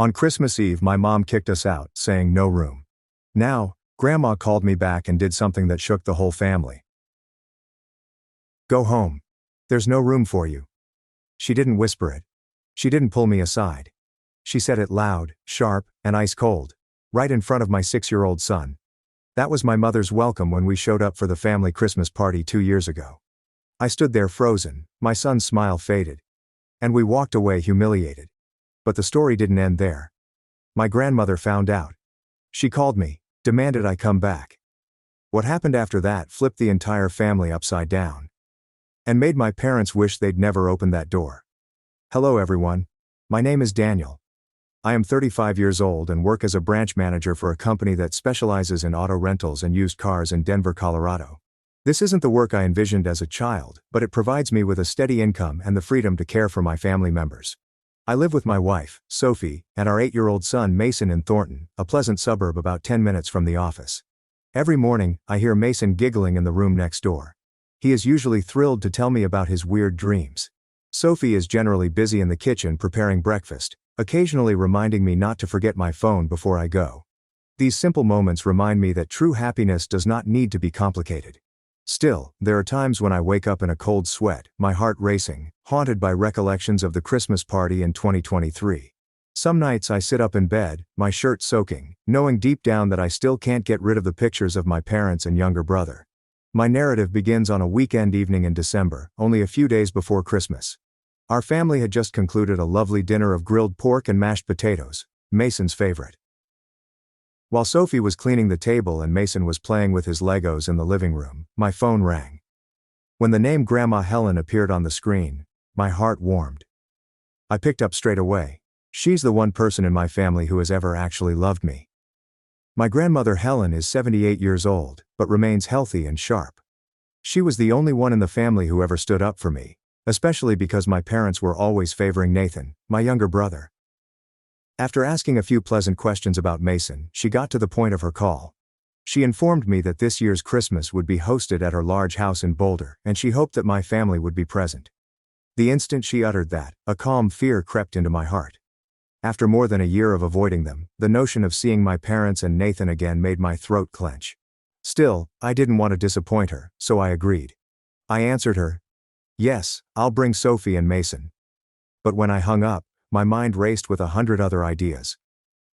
On Christmas Eve, my mom kicked us out, saying no room. Now, Grandma called me back and did something that shook the whole family. Go home. There's no room for you. She didn't whisper it. She didn't pull me aside. She said it loud, sharp, and ice cold, right in front of my 6-year-old son. That was my mother's welcome when we showed up for the family Christmas party 2 years ago. I stood there frozen, my son's smile faded. And we walked away humiliated. But the story didn't end there. My grandmother found out. She called me, demanded I come back. What happened after that flipped the entire family upside down. And made my parents wish they'd never opened that door. Hello everyone. My name is Daniel. I am 35 years old and work as a branch manager for a company that specializes in auto rentals and used cars in Denver, Colorado. This isn't the work I envisioned as a child, but it provides me with a steady income and the freedom to care for my family members. I live with my wife, Sophie, and our 8-year-old son Mason in Thornton, a pleasant suburb about 10 minutes from the office. Every morning, I hear Mason giggling in the room next door. He is usually thrilled to tell me about his weird dreams. Sophie is generally busy in the kitchen preparing breakfast, occasionally reminding me not to forget my phone before I go. These simple moments remind me that true happiness does not need to be complicated. Still, there are times when I wake up in a cold sweat, my heart racing, haunted by recollections of the Christmas party in 2023. Some nights I sit up in bed, my shirt soaking, knowing deep down that I still can't get rid of the pictures of my parents and younger brother. My narrative begins on a weekend evening in December, only a few days before Christmas. Our family had just concluded a lovely dinner of grilled pork and mashed potatoes, Mason's favorite. While Sophie was cleaning the table and Mason was playing with his Legos in the living room, my phone rang. When the name Grandma Helen appeared on the screen, my heart warmed. I picked up straight away. She's the one person in my family who has ever actually loved me. My grandmother Helen is 78 years old, but remains healthy and sharp. She was the only one in the family who ever stood up for me, especially because my parents were always favoring Nathan, my younger brother. After asking a few pleasant questions about Mason, she got to the point of her call. She informed me that this year's Christmas would be hosted at her large house in Boulder, and she hoped that my family would be present. The instant she uttered that, a calm fear crept into my heart. After more than a year of avoiding them, the notion of seeing my parents and Nathan again made my throat clench. Still, I didn't want to disappoint her, so I agreed. I answered her, "Yes, I'll bring Sophie and Mason." But when I hung up, my mind raced with 100 other ideas.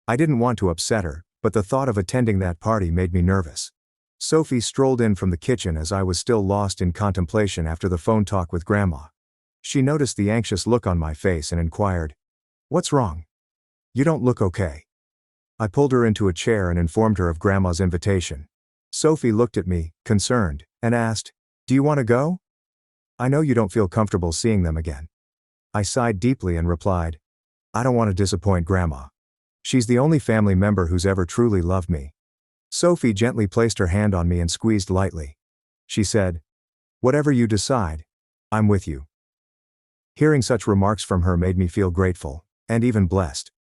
I didn't want to upset her, but the thought of attending that party made me nervous. Sophie strolled in from the kitchen as I was still lost in contemplation after the phone talk with Grandma. She noticed the anxious look on my face and inquired, "What's wrong? You don't look okay." I pulled her into a chair and informed her of Grandma's invitation. Sophie looked at me, concerned, and asked, "Do you want to go? I know you don't feel comfortable seeing them again." I sighed deeply and replied, "I don't want to disappoint Grandma. She's the only family member who's ever truly loved me." Sophie gently placed her hand on me and squeezed lightly. She said, "Whatever you decide, I'm with you." Hearing such remarks from her made me feel grateful, and even blessed.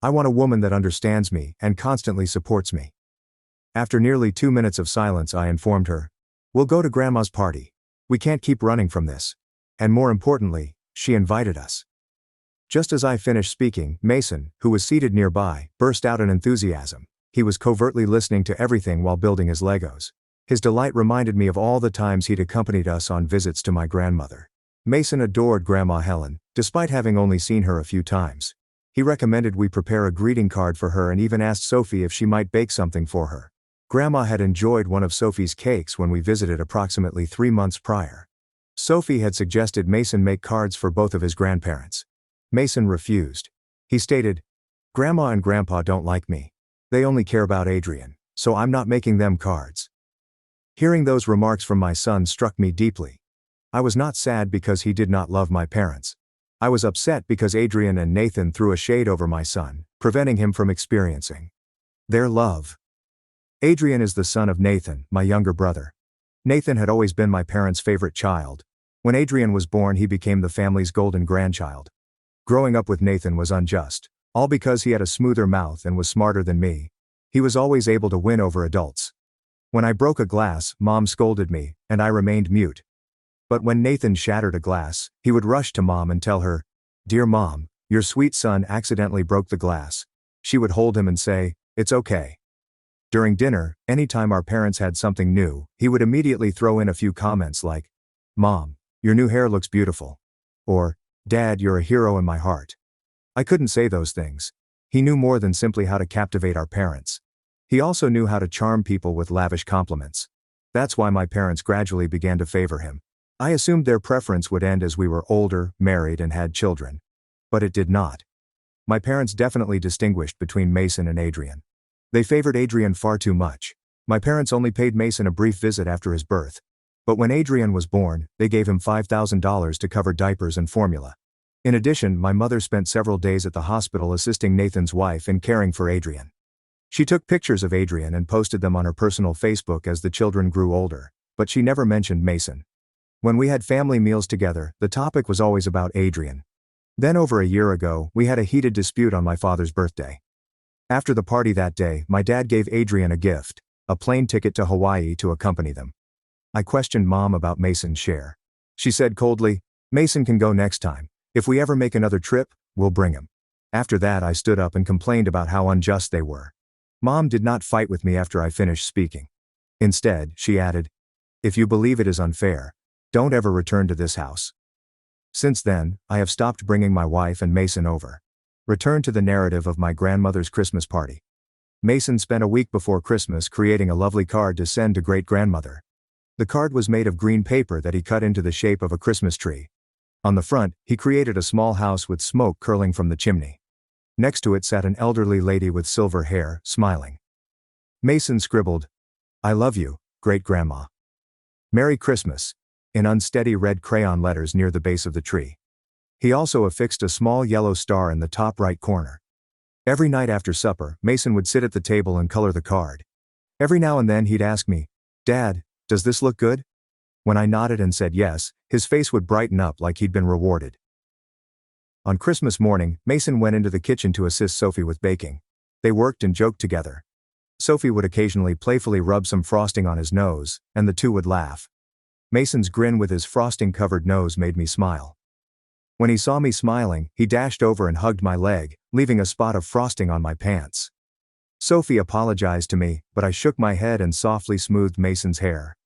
I want a woman that understands me and constantly supports me. After nearly 2 minutes of silence, I informed her, "We'll go to Grandma's party. We can't keep running from this." And more importantly, she invited us. Just as I finished speaking, Mason, who was seated nearby, burst out in enthusiasm. He was covertly listening to everything while building his Legos. His delight reminded me of all the times he'd accompanied us on visits to my grandmother. Mason adored Grandma Helen, despite having only seen her a few times. He recommended we prepare a greeting card for her and even asked Sophie if she might bake something for her. Grandma had enjoyed one of Sophie's cakes when we visited approximately 3 months prior. Sophie had suggested Mason make cards for both of his grandparents. Mason refused. He stated, "Grandma and Grandpa don't like me. They only care about Adrian, so I'm not making them cards." Hearing those remarks from my son struck me deeply. I was not sad because he did not love my parents. I was upset because Adrian and Nathan threw a shade over my son, preventing him from experiencing their love. Adrian is the son of Nathan, my younger brother. Nathan had always been my parents' favorite child. When Adrian was born, he became the family's golden grandchild. Growing up with Nathan was unjust, all because he had a smoother mouth and was smarter than me. He was always able to win over adults. When I broke a glass, Mom scolded me, and I remained mute. But when Nathan shattered a glass, he would rush to Mom and tell her, "Dear Mom, Your sweet son accidentally broke the glass. She would hold him and say, "It's okay." During dinner, anytime our parents had something new, he would immediately throw in a few comments like, "Mom, your new hair looks beautiful." Or, "Dad, you're a hero in my heart." I couldn't say those things. He knew more than simply how to captivate our parents. He also knew how to charm people with lavish compliments. That's why my parents gradually began to favor him. I assumed their preference would end as we were older, married, and had children. But it did not. My parents definitely distinguished between Mason and Adrian. They favored Adrian far too much. My parents only paid Mason a brief visit after his birth. But when Adrian was born, they gave him $5,000 to cover diapers and formula. In addition, my mother spent several days at the hospital assisting Nathan's wife in caring for Adrian. She took pictures of Adrian and posted them on her personal Facebook as the children grew older, but she never mentioned Mason. When we had family meals together, the topic was always about Adrian. Then over a year ago, we had a heated dispute on my father's birthday. After the party that day, my dad gave Adrian a gift, a plane ticket to Hawaii to accompany them. I questioned Mom about Mason's share. She said coldly, "Mason can go next time. If we ever make another trip, we'll bring him." After that, I stood up and complained about how unjust they were. Mom did not fight with me after I finished speaking. Instead, she added, "If you believe it is unfair, don't ever return to this house." Since then, I have stopped bringing my wife and Mason over. Return to the narrative of my grandmother's Christmas party. Mason spent a week before Christmas creating a lovely card to send to great-grandmother. The card was made of green paper that he cut into the shape of a Christmas tree. On the front, he created a small house with smoke curling from the chimney. Next to it sat an elderly lady with silver hair, smiling. Mason scribbled, "I love you, great-grandma. Merry Christmas," in unsteady red crayon letters near the base of the tree. He also affixed a small yellow star in the top right corner. Every night after supper, Mason would sit at the table and color the card. Every now and then he'd ask me, "Dad, does this look good?" When I nodded and said yes, his face would brighten up like he'd been rewarded. On Christmas morning, Mason went into the kitchen to assist Sophie with baking. They worked and joked together. Sophie would occasionally playfully rub some frosting on his nose, and the two would laugh. Mason's grin with his frosting-covered nose made me smile. When he saw me smiling, he dashed over and hugged my leg, leaving a spot of frosting on my pants. Sophie apologized to me, but I shook my head and softly smoothed Mason's hair.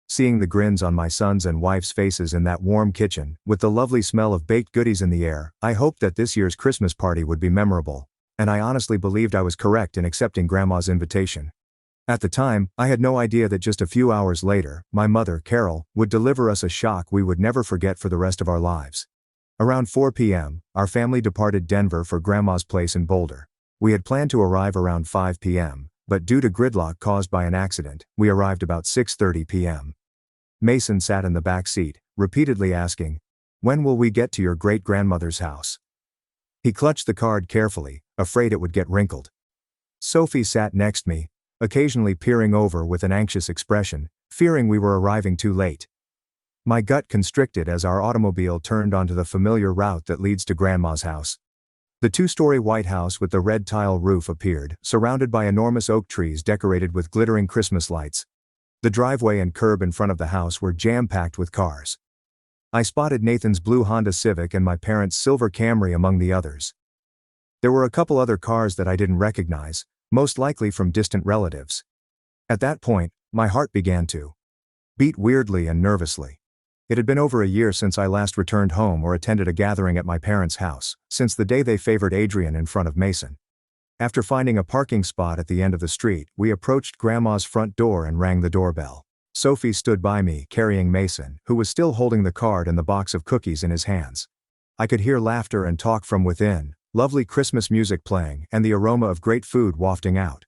Seeing the grins on my son's and wife's faces in that warm kitchen, with the lovely smell of baked goodies in the air, I hoped that this year's Christmas party would be memorable, and I honestly believed I was correct in accepting Grandma's invitation. At the time, I had no idea that just a few hours later, my mother, Carol, would deliver us a shock we would never forget for the rest of our lives. Around 4 p.m., our family departed Denver for Grandma's place in Boulder. We had planned to arrive around 5 p.m., but due to gridlock caused by an accident, we arrived about 6:30 p.m. Mason sat in the back seat, repeatedly asking, "When will we get to your great-grandmother's house?" He clutched the card carefully, afraid it would get wrinkled. Sophie sat next me, occasionally peering over with an anxious expression, fearing we were arriving too late. My gut constricted as our automobile turned onto the familiar route that leads to Grandma's house. The two-story white house with the red tile roof appeared, surrounded by enormous oak trees decorated with glittering Christmas lights. The driveway and curb in front of the house were jam-packed with cars. I spotted Nathan's blue Honda Civic and my parents' silver Camry among the others. There were a couple other cars that I didn't recognize, most likely from distant relatives. At that point, my heart began to beat weirdly and nervously. It had been over a year since I last returned home or attended a gathering at my parents' house, since the day they favored Adrian in front of Mason. After finding a parking spot at the end of the street, we approached Grandma's front door and rang the doorbell. Sophie stood by me, carrying Mason, who was still holding the card and the box of cookies in his hands. I could hear laughter and talk from within, lovely Christmas music playing, and the aroma of great food wafting out.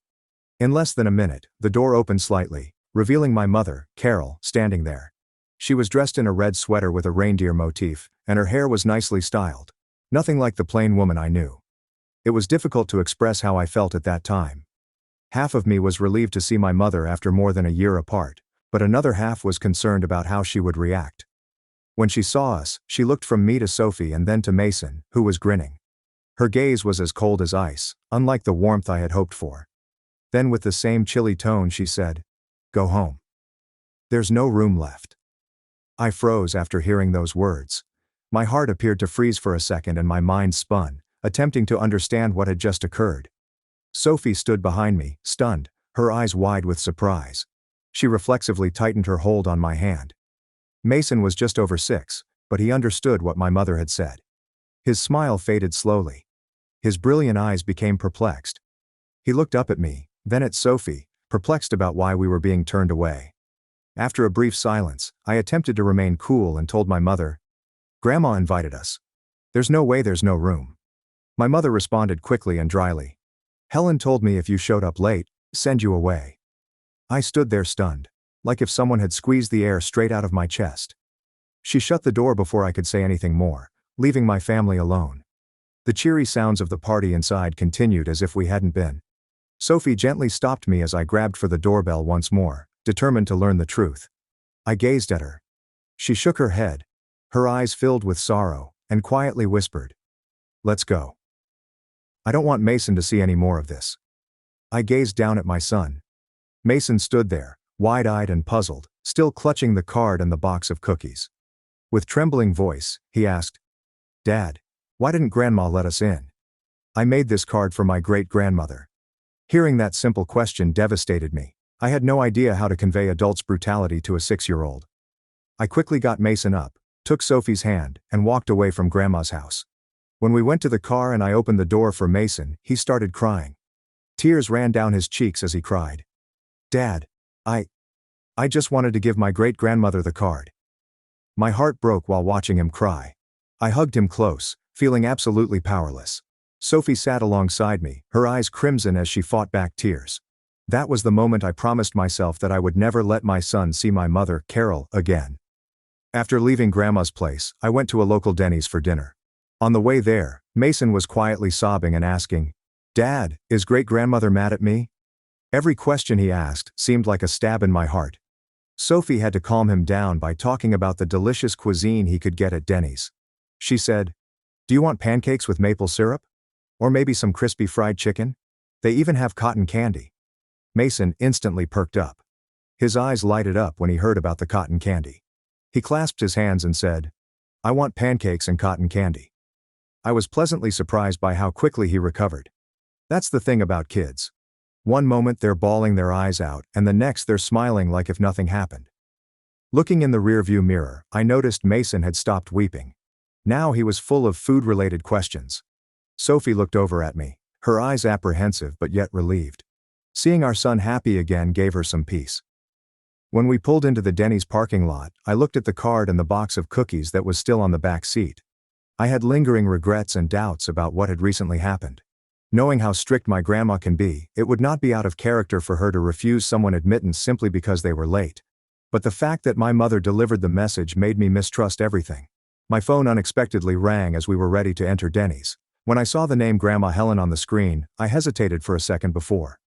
In less than a minute, the door opened slightly, revealing my mother, Carol, standing there. She was dressed in a red sweater with a reindeer motif, and her hair was nicely styled. Nothing like the plain woman I knew. It was difficult to express how I felt at that time. Half of me was relieved to see my mother after more than a year apart, but another half was concerned about how she would react. When she saw us, she looked from me to Sophie and then to Mason, who was grinning. Her gaze was as cold as ice, unlike the warmth I had hoped for. Then with the same chilly tone she said, "Go home. There's no room left." I froze after hearing those words. My heart appeared to freeze for a second and my mind spun, attempting to understand what had just occurred. Sophie stood behind me, stunned, her eyes wide with surprise. She reflexively tightened her hold on my hand. Mason was just over 6, but he understood what my mother had said. His smile faded slowly. His brilliant eyes became perplexed. He looked up at me, then at Sophie, perplexed about why we were being turned away. After a brief silence, I attempted to remain cool and told my mother, "Grandma invited us. There's no way there's no room." My mother responded quickly and dryly. "Helen told me if you showed up late, send you away." I stood there stunned, like if someone had squeezed the air straight out of my chest. She shut the door before I could say anything more, leaving my family alone. The cheery sounds of the party inside continued as if we hadn't been. Sophie gently stopped me as I grabbed for the doorbell once more, determined to learn the truth. I gazed at her. She shook her head, her eyes filled with sorrow, and quietly whispered, "Let's go. I don't want Mason to see any more of this." I gazed down at my son. Mason stood there, wide-eyed and puzzled, still clutching the card and the box of cookies. With trembling voice, he asked, "Dad, why didn't Grandma let us in? I made this card for my great-grandmother." Hearing that simple question devastated me. I had no idea how to convey adults' brutality to a 6-year-old. I quickly got Mason up, took Sophie's hand, and walked away from Grandma's house. When we went to the car and I opened the door for Mason, he started crying. Tears ran down his cheeks as he cried, "Dad, I just wanted to give my great-grandmother the card." My heart broke while watching him cry. I hugged him close, feeling absolutely powerless. Sophie sat alongside me, her eyes crimson as she fought back tears. That was the moment I promised myself that I would never let my son see my mother, Carol, again. After leaving Grandma's place, I went to a local Denny's for dinner. On the way there, Mason was quietly sobbing and asking, "Dad, is great-grandmother mad at me?" Every question he asked seemed like a stab in my heart. Sophie had to calm him down by talking about the delicious cuisine he could get at Denny's. She said, "Do you want pancakes with maple syrup? Or maybe some crispy fried chicken? They even have cotton candy." Mason instantly perked up. His eyes lighted up when he heard about the cotton candy. He clasped his hands and said, "I want pancakes and cotton candy." I was pleasantly surprised by how quickly he recovered. That's the thing about kids. One moment they're bawling their eyes out, and the next they're smiling like if nothing happened. Looking in the rearview mirror, I noticed Mason had stopped weeping. Now he was full of food-related questions. Sophie looked over at me, her eyes apprehensive but yet relieved. Seeing our son happy again gave her some peace. When we pulled into the Denny's parking lot, I looked at the card and the box of cookies that was still on the back seat. I had lingering regrets and doubts about what had recently happened. Knowing how strict my grandma can be, it would not be out of character for her to refuse someone admittance simply because they were late. But the fact that my mother delivered the message made me mistrust everything. My phone unexpectedly rang as we were ready to enter Denny's. When I saw the name Grandma Helen on the screen, I hesitated for a second before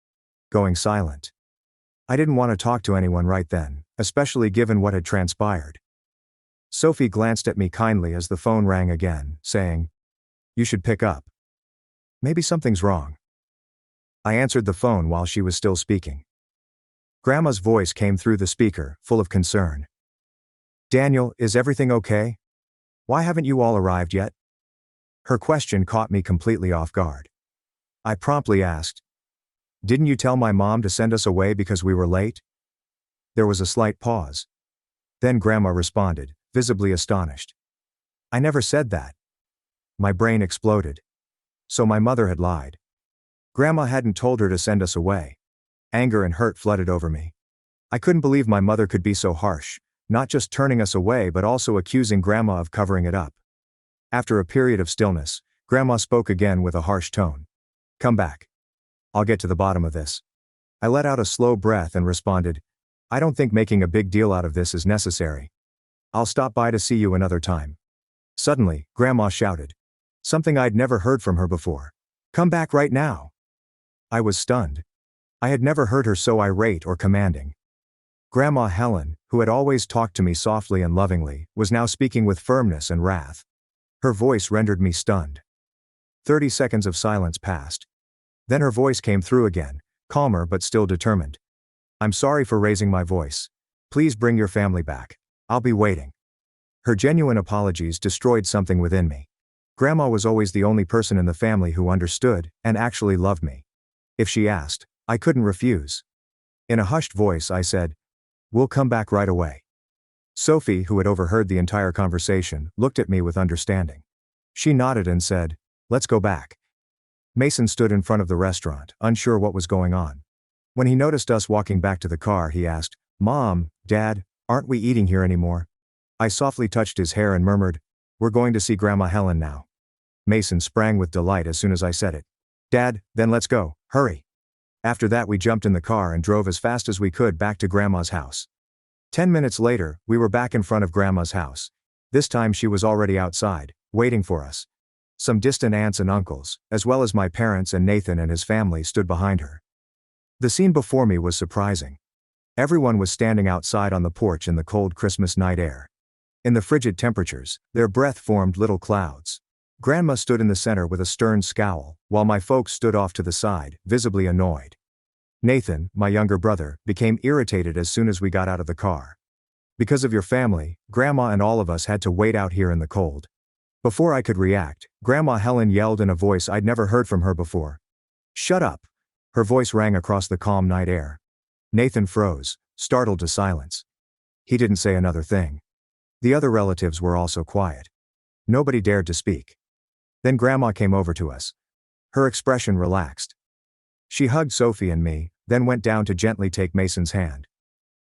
going silent. I didn't want to talk to anyone right then, especially given what had transpired. Sophie glanced at me kindly as the phone rang again, saying, "You should pick up. Maybe something's wrong." I answered the phone while she was still speaking. Grandma's voice came through the speaker, full of concern. "Daniel, is everything okay? Why haven't you all arrived yet?" Her question caught me completely off guard. I promptly asked, "Didn't you tell my mom to send us away because we were late?" There was a slight pause. Then Grandma responded, visibly astonished. "I never said that." My brain exploded. So my mother had lied. Grandma hadn't told her to send us away. Anger and hurt flooded over me. I couldn't believe my mother could be so harsh, not just turning us away but also accusing Grandma of covering it up. After a period of stillness, Grandma spoke again with a harsh tone. "Come back. I'll get to the bottom of this." I let out a slow breath and responded, "I don't think making a big deal out of this is necessary. I'll stop by to see you another time." Suddenly, Grandma shouted. Something I'd never heard from her before. "Come back right now." I was stunned. I had never heard her so irate or commanding. Grandma Helen, who had always talked to me softly and lovingly, was now speaking with firmness and wrath. Her voice rendered me stunned. 30 seconds of silence passed. Then her voice came through again, calmer but still determined. "I'm sorry for raising my voice. Please bring your family back. I'll be waiting." Her genuine apologies destroyed something within me. Grandma was always the only person in the family who understood and actually loved me. If she asked, I couldn't refuse. In a hushed voice, I said, "We'll come back right away." Sophie, who had overheard the entire conversation, looked at me with understanding. She nodded and said, "Let's go back." Mason stood in front of the restaurant, unsure what was going on. When he noticed us walking back to the car, he asked, "Mom, Dad, aren't we eating here anymore?" I softly touched his hair and murmured, "We're going to see Grandma Helen now." Mason sprang with delight as soon as I said it. "Dad, then let's go, hurry." After that we jumped in the car and drove as fast as we could back to Grandma's house. 10 minutes later, we were back in front of Grandma's house. This time she was already outside, waiting for us. Some distant aunts and uncles, as well as my parents and Nathan and his family, stood behind her. The scene before me was surprising. Everyone was standing outside on the porch in the cold Christmas night air. In the frigid temperatures, their breath formed little clouds. Grandma stood in the center with a stern scowl, while my folks stood off to the side, visibly annoyed. Nathan, my younger brother, became irritated as soon as we got out of the car. "Because of your family, Grandma and all of us had to wait out here in the cold." Before I could react, Grandma Helen yelled in a voice I'd never heard from her before. "Shut up!" Her voice rang across the calm night air. Nathan froze, startled to silence. He didn't say another thing. The other relatives were also quiet. Nobody dared to speak. Then Grandma came over to us. Her expression relaxed. She hugged Sophie and me, then went down to gently take Mason's hand.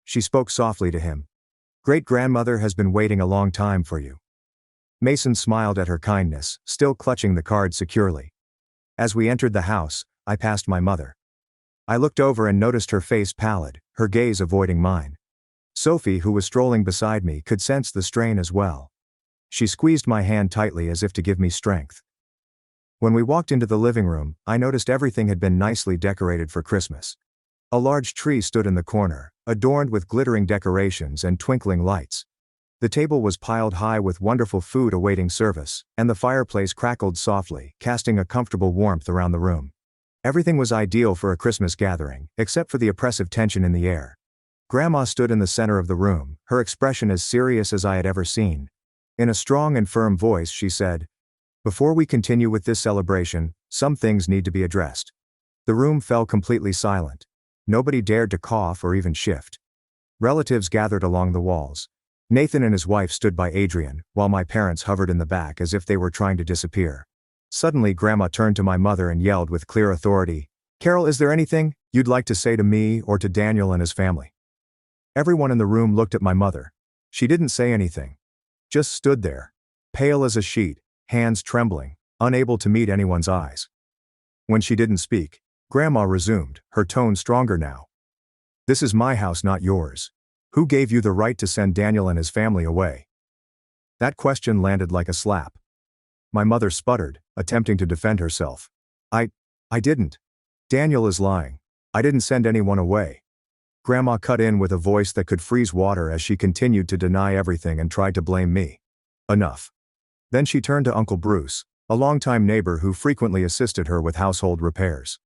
She spoke softly to him. "Great-grandmother has been waiting a long time for you." Mason smiled at her kindness, still clutching the card securely. As we entered the house, I passed my mother. I looked over and noticed her face pallid, her gaze avoiding mine. Sophie, who was strolling beside me, could sense the strain as well. She squeezed my hand tightly as if to give me strength. When we walked into the living room, I noticed everything had been nicely decorated for Christmas. A large tree stood in the corner, adorned with glittering decorations and twinkling lights. The table was piled high with wonderful food awaiting service, and the fireplace crackled softly, casting a comfortable warmth around the room. Everything was ideal for a Christmas gathering, except for the oppressive tension in the air. Grandma stood in the center of the room, her expression as serious as I had ever seen. In a strong and firm voice she said, "Before we continue with this celebration, some things need to be addressed." The room fell completely silent. Nobody dared to cough or even shift. Relatives gathered along the walls. Nathan and his wife stood by Adrian, while my parents hovered in the back as if they were trying to disappear. Suddenly Grandma turned to my mother and yelled with clear authority, "Carol, is there anything you'd like to say to me or to Daniel and his family?" Everyone in the room looked at my mother. She didn't say anything. Just stood there, pale as a sheet, hands trembling, unable to meet anyone's eyes. When she didn't speak, Grandma resumed, her tone stronger now. "This is my house, not yours. Who gave you the right to send Daniel and his family away?" That question landed like a slap. My mother sputtered, attempting to defend herself. I didn't. Daniel is lying. I didn't send anyone away." Grandma cut in with a voice that could freeze water as she continued to deny everything and tried to blame me. Enough. Then she turned to Uncle Bruce, a longtime neighbor who frequently assisted her with household repairs.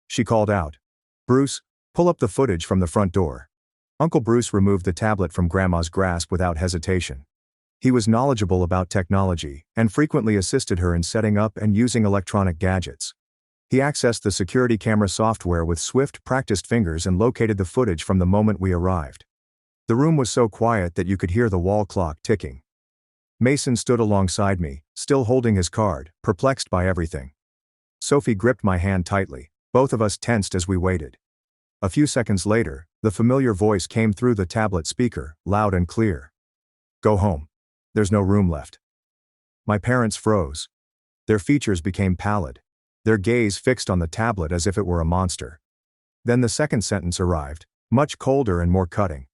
She called out, "Bruce, pull up the footage from the front door." Uncle Bruce removed the tablet from Grandma's grasp without hesitation. He was knowledgeable about technology and frequently assisted her in setting up and using electronic gadgets. He accessed the security camera software with swift, practiced fingers and located the footage from the moment we arrived. The room was so quiet that you could hear the wall clock ticking. Mason stood alongside me, still holding his card, perplexed by everything. Sophie gripped my hand tightly, both of us tensed as we waited. A few seconds later, the familiar voice came through the tablet speaker, loud and clear. "Go home. There's no room left." My parents froze. Their features became pallid, their gaze fixed on the tablet as if it were a monster. Then the second sentence arrived, much colder and more cutting.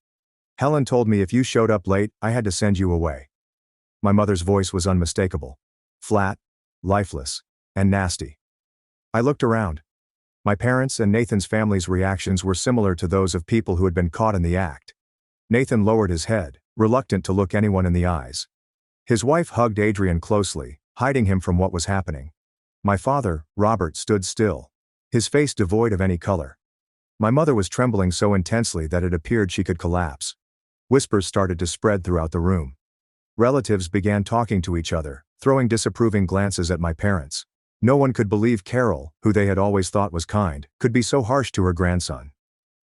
"Helen told me if you showed up late, I had to send you away." My mother's voice was unmistakable. Flat, lifeless, and nasty. I looked around. My parents' and Nathan's family's reactions were similar to those of people who had been caught in the act. Nathan lowered his head, reluctant to look anyone in the eyes. His wife hugged Adrian closely, hiding him from what was happening. My father, Robert, stood still, his face devoid of any color. My mother was trembling so intensely that it appeared she could collapse. Whispers started to spread throughout the room. Relatives began talking to each other, throwing disapproving glances at my parents. No one could believe Carol, who they had always thought was kind, could be so harsh to her grandson.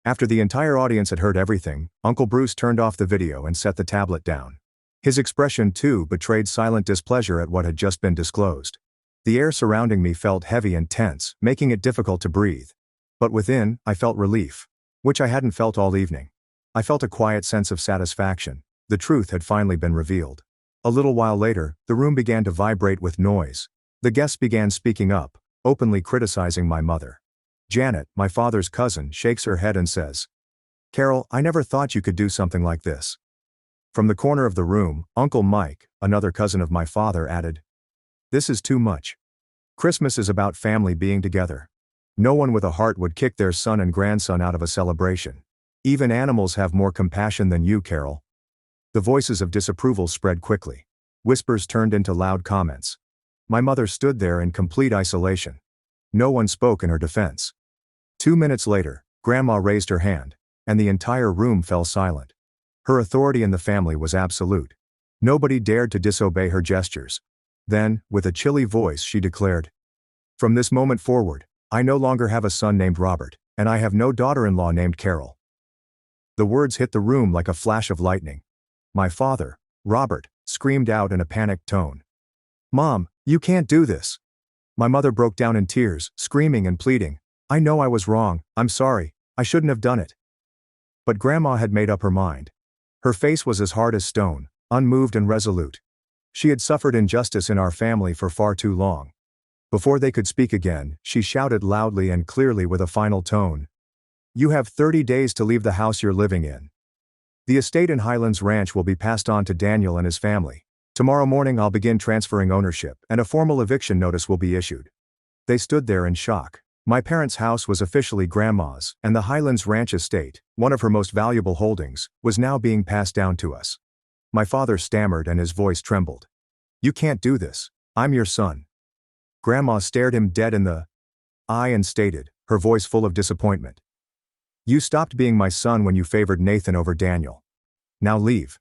After the entire audience had heard everything, Uncle Bruce turned off the video and set the tablet down. His expression, too, betrayed silent displeasure at what had just been disclosed. The air surrounding me felt heavy and tense, making it difficult to breathe. But within, I felt relief, which I hadn't felt all evening. I felt a quiet sense of satisfaction. The truth had finally been revealed. A little while later, the room began to vibrate with noise. The guests began speaking up, openly criticizing my mother. Janet, my father's cousin, shakes her head and says, "Carol, I never thought you could do something like this." From the corner of the room, Uncle Mike, another cousin of my father, added, "This is too much. Christmas is about family being together. No one with a heart would kick their son and grandson out of a celebration. Even animals have more compassion than you, Carol." The voices of disapproval spread quickly. Whispers turned into loud comments. My mother stood there in complete isolation. No one spoke in her defense. 2 minutes later, Grandma raised her hand, and the entire room fell silent. Her authority in the family was absolute. Nobody dared to disobey her gestures. Then, with a chilly voice, she declared, "From this moment forward, I no longer have a son named Robert, and I have no daughter-in-law named Carol." The words hit the room like a flash of lightning. My father, Robert, screamed out in a panicked tone, "Mom, you can't do this." My mother broke down in tears, screaming and pleading, "I know I was wrong, I'm sorry, I shouldn't have done it." But Grandma had made up her mind. Her face was as hard as stone, unmoved and resolute. She had suffered injustice in our family for far too long. Before they could speak again, she shouted loudly and clearly with a final tone, "You have 30 days to leave the house you're living in. The estate in Highlands Ranch will be passed on to Daniel and his family. Tomorrow morning I'll begin transferring ownership, and a formal eviction notice will be issued." They stood there in shock. My parents' house was officially Grandma's, and the Highlands Ranch estate, one of her most valuable holdings, was now being passed down to us. My father stammered and his voice trembled. "You can't do this. I'm your son." Grandma stared him dead in the eye and stated, her voice full of disappointment, "You stopped being my son when you favored Nathan over Daniel. Now leave."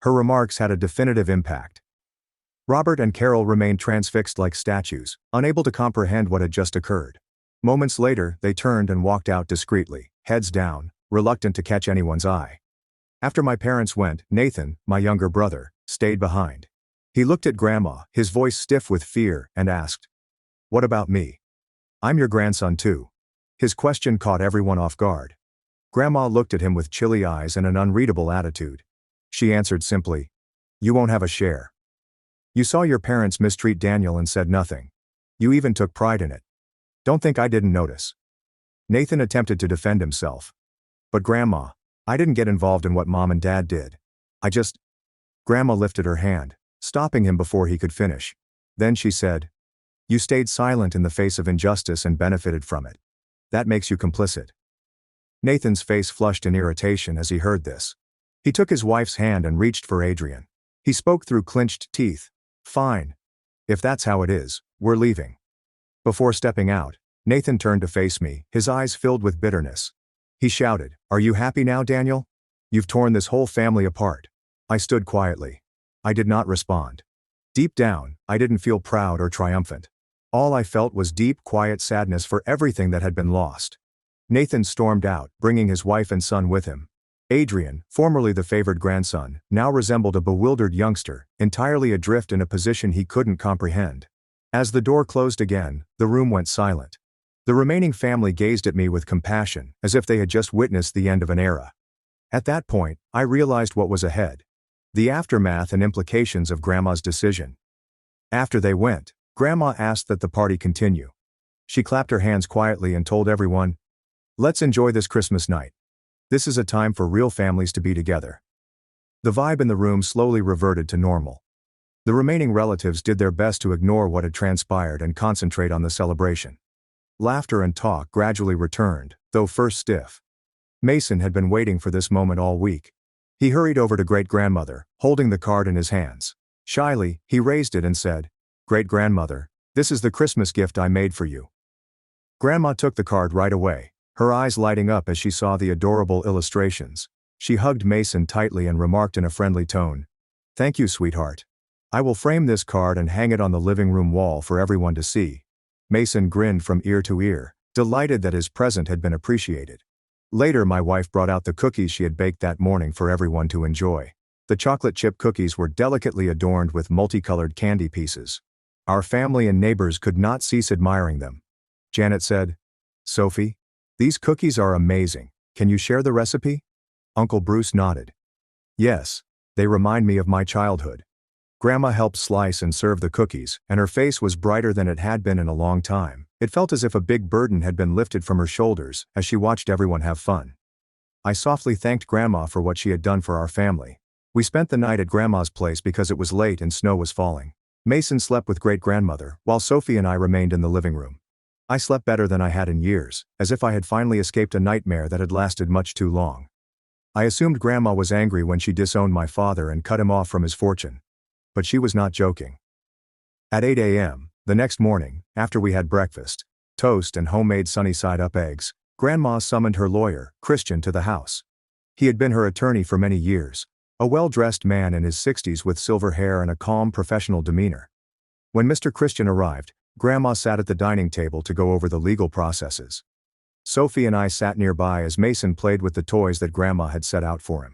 Her remarks had a definitive impact. Robert and Carol remained transfixed like statues, unable to comprehend what had just occurred. Moments later, they turned and walked out discreetly, heads down, reluctant to catch anyone's eye. After my parents went, Nathan, my younger brother, stayed behind. He looked at Grandma, his voice stiff with fear, and asked, "What about me? I'm your grandson too." His question caught everyone off guard. Grandma looked at him with chilly eyes and an unreadable attitude. She answered simply, "You won't have a share. You saw your parents mistreat Daniel and said nothing. You even took pride in it. Don't think I didn't notice." Nathan attempted to defend himself. "But Grandma, I didn't get involved in what Mom and Dad did. Grandma lifted her hand, stopping him before he could finish. Then she said, "You stayed silent in the face of injustice and benefited from it. That makes you complicit." Nathan's face flushed in irritation as he heard this. He took his wife's hand and reached for Adrian. He spoke through clenched teeth, "Fine. If that's how it is, we're leaving." Before stepping out, Nathan turned to face me, his eyes filled with bitterness. He shouted, "Are you happy now, Daniel? You've torn this whole family apart." I stood quietly. I did not respond. Deep down, I didn't feel proud or triumphant. All I felt was deep, quiet sadness for everything that had been lost. Nathan stormed out, bringing his wife and son with him. Adrian, formerly the favored grandson, now resembled a bewildered youngster, entirely adrift in a position he couldn't comprehend. As the door closed again, the room went silent. The remaining family gazed at me with compassion, as if they had just witnessed the end of an era. At that point, I realized what was ahead. The aftermath and implications of Grandma's decision. After they went, Grandma asked that the party continue. She clapped her hands quietly and told everyone, "Let's enjoy this Christmas night. This is a time for real families to be together." The vibe in the room slowly reverted to normal. The remaining relatives did their best to ignore what had transpired and concentrate on the celebration. Laughter and talk gradually returned, though first stiff. Mason had been waiting for this moment all week. He hurried over to great-grandmother, holding the card in his hands. Shyly, he raised it and said, "Great-grandmother, this is the Christmas gift I made for you." Grandma took the card right away, her eyes lighting up as she saw the adorable illustrations. She hugged Mason tightly and remarked in a friendly tone, "Thank you, sweetheart. I will frame this card and hang it on the living room wall for everyone to see. Mason grinned from ear to ear, delighted that his present had been appreciated. Later, my wife brought out the cookies she had baked that morning for everyone to enjoy. The chocolate chip cookies were delicately adorned with multicolored candy pieces. Our family and neighbors could not cease admiring them. Janet said, "Sophie, these cookies are amazing. Can you share the recipe?" Uncle Bruce nodded. "Yes, they remind me of my childhood." Grandma helped slice and serve the cookies, and her face was brighter than it had been in a long time. It felt as if a big burden had been lifted from her shoulders as she watched everyone have fun. I softly thanked Grandma for what she had done for our family. We spent the night at Grandma's place because it was late and snow was falling. Mason slept with great-grandmother, while Sophie and I remained in the living room. I slept better than I had in years, as if I had finally escaped a nightmare that had lasted much too long. I assumed Grandma was angry when she disowned my father and cut him off from his fortune. But she was not joking. At 8 a.m., the next morning, after we had breakfast, toast and homemade sunny-side-up eggs, Grandma summoned her lawyer, Christian, to the house. He had been her attorney for many years, a well-dressed man in his 60s with silver hair and a calm professional demeanor. When Mr. Christian arrived, Grandma sat at the dining table to go over the legal processes. Sophie and I sat nearby as Mason played with the toys that Grandma had set out for him.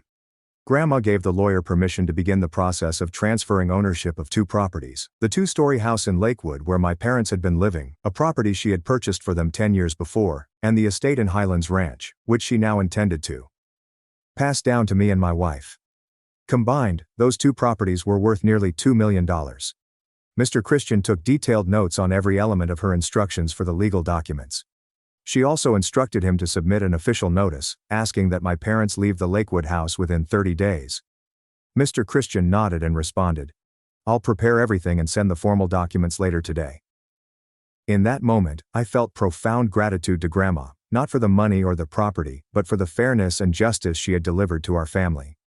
Grandma gave the lawyer permission to begin the process of transferring ownership of two properties: the two-story house in Lakewood where my parents had been living, a property she had purchased for them 10 years before, and the estate in Highlands Ranch, which she now intended to pass down to me and my wife. Combined, those two properties were worth nearly $2 million. Mr. Christian took detailed notes on every element of her instructions for the legal documents. She also instructed him to submit an official notice, asking that my parents leave the Lakewood house within 30 days. Mr. Christian nodded and responded, "I'll prepare everything and send the formal documents later today." In that moment, I felt profound gratitude to Grandma, not for the money or the property, but for the fairness and justice she had delivered to our family.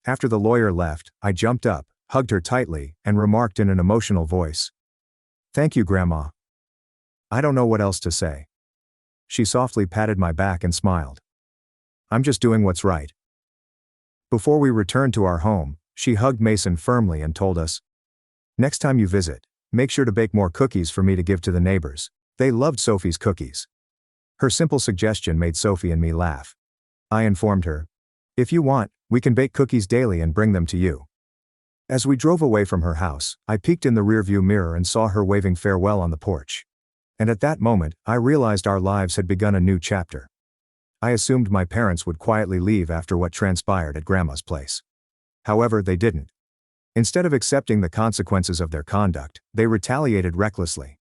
After the lawyer left, I jumped up, hugged her tightly, and remarked in an emotional voice, "Thank you, Grandma. I don't know what else to say." She softly patted my back and smiled. "I'm just doing what's right." Before we returned to our home, she hugged Mason firmly and told us, "Next time you visit, make sure to bake more cookies for me to give to the neighbors. They loved Sophie's cookies." Her simple suggestion made Sophie and me laugh. I informed her, "If you want, we can bake cookies daily and bring them to you." As we drove away from her house, I peeked in the rearview mirror and saw her waving farewell on the porch. And at that moment, I realized our lives had begun a new chapter. I assumed my parents would quietly leave after what transpired at Grandma's place. However, they didn't. Instead of accepting the consequences of their conduct, they retaliated recklessly.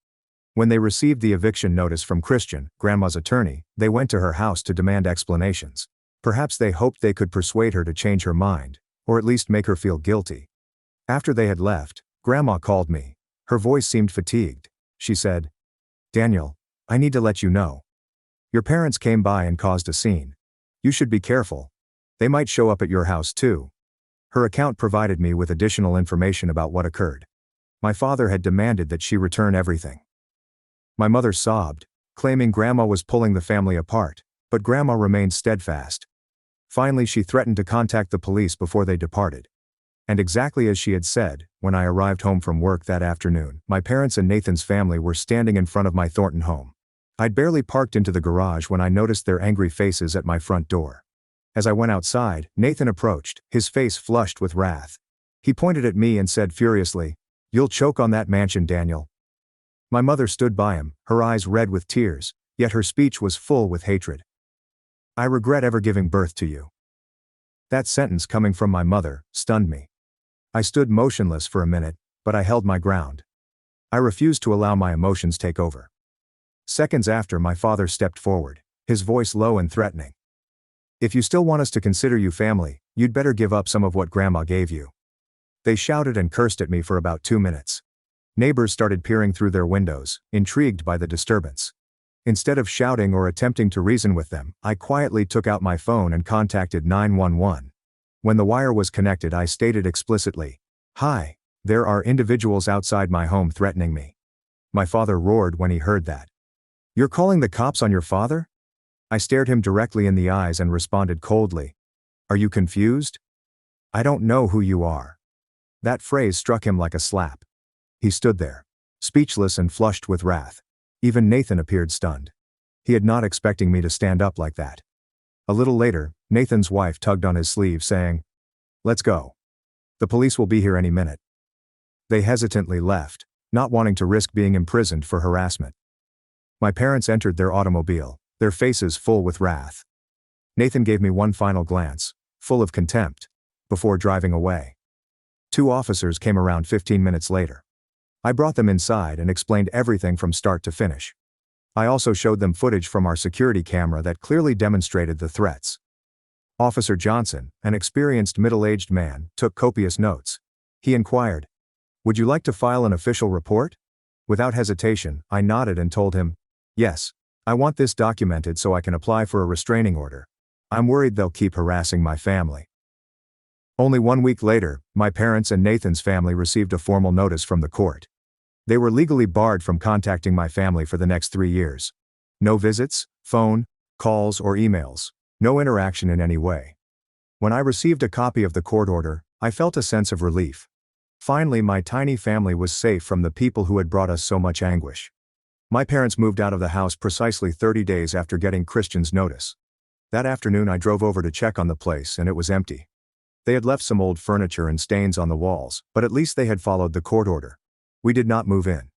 When they received the eviction notice from Christian, Grandma's attorney, they went to her house to demand explanations. Perhaps they hoped they could persuade her to change her mind, or at least make her feel guilty. After they had left, Grandma called me. Her voice seemed fatigued. She said, "Daniel, I need to let you know. Your parents came by and caused a scene. You should be careful. They might show up at your house too." Her account provided me with additional information about what occurred. My father had demanded that she return everything. My mother sobbed, claiming Grandma was pulling the family apart, but Grandma remained steadfast. Finally, she threatened to contact the police before they departed. And exactly as she had said, when I arrived home from work that afternoon, my parents and Nathan's family were standing in front of my Thornton home. I'd barely parked into the garage when I noticed their angry faces at my front door. As I went outside, Nathan approached, his face flushed with wrath. He pointed at me and said furiously, "You'll choke on that mansion, Daniel." My mother stood by him, her eyes red with tears, yet her speech was full with hatred. "I regret ever giving birth to you." That sentence coming from my mother stunned me. I stood motionless for a minute, but I held my ground. I refused to allow my emotions take over. Seconds after, my father stepped forward, his voice low and threatening. "If you still want us to consider you family, you'd better give up some of what Grandma gave you." They shouted and cursed at me for about 2 minutes. Neighbors started peering through their windows, intrigued by the disturbance. Instead of shouting or attempting to reason with them, I quietly took out my phone and contacted 911. When the wire was connected, I stated explicitly, "Hi, there are individuals outside my home threatening me." My father roared when he heard that. "You're calling the cops on your father?" I stared him directly in the eyes and responded coldly, "Are you confused? I don't know who you are." That phrase struck him like a slap. He stood there, speechless and flushed with wrath. Even Nathan appeared stunned. He had not expecting me to stand up like that. A little later, Nathan's wife tugged on his sleeve saying, "Let's go. The police will be here any minute." They hesitantly left, not wanting to risk being imprisoned for harassment. My parents entered their automobile, their faces full with wrath. Nathan gave me one final glance, full of contempt, before driving away. 2 officers came around 15 minutes later. I brought them inside and explained everything from start to finish. I also showed them footage from our security camera that clearly demonstrated the threats. Officer Johnson, an experienced middle-aged man, took copious notes. He inquired, "Would you like to file an official report?" Without hesitation, I nodded and told him, "Yes. I want this documented so I can apply for a restraining order. I'm worried they'll keep harassing my family." Only 1 week later, my parents and Nathan's family received a formal notice from the court. They were legally barred from contacting my family for the next 3 years. No visits, phone, calls, or emails. No interaction in any way. When I received a copy of the court order, I felt a sense of relief. Finally, my tiny family was safe from the people who had brought us so much anguish. My parents moved out of the house precisely 30 days after getting Christian's notice. That afternoon I drove over to check on the place and it was empty. They had left some old furniture and stains on the walls, but at least they had followed the court order. We did not move in.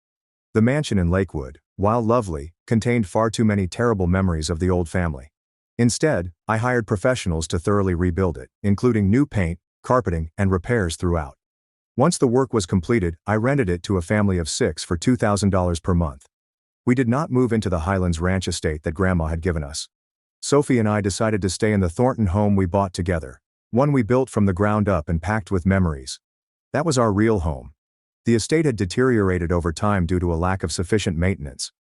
The mansion in Lakewood, while lovely, contained far too many terrible memories of the old family. Instead, I hired professionals to thoroughly rebuild it, including new paint, carpeting, and repairs throughout. Once the work was completed, I rented it to a family of 6 for $2,000 per month. We did not move into the Highlands Ranch estate that Grandma had given us. Sophie and I decided to stay in the Thornton home we bought together, one we built from the ground up and packed with memories. That was our real home. The estate had deteriorated over time due to a lack of sufficient maintenance.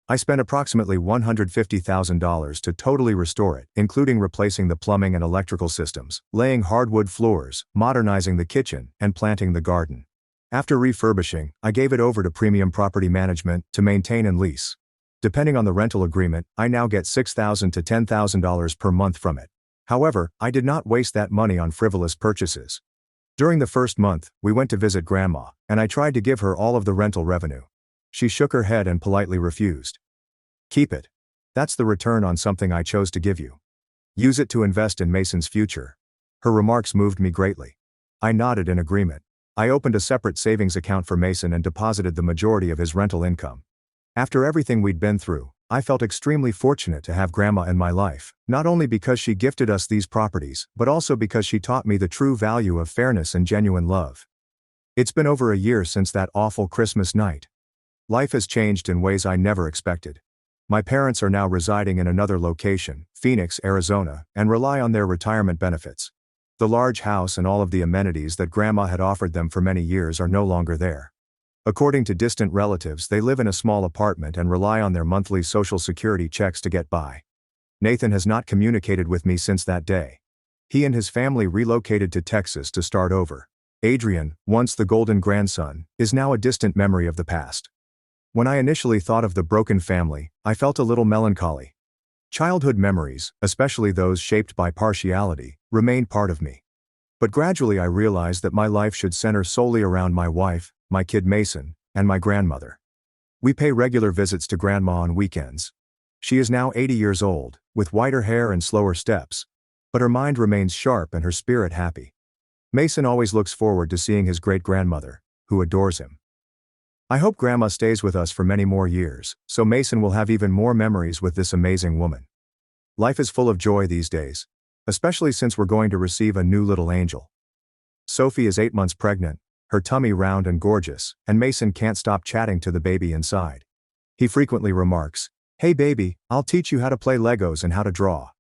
I spent approximately $150,000 to totally restore it, including replacing the plumbing and electrical systems, laying hardwood floors, modernizing the kitchen, and planting the garden. After refurbishing, I gave it over to Premium Property Management to maintain and lease. Depending on the rental agreement, I now get $6,000 to $10,000 per month from it. However, I did not waste that money on frivolous purchases. During the first month, we went to visit Grandma, and I tried to give her all of the rental revenue. She shook her head and politely refused. "Keep it. That's the return on something I chose to give you. Use it to invest in Mason's future." Her remarks moved me greatly. I nodded in agreement. I opened a separate savings account for Mason and deposited the majority of his rental income. After everything we'd been through, I felt extremely fortunate to have Grandma in my life, not only because she gifted us these properties, but also because she taught me the true value of fairness and genuine love. It's been over a year since that awful Christmas night. Life has changed in ways I never expected. My parents are now residing in another location, Phoenix, Arizona, and rely on their retirement benefits. The large house and all of the amenities that Grandma had offered them for many years are no longer there. According to distant relatives, they live in a small apartment and rely on their monthly Social Security checks to get by. Nathan has not communicated with me since that day. He and his family relocated to Texas to start over. Adrian, once the golden grandson, is now a distant memory of the past. When I initially thought of the broken family, I felt a little melancholy. Childhood memories, especially those shaped by partiality, remained part of me. But gradually I realized that my life should center solely around my wife, my kid Mason, and my grandmother. We pay regular visits to Grandma on weekends. She is now 80 years old, with whiter hair and slower steps, but her mind remains sharp and her spirit happy. Mason always looks forward to seeing his great-grandmother, who adores him. I hope Grandma stays with us for many more years, so Mason will have even more memories with this amazing woman. Life is full of joy these days, especially since we're going to receive a new little angel. Sophie is 8 months pregnant, her tummy round and gorgeous, and Mason can't stop chatting to the baby inside. He frequently remarks, "Hey baby, I'll teach you how to play Legos and how to draw."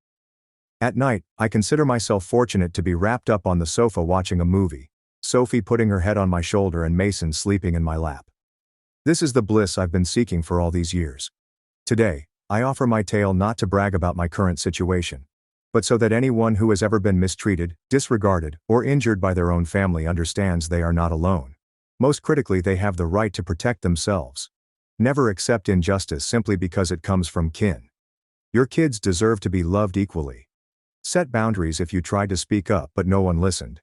At night, I consider myself fortunate to be wrapped up on the sofa watching a movie, Sophie putting her head on my shoulder and Mason sleeping in my lap. This is the bliss I've been seeking for all these years. Today, I offer my tale not to brag about my current situation, but so that anyone who has ever been mistreated, disregarded, or injured by their own family understands they are not alone. Most critically, they have the right to protect themselves. Never accept injustice simply because it comes from kin. Your kids deserve to be loved equally. Set boundaries if you tried to speak up but no one listened.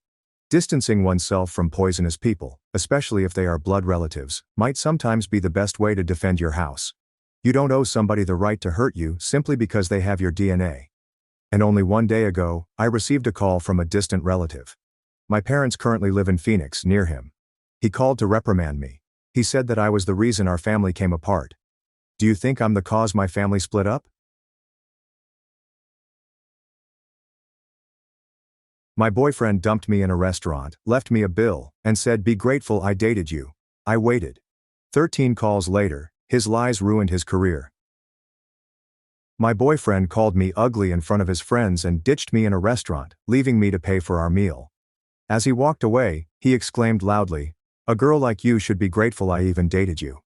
Distancing oneself from poisonous people, especially if they are blood relatives, might sometimes be the best way to defend your house. You don't owe somebody the right to hurt you simply because they have your DNA. And only one day ago, I received a call from a distant relative. My parents currently live in Phoenix, near him. He called to reprimand me. He said that I was the reason our family came apart. Do you think I'm the cause my family split up? My boyfriend dumped me in a restaurant, left me a bill, and said, "Be grateful I dated you." I waited. 13 calls later, his lies ruined his career. My boyfriend called me ugly in front of his friends and ditched me in a restaurant, leaving me to pay for our meal. As he walked away, he exclaimed loudly, "A girl like you should be grateful I even dated you."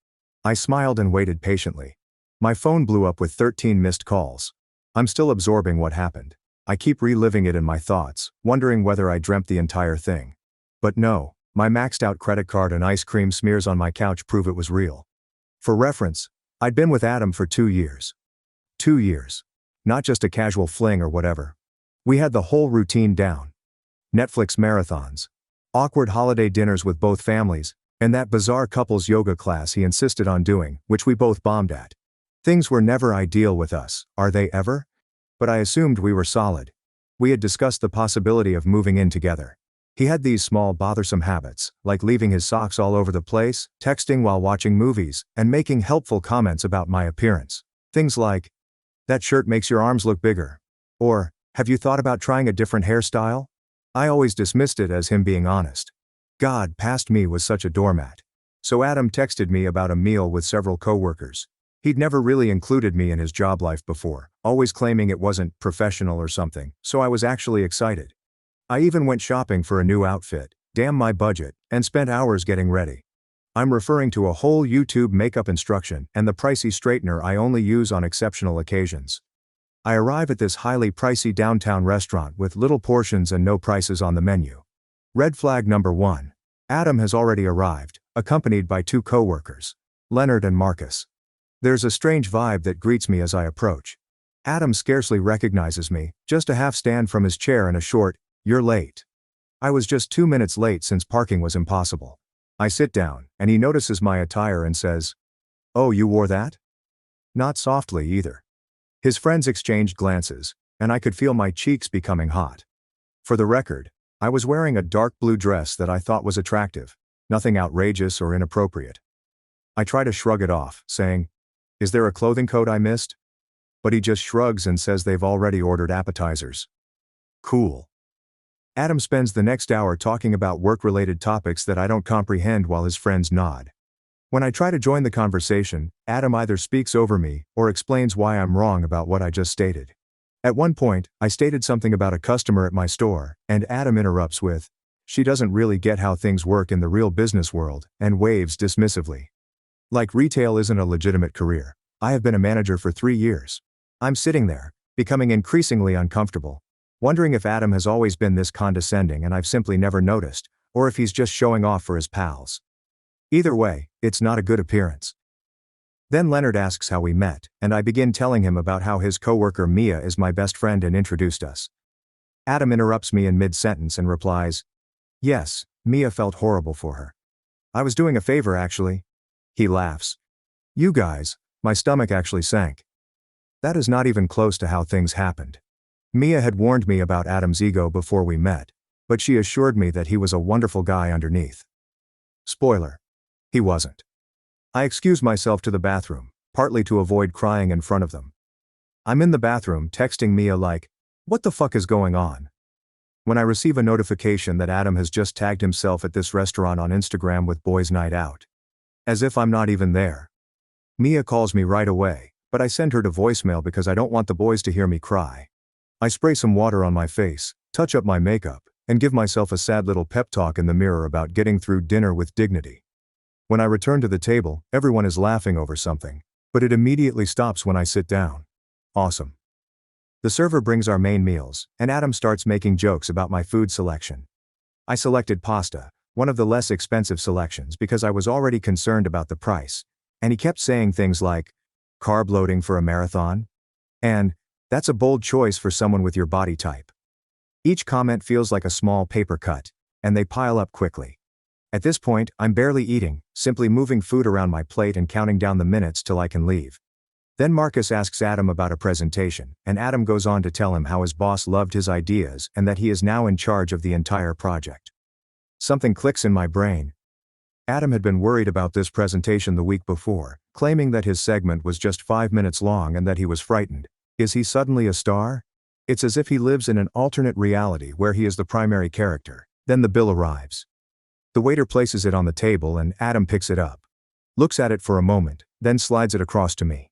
I smiled and waited patiently. My phone blew up with 13 missed calls. I'm still absorbing what happened. I keep reliving it in my thoughts, wondering whether I dreamt the entire thing. But no, my maxed out credit card and ice cream smears on my couch prove it was real. For reference, I'd been with Adam for 2 years. 2 years. Not just a casual fling or whatever. We had the whole routine down. Netflix marathons, awkward holiday dinners with both families, and that bizarre couples yoga class he insisted on doing, which we both bombed at. Things were never ideal with us, are they ever? But I assumed we were solid. We had discussed the possibility of moving in together. He had these small bothersome habits, like leaving his socks all over the place, texting while watching movies, and making helpful comments about my appearance. Things like, "That shirt makes your arms look bigger." Or, "Have you thought about trying a different hairstyle?" I always dismissed it as him being honest. God, past me was such a doormat. So Adam texted me about a meal with several coworkers. He'd never really included me in his job life before, always claiming it wasn't professional or something, so I was actually excited. I even went shopping for a new outfit, damn my budget, and spent hours getting ready. I'm referring to a whole YouTube makeup instruction and the pricey straightener I only use on exceptional occasions. I arrive at this highly pricey downtown restaurant with little portions and no prices on the menu. Red flag number 1. Adam has already arrived, accompanied by 2 coworkers, Leonard and Marcus. There's a strange vibe that greets me as I approach. Adam scarcely recognizes me, just a half stand from his chair and a short, "You're late." I was just 2 minutes late since parking was impossible. I sit down, and he notices my attire and says, "Oh, you wore that?" Not softly either. His friends exchanged glances, and I could feel my cheeks becoming hot. For the record, I was wearing a dark blue dress that I thought was attractive, nothing outrageous or inappropriate. I try to shrug it off, saying, "Is there a clothing code I missed?" But he just shrugs and says they've already ordered appetizers. Cool. Adam spends the next hour talking about work-related topics that I don't comprehend while his friends nod. When I try to join the conversation, Adam either speaks over me or explains why I'm wrong about what I just stated. At one point, I stated something about a customer at my store, and Adam interrupts with, "She doesn't really get how things work in the real business world," and waves dismissively. Like retail isn't a legitimate career. I have been a manager for 3 years. I'm sitting there, becoming increasingly uncomfortable, wondering if Adam has always been this condescending and I've simply never noticed, or if he's just showing off for his pals. Either way, it's not a good appearance. Then Leonard asks how we met, and I begin telling him about how his coworker Mia is my best friend and introduced us. Adam interrupts me in mid-sentence and replies, "Yes, Mia felt horrible for her. I was doing a favor actually." He laughs. "You guys," my stomach actually sank. That is not even close to how things happened. Mia had warned me about Adam's ego before we met, but she assured me that he was a wonderful guy underneath. Spoiler. He wasn't. I excuse myself to the bathroom, partly to avoid crying in front of them. I'm in the bathroom texting Mia like, "What the fuck is going on?" when I receive a notification that Adam has just tagged himself at this restaurant on Instagram with Boys Night Out. As if I'm not even there. Mia calls me right away, but I send her to voicemail because I don't want the boys to hear me cry. I spray some water on my face, touch up my makeup, and give myself a sad little pep talk in the mirror about getting through dinner with dignity. When I return to the table, everyone is laughing over something, but it immediately stops when I sit down. Awesome. The server brings our main meals, and Adam starts making jokes about my food selection. I selected pasta, one of the less expensive selections because I was already concerned about the price, and he kept saying things like, "Carb loading for a marathon?" and "That's a bold choice for someone with your body type." Each comment feels like a small paper cut, and they pile up quickly. At this point, I'm barely eating, simply moving food around my plate and counting down the minutes till I can leave. Then Marcus asks Adam about a presentation, and Adam goes on to tell him how his boss loved his ideas and that he is now in charge of the entire project. Something clicks in my brain. Adam had been worried about this presentation the week before, claiming that his segment was just 5 minutes long and that he was frightened. Is he suddenly a star? It's as if he lives in an alternate reality where he is the primary character. Then the bill arrives. The waiter places it on the table and Adam picks it up. Looks at it for a moment, then slides it across to me.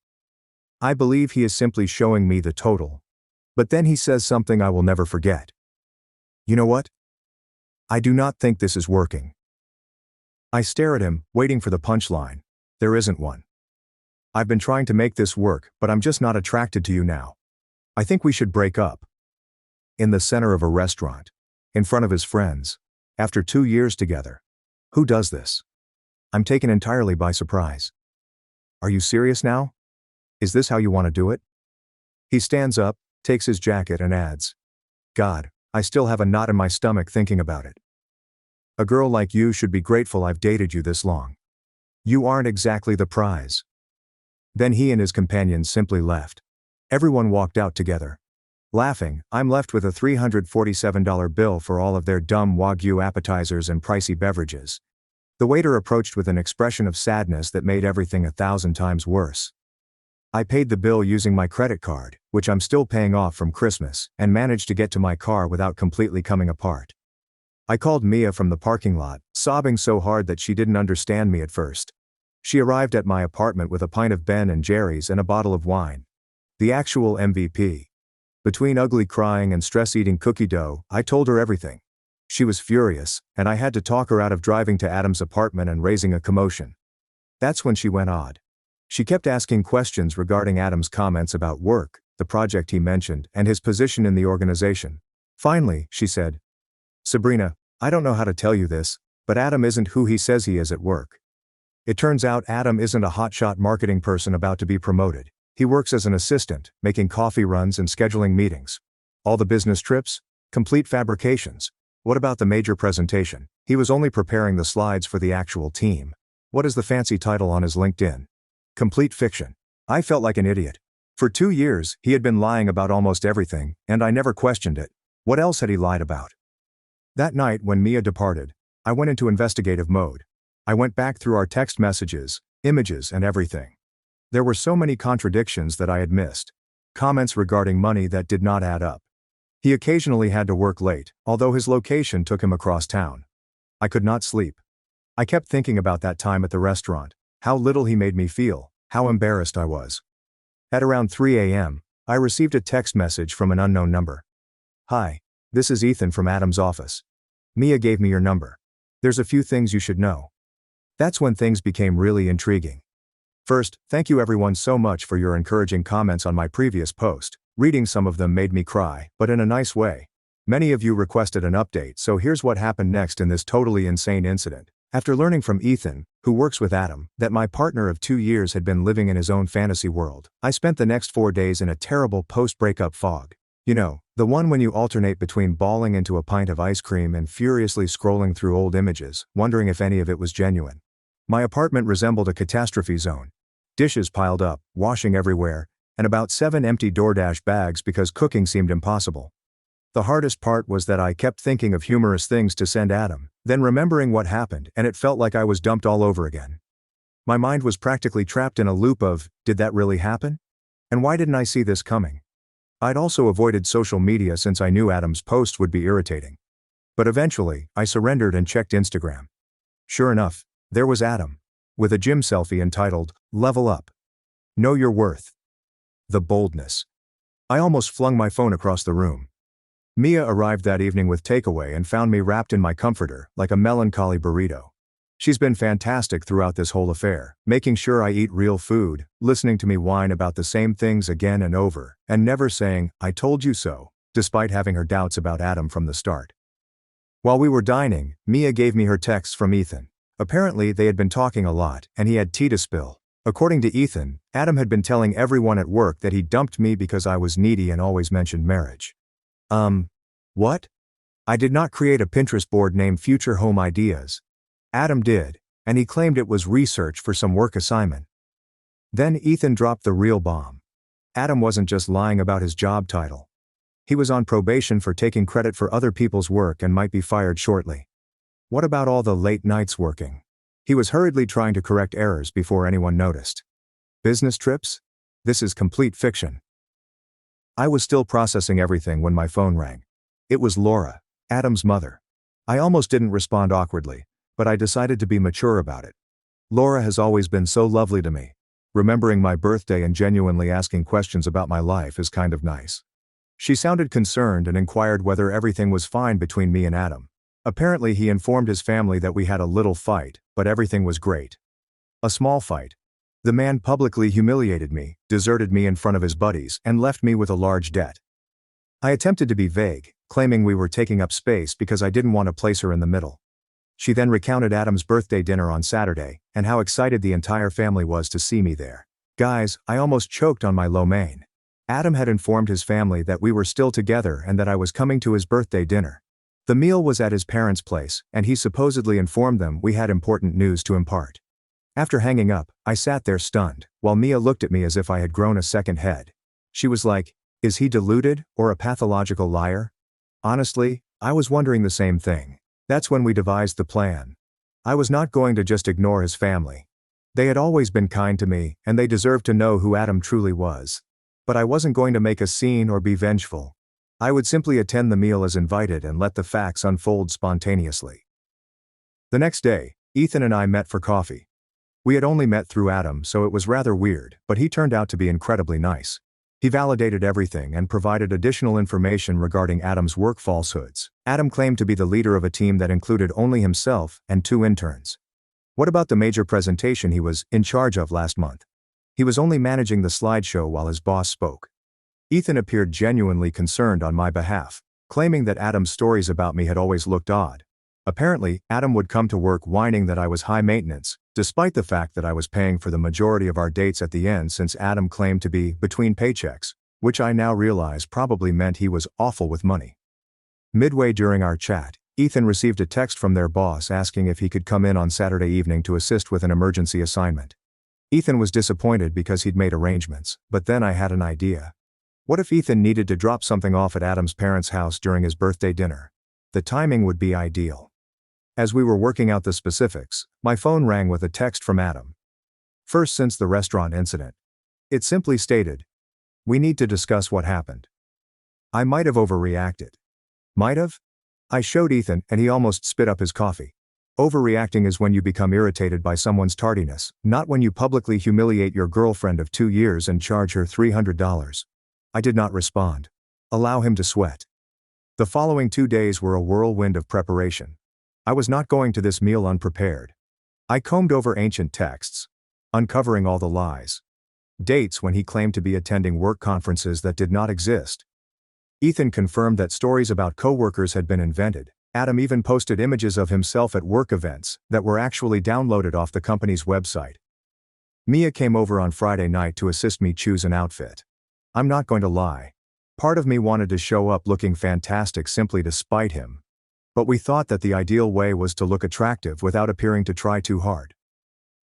I believe he is simply showing me the total. But then he says something I will never forget. You know what? I do not think this is working. I stare at him, waiting for the punchline. There isn't one. I've been trying to make this work, but I'm just not attracted to you now. I think we should break up. In the center of a restaurant. In front of his friends. After 2 years together. Who does this? I'm taken entirely by surprise. Are you serious now? Is this how you want to do it? He stands up, takes his jacket and adds. God, I still have a knot in my stomach thinking about it. A girl like you should be grateful I've dated you this long. You aren't exactly the prize. Then he and his companions simply left. Everyone walked out together. Laughing, I'm left with a $347 bill for all of their dumb Wagyu appetizers and pricey beverages. The waiter approached with an expression of sadness that made everything 1,000 times worse. I paid the bill using my credit card, which I'm still paying off from Christmas, and managed to get to my car without completely coming apart. I called Mia from the parking lot, sobbing so hard that she didn't understand me at first. She arrived at my apartment with a pint of Ben & Jerry's and a bottle of wine. The actual MVP. Between ugly crying and stress-eating cookie dough, I told her everything. She was furious, and I had to talk her out of driving to Adam's apartment and raising a commotion. That's when she went odd. She kept asking questions regarding Adam's comments about work, the project he mentioned, and his position in the organization. Finally, she said, Sabrina, I don't know how to tell you this, but Adam isn't who he says he is at work. It turns out Adam isn't a hotshot marketing person about to be promoted. He works as an assistant, making coffee runs and scheduling meetings. All the business trips? Complete fabrications. What about the major presentation? He was only preparing the slides for the actual team. What is the fancy title on his LinkedIn? Complete fiction. I felt like an idiot. For 2 years, he had been lying about almost everything, and I never questioned it. What else had he lied about? That night when Mia departed, I went into investigative mode. I went back through our text messages, images and everything. There were so many contradictions that I had missed. Comments regarding money that did not add up. He occasionally had to work late, although his location took him across town. I could not sleep. I kept thinking about that time at the restaurant, how little he made me feel, how embarrassed I was. At around 3 a.m., I received a text message from an unknown number. Hi, this is Ethan from Adam's office. Mia gave me your number. There's a few things you should know. That's when things became really intriguing. First, thank you everyone so much for your encouraging comments on my previous post. Reading some of them made me cry, but in a nice way. Many of you requested an update, so here's what happened next in this totally insane incident. After learning from Ethan, who works with Adam, that my partner of 2 years had been living in his own fantasy world, I spent the next 4 days in a terrible post-breakup fog. You know, the one when you alternate between bawling into a pint of ice cream and furiously scrolling through old images, wondering if any of it was genuine. My apartment resembled a catastrophe zone. Dishes piled up, washing everywhere, and about 7 empty DoorDash bags because cooking seemed impossible. The hardest part was that I kept thinking of humorous things to send Adam, then remembering what happened, and it felt like I was dumped all over again. My mind was practically trapped in a loop of, did that really happen? And why didn't I see this coming? I'd also avoided social media since I knew Adam's posts would be irritating. But eventually, I surrendered and checked Instagram. Sure enough, there was Adam, with a gym selfie entitled, Level Up. Know your worth. The boldness. I almost flung my phone across the room. Mia arrived that evening with takeaway and found me wrapped in my comforter, like a melancholy burrito. She's been fantastic throughout this whole affair, making sure I eat real food, listening to me whine about the same things again and over, and never saying, I told you so, despite having her doubts about Adam from the start. While we were dining, Mia gave me her texts from Ethan. Apparently they had been talking a lot, and he had tea to spill. According to Ethan, Adam had been telling everyone at work that he dumped me because I was needy and always mentioned marriage. What? I did not create a Pinterest board named Future Home Ideas. Adam did, and he claimed it was research for some work assignment. Then Ethan dropped the real bomb. Adam wasn't just lying about his job title. He was on probation for taking credit for other people's work and might be fired shortly. What about all the late nights working? He was hurriedly trying to correct errors before anyone noticed. Business trips? This is complete fiction. I was still processing everything when my phone rang. It was Laura, Adam's mother. I almost didn't respond awkwardly, but I decided to be mature about it. Laura has always been so lovely to me. Remembering my birthday and genuinely asking questions about my life is kind of nice. She sounded concerned and inquired whether everything was fine between me and Adam. Apparently he informed his family that we had a little fight, but everything was great. A small fight. The man publicly humiliated me, deserted me in front of his buddies, and left me with a large debt. I attempted to be vague, claiming we were taking up space because I didn't want to place her in the middle. She then recounted Adam's birthday dinner on Saturday, and how excited the entire family was to see me there. Guys, I almost choked on my lo mein. Adam had informed his family that we were still together and that I was coming to his birthday dinner. The meal was at his parents' place, and he supposedly informed them we had important news to impart. After hanging up, I sat there stunned, while Mia looked at me as if I had grown a second head. She was like, "Is he deluded, or a pathological liar?" Honestly, I was wondering the same thing. That's when we devised the plan. I was not going to just ignore his family. They had always been kind to me, and they deserved to know who Adam truly was. But I wasn't going to make a scene or be vengeful. I would simply attend the meal as invited and let the facts unfold spontaneously. The next day, Ethan and I met for coffee. We had only met through Adam, so it was rather weird, but he turned out to be incredibly nice. He validated everything and provided additional information regarding Adam's work falsehoods. Adam claimed to be the leader of a team that included only himself and 2 interns. What about the major presentation he was in charge of last month? He was only managing the slideshow while his boss spoke. Ethan appeared genuinely concerned on my behalf, claiming that Adam's stories about me had always looked odd. Apparently, Adam would come to work whining that I was high maintenance, despite the fact that I was paying for the majority of our dates at the end, since Adam claimed to be between paychecks, which I now realize probably meant he was awful with money. Midway during our chat, Ethan received a text from their boss asking if he could come in on Saturday evening to assist with an emergency assignment. Ethan was disappointed because he'd made arrangements, but then I had an idea. What if Ethan needed to drop something off at Adam's parents' house during his birthday dinner? The timing would be ideal. As we were working out the specifics, my phone rang with a text from Adam. First since the restaurant incident. It simply stated, "We need to discuss what happened." I might have overreacted. Might have? I showed Ethan, and he almost spit up his coffee. Overreacting is when you become irritated by someone's tardiness, not when you publicly humiliate your girlfriend of 2 years and charge her $300. I did not respond. Allow him to sweat. The following 2 days were a whirlwind of preparation. I was not going to this meal unprepared. I combed over ancient texts, uncovering all the lies. Dates when he claimed to be attending work conferences that did not exist. Ethan confirmed that stories about coworkers had been invented. Adam even posted images of himself at work events that were actually downloaded off the company's website. Mia came over on Friday night to assist me choose an outfit. I'm not going to lie. Part of me wanted to show up looking fantastic simply to spite him. But we thought that the ideal way was to look attractive without appearing to try too hard.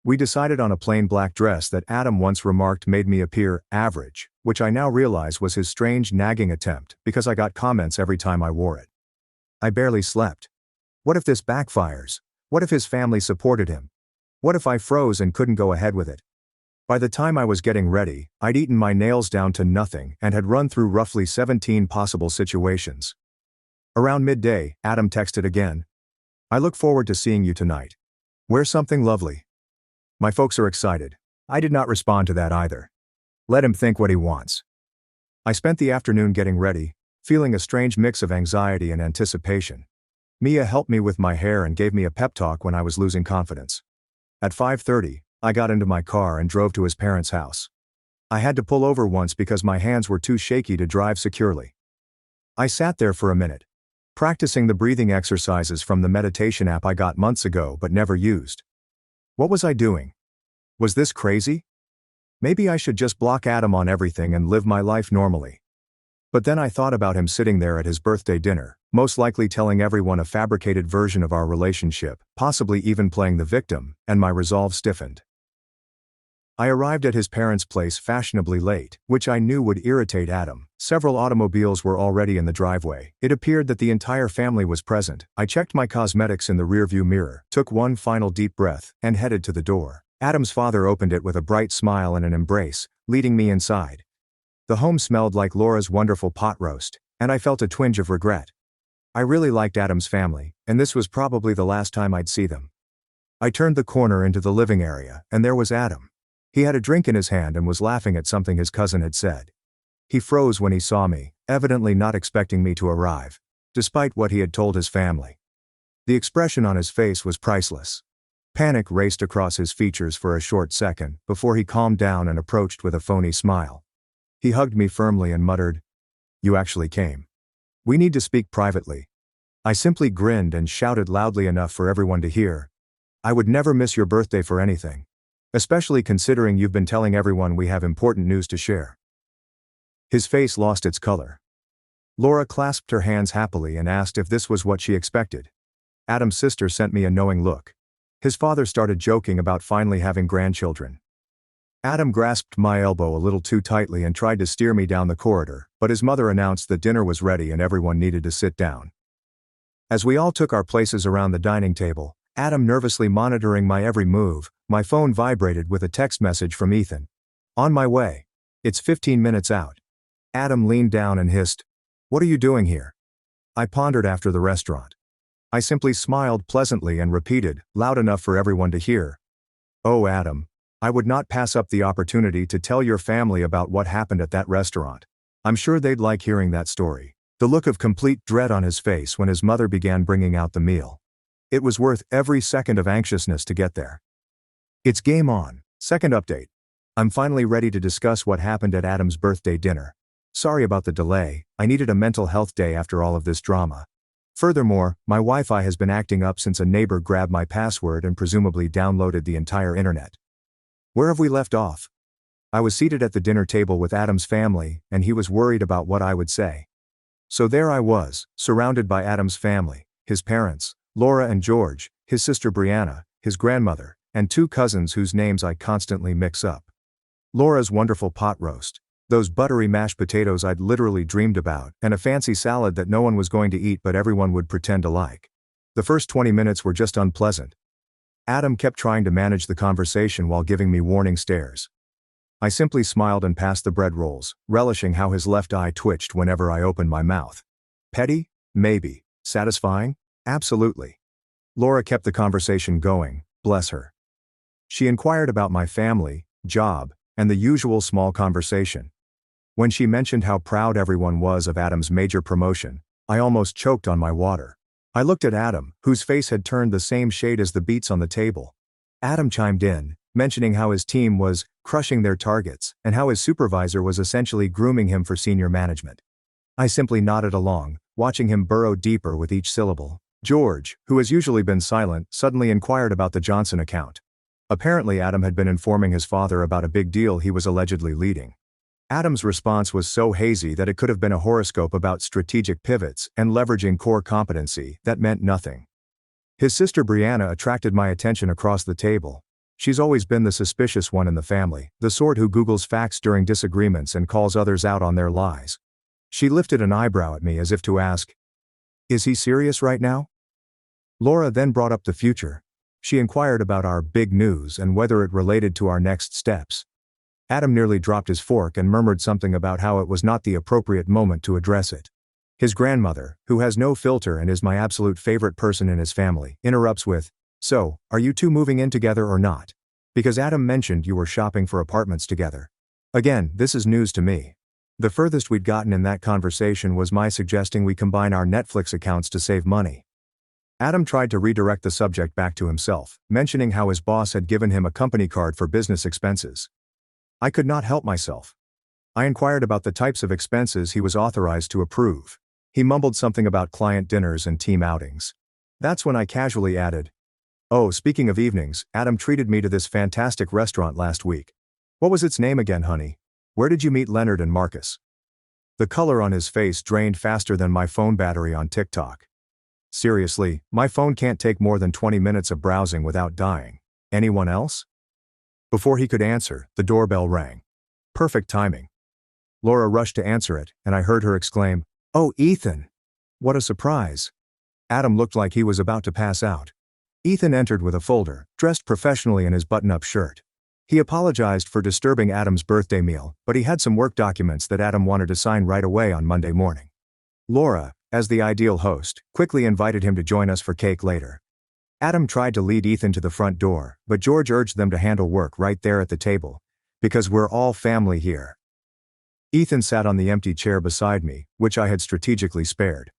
We decided on a plain black dress that Adam once remarked made me appear average, which I now realize was his strange nagging attempt because I got comments every time I wore it. I barely slept. What if this backfires? What if his family supported him? What if I froze and couldn't go ahead with it? By the time I was getting ready, I'd eaten my nails down to nothing and had run through roughly 17 possible situations. Around midday, Adam texted again. "I look forward to seeing you tonight. Wear something lovely." My folks are excited. I did not respond to that either. Let him think what he wants. I spent the afternoon getting ready, feeling a strange mix of anxiety and anticipation. Mia helped me with my hair and gave me a pep talk when I was losing confidence. At 5:30, I got into my car and drove to his parents' house. I had to pull over once because my hands were too shaky to drive securely. I sat there for a minute, practicing the breathing exercises from the meditation app I got months ago but never used. What was I doing? Was this crazy? Maybe I should just block Adam on everything and live my life normally. But then I thought about him sitting there at his birthday dinner, most likely telling everyone a fabricated version of our relationship, possibly even playing the victim, and my resolve stiffened. I arrived at his parents' place fashionably late, which I knew would irritate Adam. Several automobiles were already in the driveway. It appeared that the entire family was present. I checked my cosmetics in the rearview mirror, took one final deep breath, and headed to the door. Adam's father opened it with a bright smile and an embrace, leading me inside. The home smelled like Laura's wonderful pot roast, and I felt a twinge of regret. I really liked Adam's family, and this was probably the last time I'd see them. I turned the corner into the living area, and there was Adam. He had a drink in his hand and was laughing at something his cousin had said. He froze when he saw me, evidently not expecting me to arrive, despite what he had told his family. The expression on his face was priceless. Panic raced across his features for a short second before he calmed down and approached with a phony smile. He hugged me firmly and muttered, "You actually came. We need to speak privately." I simply grinned and shouted loudly enough for everyone to hear, "I would never miss your birthday for anything. Especially considering you've been telling everyone we have important news to share." His face lost its color. Laura clasped her hands happily and asked if this was what she expected. Adam's sister sent me a knowing look. His father started joking about finally having grandchildren. Adam grasped my elbow a little too tightly and tried to steer me down the corridor, but his mother announced that dinner was ready and everyone needed to sit down. As we all took our places around the dining table, Adam nervously monitoring my every move, my phone vibrated with a text message from Ethan. "On my way. It's 15 minutes out." Adam leaned down and hissed, "What are you doing here?" I pondered after the restaurant. I simply smiled pleasantly and repeated, loud enough for everyone to hear, "Oh Adam, I would not pass up the opportunity to tell your family about what happened at that restaurant. I'm sure they'd like hearing that story." The look of complete dread on his face when his mother began bringing out the meal. It was worth every second of anxiousness to get there. It's game on. Second update. I'm finally ready to discuss what happened at Adam's birthday dinner. Sorry about the delay, I needed a mental health day after all of this drama. Furthermore, my Wi-Fi has been acting up since a neighbor grabbed my password and presumably downloaded the entire internet. Where have we left off? I was seated at the dinner table with Adam's family, and he was worried about what I would say. So there I was, surrounded by Adam's family, his parents, Laura and George, his sister Brianna, his grandmother, and two cousins whose names I constantly mix up. Laura's wonderful pot roast, those buttery mashed potatoes I'd literally dreamed about, and a fancy salad that no one was going to eat but everyone would pretend to like. The first 20 minutes were just unpleasant. Adam kept trying to manage the conversation while giving me warning stares. I simply smiled and passed the bread rolls, relishing how his left eye twitched whenever I opened my mouth. Petty? Maybe. Satisfying? Absolutely. Laura kept the conversation going, bless her. She inquired about my family, job, and the usual small conversation. When she mentioned how proud everyone was of Adam's major promotion, I almost choked on my water. I looked at Adam, whose face had turned the same shade as the beets on the table. Adam chimed in, mentioning how his team was crushing their targets and how his supervisor was essentially grooming him for senior management. I simply nodded along, watching him burrow deeper with each syllable. George, who has usually been silent, suddenly inquired about the Johnson account. Apparently Adam had been informing his father about a big deal he was allegedly leading. Adam's response was so hazy that it could have been a horoscope about strategic pivots and leveraging core competency that meant nothing. His sister Brianna attracted my attention across the table. She's always been the suspicious one in the family, the sort who Googles facts during disagreements and calls others out on their lies. She lifted an eyebrow at me as if to ask, "Is he serious right now?" Laura then brought up the future. She inquired about our big news and whether it related to our next steps. Adam nearly dropped his fork and murmured something about how it was not the appropriate moment to address it. His grandmother, who has no filter and is my absolute favorite person in his family, interrupts with, "So, are you two moving in together or not? Because Adam mentioned you were shopping for apartments together." Again, this is news to me. The furthest we'd gotten in that conversation was my suggesting we combine our Netflix accounts to save money. Adam tried to redirect the subject back to himself, mentioning how his boss had given him a company card for business expenses. I could not help myself. I inquired about the types of expenses he was authorized to approve. He mumbled something about client dinners and team outings. That's when I casually added, "Oh, speaking of evenings, Adam treated me to this fantastic restaurant last week. What was its name again, honey? Where did you meet Leonard and Marcus?" The color on his face drained faster than my phone battery on TikTok. Seriously, my phone can't take more than 20 minutes of browsing without dying. Anyone else? Before he could answer, the doorbell rang. Perfect timing. Laura rushed to answer it, and I heard her exclaim, "Oh, Ethan! What a surprise!" Adam looked like he was about to pass out. Ethan entered with a folder, dressed professionally in his button-up shirt. He apologized for disturbing Adam's birthday meal, but he had some work documents that Adam wanted to sign right away on Monday morning. Laura, as the ideal host, quickly invited him to join us for cake later. Adam tried to lead Ethan to the front door, but George urged them to handle work right there at the table, because we're all family here. Ethan sat on the empty chair beside me, which I had strategically spared.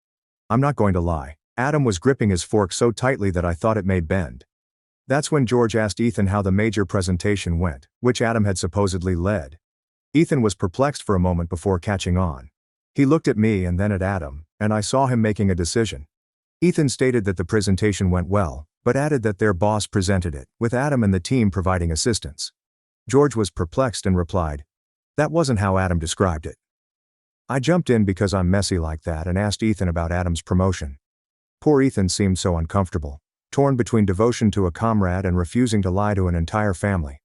I'm not going to lie, Adam was gripping his fork so tightly that I thought it may bend. That's when George asked Ethan how the major presentation went, which Adam had supposedly led. Ethan was perplexed for a moment before catching on. He looked at me and then at Adam, and I saw him making a decision. Ethan stated that the presentation went well, but added that their boss presented it, with Adam and the team providing assistance. George was perplexed and replied, "That wasn't how Adam described it." I jumped in because I'm messy like that and asked Ethan about Adam's promotion. Poor Ethan seemed so uncomfortable, torn between devotion to a comrade and refusing to lie to an entire family.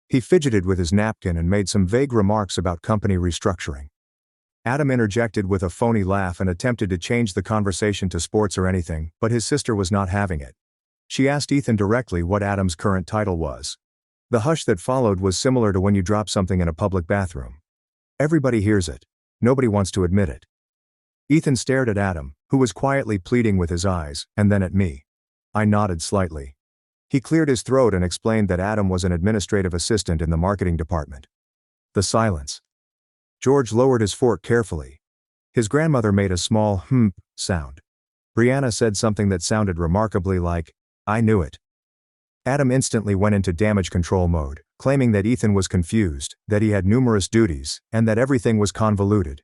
He fidgeted with his napkin and made some vague remarks about company restructuring. Adam interjected with a phony laugh and attempted to change the conversation to sports or anything, but his sister was not having it. She asked Ethan directly what Adam's current title was. The hush that followed was similar to when you drop something in a public bathroom. Everybody hears it. Nobody wants to admit it. Ethan stared at Adam, who was quietly pleading with his eyes, and then at me. I nodded slightly. He cleared his throat and explained that Adam was an administrative assistant in the marketing department. The silence. George lowered his fork carefully. His grandmother made a small sound. Brianna said something that sounded remarkably like, "I knew it." Adam instantly went into damage control mode, claiming that Ethan was confused, that he had numerous duties, and that everything was convoluted.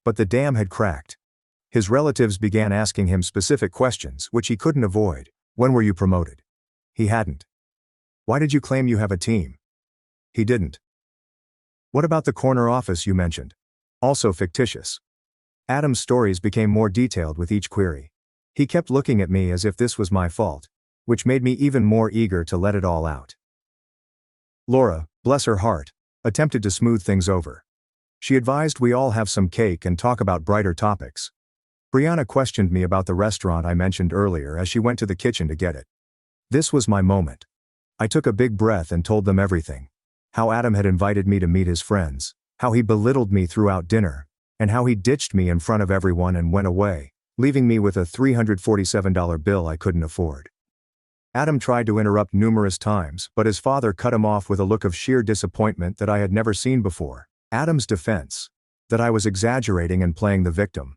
But the dam had cracked. His relatives began asking him specific questions, which he couldn't avoid. When were you promoted? He hadn't. Why did you claim you have a team? He didn't. What about the corner office you mentioned? Also fictitious. Adam's stories became more detailed with each query. He kept looking at me as if this was my fault, which made me even more eager to let it all out. Laura, bless her heart, attempted to smooth things over. She advised we all have some cake and talk about brighter topics. Brianna questioned me about the restaurant I mentioned earlier as she went to the kitchen to get it. This was my moment. I took a big breath and told them everything. How Adam had invited me to meet his friends, how he belittled me throughout dinner, and how he ditched me in front of everyone and went away, leaving me with a $347 bill I couldn't afford. Adam tried to interrupt numerous times, but his father cut him off with a look of sheer disappointment that I had never seen before. Adam's defense: that I was exaggerating and playing the victim.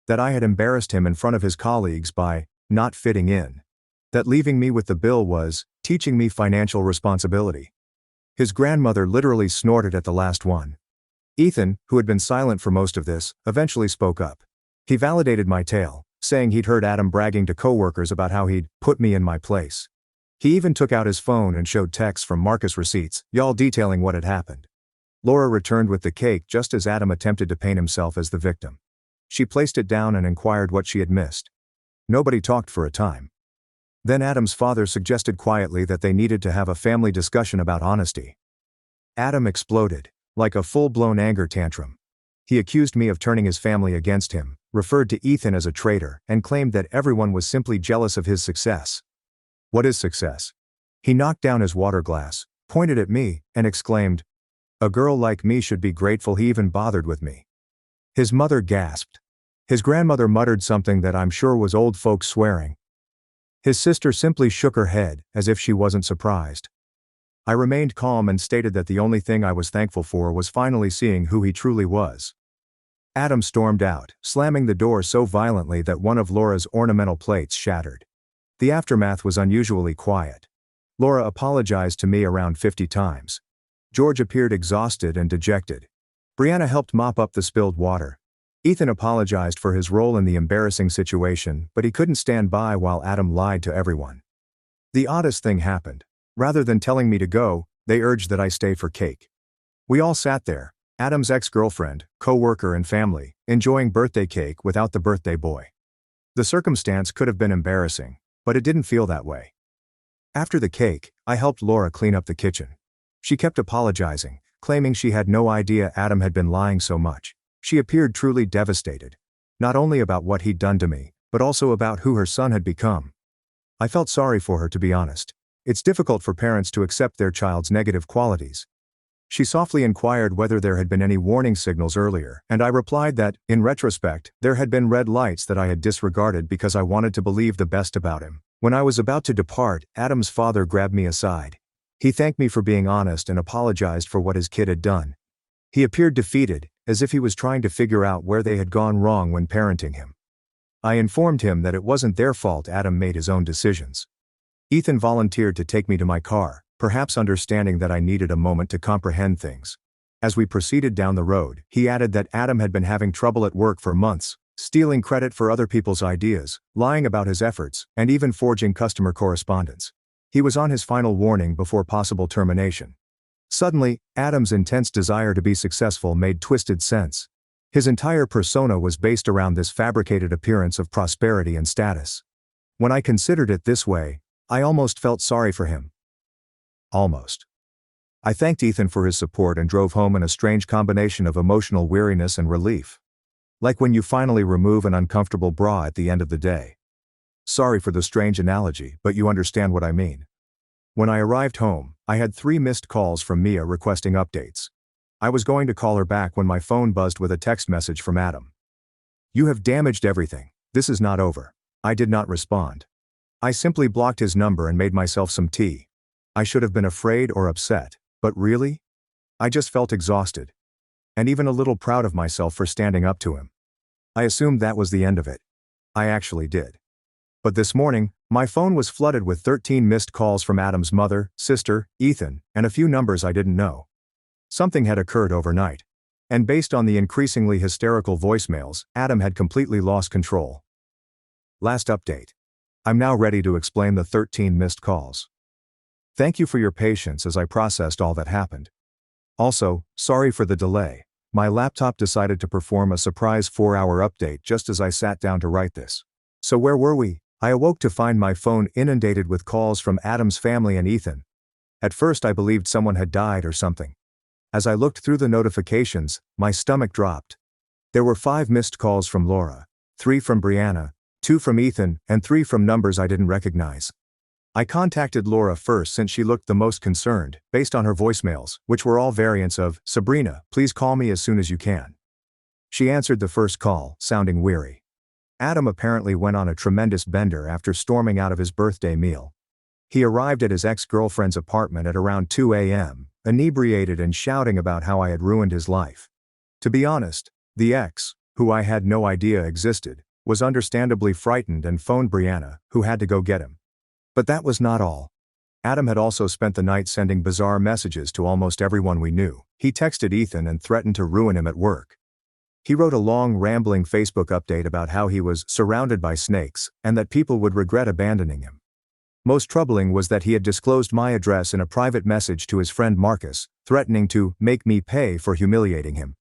That I had embarrassed him in front of his colleagues by not fitting in. That leaving me with the bill was teaching me financial responsibility. His grandmother literally snorted at the last one. Ethan, who had been silent for most of this, eventually spoke up. He validated my tale, saying he'd heard Adam bragging to coworkers about how he'd put me in my place. He even took out his phone and showed texts from Marcus receipts, y'all detailing what had happened. Laura returned with the cake just as Adam attempted to paint himself as the victim. She placed it down and inquired what she had missed. Nobody talked for a time. Then Adam's father suggested quietly that they needed to have a family discussion about honesty. Adam exploded, like a full-blown anger tantrum. He accused me of turning his family against him, referred to Ethan as a traitor, and claimed that everyone was simply jealous of his success. What is success? He knocked down his water glass, pointed at me, and exclaimed, "A girl like me should be grateful he even bothered with me." His mother gasped. His grandmother muttered something that I'm sure was old folks swearing. His sister simply shook her head, as if she wasn't surprised. I remained calm and stated that the only thing I was thankful for was finally seeing who he truly was. Adam stormed out, slamming the door so violently that one of Laura's ornamental plates shattered. The aftermath was unusually quiet. Laura apologized to me around 50 times. George appeared exhausted and dejected. Brianna helped mop up the spilled water. Ethan apologized for his role in the embarrassing situation, but he couldn't stand by while Adam lied to everyone. The oddest thing happened. Rather than telling me to go, they urged that I stay for cake. We all sat there, Adam's ex-girlfriend, co-worker and family, enjoying birthday cake without the birthday boy. The circumstance could have been embarrassing, but it didn't feel that way. After the cake, I helped Laura clean up the kitchen. She kept apologizing, claiming she had no idea Adam had been lying so much. She appeared truly devastated. Not only about what he'd done to me, but also about who her son had become. I felt sorry for her, to be honest. It's difficult for parents to accept their child's negative qualities. She softly inquired whether there had been any warning signals earlier, and I replied that, in retrospect, there had been red lights that I had disregarded because I wanted to believe the best about him. When I was about to depart, Adam's father grabbed me aside. He thanked me for being honest and apologized for what his kid had done. He appeared defeated, as if he was trying to figure out where they had gone wrong when parenting him. I informed him that it wasn't their fault Adam made his own decisions. Ethan volunteered to take me to my car, perhaps understanding that I needed a moment to comprehend things. As we proceeded down the road, he added that Adam had been having trouble at work for months, stealing credit for other people's ideas, lying about his efforts, and even forging customer correspondence. He was on his final warning before possible termination. Suddenly, Adam's intense desire to be successful made twisted sense. His entire persona was based around this fabricated appearance of prosperity and status. When I considered it this way, I almost felt sorry for him. Almost. I thanked Ethan for his support and drove home in a strange combination of emotional weariness and relief. Like when you finally remove an uncomfortable bra at the end of the day. Sorry for the strange analogy, but you understand what I mean. When I arrived home, I had 3 missed calls from Mia requesting updates. I was going to call her back when my phone buzzed with a text message from Adam. "You have damaged everything. This is not over." I did not respond. I simply blocked his number and made myself some tea. I should have been afraid or upset, but really? I just felt exhausted. And even a little proud of myself for standing up to him. I assumed that was the end of it. I actually did. But this morning, my phone was flooded with 13 missed calls from Adam's mother, sister, Ethan, and a few numbers I didn't know. Something had occurred overnight. And based on the increasingly hysterical voicemails, Adam had completely lost control. Last update. I'm now ready to explain the 13 missed calls. Thank you for your patience as I processed all that happened. Also, sorry for the delay. My laptop decided to perform a surprise 4-hour update just as I sat down to write this. So where were we? I awoke to find my phone inundated with calls from Adam's family and Ethan. At first I believed someone had died or something. As I looked through the notifications, my stomach dropped. There were 5 missed calls from Laura, 3 from Brianna, 2 from Ethan, and 3 from numbers I didn't recognize. I contacted Laura first since she looked the most concerned, based on her voicemails, which were all variants of, "Sabrina, please call me as soon as you can." She answered the first call, sounding weary. Adam apparently went on a tremendous bender after storming out of his birthday meal. He arrived at his ex-girlfriend's apartment at around 2 a.m., inebriated and shouting about how I had ruined his life. To be honest, the ex, who I had no idea existed, was understandably frightened and phoned Brianna, who had to go get him. But that was not all. Adam had also spent the night sending bizarre messages to almost everyone we knew. He texted Ethan and threatened to ruin him at work. He wrote a long, rambling Facebook update about how he was surrounded by snakes and that people would regret abandoning him. Most troubling was that he had disclosed my address in a private message to his friend Marcus, threatening to make me pay for humiliating him.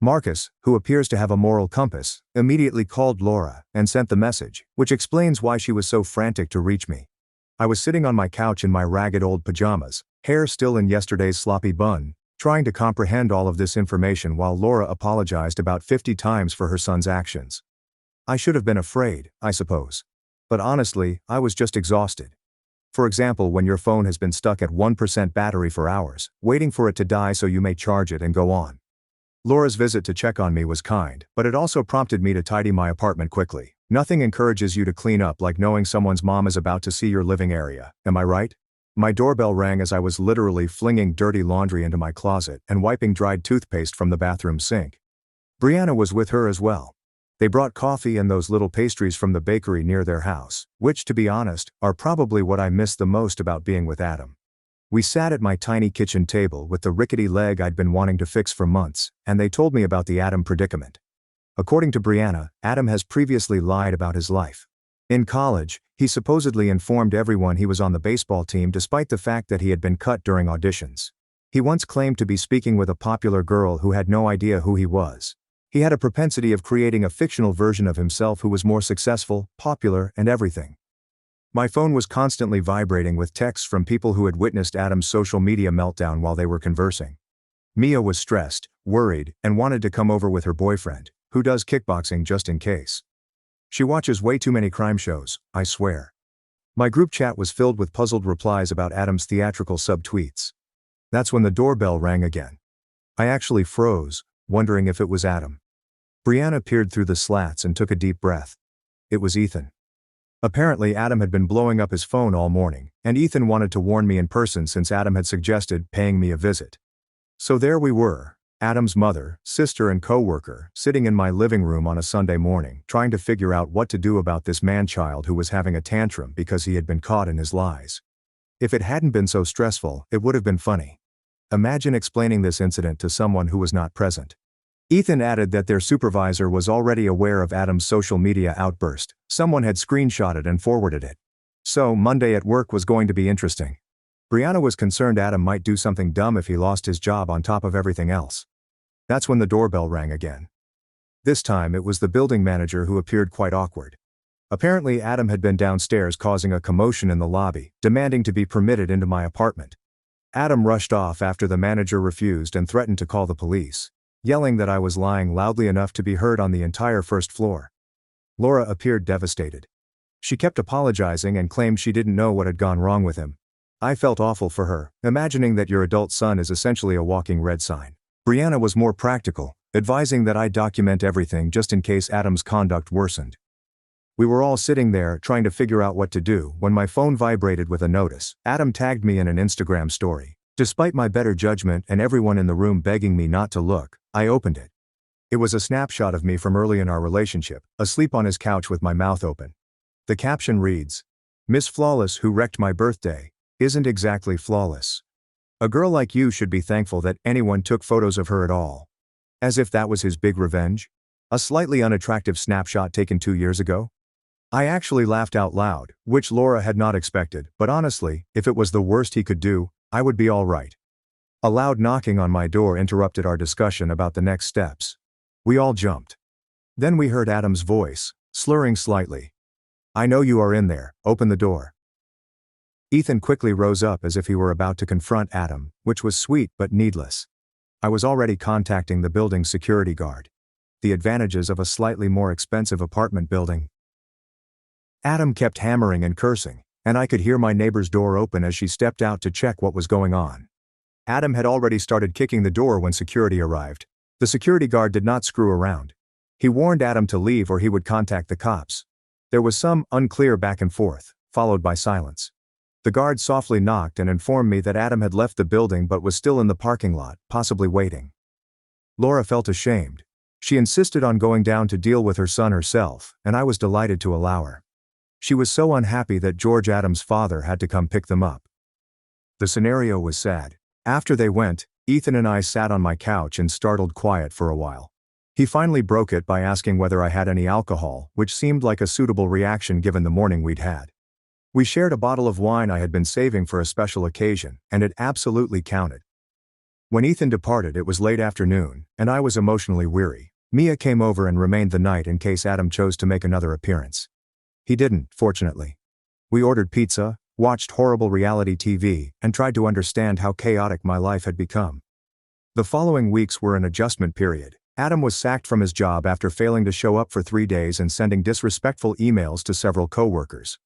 Marcus, who appears to have a moral compass, immediately called Laura and sent the message, which explains why she was so frantic to reach me. I was sitting on my couch in my ragged old pajamas, hair still in yesterday's sloppy bun, trying to comprehend all of this information while Laura apologized about 50 times for her son's actions. I should have been afraid, I suppose. But honestly, I was just exhausted. For example, when your phone has been stuck at 1% battery for hours, waiting for it to die so you may charge it and go on. Laura's visit to check on me was kind, but it also prompted me to tidy my apartment quickly. Nothing encourages you to clean up like knowing someone's mom is about to see your living area, am I right? My doorbell rang as I was literally flinging dirty laundry into my closet and wiping dried toothpaste from the bathroom sink. Brianna was with her as well. They brought coffee and those little pastries from the bakery near their house, which, to be honest, are probably what I miss the most about being with Adam. We sat at my tiny kitchen table with the rickety leg I'd been wanting to fix for months, and they told me about the Adam predicament. According to Brianna, Adam has previously lied about his life. In college, he supposedly informed everyone he was on the baseball team despite the fact that he had been cut during auditions. He once claimed to be speaking with a popular girl who had no idea who he was. He had a propensity of creating a fictional version of himself who was more successful, popular, and everything. My phone was constantly vibrating with texts from people who had witnessed Adam's social media meltdown while they were conversing. Mia was stressed, worried, and wanted to come over with her boyfriend, who does kickboxing just in case. She watches way too many crime shows, I swear. My group chat was filled with puzzled replies about Adam's theatrical subtweets. That's when the doorbell rang again. I actually froze, wondering if it was Adam. Brianna peered through the slats and took a deep breath. It was Ethan. Apparently Adam had been blowing up his phone all morning, and Ethan wanted to warn me in person since Adam had suggested paying me a visit. So there we were, Adam's mother, sister and co-worker, sitting in my living room on a Sunday morning, trying to figure out what to do about this man-child who was having a tantrum because he had been caught in his lies. If it hadn't been so stressful, it would have been funny. Imagine explaining this incident to someone who was not present. Ethan added that their supervisor was already aware of Adam's social media outburst. Someone had screenshotted and forwarded it. So, Monday at work was going to be interesting. Brianna was concerned Adam might do something dumb if he lost his job on top of everything else. That's when the doorbell rang again. This time it was the building manager who appeared quite awkward. Apparently Adam had been downstairs causing a commotion in the lobby, demanding to be permitted into my apartment. Adam rushed off after the manager refused and threatened to call the police, yelling that I was lying loudly enough to be heard on the entire first floor. Laura appeared devastated. She kept apologizing and claimed she didn't know what had gone wrong with him. I felt awful for her, imagining that your adult son is essentially a walking red sign. Brianna was more practical, advising that I document everything just in case Adam's conduct worsened. We were all sitting there trying to figure out what to do when my phone vibrated with a notice. Adam tagged me in an Instagram story. Despite my better judgment and everyone in the room begging me not to look, I opened it. It was a snapshot of me from early in our relationship, asleep on his couch with my mouth open. The caption reads, "Miss Flawless who wrecked my birthday, isn't exactly flawless. A girl like you should be thankful that anyone took photos of her at all." As if that was his big revenge? A slightly unattractive snapshot taken 2 years ago? I actually laughed out loud, which Laura had not expected, but honestly, if it was the worst he could do, I would be all right. A loud knocking on my door interrupted our discussion about the next steps. We all jumped. Then we heard Adam's voice, slurring slightly. "I know you are in there, open the door." Ethan quickly rose up as if he were about to confront Adam, which was sweet but needless. I was already contacting the building's security guard. The advantages of a slightly more expensive apartment building. Adam kept hammering and cursing, and I could hear my neighbor's door open as she stepped out to check what was going on. Adam had already started kicking the door when security arrived. The security guard did not screw around. He warned Adam to leave or he would contact the cops. There was some unclear back and forth, followed by silence. The guard softly knocked and informed me that Adam had left the building but was still in the parking lot, possibly waiting. Laura felt ashamed. She insisted on going down to deal with her son herself, and I was delighted to allow her. She was so unhappy that George Adams' father had to come pick them up. The scenario was sad. After they went, Ethan and I sat on my couch in startled quiet for a while. He finally broke it by asking whether I had any alcohol, which seemed like a suitable reaction given the morning we'd had. We shared a bottle of wine I had been saving for a special occasion, and it absolutely counted. When Ethan departed, it was late afternoon, and I was emotionally weary. Mia came over and remained the night in case Adam chose to make another appearance. He didn't, fortunately. We ordered pizza, watched horrible reality TV, and tried to understand how chaotic my life had become. The following weeks were an adjustment period. Adam was sacked from his job after failing to show up for 3 days and sending disrespectful emails to several co-workers.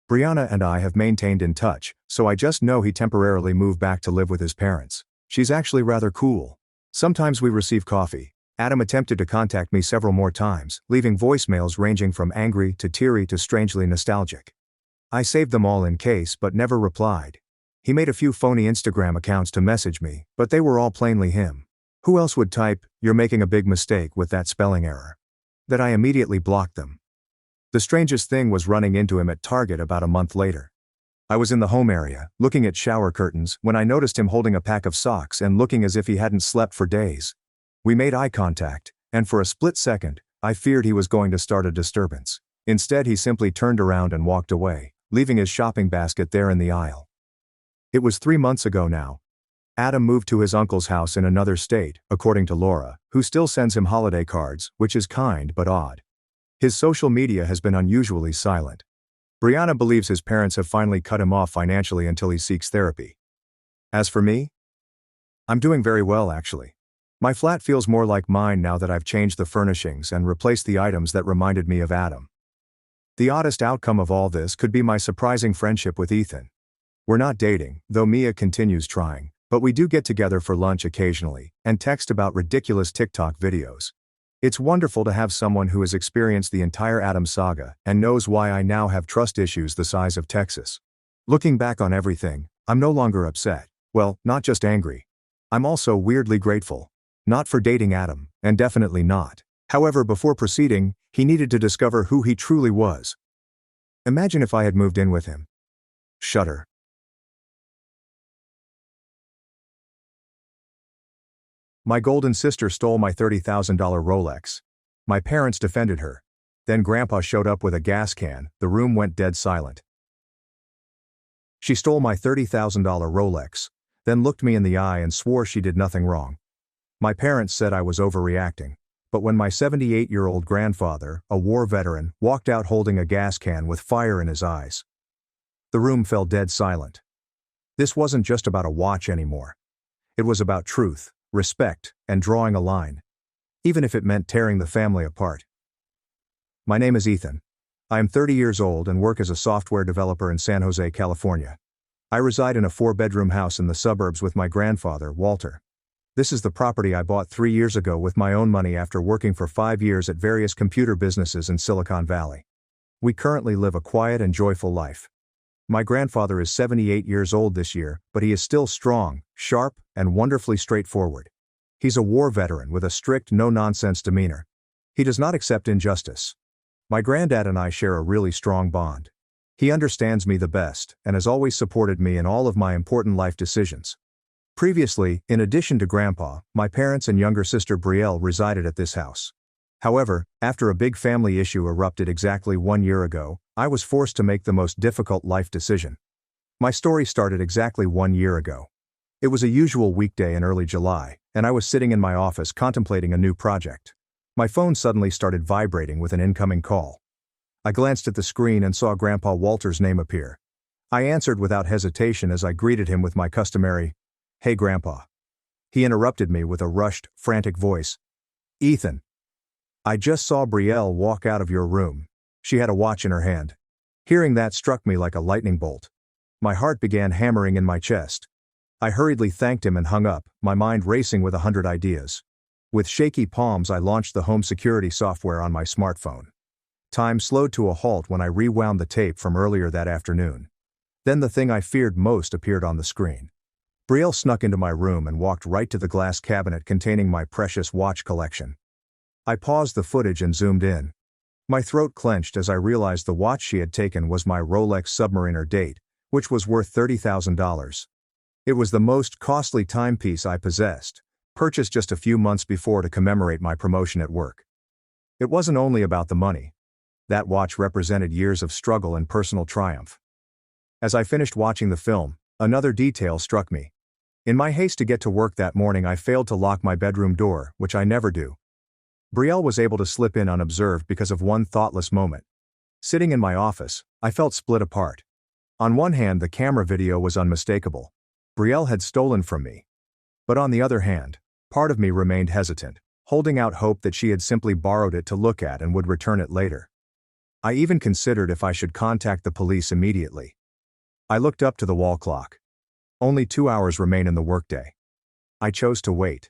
Brianna and I have maintained in touch, so I just know he temporarily moved back to live with his parents. She's actually rather cool. Sometimes we receive coffee. Adam attempted to contact me several more times, leaving voicemails ranging from angry to teary to strangely nostalgic. I saved them all in case but never replied. He made a few phony Instagram accounts to message me, but they were all plainly him. Who else would type, "You're making a big mistake with that spelling error?" That I immediately blocked them. The strangest thing was running into him at Target about a month later. I was in the home area, looking at shower curtains, when I noticed him holding a pack of socks and looking as if he hadn't slept for days. We made eye contact, and for a split second, I feared he was going to start a disturbance. Instead, he simply turned around and walked away, leaving his shopping basket there in the aisle. It was 3 months ago now. Adam moved to his uncle's house in another state, according to Laura, who still sends him holiday cards, which is kind but odd. His social media has been unusually silent. Brianna believes his parents have finally cut him off financially until he seeks therapy. As for me, I'm doing very well actually. My flat feels more like mine now that I've changed the furnishings and replaced the items that reminded me of Adam. The oddest outcome of all this could be my surprising friendship with Ethan. We're not dating, though Mia continues trying, but we do get together for lunch occasionally and text about ridiculous TikTok videos. It's wonderful to have someone who has experienced the entire Adam saga and knows why I now have trust issues the size of Texas. Looking back on everything, I'm no longer upset. Well, not just angry. I'm also weirdly grateful. Not for dating Adam, and definitely not. However, before proceeding, he needed to discover who he truly was. Imagine if I had moved in with him. Shudder. My golden sister stole my $30,000 Rolex. My parents defended her. Then Grandpa showed up with a gas can, the room went dead silent. She stole my $30,000 Rolex, then looked me in the eye and swore she did nothing wrong. My parents said I was overreacting, but when my 78-year-old grandfather, a war veteran, walked out holding a gas can with fire in his eyes, the room fell dead silent. This wasn't just about a watch anymore. It was about truth, respect, and drawing a line, even if it meant tearing the family apart. My name is Ethan. I am 30 years old and work as a software developer in San Jose, California. I reside in a 4-bedroom house in the suburbs with my grandfather, Walter. This is the property I bought 3 years ago with my own money after working for 5 years at various computer businesses in Silicon Valley. We currently live a quiet and joyful life. My grandfather is 78 years old this year, but he is still strong, sharp, and wonderfully straightforward. He's a war veteran with a strict, no-nonsense demeanor. He does not accept injustice. My granddad and I share a really strong bond. He understands me the best and has always supported me in all of my important life decisions. Previously, in addition to Grandpa, my parents and younger sister Brielle resided at this house. However, after a big family issue erupted exactly 1 year ago, I was forced to make the most difficult life decision. My story started exactly 1 year ago. It was a usual weekday in early July, and I was sitting in my office contemplating a new project. My phone suddenly started vibrating with an incoming call. I glanced at the screen and saw Grandpa Walter's name appear. I answered without hesitation as I greeted him with my customary, "Hey Grandpa." He interrupted me with a rushed, frantic voice. "Ethan. I just saw Brielle walk out of your room. She had a watch in her hand." Hearing that struck me like a lightning bolt. My heart began hammering in my chest. I hurriedly thanked him and hung up, my mind racing with 100 ideas. With shaky palms I launched the home security software on my smartphone. Time slowed to a halt when I rewound the tape from earlier that afternoon. Then the thing I feared most appeared on the screen. Brielle snuck into my room and walked right to the glass cabinet containing my precious watch collection. I paused the footage and zoomed in. My throat clenched as I realized the watch she had taken was my Rolex Submariner date, which was worth $30,000. It was the most costly timepiece I possessed, purchased just a few months before to commemorate my promotion at work. It wasn't only about the money. That watch represented years of struggle and personal triumph. As I finished watching the film, another detail struck me. In my haste to get to work that morning, I failed to lock my bedroom door, which I never do. Brielle was able to slip in unobserved because of one thoughtless moment. Sitting in my office, I felt split apart. On one hand, the camera video was unmistakable. Brielle had stolen from me. But on the other hand, part of me remained hesitant, holding out hope that she had simply borrowed it to look at and would return it later. I even considered if I should contact the police immediately. I looked up to the wall clock. Only 2 hours remain in the workday. I chose to wait.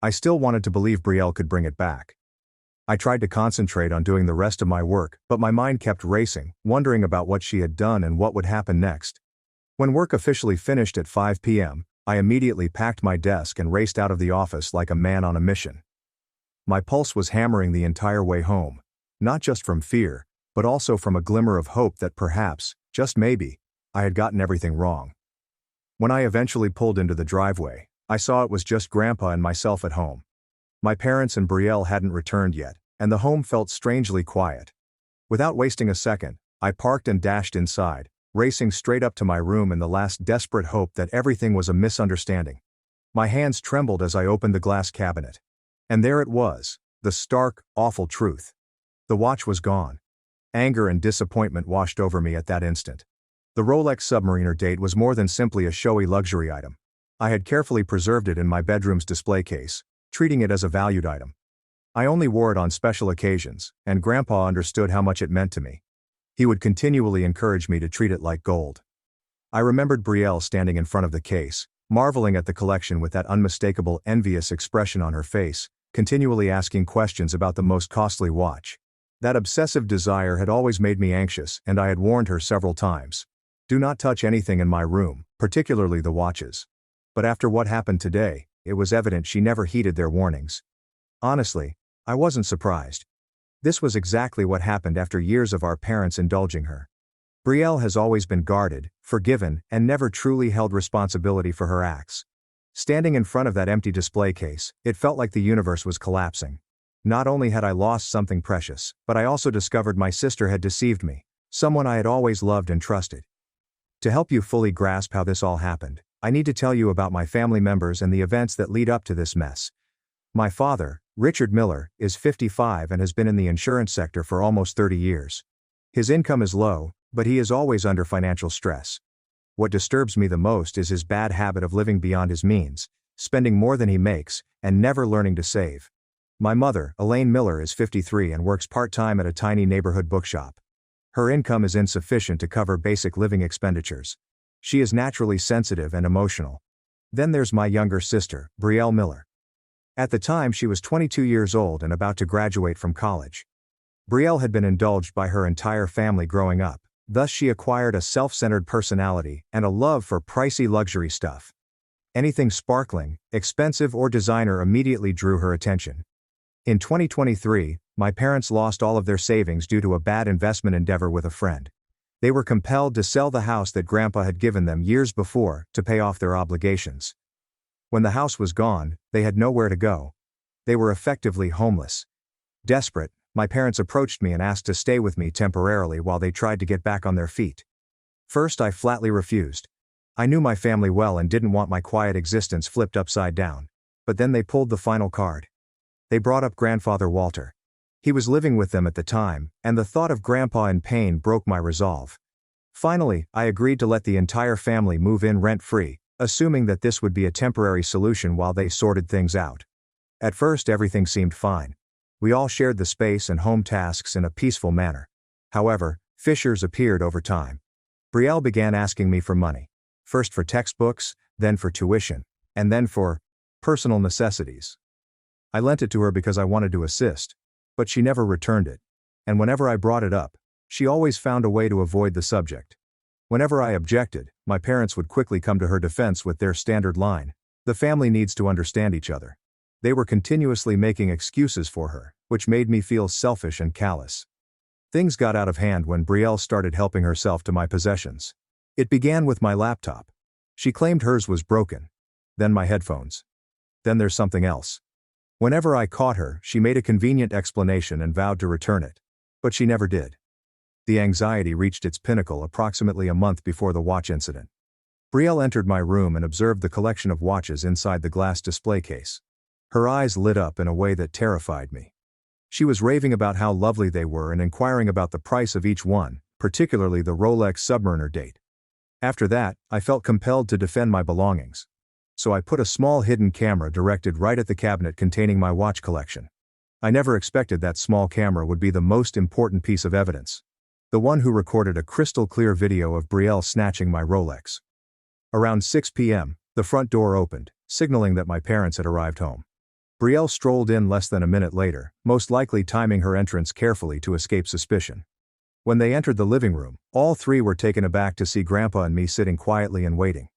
I still wanted to believe Brielle could bring it back. I tried to concentrate on doing the rest of my work, but my mind kept racing, wondering about what she had done and what would happen next. When work officially finished at 5 p.m., I immediately packed my desk and raced out of the office like a man on a mission. My pulse was hammering the entire way home, not just from fear, but also from a glimmer of hope that perhaps, just maybe, I had gotten everything wrong. When I eventually pulled into the driveway, I saw it was just Grandpa and myself at home. My parents and Brielle hadn't returned yet, and the home felt strangely quiet. Without wasting a second, I parked and dashed inside, racing straight up to my room in the last desperate hope that everything was a misunderstanding. My hands trembled as I opened the glass cabinet. And there it was, the stark, awful truth. The watch was gone. Anger and disappointment washed over me at that instant. The Rolex Submariner date was more than simply a showy luxury item. I had carefully preserved it in my bedroom's display case, treating it as a valued item. I only wore it on special occasions, and Grandpa understood how much it meant to me. He would continually encourage me to treat it like gold. I remembered Brielle standing in front of the case, marveling at the collection with that unmistakable, envious expression on her face, continually asking questions about the most costly watch. That obsessive desire had always made me anxious, and I had warned her several times. Do not touch anything in my room, particularly the watches. But after what happened today, it was evident she never heeded their warnings. Honestly, I wasn't surprised. This was exactly what happened after years of our parents indulging her. Brielle has always been guarded, forgiven, and never truly held responsibility for her acts. Standing in front of that empty display case, it felt like the universe was collapsing. Not only had I lost something precious, but I also discovered my sister had deceived me, someone I had always loved and trusted. To help you fully grasp how this all happened, I need to tell you about my family members and the events that lead up to this mess. My father, Richard Miller, is 55 and has been in the insurance sector for almost 30 years. His income is low, but he is always under financial stress. What disturbs me the most is his bad habit of living beyond his means, spending more than he makes, and never learning to save. My mother, Elaine Miller, is 53 and works part-time at a tiny neighborhood bookshop. Her income is insufficient to cover basic living expenditures. She is naturally sensitive and emotional. Then there's my younger sister, Brielle Miller. At the time she was 22 years old and about to graduate from college. Brielle had been indulged by her entire family growing up, thus she acquired a self-centered personality and a love for pricey luxury stuff. Anything sparkling, expensive or designer immediately drew her attention. In 2023, my parents lost all of their savings due to a bad investment endeavor with a friend. They were compelled to sell the house that Grandpa had given them years before to pay off their obligations. When the house was gone, they had nowhere to go. They were effectively homeless. Desperate, my parents approached me and asked to stay with me temporarily while they tried to get back on their feet. First, I flatly refused. I knew my family well and didn't want my quiet existence flipped upside down. But then they pulled the final card. They brought up Grandfather Walter. He was living with them at the time, and the thought of Grandpa in pain broke my resolve. Finally, I agreed to let the entire family move in rent-free, assuming that this would be a temporary solution while they sorted things out. At first everything seemed fine. We all shared the space and home tasks in a peaceful manner. However, fissures appeared over time. Brielle began asking me for money. First for textbooks, then for tuition, and then for personal necessities. I lent it to her because I wanted to assist, but she never returned it. And whenever I brought it up, she always found a way to avoid the subject. Whenever I objected, my parents would quickly come to her defense with their standard line, "The family needs to understand each other." They were continuously making excuses for her, which made me feel selfish and callous. Things got out of hand when Brielle started helping herself to my possessions. It began with my laptop. She claimed hers was broken. Then my headphones. Then there's something else. Whenever I caught her, she made a convenient explanation and vowed to return it. But she never did. The anxiety reached its pinnacle approximately a month before the watch incident. Brielle entered my room and observed the collection of watches inside the glass display case. Her eyes lit up in a way that terrified me. She was raving about how lovely they were and inquiring about the price of each one, particularly the Rolex Submariner date. After that, I felt compelled to defend my belongings. So I put a small hidden camera directed right at the cabinet containing my watch collection. I never expected that small camera would be the most important piece of evidence. The one who recorded a crystal-clear video of Brielle snatching my Rolex. Around 6 p.m., the front door opened, signaling that my parents had arrived home. Brielle strolled in less than a minute later, most likely timing her entrance carefully to escape suspicion. When they entered the living room, all three were taken aback to see Grandpa and me sitting quietly and waiting.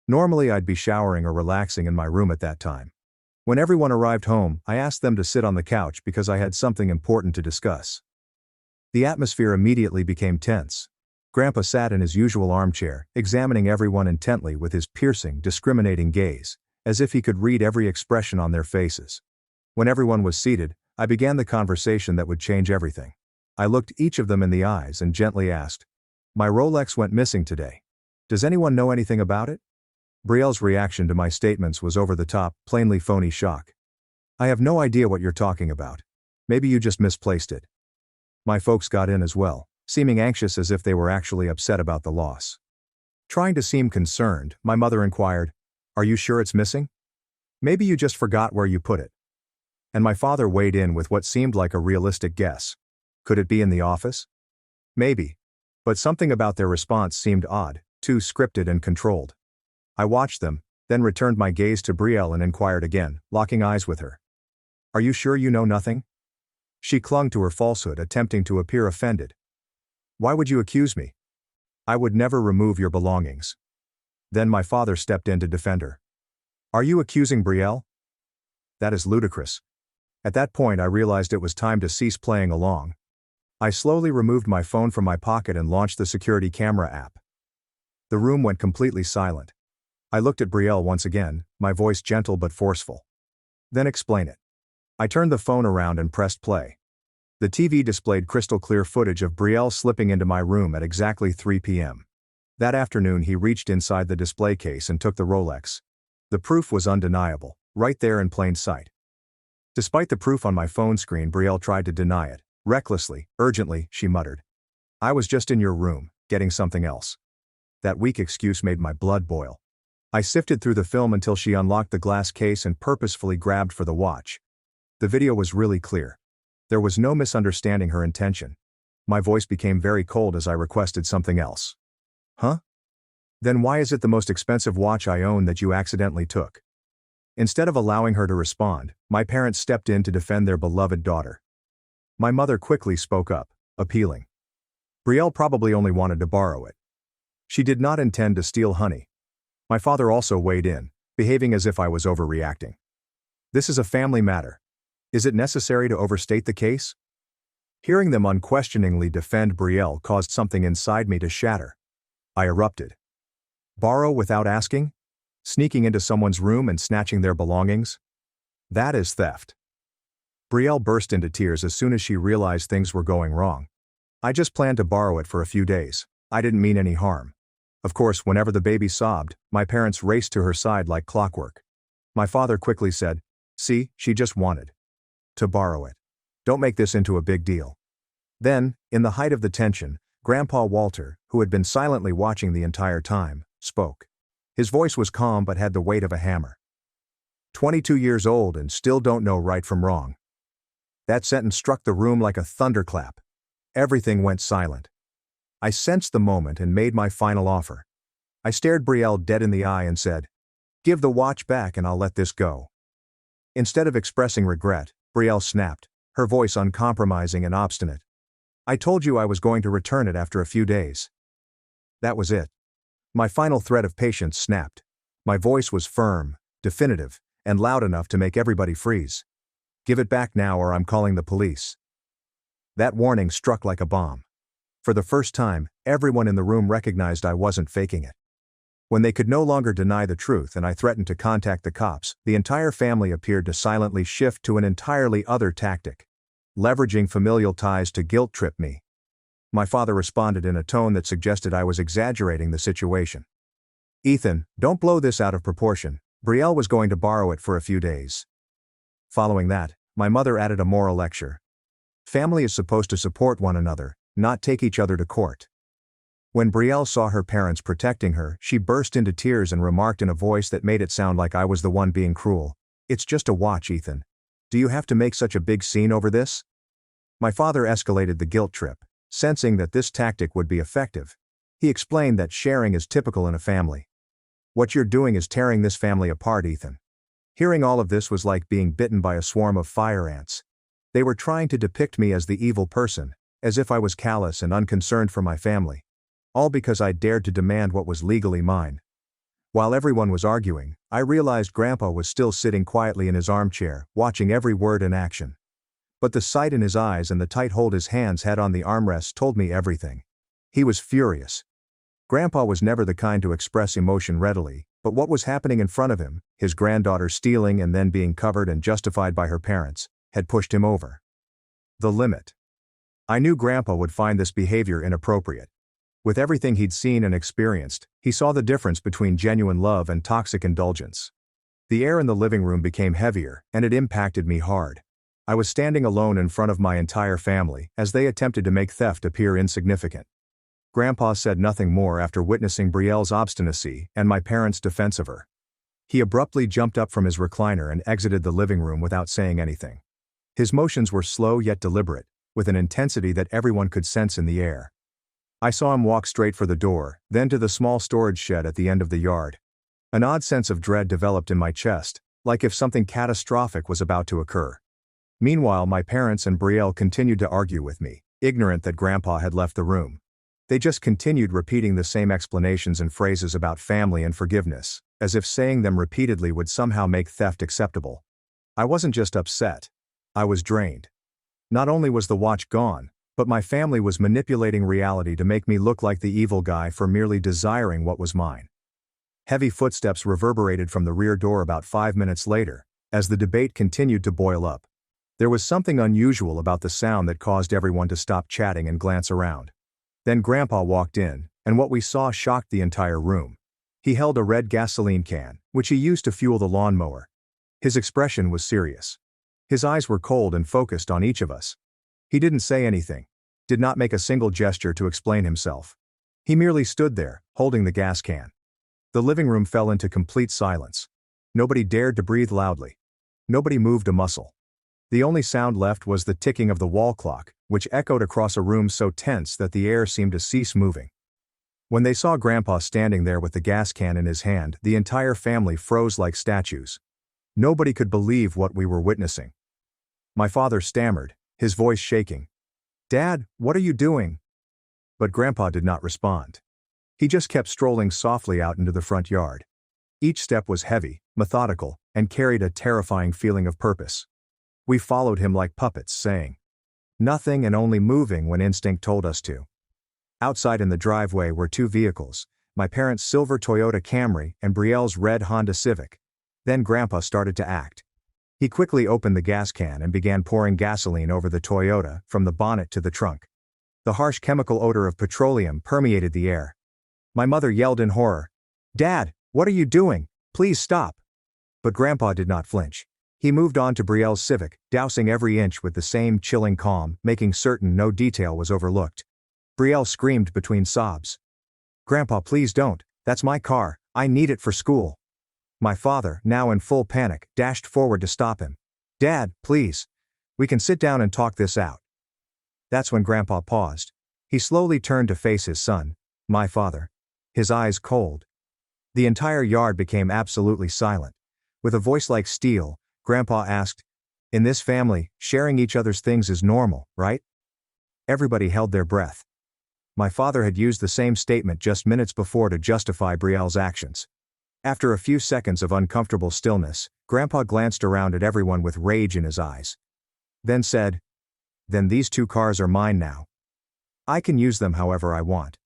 Normally I'd be showering or relaxing in my room at that time. When everyone arrived home, I asked them to sit on the couch because I had something important to discuss. The atmosphere immediately became tense. Grandpa sat in his usual armchair, examining everyone intently with his piercing, discriminating gaze, as if he could read every expression on their faces. When everyone was seated, I began the conversation that would change everything. I looked each of them in the eyes and gently asked, "My Rolex went missing today. Does anyone know anything about it?" Brielle's reaction to my statements was over the top, plainly phony shock. I have no idea what you're talking about. Maybe you just misplaced it. My folks got in as well, seeming anxious as if they were actually upset about the loss. Trying to seem concerned, my mother inquired, "Are you sure it's missing? Maybe you just forgot where you put it." And my father weighed in with what seemed like a realistic guess. Could it be in the office? Maybe. But something about their response seemed odd, too scripted and controlled. I watched them, then returned my gaze to Brielle and inquired again, locking eyes with her. "Are you sure you know nothing?" She clung to her falsehood, attempting to appear offended. "Why would you accuse me? I would never remove your belongings." Then my father stepped in to defend her. "Are you accusing Brielle? That is ludicrous." At that point I realized it was time to cease playing along. I slowly removed my phone from my pocket and launched the security camera app. The room went completely silent. I looked at Brielle once again, my voice gentle but forceful. "Then explain it." I turned the phone around and pressed play. The TV displayed crystal clear footage of Brielle slipping into my room at exactly 3 p.m. That afternoon he reached inside the display case and took the Rolex. The proof was undeniable, right there in plain sight. Despite the proof on my phone screen, Brielle tried to deny it. Recklessly, urgently, she muttered. "I was just in your room, getting something else." That weak excuse made my blood boil. I sifted through the film until she unlocked the glass case and purposefully grabbed for the watch. The video was really clear. There was no misunderstanding her intention. My voice became very cold as I requested something else. "Huh? Then why is it the most expensive watch I own that you accidentally took?" Instead of allowing her to respond, my parents stepped in to defend their beloved daughter. My mother quickly spoke up, appealing. Brielle probably only wanted to borrow it. She did not intend to steal honey. My father also weighed in, behaving as if I was overreacting. "This is a family matter. Is it necessary to overstate the case?" Hearing them unquestioningly defend Brielle caused something inside me to shatter. I erupted. "Borrow without asking? Sneaking into someone's room and snatching their belongings? That is theft." Brielle burst into tears as soon as she realized things were going wrong. "I just planned to borrow it for a few days. I didn't mean any harm." Of course, whenever the baby sobbed, my parents raced to her side like clockwork. My father quickly said, "See, she just wanted to borrow it. Don't make this into a big deal." Then, in the height of the tension, Grandpa Walter, who had been silently watching the entire time, spoke. His voice was calm but had the weight of a hammer. 22 years old and still don't know right from wrong." That sentence struck the room like a thunderclap. Everything went silent. I sensed the moment and made my final offer. I stared Brielle dead in the eye and said, "Give the watch back and I'll let this go." Instead of expressing regret, Brielle snapped, her voice uncompromising and obstinate. "I told you I was going to return it after a few days." That was it. My final thread of patience snapped. My voice was firm, definitive, and loud enough to make everybody freeze. "Give it back now or I'm calling the police." That warning struck like a bomb. For the first time, everyone in the room recognized I wasn't faking it. When they could no longer deny the truth and I threatened to contact the cops, the entire family appeared to silently shift to an entirely other tactic. Leveraging familial ties to guilt-trip me. My father responded in a tone that suggested I was exaggerating the situation. "Ethan, don't blow this out of proportion. Brielle was going to borrow it for a few days." Following that, my mother added a moral lecture. Family is supposed to support one another, not take each other to court. When Brielle saw her parents protecting her, she burst into tears and remarked in a voice that made it sound like I was the one being cruel, "It's just a watch, Ethan. Do you have to make such a big scene over this?" My father escalated the guilt trip, sensing that this tactic would be effective. He explained that sharing is typical in a family. "What you're doing is tearing this family apart, Ethan." Hearing all of this was like being bitten by a swarm of fire ants. They were trying to depict me as the evil person, as if I was callous and unconcerned for my family. All because I dared to demand what was legally mine. While everyone was arguing, I realized Grandpa was still sitting quietly in his armchair, watching every word in action. But the sight in his eyes and the tight hold his hands had on the armrests told me everything. He was furious. Grandpa was never the kind to express emotion readily, but what was happening in front of him, his granddaughter stealing and then being covered and justified by her parents, had pushed him over the limit. I knew Grandpa would find this behavior inappropriate. With everything he'd seen and experienced, he saw the difference between genuine love and toxic indulgence. The air in the living room became heavier, and it impacted me hard. I was standing alone in front of my entire family as they attempted to make theft appear insignificant. Grandpa said nothing more after witnessing Brielle's obstinacy and my parents' defense of her. He abruptly jumped up from his recliner and exited the living room without saying anything. His motions were slow yet deliberate, with an intensity that everyone could sense in the air. I saw him walk straight for the door, then to the small storage shed at the end of the yard. An odd sense of dread developed in my chest, like if something catastrophic was about to occur. Meanwhile, my parents and Brielle continued to argue with me, ignorant that Grandpa had left the room. They just continued repeating the same explanations and phrases about family and forgiveness, as if saying them repeatedly would somehow make theft acceptable. I wasn't just upset. I was drained. Not only was the watch gone, but my family was manipulating reality to make me look like the evil guy for merely desiring what was mine. Heavy footsteps reverberated from the rear door about 5 minutes later, as the debate continued to boil up. There was something unusual about the sound that caused everyone to stop chatting and glance around. Then Grandpa walked in, and what we saw shocked the entire room. He held a red gasoline can, which he used to fuel the lawnmower. His expression was serious. His eyes were cold and focused on each of us. He didn't say anything, did not make a single gesture to explain himself. He merely stood there, holding the gas can. The living room fell into complete silence. Nobody dared to breathe loudly. Nobody moved a muscle. The only sound left was the ticking of the wall clock, which echoed across a room so tense that the air seemed to cease moving. When they saw Grandpa standing there with the gas can in his hand, the entire family froze like statues. Nobody could believe what we were witnessing. My father stammered, his voice shaking. "Dad, what are you doing?" But Grandpa did not respond. He just kept strolling softly out into the front yard. Each step was heavy, methodical, and carried a terrifying feeling of purpose. We followed him like puppets, saying nothing and only moving when instinct told us to. Outside in the driveway were two vehicles, my parents' silver Toyota Camry and Brielle's red Honda Civic. Then Grandpa started to act. He quickly opened the gas can and began pouring gasoline over the Toyota, from the bonnet to the trunk. The harsh chemical odor of petroleum permeated the air. My mother yelled in horror, "Dad, what are you doing? Please stop." But Grandpa did not flinch. He moved on to Brielle's Civic, dousing every inch with the same chilling calm, making certain no detail was overlooked. Brielle screamed between sobs. "Grandpa, please don't, that's my car, I need it for school." My father, now in full panic, dashed forward to stop him. "Dad, please. We can sit down and talk this out." That's when Grandpa paused. He slowly turned to face his son, my father. His eyes cold. The entire yard became absolutely silent. With a voice like steel, Grandpa asked, "In this family, sharing each other's things is normal, right?" Everybody held their breath. My father had used the same statement just minutes before to justify Brielle's actions. After a few seconds of uncomfortable stillness, Grandpa glanced around at everyone with rage in his eyes. Then said, "Then these two cars are mine now. I can use them however I want."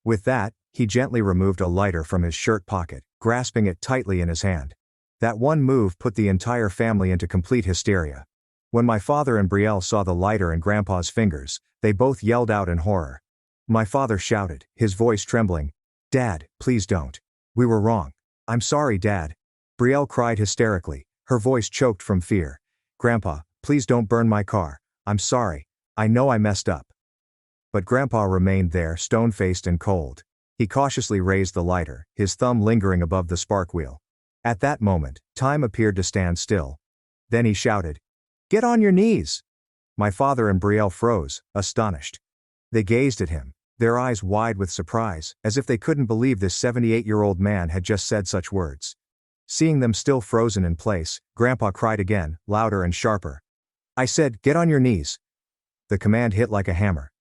With that, he gently removed a lighter from his shirt pocket, grasping it tightly in his hand. That one move put the entire family into complete hysteria. When my father and Brielle saw the lighter in Grandpa's fingers, they both yelled out in horror. My father shouted, his voice trembling, "Dad, please don't. We were wrong. I'm sorry, Dad." Brielle cried hysterically, her voice choked from fear. "Grandpa, please don't burn my car. I'm sorry. I know I messed up." But Grandpa remained there, stone-faced and cold. He cautiously raised the lighter, his thumb lingering above the spark wheel. At that moment, time appeared to stand still. Then he shouted, "Get on your knees!" My father and Brielle froze, astonished. They gazed at him, their eyes wide with surprise, as if they couldn't believe this 78-year-old man had just said such words. Seeing them still frozen in place, Grandpa cried again, louder and sharper. "I said, get on your knees." The command hit like a hammer.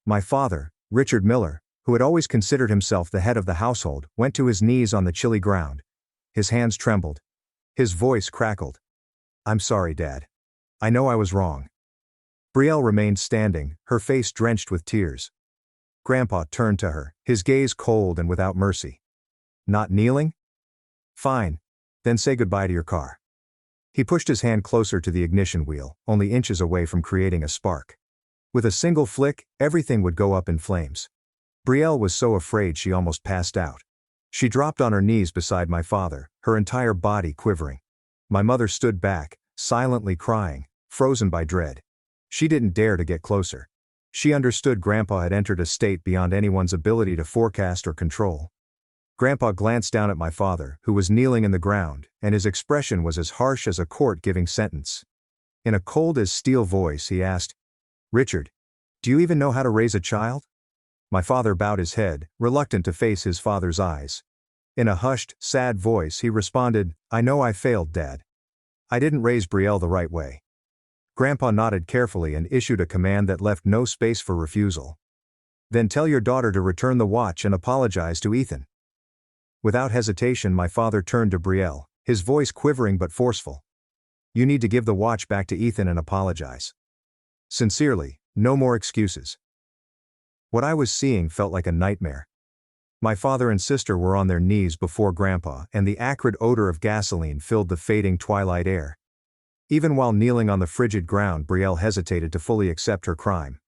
My father, Richard Miller, who had always considered himself the head of the household, went to his knees on the chilly ground. His hands trembled. His voice crackled. "I'm sorry, Dad. I know I was wrong." Brielle remained standing, her face drenched with tears. Grandpa turned to her, his gaze cold and without mercy. "Not kneeling? Fine. Then say goodbye to your car." He pushed his hand closer to the ignition wheel, only inches away from creating a spark. With a single flick, everything would go up in flames. Brielle was so afraid she almost passed out. She dropped on her knees beside my father, her entire body quivering. My mother stood back, silently crying, frozen by dread. She didn't dare to get closer. She understood Grandpa had entered a state beyond anyone's ability to forecast or control. Grandpa glanced down at my father, who was kneeling in the ground, and his expression was as harsh as a court giving sentence. In a cold as steel voice he asked, "Richard, do you even know how to raise a child?" My father bowed his head, reluctant to face his father's eyes. In a hushed, sad voice he responded, "I know I failed, Dad. I didn't raise Brielle the right way." Grandpa nodded carefully and issued a command that left no space for refusal. "Then tell your daughter to return the watch and apologize to Ethan." Without hesitation my father turned to Brielle, his voice quivering but forceful. "You need to give the watch back to Ethan and apologize. Sincerely, no more excuses." What I was seeing felt like a nightmare. My father and sister were on their knees before Grandpa, and the acrid odor of gasoline filled the fading twilight air. Even while kneeling on the frigid ground, Brielle hesitated to fully accept her crime.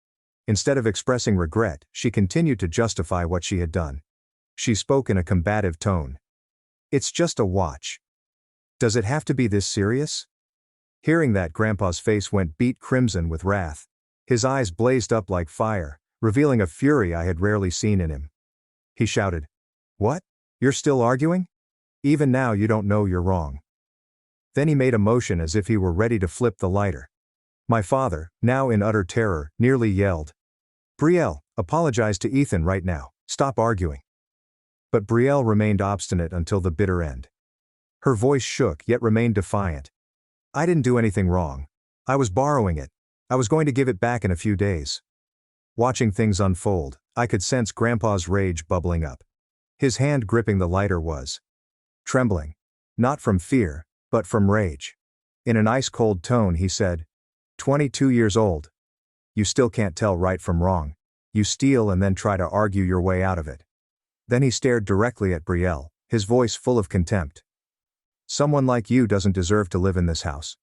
Instead of expressing regret, she continued to justify what she had done. She spoke in a combative tone. "It's just a watch. Does it have to be this serious?" Hearing that, Grandpa's face went beet crimson with wrath. His eyes blazed up like fire, revealing a fury I had rarely seen in him. He shouted, "What? You're still arguing? Even now you don't know you're wrong." Then he made a motion as if he were ready to flip the lighter. My father, now in utter terror, nearly yelled, "Brielle, apologize to Ethan right now, stop arguing." But Brielle remained obstinate until the bitter end. Her voice shook yet remained defiant. "I didn't do anything wrong. I was borrowing it. I was going to give it back in a few days." Watching things unfold, I could sense Grandpa's rage bubbling up. His hand gripping the lighter was trembling. Not from fear, but from rage. In an ice-cold tone he said, 22 years old. You still can't tell right from wrong. You steal and then try to argue your way out of it." Then he stared directly at Brielle, his voice full of contempt. "Someone like you doesn't deserve to live in this house."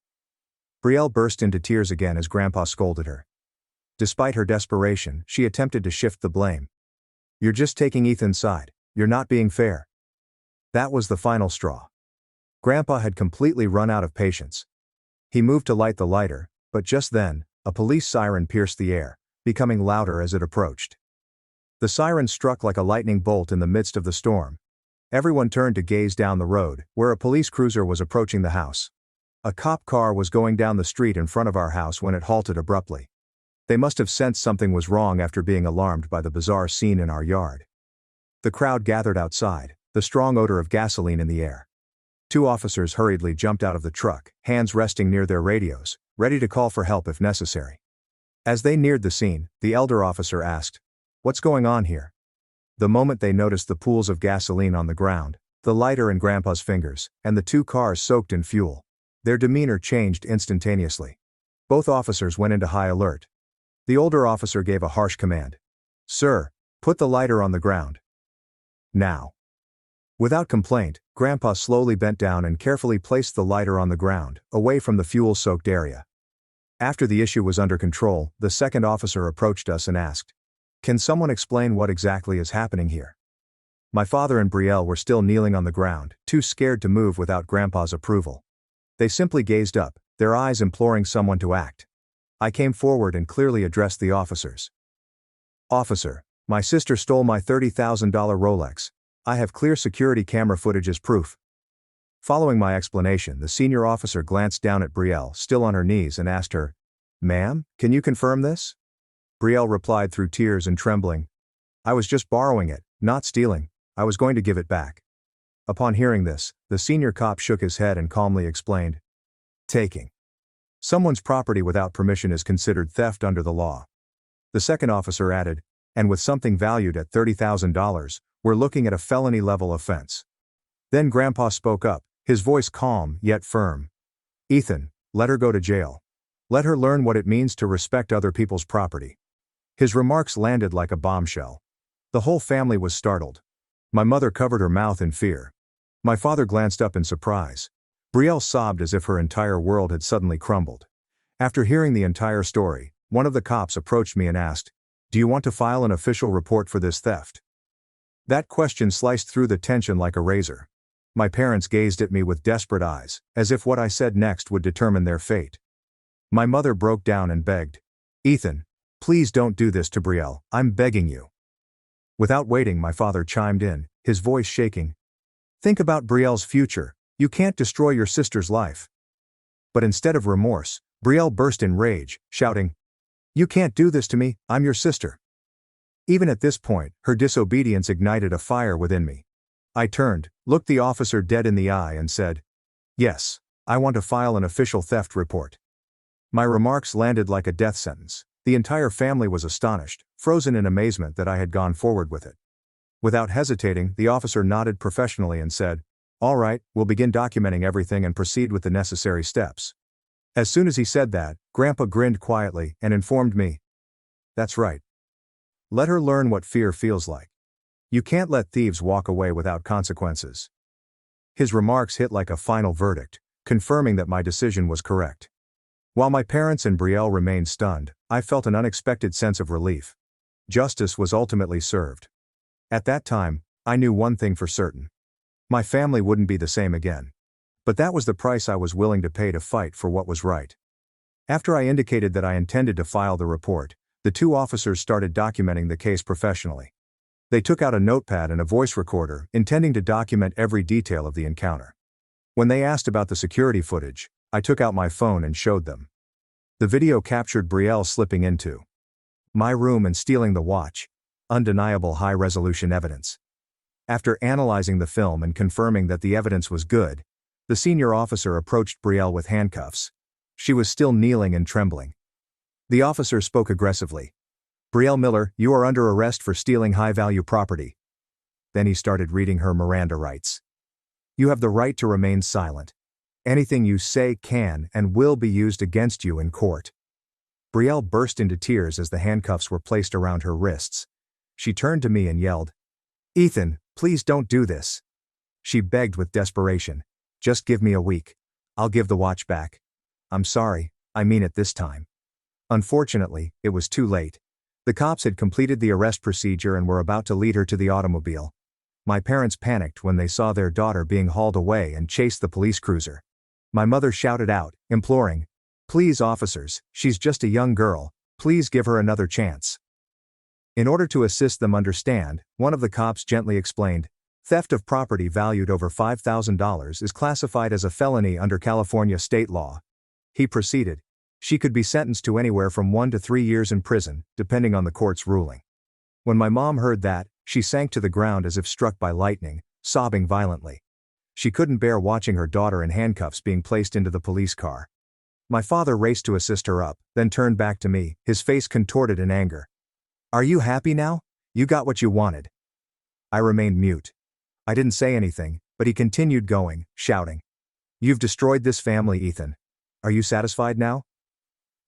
Brielle burst into tears again as Grandpa scolded her. Despite her desperation, she attempted to shift the blame. "You're just taking Ethan's side. You're not being fair." That was the final straw. Grandpa had completely run out of patience. He moved to light the lighter, but just then, a police siren pierced the air, becoming louder as it approached. The siren struck like a lightning bolt in the midst of the storm. Everyone turned to gaze down the road, where a police cruiser was approaching the house. A cop car was going down the street in front of our house when it halted abruptly. They must have sensed something was wrong after being alarmed by the bizarre scene in our yard. The crowd gathered outside, the strong odor of gasoline in the air. Two officers hurriedly jumped out of the truck, hands resting near their radios, ready to call for help if necessary. As they neared the scene, the elder officer asked, "What's going on here?" The moment they noticed the pools of gasoline on the ground, the lighter in Grandpa's fingers, and the two cars soaked in fuel, their demeanor changed instantaneously. Both officers went into high alert. The older officer gave a harsh command. "Sir, put the lighter on the ground. Now." Without complaint, Grandpa slowly bent down and carefully placed the lighter on the ground, away from the fuel-soaked area. After the issue was under control, the second officer approached us and asked, "Can someone explain what exactly is happening here?" My father and Brielle were still kneeling on the ground, too scared to move without Grandpa's approval. They simply gazed up, their eyes imploring someone to act. I came forward and clearly addressed the officers. "Officer, my sister stole my $30,000 Rolex. I have clear security camera footage as proof." Following my explanation, the senior officer glanced down at Brielle, still on her knees, and asked her, "Ma'am, can you confirm this?" Brielle replied through tears and trembling, "I was just borrowing it, not stealing. I was going to give it back." Upon hearing this, the senior cop shook his head and calmly explained, "Taking someone's property without permission is considered theft under the law." The second officer added, "And with something valued at $30,000, we're looking at a felony-level offense." Then Grandpa spoke up, his voice calm yet firm. "Ethan, let her go to jail. Let her learn what it means to respect other people's property." His remarks landed like a bombshell. The whole family was startled. My mother covered her mouth in fear. My father glanced up in surprise. Brielle sobbed as if her entire world had suddenly crumbled. After hearing the entire story, one of the cops approached me and asked, Do you want to file an official report for this theft? That question sliced through the tension like a razor. My parents gazed at me with desperate eyes, as if what I said next would determine their fate. My mother broke down and begged, "Ethan, please don't do this to Brielle, I'm begging you." Without waiting, my father chimed in, his voice shaking. "Think about Brielle's future, you can't destroy your sister's life." But instead of remorse, Brielle burst in rage, shouting, "You can't do this to me, I'm your sister." Even at this point, her disobedience ignited a fire within me. I turned, looked the officer dead in the eye and said, "Yes, I want to file an official theft report." My remarks landed like a death sentence. The entire family was astonished, frozen in amazement that I had gone forward with it. Without hesitating, the officer nodded professionally and said, "All right, we'll begin documenting everything and proceed with the necessary steps." As soon as he said that, Grandpa grinned quietly and informed me, "That's right. Let her learn what fear feels like. You can't let thieves walk away without consequences." His remarks hit like a final verdict, confirming that my decision was correct. While my parents and Brielle remained stunned, I felt an unexpected sense of relief. Justice was ultimately served. At that time, I knew one thing for certain. My family wouldn't be the same again. But that was the price I was willing to pay to fight for what was right. After I indicated that I intended to file the report, the two officers started documenting the case professionally. They took out a notepad and a voice recorder, intending to document every detail of the encounter. When they asked about the security footage, I took out my phone and showed them. The video captured Brielle slipping into my room and stealing the watch, undeniable high-resolution evidence. After analyzing the film and confirming that the evidence was good, the senior officer approached Brielle with handcuffs. She was still kneeling and trembling. The officer spoke aggressively. "Brielle Miller, you are under arrest for stealing high-value property." Then he started reading her Miranda rights. "You have the right to remain silent. Anything you say can and will be used against you in court." Brielle burst into tears as the handcuffs were placed around her wrists. She turned to me and yelled, "Ethan, please don't do this." She begged with desperation, "Just give me a week. I'll give the watch back. I'm sorry, I mean it this time." Unfortunately, it was too late. The cops had completed the arrest procedure and were about to lead her to the automobile. My parents panicked when they saw their daughter being hauled away and chased the police cruiser. My mother shouted out, imploring, "Please, officers, she's just a young girl, please give her another chance." In order to assist them understand, one of the cops gently explained, "Theft of property valued over $5,000 is classified as a felony under California state law." He proceeded, "She could be sentenced to anywhere from 1 to 3 years in prison, depending on the court's ruling." When my mom heard that, she sank to the ground as if struck by lightning, sobbing violently. She couldn't bear watching her daughter in handcuffs being placed into the police car. My father raced to assist her up, then turned back to me, his face contorted in anger. "Are you happy now? You got what you wanted." I remained mute. I didn't say anything, but he continued going, shouting, "You've destroyed this family, Ethan. Are you satisfied now?"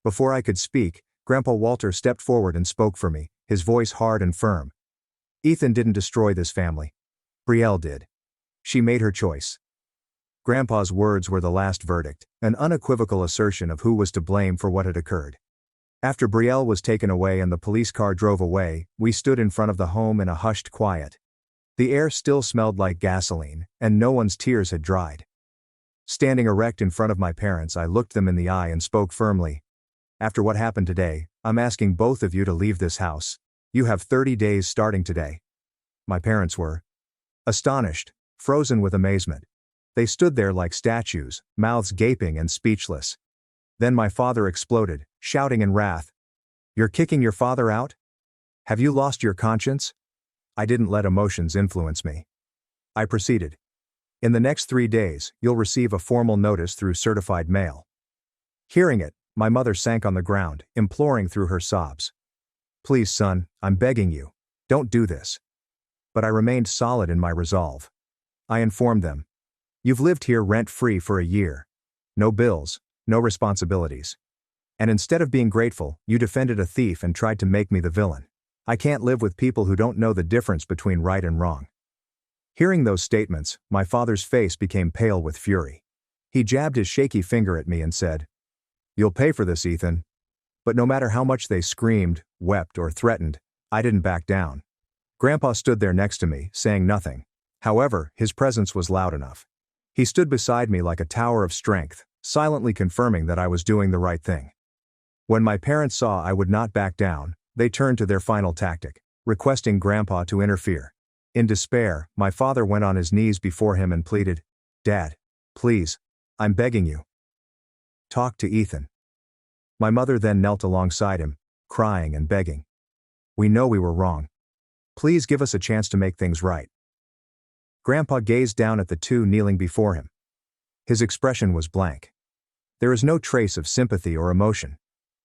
Before I could speak, Grandpa Walter stepped forward and spoke for me, his voice hard and firm. "Ethan didn't destroy this family. Brielle did. She made her choice." Grandpa's words were the last verdict, an unequivocal assertion of who was to blame for what had occurred. After Brielle was taken away and the police car drove away, we stood in front of the home in a hushed quiet. The air still smelled like gasoline, and no one's tears had dried. Standing erect in front of my parents, I looked them in the eye and spoke firmly. "After what happened today, I'm asking both of you to leave this house. You have 30 days starting today." My parents were astonished, frozen with amazement. They stood there like statues, mouths gaping and speechless. Then my father exploded, shouting in wrath, "You're kicking your father out? Have you lost your conscience?" I didn't let emotions influence me. I proceeded. "In the next 3 days, you'll receive a formal notice through certified mail." Hearing it, my mother sank on the ground, imploring through her sobs. "Please, son, I'm begging you. Don't do this." But I remained solid in my resolve. I informed them, "You've lived here rent-free for a year. No bills, no responsibilities. And instead of being grateful, you defended a thief and tried to make me the villain. I can't live with people who don't know the difference between right and wrong." Hearing those statements, my father's face became pale with fury. He jabbed his shaky finger at me and said, "You'll pay for this, Ethan." But no matter how much they screamed, wept, or threatened, I didn't back down. Grandpa stood there next to me, saying nothing. However, his presence was loud enough. He stood beside me like a tower of strength, silently confirming that I was doing the right thing. When my parents saw I would not back down, they turned to their final tactic, requesting Grandpa to interfere. In despair, my father went on his knees before him and pleaded, "Dad, please, I'm begging you. Talk to Ethan." My mother then knelt alongside him, crying and begging. "We know we were wrong. Please give us a chance to make things right." Grandpa gazed down at the two kneeling before him. His expression was blank. There is no trace of sympathy or emotion.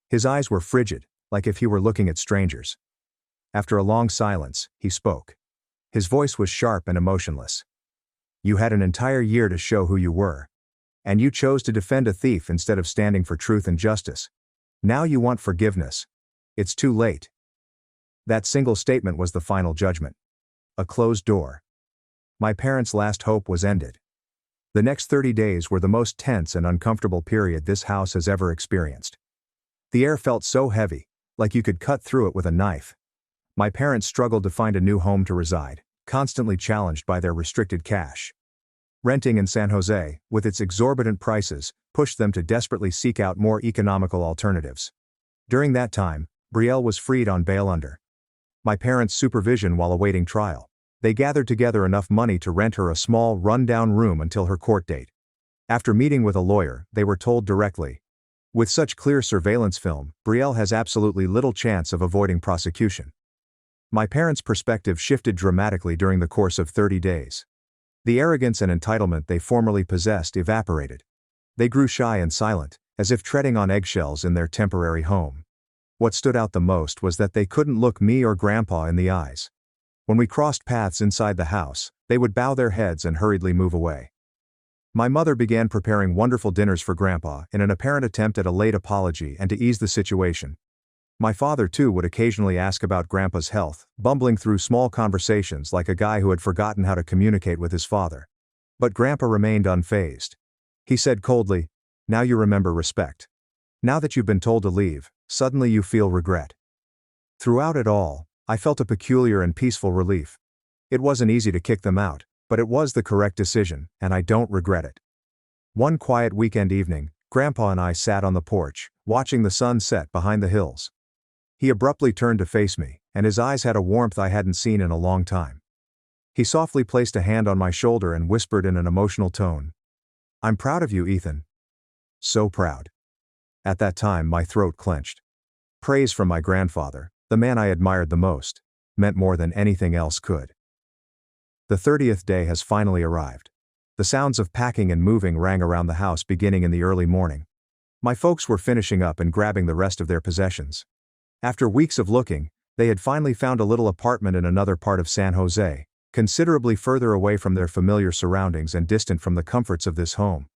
His eyes were frigid, like if he were looking at strangers. After a long silence, he spoke. His voice was sharp and emotionless. "You had an entire year to show who you were. And you chose to defend a thief instead of standing for truth and justice. Now you want forgiveness. It's too late." That single statement was the final judgment. A closed door. My parents' last hope was ended. The next 30 days were the most tense and uncomfortable period this house has ever experienced. The air felt so heavy, like you could cut through it with a knife. My parents struggled to find a new home to reside, constantly challenged by their restricted cash. Renting in San Jose, with its exorbitant prices, pushed them to desperately seek out more economical alternatives. During that time, Brielle was freed on bail under my parents' supervision while awaiting trial. They gathered together enough money to rent her a small, run-down room until her court date. After meeting with a lawyer, they were told directly, "With such clear surveillance film, Brielle has absolutely little chance of avoiding prosecution." My parents' perspective shifted dramatically during the course of 30 days. The arrogance and entitlement they formerly possessed evaporated. They grew shy and silent, as if treading on eggshells in their temporary home. What stood out the most was that they couldn't look me or Grandpa in the eyes. When we crossed paths inside the house, they would bow their heads and hurriedly move away. My mother began preparing wonderful dinners for Grandpa in an apparent attempt at a late apology and to ease the situation. My father too would occasionally ask about Grandpa's health, bumbling through small conversations like a guy who had forgotten how to communicate with his father. But Grandpa remained unfazed. He said coldly, "Now you remember respect. Now that you've been told to leave, suddenly you feel regret." Throughout it all, I felt a peculiar and peaceful relief. It wasn't easy to kick them out, but it was the correct decision, and I don't regret it. One quiet weekend evening, Grandpa and I sat on the porch, watching the sun set behind the hills. He abruptly turned to face me, and his eyes had a warmth I hadn't seen in a long time. He softly placed a hand on my shoulder and whispered in an emotional tone, "I'm proud of you, Ethan. So proud." At that time, my throat clenched. Praise from my grandfather, the man I admired the most, meant more than anything else could. The 30th day has finally arrived. The sounds of packing and moving rang around the house beginning in the early morning. My folks were finishing up and grabbing the rest of their possessions. After weeks of looking, they had finally found a little apartment in another part of San Jose, considerably further away from their familiar surroundings and distant from the comforts of this home.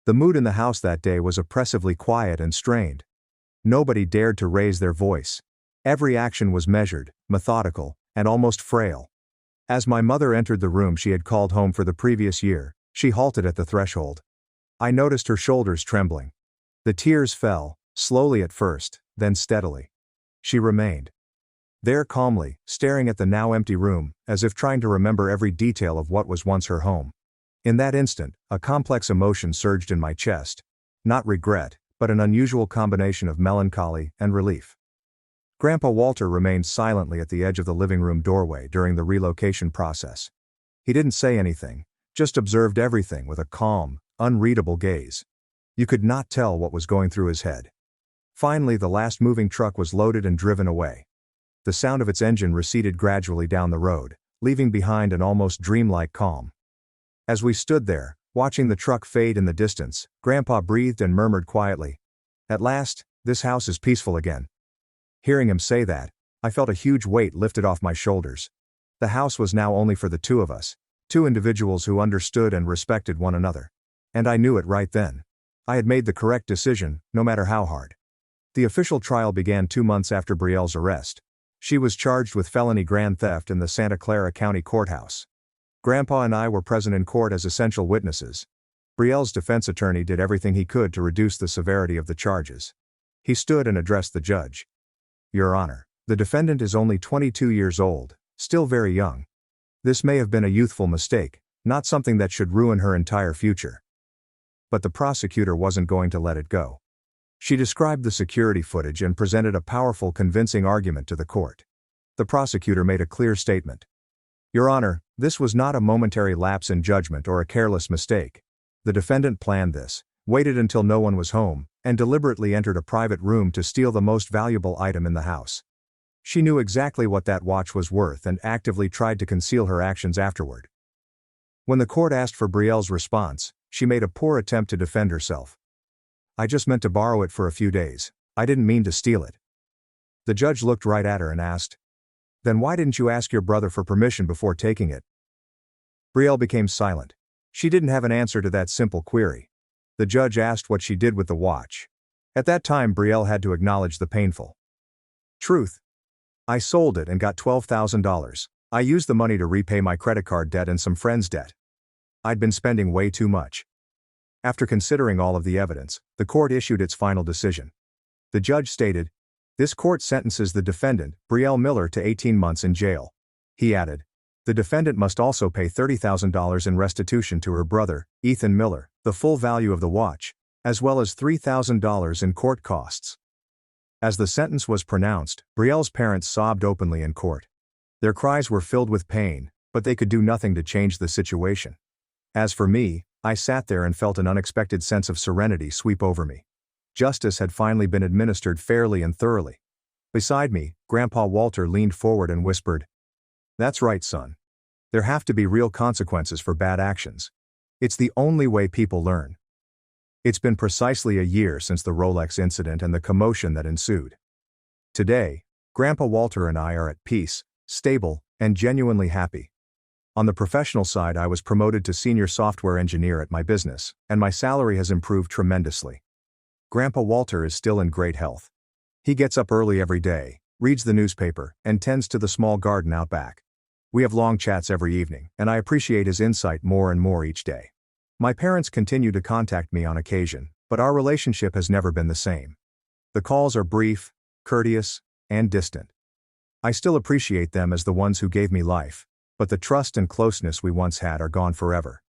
The mood in the house that day was oppressively quiet and strained. Nobody dared to raise their voice. Every action was measured, methodical, and almost frail. As my mother entered the room she had called home for the previous year, she halted at the threshold. I noticed her shoulders trembling. The tears fell, slowly at first, then steadily. She remained there calmly, staring at the now empty room, as if trying to remember every detail of what was once her home. In that instant, a complex emotion surged in my chest. Not regret, but an unusual combination of melancholy and relief. Grandpa Walter remained silently at the edge of the living room doorway during the relocation process. He didn't say anything, just observed everything with a calm, unreadable gaze. You could not tell what was going through his head. Finally, the last moving truck was loaded and driven away. The sound of its engine receded gradually down the road, leaving behind an almost dreamlike calm. As we stood there, watching the truck fade in the distance, Grandpa breathed and murmured quietly, "At last, this house is peaceful again." Hearing him say that, I felt a huge weight lifted off my shoulders. The house was now only for the two of us, two individuals who understood and respected one another. And I knew it right then. I had made the correct decision, no matter how hard. The official trial began 2 months after Brielle's arrest. She was charged with felony grand theft in the Santa Clara County Courthouse. Grandpa and I were present in court as essential witnesses. Brielle's defense attorney did everything he could to reduce the severity of the charges. He stood and addressed the judge. Your Honor, the defendant is only 22 years old, still very young. This may have been a youthful mistake, not something that should ruin her entire future. But the prosecutor wasn't going to let it go. She described the security footage and presented a powerful, convincing argument to the court. The prosecutor made a clear statement. Your Honor, this was not a momentary lapse in judgment or a careless mistake. The defendant planned this, waited until no one was home, and deliberately entered a private room to steal the most valuable item in the house. She knew exactly what that watch was worth and actively tried to conceal her actions afterward. When the court asked for Brielle's response, she made a poor attempt to defend herself. I just meant to borrow it for a few days. I didn't mean to steal it. The judge looked right at her and asked, Then why didn't you ask your brother for permission before taking it? Brielle became silent. She didn't have an answer to that simple query. The judge asked what she did with the watch. At that time, Brielle had to acknowledge the painful truth. I sold it and got $12,000. I used the money to repay my credit card debt and some friends' debt. I'd been spending way too much. After considering all of the evidence, the court issued its final decision. The judge stated, This court sentences the defendant, Brielle Miller, to 18 months in jail. He added, The defendant must also pay $30,000 in restitution to her brother, Ethan Miller, the full value of the watch, as well as $3,000 in court costs. As the sentence was pronounced, Brielle's parents sobbed openly in court. Their cries were filled with pain, but they could do nothing to change the situation. As for me, I sat there and felt an unexpected sense of serenity sweep over me. Justice had finally been administered fairly and thoroughly. Beside me, Grandpa Walter leaned forward and whispered, That's right, son. There have to be real consequences for bad actions. It's the only way people learn. It's been precisely a year since the Rolex incident and the commotion that ensued. Today, Grandpa Walter and I are at peace, stable, and genuinely happy. On the professional side, I was promoted to senior software engineer at my business, and my salary has improved tremendously. Grandpa Walter is still in great health. He gets up early every day, reads the newspaper, and tends to the small garden out back. We have long chats every evening, and I appreciate his insight more and more each day. My parents continue to contact me on occasion, but our relationship has never been the same. The calls are brief, courteous, and distant. I still appreciate them as the ones who gave me life, but the trust and closeness we once had are gone forever.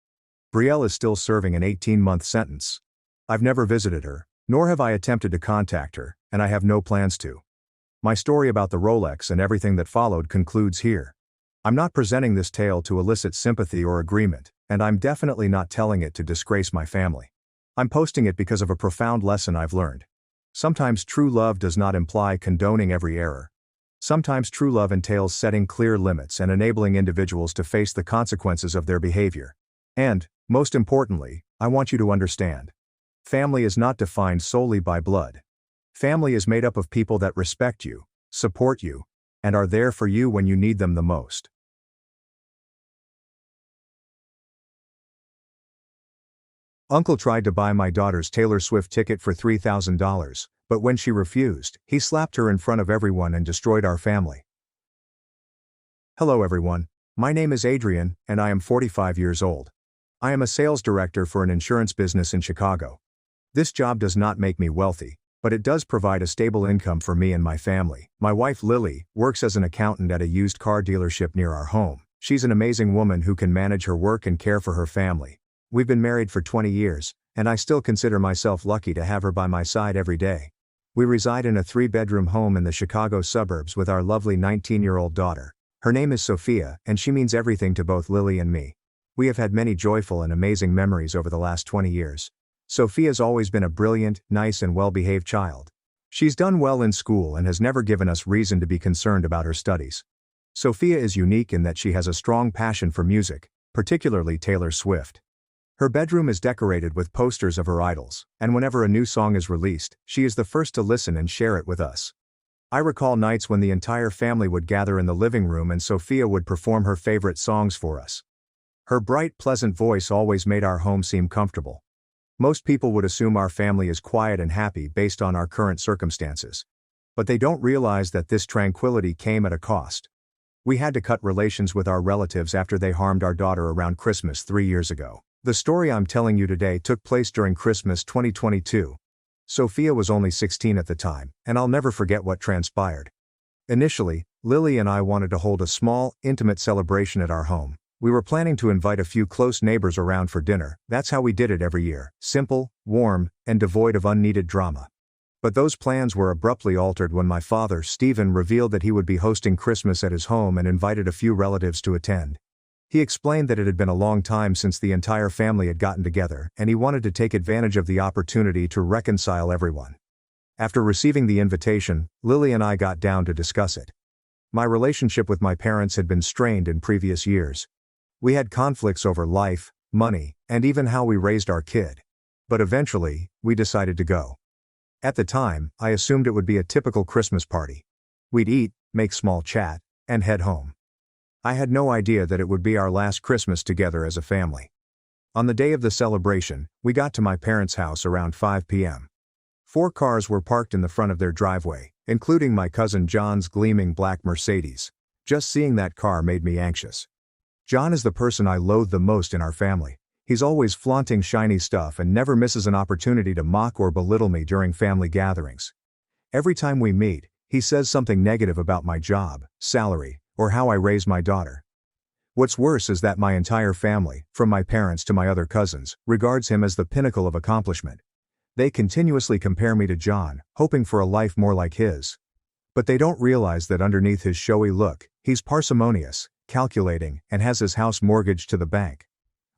Brielle is still serving an 18-month sentence. I've never visited her, nor have I attempted to contact her, and I have no plans to. My story about the Rolex and everything that followed concludes here. I'm not presenting this tale to elicit sympathy or agreement, and I'm definitely not telling it to disgrace my family. I'm posting it because of a profound lesson I've learned. Sometimes true love does not imply condoning every error. Sometimes true love entails setting clear limits and enabling individuals to face the consequences of their behavior. And, most importantly, I want you to understand. Family is not defined solely by blood. Family is made up of people that respect you, support you, and are there for you when you need them the most. Uncle tried to buy my daughter's Taylor Swift ticket for $3,000, but when she refused, he slapped her in front of everyone and destroyed our family. Hello everyone, my name is Adrian, and I am 45 years old. I am a sales director for an insurance business in Chicago. This job does not make me wealthy, but it does provide a stable income for me and my family. My wife Lily works as an accountant at a used car dealership near our home. She's an amazing woman who can manage her work and care for her family. We've been married for 20 years, and I still consider myself lucky to have her by my side every day. We reside in a 3-bedroom home in the Chicago suburbs with our lovely 19-year-old daughter. Her name is Sophia, and she means everything to both Lily and me. We have had many joyful and amazing memories over the last 20 years. Sophia's always been a brilliant, nice and well-behaved child. She's done well in school and has never given us reason to be concerned about her studies. Sophia is unique in that she has a strong passion for music, particularly Taylor Swift. Her bedroom is decorated with posters of her idols, and whenever a new song is released, she is the first to listen and share it with us. I recall nights when the entire family would gather in the living room and Sophia would perform her favorite songs for us. Her bright, pleasant voice always made our home seem comfortable. Most people would assume our family is quiet and happy based on our current circumstances. But they don't realize that this tranquility came at a cost. We had to cut relations with our relatives after they harmed our daughter around Christmas 3 years ago. The story I'm telling you today took place during Christmas 2022. Sophia was only 16 at the time, and I'll never forget what transpired. Initially, Lily and I wanted to hold a small, intimate celebration at our home. We were planning to invite a few close neighbors around for dinner. That's how we did it every year, simple, warm, and devoid of unneeded drama. But those plans were abruptly altered when my father, Stephen, revealed that he would be hosting Christmas at his home and invited a few relatives to attend. He explained that it had been a long time since the entire family had gotten together, and he wanted to take advantage of the opportunity to reconcile everyone. After receiving the invitation, Lily and I got down to discuss it. My relationship with my parents had been strained in previous years. We had conflicts over life, money, and even how we raised our kid. But eventually, we decided to go. At the time, I assumed it would be a typical Christmas party. We'd eat, make small chat, and head home. I had no idea that it would be our last Christmas together as a family. On the day of the celebration, we got to my parents' house around 5 p.m. 4 cars were parked in the front of their driveway, including my cousin John's gleaming black Mercedes. Just seeing that car made me anxious. John is the person I loathe the most in our family. He's always flaunting shiny stuff and never misses an opportunity to mock or belittle me during family gatherings. Every time we meet, he says something negative about my job, salary, or how I raise my daughter. What's worse is that my entire family, from my parents to my other cousins, regards him as the pinnacle of accomplishment. They continuously compare me to John, hoping for a life more like his. But they don't realize that underneath his showy look, he's parsimonious, calculating, and has his house mortgaged to the bank.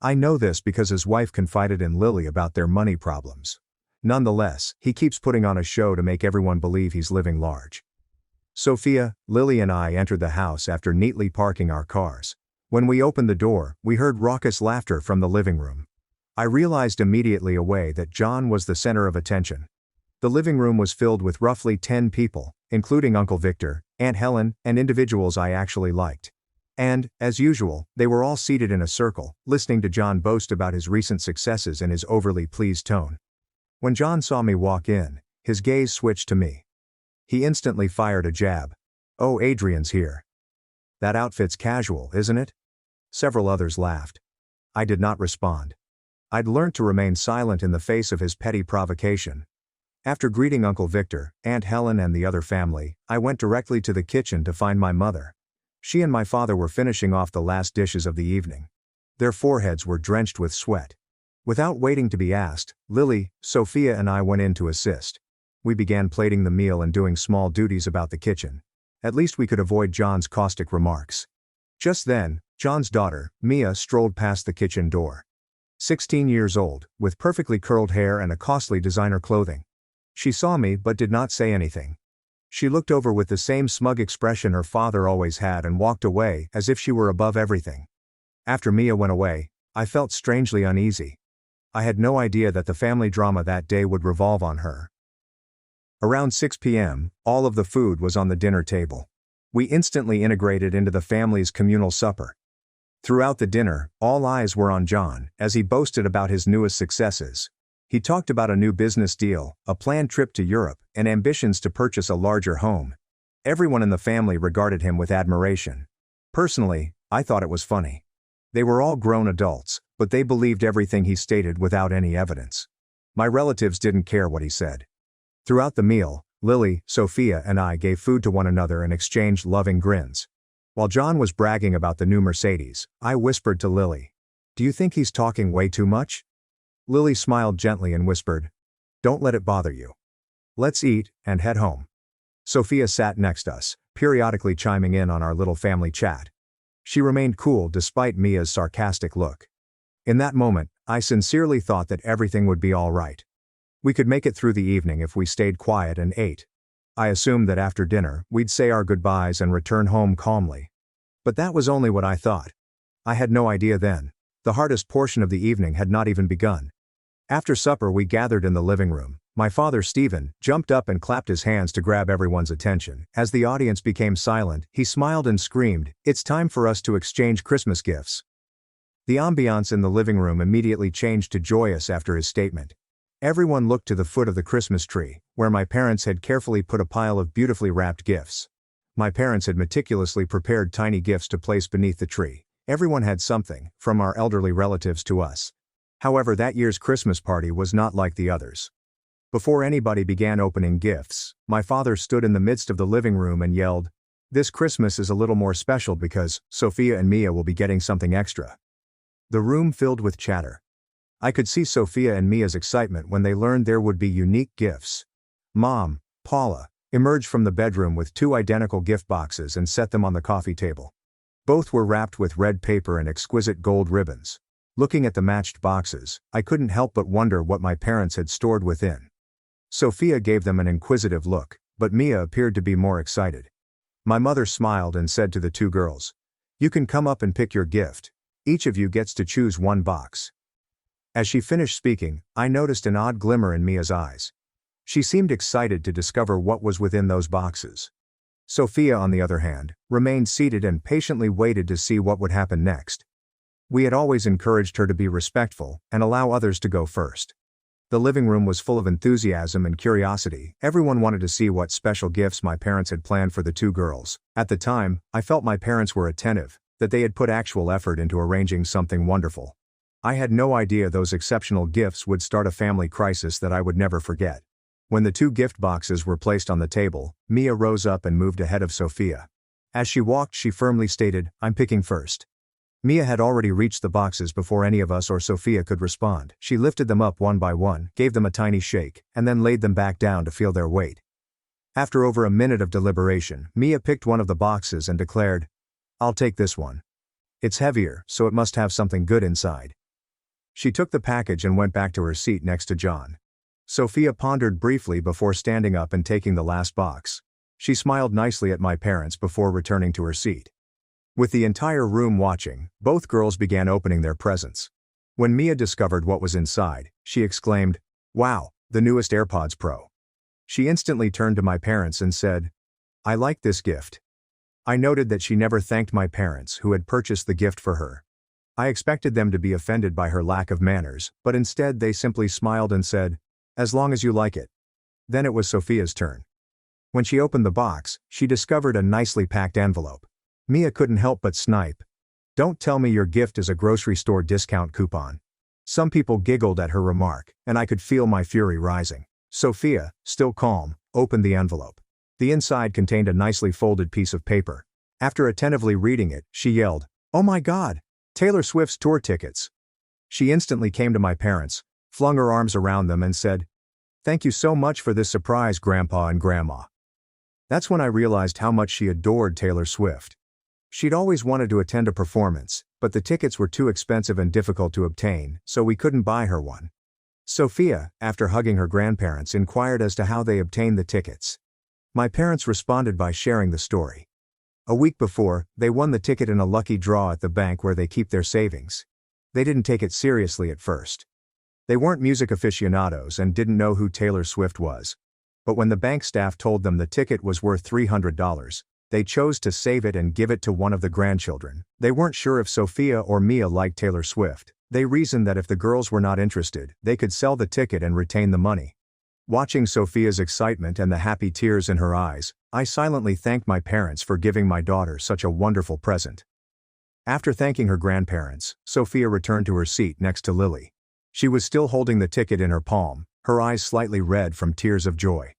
I know this because his wife confided in Lily about their money problems. Nonetheless, he keeps putting on a show to make everyone believe he's living large. Sophia, Lily and I entered the house after neatly parking our cars. When we opened the door, we heard raucous laughter from the living room. I realized immediately away that John was the center of attention. The living room was filled with roughly 10 people, including Uncle Victor, Aunt Helen, and individuals I actually liked. And, as usual, they were all seated in a circle, listening to John boast about his recent successes and his overly pleased tone. When John saw me walk in, his gaze switched to me. He instantly fired a jab. "Oh, Adrian's here. That outfit's casual, isn't it?" Several others laughed. I did not respond. I'd learned to remain silent in the face of his petty provocation. After greeting Uncle Victor, Aunt Helen and the other family, I went directly to the kitchen to find my mother. She and my father were finishing off the last dishes of the evening. Their foreheads were drenched with sweat. Without waiting to be asked, Lily, Sophia and I went in to assist. We began plating the meal and doing small duties about the kitchen. At least we could avoid John's caustic remarks. Just then, John's daughter, Mia, strolled past the kitchen door. 16 years old, with perfectly curled hair and a costly designer clothing. She saw me but did not say anything. She looked over with the same smug expression her father always had and walked away as if she were above everything. After Mia went away, I felt strangely uneasy. I had no idea that the family drama that day would revolve on her. Around 6 p.m., all of the food was on the dinner table. We instantly integrated into the family's communal supper. Throughout the dinner, all eyes were on John, as he boasted about his newest successes. He talked about a new business deal, a planned trip to Europe, and ambitions to purchase a larger home. Everyone in the family regarded him with admiration. Personally, I thought it was funny. They were all grown adults, but they believed everything he stated without any evidence. My relatives didn't care what he said. Throughout the meal, Lily, Sophia and I gave food to one another and exchanged loving grins. While John was bragging about the new Mercedes, I whispered to Lily, "Do you think he's talking way too much?" Lily smiled gently and whispered, "Don't let it bother you. Let's eat and head home." Sophia sat next to us, periodically chiming in on our little family chat. She remained cool despite Mia's sarcastic look. In that moment, I sincerely thought that everything would be all right. We could make it through the evening if we stayed quiet and ate. I assumed that after dinner, we'd say our goodbyes and return home calmly. But that was only what I thought. I had no idea then. The hardest portion of the evening had not even begun. After supper we gathered in the living room. My father, Stephen, jumped up and clapped his hands to grab everyone's attention. As the audience became silent, he smiled and screamed, "It's time for us to exchange Christmas gifts." The ambiance in the living room immediately changed to joyous after his statement. Everyone looked to the foot of the Christmas tree, where my parents had carefully put a pile of beautifully wrapped gifts. My parents had meticulously prepared tiny gifts to place beneath the tree. Everyone had something, from our elderly relatives to us. However, that year's Christmas party was not like the others. Before anybody began opening gifts, my father stood in the midst of the living room and yelled, "This Christmas is a little more special because Sophia and Mia will be getting something extra." The room filled with chatter. I could see Sophia and Mia's excitement when they learned there would be unique gifts. Mom, Paula, emerged from the bedroom with 2 identical gift boxes and set them on the coffee table. Both were wrapped with red paper and exquisite gold ribbons. Looking at the matched boxes, I couldn't help but wonder what my parents had stored within. Sophia gave them an inquisitive look, but Mia appeared to be more excited. My mother smiled and said to the 2 girls, "You can come up and pick your gift. Each of you gets to choose 1 box." As she finished speaking, I noticed an odd glimmer in Mia's eyes. She seemed excited to discover what was within those boxes. Sophia, on the other hand, remained seated and patiently waited to see what would happen next. We had always encouraged her to be respectful and allow others to go first. The living room was full of enthusiasm and curiosity. Everyone wanted to see what special gifts my parents had planned for the 2 girls. At the time, I felt my parents were attentive, that they had put actual effort into arranging something wonderful. I had no idea those exceptional gifts would start a family crisis that I would never forget. When the 2 gift boxes were placed on the table, Mia rose up and moved ahead of Sophia. As she walked, she firmly stated, "I'm picking first." Mia had already reached the boxes before any of us or Sophia could respond. She lifted them up one by one, gave them a tiny shake, and then laid them back down to feel their weight. After over a minute of deliberation, Mia picked one of the boxes and declared, "I'll take this one. It's heavier, so it must have something good inside." She took the package and went back to her seat next to John. Sophia pondered briefly before standing up and taking the last box. She smiled nicely at my parents before returning to her seat. With the entire room watching, both girls began opening their presents. When Mia discovered what was inside, she exclaimed, "Wow, the newest AirPods Pro." She instantly turned to my parents and said, "I like this gift." I noted that she never thanked my parents who had purchased the gift for her. I expected them to be offended by her lack of manners, but instead they simply smiled and said, "As long as you like it." Then it was Sophia's turn. When she opened the box, she discovered a nicely packed envelope. Mia couldn't help but snipe. "Don't tell me your gift is a grocery store discount coupon." Some people giggled at her remark, and I could feel my fury rising. Sophia, still calm, opened the envelope. The inside contained a nicely folded piece of paper. After attentively reading it, she yelled, "Oh my God! Taylor Swift's tour tickets!" She instantly came to my parents, flung her arms around them and said, "Thank you so much for this surprise, Grandpa and Grandma." That's when I realized how much she adored Taylor Swift. She'd always wanted to attend a performance, but the tickets were too expensive and difficult to obtain, so we couldn't buy her one. Sophia, after hugging her grandparents, inquired as to how they obtained the tickets. My parents responded by sharing the story. A week before, they won the ticket in a lucky draw at the bank where they keep their savings. They didn't take it seriously at first. They weren't music aficionados and didn't know who Taylor Swift was. But when the bank staff told them the ticket was worth $300, they chose to save it and give it to one of the grandchildren. They weren't sure if Sophia or Mia liked Taylor Swift. They reasoned that if the girls were not interested, they could sell the ticket and retain the money. Watching Sophia's excitement and the happy tears in her eyes, I silently thanked my parents for giving my daughter such a wonderful present. After thanking her grandparents, Sophia returned to her seat next to Lily. She was still holding the ticket in her palm, her eyes slightly red from tears of joy.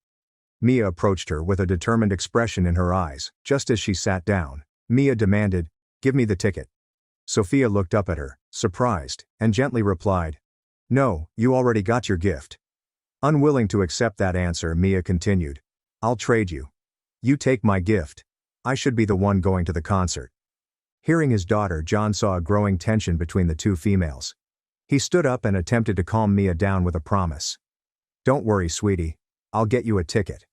Mia approached her with a determined expression in her eyes. Just as she sat down, Mia demanded, "Give me the ticket." Sophia looked up at her, surprised, and gently replied, "No, you already got your gift." Unwilling to accept that answer, Mia continued, "I'll trade you. You take my gift. I should be the one going to the concert." Hearing his daughter, John saw a growing tension between the 2 females. He stood up and attempted to calm Mia down with a promise. "Don't worry, sweetie. I'll get you a ticket.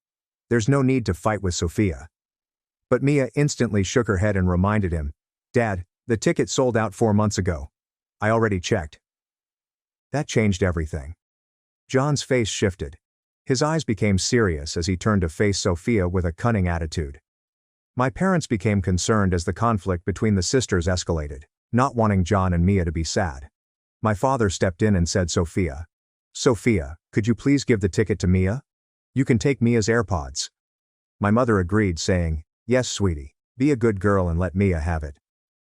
There's no need to fight with Sophia." But Mia instantly shook her head and reminded him, "Dad, the ticket sold out 4 months ago. I already checked." That changed everything. John's face shifted. His eyes became serious as he turned to face Sophia with a cunning attitude. My parents became concerned as the conflict between the sisters escalated, not wanting John and Mia to be sad. My father stepped in and said, "Sophia, could you please give the ticket to Mia? You can take Mia's AirPods." My mother agreed, saying, "Yes, sweetie, be a good girl and let Mia have it."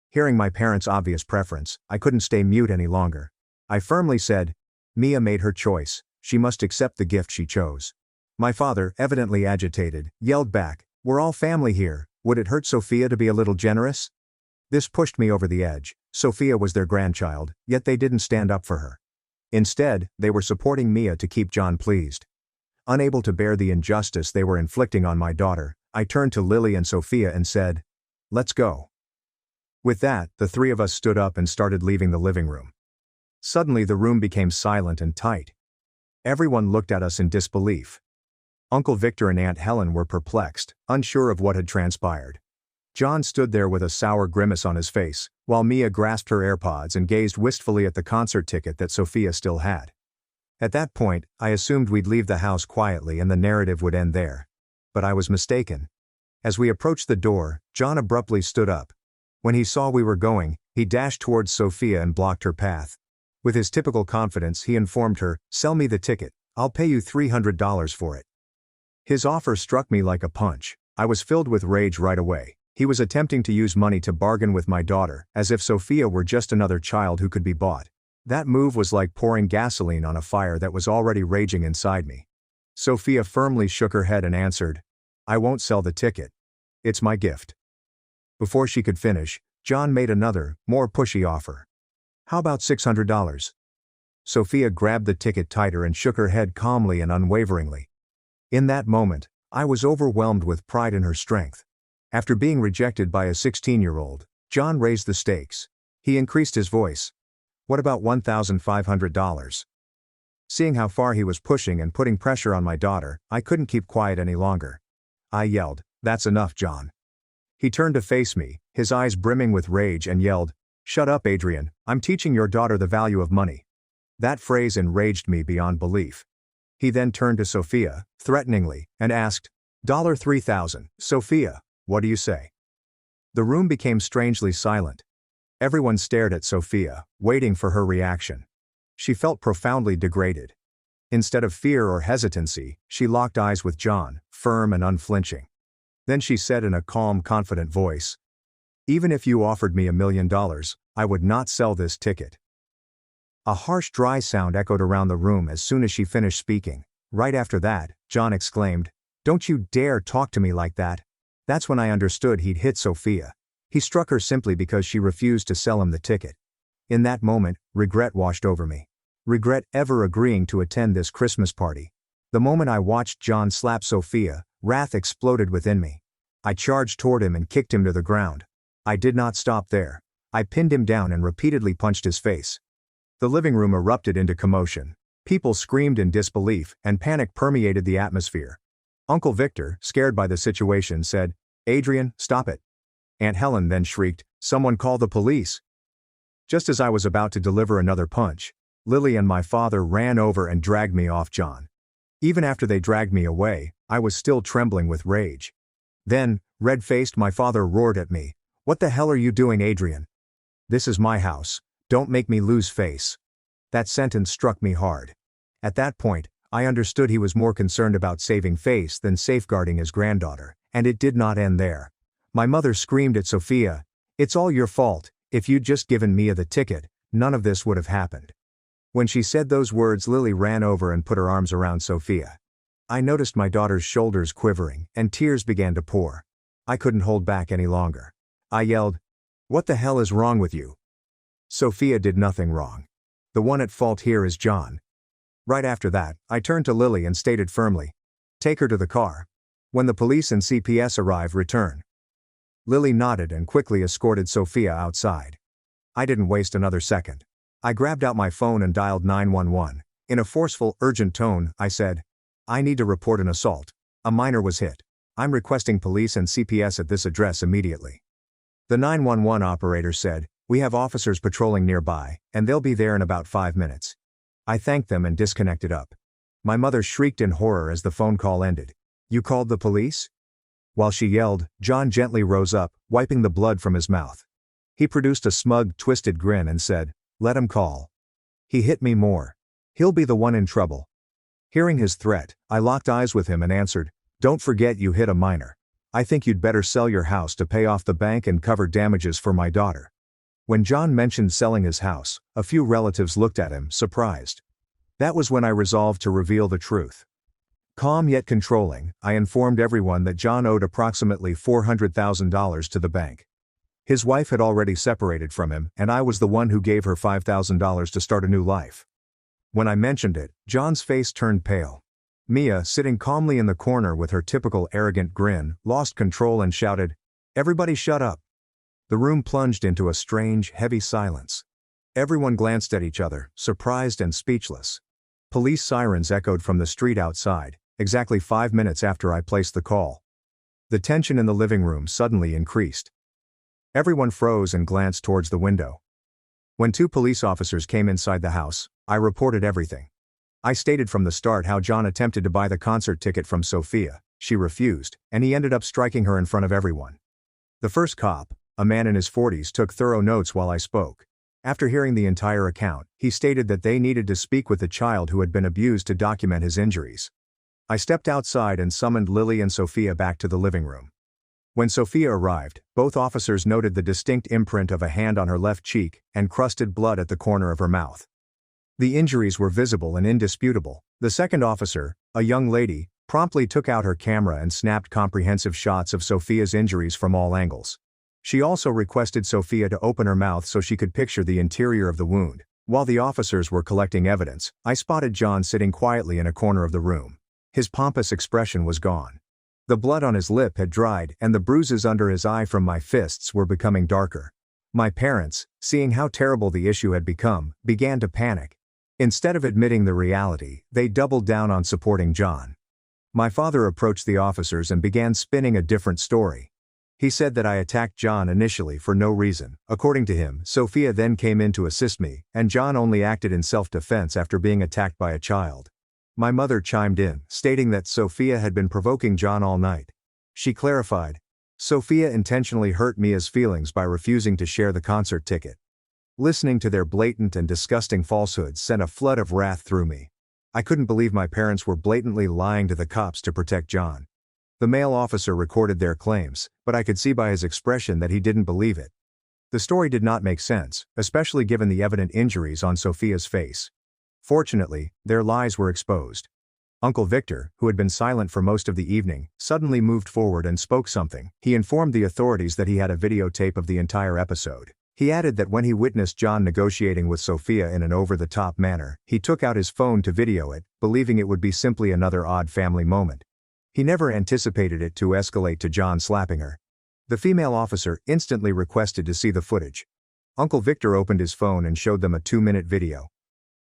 Hearing my parents' obvious preference, I couldn't stay mute any longer. I firmly said, "Mia made her choice. she must accept the gift she chose. My father, evidently agitated, yelled back, "We're all family here, would it hurt Sophia to be a little generous?" This pushed me over the edge. Sophia was their grandchild, yet they didn't stand up for her. Instead, they were supporting Mia to keep John pleased. Unable to bear the injustice they were inflicting on my daughter, I turned to Lily and Sophia and said, "Let's go." With that, the three of us stood up and started leaving the living room. Suddenly the room became silent and tight. Everyone looked at us in disbelief. Uncle Victor and Aunt Helen were perplexed, unsure of what had transpired. John stood there with a sour grimace on his face, while Mia grasped her AirPods and gazed wistfully at the concert ticket that Sophia still had. At that point, I assumed we'd leave the house quietly and the narrative would end there. But I was mistaken. As we approached the door, John abruptly stood up. When he saw we were going, he dashed towards Sophia and blocked her path. With his typical confidence, he informed her, "Sell me the ticket, I'll pay you $300 for it." His offer struck me like a punch. I was filled with rage right away. He was attempting to use money to bargain with my daughter, as if Sophia were just another child who could be bought. That move was like pouring gasoline on a fire that was already raging inside me. Sophia firmly shook her head and answered, "I won't sell the ticket. It's my gift." Before she could finish, John made another, more pushy offer. "How about $600? Sophia grabbed the ticket tighter and shook her head calmly and unwaveringly. In that moment, I was overwhelmed with pride in her strength. After being rejected by a 16-year-old, John raised the stakes. He increased his voice. "What about $1,500? Seeing how far he was pushing and putting pressure on my daughter, I couldn't keep quiet any longer. I yelled, "That's enough, John." He turned to face me, his eyes brimming with rage, and yelled, "Shut up, Adrian, I'm teaching your daughter the value of money." That phrase enraged me beyond belief. He then turned to Sophia, threateningly, and asked, $3,000, Sophia, what do you say?" The room became strangely silent. Everyone stared at Sophia, waiting for her reaction. She felt profoundly degraded. Instead of fear or hesitancy, she locked eyes with John, firm and unflinching. Then she said in a calm, confident voice, "Even if you offered me $1 million, I would not sell this ticket." A harsh, dry sound echoed around the room as soon as she finished speaking. Right after that, John exclaimed, "Don't you dare talk to me like that." That's when I understood he'd hit Sophia. He struck her simply because she refused to sell him the ticket. In that moment, regret washed over me. Regret ever agreeing to attend this Christmas party. The moment I watched John slap Sophia, wrath exploded within me. I charged toward him and kicked him to the ground. I did not stop there. I pinned him down and repeatedly punched his face. The living room erupted into commotion. People screamed in disbelief, and panic permeated the atmosphere. Uncle Victor, scared by the situation, said, "Adrian, stop it." Aunt Helen then shrieked, "Someone call the police." Just as I was about to deliver another punch, Lily and my father ran over and dragged me off John. Even after they dragged me away, I was still trembling with rage. Then, red-faced, my father roared at me, "What the hell are you doing, Adrian? This is my house. Don't make me lose face." That sentence struck me hard. At that point, I understood he was more concerned about saving face than safeguarding his granddaughter, and it did not end there. My mother screamed at Sophia, "It's all your fault. If you'd just given Mia the ticket, none of this would have happened." When she said those words, Lily ran over and put her arms around Sophia. I noticed my daughter's shoulders quivering, and tears began to pour. I couldn't hold back any longer. I yelled, "What the hell is wrong with you?" Sophia did nothing wrong. The one at fault here is John. Right after that, I turned to Lily and stated firmly, "Take her to the car. When the police and CPS arrive, return." Lily nodded and quickly escorted Sophia outside. I didn't waste another second. I grabbed out my phone and dialed 911. In a forceful, urgent tone, I said, "I need to report an assault. A minor was hit. I'm requesting police and CPS at this address immediately." The 911 operator said, "We have officers patrolling nearby, and they'll be there in about 5 minutes." I thanked them and disconnected up. My mother shrieked in horror as the phone call ended. "You called the police?" While she yelled, John gently rose up, wiping the blood from his mouth. He produced a smug, twisted grin and said, "Let him call. He hit me more. He'll be the one in trouble." Hearing his threat, I locked eyes with him and answered, "Don't forget you hit a minor. I think you'd better sell your house to pay off the bank and cover damages for my daughter." When John mentioned selling his house, a few relatives looked at him, surprised. That was when I resolved to reveal the truth. Calm yet controlling, I informed everyone that John owed approximately $400,000 to the bank. His wife had already separated from him, and I was the one who gave her $5,000 to start a new life. When I mentioned it, John's face turned pale. Mia, sitting calmly in the corner with her typical arrogant grin, lost control and shouted, "Everybody shut up." The room plunged into a strange, heavy silence. Everyone glanced at each other, surprised and speechless. Police sirens echoed from the street outside, exactly 5 minutes after I placed the call. The tension in the living room suddenly increased. Everyone froze and glanced towards the window. When 2 police officers came inside the house, I reported everything. I stated from the start how John attempted to buy the concert ticket from Sophia. She refused, and he ended up striking her in front of everyone. The first cop, a man in his 40s, took thorough notes while I spoke. After hearing the entire account, he stated that they needed to speak with the child who had been abused to document his injuries. I stepped outside and summoned Lily and Sophia back to the living room. When Sophia arrived, both officers noted the distinct imprint of a hand on her left cheek and crusted blood at the corner of her mouth. The injuries were visible and indisputable. The second officer, a young lady, promptly took out her camera and snapped comprehensive shots of Sophia's injuries from all angles. She also requested Sophia to open her mouth so she could picture the interior of the wound. While the officers were collecting evidence, I spotted John sitting quietly in a corner of the room. His pompous expression was gone. The blood on his lip had dried, and the bruises under his eye from my fists were becoming darker. My parents, seeing how terrible the issue had become, began to panic. Instead of admitting the reality, they doubled down on supporting John. My father approached the officers and began spinning a different story. He said that I attacked John initially for no reason. According to him, Sophia then came in to assist me, and John only acted in self-defense after being attacked by a child. My mother chimed in, stating that Sophia had been provoking John all night. She clarified, "Sophia intentionally hurt Mia's feelings by refusing to share the concert ticket." Listening to their blatant and disgusting falsehoods sent a flood of wrath through me. I couldn't believe my parents were blatantly lying to the cops to protect John. The male officer recorded their claims, but I could see by his expression that he didn't believe it. The story did not make sense, especially given the evident injuries on Sophia's face. Fortunately, their lies were exposed. Uncle Victor, who had been silent for most of the evening, suddenly moved forward and spoke something. He informed the authorities that he had a videotape of the entire episode. He added that when he witnessed John negotiating with Sophia in an over-the-top manner, he took out his phone to video it, believing it would be simply another odd family moment. He never anticipated it to escalate to John slapping her. The female officer instantly requested to see the footage. Uncle Victor opened his phone and showed them a 2-minute video.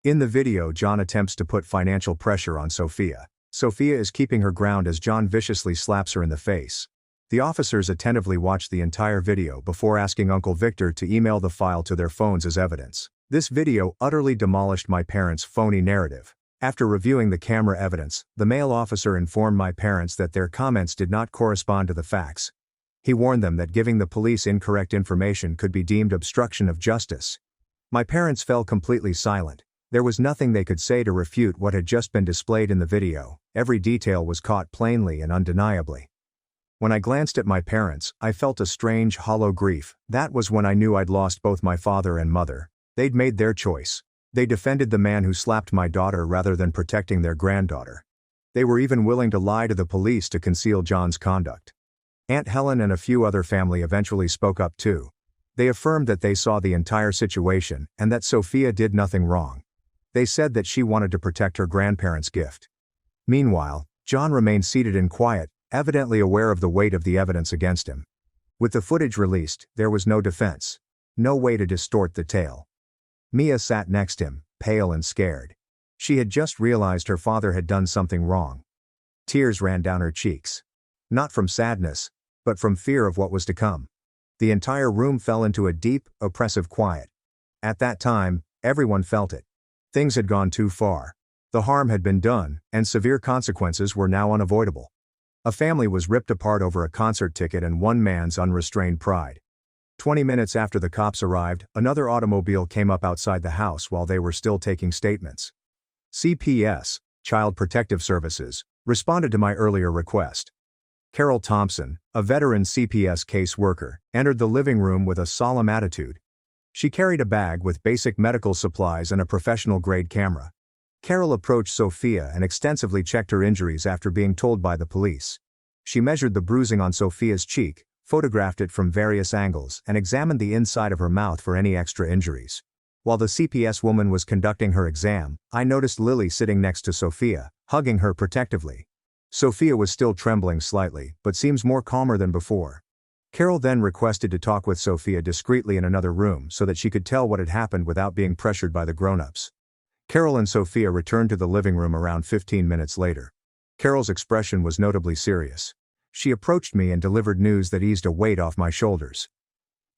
In the video, John attempts to put financial pressure on Sophia. Sophia is keeping her ground as John viciously slaps her in the face. The officers attentively watched the entire video before asking Uncle Victor to email the file to their phones as evidence. This video utterly demolished my parents' phony narrative. After reviewing the camera evidence, the male officer informed my parents that their comments did not correspond to the facts. He warned them that giving the police incorrect information could be deemed obstruction of justice. My parents fell completely silent. There was nothing they could say to refute what had just been displayed in the video. Every detail was caught plainly and undeniably. When I glanced at my parents, I felt a strange, hollow grief. That was when I knew I'd lost both my father and mother. They'd made their choice. They defended the man who slapped my daughter rather than protecting their granddaughter. They were even willing to lie to the police to conceal John's conduct. Aunt Helen and a few other family eventually spoke up too. They affirmed that they saw the entire situation and that Sophia did nothing wrong. They said that she wanted to protect her grandparents' gift. Meanwhile, John remained seated and quiet, evidently aware of the weight of the evidence against him. With the footage released, there was no defense. No way to distort the tale. Mia sat next to him, pale and scared. She had just realized her father had done something wrong. Tears ran down her cheeks. Not from sadness, but from fear of what was to come. The entire room fell into a deep, oppressive quiet. At that time, everyone felt it. Things had gone too far. The harm had been done, and severe consequences were now unavoidable. A family was ripped apart over a concert ticket and one man's unrestrained pride. 20 minutes after the cops arrived, another automobile came up outside the house while they were still taking statements. CPS, Child Protective Services, responded to my earlier request. Carol Thompson, a veteran CPS caseworker, entered the living room with a solemn attitude. She carried a bag with basic medical supplies and a professional-grade camera. Carol approached Sophia and extensively checked her injuries after being told by the police. She measured the bruising on Sophia's cheek, photographed it from various angles, and examined the inside of her mouth for any extra injuries. While the CPS woman was conducting her exam, I noticed Lily sitting next to Sophia, hugging her protectively. Sophia was still trembling slightly, but seems more calmer than before. Carol then requested to talk with Sophia discreetly in another room so that she could tell what had happened without being pressured by the grown-ups. Carol and Sophia returned to the living room around 15 minutes later. Carol's expression was notably serious. She approached me and delivered news that eased a weight off my shoulders.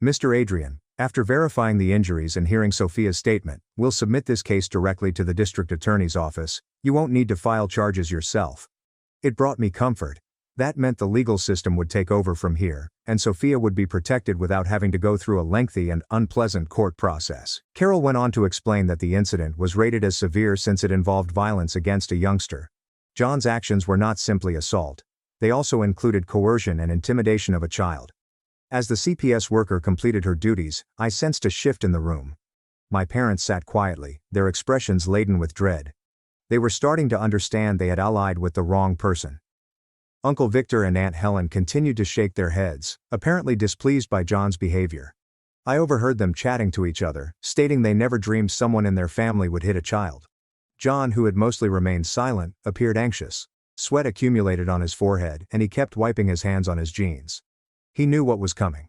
Mr. Adrian, after verifying the injuries and hearing Sophia's statement, we'll submit this case directly to the district attorney's office. You won't need to file charges yourself. It brought me comfort. That meant the legal system would take over from here, and Sophia would be protected without having to go through a lengthy and unpleasant court process. Carol went on to explain that the incident was rated as severe since it involved violence against a youngster. John's actions were not simply assault. They also included coercion and intimidation of a child. As the CPS worker completed her duties, I sensed a shift in the room. My parents sat quietly, their expressions laden with dread. They were starting to understand they had allied with the wrong person. Uncle Victor and Aunt Helen continued to shake their heads, apparently displeased by John's behavior. I overheard them chatting to each other, stating they never dreamed someone in their family would hit a child. John, who had mostly remained silent, appeared anxious. Sweat accumulated on his forehead, and he kept wiping his hands on his jeans. He knew what was coming.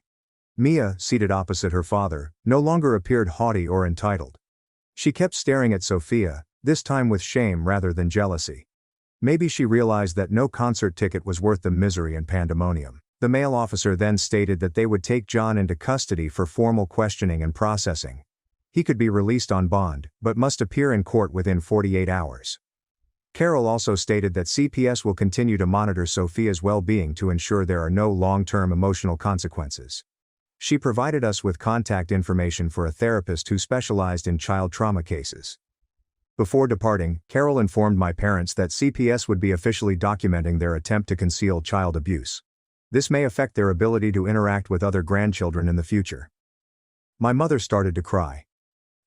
Mia, seated opposite her father, no longer appeared haughty or entitled. She kept staring at Sophia, this time with shame rather than jealousy. Maybe she realized that no concert ticket was worth the misery and pandemonium. The male officer then stated that they would take John into custody for formal questioning and processing. He could be released on bond, but must appear in court within 48 hours. Carol also stated that CPS will continue to monitor Sophia's well-being to ensure there are no long-term emotional consequences. She provided us with contact information for a therapist who specialized in child trauma cases. Before departing, Carol informed my parents that CPS would be officially documenting their attempt to conceal child abuse. This may affect their ability to interact with other grandchildren in the future. My mother started to cry.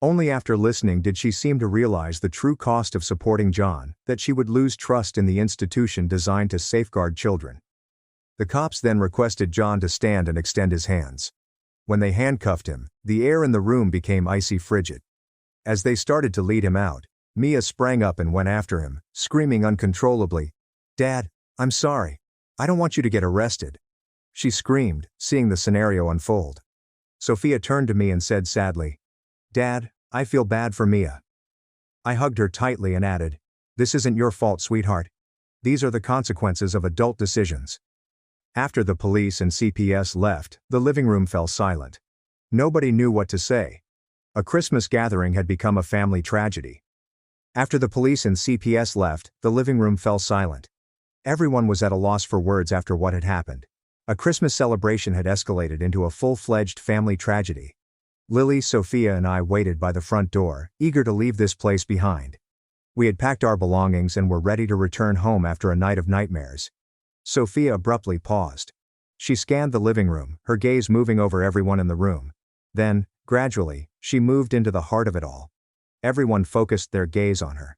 Only after listening did she seem to realize the true cost of supporting John, that she would lose trust in the institution designed to safeguard children. The cops then requested John to stand and extend his hands. When they handcuffed him, the air in the room became icy frigid. As they started to lead him out, Mia sprang up and went after him, screaming uncontrollably, "Dad, I'm sorry. I don't want you to get arrested." She screamed, seeing the scenario unfold. Sophia turned to me and said sadly, "Dad, I feel bad for Mia." I hugged her tightly and added, "This isn't your fault, sweetheart. These are the consequences of adult decisions." After the police and CPS left, the living room fell silent. Nobody knew what to say. A Christmas gathering had become a family tragedy. After the police and CPS left, the living room fell silent. Everyone was at a loss for words after what had happened. A Christmas celebration had escalated into a full-fledged family tragedy. Lily, Sophia and I waited by the front door, eager to leave this place behind. We had packed our belongings and were ready to return home after a night of nightmares. Sophia abruptly paused. She scanned the living room, her gaze moving over everyone in the room. Then, gradually, she moved into the heart of it all. Everyone focused their gaze on her.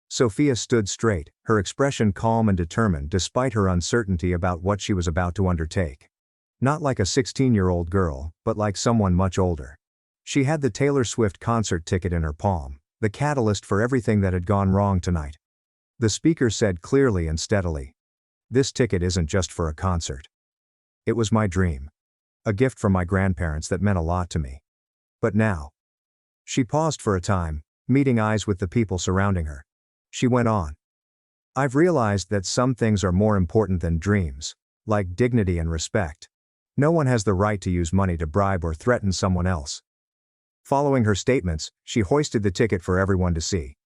Sophia stood straight, her expression calm and determined despite her uncertainty about what she was about to undertake. Not like a 16-year-old girl, but like someone much older. She had the Taylor Swift concert ticket in her palm, the catalyst for everything that had gone wrong tonight. The speaker said clearly and steadily, "This ticket isn't just for a concert. It was my dream. A gift from my grandparents that meant a lot to me. But now." She paused for a time, meeting eyes with the people surrounding her. She went on. "I've realized that some things are more important than dreams, like dignity and respect. No one has the right to use money to bribe or threaten someone else." Following her statements, she hoisted the ticket for everyone to see.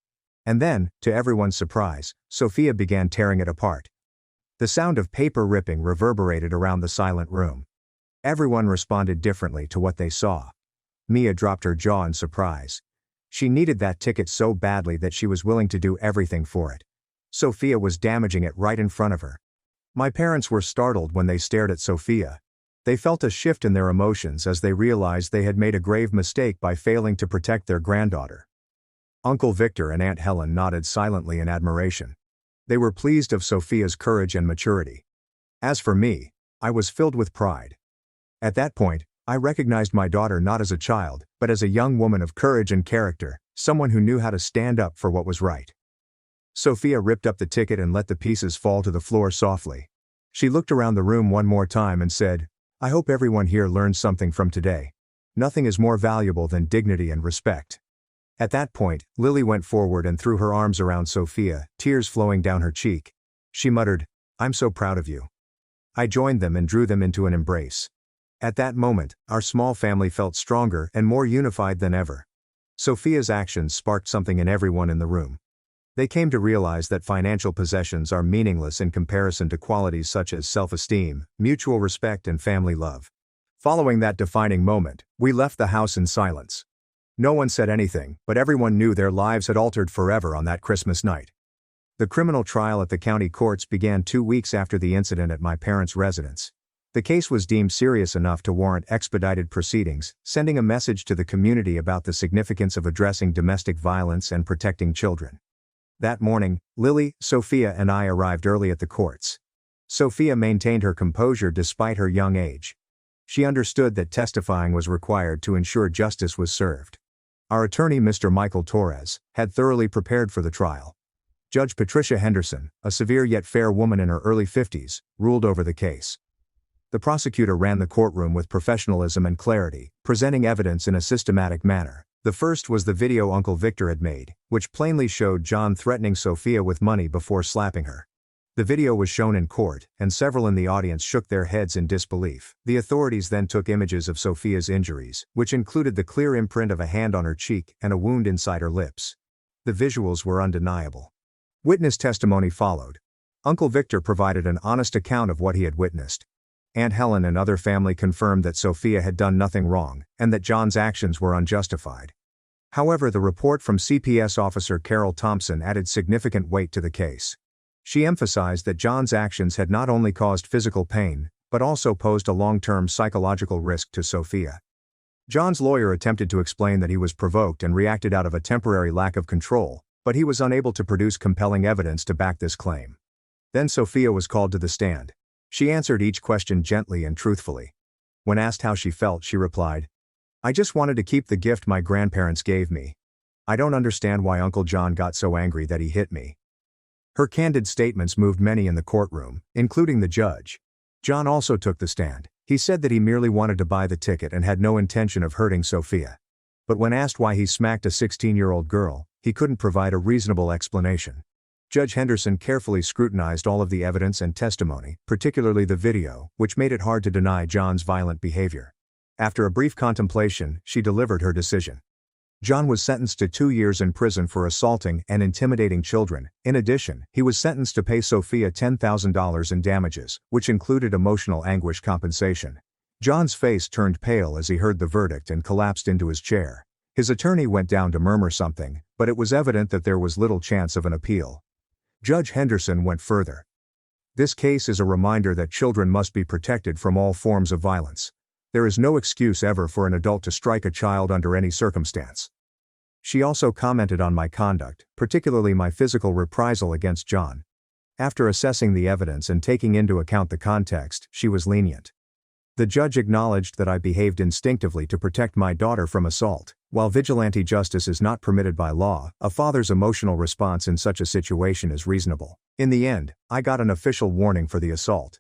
And then, to everyone's surprise, Sophia began tearing it apart. The sound of paper ripping reverberated around the silent room. Everyone responded differently to what they saw. Mia dropped her jaw in surprise. She needed that ticket so badly that she was willing to do everything for it. Sophia was damaging it right in front of her. My parents were startled when they stared at Sophia. They felt a shift in their emotions as they realized they had made a grave mistake by failing to protect their granddaughter. Uncle Victor and Aunt Helen nodded silently in admiration. They were pleased of Sophia's courage and maturity. As for me, I was filled with pride. At that point, I recognized my daughter not as a child, but as a young woman of courage and character, someone who knew how to stand up for what was right. Sophia ripped up the ticket and let the pieces fall to the floor softly. She looked around the room one more time and said, "I hope everyone here learns something from today. Nothing is more valuable than dignity and respect." At that point, Lily went forward and threw her arms around Sophia, tears flowing down her cheek. She muttered, "I'm so proud of you." I joined them and drew them into an embrace. At that moment, our small family felt stronger and more unified than ever. Sophia's actions sparked something in everyone in the room. They came to realize that financial possessions are meaningless in comparison to qualities such as self-esteem, mutual respect, and family love. Following that defining moment, we left the house in silence. No one said anything, but everyone knew their lives had altered forever on that Christmas night. The criminal trial at the county courts began 2 weeks after the incident at my parents' residence. The case was deemed serious enough to warrant expedited proceedings, sending a message to the community about the significance of addressing domestic violence and protecting children. That morning, Lily, Sophia, and I arrived early at the courts. Sophia maintained her composure despite her young age. She understood that testifying was required to ensure justice was served. Our attorney, Mr. Michael Torres, had thoroughly prepared for the trial. Judge Patricia Henderson, a severe yet fair woman in her early 50s, ruled over the case. The prosecutor ran the courtroom with professionalism and clarity, presenting evidence in a systematic manner. The first was the video Uncle Victor had made, which plainly showed John threatening Sophia with money before slapping her. The video was shown in court, and several in the audience shook their heads in disbelief. The authorities then took images of Sophia's injuries, which included the clear imprint of a hand on her cheek and a wound inside her lips. The visuals were undeniable. Witness testimony followed. Uncle Victor provided an honest account of what he had witnessed. Aunt Helen and other family confirmed that Sophia had done nothing wrong, and that John's actions were unjustified. However, the report from CPS officer Carol Thompson added significant weight to the case. She emphasized that John's actions had not only caused physical pain, but also posed a long-term psychological risk to Sophia. John's lawyer attempted to explain that he was provoked and reacted out of a temporary lack of control, but he was unable to produce compelling evidence to back this claim. Then Sophia was called to the stand. She answered each question gently and truthfully. When asked how she felt, she replied, "I just wanted to keep the gift my grandparents gave me. I don't understand why Uncle John got so angry that he hit me." Her candid statements moved many in the courtroom, including the judge. John also took the stand. He said that he merely wanted to buy the ticket and had no intention of hurting Sophia. But when asked why he smacked a 16-year-old girl, he couldn't provide a reasonable explanation. Judge Henderson carefully scrutinized all of the evidence and testimony, particularly the video, which made it hard to deny John's violent behavior. After a brief contemplation, she delivered her decision. John was sentenced to 2 years in prison for assaulting and intimidating children. In addition, he was sentenced to pay Sophia $10,000 in damages, which included emotional anguish compensation. John's face turned pale as he heard the verdict and collapsed into his chair. His attorney went down to murmur something, but it was evident that there was little chance of an appeal. Judge Henderson went further. "This case is a reminder that children must be protected from all forms of violence. There is no excuse ever for an adult to strike a child under any circumstance." She also commented on my conduct, particularly my physical reprisal against John. After assessing the evidence and taking into account the context, she was lenient. The judge acknowledged that I behaved instinctively to protect my daughter from assault. While vigilante justice is not permitted by law, a father's emotional response in such a situation is reasonable. In the end, I got an official warning for the assault.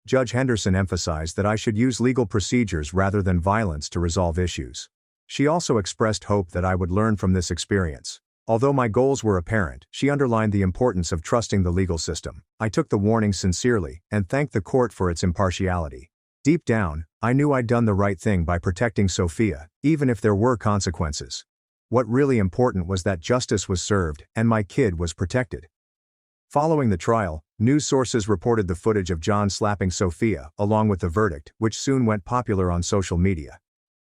Judge Henderson emphasized that I should use legal procedures rather than violence to resolve issues. She also expressed hope that I would learn from this experience. Although my goals were apparent, she underlined the importance of trusting the legal system. I took the warning sincerely, and thanked the court for its impartiality. Deep down, I knew I'd done the right thing by protecting Sophia, even if there were consequences. What really important was that justice was served, and my kid was protected. Following the trial, news sources reported the footage of John slapping Sophia, along with the verdict, which soon went popular on social media.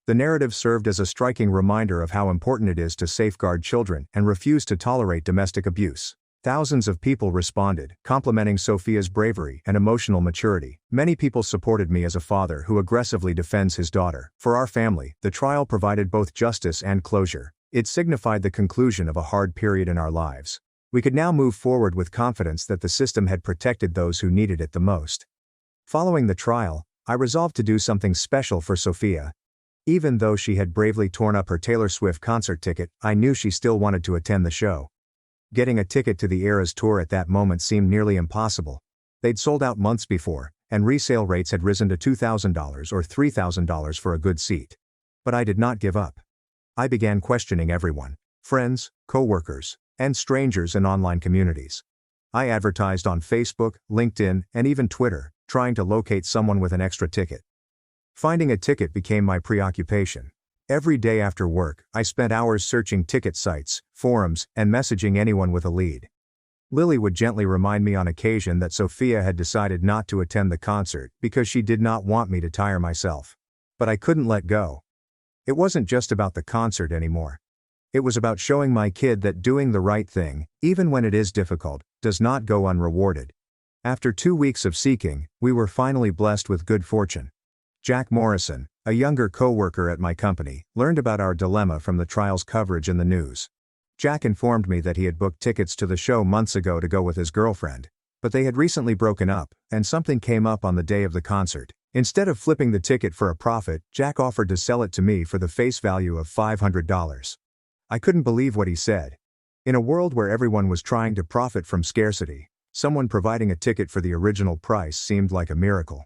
The narrative served as a striking reminder of how important it is to safeguard children and refuse to tolerate domestic abuse. Thousands of people responded, complimenting Sophia's bravery and emotional maturity. Many people supported me as a father who aggressively defends his daughter. For our family, the trial provided both justice and closure. It signified the conclusion of a hard period in our lives. We could now move forward with confidence that the system had protected those who needed it the most. Following the trial, I resolved to do something special for Sophia. Even though she had bravely torn up her Taylor Swift concert ticket, I knew she still wanted to attend the show. Getting a ticket to the Eras tour at that moment seemed nearly impossible. They'd sold out months before, and resale rates had risen to $2,000 or $3,000 for a good seat. But I did not give up. I began questioning everyone, friends, co-workers, and strangers in online communities. I advertised on Facebook, LinkedIn, and even Twitter, trying to locate someone with an extra ticket. Finding a ticket became my preoccupation. Every day after work, I spent hours searching ticket sites, forums, and messaging anyone with a lead. Lily would gently remind me on occasion that Sophia had decided not to attend the concert because she did not want me to tire myself. But I couldn't let go. It wasn't just about the concert anymore. It was about showing my kid that doing the right thing, even when it is difficult, does not go unrewarded. After 2 weeks of seeking, we were finally blessed with good fortune. Jack Morrison, a younger co-worker at my company, learned about our dilemma from the trial's coverage in the news. Jack informed me that he had booked tickets to the show months ago to go with his girlfriend, but they had recently broken up, and something came up on the day of the concert. Instead of flipping the ticket for a profit, Jack offered to sell it to me for the face value of $500. I couldn't believe what he said. In a world where everyone was trying to profit from scarcity, someone providing a ticket for the original price seemed like a miracle.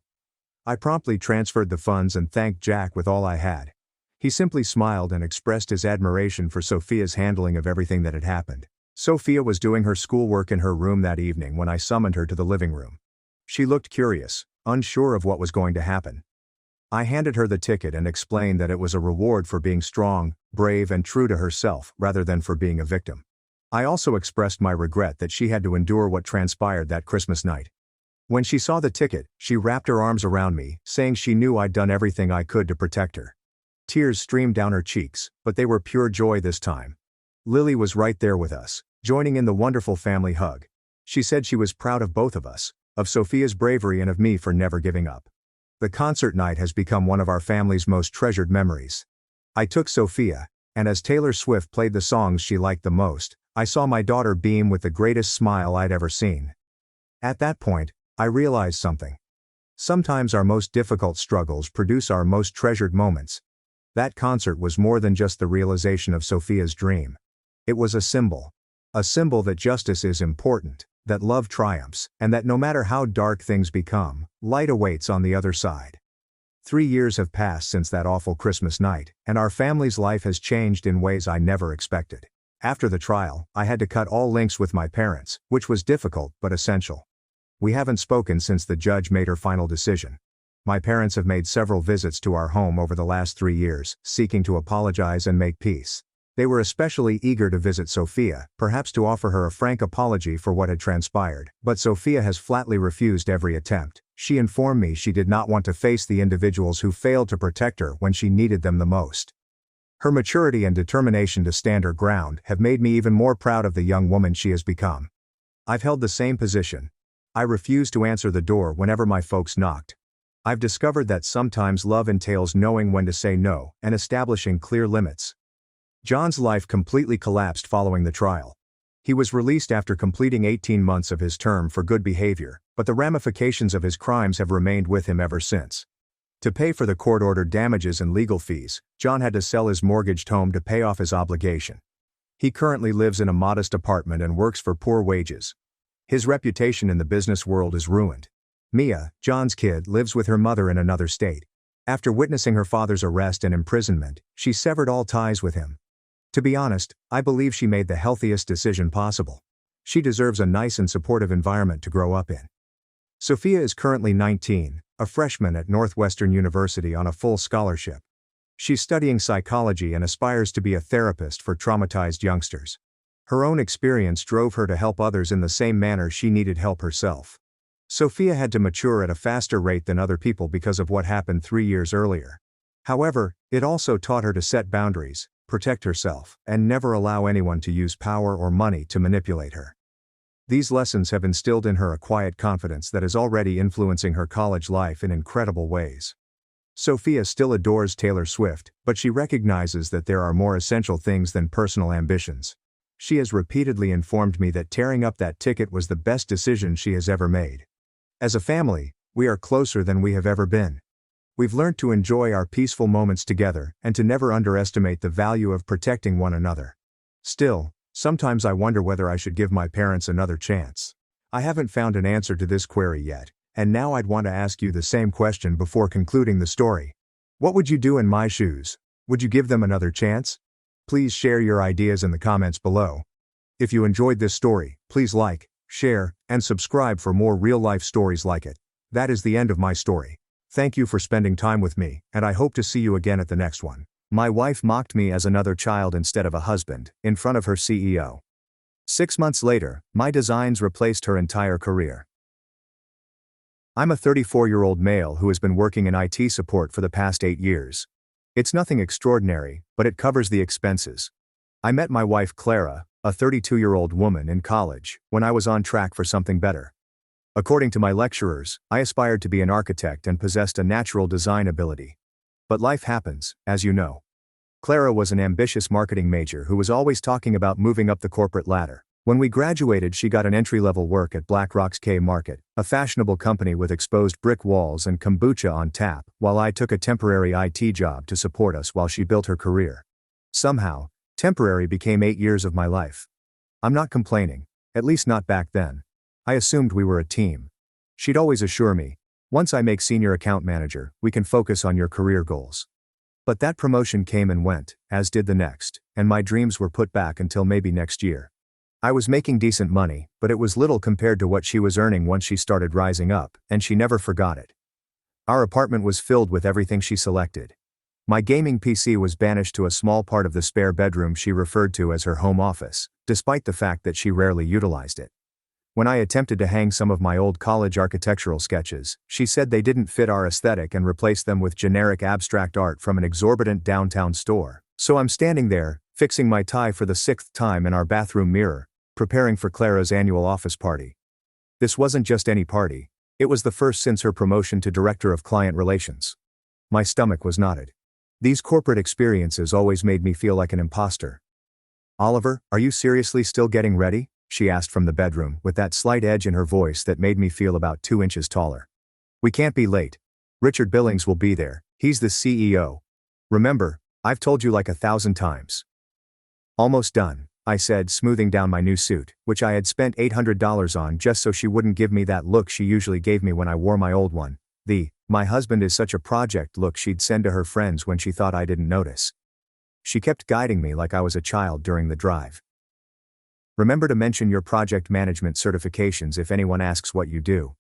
I promptly transferred the funds and thanked Jack with all I had. He simply smiled and expressed his admiration for Sophia's handling of everything that had happened. Sophia was doing her schoolwork in her room that evening when I summoned her to the living room. She looked curious, unsure of what was going to happen. I handed her the ticket and explained that it was a reward for being strong, brave, and true to herself rather than for being a victim. I also expressed my regret that she had to endure what transpired that Christmas night. When she saw the ticket, she wrapped her arms around me, saying she knew I'd done everything I could to protect her. Tears streamed down her cheeks, but they were pure joy this time. Lily was right there with us, joining in the wonderful family hug. She said she was proud of both of us, of Sophia's bravery and of me for never giving up. The concert night has become one of our family's most treasured memories. I took Sophia, and as Taylor Swift played the songs she liked the most, I saw my daughter beam with the greatest smile I'd ever seen. At that point, I realized something. Sometimes our most difficult struggles produce our most treasured moments. That concert was more than just the realization of Sophia's dream. It was a symbol. A symbol that justice is important, that love triumphs, and that no matter how dark things become, light awaits on the other side. 3 years have passed since that awful Christmas night, and our family's life has changed in ways I never expected. After the trial, I had to cut all links with my parents, which was difficult but essential. We haven't spoken since the judge made her final decision. My parents have made several visits to our home over the last 3 years, seeking to apologize and make peace. They were especially eager to visit Sophia, perhaps to offer her a frank apology for what had transpired, but Sophia has flatly refused every attempt. She informed me she did not want to face the individuals who failed to protect her when she needed them the most. Her maturity and determination to stand her ground have made me even more proud of the young woman she has become. I've held the same position. I refused to answer the door whenever my folks knocked. I've discovered that sometimes love entails knowing when to say no and establishing clear limits. John's life completely collapsed following the trial. He was released after completing 18 months of his term for good behavior, but the ramifications of his crimes have remained with him ever since. To pay for the court-ordered damages and legal fees, John had to sell his mortgaged home to pay off his obligation. He currently lives in a modest apartment and works for poor wages. His reputation in the business world is ruined. Mia, John's kid, lives with her mother in another state. After witnessing her father's arrest and imprisonment, she severed all ties with him. To be honest, I believe she made the healthiest decision possible. She deserves a nice and supportive environment to grow up in. Sophia is currently 19, a freshman at Northwestern University on a full scholarship. She's studying psychology and aspires to be a therapist for traumatized youngsters. Her own experience drove her to help others in the same manner she needed help herself. Sophia had to mature at a faster rate than other people because of what happened 3 years earlier. However, it also taught her to set boundaries, protect herself, and never allow anyone to use power or money to manipulate her. These lessons have instilled in her a quiet confidence that is already influencing her college life in incredible ways. Sophia still adores Taylor Swift, but she recognizes that there are more essential things than personal ambitions. She has repeatedly informed me that tearing up that ticket was the best decision she has ever made. As a family, we are closer than we have ever been. We've learned to enjoy our peaceful moments together and to never underestimate the value of protecting one another. Still, sometimes I wonder whether I should give my parents another chance. I haven't found an answer to this query yet, and now I'd want to ask you the same question before concluding the story. What would you do in my shoes? Would you give them another chance? Please share your ideas in the comments below. If you enjoyed this story, please like, share, and subscribe for more real-life stories like it. That is the end of my story. Thank you for spending time with me, and I hope to see you again at the next one. My wife mocked me as another child instead of a husband, in front of her CEO. 6 months later, my designs replaced her entire career. I'm a 34-year-old male who has been working in IT support for the past 8 years. It's nothing extraordinary, but it covers the expenses. I met my wife Clara, a 32-year-old woman in college, when I was on track for something better. According to my lecturers, I aspired to be an architect and possessed a natural design ability. But life happens, as you know. Clara was an ambitious marketing major who was always talking about moving up the corporate ladder. When we graduated, she got an entry-level work at BlackRock's K-Market, a fashionable company with exposed brick walls and kombucha on tap, while I took a temporary IT job to support us while she built her career. Somehow, temporary became 8 years of my life. I'm not complaining, at least not back then. I assumed we were a team. She'd always assure me, once I make senior account manager, we can focus on your career goals. But that promotion came and went, as did the next, and my dreams were put back until maybe next year. I was making decent money, but it was little compared to what she was earning once she started rising up, and she never forgot it. Our apartment was filled with everything she selected. My gaming PC was banished to a small part of the spare bedroom she referred to as her home office, despite the fact that she rarely utilized it. When I attempted to hang some of my old college architectural sketches, she said they didn't fit our aesthetic and replaced them with generic abstract art from an exorbitant downtown store. So I'm standing there, fixing my tie for the 6th time in our bathroom mirror, preparing for Clara's annual office party. This wasn't just any party, it was the first since her promotion to Director of Client Relations. My stomach was knotted. These corporate experiences always made me feel like an imposter. "Oliver, are you seriously still getting ready?" she asked from the bedroom, with that slight edge in her voice that made me feel about 2 inches taller. "We can't be late. Richard Billings will be there, he's the CEO. Remember, I've told you like 1,000 times." "Almost done," I said, smoothing down my new suit, which I had spent $800 on just so she wouldn't give me that look she usually gave me when I wore my old one, "my husband is such a project" look she'd send to her friends when she thought I didn't notice. She kept guiding me like I was a child during the drive. "Remember to mention your project management certifications if anyone asks what you do.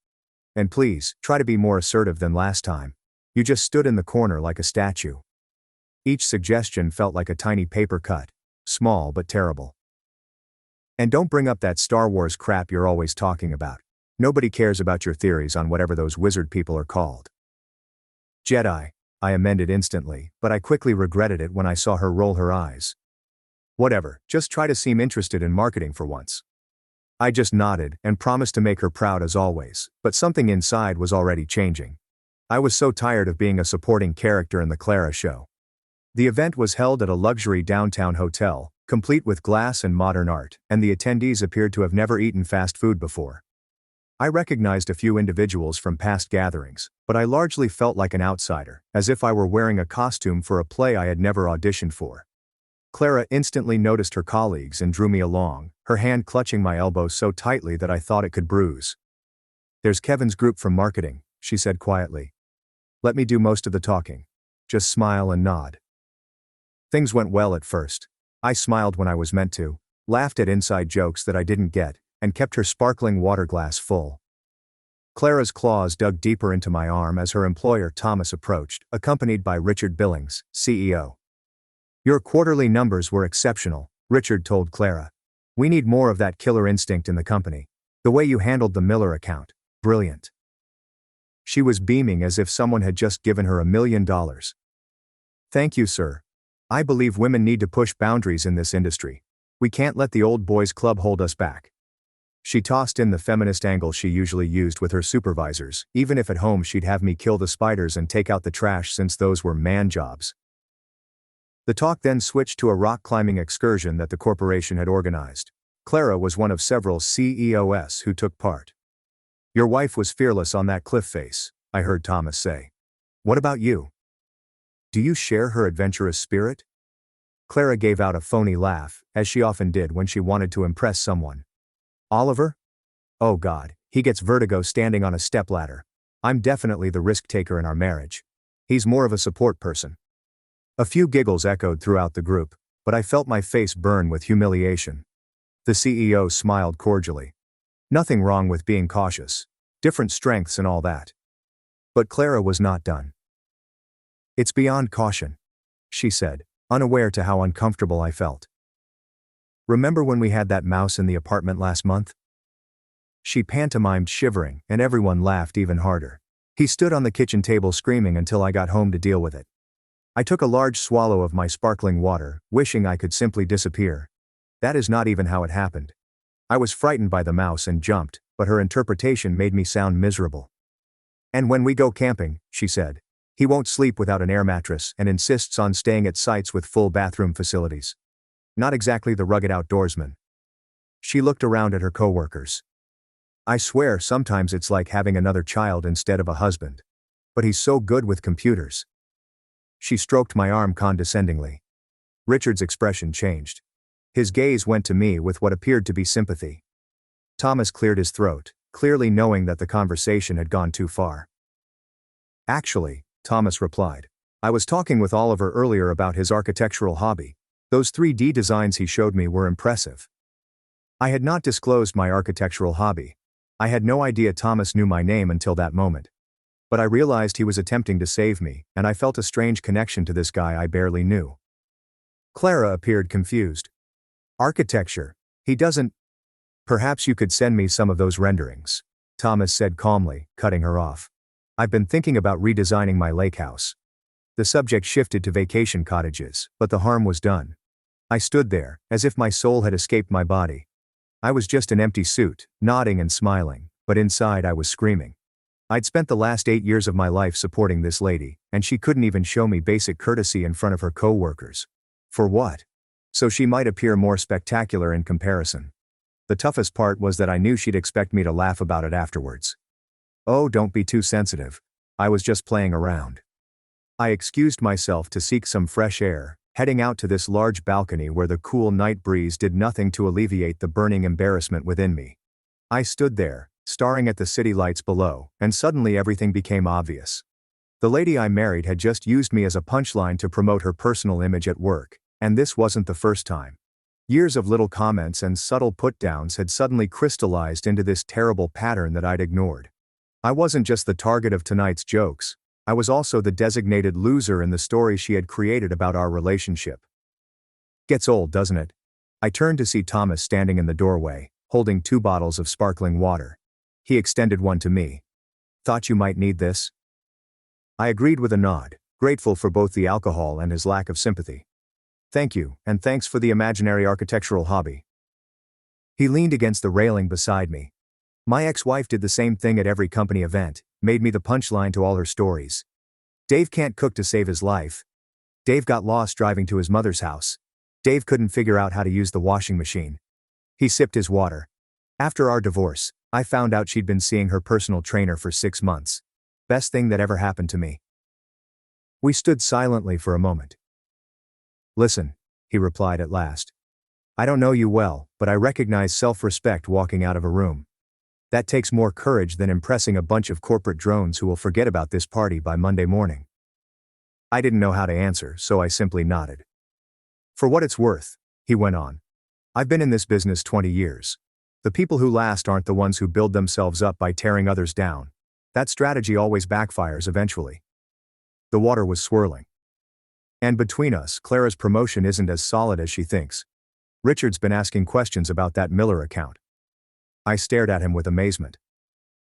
And please, try to be more assertive than last time. You just stood in the corner like a statue." Each suggestion felt like a tiny paper cut. Small but terrible. "And don't bring up that Star Wars crap you're always talking about. Nobody cares about your theories on whatever those wizard people are called." "Jedi," I amended instantly, but I quickly regretted it when I saw her roll her eyes. "Whatever, just try to seem interested in marketing for once." I just nodded and promised to make her proud as always, but something inside was already changing. I was so tired of being a supporting character in the Clara show. The event was held at a luxury downtown hotel, complete with glass and modern art, and the attendees appeared to have never eaten fast food before. I recognized a few individuals from past gatherings, but I largely felt like an outsider, as if I were wearing a costume for a play I had never auditioned for. Clara instantly noticed her colleagues and drew me along, her hand clutching my elbow so tightly that I thought it could bruise. "There's Kevin's group from marketing," she said quietly. "Let me do most of the talking. Just smile and nod." Things went well at first. I smiled when I was meant to, laughed at inside jokes that I didn't get, and kept her sparkling water glass full. Clara's claws dug deeper into my arm as her employer Thomas approached, accompanied by Richard Billings, CEO. "Your quarterly numbers were exceptional," Richard told Clara. "We need more of that killer instinct in the company. The way you handled the Miller account, brilliant." She was beaming as if someone had just given her $1 million. "Thank you, sir. I believe women need to push boundaries in this industry. We can't let the old boys club hold us back." She tossed in the feminist angle she usually used with her supervisors, even if at home she'd have me kill the spiders and take out the trash since those were man jobs. The talk then switched to a rock climbing excursion that the corporation had organized. Clara was one of several CEOs who took part. "Your wife was fearless on that cliff face," I heard Thomas say. "What about you? Do you share her adventurous spirit?" Clara gave out a phony laugh, as she often did when she wanted to impress someone. "Oliver? Oh God, he gets vertigo standing on a stepladder. I'm definitely the risk taker in our marriage. He's more of a support person." A few giggles echoed throughout the group, but I felt my face burn with humiliation. The CEO smiled cordially. "Nothing wrong with being cautious. Different strengths and all that." But Clara was not done. "It's beyond caution," she said, unaware to how uncomfortable I felt. "Remember when we had that mouse in the apartment last month?" She pantomimed shivering, and everyone laughed even harder. "He stood on the kitchen table screaming until I got home to deal with it." I took a large swallow of my sparkling water, wishing I could simply disappear. That is not even how it happened. I was frightened by the mouse and jumped, but her interpretation made me sound miserable. "And when we go camping," she said, "he won't sleep without an air mattress and insists on staying at sites with full bathroom facilities. Not exactly the rugged outdoorsman." She looked around at her coworkers. "I swear sometimes it's like having another child instead of a husband. But he's so good with computers." She stroked my arm condescendingly. Richard's expression changed. His gaze went to me with what appeared to be sympathy. Thomas cleared his throat, clearly knowing that the conversation had gone too far. "Actually," Thomas replied, "I was talking with Oliver earlier about his architectural hobby. Those 3D designs he showed me were impressive." I had not disclosed my architectural hobby. I had no idea Thomas knew my name until that moment. But I realized he was attempting to save me, and I felt a strange connection to this guy I barely knew. Clara appeared confused. "Architecture. He doesn't—" "Perhaps you could send me some of those renderings," Thomas said calmly, cutting her off. "I've been thinking about redesigning my lake house." The subject shifted to vacation cottages, but the harm was done. I stood there, as if my soul had escaped my body. I was just an empty suit, nodding and smiling, but inside I was screaming. I'd spent the last 8 years of my life supporting this lady, and she couldn't even show me basic courtesy in front of her co-workers. For what? So she might appear more spectacular in comparison. The toughest part was that I knew she'd expect me to laugh about it afterwards. "Oh, don't be too sensitive. I was just playing around." I excused myself to seek some fresh air, heading out to this large balcony where the cool night breeze did nothing to alleviate the burning embarrassment within me. I stood there, staring at the city lights below, and suddenly everything became obvious. The lady I married had just used me as a punchline to promote her personal image at work, and this wasn't the first time. Years of little comments and subtle put-downs had suddenly crystallized into this terrible pattern that I'd ignored. I wasn't just the target of tonight's jokes, I was also the designated loser in the story she had created about our relationship. Gets old, doesn't it? I turned to see Thomas standing in the doorway, holding 2 bottles of sparkling water. He extended one to me. "Thought you might need this?" I agreed with a nod, grateful for both the alcohol and his lack of sympathy. "Thank you, and thanks for the imaginary architectural hobby." He leaned against the railing beside me. "My ex-wife did the same thing at every company event, made me the punchline to all her stories. Dave can't cook to save his life. Dave got lost driving to his mother's house. Dave couldn't figure out how to use the washing machine." He sipped his water. "After our divorce, I found out she'd been seeing her personal trainer for 6 months. Best thing that ever happened to me." We stood silently for a moment. "Listen," he replied at last. "I don't know you well, but I recognize self-respect walking out of a room. That takes more courage than impressing a bunch of corporate drones who will forget about this party by Monday morning." I didn't know how to answer, so I simply nodded. "For what it's worth," he went on, "I've been in this business 20 years. The people who last aren't the ones who build themselves up by tearing others down. That strategy always backfires eventually." The water was swirling. "And between us, Clara's promotion isn't as solid as she thinks. Richard's been asking questions about that Miller account." I stared at him with amazement.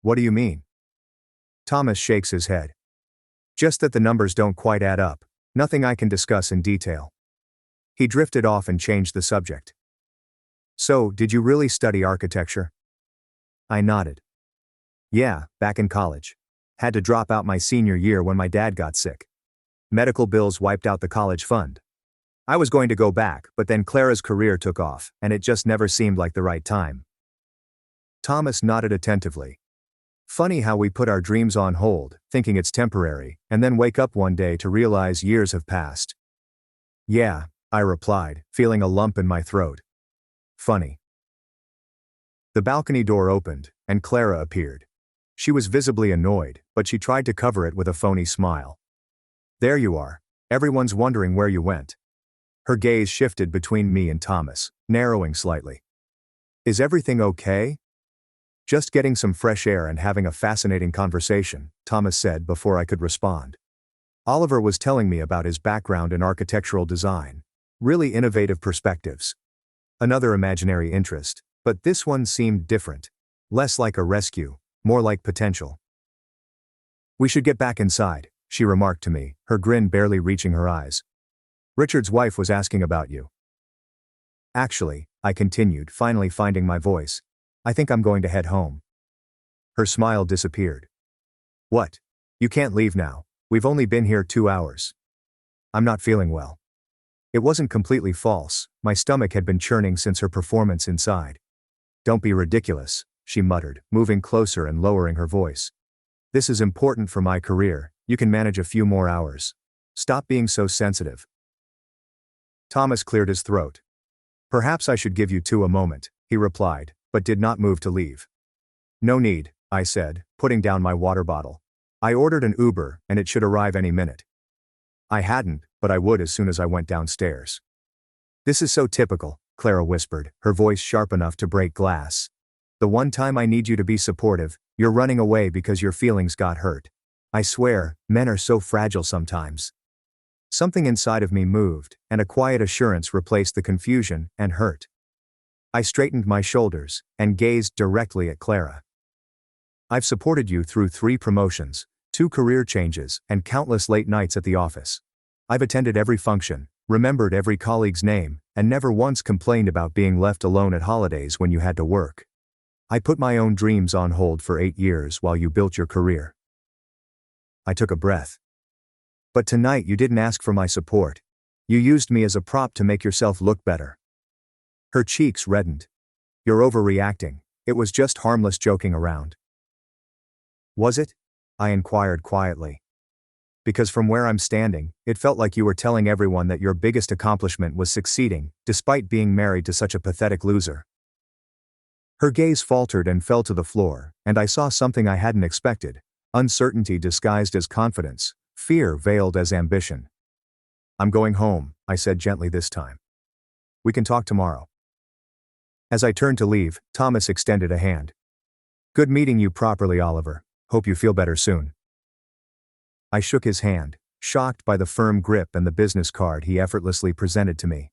"What do you mean?" Thomas shakes his head. "Just that the numbers don't quite add up. Nothing I can discuss in detail." He drifted off and changed the subject. "So, did you really study architecture?" I nodded. Yeah, back in college. Had to drop out my senior year when my dad got sick. Medical bills wiped out the college fund. I was going to go back, but then Clara's career took off, and it just never seemed like the right time. Thomas nodded attentively. Funny how we put our dreams on hold, thinking it's temporary, and then wake up one day to realize years have passed. Yeah, I replied, feeling a lump in my throat. Funny. The balcony door opened, and Clara appeared. She was visibly annoyed, but she tried to cover it with a phony smile. There you are. Everyone's wondering where you went. Her gaze shifted between me and Thomas, narrowing slightly. Is everything okay? Just getting some fresh air and having a fascinating conversation, Thomas said before I could respond. Oliver was telling me about his background in architectural design. Really innovative perspectives. Another imaginary interest, but this one seemed different. Less like a rescue, more like potential. We should get back inside, she remarked to me, her grin barely reaching her eyes. Richard's wife was asking about you. Actually, I continued, finally finding my voice. I think I'm going to head home. Her smile disappeared. What? You can't leave now. We've only been here 2 hours. I'm not feeling well. It wasn't completely false, my stomach had been churning since her performance inside. Don't be ridiculous, she muttered, moving closer and lowering her voice. This is important for my career, you can manage a few more hours. Stop being so sensitive. Thomas cleared his throat. Perhaps I should give you two a moment, he replied, but did not move to leave. No need, I said, putting down my water bottle. I ordered an Uber, and it should arrive any minute. I hadn't, but I would as soon as I went downstairs. This is so typical, Clara whispered, her voice sharp enough to break glass. The one time I need you to be supportive, you're running away because your feelings got hurt. I swear, men are so fragile sometimes. Something inside of me moved, and a quiet assurance replaced the confusion and hurt. I straightened my shoulders and gazed directly at Clara. I've supported you through 3 promotions, 2 career changes, and countless late nights at the office. I've attended every function, remembered every colleague's name, and never once complained about being left alone at holidays when you had to work. I put my own dreams on hold for 8 years while you built your career. I took a breath. But tonight you didn't ask for my support. You used me as a prop to make yourself look better. Her cheeks reddened. You're overreacting. It was just harmless joking around. Was it? I inquired quietly. Because from where I'm standing, it felt like you were telling everyone that your biggest accomplishment was succeeding, despite being married to such a pathetic loser. Her gaze faltered and fell to the floor, and I saw something I hadn't expected. Uncertainty disguised as confidence, fear veiled as ambition. I'm going home, I said gently this time. We can talk tomorrow. As I turned to leave, Thomas extended a hand. Good meeting you properly, Oliver. Hope you feel better soon. I shook his hand, shocked by the firm grip and the business card he effortlessly presented to me.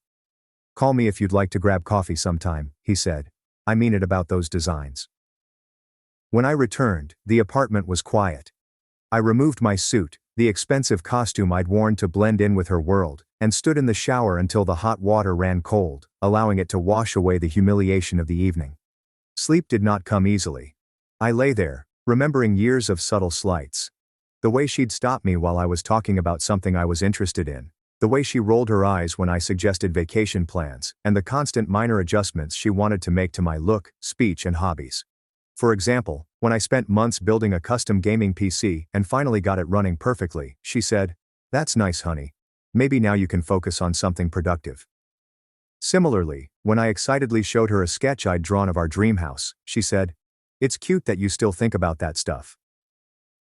Call me if you'd like to grab coffee sometime, he said. I mean it about those designs. When I returned, the apartment was quiet. I removed my suit, the expensive costume I'd worn to blend in with her world, and stood in the shower until the hot water ran cold, allowing it to wash away the humiliation of the evening. Sleep did not come easily. I lay there, remembering years of subtle slights. The way she'd stop me while I was talking about something I was interested in, the way she rolled her eyes when I suggested vacation plans, and the constant minor adjustments she wanted to make to my look, speech, and hobbies. For example, when I spent months building a custom gaming PC and finally got it running perfectly, she said, "That's nice, honey. Maybe now you can focus on something productive." Similarly, when I excitedly showed her a sketch I'd drawn of our dream house, she said, "It's cute that you still think about that stuff."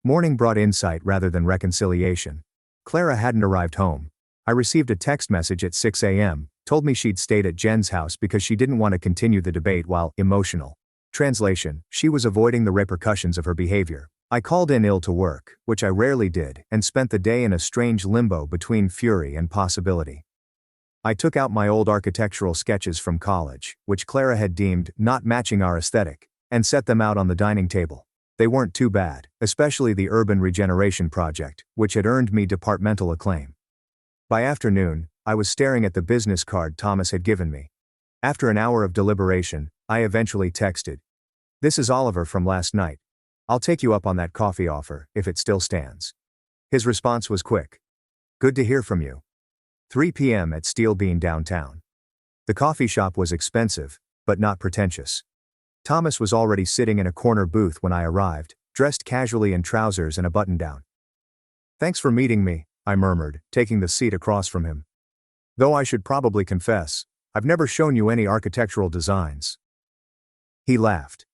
Morning brought insight rather than reconciliation. Clara hadn't arrived home. I received a text message at 6 a.m., told me she'd stayed at Jen's house because she didn't want to continue the debate while emotional. Translation, she was avoiding the repercussions of her behavior. I called in ill to work, which I rarely did, and spent the day in a strange limbo between fury and possibility. I took out my old architectural sketches from college, which Clara had deemed not matching our aesthetic, and set them out on the dining table. They weren't too bad, especially the urban regeneration project, which had earned me departmental acclaim. By afternoon, I was staring at the business card Thomas had given me. After an hour of deliberation, I eventually texted, This is Oliver from last night. I'll take you up on that coffee offer, if it still stands. His response was quick. Good to hear from you. 3 p.m. at Steel Bean downtown. The coffee shop was expensive, but not pretentious. Thomas was already sitting in a corner booth when I arrived, dressed casually in trousers and a button-down. Thanks for meeting me, I murmured, taking the seat across from him. Though I should probably confess, I've never shown you any architectural designs. He laughed.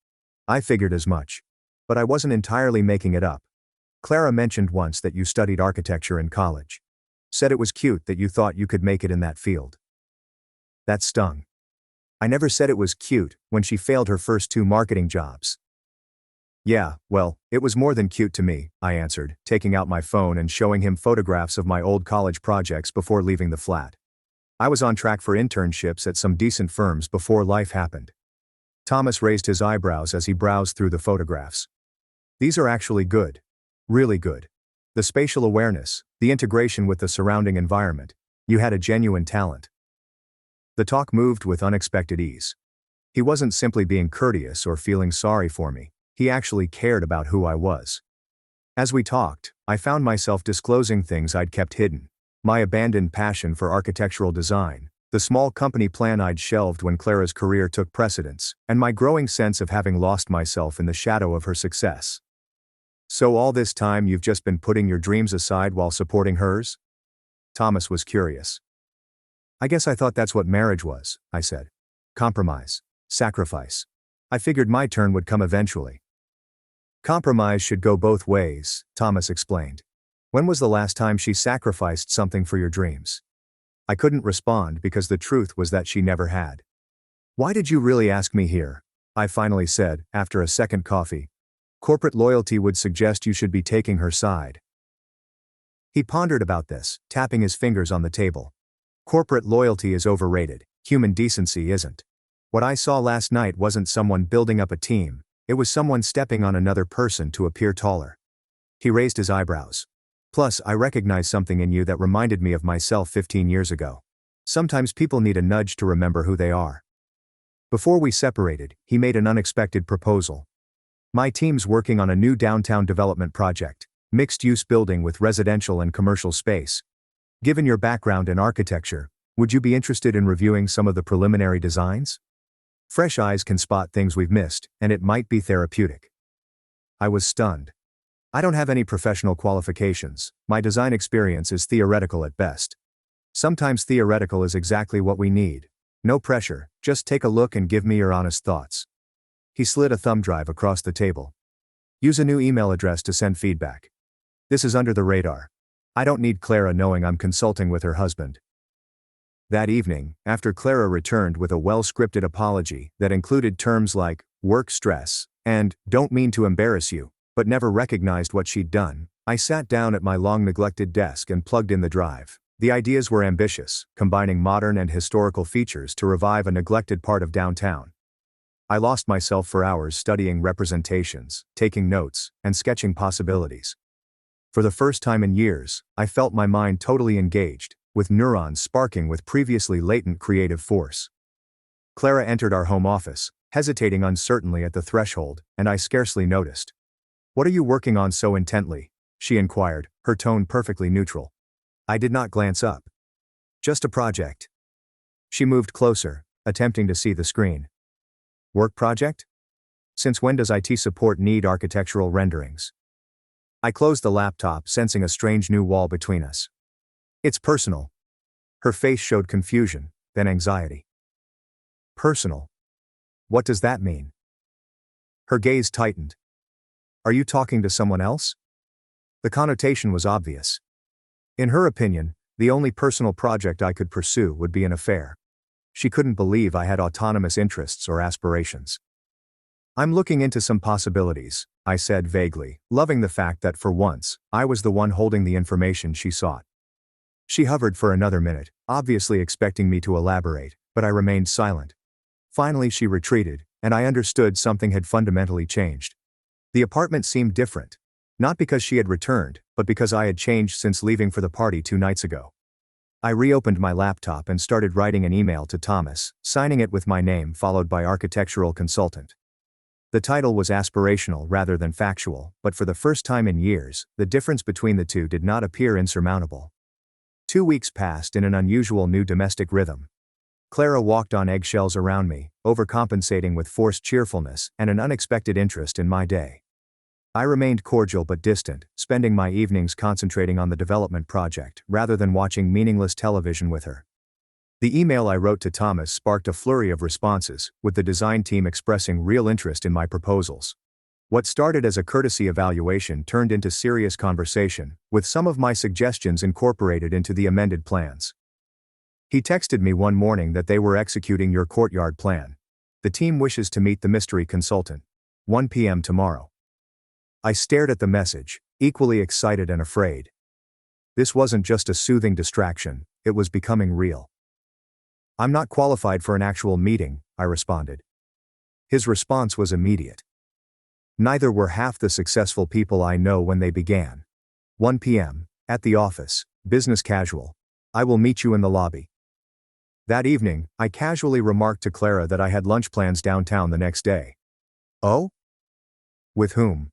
I figured as much. But I wasn't entirely making it up. Clara mentioned once that you studied architecture in college. Said it was cute that you thought you could make it in that field. That stung. I never said it was cute when she failed her first 2 marketing jobs. Yeah, well, it was more than cute to me, I answered, taking out my phone and showing him photographs of my old college projects before leaving the flat. I was on track for internships at some decent firms before life happened. Thomas raised his eyebrows as he browsed through the photographs. These are actually good. Really good. The spatial awareness, the integration with the surrounding environment. You had a genuine talent. The talk moved with unexpected ease. He wasn't simply being courteous or feeling sorry for me. He actually cared about who I was. As we talked, I found myself disclosing things I'd kept hidden. My abandoned passion for architectural design, the small company plan I'd shelved when Clara's career took precedence, and my growing sense of having lost myself in the shadow of her success. So all this time you've just been putting your dreams aside while supporting hers? Thomas was curious. I guess I thought that's what marriage was, I said. Compromise. Sacrifice. I figured my turn would come eventually. Compromise should go both ways, Thomas explained. When was the last time she sacrificed something for your dreams? I couldn't respond because the truth was that she never had. Why did you really ask me here? I finally said, after a second coffee. Corporate loyalty would suggest you should be taking her side. He pondered about this, tapping his fingers on the table. Corporate loyalty is overrated, human decency isn't. What I saw last night wasn't someone building up a team, it was someone stepping on another person to appear taller. He raised his eyebrows. Plus, I recognized something in you that reminded me of myself 15 years ago. Sometimes people need a nudge to remember who they are. Before we separated, he made an unexpected proposal. My team's working on a new downtown development project, mixed-use building with residential and commercial space. Given your background in architecture, would you be interested in reviewing some of the preliminary designs? Fresh eyes can spot things we've missed, and it might be therapeutic. I was stunned. I don't have any professional qualifications, my design experience is theoretical at best. Sometimes theoretical is exactly what we need. No pressure, just take a look and give me your honest thoughts. He slid a thumb drive across the table. Use a new email address to send feedback. This is under the radar. I don't need Clara knowing I'm consulting with her husband. That evening, after Clara returned with a well-scripted apology that included terms like work stress and don't mean to embarrass you, but never recognized what she'd done, I sat down at my long-neglected desk and plugged in the drive. The ideas were ambitious, combining modern and historical features to revive a neglected part of downtown. I lost myself for hours studying representations, taking notes, and sketching possibilities. For the first time in years, I felt my mind totally engaged, with neurons sparking with previously latent creative force. Clara entered our home office, hesitating uncertainly at the threshold, and I scarcely noticed. What are you working on so intently? She inquired, her tone perfectly neutral. I did not glance up. Just a project. She moved closer, attempting to see the screen. Work project? Since when does IT support need architectural renderings? I closed the laptop, sensing a strange new wall between us. It's personal. Her face showed confusion, then anxiety. Personal? What does that mean? Her gaze tightened. Are you talking to someone else? The connotation was obvious. In her opinion, the only personal project I could pursue would be an affair. She couldn't believe I had autonomous interests or aspirations. I'm looking into some possibilities, I said vaguely, loving the fact that for once, I was the one holding the information she sought. She hovered for another minute, obviously expecting me to elaborate, but I remained silent. Finally she retreated, and I understood something had fundamentally changed. The apartment seemed different. Not because she had returned, but because I had changed since leaving for the party 2 nights ago. I reopened my laptop and started writing an email to Thomas, signing it with my name followed by architectural consultant. The title was aspirational rather than factual, but for the first time in years, the difference between the two did not appear insurmountable. 2 weeks passed in an unusual new domestic rhythm. Clara walked on eggshells around me, overcompensating with forced cheerfulness and an unexpected interest in my day. I remained cordial but distant, spending my evenings concentrating on the development project rather than watching meaningless television with her. The email I wrote to Thomas sparked a flurry of responses, with the design team expressing real interest in my proposals. What started as a courtesy evaluation turned into serious conversation, with some of my suggestions incorporated into the amended plans. He texted me one morning that they were executing your courtyard plan. The team wishes to meet the mystery consultant. 1 p.m. tomorrow. I stared at the message, equally excited and afraid. This wasn't just a soothing distraction, it was becoming real. I'm not qualified for an actual meeting, I responded. His response was immediate. Neither were half the successful people I know when they began. 1 p.m., at the office, business casual. I will meet you in the lobby. That evening, I casually remarked to Clara that I had lunch plans downtown the next day. Oh? With whom?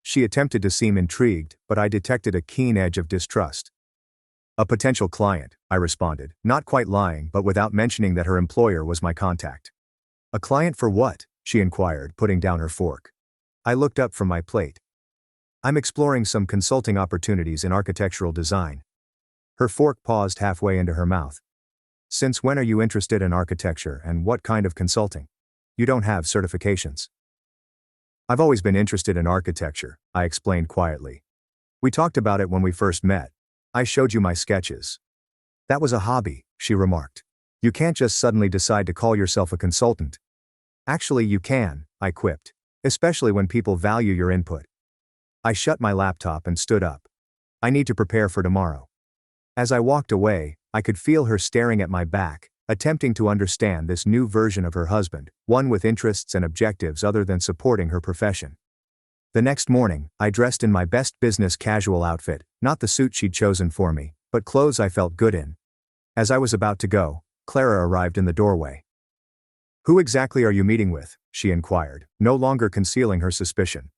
She attempted to seem intrigued, but I detected a keen edge of distrust. A potential client, I responded, not quite lying but without mentioning that her employer was my contact. A client for what? She inquired, putting down her fork. I looked up from my plate. I'm exploring some consulting opportunities in architectural design. Her fork paused halfway into her mouth. Since when are you interested in architecture and what kind of consulting? You don't have certifications. I've always been interested in architecture, I explained quietly. We talked about it when we first met. I showed you my sketches. That was a hobby, she remarked. You can't just suddenly decide to call yourself a consultant. Actually, you can, I quipped, especially when people value your input. I shut my laptop and stood up. I need to prepare for tomorrow. As I walked away, I could feel her staring at my back, attempting to understand this new version of her husband, one with interests and objectives other than supporting her profession. The next morning, I dressed in my best business casual outfit, not the suit she'd chosen for me, but clothes I felt good in. As I was about to go, Clara arrived in the doorway. Who exactly are you meeting with? She inquired, no longer concealing her suspicion.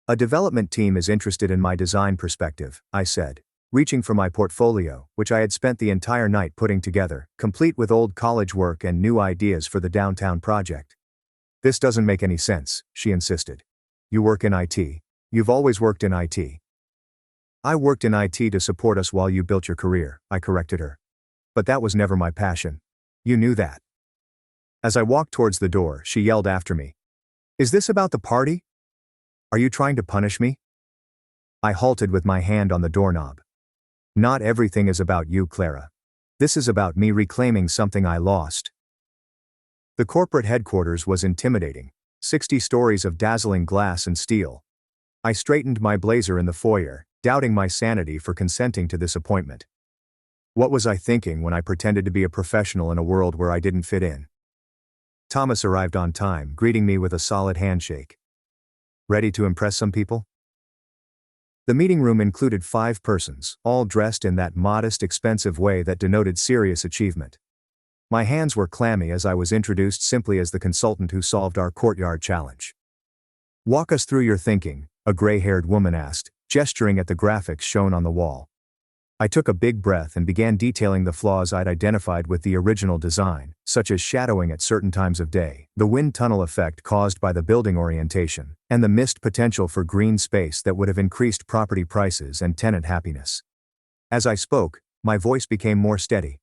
A development team is interested in my design perspective, I said, reaching for my portfolio, which I had spent the entire night putting together, complete with old college work and new ideas for the downtown project. This doesn't make any sense, she insisted. You work in IT. You've always worked in IT. I worked in IT to support us while you built your career, I corrected her. But that was never my passion. You knew that. As I walked towards the door, she yelled after me. Is this about the party? Are you trying to punish me? I halted with my hand on the doorknob. Not everything is about you, Clara. This is about me reclaiming something I lost. The corporate headquarters was intimidating. 60 stories of dazzling glass and steel. I straightened my blazer in the foyer, doubting my sanity for consenting to this appointment. What was I thinking when I pretended to be a professional in a world where I didn't fit in? Thomas arrived on time, greeting me with a solid handshake. Ready to impress some people? The meeting room included 5 persons, all dressed in that modest, expensive way that denoted serious achievement. My hands were clammy as I was introduced simply as the consultant who solved our courtyard challenge. Walk us through your thinking, a gray-haired woman asked, gesturing at the graphics shown on the wall. I took a big breath and began detailing the flaws I'd identified with the original design, such as shadowing at certain times of day, the wind tunnel effect caused by the building orientation, and the missed potential for green space that would have increased property prices and tenant happiness. As I spoke, my voice became more steady.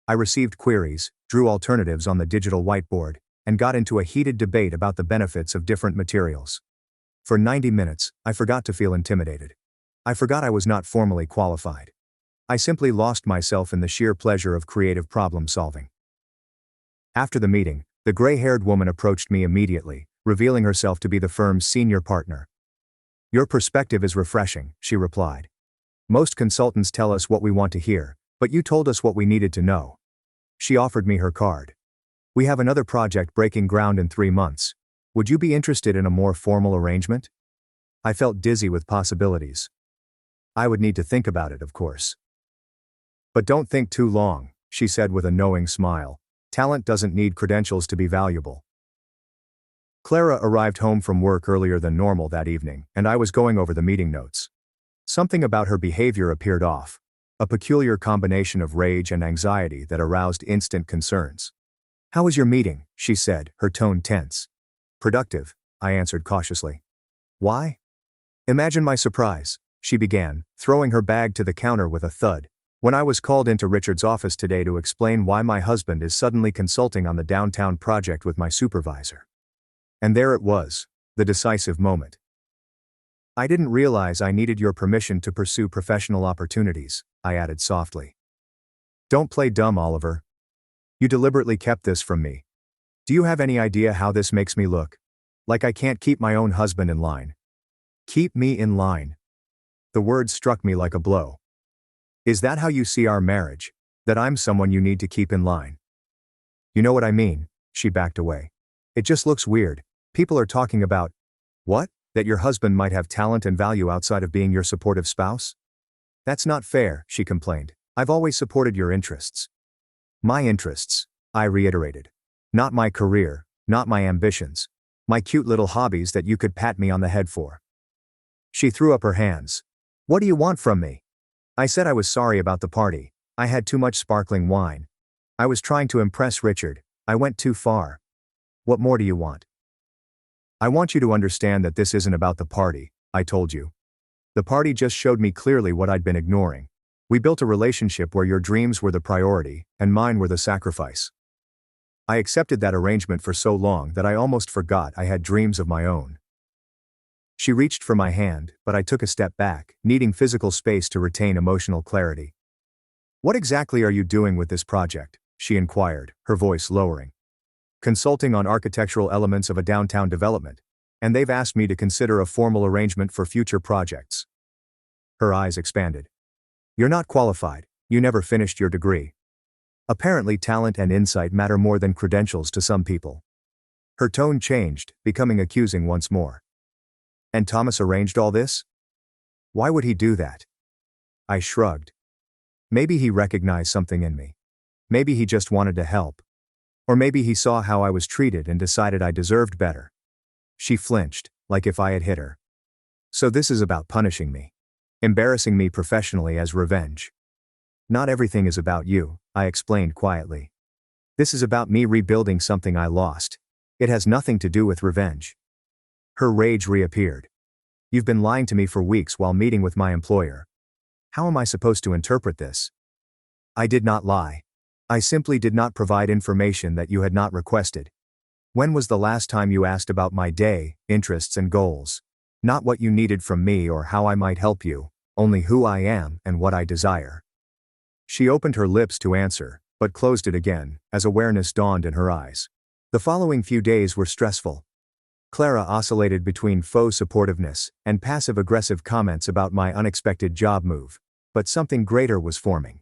I received queries, drew alternatives on the digital whiteboard, and got into a heated debate about the benefits of different materials. For 90 minutes, I forgot to feel intimidated. I forgot I was not formally qualified. I simply lost myself in the sheer pleasure of creative problem solving. After the meeting, the gray-haired woman approached me immediately, revealing herself to be the firm's senior partner. Your perspective is refreshing, she replied. Most consultants tell us what we want to hear, but you told us what we needed to know. She offered me her card. We have another project breaking ground in 3 months. Would you be interested in a more formal arrangement? I felt dizzy with possibilities. I would need to think about it, of course. But don't think too long, she said with a knowing smile. Talent doesn't need credentials to be valuable. Clara arrived home from work earlier than normal that evening, and I was going over the meeting notes. Something about her behavior appeared off. A peculiar combination of rage and anxiety that aroused instant concerns. "How was your meeting?" she said, her tone tense. "Productive," I answered cautiously. "Why?" "Imagine my surprise," she began, throwing her bag to the counter with a thud, "when I was called into Richard's office today to explain why my husband is suddenly consulting on the downtown project with my supervisor. And there it was, the decisive moment. I didn't realize I needed your permission to pursue professional opportunities," I added softly. "Don't play dumb, Oliver. You deliberately kept this from me. Do you have any idea how this makes me look? Like I can't keep my own husband in line." "Keep me in line." The words struck me like a blow. "Is that how you see our marriage? That I'm someone you need to keep in line?" "You know what I mean," she backed away. "It just looks weird. People are talking about, what? That your husband might have talent and value outside of being your supportive spouse? That's not fair," she complained. "I've always supported your interests." "My interests," I reiterated. "Not my career, not my ambitions. My cute little hobbies that you could pat me on the head for." She threw up her hands. "What do you want from me?" I said I was sorry about the party. I had too much sparkling wine. I was trying to impress Richard. I went too far. What more do you want? "I want you to understand that this isn't about the party," I told you. "The party just showed me clearly what I'd been ignoring. We built a relationship where your dreams were the priority, and mine were the sacrifice. I accepted that arrangement for so long that I almost forgot I had dreams of my own." She reached for my hand, but I took a step back, needing physical space to retain emotional clarity. "What exactly are you doing with this project?" she inquired, her voice lowering. "Consulting on architectural elements of a downtown development, and they've asked me to consider a formal arrangement for future projects." Her eyes expanded. "You're not qualified. You never finished your degree. Apparently talent and insight matter more than credentials to some people." Her tone changed, becoming accusing once more. "And Thomas arranged all this? Why would he do that?" I shrugged. "Maybe he recognized something in me. Maybe he just wanted to help. Or maybe he saw how I was treated and decided I deserved better." She flinched, like if I had hit her. "So this is about punishing me. Embarrassing me professionally as revenge." "Not everything is about you," I explained quietly. "This is about me rebuilding something I lost. It has nothing to do with revenge." Her rage reappeared. "You've been lying to me for weeks while meeting with my employer. How am I supposed to interpret this?" "I did not lie. I simply did not provide information that you had not requested. When was the last time you asked about my day, interests and goals? Not what you needed from me or how I might help you, only who I am and what I desire." She opened her lips to answer, but closed it again, as awareness dawned in her eyes. The following few days were stressful. Clara oscillated between faux supportiveness and passive-aggressive comments about my unexpected job move, but something greater was forming.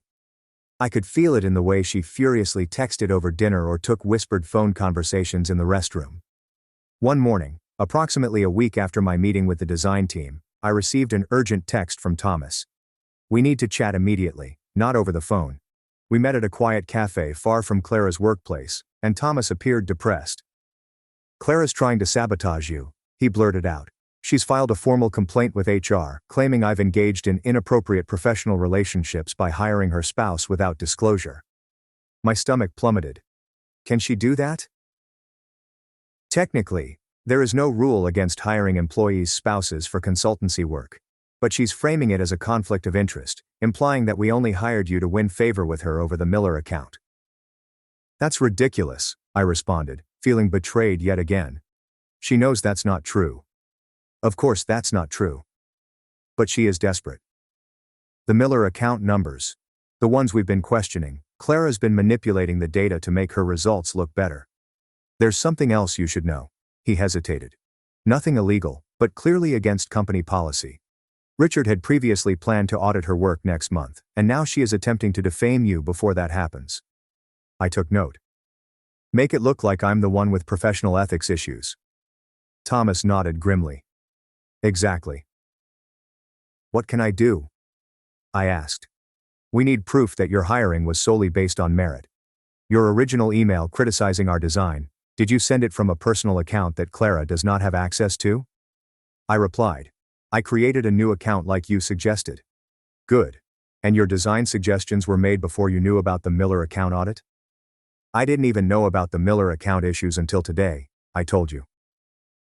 I could feel it in the way she furiously texted over dinner or took whispered phone conversations in the restroom. One morning, approximately a week after my meeting with the design team, I received an urgent text from Thomas. "We need to chat immediately, not over the phone." We met at a quiet cafe far from Clara's workplace, and Thomas appeared depressed. "Clara's trying to sabotage you," he blurted out. "She's filed a formal complaint with HR, claiming I've engaged in inappropriate professional relationships by hiring her spouse without disclosure." My stomach plummeted. "Can she do that?" "Technically, there is no rule against hiring employees' spouses for consultancy work. But she's framing it as a conflict of interest, implying that we only hired you to win favor with her over the Miller account." "That's ridiculous," I responded, feeling betrayed yet again. "She knows that's not true." "Of course that's not true. But she is desperate. The Miller account numbers. The ones we've been questioning, Clara's been manipulating the data to make her results look better. There's something else you should know." He hesitated. "Nothing illegal, but clearly against company policy. Richard had previously planned to audit her work next month, and now she is attempting to defame you before that happens." I took note. "Make it look like I'm the one with professional ethics issues." Thomas nodded grimly. "Exactly." "What can I do?" I asked. "We need proof that your hiring was solely based on merit. Your original email criticizing our design, Did you send it from a personal account that Clara does not have access to? I replied. I created a new account like you suggested. Good. And your design suggestions were made before you knew about the Miller account audit? I didn't even know about the Miller account issues until today, I told you.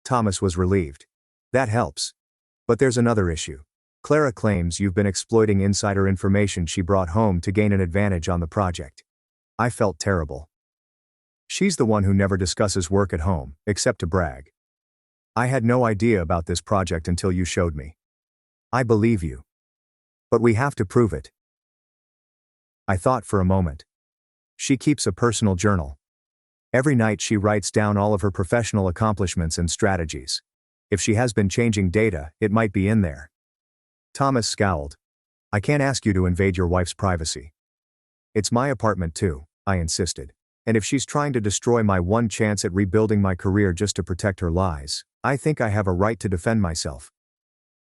Thomas was relieved. That helps. But there's another issue. Clara claims you've been exploiting insider information she brought home to gain an advantage on the project. I felt terrible. She's the one who never discusses work at home, except to brag. I had no idea about this project until you showed me. I believe you. But we have to prove it. I thought for a moment. She keeps a personal journal. Every night she writes down all of her professional accomplishments and strategies. If she has been changing data, it might be in there. Thomas scowled. I can't ask you to invade your wife's privacy. It's my apartment too, I insisted. And if she's trying to destroy my one chance at rebuilding my career just to protect her lies, I think I have a right to defend myself.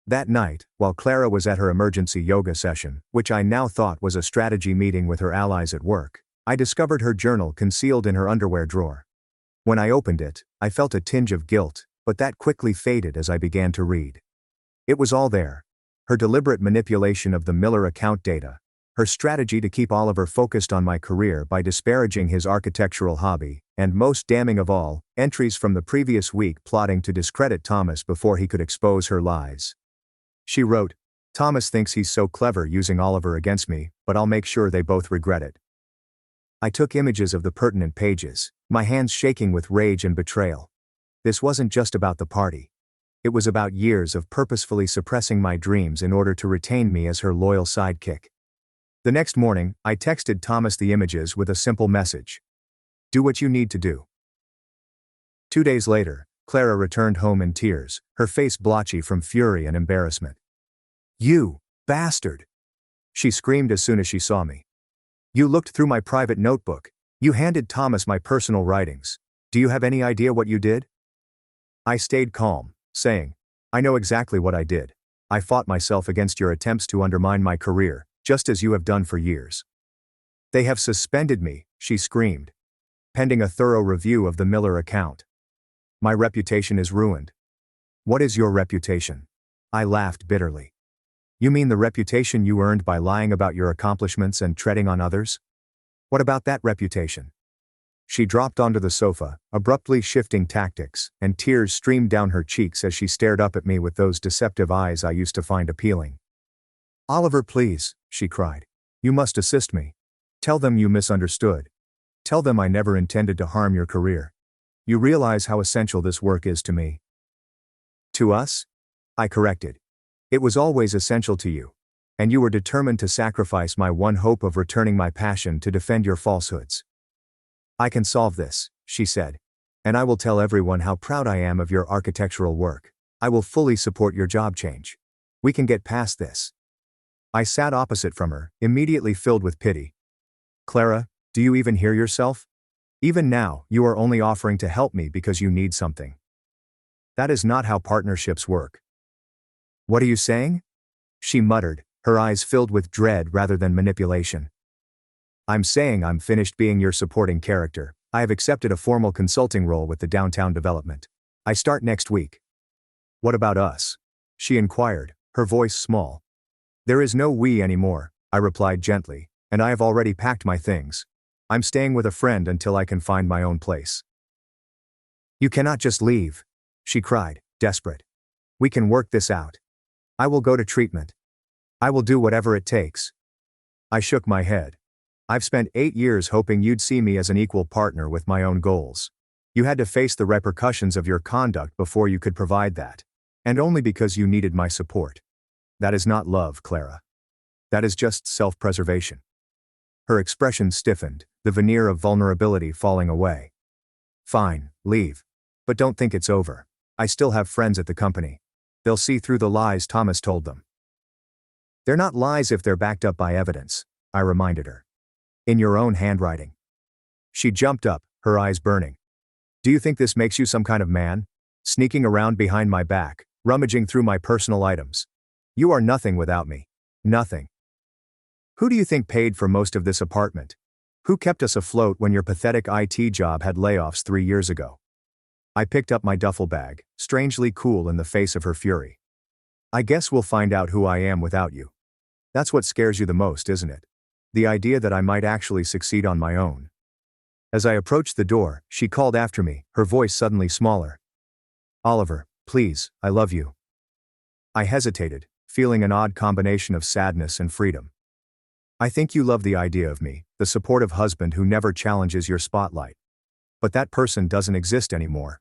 That night, while Clara was at her emergency yoga session, which I now thought was a strategy meeting with her allies at work, I discovered her journal concealed in her underwear drawer. When I opened it, I felt a tinge of guilt, but that quickly faded as I began to read. It was all there. Her deliberate manipulation of the Miller account data, her strategy to keep Oliver focused on my career by disparaging his architectural hobby, and most damning of all, entries from the previous week plotting to discredit Thomas before he could expose her lies. She wrote, Thomas thinks he's so clever using Oliver against me, but I'll make sure they both regret it. I took images of the pertinent pages, my hands shaking with rage and betrayal. This wasn't just about the party. It was about years of purposefully suppressing my dreams in order to retain me as her loyal sidekick. The next morning, I texted Thomas the images with a simple message. Do what you need to do. 2 days later, Clara returned home in tears, her face blotchy from fury and embarrassment. You bastard! She screamed as soon as she saw me. You looked through my private notebook. You handed Thomas my personal writings. Do you have any idea what you did? I stayed calm, saying, I know exactly what I did. I fought myself against your attempts to undermine my career, just as you have done for years. They have suspended me, she screamed. Pending a thorough review of the Miller account. My reputation is ruined. What is your reputation? I laughed bitterly. You mean the reputation you earned by lying about your accomplishments and treading on others? What about that reputation? She dropped onto the sofa, abruptly shifting tactics, and tears streamed down her cheeks as she stared up at me with those deceptive eyes I used to find appealing. Oliver, please, she cried. You must assist me. Tell them you misunderstood. Tell them I never intended to harm your career. You realize how essential this work is to me. To us? I corrected. It was always essential to you. And you were determined to sacrifice my one hope of returning my passion to defend your falsehoods. I can solve this, she said. And I will tell everyone how proud I am of your architectural work. I will fully support your job change. We can get past this. I sat opposite from her, immediately filled with pity. Clara, do you even hear yourself? Even now, you are only offering to help me because you need something. That is not how partnerships work. What are you saying? She muttered, her eyes filled with dread rather than manipulation. I'm saying I'm finished being your supporting character. I have accepted a formal consulting role with the downtown development. I start next week. What about us? She inquired, her voice small. There is no we anymore, I replied gently, and I have already packed my things. I'm staying with a friend until I can find my own place. You cannot just leave, she cried, desperate. We can work this out. I will go to treatment. I will do whatever it takes. I shook my head. I've spent 8 years hoping you'd see me as an equal partner with my own goals. You had to face the repercussions of your conduct before you could provide that. And only because you needed my support. That is not love, Clara. That is just self-preservation. Her expression stiffened, the veneer of vulnerability falling away. Fine, leave. But don't think it's over. I still have friends at the company. They'll see through the lies Thomas told them. They're not lies if they're backed up by evidence, I reminded her. In your own handwriting. She jumped up, her eyes burning. Do you think this makes you some kind of man? Sneaking around behind my back, rummaging through my personal items. You are nothing without me. Nothing. Who do you think paid for most of this apartment? Who kept us afloat when your pathetic IT job had layoffs 3 years ago? I picked up my duffel bag, strangely cool in the face of her fury. I guess we'll find out who I am without you. That's what scares you the most, isn't it? The idea that I might actually succeed on my own. As I approached the door, she called after me, her voice suddenly smaller. Oliver, please, I love you. I hesitated, feeling an odd combination of sadness and freedom. I think you love the idea of me, the supportive husband who never challenges your spotlight. But that person doesn't exist anymore.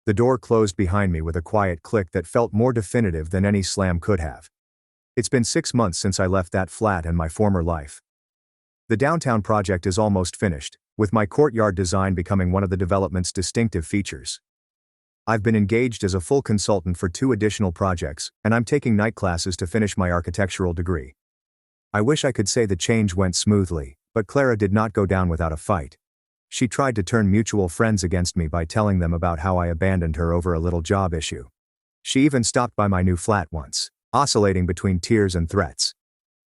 The door closed behind me with a quiet click that felt more definitive than any slam could have. It's been 6 months since I left that flat and my former life. The downtown project is almost finished, with my courtyard design becoming one of the development's distinctive features. I've been engaged as a full consultant for 2 additional projects, and I'm taking night classes to finish my architectural degree. I wish I could say the change went smoothly, but Clara did not go down without a fight. She tried to turn mutual friends against me by telling them about how I abandoned her over a little job issue. She even stopped by my new flat once, oscillating between tears and threats.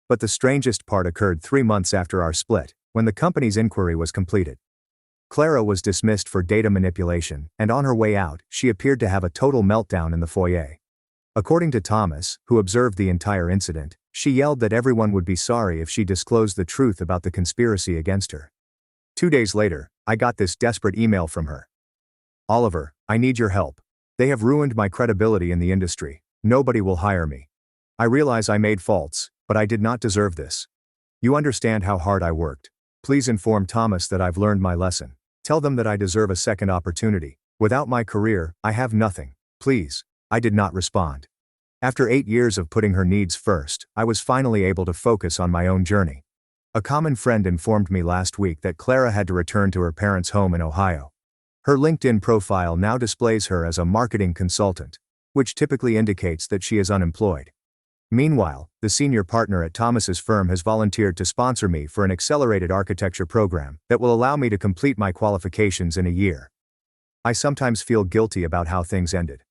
But the strangest part occurred 3 months after our split, when the company's inquiry was completed. Clara was dismissed for data manipulation, and on her way out, she appeared to have a total meltdown in the foyer. According to Thomas, who observed the entire incident, she yelled that everyone would be sorry if she disclosed the truth about the conspiracy against her. 2 days later, I got this desperate email from her. Oliver, I need your help. They have ruined my credibility in the industry. Nobody will hire me. I realize I made faults, but I did not deserve this. You understand how hard I worked. Please inform Thomas that I've learned my lesson. Tell them that I deserve a second opportunity. Without my career, I have nothing. Please. I did not respond. After 8 years of putting her needs first, I was finally able to focus on my own journey. A common friend informed me last week that Clara had to return to her parents' home in Ohio. Her LinkedIn profile now displays her as a marketing consultant, which typically indicates that she is unemployed. Meanwhile, the senior partner at Thomas's firm has volunteered to sponsor me for an accelerated architecture program that will allow me to complete my qualifications in a year. I sometimes feel guilty about how things ended.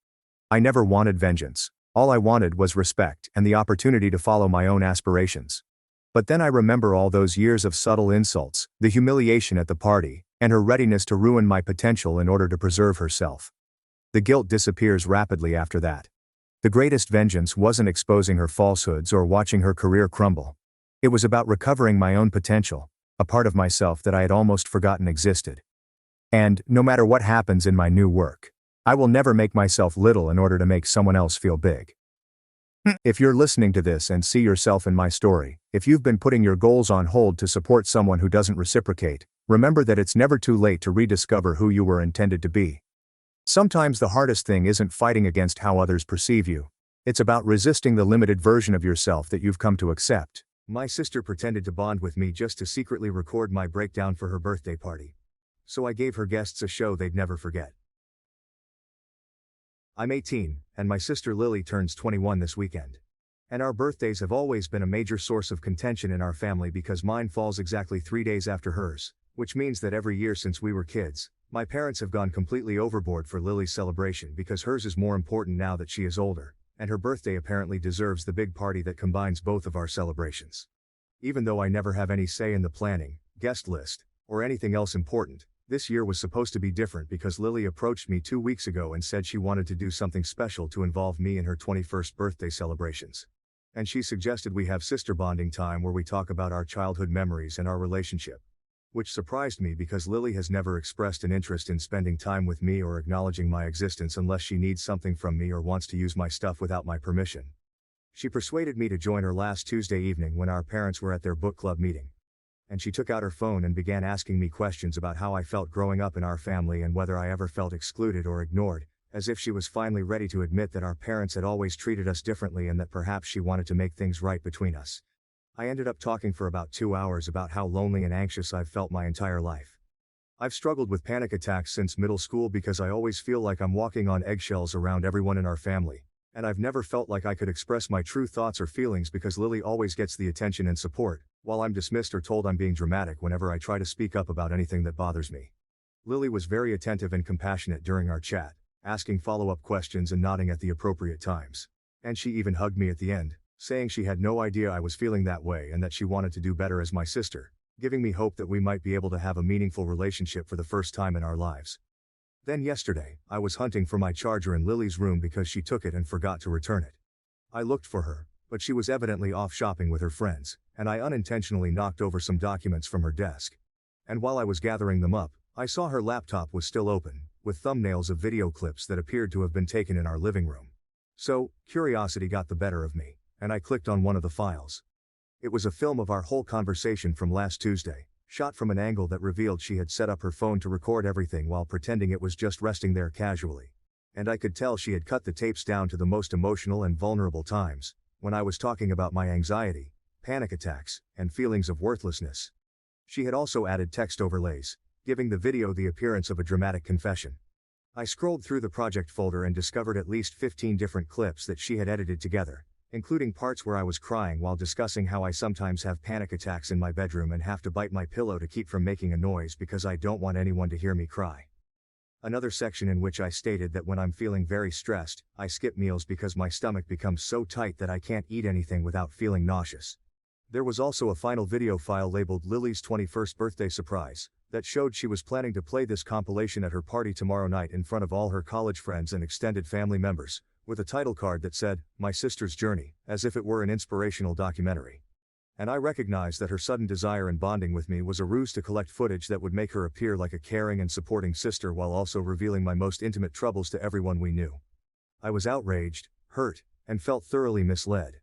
I never wanted vengeance. All I wanted was respect and the opportunity to follow my own aspirations. But then I remember all those years of subtle insults, the humiliation at the party, and her readiness to ruin my potential in order to preserve herself. The guilt disappears rapidly after that. The greatest vengeance wasn't exposing her falsehoods or watching her career crumble. It was about recovering my own potential, a part of myself that I had almost forgotten existed. And, no matter what happens in my new work, I will never make myself little in order to make someone else feel big. If you're listening to this and see yourself in my story, if you've been putting your goals on hold to support someone who doesn't reciprocate, remember that it's never too late to rediscover who you were intended to be. Sometimes the hardest thing isn't fighting against how others perceive you. It's about resisting the limited version of yourself that you've come to accept. My sister pretended to bond with me just to secretly record my breakdown for her birthday party. So I gave her guests a show they'd never forget. I'm 18, and my sister Lily turns 21 this weekend. And our birthdays have always been a major source of contention in our family because mine falls exactly 3 days after hers, which means that every year since we were kids, my parents have gone completely overboard for Lily's celebration because hers is more important now that she is older, and her birthday apparently deserves the big party that combines both of our celebrations. Even though I never have any say in the planning, guest list, or anything else important, this year was supposed to be different because Lily approached me 2 weeks ago and said she wanted to do something special to involve me in her 21st birthday celebrations. And she suggested we have sister bonding time where we talk about our childhood memories and our relationship. Which surprised me because Lily has never expressed an interest in spending time with me or acknowledging my existence unless she needs something from me or wants to use my stuff without my permission. She persuaded me to join her last Tuesday evening when our parents were at their book club meeting. And she took out her phone and began asking me questions about how I felt growing up in our family and whether I ever felt excluded or ignored, as if she was finally ready to admit that our parents had always treated us differently and that perhaps she wanted to make things right between us. I ended up talking for about 2 hours about how lonely and anxious I've felt my entire life. I've struggled with panic attacks since middle school because I always feel like I'm walking on eggshells around everyone in our family, and I've never felt like I could express my true thoughts or feelings because Lily always gets the attention and support, while I'm dismissed or told I'm being dramatic whenever I try to speak up about anything that bothers me. Lily was very attentive and compassionate during our chat, asking follow-up questions and nodding at the appropriate times. And she even hugged me at the end, saying she had no idea I was feeling that way and that she wanted to do better as my sister, giving me hope that we might be able to have a meaningful relationship for the first time in our lives. Then yesterday, I was hunting for my charger in Lily's room because she took it and forgot to return it. I looked for her, but she was evidently off shopping with her friends, and I unintentionally knocked over some documents from her desk. And while I was gathering them up, I saw her laptop was still open, with thumbnails of video clips that appeared to have been taken in our living room. So, curiosity got the better of me, and I clicked on one of the files. It was a film of our whole conversation from last Tuesday, shot from an angle that revealed she had set up her phone to record everything while pretending it was just resting there casually. And I could tell she had cut the tapes down to the most emotional and vulnerable times, when I was talking about my anxiety, panic attacks, and feelings of worthlessness. She had also added text overlays, giving the video the appearance of a dramatic confession. I scrolled through the project folder and discovered at least 15 different clips that she had edited together, including parts where I was crying while discussing how I sometimes have panic attacks in my bedroom and have to bite my pillow to keep from making a noise because I don't want anyone to hear me cry. Another section in which I stated that when I'm feeling very stressed, I skip meals because my stomach becomes so tight that I can't eat anything without feeling nauseous. There was also a final video file labeled Lily's 21st birthday surprise, that showed she was planning to play this compilation at her party tomorrow night in front of all her college friends and extended family members, with a title card that said, "My Sister's Journey," as if it were an inspirational documentary. And I recognized that her sudden desire in bonding with me was a ruse to collect footage that would make her appear like a caring and supporting sister while also revealing my most intimate troubles to everyone we knew. I was outraged, hurt, and felt thoroughly misled.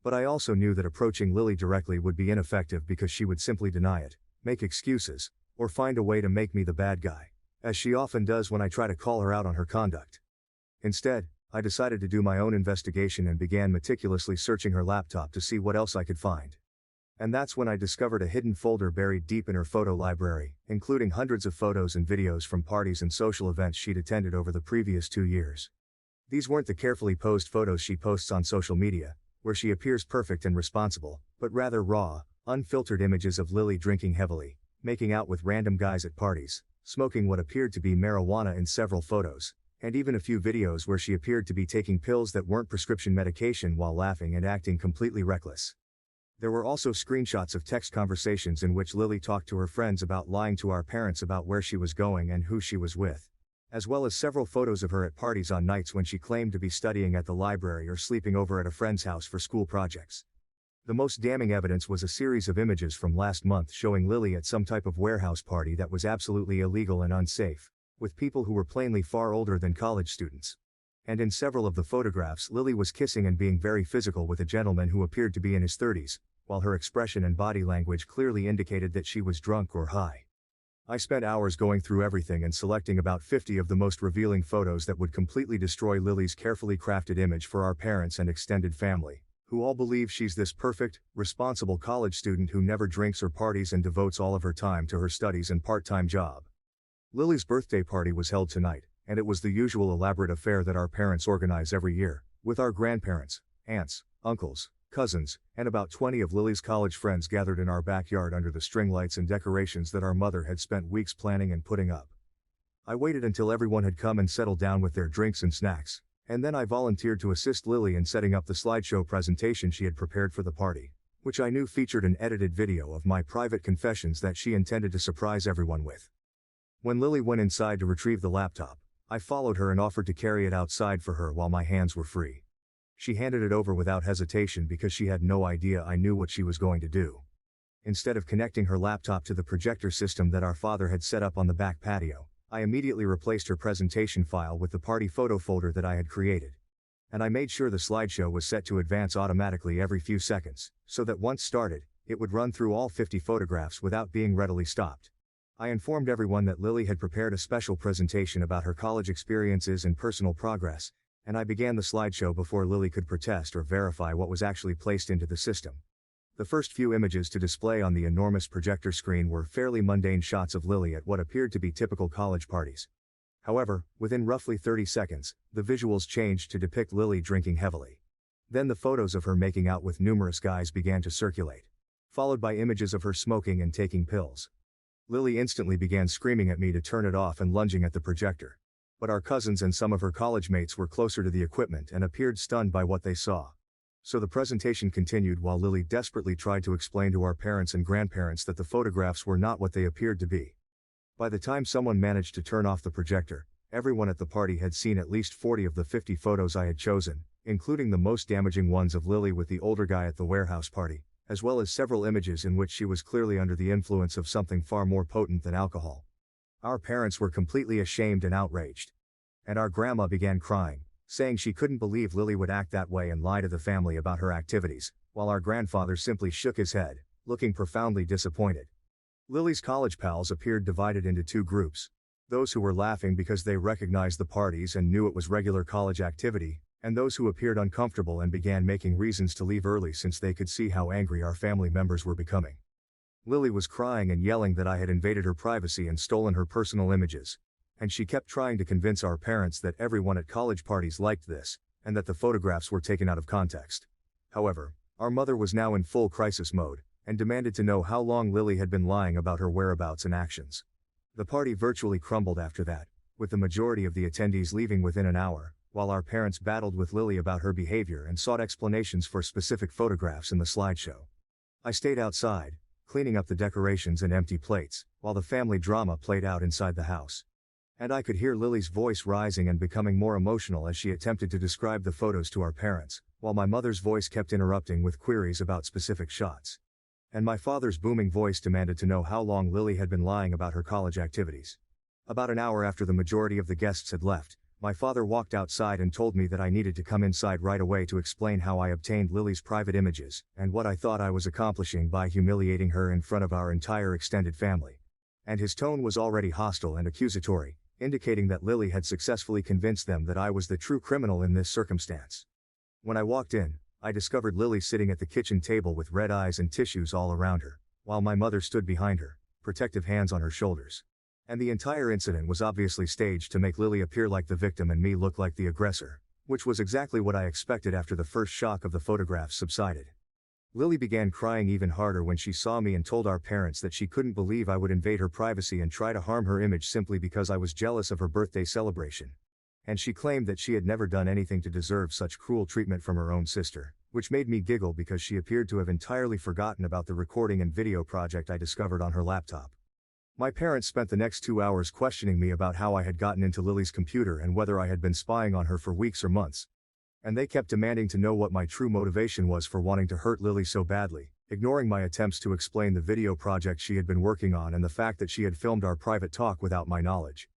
But I also knew that approaching Lily directly would be ineffective because she would simply deny it, make excuses, or find a way to make me the bad guy, as she often does when I try to call her out on her conduct. Instead, I decided to do my own investigation and began meticulously searching her laptop to see what else I could find. And that's when I discovered a hidden folder buried deep in her photo library, including hundreds of photos and videos from parties and social events she'd attended over the previous 2 years. These weren't the carefully posed photos she posts on social media, where she appears perfect and responsible, but rather raw, unfiltered images of Lily drinking heavily, making out with random guys at parties, smoking what appeared to be marijuana in several photos, and even a few videos where she appeared to be taking pills that weren't prescription medication while laughing and acting completely reckless. There were also screenshots of text conversations in which Lily talked to her friends about lying to our parents about where she was going and who she was with, as well as several photos of her at parties on nights when she claimed to be studying at the library or sleeping over at a friend's house for school projects. The most damning evidence was a series of images from last month showing Lily at some type of warehouse party that was absolutely illegal and unsafe, with people who were plainly far older than college students. And in several of the photographs, Lily was kissing and being very physical with a gentleman who appeared to be in his 30s, while her expression and body language clearly indicated that she was drunk or high. I spent hours going through everything and selecting about 50 of the most revealing photos that would completely destroy Lily's carefully crafted image for our parents and extended family, who all believe she's this perfect, responsible college student who never drinks or parties and devotes all of her time to her studies and part-time job. Lily's birthday party was held tonight, and it was the usual elaborate affair that our parents organize every year, with our grandparents, aunts, uncles, cousins, and about 20 of Lily's college friends gathered in our backyard under the string lights and decorations that our mother had spent weeks planning and putting up. I waited until everyone had come and settled down with their drinks and snacks, and then I volunteered to assist Lily in setting up the slideshow presentation she had prepared for the party, which I knew featured an edited video of my private confessions that she intended to surprise everyone with. When Lily went inside to retrieve the laptop, I followed her and offered to carry it outside for her while my hands were free. She handed it over without hesitation because she had no idea I knew what she was going to do. Instead of connecting her laptop to the projector system that our father had set up on the back patio, I immediately replaced her presentation file with the party photo folder that I had created. And I made sure the slideshow was set to advance automatically every few seconds, so that once started, it would run through all 50 photographs without being readily stopped. I informed everyone that Lily had prepared a special presentation about her college experiences and personal progress, and I began the slideshow before Lily could protest or verify what was actually placed into the system. The first few images to display on the enormous projector screen were fairly mundane shots of Lily at what appeared to be typical college parties. However, within roughly 30 seconds, the visuals changed to depict Lily drinking heavily. Then the photos of her making out with numerous guys began to circulate, followed by images of her smoking and taking pills. Lily instantly began screaming at me to turn it off and lunging at the projector. But our cousins and some of her college mates were closer to the equipment and appeared stunned by what they saw. So the presentation continued while Lily desperately tried to explain to our parents and grandparents that the photographs were not what they appeared to be. By the time someone managed to turn off the projector, everyone at the party had seen at least 40 of the 50 photos I had chosen, including the most damaging ones of Lily with the older guy at the warehouse party, as well as several images in which she was clearly under the influence of something far more potent than alcohol. Our parents were completely ashamed and outraged. And our grandma began crying, saying she couldn't believe Lily would act that way and lie to the family about her activities, while our grandfather simply shook his head, looking profoundly disappointed. Lily's college pals appeared divided into two groups: those who were laughing because they recognized the parties and knew it was regular college activity, and those who appeared uncomfortable and began making reasons to leave early since they could see how angry our family members were becoming. Lily was crying and yelling that I had invaded her privacy and stolen her personal images, and she kept trying to convince our parents that everyone at college parties liked this, and that the photographs were taken out of context. However, our mother was now in full crisis mode, and demanded to know how long Lily had been lying about her whereabouts and actions. The party virtually crumbled after that, with the majority of the attendees leaving within an hour, while our parents battled with Lily about her behavior and sought explanations for specific photographs in the slideshow. I stayed outside, cleaning up the decorations and empty plates, while the family drama played out inside the house. And I could hear Lily's voice rising and becoming more emotional as she attempted to describe the photos to our parents, while my mother's voice kept interrupting with queries about specific shots. And my father's booming voice demanded to know how long Lily had been lying about her college activities. About an hour after the majority of the guests had left, my father walked outside and told me that I needed to come inside right away to explain how I obtained Lily's private images, and what I thought I was accomplishing by humiliating her in front of our entire extended family. And his tone was already hostile and accusatory, indicating that Lily had successfully convinced them that I was the true criminal in this circumstance. When I walked in, I discovered Lily sitting at the kitchen table with red eyes and tissues all around her, while my mother stood behind her, protective hands on her shoulders. And the entire incident was obviously staged to make Lily appear like the victim and me look like the aggressor, which was exactly what I expected after the first shock of the photographs subsided. Lily began crying even harder when she saw me and told our parents that she couldn't believe I would invade her privacy and try to harm her image simply because I was jealous of her birthday celebration. And she claimed that she had never done anything to deserve such cruel treatment from her own sister, which made me giggle because she appeared to have entirely forgotten about the recording and video project I discovered on her laptop. My parents spent the next 2 hours questioning me about how I had gotten into Lily's computer and whether I had been spying on her for weeks or months. And they kept demanding to know what my true motivation was for wanting to hurt Lily so badly, ignoring my attempts to explain the video project she had been working on and the fact that she had filmed our private talk without my knowledge.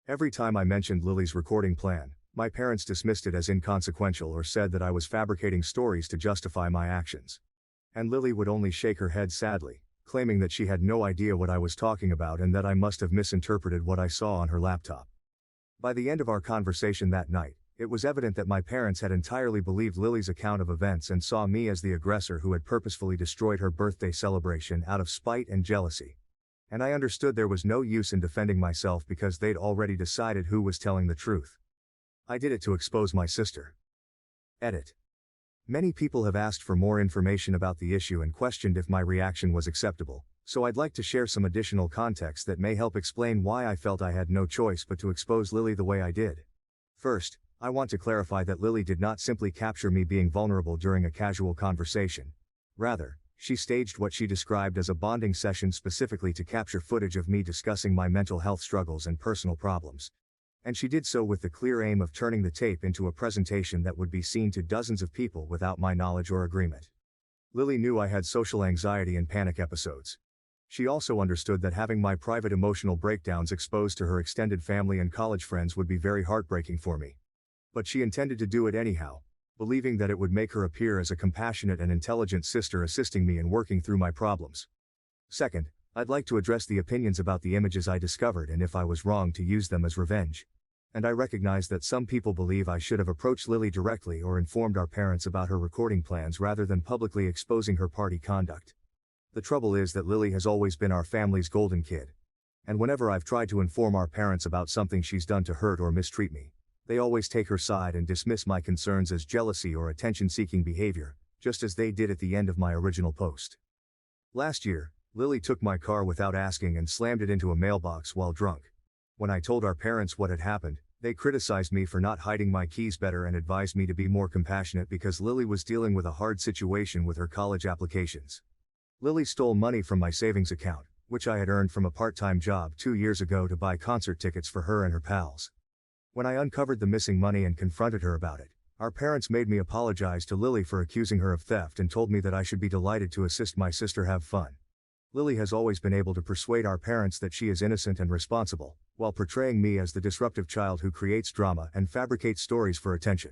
Every time I mentioned Lily's recording plan, my parents dismissed it as inconsequential or said that I was fabricating stories to justify my actions. And Lily would only shake her head sadly, claiming that she had no idea what I was talking about and that I must have misinterpreted what I saw on her laptop. By the end of our conversation that night, it was evident that my parents had entirely believed Lily's account of events and saw me as the aggressor who had purposefully destroyed her birthday celebration out of spite and jealousy. And I understood there was no use in defending myself because they'd already decided who was telling the truth. I did it to expose my sister. Edit. Many people have asked for more information about the issue and questioned if my reaction was acceptable, so I'd like to share some additional context that may help explain why I felt I had no choice but to expose Lily the way I did. First, I want to clarify that Lily did not simply capture me being vulnerable during a casual conversation. Rather, she staged what she described as a bonding session specifically to capture footage of me discussing my mental health struggles and personal problems. And she did so with the clear aim of turning the tape into a presentation that would be seen to dozens of people without my knowledge or agreement. Lily knew I had social anxiety and panic episodes. She also understood that having my private emotional breakdowns exposed to her extended family and college friends would be very heartbreaking for me. But she intended to do it anyhow, believing that it would make her appear as a compassionate and intelligent sister assisting me in working through my problems. Second, I'd like to address the opinions about the images I discovered and if I was wrong to use them as revenge. And I recognize that some people believe I should have approached Lily directly or informed our parents about her recording plans rather than publicly exposing her party conduct. The trouble is that Lily has always been our family's golden kid. And whenever I've tried to inform our parents about something she's done to hurt or mistreat me, they always take her side and dismiss my concerns as jealousy or attention-seeking behavior, just as they did at the end of my original post. Last year, Lily took my car without asking and slammed it into a mailbox while drunk. When I told our parents what had happened, They criticized me for not hiding my keys better and advised me to be more compassionate because Lily was dealing with a hard situation with her college applications. Lily stole money from my savings account, which I had earned from a part-time job 2 years ago to buy concert tickets for her and her pals. When I uncovered the missing money and confronted her about it, our parents made me apologize to Lily for accusing her of theft and told me that I should be delighted to assist my sister have fun. Lily has always been able to persuade our parents that she is innocent and responsible, while portraying me as the disruptive child who creates drama and fabricates stories for attention.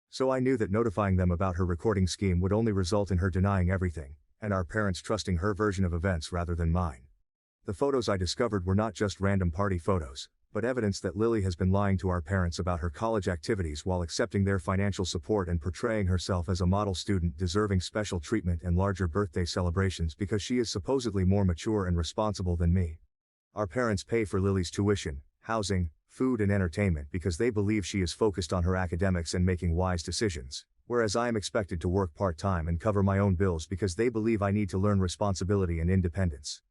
So I knew that notifying them about her recording scheme would only result in her denying everything, and our parents trusting her version of events rather than mine. The photos I discovered were not just random party photos, but evidence that Lily has been lying to our parents about her college activities while accepting their financial support and portraying herself as a model student deserving special treatment and larger birthday celebrations because she is supposedly more mature and responsible than me. Our parents pay for Lily's tuition, housing, food and entertainment because they believe she is focused on her academics and making wise decisions, whereas I am expected to work part-time and cover my own bills because they believe I need to learn responsibility and independence.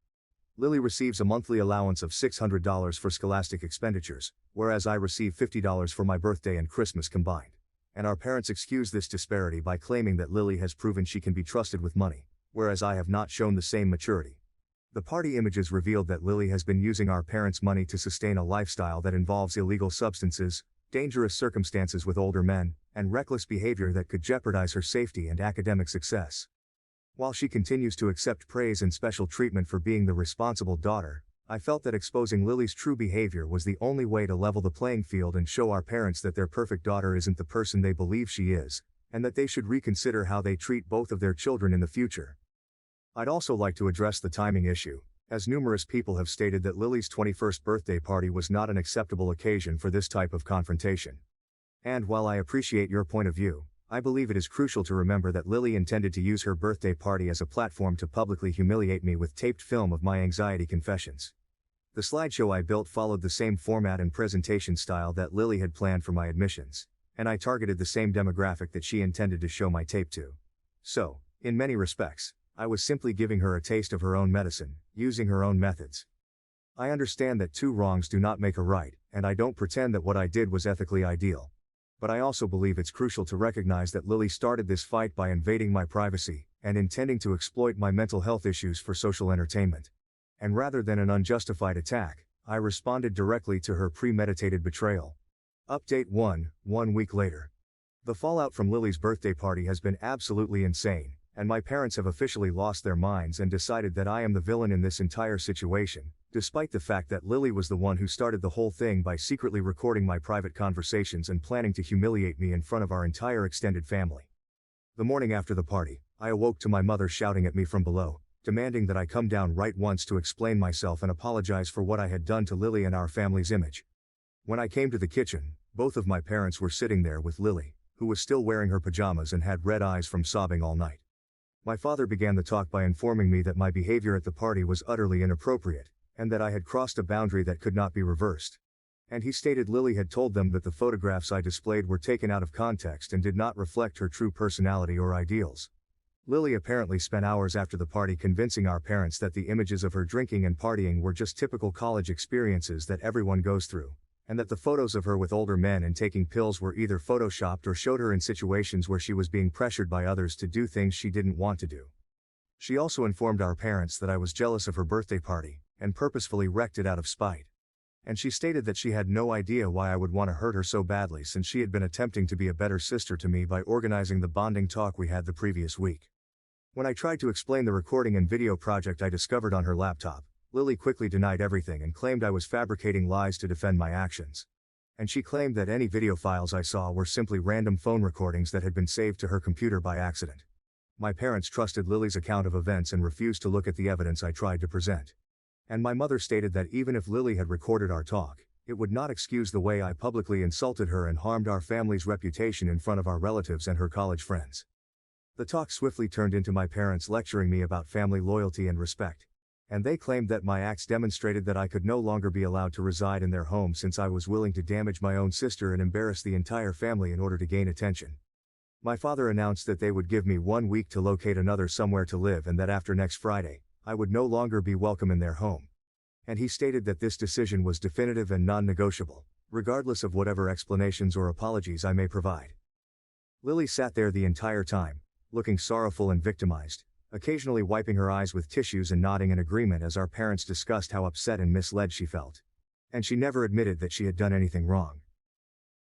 Lily receives a monthly allowance of $600 for scholastic expenditures, whereas I receive $50 for my birthday and Christmas combined. And our parents excuse this disparity by claiming that Lily has proven she can be trusted with money, whereas I have not shown the same maturity. The party images revealed that Lily has been using our parents' money to sustain a lifestyle that involves illegal substances, dangerous circumstances with older men, and reckless behavior that could jeopardize her safety and academic success. While she continues to accept praise and special treatment for being the responsible daughter, I felt that exposing Lily's true behavior was the only way to level the playing field and show our parents that their perfect daughter isn't the person they believe she is, and that they should reconsider how they treat both of their children in the future. I'd also like to address the timing issue, as numerous people have stated that Lily's 21st birthday party was not an acceptable occasion for this type of confrontation. And while I appreciate your point of view, I believe it is crucial to remember that Lily intended to use her birthday party as a platform to publicly humiliate me with taped film of my anxiety confessions. The slideshow I built followed the same format and presentation style that Lily had planned for my admissions, and I targeted the same demographic that she intended to show my tape to. So, in many respects, I was simply giving her a taste of her own medicine, using her own methods. I understand that two wrongs do not make a right, and I don't pretend that what I did was ethically ideal. But I also believe it's crucial to recognize that Lily started this fight by invading my privacy, and intending to exploit my mental health issues for social entertainment. And rather than an unjustified attack, I responded directly to her premeditated betrayal. Update 1 week later. The fallout from Lily's birthday party has been absolutely insane, and my parents have officially lost their minds and decided that I am the villain in this entire situation, despite the fact that Lily was the one who started the whole thing by secretly recording my private conversations and planning to humiliate me in front of our entire extended family. The morning after the party, I awoke to my mother shouting at me from below, demanding that I come down right once to explain myself and apologize for what I had done to Lily and our family's image. When I came to the kitchen, both of my parents were sitting there with Lily, who was still wearing her pajamas and had red eyes from sobbing all night. My father began the talk by informing me that my behavior at the party was utterly inappropriate, and that I had crossed a boundary that could not be reversed. And he stated Lily had told them that the photographs I displayed were taken out of context and did not reflect her true personality or ideals. Lily apparently spent hours after the party convincing our parents that the images of her drinking and partying were just typical college experiences that everyone goes through, and that the photos of her with older men and taking pills were either photoshopped or showed her in situations where she was being pressured by others to do things she didn't want to do. She also informed our parents that I was jealous of her birthday party, and purposefully wrecked it out of spite. And she stated that she had no idea why I would want to hurt her so badly since she had been attempting to be a better sister to me by organizing the bonding talk we had the previous week. When I tried to explain the recording and video project I discovered on her laptop, Lily quickly denied everything and claimed I was fabricating lies to defend my actions. And she claimed that any video files I saw were simply random phone recordings that had been saved to her computer by accident. My parents trusted Lily's account of events and refused to look at the evidence I tried to present. And my mother stated that even if Lily had recorded our talk, it would not excuse the way I publicly insulted her and harmed our family's reputation in front of our relatives and her college friends. The talk swiftly turned into my parents lecturing me about family loyalty and respect. And they claimed that my acts demonstrated that I could no longer be allowed to reside in their home since I was willing to damage my own sister and embarrass the entire family in order to gain attention. My father announced that they would give me 1 week to locate another somewhere to live and that after next Friday, I would no longer be welcome in their home. and he stated that this decision was definitive and non-negotiable, regardless of whatever explanations or apologies I may provide. Lily sat there the entire time, looking sorrowful and victimized, occasionally wiping her eyes with tissues and nodding in agreement as our parents discussed how upset and misled she felt. And she never admitted that she had done anything wrong.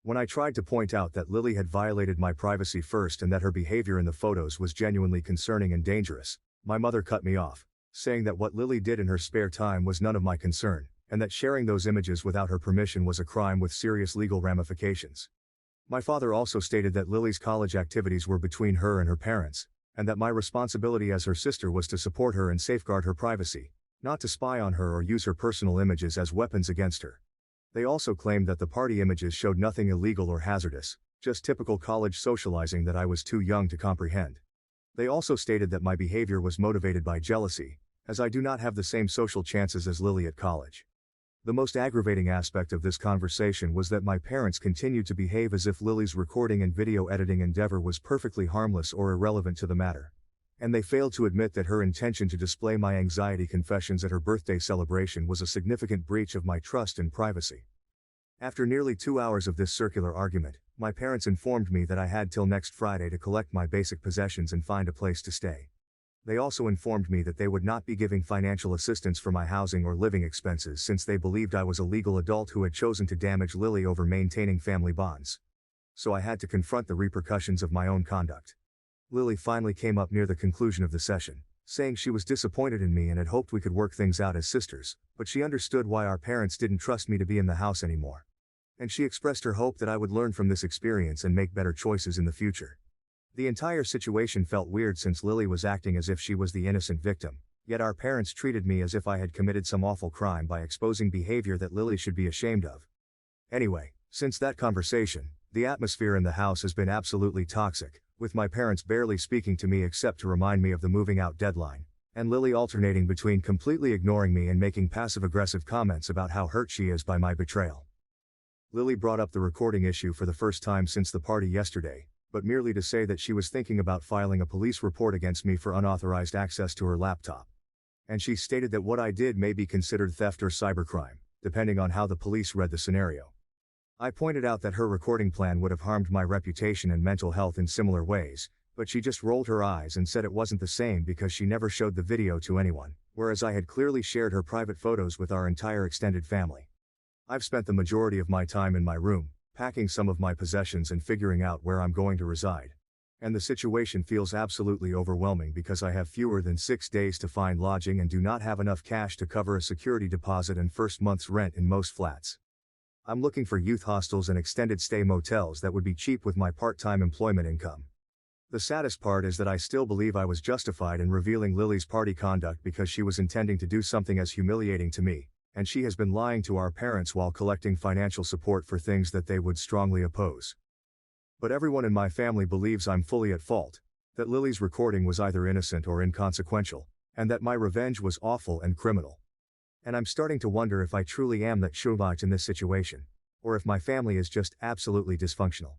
When I tried to point out that Lily had violated my privacy first and that her behavior in the photos was genuinely concerning and dangerous, my mother cut me off, saying that what Lily did in her spare time was none of my concern, and that sharing those images without her permission was a crime with serious legal ramifications. My father also stated that Lily's college activities were between her and her parents, and that my responsibility as her sister was to support her and safeguard her privacy, not to spy on her or use her personal images as weapons against her. They also claimed that the party images showed nothing illegal or hazardous, just typical college socializing that I was too young to comprehend. They also stated that my behavior was motivated by jealousy, as I do not have the same social chances as Lily at college. The most aggravating aspect of this conversation was that my parents continued to behave as if Lily's recording and video editing endeavor was perfectly harmless or irrelevant to the matter. And they failed to admit that her intention to display my anxiety confessions at her birthday celebration was a significant breach of my trust and privacy. After nearly 2 hours of this circular argument, my parents informed me that I had till next Friday to collect my basic possessions and find a place to stay. They also informed me that they would not be giving financial assistance for my housing or living expenses since they believed I was a legal adult who had chosen to damage Lily over maintaining family bonds. So I had to confront the repercussions of my own conduct. Lily finally came up near the conclusion of the session, saying she was disappointed in me and had hoped we could work things out as sisters, but she understood why our parents didn't trust me to be in the house anymore. And she expressed her hope that I would learn from this experience and make better choices in the future. The entire situation felt weird since Lily was acting as if she was the innocent victim, yet our parents treated me as if I had committed some awful crime by exposing behavior that Lily should be ashamed of. Anyway, since that conversation, the atmosphere in the house has been absolutely toxic, with my parents barely speaking to me except to remind me of the moving out deadline, and Lily alternating between completely ignoring me and making passive-aggressive comments about how hurt she is by my betrayal. Lily brought up the recording issue for the first time since the party yesterday, but merely to say that she was thinking about filing a police report against me for unauthorized access to her laptop. And she stated that what I did may be considered theft or cybercrime, depending on how the police read the scenario. I pointed out that her recording plan would have harmed my reputation and mental health in similar ways, but she just rolled her eyes and said it wasn't the same because she never showed the video to anyone, whereas I had clearly shared her private photos with our entire extended family. I've spent the majority of my time in my room, packing some of my possessions and figuring out where I'm going to reside. And the situation feels absolutely overwhelming because I have fewer than 6 days to find lodging and do not have enough cash to cover a security deposit and first month's rent in most flats. I'm looking for youth hostels and extended stay motels that would be cheap with my part-time employment income. The saddest part is that I still believe I was justified in revealing Lily's party conduct because she was intending to do something as humiliating to me, and she has been lying to our parents while collecting financial support for things that they would strongly oppose. But everyone in my family believes I'm fully at fault, that Lily's recording was either innocent or inconsequential, and that my revenge was awful and criminal. And I'm starting to wonder if I truly am that Schubach in this situation, or if my family is just absolutely dysfunctional.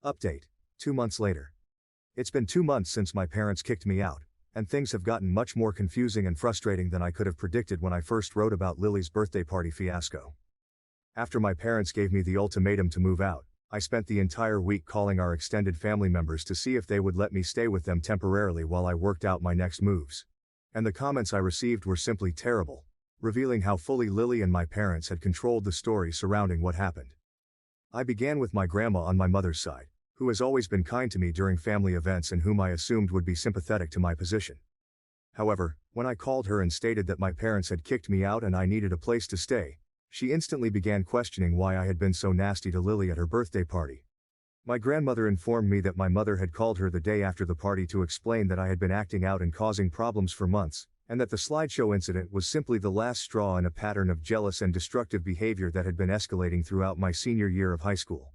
Update: 2 months later. It's been 2 months since my parents kicked me out, and things have gotten much more confusing and frustrating than I could have predicted when I first wrote about Lily's birthday party fiasco. After my parents gave me the ultimatum to move out, I spent the entire week calling our extended family members to see if they would let me stay with them temporarily while I worked out my next moves. And the comments I received were simply terrible, revealing how fully Lily and my parents had controlled the story surrounding what happened. I began with my grandma on my mother's side, who has always been kind to me during family events and whom I assumed would be sympathetic to my position. However, when I called her and stated that my parents had kicked me out and I needed a place to stay, she instantly began questioning why I had been so nasty to Lily at her birthday party. My grandmother informed me that my mother had called her the day after the party to explain that I had been acting out and causing problems for months, and that the slideshow incident was simply the last straw in a pattern of jealous and destructive behavior that had been escalating throughout my senior year of high school.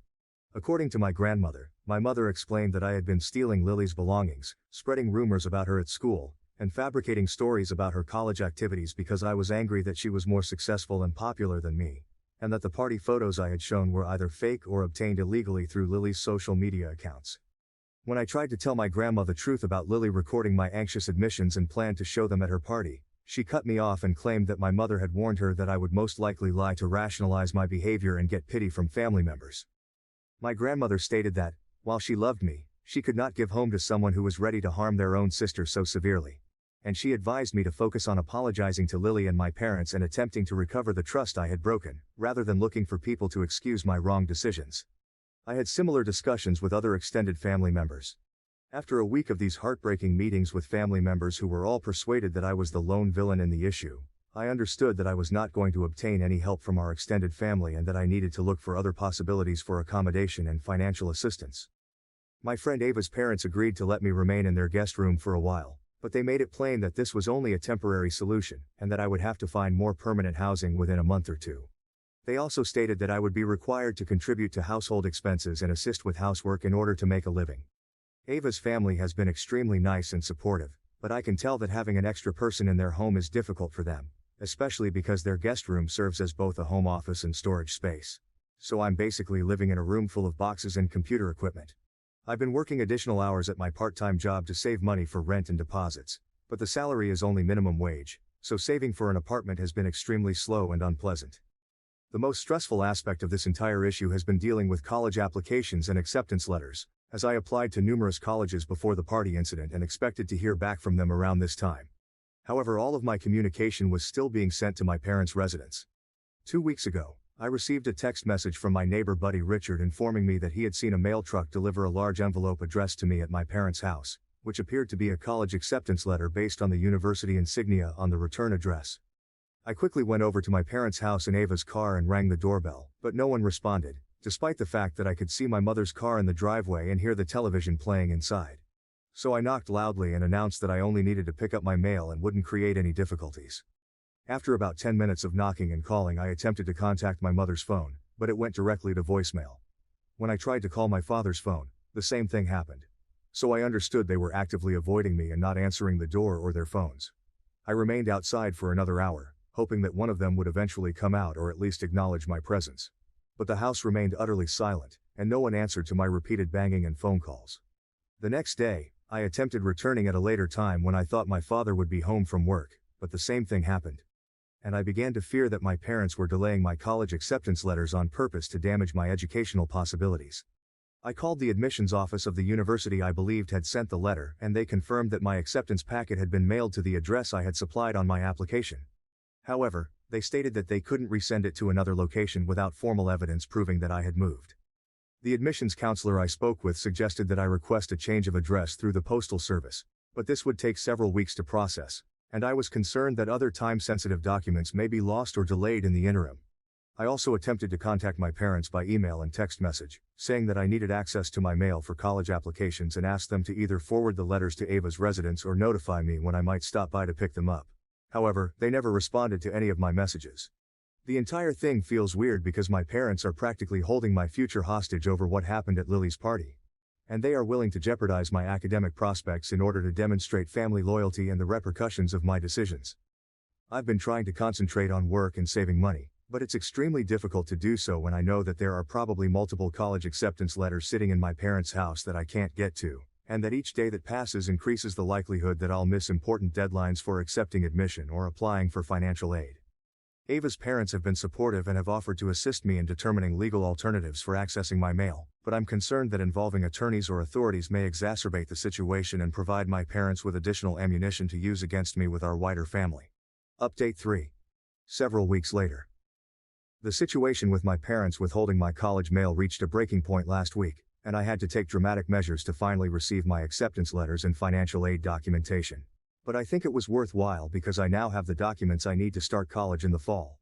According to my grandmother, my mother explained that I had been stealing Lily's belongings, spreading rumors about her at school, and fabricating stories about her college activities because I was angry that she was more successful and popular than me, and that the party photos I had shown were either fake or obtained illegally through Lily's social media accounts. When I tried to tell my grandma the truth about Lily recording my anxious admissions and planned to show them at her party, She cut me off and claimed that my mother had warned her that I would most likely lie to rationalize my behavior and get pity from family members. My grandmother stated that, while she loved me, she could not give home to someone who was ready to harm their own sister so severely. And she advised me to focus on apologizing to Lily and my parents and attempting to recover the trust I had broken, rather than looking for people to excuse my wrong decisions. I had similar discussions with other extended family members. After a week of these heartbreaking meetings with family members who were all persuaded that I was the lone villain in the issue, I understood that I was not going to obtain any help from our extended family and that I needed to look for other possibilities for accommodation and financial assistance. My friend Ava's parents agreed to let me remain in their guest room for a while, but they made it plain that this was only a temporary solution, and that I would have to find more permanent housing within a month or two. They also stated that I would be required to contribute to household expenses and assist with housework in order to make a living. Ava's family has been extremely nice and supportive, but I can tell that having an extra person in their home is difficult for them, especially because their guest room serves as both a home office and storage space. So I'm basically living in a room full of boxes and computer equipment. I've been working additional hours at my part-time job to save money for rent and deposits, but the salary is only minimum wage, so saving for an apartment has been extremely slow and unpleasant. The most stressful aspect of this entire issue has been dealing with college applications and acceptance letters, as I applied to numerous colleges before the party incident and expected to hear back from them around this time. However, all of my communication was still being sent to my parents' residence. 2 weeks ago, I received a text message from my neighbor buddy Richard informing me that he had seen a mail truck deliver a large envelope addressed to me at my parents' house, which appeared to be a college acceptance letter based on the university insignia on the return address. I quickly went over to my parents' house in Ava's car and rang the doorbell, but no one responded, despite the fact that I could see my mother's car in the driveway and hear the television playing inside. So I knocked loudly and announced that I only needed to pick up my mail and wouldn't create any difficulties. After about 10 minutes of knocking and calling, I attempted to contact my mother's phone, but it went directly to voicemail. When I tried to call my father's phone, the same thing happened. So I understood they were actively avoiding me and not answering the door or their phones. I remained outside for another hour, hoping that one of them would eventually come out or at least acknowledge my presence. But the house remained utterly silent, and no one answered to my repeated banging and phone calls. The next day, I attempted returning at a later time when I thought my father would be home from work, but the same thing happened. And I began to fear that my parents were delaying my college acceptance letters on purpose to damage my educational possibilities. I called the admissions office of the university I believed had sent the letter, and they confirmed that my acceptance packet had been mailed to the address I had supplied on my application. However, they stated that they couldn't resend it to another location without formal evidence proving that I had moved. The admissions counselor I spoke with suggested that I request a change of address through the postal service, but this would take several weeks to process, and I was concerned that other time-sensitive documents may be lost or delayed in the interim. I also attempted to contact my parents by email and text message, saying that I needed access to my mail for college applications and asked them to either forward the letters to Ava's residence or notify me when I might stop by to pick them up. However, they never responded to any of my messages. The entire thing feels weird because my parents are practically holding my future hostage over what happened at Lily's party. And they are willing to jeopardize my academic prospects in order to demonstrate family loyalty and the repercussions of my decisions. I've been trying to concentrate on work and saving money, but it's extremely difficult to do so when I know that there are probably multiple college acceptance letters sitting in my parents' house that I can't get to, and that each day that passes increases the likelihood that I'll miss important deadlines for accepting admission or applying for financial aid. Ava's parents have been supportive and have offered to assist me in determining legal alternatives for accessing my mail, but I'm concerned that involving attorneys or authorities may exacerbate the situation and provide my parents with additional ammunition to use against me with our wider family. Update 3. Several weeks later. The situation with my parents withholding my college mail reached a breaking point last week, and I had to take dramatic measures to finally receive my acceptance letters and financial aid documentation. But I think it was worthwhile because I now have the documents I need to start college in the fall.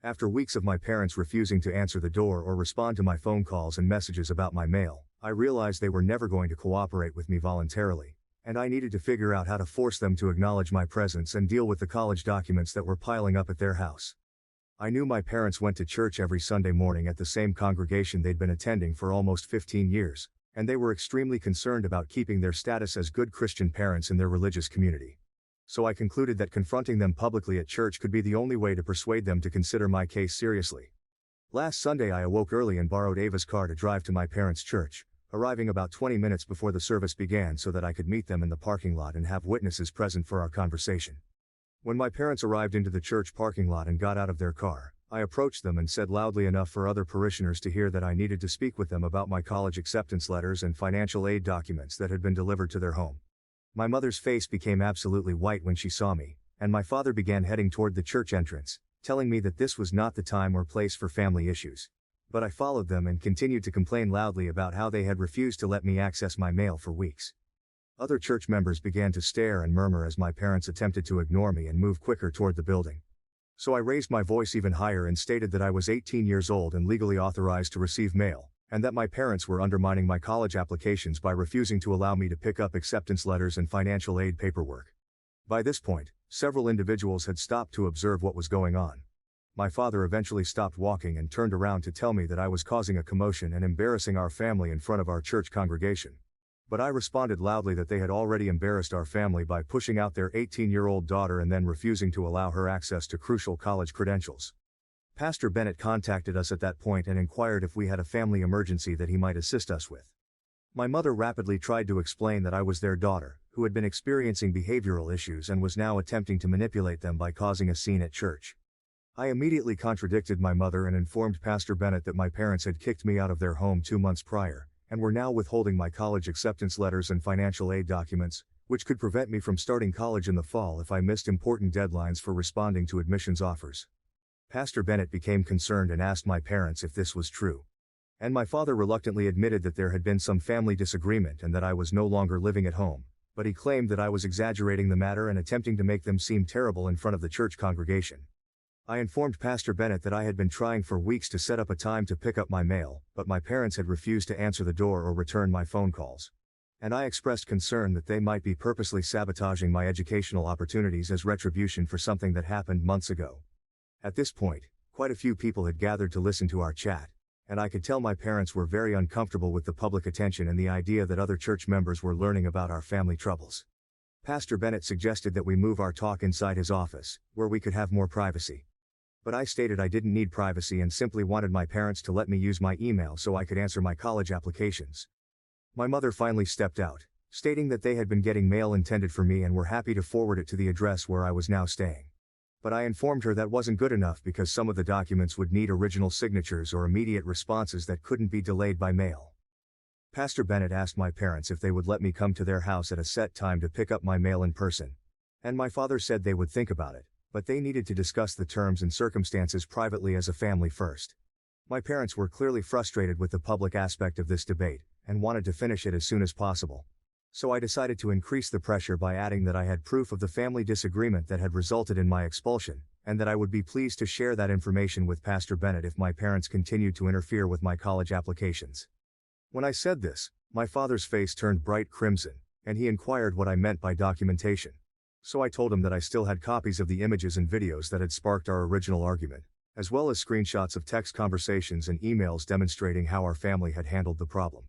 After weeks of my parents refusing to answer the door or respond to my phone calls and messages about my mail, I realized they were never going to cooperate with me voluntarily, and I needed to figure out how to force them to acknowledge my presence and deal with the college documents that were piling up at their house. I knew my parents went to church every Sunday morning at the same congregation they'd been attending for almost 15 years, and they were extremely concerned about keeping their status as good Christian parents in their religious community. So I concluded that confronting them publicly at church could be the only way to persuade them to consider my case seriously. Last Sunday I awoke early and borrowed Ava's car to drive to my parents' church, arriving about 20 minutes before the service began so that I could meet them in the parking lot and have witnesses present for our conversation. When my parents arrived into the church parking lot and got out of their car, I approached them and said loudly enough for other parishioners to hear that I needed to speak with them about my college acceptance letters and financial aid documents that had been delivered to their home. My mother's face became absolutely white when she saw me, and my father began heading toward the church entrance, telling me that this was not the time or place for family issues. But I followed them and continued to complain loudly about how they had refused to let me access my mail for weeks. Other church members began to stare and murmur as my parents attempted to ignore me and move quicker toward the building. So I raised my voice even higher and stated that I was 18 years old and legally authorized to receive mail, and that my parents were undermining my college applications by refusing to allow me to pick up acceptance letters and financial aid paperwork. By this point, several individuals had stopped to observe what was going on. My father eventually stopped walking and turned around to tell me that I was causing a commotion and embarrassing our family in front of our church congregation. But I responded loudly that they had already embarrassed our family by pushing out their 18-year-old daughter and then refusing to allow her access to crucial college credentials. Pastor Bennett contacted us at that point and inquired if we had a family emergency that he might assist us with. My mother rapidly tried to explain that I was their daughter, who had been experiencing behavioral issues and was now attempting to manipulate them by causing a scene at church. I immediately contradicted my mother and informed Pastor Bennett that my parents had kicked me out of their home 2 months prior, and were now withholding my college acceptance letters and financial aid documents, which could prevent me from starting college in the fall if I missed important deadlines for responding to admissions offers. Pastor Bennett became concerned and asked my parents if this was true. And my father reluctantly admitted that there had been some family disagreement and that I was no longer living at home, but he claimed that I was exaggerating the matter and attempting to make them seem terrible in front of the church congregation. I informed Pastor Bennett that I had been trying for weeks to set up a time to pick up my mail, but my parents had refused to answer the door or return my phone calls. And I expressed concern that they might be purposely sabotaging my educational opportunities as retribution for something that happened months ago. At this point, quite a few people had gathered to listen to our chat, and I could tell my parents were very uncomfortable with the public attention and the idea that other church members were learning about our family troubles. Pastor Bennett suggested that we move our talk inside his office, where we could have more privacy. But I stated I didn't need privacy and simply wanted my parents to let me use my email so I could answer my college applications. My mother finally stepped out, stating that they had been getting mail intended for me and were happy to forward it to the address where I was now staying. But I informed her that wasn't good enough because some of the documents would need original signatures or immediate responses that couldn't be delayed by mail. Pastor Bennett asked my parents if they would let me come to their house at a set time to pick up my mail in person. And my father said they would think about it, but they needed to discuss the terms and circumstances privately as a family first. My parents were clearly frustrated with the public aspect of this debate, and wanted to finish it as soon as possible. So I decided to increase the pressure by adding that I had proof of the family disagreement that had resulted in my expulsion, and that I would be pleased to share that information with Pastor Bennett if my parents continued to interfere with my college applications. When I said this, my father's face turned bright crimson, and he inquired what I meant by documentation. So I told him that I still had copies of the images and videos that had sparked our original argument, as well as screenshots of text conversations and emails demonstrating how our family had handled the problem.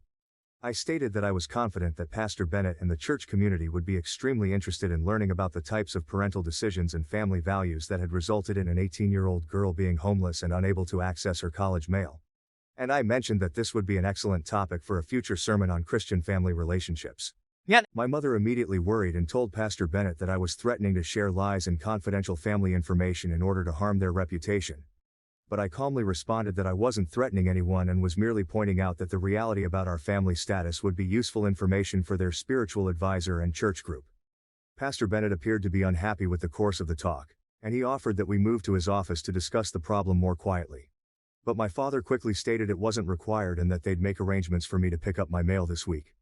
I stated that I was confident that Pastor Bennett and the church community would be extremely interested in learning about the types of parental decisions and family values that had resulted in an 18-year-old girl being homeless and unable to access her college mail. And I mentioned that this would be an excellent topic for a future sermon on Christian family relationships. My mother immediately worried and told Pastor Bennett that I was threatening to share lies and confidential family information in order to harm their reputation. But I calmly responded that I wasn't threatening anyone and was merely pointing out that the reality about our family status would be useful information for their spiritual advisor and church group. Pastor Bennett appeared to be unhappy with the course of the talk, and he offered that we move to his office to discuss the problem more quietly. But my father quickly stated it wasn't required and that they'd make arrangements for me to pick up my mail this week.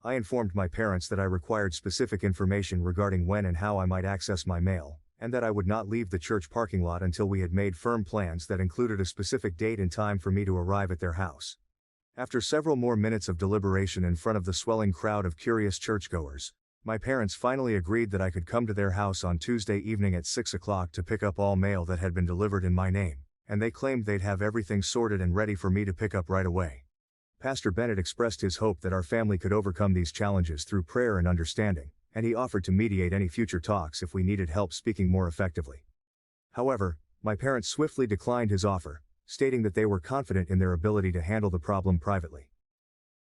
I informed my parents that I required specific information regarding when and how I might access my mail, and that I would not leave the church parking lot until we had made firm plans that included a specific date and time for me to arrive at their house. After several more minutes of deliberation in front of the swelling crowd of curious churchgoers, my parents finally agreed that I could come to their house on Tuesday evening at 6 o'clock to pick up all mail that had been delivered in my name, and they claimed they'd have everything sorted and ready for me to pick up right away. Pastor Bennett expressed his hope that our family could overcome these challenges through prayer and understanding, and he offered to mediate any future talks if we needed help speaking more effectively. However, my parents swiftly declined his offer, stating that they were confident in their ability to handle the problem privately.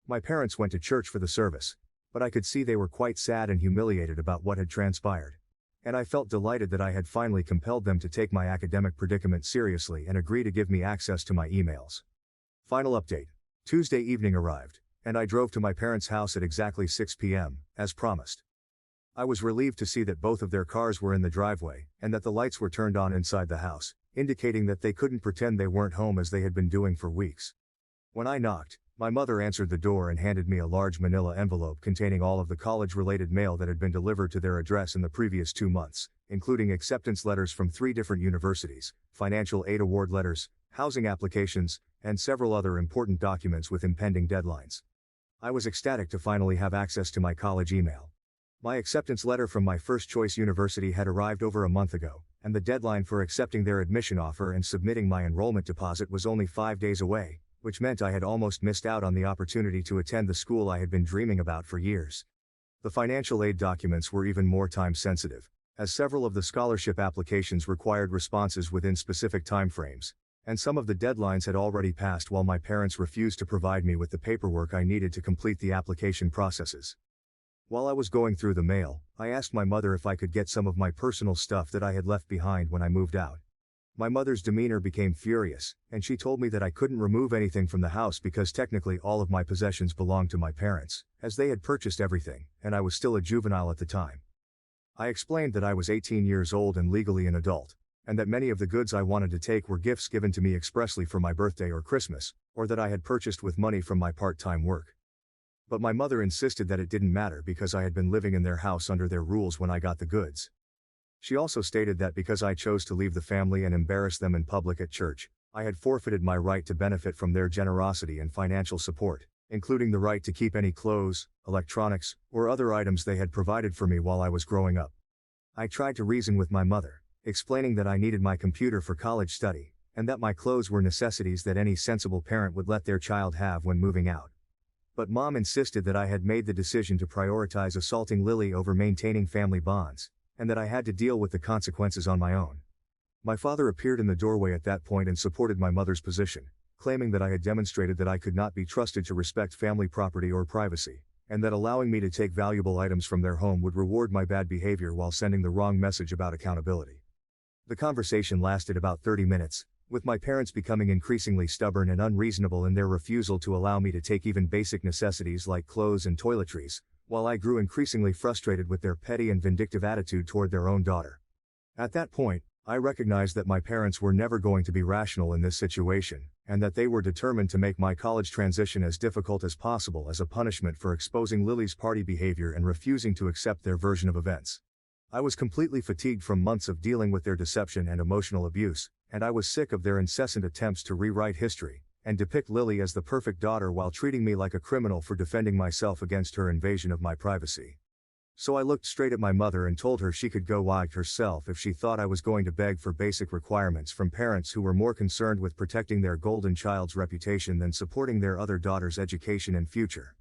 My parents went to church for the service, but I could see they were quite sad and humiliated about what had transpired. and I felt delighted that I had finally compelled them to take my academic predicament seriously and agree to give me access to my emails. Final update. Tuesday evening arrived, and I drove to my parents' house at exactly 6 p.m., as promised. I was relieved to see that both of their cars were in the driveway, and that the lights were turned on inside the house, indicating that they couldn't pretend they weren't home as they had been doing for weeks. When I knocked, my mother answered the door and handed me a large manila envelope containing all of the college-related mail that had been delivered to their address in the previous 2 months, including acceptance letters from 3 different universities, financial aid award letters, housing applications, and several other important documents with impending deadlines. I was ecstatic to finally have access to my college email. My acceptance letter from my first-choice university had arrived over a month ago, and the deadline for accepting their admission offer and submitting my enrollment deposit was only 5 days away, which meant I had almost missed out on the opportunity to attend the school I had been dreaming about for years. The financial aid documents were even more time-sensitive, as several of the scholarship applications required responses within specific timeframes, and some of the deadlines had already passed while my parents refused to provide me with the paperwork I needed to complete the application processes. While I was going through the mail, I asked my mother if I could get some of my personal stuff that I had left behind when I moved out. My mother's demeanor became furious, and she told me that I couldn't remove anything from the house because technically all of my possessions belonged to my parents, as they had purchased everything, and I was still a juvenile at the time. I explained that I was 18 years old and legally an adult, and that many of the goods I wanted to take were gifts given to me expressly for my birthday or Christmas, or that I had purchased with money from my part-time work. But my mother insisted that it didn't matter because I had been living in their house under their rules when I got the goods. She also stated that because I chose to leave the family and embarrass them in public at church, I had forfeited my right to benefit from their generosity and financial support, including the right to keep any clothes, electronics, or other items they had provided for me while I was growing up. I tried to reason with my mother, explaining that I needed my computer for college study, and that my clothes were necessities that any sensible parent would let their child have when moving out. But Mom insisted that I had made the decision to prioritize assaulting Lily over maintaining family bonds, and that I had to deal with the consequences on my own. My father appeared in the doorway at that point and supported my mother's position, claiming that I had demonstrated that I could not be trusted to respect family property or privacy, and that allowing me to take valuable items from their home would reward my bad behavior while sending the wrong message about accountability. The conversation lasted about 30 minutes, with my parents becoming increasingly stubborn and unreasonable in their refusal to allow me to take even basic necessities like clothes and toiletries, while I grew increasingly frustrated with their petty and vindictive attitude toward their own daughter. At that point, I recognized that my parents were never going to be rational in this situation, and that they were determined to make my college transition as difficult as possible as a punishment for exposing Lily's party behavior and refusing to accept their version of events. I was completely fatigued from months of dealing with their deception and emotional abuse, and I was sick of their incessant attempts to rewrite history and depict Lily as the perfect daughter while treating me like a criminal for defending myself against her invasion of my privacy. So I looked straight at my mother and told her she could go wag herself if she thought I was going to beg for basic requirements from parents who were more concerned with protecting their golden child's reputation than supporting their other daughter's education and future.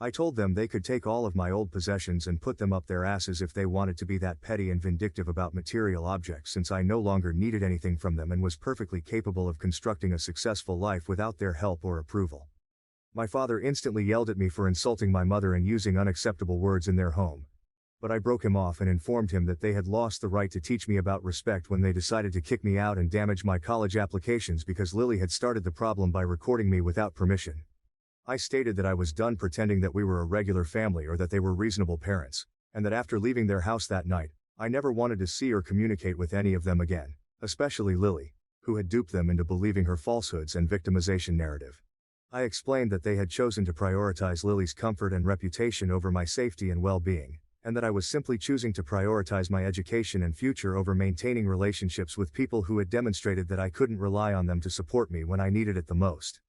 I told them they could take all of my old possessions and put them up their asses if they wanted to be that petty and vindictive about material objects, since I no longer needed anything from them and was perfectly capable of constructing a successful life without their help or approval. My father instantly yelled at me for insulting my mother and using unacceptable words in their home. But I broke him off and informed him that they had lost the right to teach me about respect when they decided to kick me out and damage my college applications because Lily had started the problem by recording me without permission. I stated that I was done pretending that we were a regular family or that they were reasonable parents, and that after leaving their house that night, I never wanted to see or communicate with any of them again, especially Lily, who had duped them into believing her falsehoods and victimization narrative. I explained that they had chosen to prioritize Lily's comfort and reputation over my safety and well-being, and that I was simply choosing to prioritize my education and future over maintaining relationships with people who had demonstrated that I couldn't rely on them to support me when I needed it the most.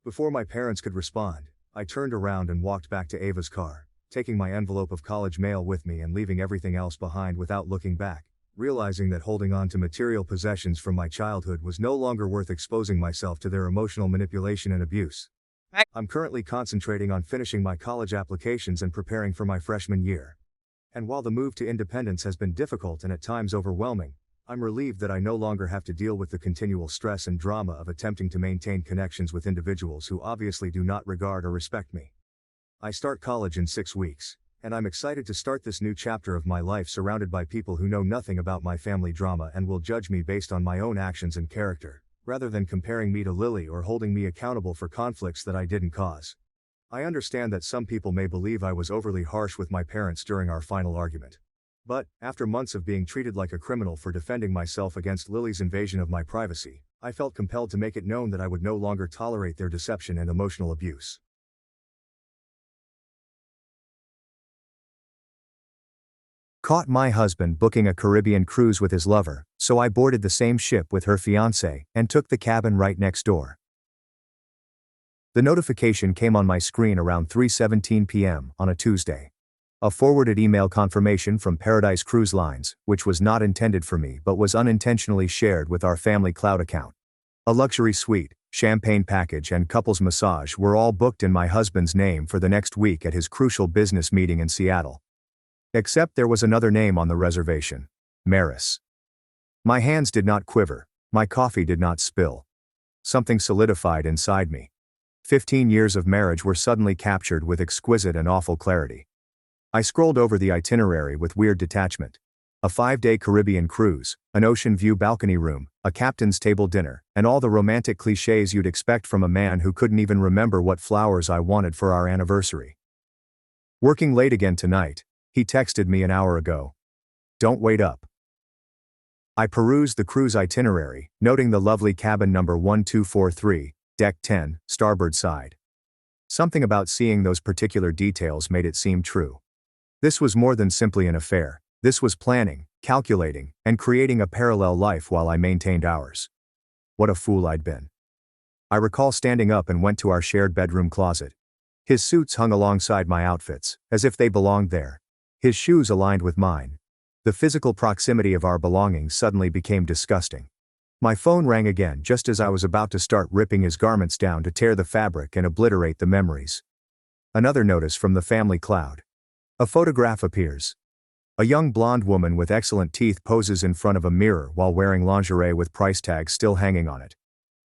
Before my parents could respond, I turned around and walked back to Ava's car, taking my envelope of college mail with me and leaving everything else behind without looking back, realizing that holding on to material possessions from my childhood was no longer worth exposing myself to their emotional manipulation and abuse. I'm currently concentrating on finishing my college applications and preparing for my freshman year. And while the move to independence has been difficult and at times overwhelming, I'm relieved that I no longer have to deal with the continual stress and drama of attempting to maintain connections with individuals who obviously do not regard or respect me. I start college in 6 weeks, and I'm excited to start this new chapter of my life surrounded by people who know nothing about my family drama and will judge me based on my own actions and character, rather than comparing me to Lily or holding me accountable for conflicts that I didn't cause. I understand that some people may believe I was overly harsh with my parents during our final argument. But, after months of being treated like a criminal for defending myself against Lily's invasion of my privacy, I felt compelled to make it known that I would no longer tolerate their deception and emotional abuse. Caught my husband booking a Caribbean cruise with his lover, so I boarded the same ship with her fiancé and took the cabin right next door. The notification came on my screen around 3:17 p.m. on a Tuesday. A forwarded email confirmation from Paradise Cruise Lines, which was not intended for me but was unintentionally shared with our family cloud account. A luxury suite, champagne package and couples massage were all booked in my husband's name for the next week at his crucial business meeting in Seattle. Except there was another name on the reservation: Maris. My hands did not quiver, my coffee did not spill. Something solidified inside me. 15 years of marriage were suddenly captured with exquisite and awful clarity. I scrolled over the itinerary with weird detachment. A 5-day Caribbean cruise, an ocean view balcony room, a captain's table dinner, and all the romantic cliches you'd expect from a man who couldn't even remember what flowers I wanted for our anniversary. Working late again tonight, he texted me an hour ago. Don't wait up. I perused the cruise itinerary, noting the lovely cabin number 1243, deck 10, starboard side. Something about seeing those particular details made it seem true. This was more than simply an affair. This was planning, calculating, and creating a parallel life while I maintained ours. What a fool I'd been. I recall standing up and went to our shared bedroom closet. His suits hung alongside my outfits, as if they belonged there. His shoes aligned with mine. The physical proximity of our belongings suddenly became disgusting. My phone rang again just as I was about to start ripping his garments down to tear the fabric and obliterate the memories. Another notice from the family cloud. A photograph appears. A young blonde woman with excellent teeth poses in front of a mirror while wearing lingerie with price tags still hanging on it.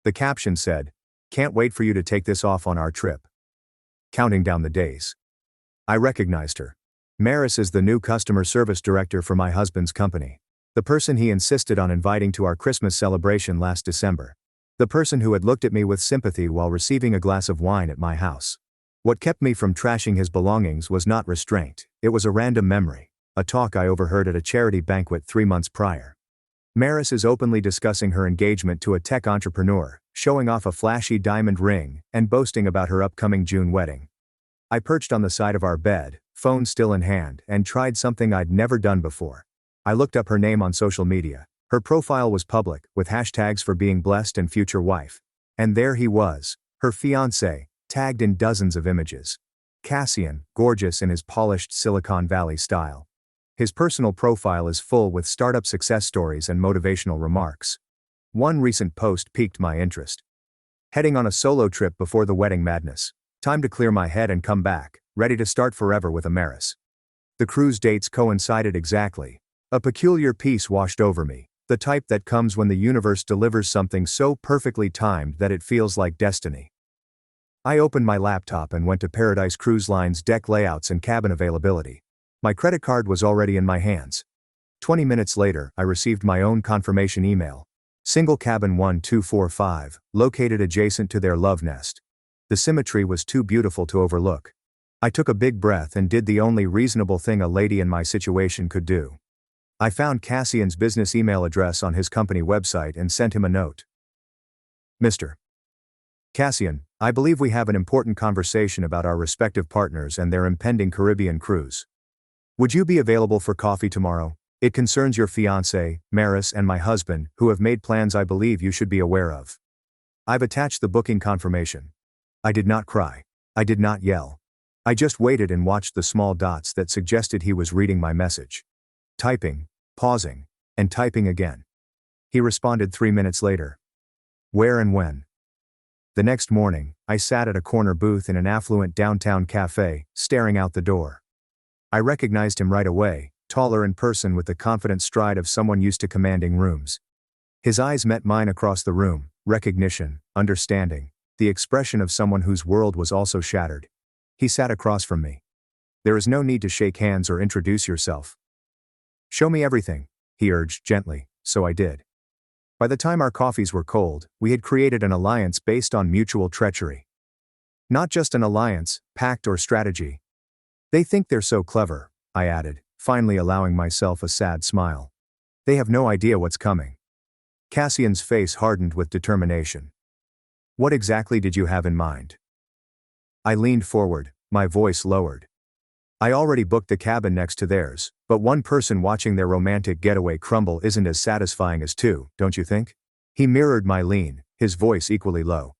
The caption said, "Can't wait for you to take this off on our trip." Counting down the days. I recognized her. Maris is the new customer service director for my husband's company. The person he insisted on inviting to our Christmas celebration last December. The person who had looked at me with sympathy while receiving a glass of wine at my house. What kept me from trashing his belongings was not restraint, it was a random memory, a talk I overheard at a charity banquet 3 months prior. Maris is openly discussing her engagement to a tech entrepreneur, showing off a flashy diamond ring, and boasting about her upcoming June wedding. I perched on the side of our bed, phone still in hand, and tried something I'd never done before. I looked up her name on social media. Her profile was public, with hashtags for being blessed and future wife. And there he was, her fiancé, tagged in dozens of images. Cassian, gorgeous in his polished Silicon Valley style. His personal profile is full with startup success stories and motivational remarks. One recent post piqued my interest. Heading on a solo trip before the wedding madness. Time to clear my head and come back, ready to start forever with a Maris. The cruise dates coincided exactly. A peculiar peace washed over me, the type that comes when the universe delivers something so perfectly timed that it feels like destiny. I opened my laptop and went to Paradise Cruise Line's deck layouts and cabin availability. My credit card was already in my hands. 20 minutes later, I received my own confirmation email. Single cabin 1245, located adjacent to their love nest. The symmetry was too beautiful to overlook. I took a big breath and did the only reasonable thing a lady in my situation could do. I found Cassian's business email address on his company website and sent him a note. Mr. Cassian, I believe we have an important conversation about our respective partners and their impending Caribbean cruise. Would you be available for coffee tomorrow? It concerns your fiancé, Maris, and my husband, who have made plans I believe you should be aware of. I've attached the booking confirmation. I did not cry. I did not yell. I just waited and watched the small dots that suggested he was reading my message. Typing, pausing, and typing again. He responded 3 minutes later. Where and when? The next morning, I sat at a corner booth in an affluent downtown cafe, staring out the door. I recognized him right away, taller in person with the confident stride of someone used to commanding rooms. His eyes met mine across the room, recognition, understanding, the expression of someone whose world was also shattered. He sat across from me. There is no need to shake hands or introduce yourself. Show me everything, he urged gently, so I did. By the time our coffees were cold, we had created an alliance based on mutual treachery. Not just an alliance, pact or strategy. They think they're so clever, I added, finally allowing myself a sad smile. They have no idea what's coming. Cassian's face hardened with determination. What exactly did you have in mind? I leaned forward, my voice lowered. I already booked the cabin next to theirs, but one person watching their romantic getaway crumble isn't as satisfying as two, don't you think? He mirrored my lean, his voice equally low.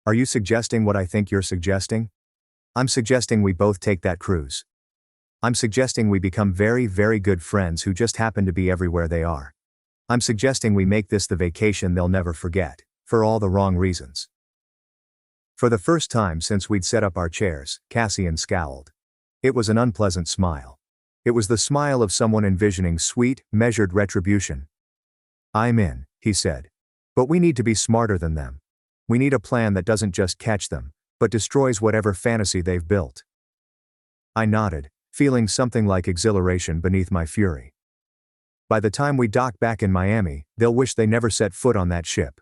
Are you suggesting what I think you're suggesting? I'm suggesting we both take that cruise. I'm suggesting we become very, very good friends who just happen to be everywhere they are. I'm suggesting we make this the vacation they'll never forget, for all the wrong reasons. For the first time since we'd set up our chairs, Cassian scowled. It was an unpleasant smile. It was the smile of someone envisioning sweet, measured retribution. I'm in, he said. But we need to be smarter than them. We need a plan that doesn't just catch them, but destroys whatever fantasy they've built. I nodded, feeling something like exhilaration beneath my fury. By the time we dock back in Miami, they'll wish they never set foot on that ship.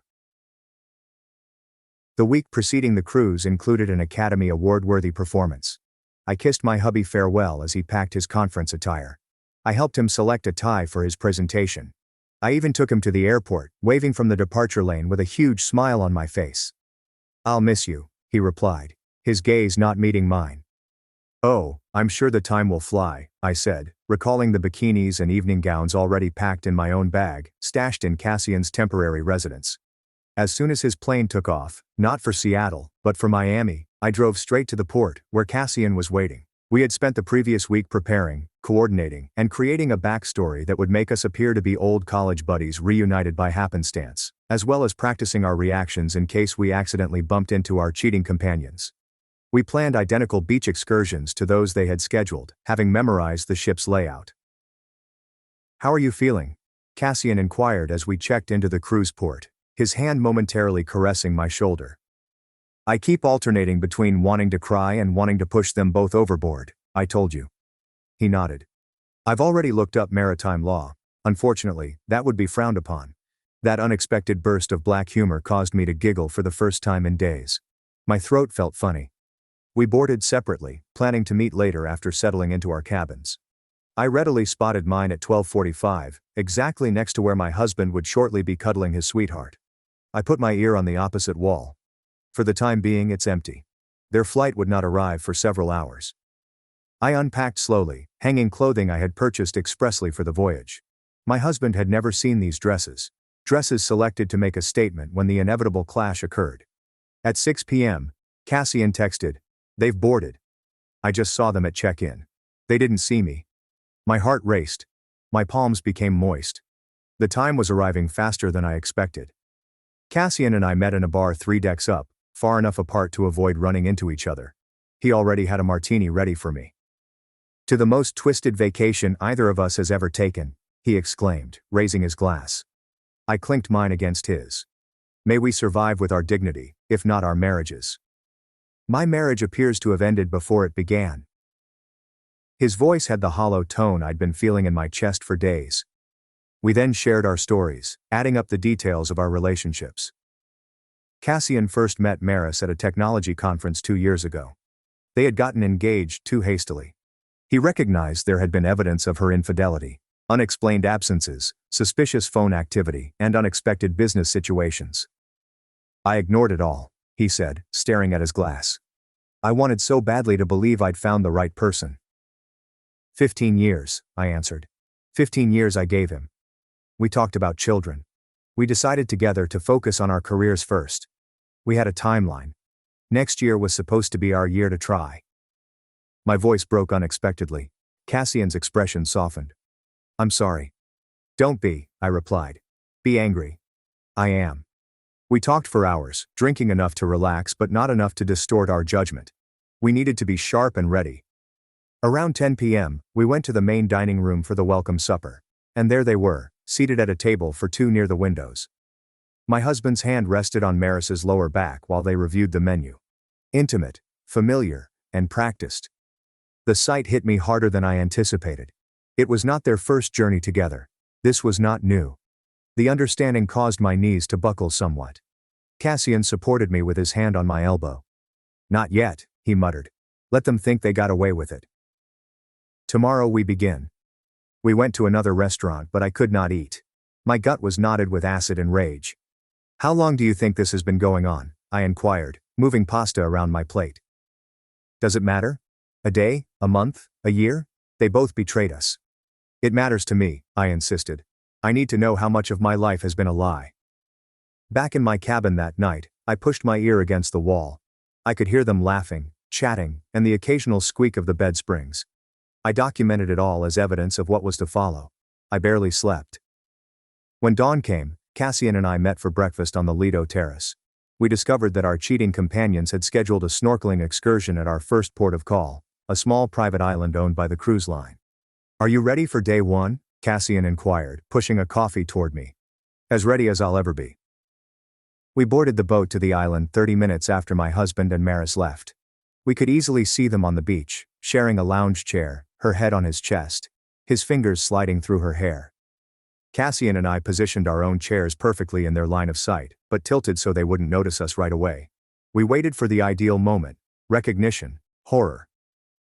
The week preceding the cruise included an Academy Award-worthy performance. I kissed my hubby farewell as he packed his conference attire. I helped him select a tie for his presentation. I even took him to the airport, waving from the departure lane with a huge smile on my face. I'll miss you, he replied, his gaze not meeting mine. Oh, I'm sure the time will fly, I said, recalling the bikinis and evening gowns already packed in my own bag, stashed in Cassian's temporary residence. As soon as his plane took off, not for Seattle, but for Miami, I drove straight to the port, where Cassian was waiting. We had spent the previous week preparing, coordinating, and creating a backstory that would make us appear to be old college buddies reunited by happenstance, as well as practicing our reactions in case we accidentally bumped into our cheating companions. We planned identical beach excursions to those they had scheduled, having memorized the ship's layout. How are you feeling? Cassian inquired as we checked into the cruise port, his hand momentarily caressing my shoulder. I keep alternating between wanting to cry and wanting to push them both overboard, I told you. He nodded. I've already looked up maritime law. Unfortunately, that would be frowned upon. That unexpected burst of black humor caused me to giggle for the first time in days. My throat felt funny. We boarded separately, planning to meet later after settling into our cabins. I readily spotted mine at 12:45, exactly next to where my husband would shortly be cuddling his sweetheart. I put my ear on the opposite wall. For the time being, it's empty. Their flight would not arrive for several hours. I unpacked slowly, hanging clothing I had purchased expressly for the voyage. My husband had never seen these dresses selected to make a statement when the inevitable clash occurred. At 6 p.m., Cassian texted, "They've boarded. I just saw them at check-in. They didn't see me." My heart raced. My palms became moist. The time was arriving faster than I expected. Cassian and I met in a bar 3 decks up, far enough apart to avoid running into each other. He already had a martini ready for me. To the most twisted vacation either of us has ever taken, he exclaimed, raising his glass. I clinked mine against his. May we survive with our dignity, if not our marriages. My marriage appears to have ended before it began. His voice had the hollow tone I'd been feeling in my chest for days. We then shared our stories, adding up the details of our relationships. Cassian first met Maris at a technology conference 2 years ago. They had gotten engaged too hastily. He recognized there had been evidence of her infidelity, unexplained absences, suspicious phone activity, and unexpected business situations. I ignored it all, he said, staring at his glass. I wanted so badly to believe I'd found the right person. 15 years, I answered. 15 years I gave him. We talked about children. We decided together to focus on our careers first. We had a timeline. Next year was supposed to be our year to try. My voice broke unexpectedly. Cassian's expression softened. I'm sorry. Don't be, I replied. Be angry. I am. We talked for hours, drinking enough to relax but not enough to distort our judgment. We needed to be sharp and ready. Around 10 p.m., we went to the main dining room for the welcome supper. And there they were, seated at a table for two near the windows. My husband's hand rested on Maris's lower back while they reviewed the menu. Intimate, familiar, and practiced. The sight hit me harder than I anticipated. It was not their first journey together. This was not new. The understanding caused my knees to buckle somewhat. Cassian supported me with his hand on my elbow. "Not yet," he muttered. "Let them think they got away with it. Tomorrow we begin." We went to another restaurant, but I could not eat. My gut was knotted with acid and rage. "How long do you think this has been going on?" I inquired, moving pasta around my plate. "Does it matter? A day? A month? A year? They both betrayed us." "It matters to me," I insisted. "I need to know how much of my life has been a lie." Back in my cabin that night, I pushed my ear against the wall. I could hear them laughing, chatting, and the occasional squeak of the bed springs. I documented it all as evidence of what was to follow. I barely slept. When dawn came, Cassian and I met for breakfast on the Lido terrace. We discovered that our cheating companions had scheduled a snorkeling excursion at our first port of call, a small private island owned by the cruise line. "Are you ready for day one?" Cassian inquired, pushing a coffee toward me. "As ready as I'll ever be." We boarded the boat to the island 30 minutes after my husband and Maris left. We could easily see them on the beach, sharing a lounge chair, her head on his chest, his fingers sliding through her hair. Cassian and I positioned our own chairs perfectly in their line of sight, but tilted so they wouldn't notice us right away. We waited for the ideal moment: recognition, horror.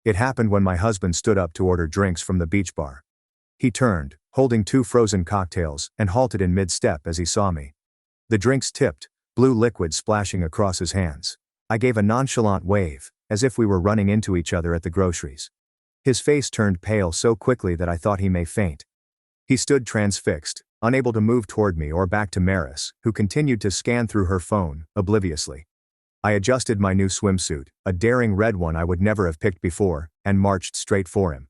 It happened when my husband stood up to order drinks from the beach bar. He turned, holding 2 frozen cocktails, and halted in mid-step as he saw me. The drinks tipped, blue liquid splashing across his hands. I gave a nonchalant wave, as if we were running into each other at the groceries. His face turned pale so quickly that I thought he may faint. He stood transfixed, unable to move toward me or back to Maris, who continued to scan through her phone, obliviously. I adjusted my new swimsuit, a daring red one I would never have picked before, and marched straight for him.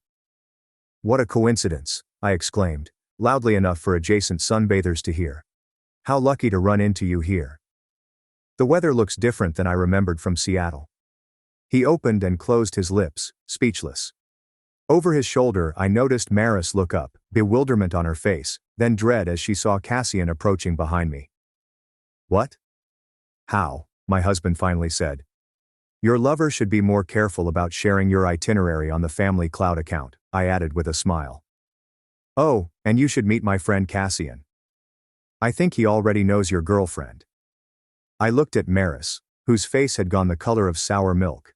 "What a coincidence," I exclaimed, loudly enough for adjacent sunbathers to hear. "How lucky to run into you here. The weather looks different than I remembered from Seattle." He opened and closed his lips, speechless. Over his shoulder I noticed Maris look up, bewilderment on her face, then dread as she saw Cassian approaching behind me. "What? How?" my husband finally said. "Your lover should be more careful about sharing your itinerary on the family cloud account," I added with a smile. "Oh, and you should meet my friend Cassian. I think he already knows your girlfriend." I looked at Maris, whose face had gone the color of sour milk.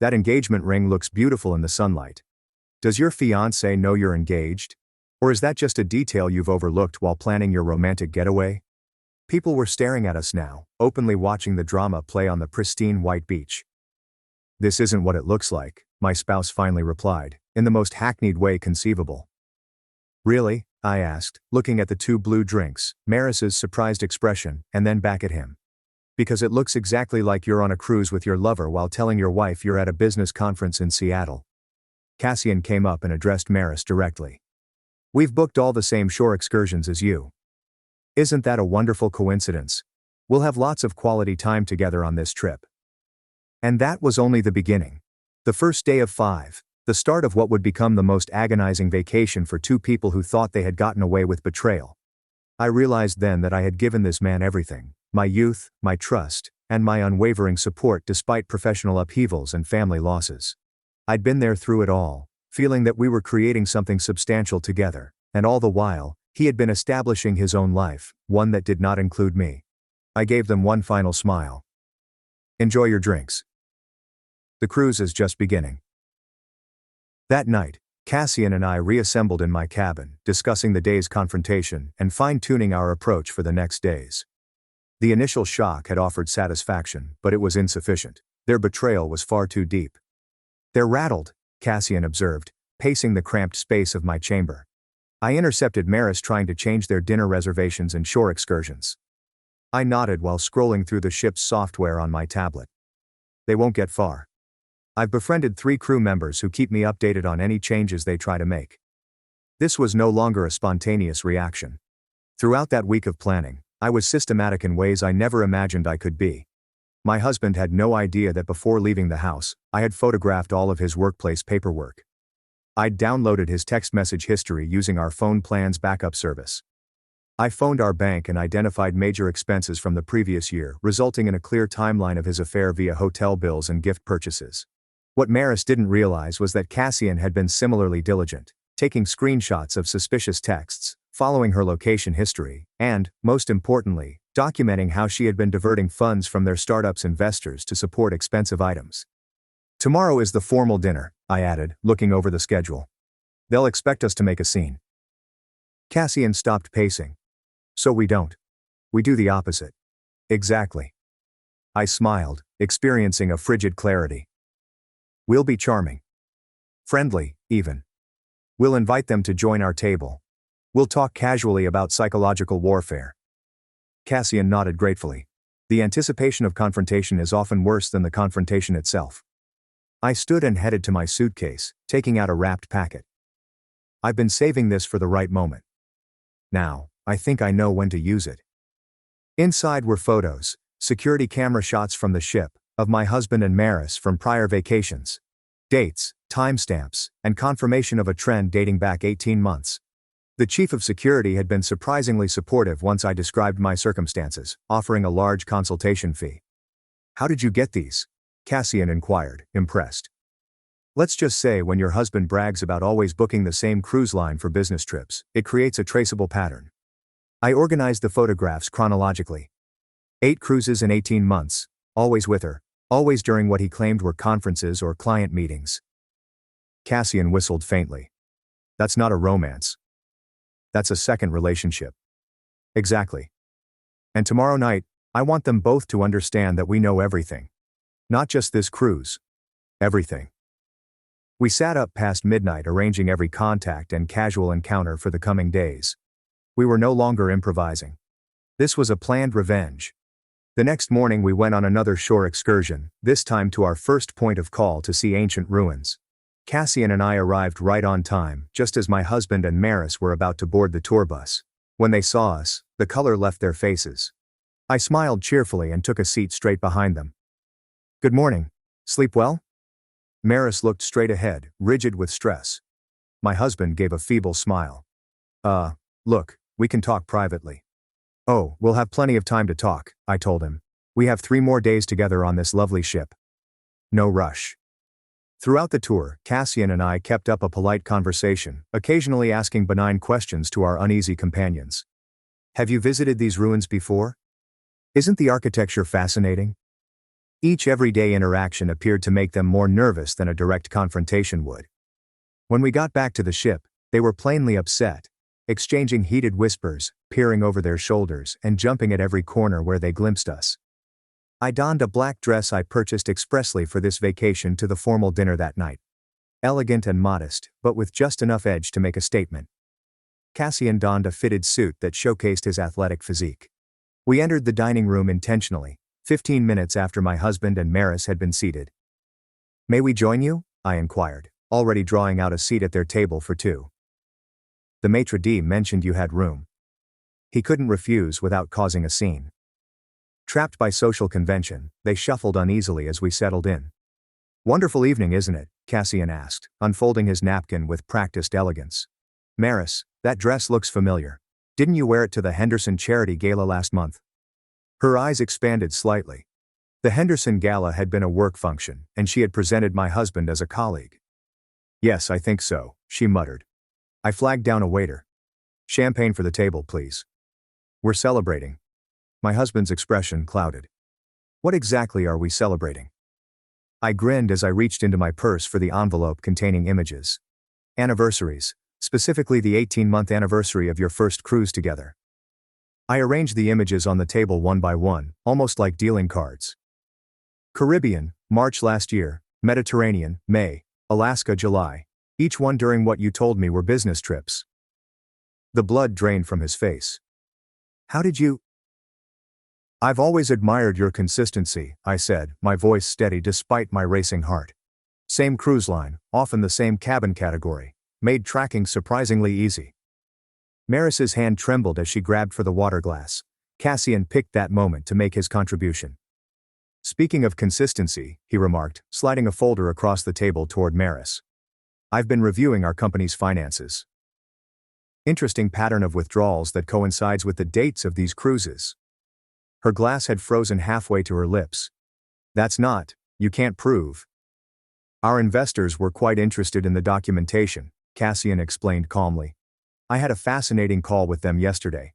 "That engagement ring looks beautiful in the sunlight. Does your fiancé know you're engaged? Or is that just a detail you've overlooked while planning your romantic getaway?" People were staring at us now, openly watching the drama play on the pristine white beach. "This isn't what it looks like," my spouse finally replied, in the most hackneyed way conceivable. "Really?" I asked, looking at the 2 blue drinks, Maris's surprised expression, and then back at him. "Because it looks exactly like you're on a cruise with your lover while telling your wife you're at a business conference in Seattle." Cassian came up and addressed Maris directly. "We've booked all the same shore excursions as you. Isn't that a wonderful coincidence? We'll have lots of quality time together on this trip." And that was only the beginning. The first day of 5, the start of what would become the most agonizing vacation for 2 people who thought they had gotten away with betrayal. I realized then that I had given this man everything: my youth, my trust, and my unwavering support despite professional upheavals and family losses. I'd been there through it all, feeling that we were creating something substantial together, and all the while, he had been establishing his own life, one that did not include me. I gave them one final smile. "Enjoy your drinks. The cruise is just beginning." That night, Cassian and I reassembled in my cabin, discussing the day's confrontation and fine-tuning our approach for the next days. The initial shock had offered satisfaction, but it was insufficient. Their betrayal was far too deep. "They're rattled," Cassian observed, pacing the cramped space of my chamber. I intercepted Maris trying to change their dinner reservations and shore excursions. I nodded while scrolling through the ship's software on my tablet. "They won't get far. I've befriended 3 crew members who keep me updated on any changes they try to make." This was no longer a spontaneous reaction. Throughout that week of planning, I was systematic in ways I never imagined I could be. My husband had no idea that before leaving the house, I had photographed all of his workplace paperwork. I'd downloaded his text message history using our phone plan's backup service. I phoned our bank and identified major expenses from the previous year, resulting in a clear timeline of his affair via hotel bills and gift purchases. What Maris didn't realize was that Cassian had been similarly diligent, taking screenshots of suspicious texts, following her location history, and, most importantly, documenting how she had been diverting funds from their startup's investors to support expensive items. Tomorrow is the formal dinner, I added, looking over the schedule. They'll expect us to make a scene. Cassian stopped pacing. So we don't. We do the opposite. Exactly. I smiled, experiencing a frigid clarity. We'll be charming. Friendly, even. We'll invite them to join our table. We'll talk casually about psychological warfare. Cassian nodded gratefully. The anticipation of confrontation is often worse than the confrontation itself. I stood and headed to my suitcase, taking out a wrapped packet. I've been saving this for the right moment. Now, I think I know when to use it. Inside were photos, security camera shots from the ship, of my husband and Maris from prior vacations. Dates, timestamps, and confirmation of a trend dating back 18 months. The chief of security had been surprisingly supportive once I described my circumstances, offering a large consultation fee. How did you get these? Cassian inquired, impressed. Let's just say when your husband brags about always booking the same cruise line for business trips, it creates a traceable pattern. I organized the photographs chronologically. 8 cruises in 18 months, always with her, always during what he claimed were conferences or client meetings. Cassian whistled faintly. That's not a romance. That's a second relationship. Exactly. And tomorrow night, I want them both to understand that we know everything. Not just this cruise. Everything. We sat up past midnight arranging every contact and casual encounter for the coming days. We were no longer improvising. This was a planned revenge. The next morning we went on another shore excursion, this time to our first point of call to see ancient ruins. Cassian and I arrived right on time, just as my husband and Maris were about to board the tour bus. When they saw us, the color left their faces. I smiled cheerfully and took a seat straight behind them. Good morning. Sleep well? Maris looked straight ahead, rigid with stress. My husband gave a feeble smile. Look, we can talk privately. Oh, we'll have plenty of time to talk, I told him. We have 3 more days together on this lovely ship. No rush. Throughout the tour, Cassian and I kept up a polite conversation, occasionally asking benign questions to our uneasy companions. Have you visited these ruins before? Isn't the architecture fascinating? Each everyday interaction appeared to make them more nervous than a direct confrontation would. When we got back to the ship, they were plainly upset, exchanging heated whispers, peering over their shoulders, and jumping at every corner where they glimpsed us. I donned a black dress I purchased expressly for this vacation to the formal dinner that night. Elegant and modest, but with just enough edge to make a statement. Cassian donned a fitted suit that showcased his athletic physique. We entered the dining room intentionally, 15 minutes after my husband and Maris had been seated. May we join you? I inquired, already drawing out a seat at their table for 2. The maitre d' mentioned you had room. He couldn't refuse without causing a scene. Trapped by social convention, they shuffled uneasily as we settled in. Wonderful evening, isn't it? Cassian asked, unfolding his napkin with practiced elegance. Maris, that dress looks familiar. Didn't you wear it to the Henderson Charity Gala last month? Her eyes expanded slightly. The Henderson Gala had been a work function, and she had presented my husband as a colleague. Yes, I think so, she muttered. I flagged down a waiter. Champagne for the table, please. We're celebrating. My husband's expression clouded. What exactly are we celebrating? I grinned as I reached into my purse for the envelope containing images. Anniversaries, specifically the 18-month anniversary of your first cruise together. I arranged the images on the table one by one, almost like dealing cards. Caribbean, March last year, Mediterranean, May, Alaska, July. Each one during what you told me were business trips. The blood drained from his face. How did you? I've always admired your consistency, I said, my voice steady despite my racing heart. Same cruise line, often the same cabin category, made tracking surprisingly easy. Maris's hand trembled as she grabbed for the water glass. Cassian picked that moment to make his contribution. Speaking of consistency, he remarked, sliding a folder across the table toward Maris. I've been reviewing our company's finances. Interesting pattern of withdrawals that coincides with the dates of these cruises. Her glass had frozen halfway to her lips. That's not, you can't prove. Our investors were quite interested in the documentation, Cassian explained calmly. I had a fascinating call with them yesterday.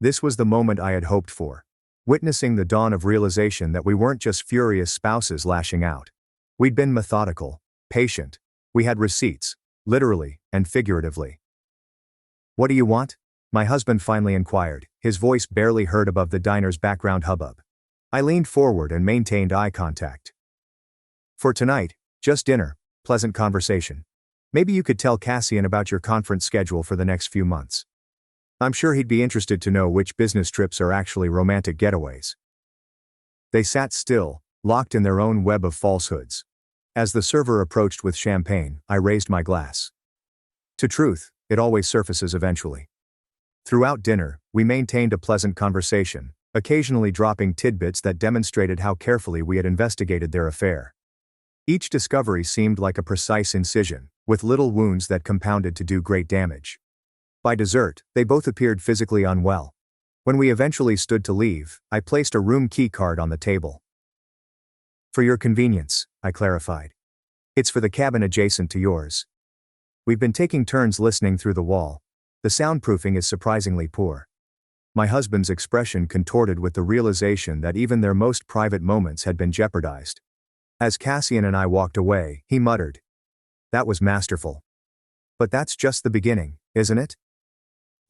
This was the moment I had hoped for. Witnessing the dawn of realization that we weren't just furious spouses lashing out. We'd been methodical, patient. We had receipts, literally and figuratively. What do you want? My husband finally inquired, his voice barely heard above the diner's background hubbub. I leaned forward and maintained eye contact. For tonight, just dinner, pleasant conversation. Maybe you could tell Cassian about your conference schedule for the next few months. I'm sure he'd be interested to know which business trips are actually romantic getaways. They sat still, locked in their own web of falsehoods. As the server approached with champagne, I raised my glass. To truth, it always surfaces eventually. Throughout dinner, we maintained a pleasant conversation, occasionally dropping tidbits that demonstrated how carefully we had investigated their affair. Each discovery seemed like a precise incision, with little wounds that compounded to do great damage. By dessert, they both appeared physically unwell. When we eventually stood to leave, I placed a room key card on the table. For your convenience, I clarified. It's for the cabin adjacent to yours. We've been taking turns listening through the wall. The soundproofing is surprisingly poor. My husband's expression contorted with the realization that even their most private moments had been jeopardized. As Cassian and I walked away, he muttered. That was masterful. But that's just the beginning, isn't it?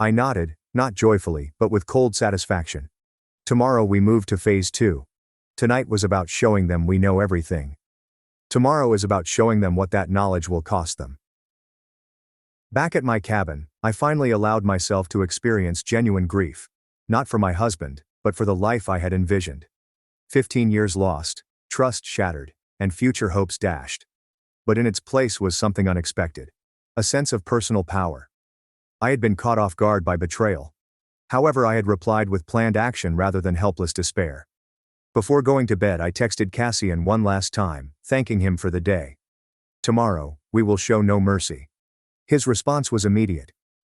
I nodded, not joyfully, but with cold satisfaction. Tomorrow we move to phase 2. Tonight was about showing them we know everything. Tomorrow is about showing them what that knowledge will cost them. Back at my cabin, I finally allowed myself to experience genuine grief. Not for my husband, but for the life I had envisioned. 15 years lost, trust shattered, and future hopes dashed. But in its place was something unexpected. A sense of personal power. I had been caught off guard by betrayal. However, I had replied with planned action rather than helpless despair. Before going to bed, I texted Cassian one last time, thanking him for the day. Tomorrow, we will show no mercy. His response was immediate.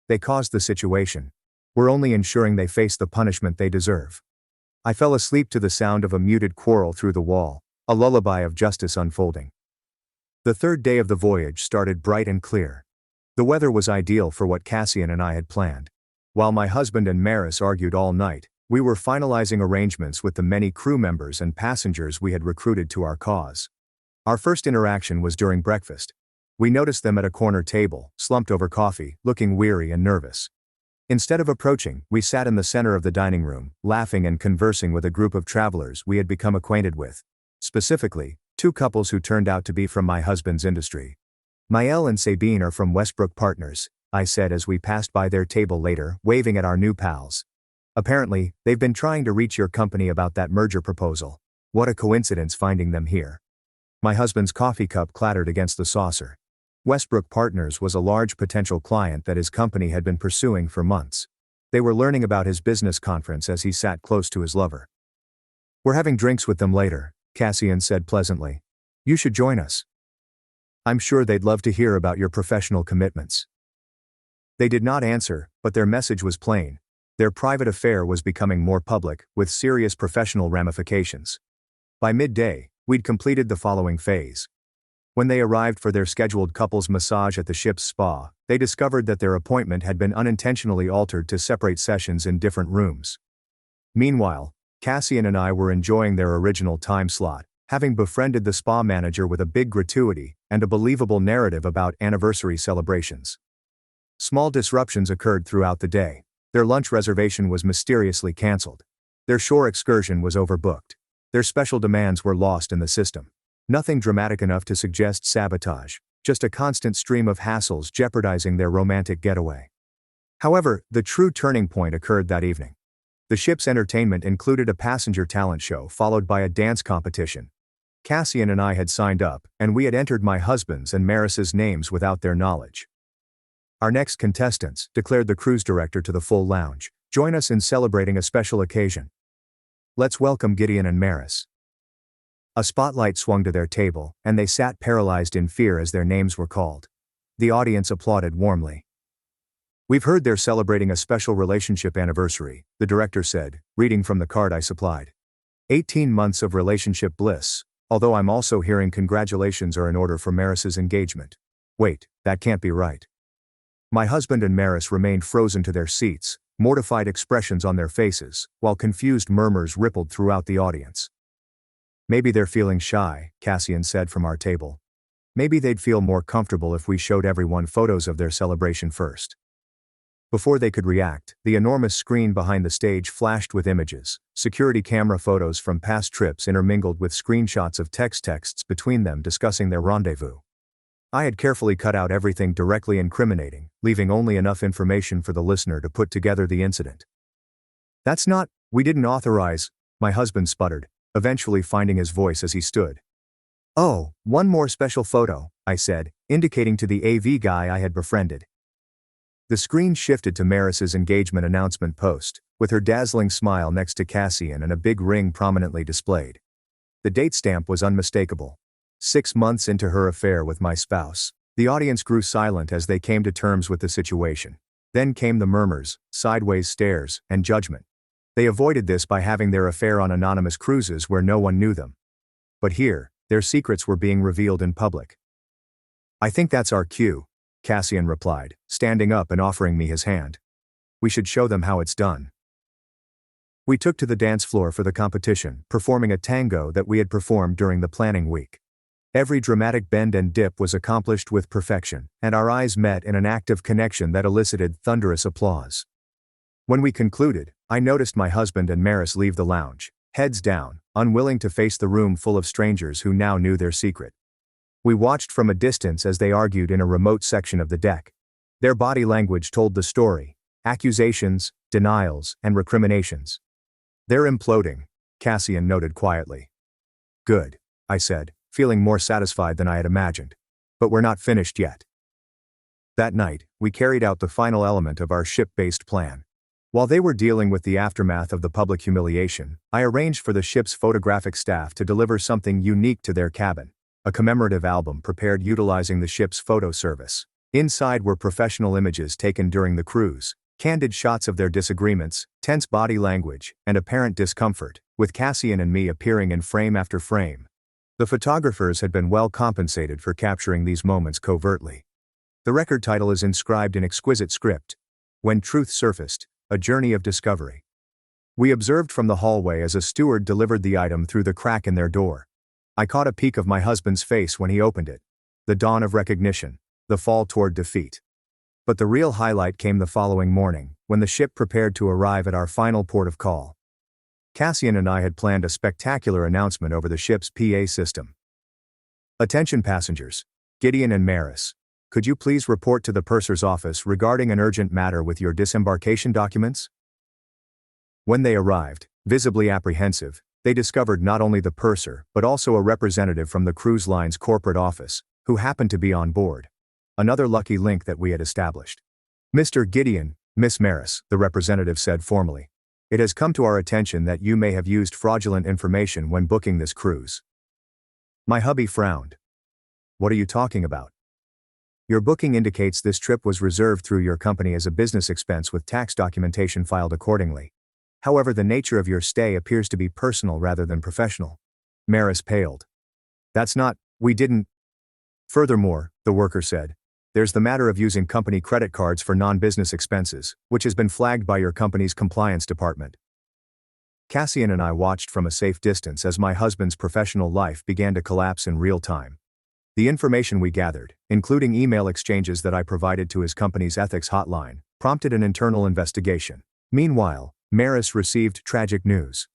They caused the situation. We're only ensuring they face the punishment they deserve. I fell asleep to the sound of a muted quarrel through the wall, a lullaby of justice unfolding. The third day of the voyage started bright and clear. The weather was ideal for what Cassian and I had planned. While my husband and Maris argued all night, we were finalizing arrangements with the many crew members and passengers we had recruited to our cause. Our first interaction was during breakfast. We noticed them at a corner table, slumped over coffee, looking weary and nervous. Instead of approaching, we sat in the center of the dining room, laughing and conversing with a group of travelers we had become acquainted with. Specifically, 2 couples who turned out to be from my husband's industry. Maëlle and Sabine are from Westbrook Partners, I said as we passed by their table later, waving at our new pals. Apparently, they've been trying to reach your company about that merger proposal. What a coincidence finding them here. My husband's coffee cup clattered against the saucer. Westbrook Partners was a large potential client that his company had been pursuing for months. They were learning about his business conference as he sat close to his lover. We're having drinks with them later, Cassian said pleasantly. You should join us. I'm sure they'd love to hear about your professional commitments. They did not answer, but their message was plain. Their private affair was becoming more public, with serious professional ramifications. By midday, we'd completed the following phase. When they arrived for their scheduled couples massage at the ship's spa, they discovered that their appointment had been unintentionally altered to separate sessions in different rooms. Meanwhile, Cassian and I were enjoying their original time slot, having befriended the spa manager with a big gratuity and a believable narrative about anniversary celebrations. Small disruptions occurred throughout the day. Their lunch reservation was mysteriously canceled. Their shore excursion was overbooked. Their special demands were lost in the system. Nothing dramatic enough to suggest sabotage, just a constant stream of hassles jeopardizing their romantic getaway. However, the true turning point occurred that evening. The ship's entertainment included a passenger talent show followed by a dance competition. Cassian and I had signed up, and we had entered my husband's and Maris's names without their knowledge. Our next contestants, declared the cruise director to the full lounge, join us in celebrating a special occasion. Let's welcome Gideon and Maris. A spotlight swung to their table, and they sat paralyzed in fear as their names were called. The audience applauded warmly. We've heard they're celebrating a special relationship anniversary, the director said, reading from the card I supplied. 18 months of relationship bliss, Although I'm also hearing congratulations are in order for Maris's engagement. Wait, that can't be right. My husband and Maris remained frozen to their seats, mortified expressions on their faces, while confused murmurs rippled throughout the audience. Maybe they're feeling shy, Cassian said from our table. Maybe they'd feel more comfortable if we showed everyone photos of their celebration first. Before they could react, the enormous screen behind the stage flashed with images, security camera photos from past trips intermingled with screenshots of texts between them discussing their rendezvous. I had carefully cut out everything directly incriminating, leaving only enough information for the listener to put together the incident. We didn't authorize, my husband sputtered, eventually finding his voice as he stood. Oh, one more special photo, I said, indicating to the AV guy I had befriended. The screen shifted to Maris's engagement announcement post, with her dazzling smile next to Cassian and a big ring prominently displayed. The date stamp was unmistakable. 6 months into her affair with my spouse. The audience grew silent as they came to terms with the situation. Then came the murmurs, sideways stares, and judgment. They avoided this by having their affair on anonymous cruises where no one knew them. But here, their secrets were being revealed in public. I think that's our cue, Cassian replied, standing up and offering me his hand. We should show them how it's done. We took to the dance floor for the competition, performing a tango that we had performed during the planning week. Every dramatic bend and dip was accomplished with perfection, and our eyes met in an act of connection that elicited thunderous applause. When we concluded, I noticed my husband and Maris leave the lounge, heads down, unwilling to face the room full of strangers who now knew their secret. We watched from a distance as they argued in a remote section of the deck. Their body language told the story: accusations, denials, and recriminations. They're imploding, Cassian noted quietly. Good, I said, feeling more satisfied than I had imagined. But we're not finished yet. That night, we carried out the final element of our ship-based plan. While they were dealing with the aftermath of the public humiliation, I arranged for the ship's photographic staff to deliver something unique to their cabin: a commemorative album prepared utilizing the ship's photo service. Inside were professional images taken during the cruise, candid shots of their disagreements, tense body language, and apparent discomfort, with Cassian and me appearing in frame after frame. The photographers had been well compensated for capturing these moments covertly. The record title is inscribed in exquisite script: When Truth Surfaced, A Journey of Discovery. We observed from the hallway as a steward delivered the item through the crack in their door. I caught a peek of my husband's face when he opened it. The dawn of recognition, the fall toward defeat. But the real highlight came the following morning, when the ship prepared to arrive at our final port of call. Cassian and I had planned a spectacular announcement over the ship's PA system. Attention passengers, Gideon and Maris, could you please report to the purser's office regarding an urgent matter with your disembarkation documents? When they arrived, visibly apprehensive, they discovered not only the purser but also a representative from the cruise line's corporate office, who happened to be on board. Another lucky link that we had established. Mr. Gideon, Miss Maris, the representative said formally. It has come to our attention that you may have used fraudulent information when booking this cruise. My hubby frowned. What are you talking about? Your booking indicates this trip was reserved through your company as a business expense with tax documentation filed accordingly. However, the nature of your stay appears to be personal rather than professional. Maris paled. We didn't. Furthermore, the worker said, there's the matter of using company credit cards for non-business expenses, which has been flagged by your company's compliance department. Cassian and I watched from a safe distance as my husband's professional life began to collapse in real time. The information we gathered, including email exchanges that I provided to his company's ethics hotline, prompted an internal investigation. Meanwhile, Maris received tragic news.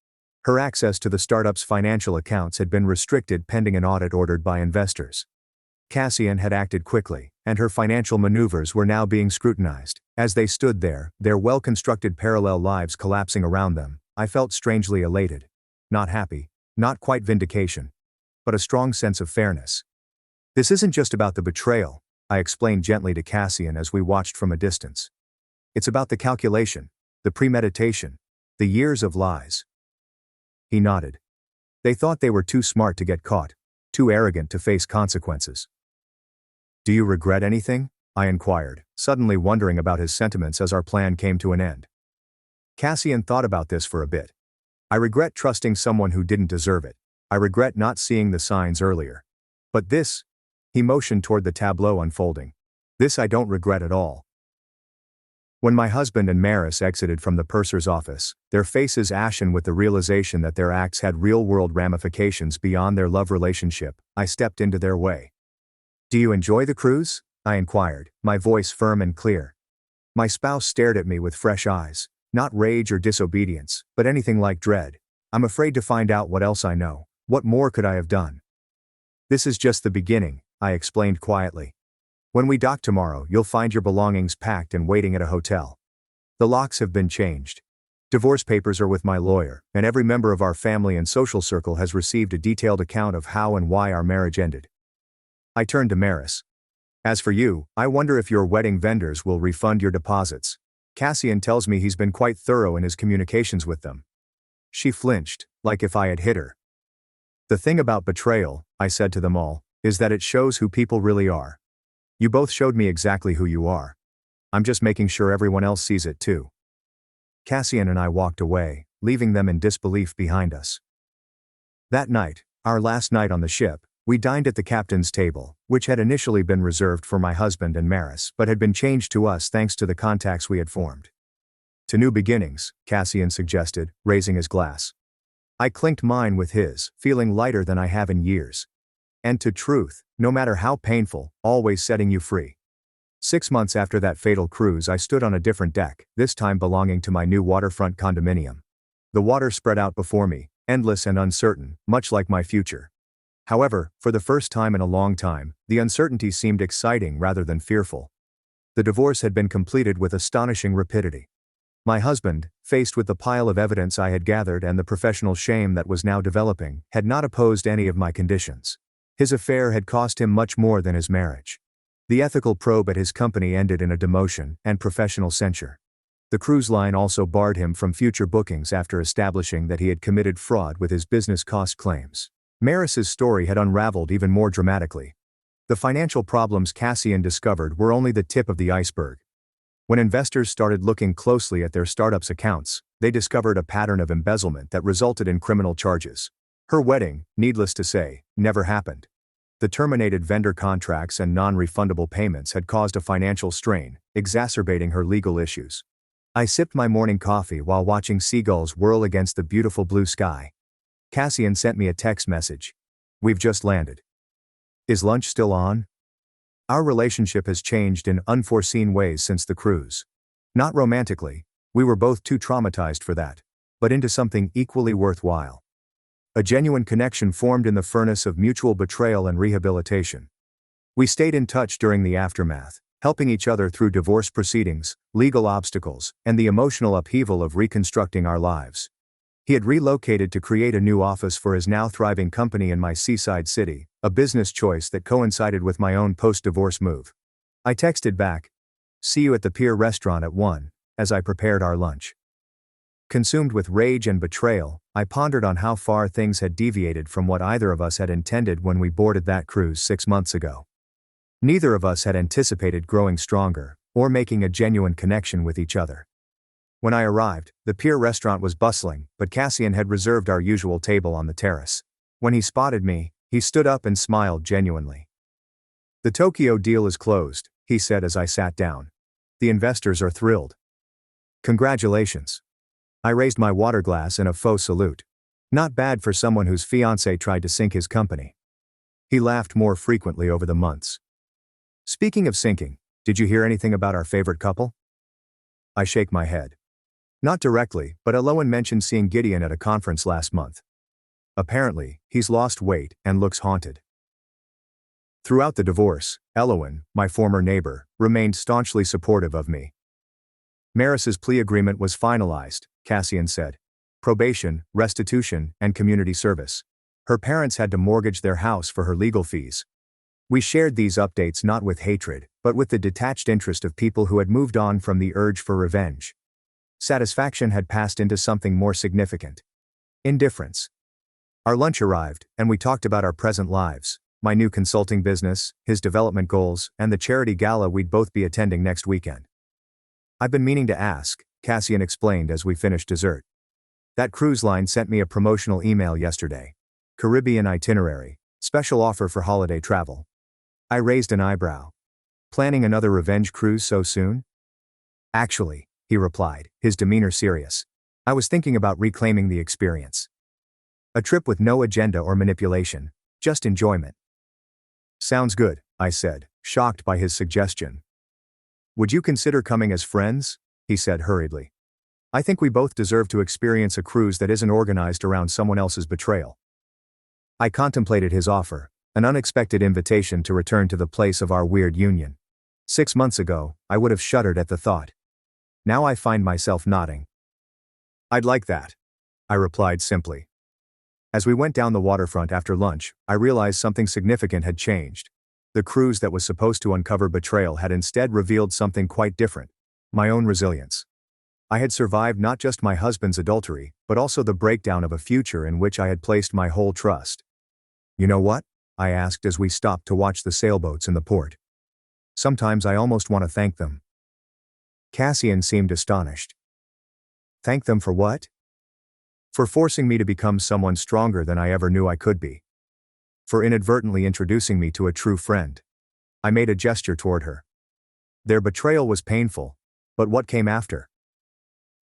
Her access to the startup's financial accounts had been restricted pending an audit ordered by investors. Cassian had acted quickly, and her financial maneuvers were now being scrutinized. As they stood there, their well-constructed parallel lives collapsing around them, I felt strangely elated. Not happy, not quite vindication, but a strong sense of fairness. This isn't just about the betrayal, I explained gently to Cassian as we watched from a distance. It's about the calculation, the premeditation, the years of lies. He nodded. They thought they were too smart to get caught, too arrogant to face consequences. Do you regret anything? I inquired, suddenly wondering about his sentiments as our plan came to an end. Cassian thought about this for a bit. I regret trusting someone who didn't deserve it. I regret not seeing the signs earlier. But this, he motioned toward the tableau unfolding. This I don't regret at all. When my husband and Maris exited from the purser's office, their faces ashen with the realization that their acts had real-world ramifications beyond their love relationship, I stepped into their way. "Do you enjoy the cruise?" I inquired, my voice firm and clear. My spouse stared at me with fresh eyes, not rage or disobedience, but anything like dread. "I'm afraid to find out what else I know. What more could I have done?" "This is just the beginning," I explained quietly. "When we dock tomorrow, you'll find your belongings packed and waiting at a hotel. The locks have been changed. Divorce papers are with my lawyer, and every member of our family and social circle has received a detailed account of how and why our marriage ended." I turned to Maris. "As for you, I wonder if your wedding vendors will refund your deposits. Cassian tells me he's been quite thorough in his communications with them." She flinched, like if I had hit her. "The thing about betrayal," I said to them all, "is that it shows who people really are. You both showed me exactly who you are. I'm just making sure everyone else sees it too." Cassian and I walked away, leaving them in disbelief behind us. That night, our last night on the ship, we dined at the captain's table, which had initially been reserved for my husband and Maris but had been changed to us thanks to the contacts we had formed. "To new beginnings," Cassian suggested, raising his glass. I clinked mine with his, feeling lighter than I have in years. "And to truth, no matter how painful, always setting you free." 6 months after that fatal cruise, I stood on a different deck, this time belonging to my new waterfront condominium. The water spread out before me, endless and uncertain, much like my future. However, for the first time in a long time, the uncertainty seemed exciting rather than fearful. The divorce had been completed with astonishing rapidity. My husband, faced with the pile of evidence I had gathered and the professional shame that was now developing, had not opposed any of my conditions. His affair had cost him much more than his marriage. The ethical probe at his company ended in a demotion and professional censure. The cruise line also barred him from future bookings after establishing that he had committed fraud with his business cost claims. Maris's story had unraveled even more dramatically. The financial problems Cassian discovered were only the tip of the iceberg. When investors started looking closely at their startup's accounts, they discovered a pattern of embezzlement that resulted in criminal charges. Her wedding, needless to say, never happened. The terminated vendor contracts and non-refundable payments had caused a financial strain, exacerbating her legal issues. I sipped my morning coffee while watching seagulls whirl against the beautiful blue sky. Cassian sent me a text message. "We've just landed. Is lunch still on?" Our relationship has changed in unforeseen ways since the cruise. Not romantically, we were both too traumatized for that, but into something equally worthwhile. A genuine connection formed in the furnace of mutual betrayal and rehabilitation. We stayed in touch during the aftermath, helping each other through divorce proceedings, legal obstacles, and the emotional upheaval of reconstructing our lives. He had relocated to create a new office for his now thriving company in my seaside city, a business choice that coincided with my own post-divorce move. I texted back, "See you at the Pier restaurant at 1, as I prepared our lunch. Consumed with rage and betrayal, I pondered on how far things had deviated from what either of us had intended when we boarded that cruise 6 months ago. Neither of us had anticipated growing stronger, or making a genuine connection with each other. When I arrived, the Pier restaurant was bustling, but Cassian had reserved our usual table on the terrace. When he spotted me, he stood up and smiled genuinely. "The Tokyo deal is closed," he said as I sat down. "The investors are thrilled." "Congratulations." I raised my water glass in a faux salute. Not bad for someone whose fiancé tried to sink his company. He laughed more frequently over the months. "Speaking of sinking, did you hear anything about our favorite couple?" I shake my head. "Not directly, but Elowen mentioned seeing Gideon at a conference last month. Apparently, he's lost weight and looks haunted." Throughout the divorce, Elowen, my former neighbor, remained staunchly supportive of me. "Maris's plea agreement was finalized," Cassian said. "Probation, restitution, and community service. Her parents had to mortgage their house for her legal fees." We shared these updates not with hatred, but with the detached interest of people who had moved on from the urge for revenge. Satisfaction had passed into something more significant. Indifference. Our lunch arrived, and we talked about our present lives, my new consulting business, his development goals, and the charity gala we'd both be attending next weekend. "I've been meaning to ask," Cassian explained as we finished dessert. "That cruise line sent me a promotional email yesterday. Caribbean itinerary, special offer for holiday travel. I raised an eyebrow. Planning another revenge cruise so soon? Actually, he replied, his demeanor serious. I was thinking about reclaiming the experience. A trip with no agenda or manipulation, just enjoyment. Sounds good, I said, shocked by his suggestion. Would you consider coming as friends? He said hurriedly. I think we both deserve to experience a cruise that isn't organized around someone else's betrayal. I contemplated his offer, an unexpected invitation to return to the place of our weird union. 6 months ago, I would have shuddered at the thought. Now I find myself nodding. I'd like that, I replied simply. As we went down the waterfront after lunch, I realized something significant had changed. The cruise that was supposed to uncover betrayal had instead revealed something quite different. My own resilience. I had survived not just my husband's adultery, but also the breakdown of a future in which I had placed my whole trust. You know what? I asked as we stopped to watch the sailboats in the port. Sometimes I almost want to thank them. Cassian seemed astonished. Thank them for what? For forcing me to become someone stronger than I ever knew I could be. For inadvertently introducing me to a true friend. I made a gesture toward her. Their betrayal was painful, but what came after?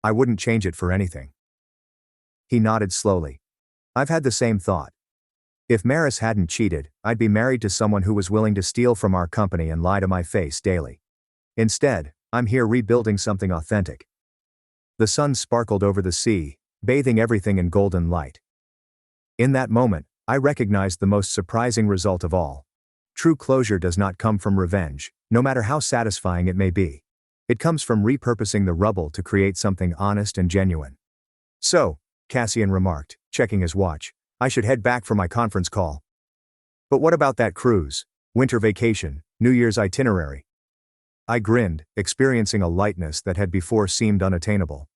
I wouldn't change it for anything. He nodded slowly. I've had the same thought. If Maris hadn't cheated, I'd be married to someone who was willing to steal from our company and lie to my face daily. Instead, I'm here rebuilding something authentic. The sun sparkled over the sea, bathing everything in golden light. In that moment, I recognized the most surprising result of all. True closure does not come from revenge, no matter how satisfying it may be. It comes from repurposing the rubble to create something honest and genuine. So, Cassian remarked, checking his watch, I should head back for my conference call. But what about that cruise, winter vacation, New Year's itinerary? I grinned, experiencing a lightness that had before seemed unattainable.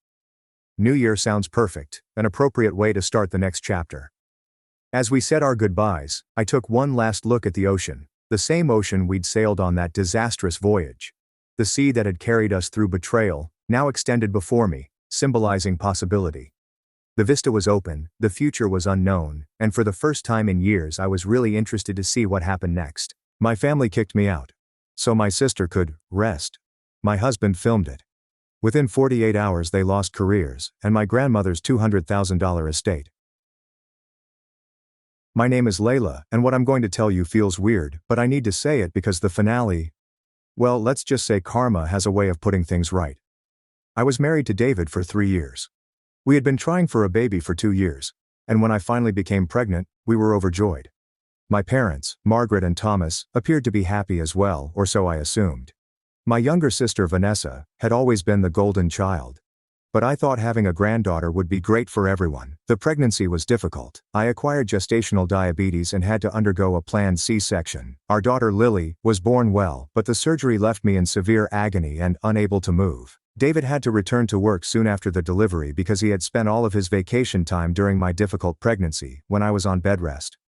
New Year sounds perfect, an appropriate way to start the next chapter. As we said our goodbyes, I took one last look at the ocean, the same ocean we'd sailed on that disastrous voyage. The sea that had carried us through betrayal, now extended before me, symbolizing possibility. The vista was open, the future was unknown, and for the first time in years I was really interested to see what happened next. My family kicked me out. So my sister could rest. My husband filmed it. Within 48 hours they lost careers, and my grandmother's $200,000 estate. My name is Layla, and what I'm going to tell you feels weird, but I need to say it because the finale, well, let's just say karma has a way of putting things right. I was married to David for 3 years. We had been trying for a baby for 2 years, and when I finally became pregnant, we were overjoyed. My parents, Margaret and Thomas, appeared to be happy as well, or so I assumed. My younger sister Vanessa had always been the golden child. But I thought having a granddaughter would be great for everyone. The pregnancy was difficult. I acquired gestational diabetes and had to undergo a planned C-section. Our daughter Lily was born well, but the surgery left me in severe agony and unable to move. David had to return to work soon after the delivery because he had spent all of his vacation time during my difficult pregnancy, when I was on bed rest.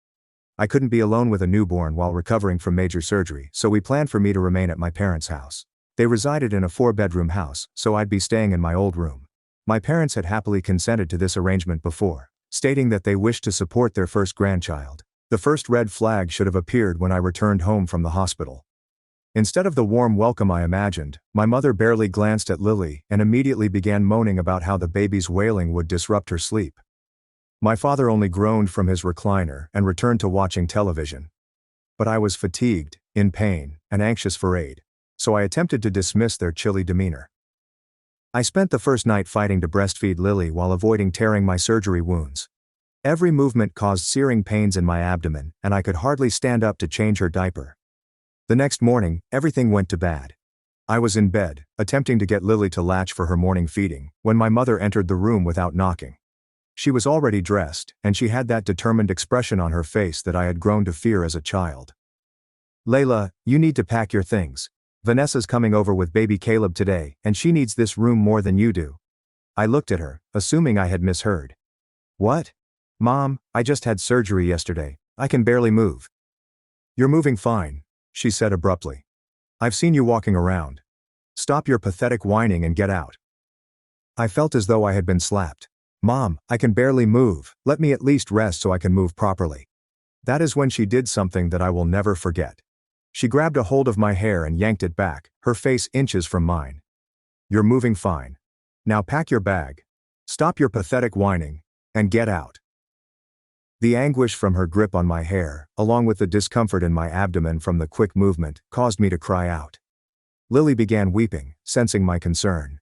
I couldn't be alone with a newborn while recovering from major surgery, so we planned for me to remain at my parents' house. They resided in a 4-bedroom house, so I'd be staying in my old room. My parents had happily consented to this arrangement before, stating that they wished to support their first grandchild. The first red flag should have appeared when I returned home from the hospital. Instead of the warm welcome I imagined, my mother barely glanced at Lily and immediately began moaning about how the baby's wailing would disrupt her sleep. My father only groaned from his recliner and returned to watching television. But I was fatigued, in pain, and anxious for aid, so I attempted to dismiss their chilly demeanor. I spent the first night fighting to breastfeed Lily while avoiding tearing my surgery wounds. Every movement caused searing pains in my abdomen, and I could hardly stand up to change her diaper. The next morning, everything went to bad. I was in bed, attempting to get Lily to latch for her morning feeding, when my mother entered the room without knocking. She was already dressed, and she had that determined expression on her face that I had grown to fear as a child. Layla, you need to pack your things. Vanessa's coming over with baby Caleb today, and she needs this room more than you do. I looked at her, assuming I had misheard. What? Mom, I just had surgery yesterday. I can barely move. You're moving fine, she said abruptly. I've seen you walking around. Stop your pathetic whining and get out. I felt as though I had been slapped. "Mom, I can barely move, let me at least rest so I can move properly." That is when she did something that I will never forget. She grabbed a hold of my hair and yanked it back, her face inches from mine. "You're moving fine. Now pack your bag. Stop your pathetic whining, and get out." The anguish from her grip on my hair, along with the discomfort in my abdomen from the quick movement, caused me to cry out. Lily began weeping, sensing my concern.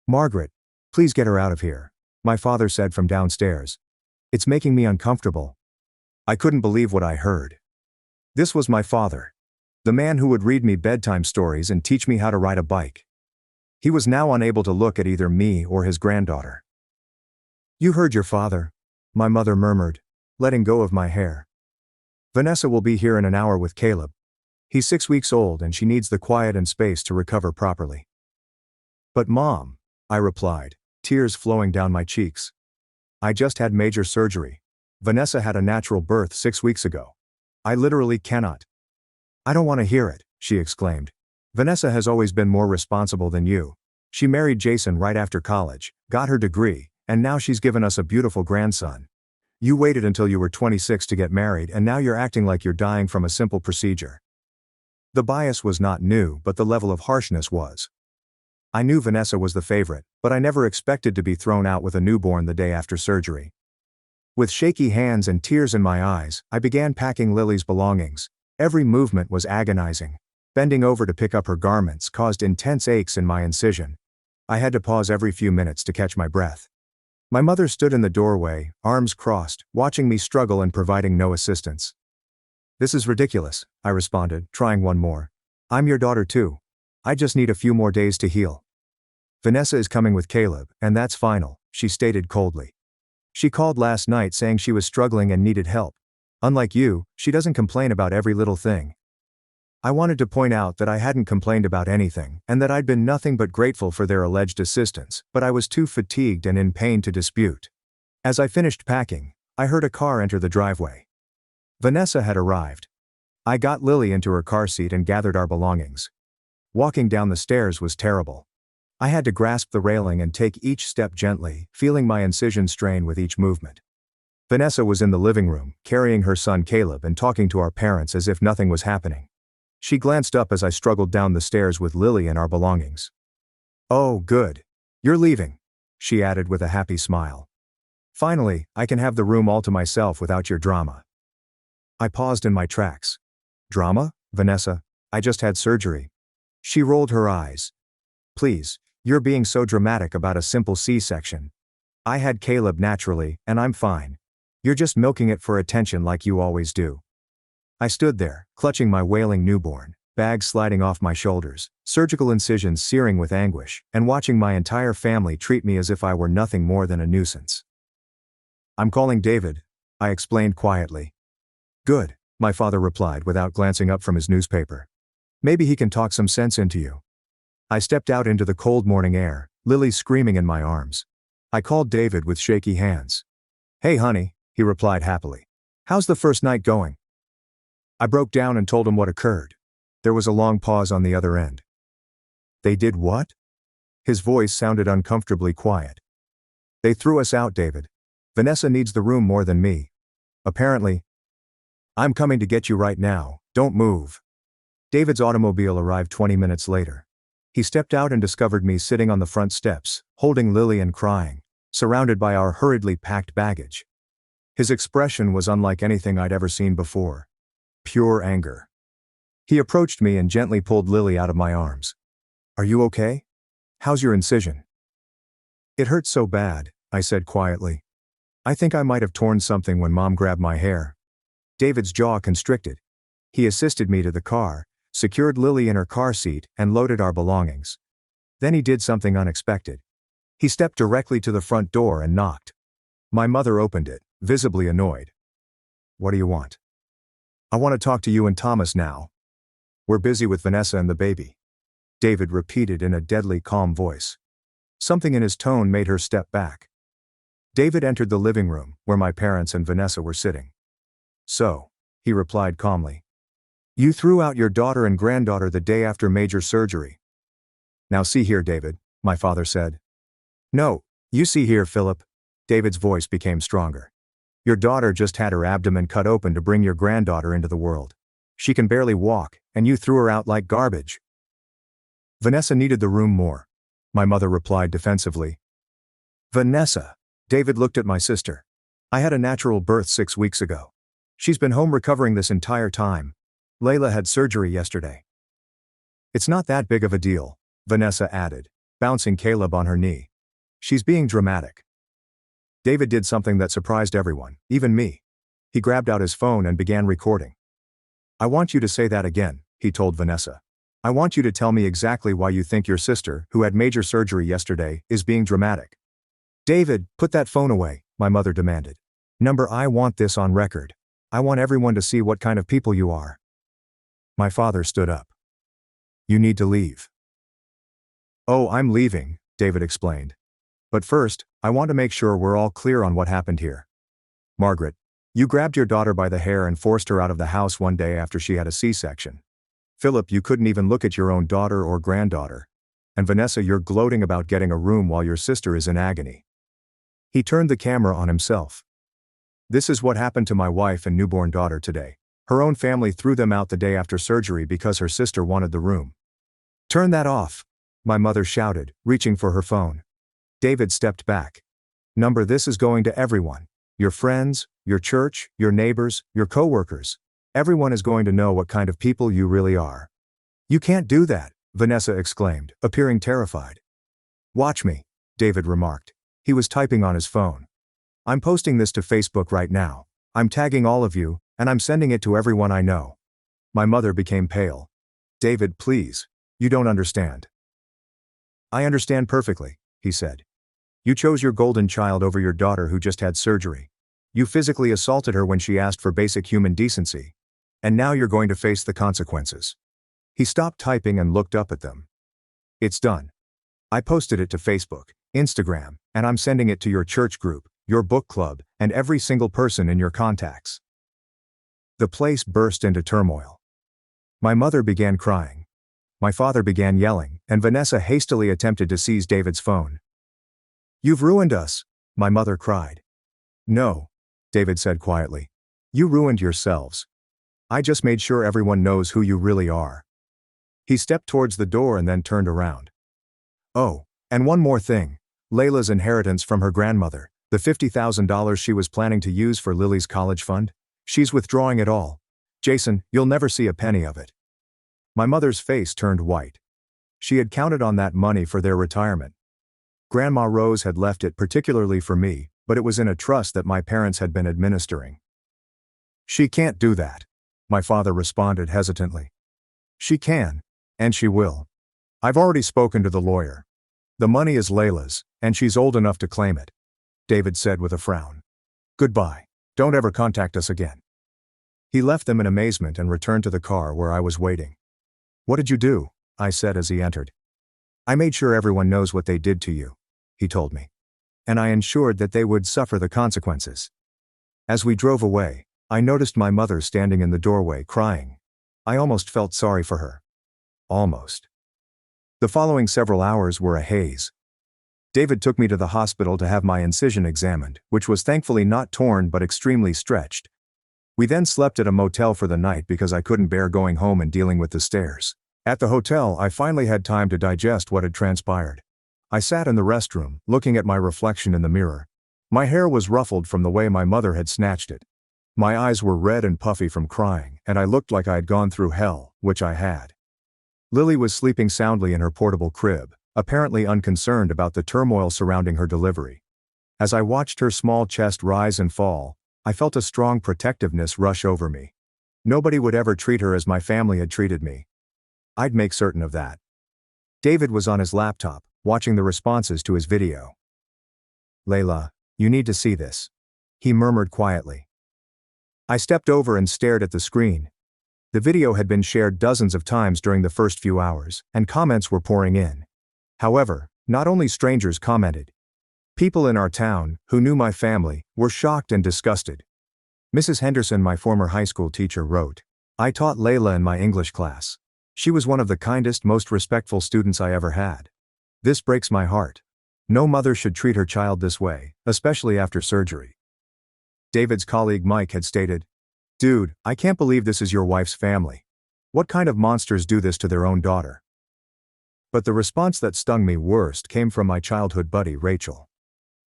"Margaret, please get her out of here," my father said from downstairs. "It's making me uncomfortable." I couldn't believe what I heard. This was my father. The man who would read me bedtime stories and teach me how to ride a bike. He was now unable to look at either me or his granddaughter. "You heard your father," my mother murmured, letting go of my hair. "Vanessa will be here in an hour with Caleb. He's 6 weeks old and she needs the quiet and space to recover properly." "But Mom," I replied, tears flowing down my cheeks. "I just had major surgery. Vanessa had a natural birth 6 weeks ago. I literally cannot." "I don't want to hear it," she exclaimed. "Vanessa has always been more responsible than you. She married Jason right after college, got her degree, and now she's given us a beautiful grandson. You waited until you were 26 to get married and now you're acting like you're dying from a simple procedure." The bias was not new, but the level of harshness was. I knew Vanessa was the favorite, but I never expected to be thrown out with a newborn the day after surgery. With shaky hands and tears in my eyes, I began packing Lily's belongings. Every movement was agonizing. Bending over to pick up her garments caused intense aches in my incision. I had to pause every few minutes to catch my breath. My mother stood in the doorway, arms crossed, watching me struggle and providing no assistance. "This is ridiculous," I responded, trying one more. "I'm your daughter too. I just need a few more days to heal." "Vanessa is coming with Caleb, and that's final," she stated coldly. "She called last night saying she was struggling and needed help. Unlike you, she doesn't complain about every little thing." I wanted to point out that I hadn't complained about anything, and that I'd been nothing but grateful for their alleged assistance, but I was too fatigued and in pain to dispute. As I finished packing, I heard a car enter the driveway. Vanessa had arrived. I got Lily into her car seat and gathered our belongings. Walking down the stairs was terrible. I had to grasp the railing and take each step gently, feeling my incision strain with each movement. Vanessa was in the living room, carrying her son Caleb and talking to our parents as if nothing was happening. She glanced up as I struggled down the stairs with Lily and our belongings. "Oh, good. You're leaving," she added with a happy smile. "Finally, I can have the room all to myself without your drama." I paused in my tracks. "Drama, Vanessa? I just had surgery." She rolled her eyes. "Please, you're being so dramatic about a simple C-section. I had Caleb naturally, and I'm fine. You're just milking it for attention like you always do." I stood there, clutching my wailing newborn, bags sliding off my shoulders, surgical incisions searing with anguish, and watching my entire family treat me as if I were nothing more than a nuisance. "I'm calling David," I explained quietly. "Good," my father replied without glancing up from his newspaper. "Maybe he can talk some sense into you." I stepped out into the cold morning air, Lily screaming in my arms. I called David with shaky hands. "Hey honey," he replied happily. "How's the first night going?" I broke down and told him what occurred. There was a long pause on the other end. "They did what?" His voice sounded uncomfortably quiet. "They threw us out, David. Vanessa needs the room more than me. Apparently. I'm coming to get you right now, don't move." David's automobile arrived 20 minutes later. He stepped out and discovered me sitting on the front steps, holding Lily and crying, surrounded by our hurriedly packed baggage. His expression was unlike anything I'd ever seen before. Pure anger. He approached me and gently pulled Lily out of my arms. "Are you okay? How's your incision?" "It hurts so bad," I said quietly. "I think I might have torn something when Mom grabbed my hair." David's jaw constricted. He assisted me to the car, secured Lily in her car seat, and loaded our belongings. Then he did something unexpected. He stepped directly to the front door and knocked. My mother opened it, visibly annoyed. "What do you want?" "I want to talk to you and Thomas now. We're busy with Vanessa and the baby," David repeated in a deadly calm voice. Something in his tone made her step back. David entered the living room, where my parents and Vanessa were sitting. "So," he replied calmly. "You threw out your daughter and granddaughter the day after major surgery." "Now see here, David," my father said. "No, you see here, Philip. David's voice became stronger. Your daughter just had her abdomen cut open to bring your granddaughter into the world. She can barely walk, and you threw her out like garbage. Vanessa needed the room more. My mother replied defensively. Vanessa. David looked at my sister. I had a natural birth 6 weeks ago. She's been home recovering this entire time. Layla had surgery yesterday. It's not that big of a deal, Vanessa added, bouncing Caleb on her knee. She's being dramatic. David did something that surprised everyone, even me. He grabbed out his phone and began recording. I want you to say that again, he told Vanessa. I want you to tell me exactly why you think your sister, who had major surgery yesterday, is being dramatic. David, put that phone away, my mother demanded. I want this on record. I want everyone to see what kind of people you are. My father stood up. You need to leave. Oh, I'm leaving, David explained. But first, I want to make sure we're all clear on what happened here. Margaret, you grabbed your daughter by the hair and forced her out of the house one day after she had a C-section. Philip, you couldn't even look at your own daughter or granddaughter. And Vanessa, you're gloating about getting a room while your sister is in agony. He turned the camera on himself. This is what happened to my wife and newborn daughter today. Her own family threw them out the day after surgery because her sister wanted the room. Turn that off, my mother shouted, reaching for her phone. David stepped back. This is going to everyone. Your friends, your church, your neighbors, your coworkers. Everyone is going to know what kind of people you really are. You can't do that, Vanessa exclaimed, appearing terrified. Watch me, David remarked. He was typing on his phone. I'm posting this to Facebook right now. I'm tagging all of you, and I'm sending it to everyone I know. My mother became pale. David, please. You don't understand. I understand perfectly, he said. You chose your golden child over your daughter who just had surgery. You physically assaulted her when she asked for basic human decency. And now you're going to face the consequences. He stopped typing and looked up at them. It's done. I posted it to Facebook, Instagram, and I'm sending it to your church group, your book club, and every single person in your contacts. The place burst into turmoil. My mother began crying. My father began yelling, and Vanessa hastily attempted to seize David's phone. You've ruined us, my mother cried. No, David said quietly. You ruined yourselves. I just made sure everyone knows who you really are. He stepped towards the door and then turned around. Oh, and one more thing. Layla's inheritance from her grandmother, the $50,000 she was planning to use for Lily's college fund, she's withdrawing it all. Jason, you'll never see a penny of it. My mother's face turned white. She had counted on that money for their retirement. Grandma Rose had left it particularly for me, but it was in a trust that my parents had been administering. She can't do that, my father responded hesitantly. She can, and she will. I've already spoken to the lawyer. The money is Layla's, and she's old enough to claim it, David said with a frown. Goodbye. Don't ever contact us again. He left them in amazement and returned to the car where I was waiting. What did you do? I said as he entered. I made sure everyone knows what they did to you, he told me. And I ensured that they would suffer the consequences. As we drove away, I noticed my mother standing in the doorway crying. I almost felt sorry for her. Almost. The following several hours were a haze. David took me to the hospital to have my incision examined, which was thankfully not torn but extremely stretched. We then slept at a motel for the night because I couldn't bear going home and dealing with the stairs. At the hotel, I finally had time to digest what had transpired. I sat in the restroom, looking at my reflection in the mirror. My hair was ruffled from the way my mother had snatched it. My eyes were red and puffy from crying, and I looked like I had gone through hell, which I had. Lily was sleeping soundly in her portable crib, apparently unconcerned about the turmoil surrounding her delivery. As I watched her small chest rise and fall, I felt a strong protectiveness rush over me. Nobody would ever treat her as my family had treated me. I'd make certain of that. David was on his laptop, watching the responses to his video. Layla, you need to see this, he murmured quietly. I stepped over and stared at the screen. The video had been shared dozens of times during the first few hours, and comments were pouring in. However, not only strangers commented. People in our town, who knew my family, were shocked and disgusted. Mrs. Henderson, my former high school teacher, wrote, I taught Layla in my English class. She was one of the kindest, most respectful students I ever had. This breaks my heart. No mother should treat her child this way, especially after surgery. David's colleague Mike had stated, "Dude, I can't believe this is your wife's family. What kind of monsters do this to their own daughter?" But the response that stung me worst came from my childhood buddy Rachel.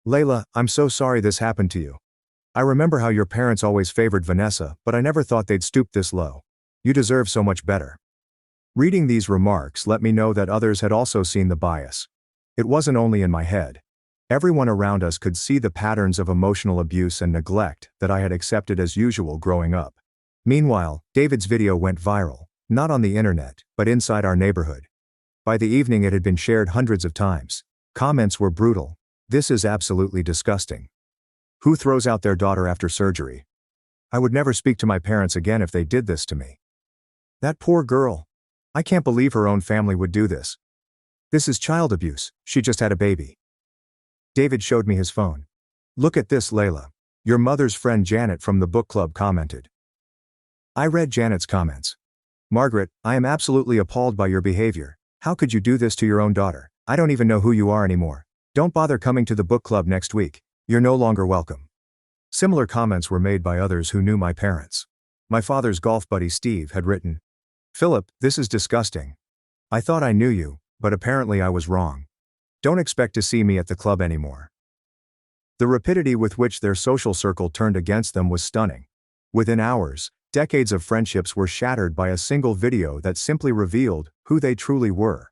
"Layla, I'm so sorry this happened to you. I remember how your parents always favored Vanessa, but I never thought they'd stoop this low. You deserve so much better." Reading these remarks let me know that others had also seen the bias. It wasn't only in my head. Everyone around us could see the patterns of emotional abuse and neglect that I had accepted as usual growing up. Meanwhile, David's video went viral, not on the internet, but inside our neighborhood. By the evening it had been shared hundreds of times. Comments were brutal. "This is absolutely disgusting. Who throws out their daughter after surgery? I would never speak to my parents again if they did this to me. That poor girl. I can't believe her own family would do this. This is child abuse, she just had a baby." David showed me his phone. "Look at this, Layla. Your mother's friend Janet from the book club commented." I read Janet's comments. "Margaret, I am absolutely appalled by your behavior. How could you do this to your own daughter? I don't even know who you are anymore. Don't bother coming to the book club next week. You're no longer welcome." Similar comments were made by others who knew my parents. My father's golf buddy Steve had written, "Philip, this is disgusting. I thought I knew you, but apparently I was wrong. Don't expect to see me at the club anymore." The rapidity with which their social circle turned against them was stunning. Within hours, decades of friendships were shattered by a single video that simply revealed who they truly were.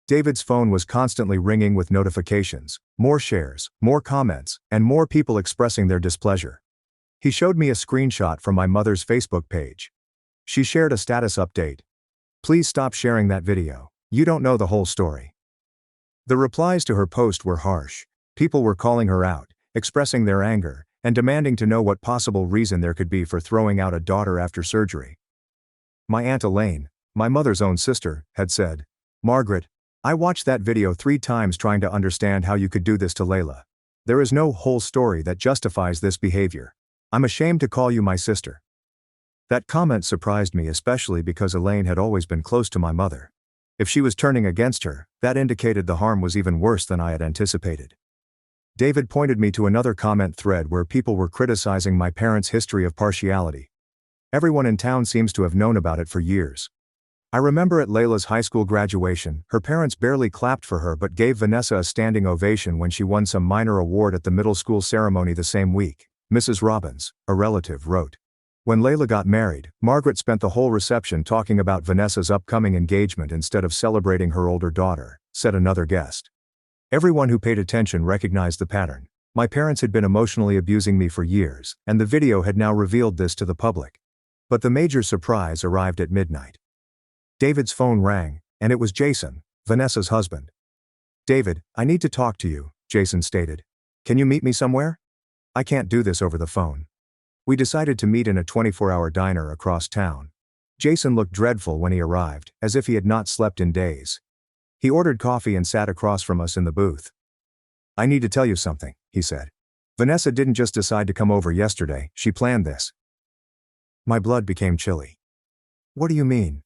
David's phone was constantly ringing with notifications, more shares, more comments, and more people expressing their displeasure. He showed me a screenshot from my mother's Facebook page. She shared a status update. "Please stop sharing that video. You don't know the whole story." The replies to her post were harsh. People were calling her out, expressing their anger, and demanding to know what possible reason there could be for throwing out a daughter after surgery. My Aunt Elaine, my mother's own sister, had said, "Margaret, I watched that video 3 times trying to understand how you could do this to Layla. There is no whole story that justifies this behavior. I'm ashamed to call you my sister." That comment surprised me, especially because Elaine had always been close to my mother. If she was turning against her, that indicated the harm was even worse than I had anticipated. David pointed me to another comment thread where people were criticizing my parents' history of partiality. Everyone in town seems to have known about it for years. I remember at Layla's high school graduation, her parents barely clapped for her but gave Vanessa a standing ovation when she won some minor award at the middle school ceremony the same week. Mrs. Robbins, a relative, wrote, "When Layla got married, Margaret spent the whole reception talking about Vanessa's upcoming engagement instead of celebrating her older daughter," said another guest. Everyone who paid attention recognized the pattern. My parents had been emotionally abusing me for years, and the video had now revealed this to the public. But the major surprise arrived at midnight. David's phone rang, and it was Jason, Vanessa's husband. "David, I need to talk to you," Jason stated. "Can you meet me somewhere? I can't do this over the phone." We decided to meet in a 24-hour diner across town. Jason looked dreadful when he arrived, as if he had not slept in days. He ordered coffee and sat across from us in the booth. "I need to tell you something," he said. "Vanessa didn't just decide to come over yesterday, she planned this." My blood became chilly. "What do you mean?"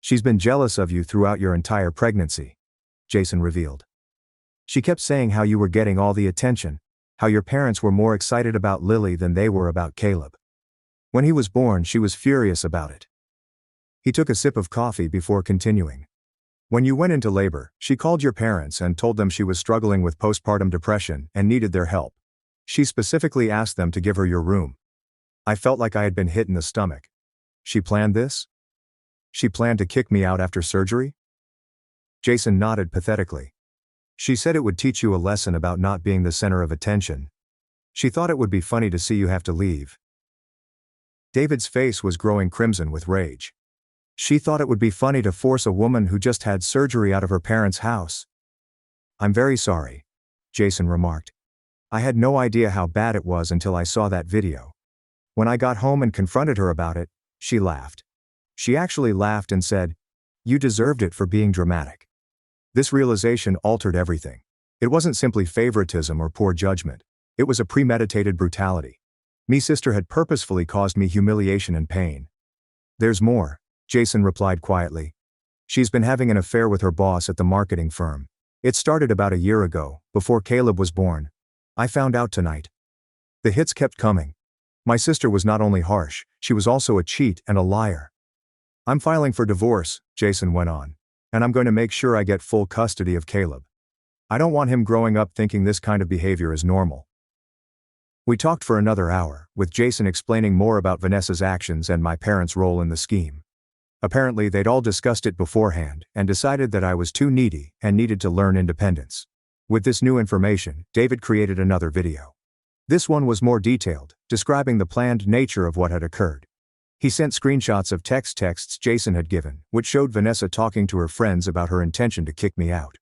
"She's been jealous of you throughout your entire pregnancy," Jason revealed. "She kept saying how you were getting all the attention, how your parents were more excited about Lily than they were about Caleb. When he was born, she was furious about it." He took a sip of coffee before continuing. "When you went into labor, she called your parents and told them she was struggling with postpartum depression and needed their help. She specifically asked them to give her your room. I felt like I had been hit in the stomach. She planned this? She planned to kick me out after surgery?" Jason nodded pathetically. "She said it would teach you a lesson about not being the center of attention. She thought it would be funny to see you have to leave." David's face was growing crimson with rage. "She thought it would be funny to force a woman who just had surgery out of her parents' house." "I'm very sorry," Jason remarked. "I had no idea how bad it was until I saw that video. When I got home and confronted her about it, she laughed. She actually laughed and said, 'You deserved it for being dramatic.' This realization altered everything. It wasn't simply favoritism or poor judgment. It was a premeditated brutality. Me sister had purposefully caused me humiliation and pain." "There's more," Jason replied quietly. "She's been having an affair with her boss at the marketing firm. It started about a year ago, before Caleb was born. I found out tonight. The hits kept coming. My sister was not only harsh, she was also a cheat and a liar. I'm filing for divorce, Jason went on. And I'm going to make sure I get full custody of Caleb. I don't want him growing up thinking this kind of behavior is normal. We talked for another hour, with Jason explaining more about Vanessa's actions and my parents' role in the scheme. Apparently they'd all discussed it beforehand, and decided that I was too needy and needed to learn independence. With this new information, David created another video. This one was more detailed, describing the planned nature of what had occurred. He sent screenshots of texts Jason had given, which showed Vanessa talking to her friends about her intention to kick me out.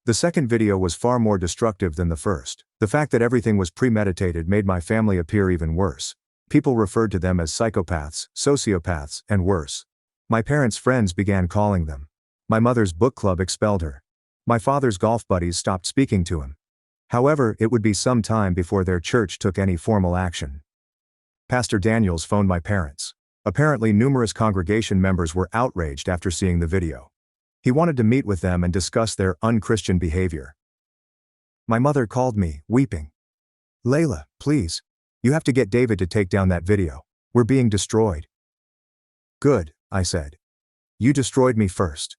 The second video was far more destructive than the first. The fact that everything was premeditated made my family appear even worse. People referred to them as psychopaths, sociopaths, and worse. My parents' friends began calling them. My mother's book club expelled her. My father's golf buddies stopped speaking to him. However, it would be some time before their church took any formal action. Pastor Daniels phoned my parents. Apparently, numerous congregation members were outraged after seeing the video. He wanted to meet with them and discuss their unchristian behavior. My mother called me, weeping. "Layla, please. You have to get David to take down that video. We're being destroyed." "Good," I said. "You destroyed me first.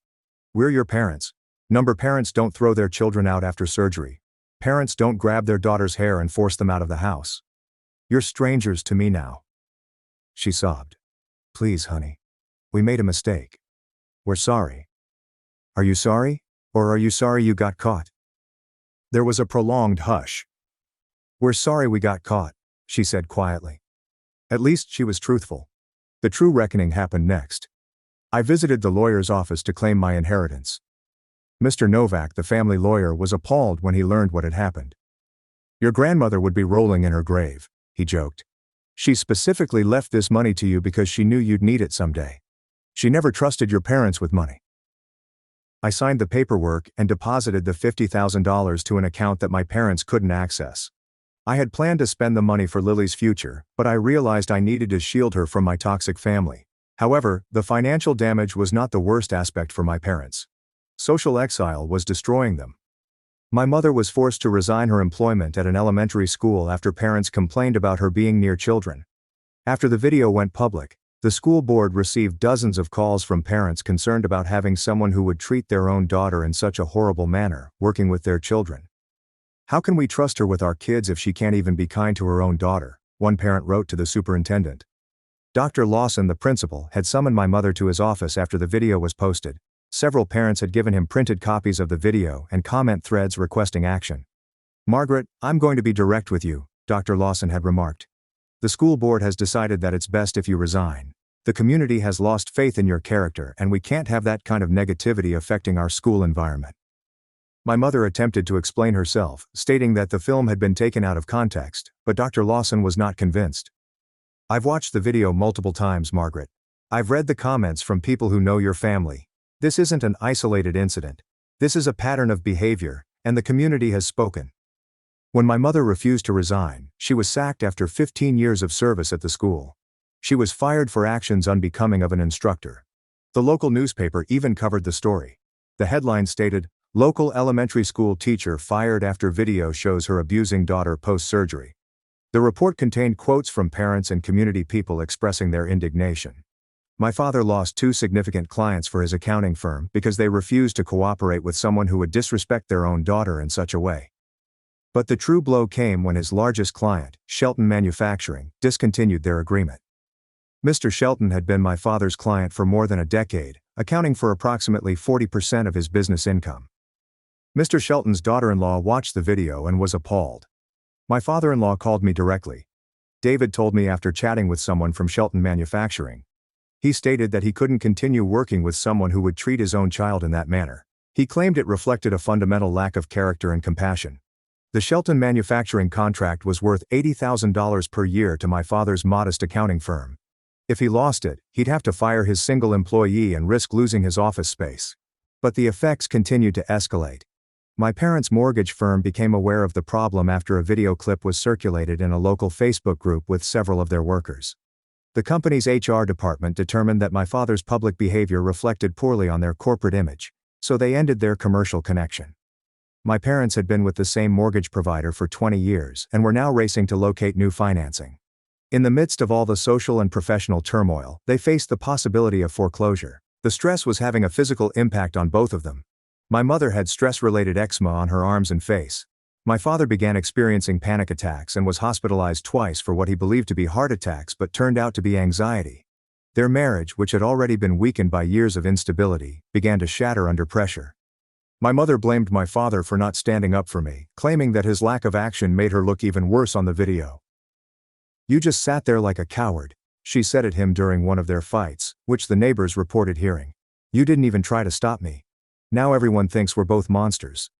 We're your parents. Parents don't throw their children out after surgery. Parents don't grab their daughter's hair and force them out of the house. You're strangers to me now." She sobbed. "Please, honey. We made a mistake. We're sorry." "Are you sorry? Or are you sorry you got caught?" There was a prolonged hush. "We're sorry we got caught," she said quietly. At least she was truthful. The true reckoning happened next. I visited the lawyer's office to claim my inheritance. Mr. Novak, the family lawyer, was appalled when he learned what had happened. "Your grandmother would be rolling in her grave," he joked. "She specifically left this money to you because she knew you'd need it someday. She never trusted your parents with money." I signed the paperwork and deposited the $50,000 to an account that my parents couldn't access. I had planned to spend the money for Lily's future, but I realized I needed to shield her from my toxic family. However, the financial damage was not the worst aspect for my parents. Social exile was destroying them. My mother was forced to resign her employment at an elementary school after parents complained about her being near children. After the video went public, the school board received dozens of calls from parents concerned about having someone who would treat their own daughter in such a horrible manner, working with their children. "How can we trust her with our kids if she can't even be kind to her own daughter?" one parent wrote to the superintendent. Dr. Lawson, the principal, had summoned my mother to his office after the video was posted. Several parents had given him printed copies of the video and comment threads requesting action. "Margaret, I'm going to be direct with you," Dr. Lawson had remarked. "The school board has decided that it's best if you resign. The community has lost faith in your character, and we can't have that kind of negativity affecting our school environment." My mother attempted to explain herself, stating that the film had been taken out of context, but Dr. Lawson was not convinced. "I've watched the video multiple times, Margaret. I've read the comments from people who know your family. This isn't an isolated incident. This is a pattern of behavior, and the community has spoken." When my mother refused to resign, she was sacked after 15 years of service at the school. She was fired for actions unbecoming of an instructor. The local newspaper even covered the story. The headline stated, "Local elementary school teacher fired after video shows her abusing daughter post-surgery." The report contained quotes from parents and community people expressing their indignation. My father lost 2 significant clients for his accounting firm because they refused to cooperate with someone who would disrespect their own daughter in such a way. But the true blow came when his largest client, Shelton Manufacturing, discontinued their agreement. Mr. Shelton had been my father's client for more than a decade, accounting for approximately 40% of his business income. Mr. Shelton's daughter-in-law watched the video and was appalled. My father-in-law called me directly. David told me after chatting with someone from Shelton Manufacturing. He stated that he couldn't continue working with someone who would treat his own child in that manner. He claimed it reflected a fundamental lack of character and compassion. The Shelton Manufacturing contract was worth $80,000 per year to my father's modest accounting firm. If he lost it, he'd have to fire his single employee and risk losing his office space. But the effects continued to escalate. My parents' mortgage firm became aware of the problem after a video clip was circulated in a local Facebook group with several of their workers. The company's HR department determined that my father's public behavior reflected poorly on their corporate image, so they ended their commercial connection. My parents had been with the same mortgage provider for 20 years and were now racing to locate new financing. In the midst of all the social and professional turmoil, they faced the possibility of foreclosure. The stress was having a physical impact on both of them. My mother had stress-related eczema on her arms and face. My father began experiencing panic attacks and was hospitalized twice for what he believed to be heart attacks but turned out to be anxiety. Their marriage, which had already been weakened by years of instability, began to shatter under pressure. My mother blamed my father for not standing up for me, claiming that his lack of action made her look even worse on the video. "You just sat there like a coward," she said at him during one of their fights, which the neighbors reported hearing. "You didn't even try to stop me. Now everyone thinks we're both monsters."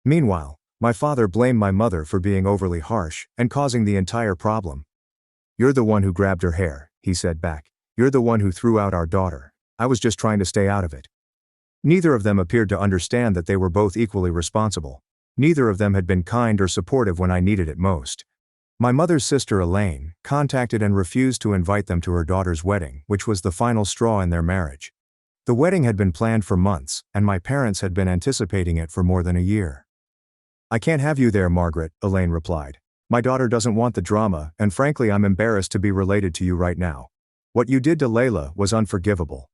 Meanwhile, my father blamed my mother for being overly harsh and causing the entire problem. "You're the one who grabbed her hair," he said back. "You're the one who threw out our daughter. I was just trying to stay out of it." Neither of them appeared to understand that they were both equally responsible. Neither of them had been kind or supportive when I needed it most. My mother's sister Elaine contacted and refused to invite them to her daughter's wedding, which was the final straw in their marriage. The wedding had been planned for months, and my parents had been anticipating it for more than a year. "I can't have you there, Margaret," Elaine replied. "My daughter doesn't want the drama, and frankly I'm embarrassed to be related to you right now. What you did to Layla was unforgivable."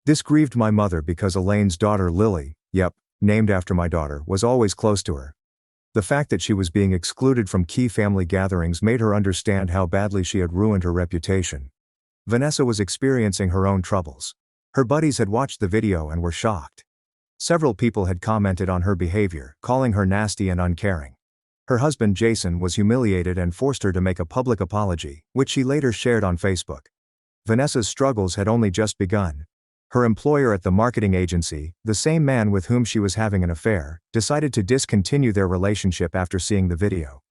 This grieved my mother because Elaine's daughter Lily, named after my daughter, was always close to her. The fact that she was being excluded from key family gatherings made her understand how badly she had ruined her reputation. Vanessa was experiencing her own troubles. Her buddies had watched the video and were shocked. Several people had commented on her behavior, calling her nasty and uncaring. Her husband Jason was humiliated and forced her to make a public apology, which she later shared on Facebook. Vanessa's struggles had only just begun. Her employer at the marketing agency, the same man with whom she was having an affair, decided to discontinue their relationship after seeing the video.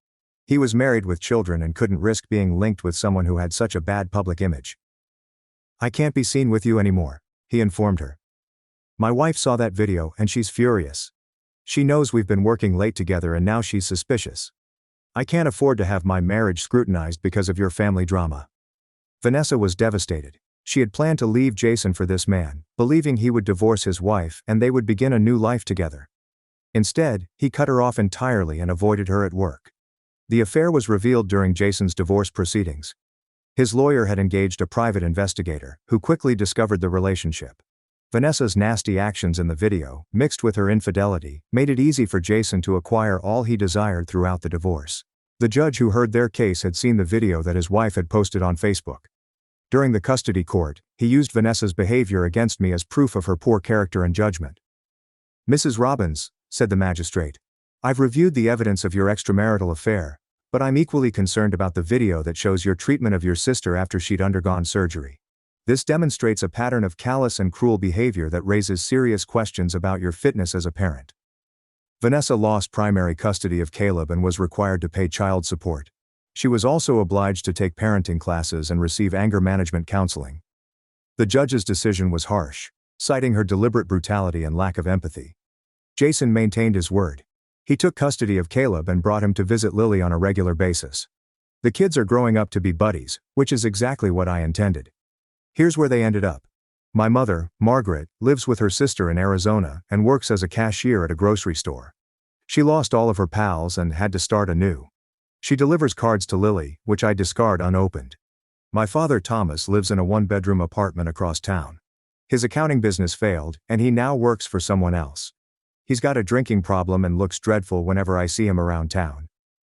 He was married with children and couldn't risk being linked with someone who had such a bad public image. "I can't be seen with you anymore," he informed her. "My wife saw that video and she's furious. She knows we've been working late together and now she's suspicious. I can't afford to have my marriage scrutinized because of your family drama." Vanessa was devastated. She had planned to leave Jason for this man, believing he would divorce his wife and they would begin a new life together. Instead, he cut her off entirely and avoided her at work. The affair was revealed during Jason's divorce proceedings. His lawyer had engaged a private investigator, who quickly discovered the relationship. Vanessa's nasty actions in the video, mixed with her infidelity, made it easy for Jason to acquire all he desired throughout the divorce. The judge who heard their case had seen the video that his wife had posted on Facebook. During the custody court, he used Vanessa's behavior against me as proof of her poor character and judgment. "Mrs. Robbins," said the magistrate, "I've reviewed the evidence of your extramarital affair, but I'm equally concerned about the video that shows your treatment of your sister after she'd undergone surgery. This demonstrates a pattern of callous and cruel behavior that raises serious questions about your fitness as a parent." Vanessa lost primary custody of Caleb and was required to pay child support. She was also obliged to take parenting classes and receive anger management counseling. The judge's decision was harsh, citing her deliberate brutality and lack of empathy. Jason maintained his word. He took custody of Caleb and brought him to visit Lily on a regular basis. "The kids are growing up to be buddies, which is exactly what I intended." Here's where they ended up. My mother, Margaret, lives with her sister in Arizona and works as a cashier at a grocery store. She lost all of her pals and had to start anew. She delivers cards to Lily, which I discard unopened. My father Thomas lives in a one-bedroom apartment across town. His accounting business failed, and he now works for someone else. He's got a drinking problem and looks dreadful whenever I see him around town.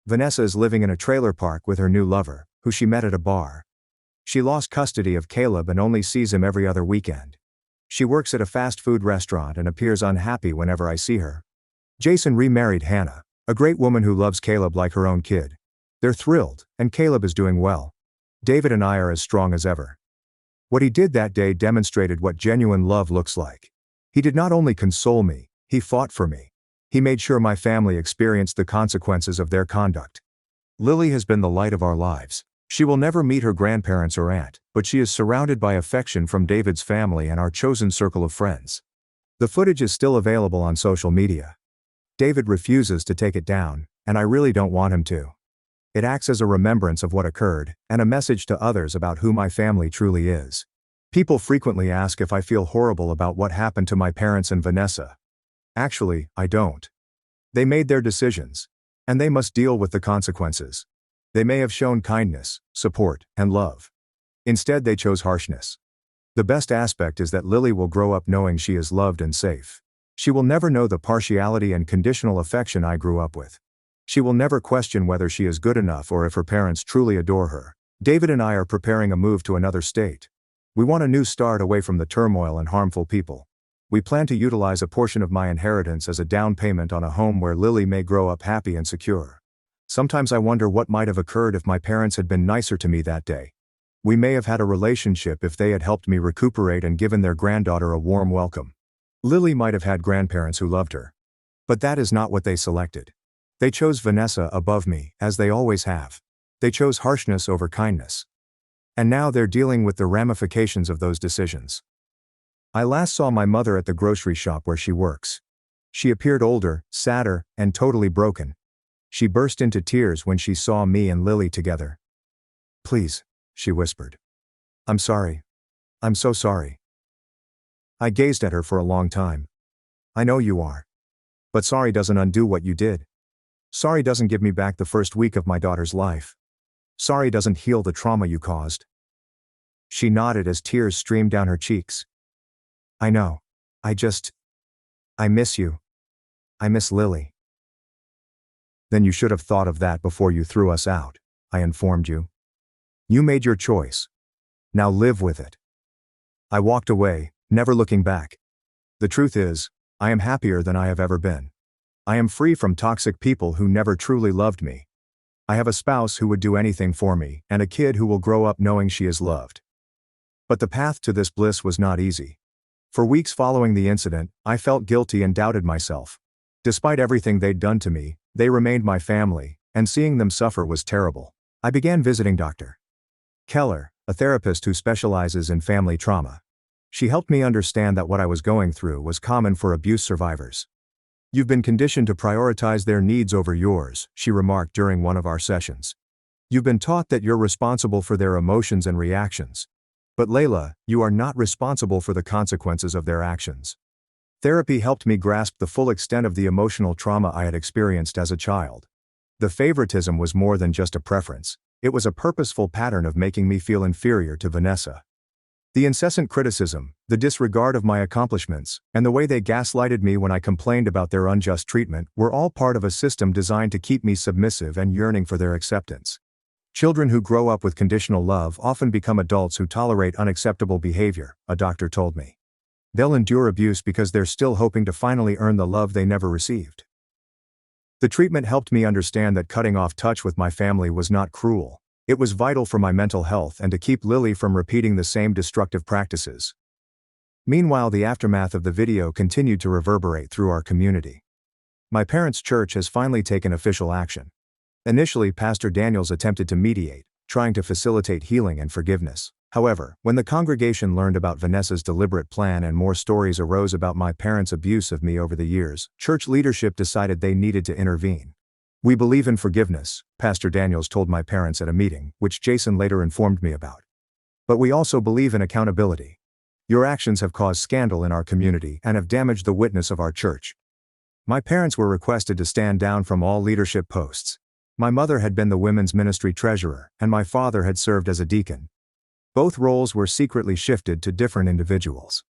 Vanessa is living in a trailer park with her new lover, who she met at a bar. She lost custody of Caleb and only sees him every other weekend. She works at a fast food restaurant and appears unhappy whenever I see her. Jason remarried Hannah, a great woman who loves Caleb like her own kid. They're thrilled, and Caleb is doing well. David and I are as strong as ever. What he did that day demonstrated what genuine love looks like. He did not only console me, he fought for me. He made sure my family experienced the consequences of their conduct. Lily has been the light of our lives. She will never meet her grandparents or aunt, but she is surrounded by affection from David's family and our chosen circle of friends. The footage is still available on social media. David refuses to take it down, and I really don't want him to. It acts as a remembrance of what occurred, and a message to others about who my family truly is. People frequently ask if I feel horrible about what happened to my parents and Vanessa. Actually, I don't. They made their decisions. And they must deal with the consequences. They may have shown kindness, support, and love. Instead, they chose harshness. The best aspect is that Lily will grow up knowing she is loved and safe. She will never know the partiality and conditional affection I grew up with. She will never question whether she is good enough or if her parents truly adore her. David and I are preparing a move to another state. We want a new start away from the turmoil and harmful people. We plan to utilize a portion of my inheritance as a down payment on a home where Lily may grow up happy and secure. Sometimes I wonder what might have occurred if my parents had been nicer to me that day. We may have had a relationship if they had helped me recuperate and given their granddaughter a warm welcome. Lily might have had grandparents who loved her. But that is not what they selected. They chose Vanessa above me, as they always have. They chose harshness over kindness. And now they're dealing with the ramifications of those decisions. I last saw my mother at the grocery shop where she works. She appeared older, sadder, and totally broken. She burst into tears when she saw me and Lily together. "Please," she whispered. "I'm sorry. I'm so sorry." I gazed at her for a long time. "I know you are. But sorry doesn't undo what you did. Sorry doesn't give me back the first week of my daughter's life. Sorry doesn't heal the trauma you caused." She nodded as tears streamed down her cheeks. "I know. I miss you. I miss Lily." "Then you should have thought of that before you threw us out," I informed you. "You made your choice. Now live with it." I walked away, never looking back. The truth is, I am happier than I have ever been. I am free from toxic people who never truly loved me. I have a spouse who would do anything for me, and a kid who will grow up knowing she is loved. But the path to this bliss was not easy. For weeks following the incident, I felt guilty and doubted myself. Despite everything they'd done to me, they remained my family, and seeing them suffer was terrible. I began visiting Dr. Keller, a therapist who specializes in family trauma. She helped me understand that what I was going through was common for abuse survivors. "You've been conditioned to prioritize their needs over yours," she remarked during one of our sessions. "You've been taught that you're responsible for their emotions and reactions. But Layla, you are not responsible for the consequences of their actions." Therapy helped me grasp the full extent of the emotional trauma I had experienced as a child. The favoritism was more than just a preference. It was a purposeful pattern of making me feel inferior to Vanessa. The incessant criticism, the disregard of my accomplishments, and the way they gaslighted me when I complained about their unjust treatment were all part of a system designed to keep me submissive and yearning for their acceptance. Children who grow up with conditional love often become adults who tolerate unacceptable behavior, a doctor told me. They'll endure abuse because they're still hoping to finally earn the love they never received. The treatment helped me understand that cutting off touch with my family was not cruel. It was vital for my mental health and to keep Lily from repeating the same destructive practices. Meanwhile, the aftermath of the video continued to reverberate through our community. My parents' church has finally taken official action. Initially, Pastor Daniels attempted to mediate, trying to facilitate healing and forgiveness. However, when the congregation learned about Vanessa's deliberate plan and more stories arose about my parents' abuse of me over the years, church leadership decided they needed to intervene. "We believe in forgiveness," Pastor Daniels told my parents at a meeting, which Jason later informed me about. "But we also believe in accountability. Your actions have caused scandal in our community and have damaged the witness of our church." My parents were requested to stand down from all leadership posts. My mother had been the women's ministry treasurer, and my father had served as a deacon. Both roles were secretly shifted to different individuals.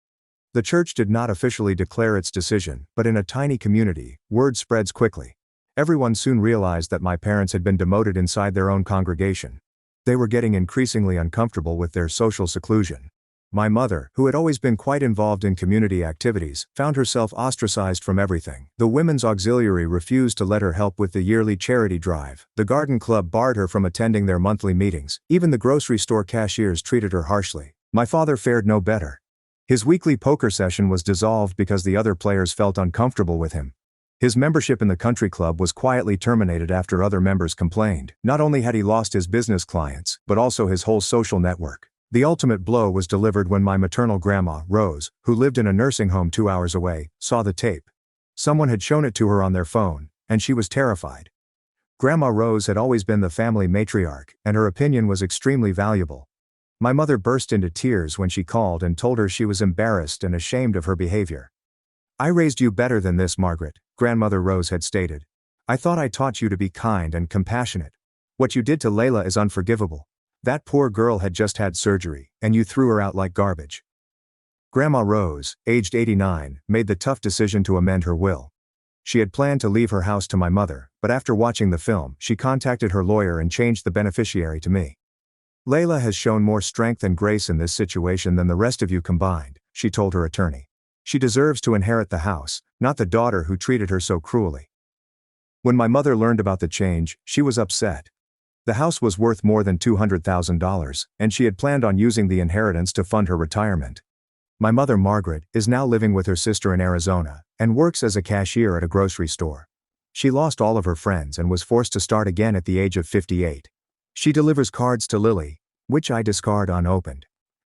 The church did not officially declare its decision, but in a tiny community, word spreads quickly. Everyone soon realized that my parents had been demoted inside their own congregation. They were getting increasingly uncomfortable with their social seclusion. My mother, who had always been quite involved in community activities, found herself ostracized from everything. The Women's Auxiliary refused to let her help with the yearly charity drive. The garden club barred her from attending their monthly meetings. Even the grocery store cashiers treated her harshly. My father fared no better. His weekly poker session was dissolved because the other players felt uncomfortable with him. His membership in the country club was quietly terminated after other members complained. Not only had he lost his business clients, but also his whole social network. The ultimate blow was delivered when my maternal grandma, Rose, who lived in a nursing home 2 hours away, saw the tape. Someone had shown it to her on their phone, and she was terrified. Grandma Rose had always been the family matriarch, and her opinion was extremely valuable. My mother burst into tears when she called and told her she was embarrassed and ashamed of her behavior. "I raised you better than this, Margaret," Grandmother Rose had stated. "I thought I taught you to be kind and compassionate. What you did to Layla is unforgivable. That poor girl had just had surgery, and you threw her out like garbage." Grandma Rose, aged 89, made the tough decision to amend her will. She had planned to leave her house to my mother, but after watching the film, she contacted her lawyer and changed the beneficiary to me. "Layla has shown more strength and grace in this situation than the rest of you combined," she told her attorney. "She deserves to inherit the house, not the daughter who treated her so cruelly." When my mother learned about the change, she was upset. The house was worth more than $200,000, and she had planned on using the inheritance to fund her retirement. My mother, Margaret, is now living with her sister in Arizona, and works as a cashier at a grocery store. She lost all of her friends and was forced to start again at the age of 58. She delivers cards to Lily, which I discard unopened.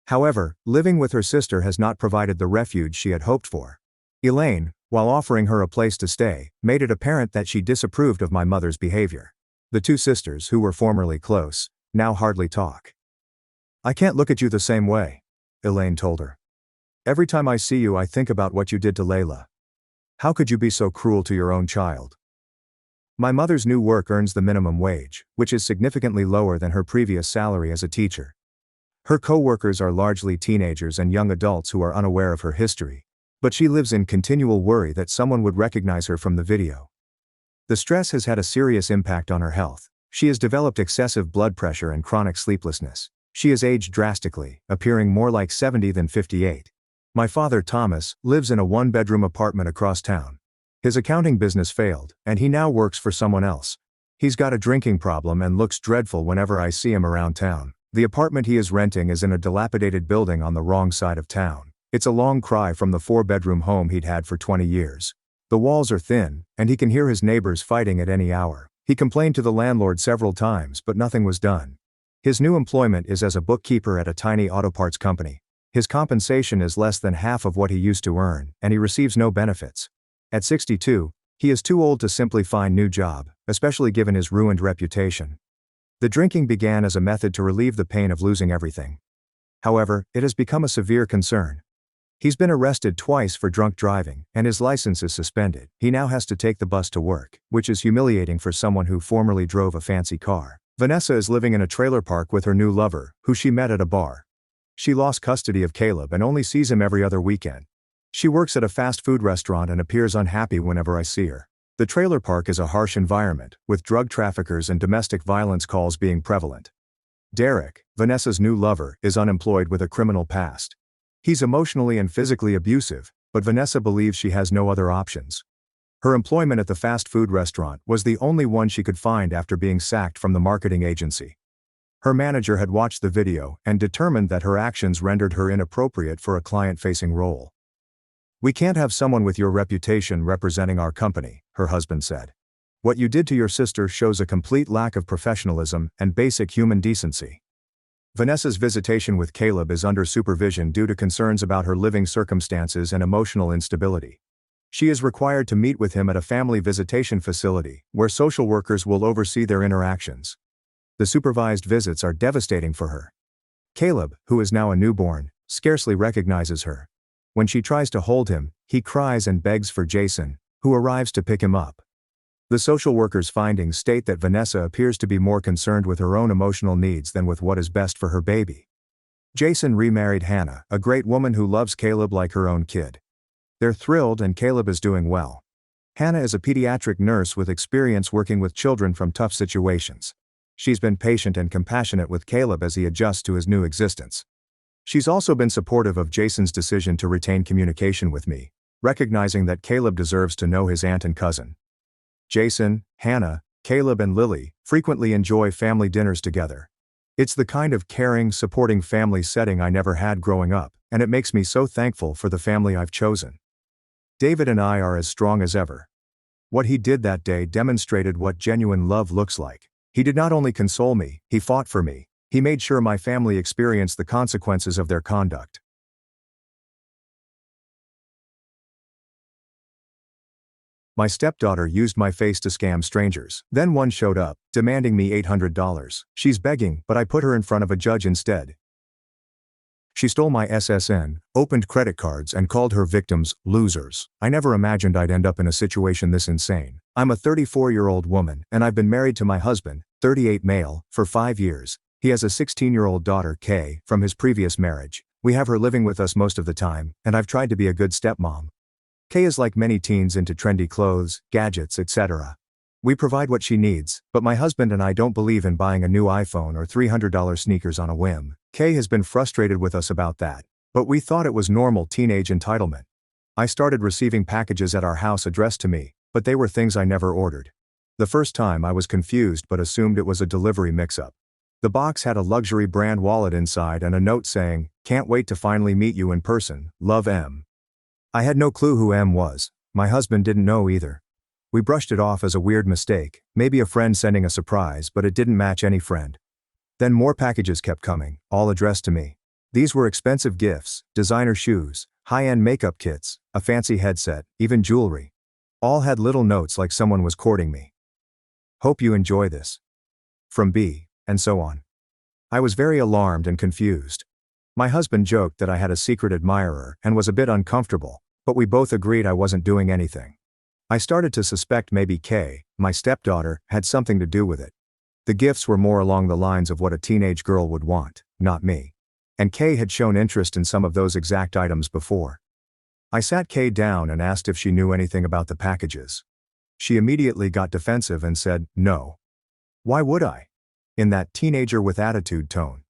However, living with her sister has not provided the refuge she had hoped for. Elaine, while offering her a place to stay, made it apparent that she disapproved of my mother's behavior. The two sisters, who were formerly close, now hardly talk. "I can't look at you the same way," Elaine told her. "Every time I see you, I think about what you did to Layla. How could you be so cruel to your own child?" My mother's new work earns the minimum wage, which is significantly lower than her previous salary as a teacher. Her co-workers are largely teenagers and young adults who are unaware of her history, but she lives in continual worry that someone would recognize her from the video. The stress has had a serious impact on her health. She has developed excessive blood pressure and chronic sleeplessness. She has aged drastically, appearing more like 70 than 58. My father, Thomas, lives in a one-bedroom apartment across town. His accounting business failed, and he now works for someone else. He's got a drinking problem and looks dreadful whenever I see him around town. The apartment he is renting is in a dilapidated building on the wrong side of town. It's a long cry from the 4-bedroom home he'd had for 20 years. The walls are thin, and he can hear his neighbors fighting at any hour. He complained to the landlord several times, but nothing was done. His new employment is as a bookkeeper at a tiny auto parts company. His compensation is less than half of what he used to earn, and he receives no benefits. At 62, he is too old to simply find new job, especially given his ruined reputation. The drinking began as a method to relieve the pain of losing everything. However, it has become a severe concern. He's been arrested twice for drunk driving, and his license is suspended. He now has to take the bus to work, which is humiliating for someone who formerly drove a fancy car. Vanessa is living in a trailer park with her new lover, who she met at a bar. She lost custody of Caleb and only sees him every other weekend. She works at a fast food restaurant and appears unhappy whenever I see her. The trailer park is a harsh environment, with drug traffickers and domestic violence calls being prevalent. Derek, Vanessa's new lover, is unemployed with a criminal past. He's emotionally and physically abusive, but Vanessa believes she has no other options. Her employment at the fast food restaurant was the only one she could find after being sacked from the marketing agency. Her manager had watched the video and determined that her actions rendered her inappropriate for a client-facing role. "We can't have someone with your reputation representing our company," her husband said. "What you did to your sister shows a complete lack of professionalism and basic human decency." Vanessa's visitation with Caleb is under supervision due to concerns about her living circumstances and emotional instability. She is required to meet with him at a family visitation facility, where social workers will oversee their interactions. The supervised visits are devastating for her. Caleb, who is now a newborn, scarcely recognizes her. When she tries to hold him, he cries and begs for Jason, who arrives to pick him up. The social worker's findings state that Vanessa appears to be more concerned with her own emotional needs than with what is best for her baby. Jason remarried Hannah, a great woman who loves Caleb like her own kid. They're thrilled and Caleb is doing well. Hannah is a pediatric nurse with experience working with children from tough situations. She's been patient and compassionate with Caleb as he adjusts to his new existence. She's also been supportive of Jason's decision to retain communication with me, recognizing that Caleb deserves to know his aunt and cousin. Jason, Hannah, Caleb and Lily frequently enjoy family dinners together. It's the kind of caring, supporting family setting I never had growing up, and it makes me so thankful for the family I've chosen. David and I are as strong as ever. What he did that day demonstrated what genuine love looks like. He did not only console me, he fought for me. He made sure my family experienced the consequences of their conduct. My stepdaughter used my face to scam strangers. Then one showed up, demanding me $800. She's begging, but I put her in front of a judge instead. She stole my SSN, opened credit cards, and called her victims losers. I never imagined I'd end up in a situation this insane. I'm a 34-year-old woman, and I've been married to my husband, 38 male, for 5 years. He has a 16-year-old daughter, Kay, from his previous marriage. We have her living with us most of the time, and I've tried to be a good stepmom. Kay is like many teens into trendy clothes, gadgets, etc. We provide what she needs, but my husband and I don't believe in buying a new iPhone or $300 sneakers on a whim. Kay has been frustrated with us about that, but we thought it was normal teenage entitlement. I started receiving packages at our house addressed to me, but they were things I never ordered. The first time I was confused but assumed it was a delivery mix-up. The box had a luxury brand wallet inside and a note saying, "Can't wait to finally meet you in person, love M." I had no clue who M was. My husband didn't know either. We brushed it off as a weird mistake, maybe a friend sending a surprise, but it didn't match any friend. Then more packages kept coming, all addressed to me. These were expensive gifts, designer shoes, high-end makeup kits, a fancy headset, even jewelry. All had little notes like someone was courting me. "Hope you enjoy this. From B," and so on. I was very alarmed and confused. My husband joked that I had a secret admirer and was a bit uncomfortable, but we both agreed I wasn't doing anything. I started to suspect maybe Kay, my stepdaughter, had something to do with it. The gifts were more along the lines of what a teenage girl would want, not me. And Kay had shown interest in some of those exact items before. I sat Kay down and asked if she knew anything about the packages. She immediately got defensive and said, "No. Why would I?" in that teenager with attitude tone.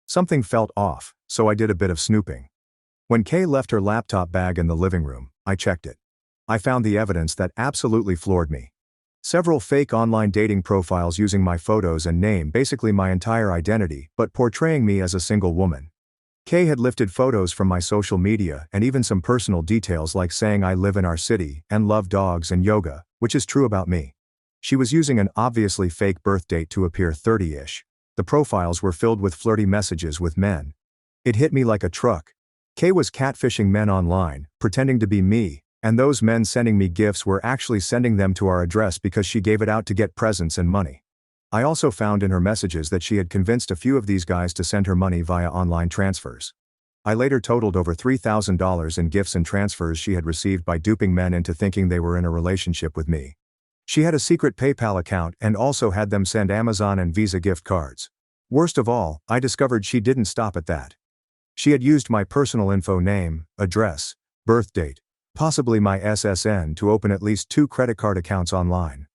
Something felt off, so I did a bit of snooping. When Kay left her laptop bag in the living room, I checked it. I found the evidence that absolutely floored me. Several fake online dating profiles using my photos and name, basically my entire identity, but portraying me as a single woman. Kay had lifted photos from my social media and even some personal details like saying I live in our city and love dogs and yoga, which is true about me. She was using an obviously fake birth date to appear 30-ish. The profiles were filled with flirty messages with men. It hit me like a truck. Kay was catfishing men online, pretending to be me, and those men sending me gifts were actually sending them to our address because she gave it out to get presents and money. I also found in her messages that she had convinced a few of these guys to send her money via online transfers. I later totaled over $3,000 in gifts and transfers she had received by duping men into thinking they were in a relationship with me. She had a secret PayPal account and also had them send Amazon and Visa gift cards. Worst of all, I discovered she didn't stop at that. She had used my personal info, name, address, birth date, possibly my SSN, to open at least 2 credit card accounts online.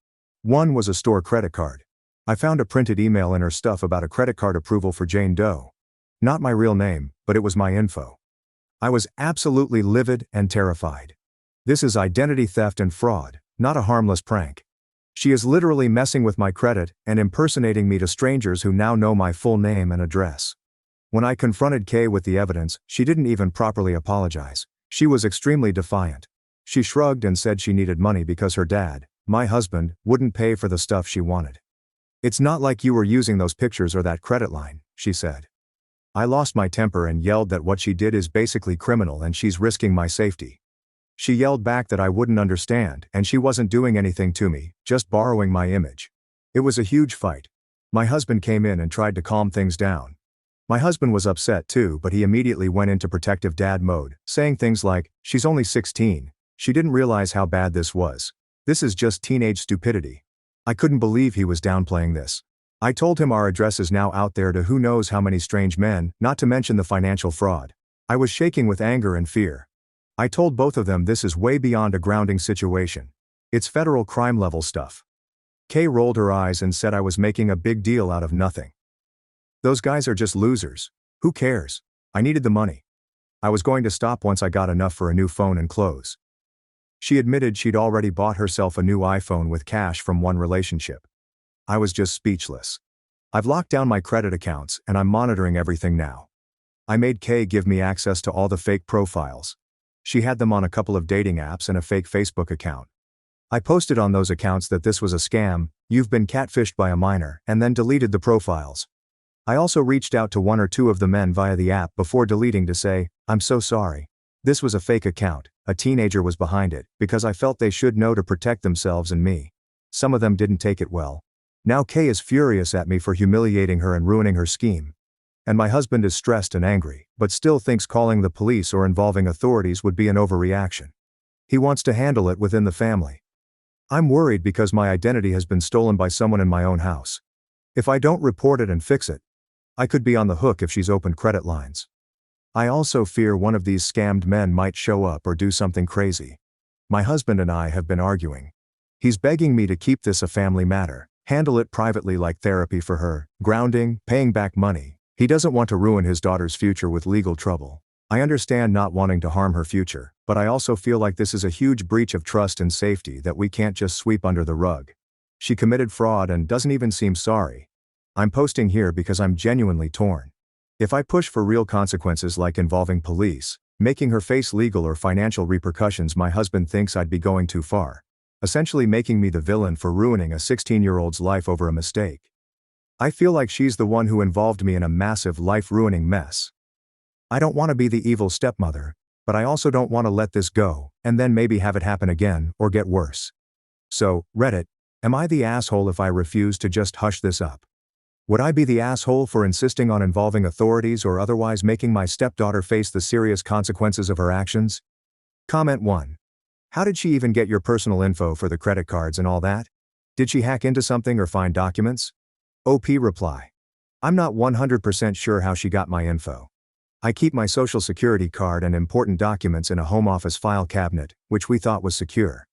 One was a store credit card. I found a printed email in her stuff about a credit card approval for Jane Doe. Not my real name, but it was my info. I was absolutely livid and terrified. This is identity theft and fraud, not a harmless prank. She is literally messing with my credit and impersonating me to strangers who now know my full name and address. When I confronted Kay with the evidence, she didn't even properly apologize. She was extremely defiant. She shrugged and said she needed money because her dad, my husband, wouldn't pay for the stuff she wanted. "It's not like you were using those pictures or that credit line," she said. I lost my temper and yelled that what she did is basically criminal and she's risking my safety. She yelled back that I wouldn't understand and she wasn't doing anything to me, just borrowing my image. It was a huge fight. My husband came in and tried to calm things down. My husband was upset too, but he immediately went into protective dad mode, saying things like, "She's only 16. She didn't realize how bad this was. This is just teenage stupidity." I couldn't believe he was downplaying this. I told him our address is now out there to who knows how many strange men, not to mention the financial fraud. I was shaking with anger and fear. I told both of them this is way beyond a grounding situation. It's federal crime level stuff. Kay rolled her eyes and said I was making a big deal out of nothing. "Those guys are just losers. Who cares? I needed the money. I was going to stop once I got enough for a new phone and clothes." She admitted she'd already bought herself a new iPhone with cash from one relationship. I was just speechless. I've locked down my credit accounts and I'm monitoring everything now. I made Kay give me access to all the fake profiles. She had them on a couple of dating apps and a fake Facebook account. I posted on those accounts that this was a scam, you've been catfished by a minor, and then deleted the profiles. I also reached out to 1 or 2 of the men via the app before deleting to say, "I'm so sorry. This was a fake account, a teenager was behind it," because I felt they should know to protect themselves and me. Some of them didn't take it well. Now Kay is furious at me for humiliating her and ruining her scheme. and my husband is stressed and angry, but still thinks calling the police or involving authorities would be an overreaction. He wants to handle it within the family. I'm worried because my identity has been stolen by someone in my own house. If I don't report it and fix it, I could be on the hook if she's opened credit lines. I also fear one of these scammed men might show up or do something crazy. My husband and I have been arguing. He's begging me to keep this a family matter, handle it privately like therapy for her, grounding, paying back money. He doesn't want to ruin his daughter's future with legal trouble. I understand not wanting to harm her future, but I also feel like this is a huge breach of trust and safety that we can't just sweep under the rug. She committed fraud and doesn't even seem sorry. I'm posting here because I'm genuinely torn. If I push for real consequences like involving police, making her face legal or financial repercussions, my husband thinks I'd be going too far, essentially making me the villain for ruining a 16-year-old's life over a mistake. I feel like she's the one who involved me in a massive life-ruining mess. I don't want to be the evil stepmother, but I also don't want to let this go, and then maybe have it happen again, or get worse. So, Reddit, am I the asshole if I refuse to just hush this up? Would I be the asshole for insisting on involving authorities or otherwise making my stepdaughter face the serious consequences of her actions? Comment 1. How did she even get your personal info for the credit cards and all that? Did she hack into something or find documents? OP reply. I'm not 100% sure how she got my info. I keep my social security card and important documents in a home office file cabinet, which we thought was secure.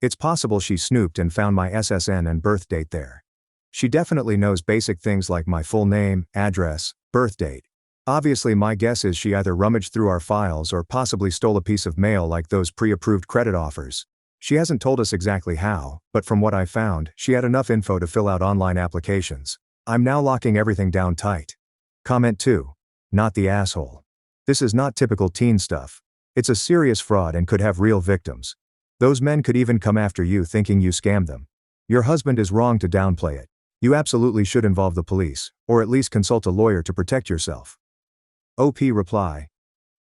It's possible she snooped and found my SSN and birth date there. She definitely knows basic things like my full name, address, birth date. Obviously, my guess is she either rummaged through our files or possibly stole a piece of mail like those pre-approved credit offers. She hasn't told us exactly how, but from what I found, she had enough info to fill out online applications. I'm now locking everything down tight. Comment 2. Not the asshole. This is not typical teen stuff. It's a serious fraud and could have real victims. Those men could even come after you thinking you scammed them. Your husband is wrong to downplay it. You absolutely should involve the police, or at least consult a lawyer to protect yourself. OP reply.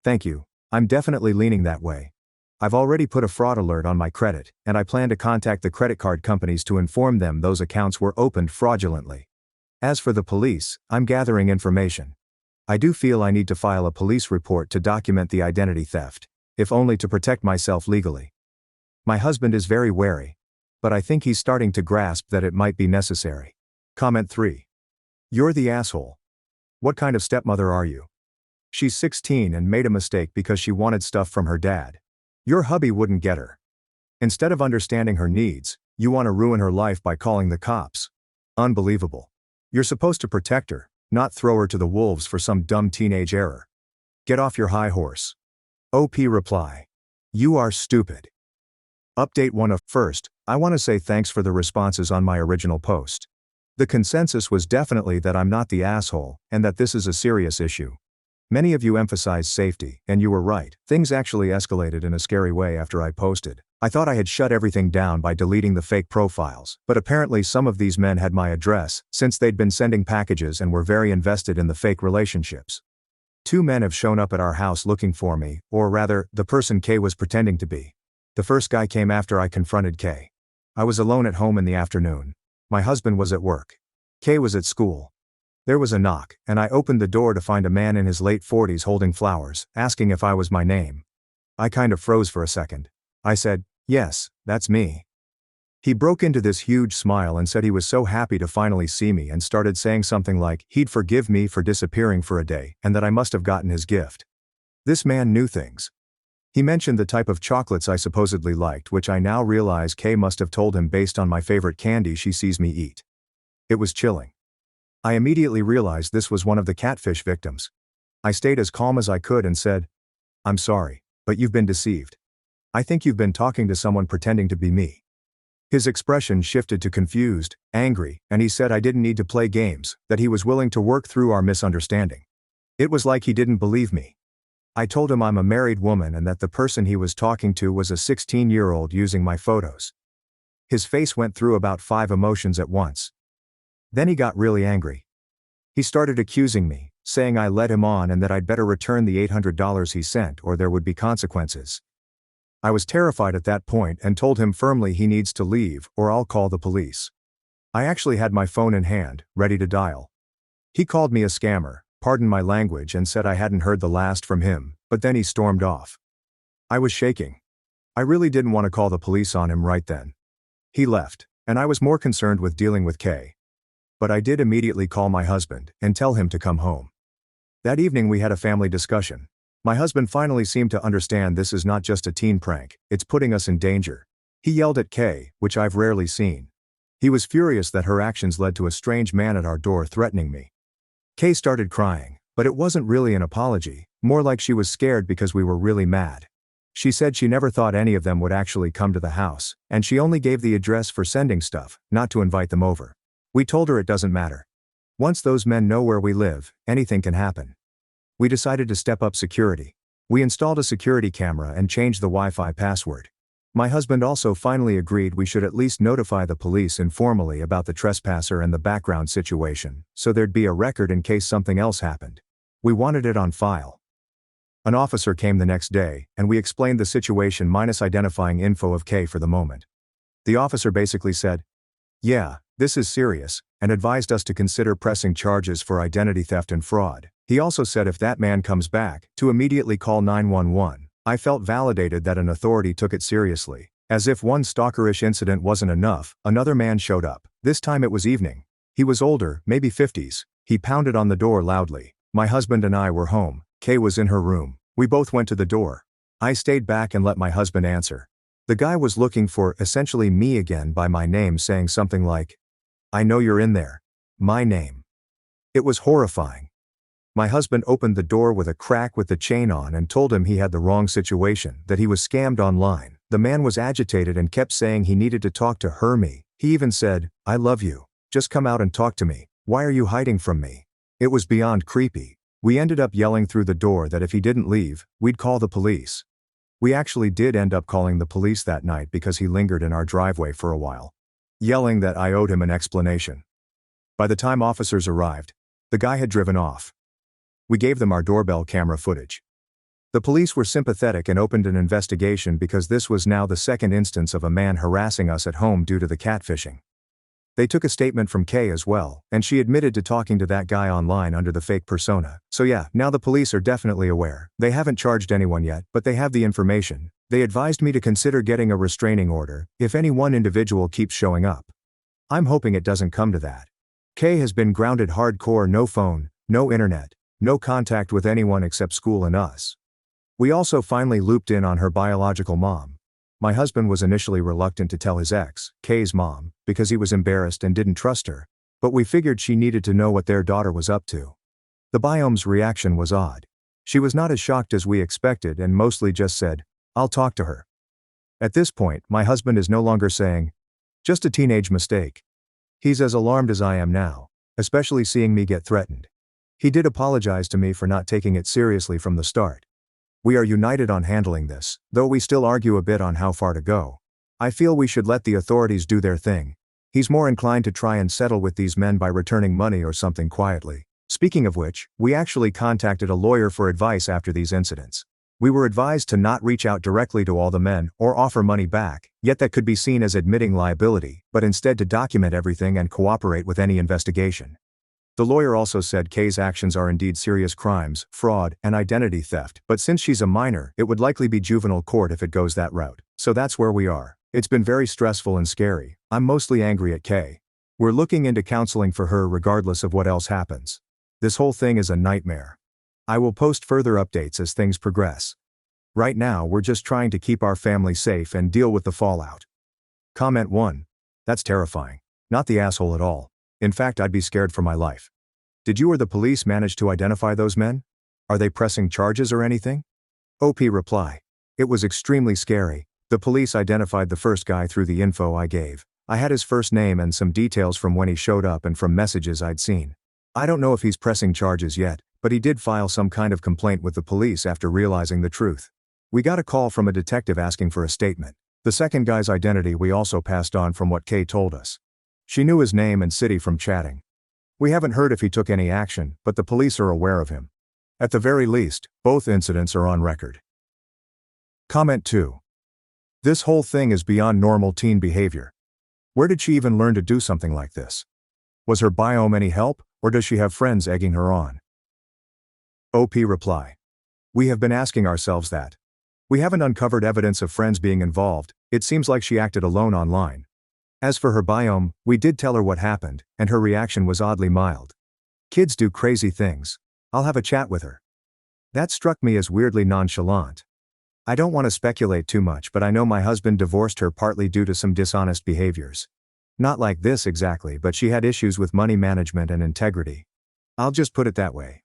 Thank you. I'm definitely leaning that way. I've already put a fraud alert on my credit, and I plan to contact the credit card companies to inform them those accounts were opened fraudulently. As for the police, I'm gathering information. I do feel I need to file a police report to document the identity theft, if only to protect myself legally. My husband is very wary, but I think he's starting to grasp that it might be necessary. Comment 3. You're the asshole. What kind of stepmother are you? She's 16 and made a mistake because she wanted stuff from her dad. Your hubby wouldn't get her. Instead of understanding her needs, you want to ruin her life by calling the cops. Unbelievable. You're supposed to protect her, not throw her to the wolves for some dumb teenage error. Get off your high horse. OP reply. You are stupid. Update 1. First, I want to say thanks for the responses on my original post. The consensus was definitely that I'm not the asshole, and that this is a serious issue. Many of you emphasized safety, and you were right. Things actually escalated in a scary way after I posted. I thought I had shut everything down by deleting the fake profiles, but apparently some of these men had my address, since they'd been sending packages and were very invested in the fake relationships. 2 men have shown up at our house looking for me, or rather, the person K was pretending to be. The first guy came after I confronted K. I was alone at home in the afternoon. My husband was at work. K was at school. There was a knock, and I opened the door to find a man in his late 40s holding flowers, asking if I was my name. I kind of froze for a second. I said, "Yes, that's me." He broke into this huge smile and said he was so happy to finally see me and started saying something like he'd forgive me for disappearing for a day and that I must have gotten his gift. This man knew things. He mentioned the type of chocolates I supposedly liked, which I now realize Kay must have told him based on my favorite candy she sees me eat. It was chilling. I immediately realized this was one of the catfish victims. I stayed as calm as I could and said, "I'm sorry, but you've been deceived. I think you've been talking to someone pretending to be me." His expression shifted to confused, angry, and he said I didn't need to play games, that he was willing to work through our misunderstanding. It was like he didn't believe me. I told him I'm a married woman and that the person he was talking to was a 16-year-old using my photos. His face went through about 5 emotions at once. Then he got really angry. He started accusing me, saying I led him on and that I'd better return the $800 he sent or there would be consequences. I was terrified at that point and told him firmly he needs to leave or I'll call the police. I actually had my phone in hand, ready to dial. He called me a scammer, pardoned my language and said I hadn't heard the last from him, but then he stormed off. I was shaking. I really didn't want to call the police on him right then. He left, and I was more concerned with dealing with Kay. But I did immediately call my husband and tell him to come home. That evening we had a family discussion. My husband finally seemed to understand this is not just a teen prank, it's putting us in danger. He yelled at Kay, which I've rarely seen. He was furious that her actions led to a strange man at our door threatening me. Kay started crying, but it wasn't really an apology, more like she was scared because we were really mad. She said she never thought any of them would actually come to the house, and she only gave the address for sending stuff, not to invite them over. We told her it doesn't matter. Once those men know where we live, anything can happen. We decided to step up security. We installed a security camera and changed the Wi-Fi password. My husband also finally agreed we should at least notify the police informally about the trespasser and the background situation, so there'd be a record in case something else happened. We wanted it on file. An officer came the next day, and we explained the situation minus identifying info of Kay for the moment. The officer basically said, "Yeah, this is serious," and advised us to consider pressing charges for identity theft and fraud. He also said if that man comes back, to immediately call 911. I felt validated that an authority took it seriously. As if one stalkerish incident wasn't enough, another man showed up. This time it was evening. He was older, maybe 50s. He pounded on the door loudly. My husband and I were home. Kay was in her room. We both went to the door. I stayed back and let my husband answer. The guy was looking for, essentially me again by my name, saying something like, "I know you're in there. My name." It was horrifying. My husband opened the door with a crack with the chain on and told him he had the wrong situation, that he was scammed online. The man was agitated and kept saying he needed to talk to me. He even said, "I love you. Just come out and talk to me. Why are you hiding from me?" It was beyond creepy. We ended up yelling through the door that if he didn't leave, we'd call the police. We actually did end up calling the police that night because he lingered in our driveway for a while, yelling that I owed him an explanation. By the time officers arrived, the guy had driven off. We gave them our doorbell camera footage. The police were sympathetic and opened an investigation because this was now the second instance of a man harassing us at home due to the catfishing. They took a statement from Kay as well, and she admitted to talking to that guy online under the fake persona. So yeah, now the police are definitely aware. They haven't charged anyone yet, but they have the information. They advised me to consider getting a restraining order if any one individual keeps showing up. I'm hoping it doesn't come to that. Kay has been grounded hardcore, no phone, no internet, no contact with anyone except school and us. We also finally looped in on her biological mom. My husband was initially reluctant to tell his ex, Kay's mom, because he was embarrassed and didn't trust her, but we figured she needed to know what their daughter was up to. The biome's reaction was odd. She was not as shocked as we expected and mostly just said, "I'll talk to her." At this point, my husband is no longer saying, "Just a teenage mistake." He's as alarmed as I am now, especially seeing me get threatened. He did apologize to me for not taking it seriously from the start. We are united on handling this, though we still argue a bit on how far to go. I feel we should let the authorities do their thing. He's more inclined to try and settle with these men by returning money or something quietly. Speaking of which, we actually contacted a lawyer for advice after these incidents. We were advised to not reach out directly to all the men or offer money back, yet that could be seen as admitting liability, but instead to document everything and cooperate with any investigation. The lawyer also said Kay's actions are indeed serious crimes, fraud, and identity theft, but since she's a minor, it would likely be juvenile court if it goes that route. So that's where we are. It's been very stressful and scary. I'm mostly angry at Kay. We're looking into counseling for her regardless of what else happens. This whole thing is a nightmare. I will post further updates as things progress. Right now, we're just trying to keep our family safe and deal with the fallout. Comment 1. That's terrifying. Not the asshole at all. In fact, I'd be scared for my life. Did you or the police manage to identify those men? Are they pressing charges or anything? OP reply. It was extremely scary. The police identified the first guy through the info I gave. I had his first name and some details from when he showed up and from messages I'd seen. I don't know if he's pressing charges yet, but he did file some kind of complaint with the police after realizing the truth. We got a call from a detective asking for a statement. The second guy's identity we also passed on from what Kay told us. She knew his name and city from chatting. We haven't heard if he took any action, but the police are aware of him. At the very least, both incidents are on record. Comment 2. This whole thing is beyond normal teen behavior. Where did she even learn to do something like this? Was her biome any help, or does she have friends egging her on? OP reply. We have been asking ourselves that. We haven't uncovered evidence of friends being involved, it seems like she acted alone online. As for her biome, we did tell her what happened, and her reaction was oddly mild. Kids do crazy things. I'll have a chat with her. That struck me as weirdly nonchalant. I don't want to speculate too much, but I know my husband divorced her partly due to some dishonest behaviors. Not like this exactly, but she had issues with money management and integrity. I'll just put it that way.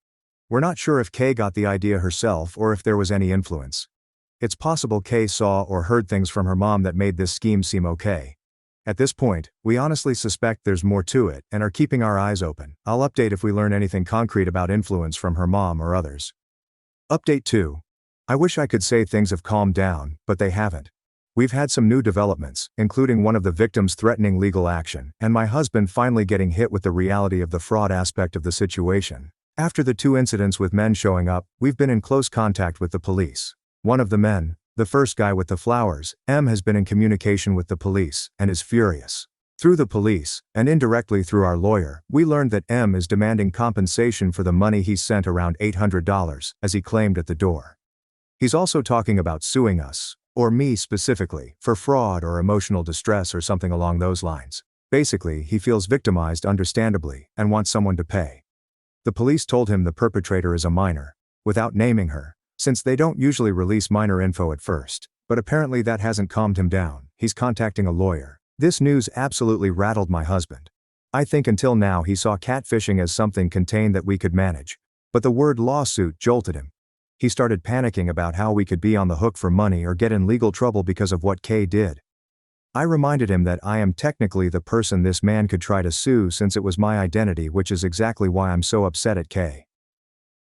We're not sure if Kay got the idea herself or if there was any influence. It's possible Kay saw or heard things from her mom that made this scheme seem okay. At this point, we honestly suspect there's more to it and are keeping our eyes open. I'll update if we learn anything concrete about influence from her mom or others. Update 2. I wish I could say things have calmed down, but they haven't. We've had some new developments, including one of the victims threatening legal action, and my husband finally getting hit with the reality of the fraud aspect of the situation. After the 2 incidents with men showing up, we've been in close contact with the police. One of the men, the first guy with the flowers, M, has been in communication with the police, and is furious. Through the police, and indirectly through our lawyer, we learned that M is demanding compensation for the money he sent, around $800, as he claimed at the door. He's also talking about suing us, or me specifically, for fraud or emotional distress or something along those lines. Basically, he feels victimized understandably, and wants someone to pay. The police told him the perpetrator is a minor, without naming her, since they don't usually release minor info at first, but apparently that hasn't calmed him down. He's contacting a lawyer. This news absolutely rattled my husband. I think until now he saw catfishing as something contained that we could manage, but the word lawsuit jolted him. He started panicking about how we could be on the hook for money or get in legal trouble because of what Kay did. I reminded him that I am technically the person this man could try to sue since it was my identity, which is exactly why I'm so upset at Kay.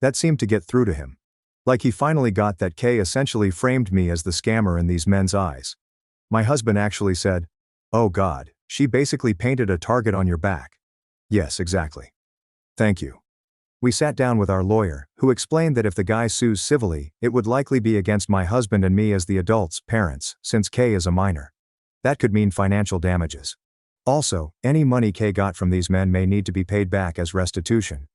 That seemed to get through to him. Like he finally got that Kay essentially framed me as the scammer in these men's eyes. My husband actually said, "Oh God, she basically painted a target on your back." Yes, exactly. Thank you. We sat down with our lawyer, who explained that if the guy sues civilly, it would likely be against my husband and me as the adults, parents, since Kay is a minor. That could mean financial damages. Also, any money Kay got from these men may need to be paid back as restitution.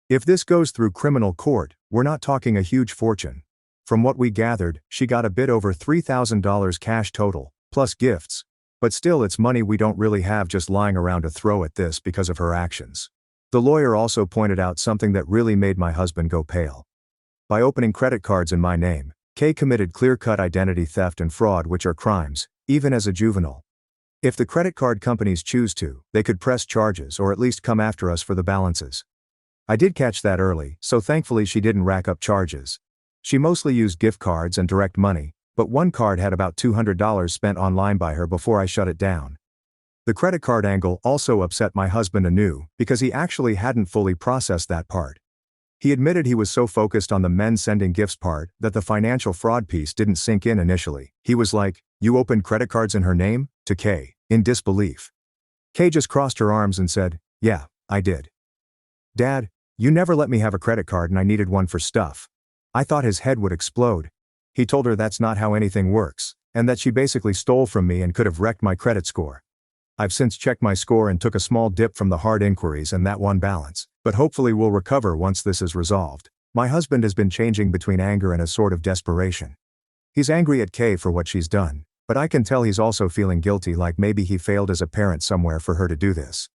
If this goes through criminal court, we're not talking a huge fortune. From what we gathered, she got a bit over $3,000 cash total, plus gifts. But still, it's money we don't really have just lying around to throw at this because of her actions. The lawyer also pointed out something that really made my husband go pale. By opening credit cards in my name, Kay committed clear-cut identity theft and fraud, which are crimes, even as a juvenile. If the credit card companies choose to, they could press charges or at least come after us for the balances. I did catch that early, so thankfully she didn't rack up charges. She mostly used gift cards and direct money, but one card had about $200 spent online by her before I shut it down. The credit card angle also upset my husband anew, because he actually hadn't fully processed that part. He admitted he was so focused on the men sending gifts part that the financial fraud piece didn't sink in initially. He was like, "You opened credit cards in her name?" to Kay, in disbelief. Kay just crossed her arms and said, "Yeah, I did. Dad, you never let me have a credit card and I needed one for stuff." I thought his head would explode. He told her that's not how anything works, and that she basically stole from me and could have wrecked my credit score. I've since checked my score and took a small dip from the hard inquiries and that one balance, but hopefully we'll recover once this is resolved. My husband has been changing between anger and a sort of desperation. He's angry at Kay for what she's done, but I can tell he's also feeling guilty, like maybe he failed as a parent somewhere for her to do this.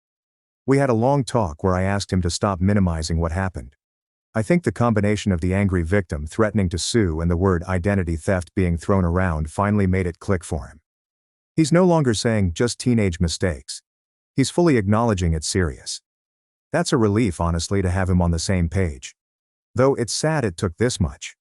We had a long talk where I asked him to stop minimizing what happened. I think the combination of the angry victim threatening to sue and the word identity theft being thrown around finally made it click for him. He's no longer saying just teenage mistakes. He's fully acknowledging it's serious. That's a relief, honestly, to have him on the same page. Though it's sad it took this much.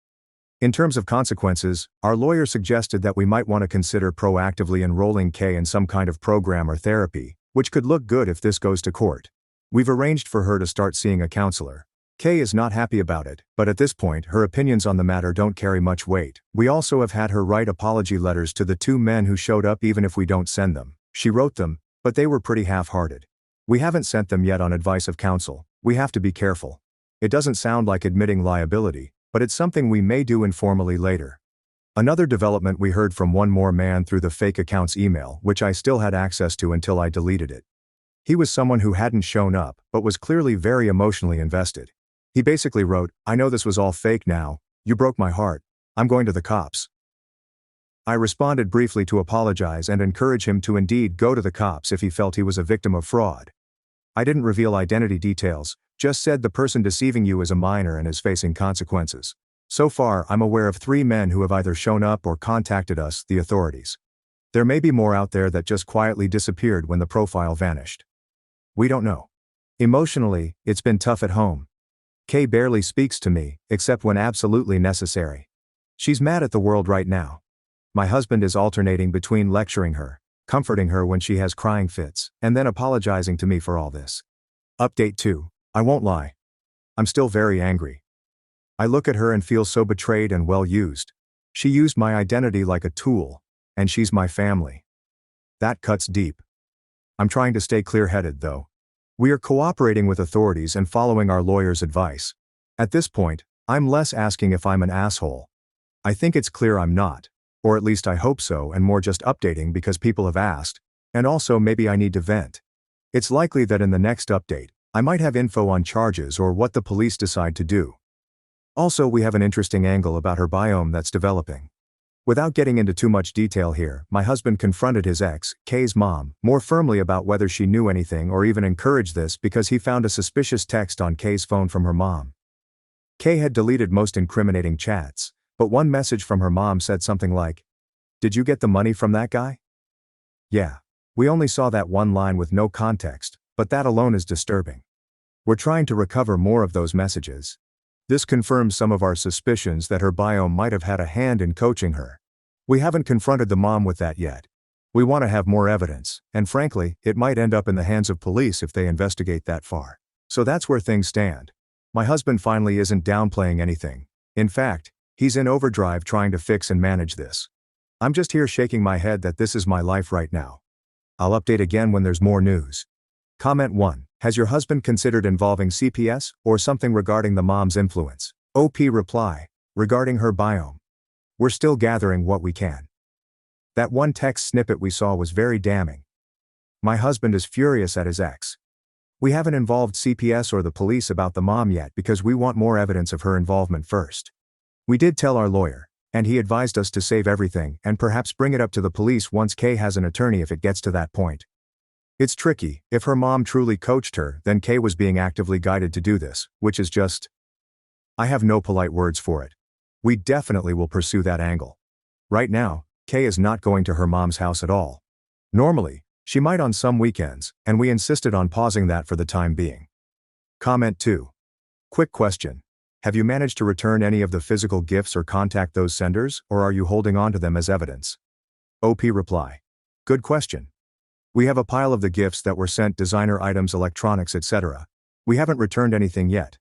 In terms of consequences, our lawyer suggested that we might want to consider proactively enrolling Kay in some kind of program or therapy, which could look good if this goes to court. We've arranged for her to start seeing a counselor. Kay is not happy about it, but at this point her opinions on the matter don't carry much weight. We also have had her write apology letters to the 2 men who showed up even if we don't send them. She wrote them, but they were pretty half-hearted. We haven't sent them yet on advice of counsel. We have to be careful. It doesn't sound like admitting liability, but it's something we may do informally later. Another development, we heard from one more man through the fake account's email, which I still had access to until I deleted it. He was someone who hadn't shown up, but was clearly very emotionally invested. He basically wrote, "I know this was all fake now, you broke my heart, I'm going to the cops." I responded briefly to apologize and encourage him to indeed go to the cops if he felt he was a victim of fraud. I didn't reveal identity details, just said the person deceiving you is a minor and is facing consequences. So far, I'm aware of 3 men who have either shown up or contacted us, the authorities. There may be more out there that just quietly disappeared when the profile vanished. We don't know. Emotionally, it's been tough at home. Kay barely speaks to me, except when absolutely necessary. She's mad at the world right now. My husband is alternating between lecturing her, comforting her when she has crying fits, and then apologizing to me for all this. Update 2. I won't lie. I'm still very angry. I look at her and feel so betrayed and well used. She used my identity like a tool, and she's my family. That cuts deep. I'm trying to stay clear-headed though. We are cooperating with authorities and following our lawyer's advice. At this point, I'm less asking if I'm an asshole. I think it's clear I'm not. Or at least I hope so, and more just updating because people have asked, and also maybe I need to vent. It's likely that in the next update, I might have info on charges or what the police decide to do. Also, we have an interesting angle about her biome that's developing. Without getting into too much detail here, my husband confronted his ex, Kay's mom, more firmly about whether she knew anything or even encouraged this because he found a suspicious text on Kay's phone from her mom. Kay had deleted most incriminating chats, but one message from her mom said something like, "Did you get the money from that guy?" Yeah. We only saw that one line with no context, but that alone is disturbing. We're trying to recover more of those messages. This confirms some of our suspicions that her biome might have had a hand in coaching her. We haven't confronted the mom with that yet. We want to have more evidence, and frankly, it might end up in the hands of police if they investigate that far. So that's where things stand. My husband finally isn't downplaying anything. In fact, he's in overdrive trying to fix and manage this. I'm just here shaking my head that this is my life right now. I'll update again when there's more news. Comment 1. Has your husband considered involving CPS or something regarding the mom's influence? OP reply. Regarding her biome. We're still gathering what we can. That one text snippet we saw was very damning. My husband is furious at his ex. We haven't involved CPS or the police about the mom yet because we want more evidence of her involvement first. We did tell our lawyer, and he advised us to save everything and perhaps bring it up to the police once Kay has an attorney if it gets to that point. It's tricky. If her mom truly coached her, then Kay was being actively guided to do this, which is just... I have no polite words for it. We definitely will pursue that angle. Right now, Kay is not going to her mom's house at all. Normally, she might on some weekends, and we insisted on pausing that for the time being. Comment 2. Quick question. Have you managed to return any of the physical gifts or contact those senders, or are you holding on to them as evidence? OP reply. Good question. We have a pile of the gifts that were sent, designer items, electronics, etc. We haven't returned anything yet.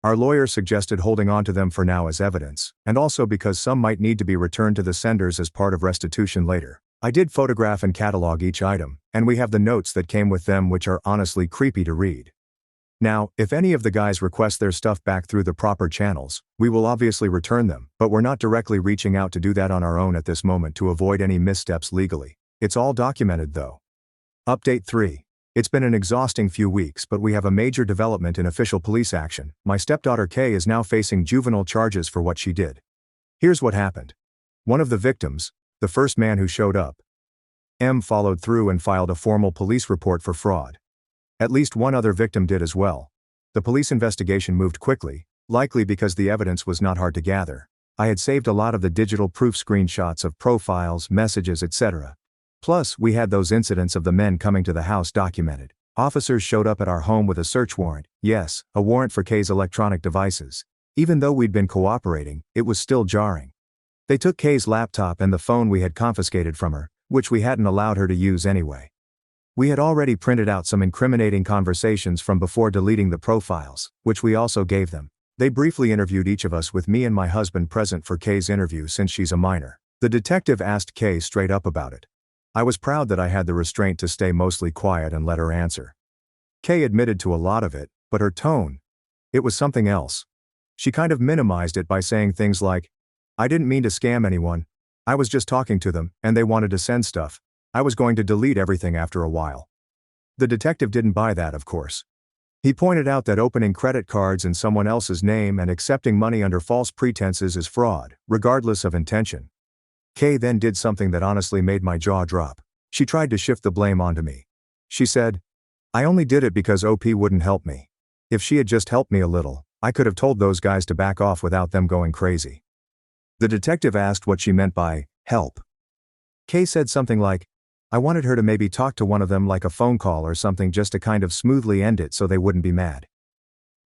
Our lawyer suggested holding on to them for now as evidence, and also because some might need to be returned to the senders as part of restitution later. I did photograph and catalog each item, and we have the notes that came with them, which are honestly creepy to read. Now, if any of the guys request their stuff back through the proper channels, we will obviously return them, but we're not directly reaching out to do that on our own at this moment to avoid any missteps legally. It's all documented though. Update 3. It's been an exhausting few weeks, but we have a major development in official police action. My stepdaughter Kay is now facing juvenile charges for what she did. Here's what happened. One of the victims, the first man who showed up, M, followed through and filed a formal police report for fraud. At least one other victim did as well. The police investigation moved quickly, likely because the evidence was not hard to gather. I had saved a lot of the digital proof screenshots of profiles, messages, etc. Plus, we had those incidents of the men coming to the house documented. Officers showed up at our home with a search warrant. Yes, a warrant for Kay's electronic devices. Even though we'd been cooperating, it was still jarring. They took Kay's laptop and the phone we had confiscated from her, which we hadn't allowed her to use anyway. We had already printed out some incriminating conversations from before deleting the profiles, which we also gave them. They briefly interviewed each of us with me and my husband present for Kay's interview since she's a minor. The detective asked Kay straight up about it. I was proud that I had the restraint to stay mostly quiet and let her answer. Kay admitted to a lot of it, but her tone, it was something else. She kind of minimized it by saying things like, "I didn't mean to scam anyone. I was just talking to them, and they wanted to send stuff. I was going to delete everything after a while." The detective didn't buy that, of course. He pointed out that opening credit cards in someone else's name and accepting money under false pretenses is fraud, regardless of intention. Kay then did something that honestly made my jaw drop. She tried to shift the blame onto me. She said, "I only did it because OP wouldn't help me. If she had just helped me a little, I could have told those guys to back off without them going crazy." The detective asked what she meant by help. Kay said something like, "I wanted her to maybe talk to one of them like a phone call or something just to kind of smoothly end it so they wouldn't be mad."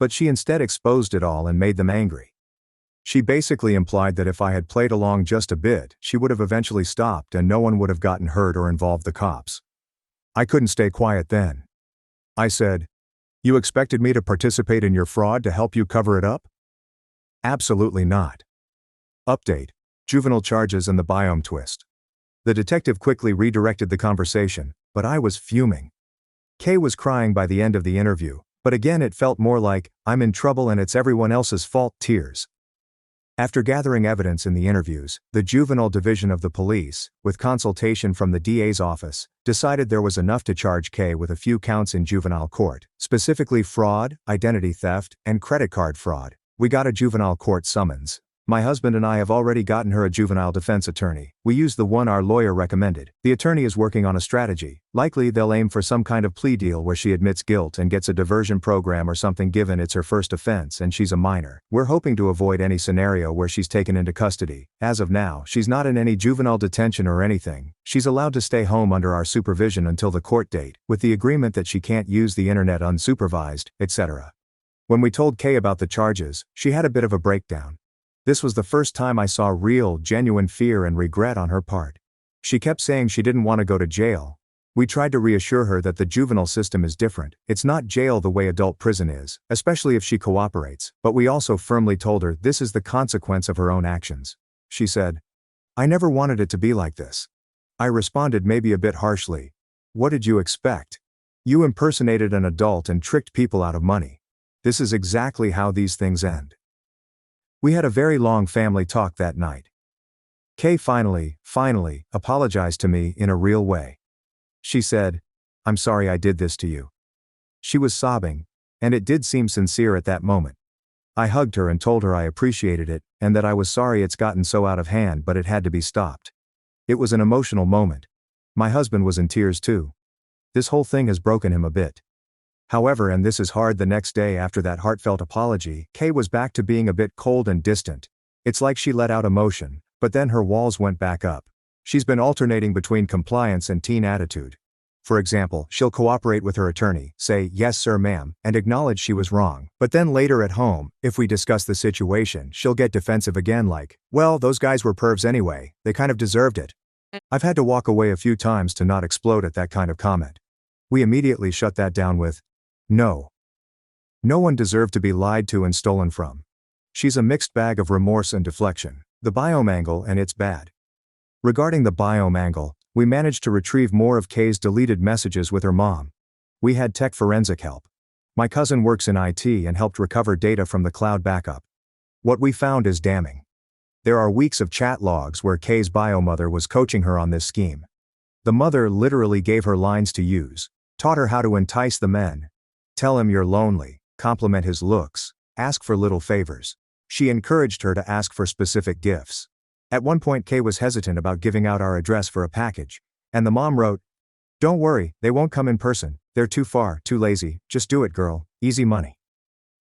But she instead exposed it all and made them angry. She basically implied that if I had played along just a bit, she would have eventually stopped and no one would have gotten hurt or involved the cops. I couldn't stay quiet then. I said, "You expected me to participate in your fraud to help you cover it up?" Absolutely not. Update: juvenile charges and the biome twist. The detective quickly redirected the conversation, but I was fuming. Kay was crying by the end of the interview, but again it felt more like, "I'm in trouble and it's everyone else's fault" tears. After gathering evidence in the interviews, the juvenile division of the police, with consultation from the DA's office, decided there was enough to charge Kay with a few counts in juvenile court, specifically fraud, identity theft, and credit card fraud. We got a juvenile court summons. My husband and I have already gotten her a juvenile defense attorney. We used the one our lawyer recommended. The attorney is working on a strategy. Likely they'll aim for some kind of plea deal where she admits guilt and gets a diversion program or something given it's her first offense and she's a minor. We're hoping to avoid any scenario where she's taken into custody. As of now, she's not in any juvenile detention or anything. She's allowed to stay home under our supervision until the court date, with the agreement that she can't use the internet unsupervised, etc. When we told Kay about the charges, she had a bit of a breakdown. This was the first time I saw real, genuine fear and regret on her part. She kept saying she didn't want to go to jail. We tried to reassure her that the juvenile system is different. It's not jail the way adult prison is, especially if she cooperates, but we also firmly told her this is the consequence of her own actions. She said, "I never wanted it to be like this." I responded maybe a bit harshly, "What did you expect? You impersonated an adult and tricked people out of money. This is exactly how these things end." We had a very long family talk that night. Kay finally apologized to me in a real way. She said, "I'm sorry I did this to you." She was sobbing, and it did seem sincere at that moment. I hugged her and told her I appreciated it, and that I was sorry it's gotten so out of hand but it had to be stopped. It was an emotional moment. My husband was in tears too. This whole thing has broken him a bit. However, and this is hard, the next day after that heartfelt apology, Kay was back to being a bit cold and distant. It's like she let out emotion, but then her walls went back up. She's been alternating between compliance and teen attitude. For example, she'll cooperate with her attorney, say, "Yes sir ma'am," and acknowledge she was wrong. But then later at home, if we discuss the situation, she'll get defensive again like, "Well, those guys were pervs anyway, they kind of deserved it." I've had to walk away a few times to not explode at that kind of comment. We immediately shut that down with, "No. No one deserved to be lied to and stolen from." She's a mixed bag of remorse and deflection. The biome angle, and it's bad. Regarding the biome angle, we managed to retrieve more of Kay's deleted messages with her mom. We had tech forensic help. My cousin works in IT and helped recover data from the cloud backup. What we found is damning. There are weeks of chat logs where Kay's bio mother was coaching her on this scheme. The mother literally gave her lines to use, taught her how to entice the men. Tell him you're lonely, compliment his looks, ask for little favors. She encouraged her to ask for specific gifts. At one point Kay was hesitant about giving out our address for a package, and the mom wrote, "Don't worry, they won't come in person, they're too far, too lazy, just do it girl, easy money."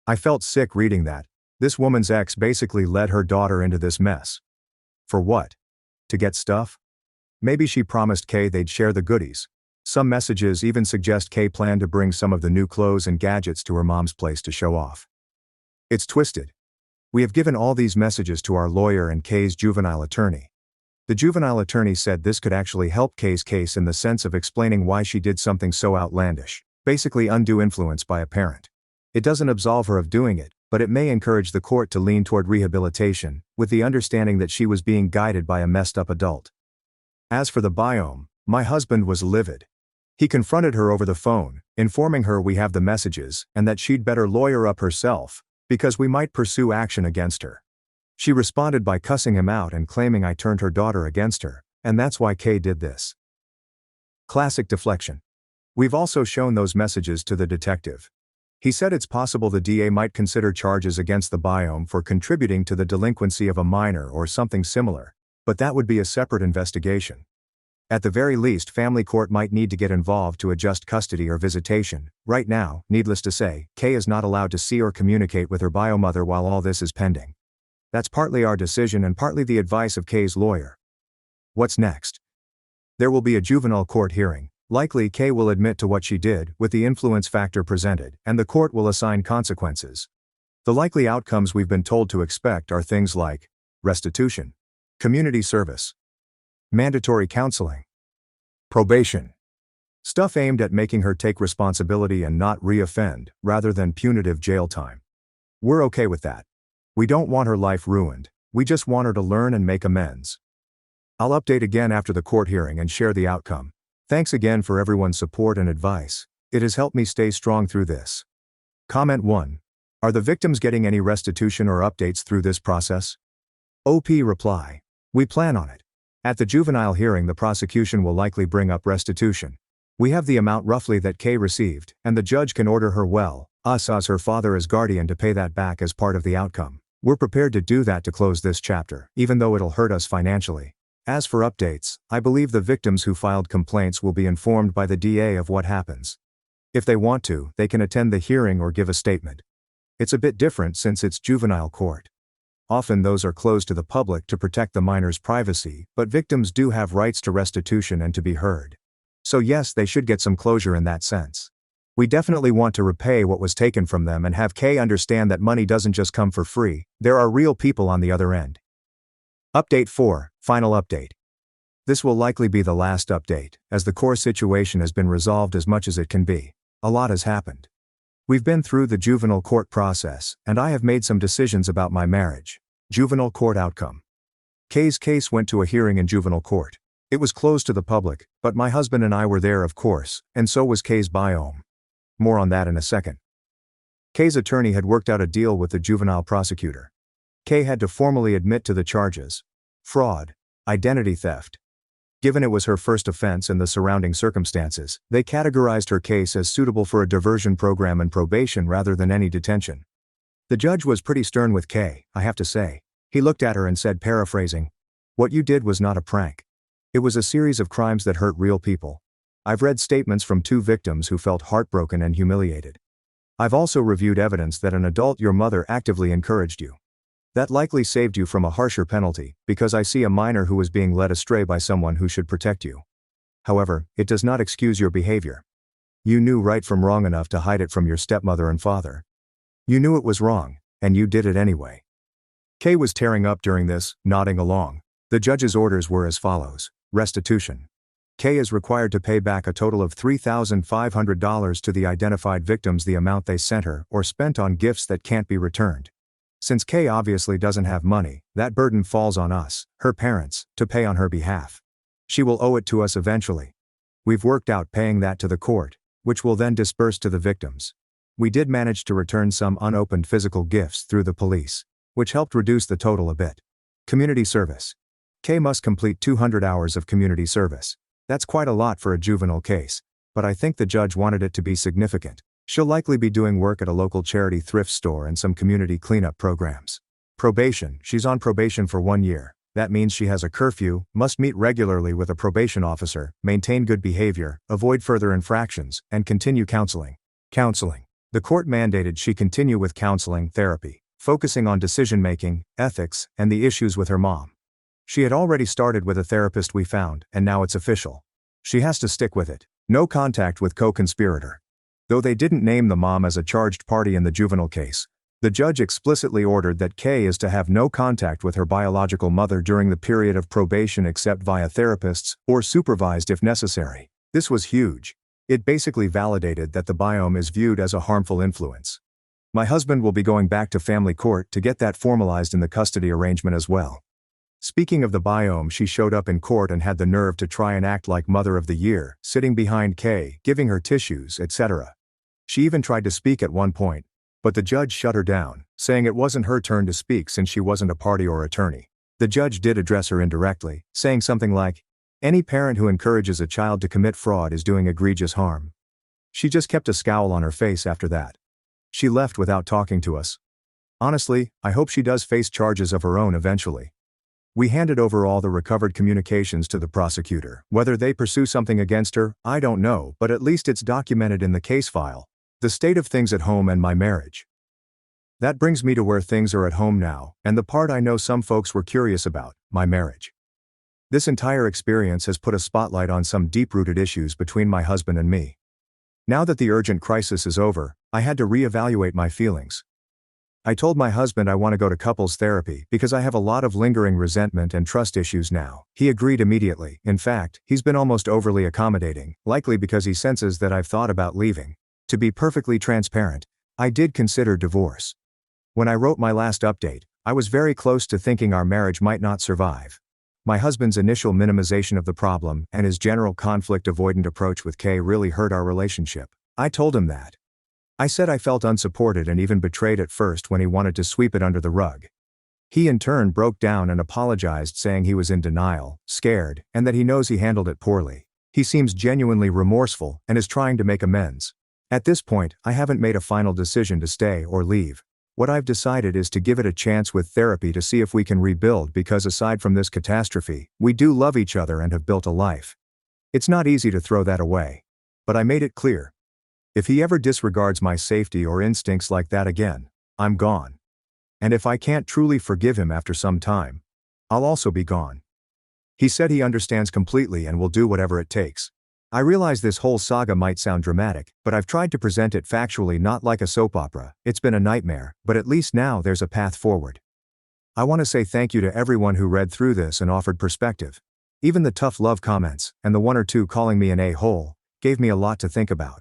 I felt sick reading that. This woman's ex basically led her daughter into this mess. For what? To get stuff? Maybe she promised Kay they'd share the goodies. Some messages even suggest Kay planned to bring some of the new clothes and gadgets to her mom's place to show off. It's twisted. We have given all these messages to our lawyer and Kay's juvenile attorney. The juvenile attorney said this could actually help Kay's case in the sense of explaining why she did something so outlandish, basically undue influence by a parent. It doesn't absolve her of doing it, but it may encourage the court to lean toward rehabilitation, with the understanding that she was being guided by a messed up adult. As for the biome, my husband was livid. He confronted her over the phone, informing her we have the messages, and that she'd better lawyer up herself, because we might pursue action against her. She responded by cussing him out and claiming I turned her daughter against her, and that's why Kay did this. Classic deflection. We've also shown those messages to the detective. He said it's possible the DA might consider charges against the biome for contributing to the delinquency of a minor or something similar, but that would be a separate investigation. At the very least, family court might need to get involved to adjust custody or visitation. Right now, needless to say, Kay is not allowed to see or communicate with her biomother while all this is pending. That's partly our decision and partly the advice of Kay's lawyer. What's next? There will be a juvenile court hearing. Likely Kay will admit to what she did, with the influence factor presented, and the court will assign consequences. The likely outcomes we've been told to expect are things like restitution, community service, mandatory counseling, probation. Stuff aimed at making her take responsibility and not re-offend, rather than punitive jail time. We're okay with that. We don't want her life ruined, we just want her to learn and make amends. I'll update again after the court hearing and share the outcome. Thanks again for everyone's support and advice. It has helped me stay strong through this. Comment 1. Are the victims getting any restitution or updates through this process? OP reply. We plan on it. At the juvenile hearing, the prosecution will likely bring up restitution. We have the amount roughly that Kay received, and the judge can order her us as her father as guardian to pay that back as part of the outcome. We're prepared to do that to close this chapter, even though it'll hurt us financially. As for updates, I believe the victims who filed complaints will be informed by the DA of what happens. If they want to, they can attend the hearing or give a statement. It's a bit different since it's juvenile court. Often those are closed to the public to protect the minor's privacy, but victims do have rights to restitution and to be heard. So yes, they should get some closure in that sense. We definitely want to repay what was taken from them and have Kay understand that money doesn't just come for free, there are real people on the other end. Update 4, final update. This will likely be the last update, as the core situation has been resolved as much as it can be. A lot has happened. We've been through the juvenile court process, and I have made some decisions about my marriage. Juvenile court outcome. Kay's case went to a hearing in juvenile court. It was closed to the public, but my husband and I were there, of course, and so was Kay's biome. More on that in a second. Kay's attorney had worked out a deal with the juvenile prosecutor. Kay had to formally admit to the charges: fraud, identity theft. Given it was her first offense and the surrounding circumstances, they categorized her case as suitable for a diversion program and probation rather than any detention. The judge was pretty stern with Kay, I have to say. He looked at her and said, paraphrasing, "What you did was not a prank. It was a series of crimes that hurt real people. I've read statements from 2 victims who felt heartbroken and humiliated. I've also reviewed evidence that an adult, your mother, actively encouraged you. That likely saved you from a harsher penalty, because I see a minor who was being led astray by someone who should protect you. However, it does not excuse your behavior. You knew right from wrong enough to hide it from your stepmother and father. You knew it was wrong, and you did it anyway." Kay was tearing up during this, nodding along. The judge's orders were as follows. Restitution. Kay is required to pay back a total of $3,500 to the identified victims, the amount they sent her or spent on gifts that can't be returned. Since Kay obviously doesn't have money, that burden falls on us, her parents, to pay on her behalf. She will owe it to us eventually. We've worked out paying that to the court, which will then disperse to the victims. We did manage to return some unopened physical gifts through the police, which helped reduce the total a bit. Community service. Kay must complete 200 hours of community service. That's quite a lot for a juvenile case, but I think the judge wanted it to be significant. She'll likely be doing work at a local charity thrift store and some community cleanup programs. Probation. She's on probation for 1 year. That means she has a curfew, must meet regularly with a probation officer, maintain good behavior, avoid further infractions, and continue counseling. Counseling. The court mandated she continue with counseling therapy, focusing on decision-making, ethics, and the issues with her mom. She had already started with a therapist we found, and now it's official. She has to stick with it. No contact with co-conspirator. Though they didn't name the mom as a charged party in the juvenile case, the judge explicitly ordered that Kay is to have no contact with her biological mother during the period of probation except via therapists, or supervised if necessary. This was huge. It basically validated that the biome is viewed as a harmful influence. My husband will be going back to family court to get that formalized in the custody arrangement as well. Speaking of the biome, she showed up in court and had the nerve to try and act like Mother of the Year, sitting behind Kay, giving her tissues, etc. She even tried to speak at one point, but the judge shut her down, saying it wasn't her turn to speak since she wasn't a party or attorney. The judge did address her indirectly, saying something like, "Any parent who encourages a child to commit fraud is doing egregious harm." She just kept a scowl on her face after that. She left without talking to us. Honestly, I hope she does face charges of her own eventually. We handed over all the recovered communications to the prosecutor. Whether they pursue something against her, I don't know, but at least it's documented in the case file. The state of things at home and my marriage. That brings me to where things are at home now, and the part I know some folks were curious about, my marriage. This entire experience has put a spotlight on some deep-rooted issues between my husband and me. Now that the urgent crisis is over, I had to reevaluate my feelings. I told my husband I want to go to couples therapy because I have a lot of lingering resentment and trust issues now. He agreed immediately. In fact, he's been almost overly accommodating, likely because he senses that I've thought about leaving. To be perfectly transparent, I did consider divorce. When I wrote my last update, I was very close to thinking our marriage might not survive. My husband's initial minimization of the problem and his general conflict-avoidant approach with Kay really hurt our relationship. I told him that. I said I felt unsupported and even betrayed at first when he wanted to sweep it under the rug. He in turn broke down and apologized, saying he was in denial, scared, and that he knows he handled it poorly. He seems genuinely remorseful and is trying to make amends. At this point, I haven't made a final decision to stay or leave. What I've decided is to give it a chance with therapy to see if we can rebuild, because aside from this catastrophe, we do love each other and have built a life. It's not easy to throw that away. But I made it clear. If he ever disregards my safety or instincts like that again, I'm gone. And if I can't truly forgive him after some time, I'll also be gone. He said he understands completely and will do whatever it takes. I realize this whole saga might sound dramatic, but I've tried to present it factually, not like a soap opera. It's been a nightmare, but at least now there's a path forward. I want to say thank you to everyone who read through this and offered perspective. Even the tough love comments, and the one or two calling me an a-hole, gave me a lot to think about.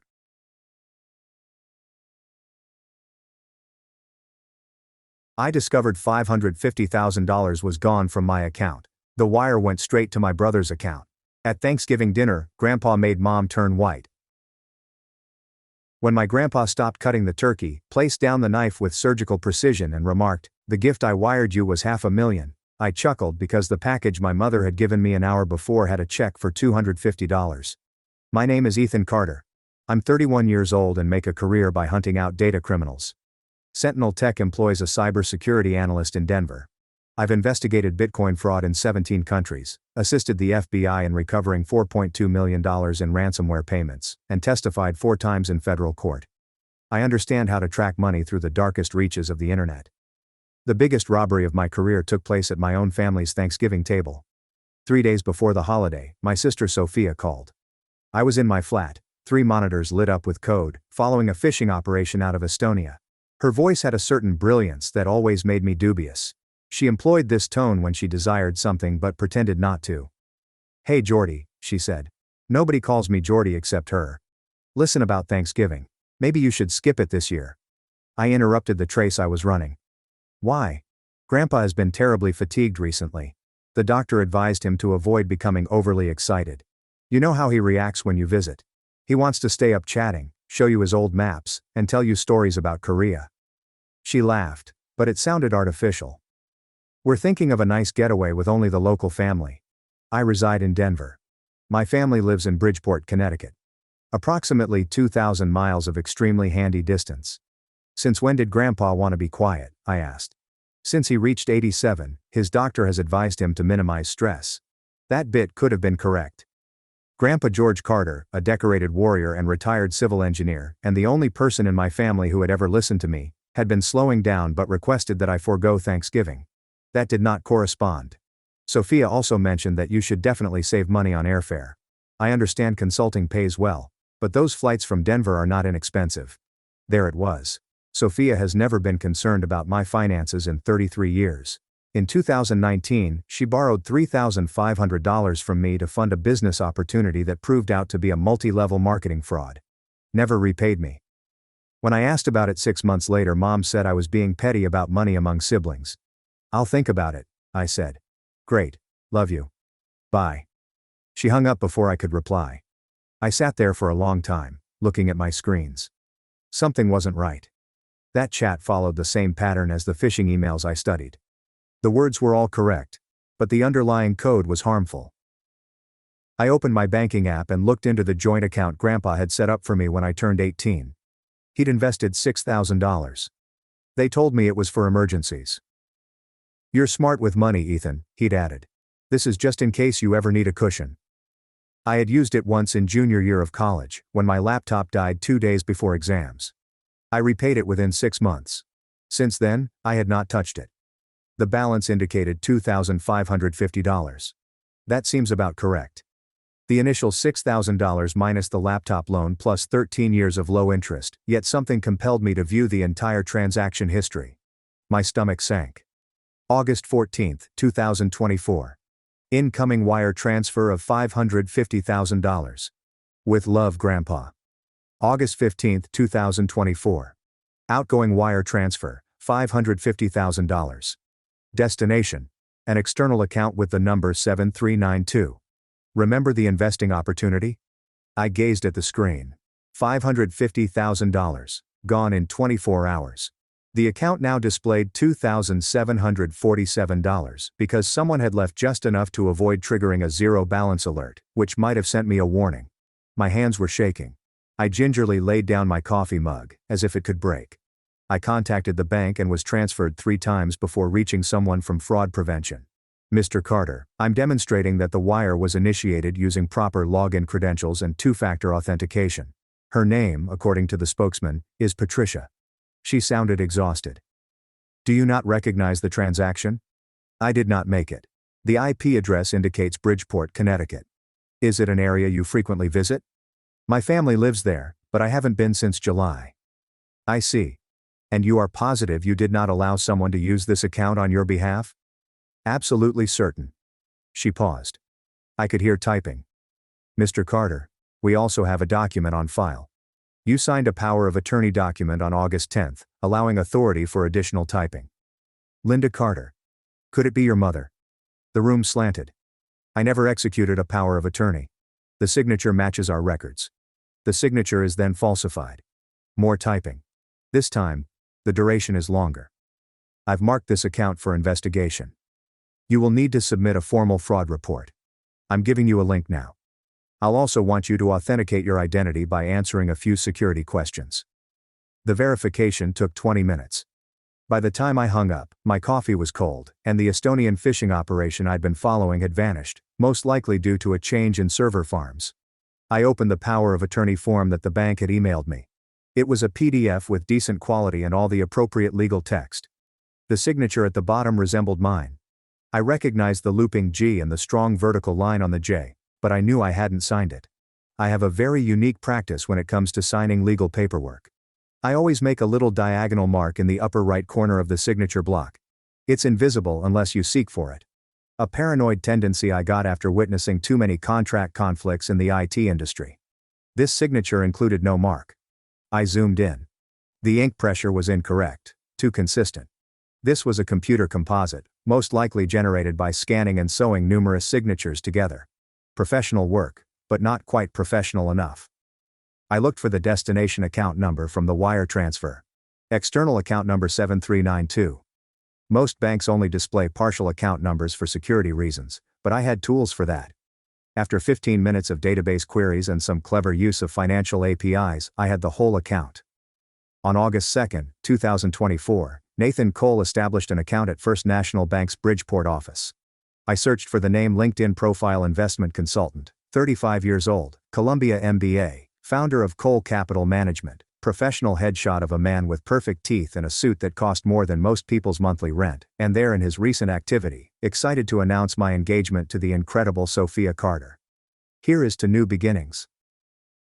I discovered $550,000 was gone from my account. The wire went straight to my brother's account. At Thanksgiving dinner, Grandpa made Mom turn white. When my grandpa stopped cutting the turkey, placed down the knife with surgical precision and remarked, "The gift I wired you was $500,000, I chuckled because the package my mother had given me an hour before had a check for $250. My name is Ethan Carter. I'm 31 years old and make a career by hunting out data criminals. Sentinel Tech employs a cybersecurity analyst in Denver. I've investigated Bitcoin fraud in 17 countries, assisted the FBI in recovering $4.2 million in ransomware payments, and testified 4 times in federal court. I understand how to track money through the darkest reaches of the internet. The biggest robbery of my career took place at my own family's Thanksgiving table. 3 days before the holiday, my sister Sophia called. I was in my flat, 3 monitors lit up with code, following a phishing operation out of Estonia. Her voice had a certain brilliance that always made me dubious. She employed this tone when she desired something but pretended not to. "Hey Jordy," she said. "Nobody calls me Jordy except her. Listen, about Thanksgiving. Maybe you should skip it this year." I interrupted the trace I was running. "Why?" "Grandpa has been terribly fatigued recently. The doctor advised him to avoid becoming overly excited. You know how he reacts when you visit. He wants to stay up chatting, show you his old maps, and tell you stories about Korea." She laughed, but it sounded artificial. "We're thinking of a nice getaway with only the local family. I reside in Denver. My family lives in Bridgeport, Connecticut. Approximately 2,000 miles of extremely handy distance." "Since when did Grandpa want to be quiet?" I asked. "Since he reached 87, his doctor has advised him to minimize stress." That bit could have been correct. Grandpa George Carter, a decorated warrior and retired civil engineer, and the only person in my family who had ever listened to me, had been slowing down but requested that I forego Thanksgiving. That did not correspond. Sophia also mentioned that you should definitely save money on airfare. I understand consulting pays well, but those flights from Denver are not inexpensive. There it was. Sophia has never been concerned about my finances in 33 years. In 2019, she borrowed $3,500 from me to fund a business opportunity that proved out to be a multi-level marketing fraud. Never repaid me. When I asked about it 6 months later, Mom said I was being petty about money among siblings. "I'll think about it," I said. "Great. Love you. Bye." She hung up before I could reply. I sat there for a long time, looking at my screens. Something wasn't right. That chat followed the same pattern as the phishing emails I studied. The words were all correct, but the underlying code was harmful. I opened my banking app and looked into the joint account Grandpa had set up for me when I turned 18. He'd invested $6,000. They told me it was for emergencies. You're smart with money, Ethan, he'd added. This is just in case you ever need a cushion. I had used it once in junior year of college, when my laptop died 2 days before exams. I repaid it within 6 months. Since then, I had not touched it. The balance indicated $2,550. That seems about correct. The initial $6,000 minus the laptop loan plus 13 years of low interest, yet something compelled me to view the entire transaction history. My stomach sank. August 14, 2024. Incoming wire transfer of $550,000. With love, Grandpa. August 15, 2024. Outgoing wire transfer, $550,000. Destination: an external account with the number 7392. Remember the investing opportunity? I gazed at the screen. $550,000, gone in 24 hours. The account now displayed $2,747 because someone had left just enough to avoid triggering a zero balance alert, which might have sent me a warning. My hands were shaking. I gingerly laid down my coffee mug, as if it could break. I contacted the bank and was transferred 3 times before reaching someone from fraud prevention. Mr. Carter, I'm demonstrating that the wire was initiated using proper login credentials and two-factor authentication. Her name, according to the spokesman, is Patricia. She sounded exhausted. Do you not recognize the transaction? I did not make it. The IP address indicates Bridgeport, Connecticut. Is it an area you frequently visit? My family lives there, but I haven't been since July. I see. And you are positive you did not allow someone to use this account on your behalf? Absolutely certain. She paused. I could hear typing. Mr. Carter, we also have a document on file. You signed a power of attorney document on August 10, allowing authority for additional typing. Linda Carter. Could it be your mother? The room slanted. I never executed a power of attorney. The signature matches our records. The signature is then falsified. More typing. This time, the duration is longer. I've marked this account for investigation. You will need to submit a formal fraud report. I'm giving you a link now. I'll also want you to authenticate your identity by answering a few security questions. The verification took 20 minutes. By the time I hung up, my coffee was cold, and the Estonian phishing operation I'd been following had vanished, most likely due to a change in server farms. I opened the power of attorney form that the bank had emailed me. It was a PDF with decent quality and all the appropriate legal text. The signature at the bottom resembled mine. I recognized the looping G and the strong vertical line on the J, but I knew I hadn't signed it. I have a very unique practice when it comes to signing legal paperwork. I always make a little diagonal mark in the upper right corner of the signature block. It's invisible unless you seek for it. A paranoid tendency I got after witnessing too many contract conflicts in the IT industry. This signature included no mark. I zoomed in. The ink pressure was incorrect, too consistent. This was a computer composite, most likely generated by scanning and sewing numerous signatures together. Professional work, but not quite professional enough. I looked for the destination account number from the wire transfer. External account number 7392. Most banks only display partial account numbers for security reasons, but I had tools for that. After 15 minutes of database queries and some clever use of financial APIs, I had the whole account. On August 2, 2024, Nathan Cole established an account at First National Bank's Bridgeport office. I searched for the name LinkedIn profile investment consultant, 35 years old, Columbia MBA, founder of Cole Capital Management, professional headshot of a man with perfect teeth and a suit that cost more than most people's monthly rent, and there in his recent activity, excited to announce my engagement to the incredible Sophia Carter. Here is to new beginnings.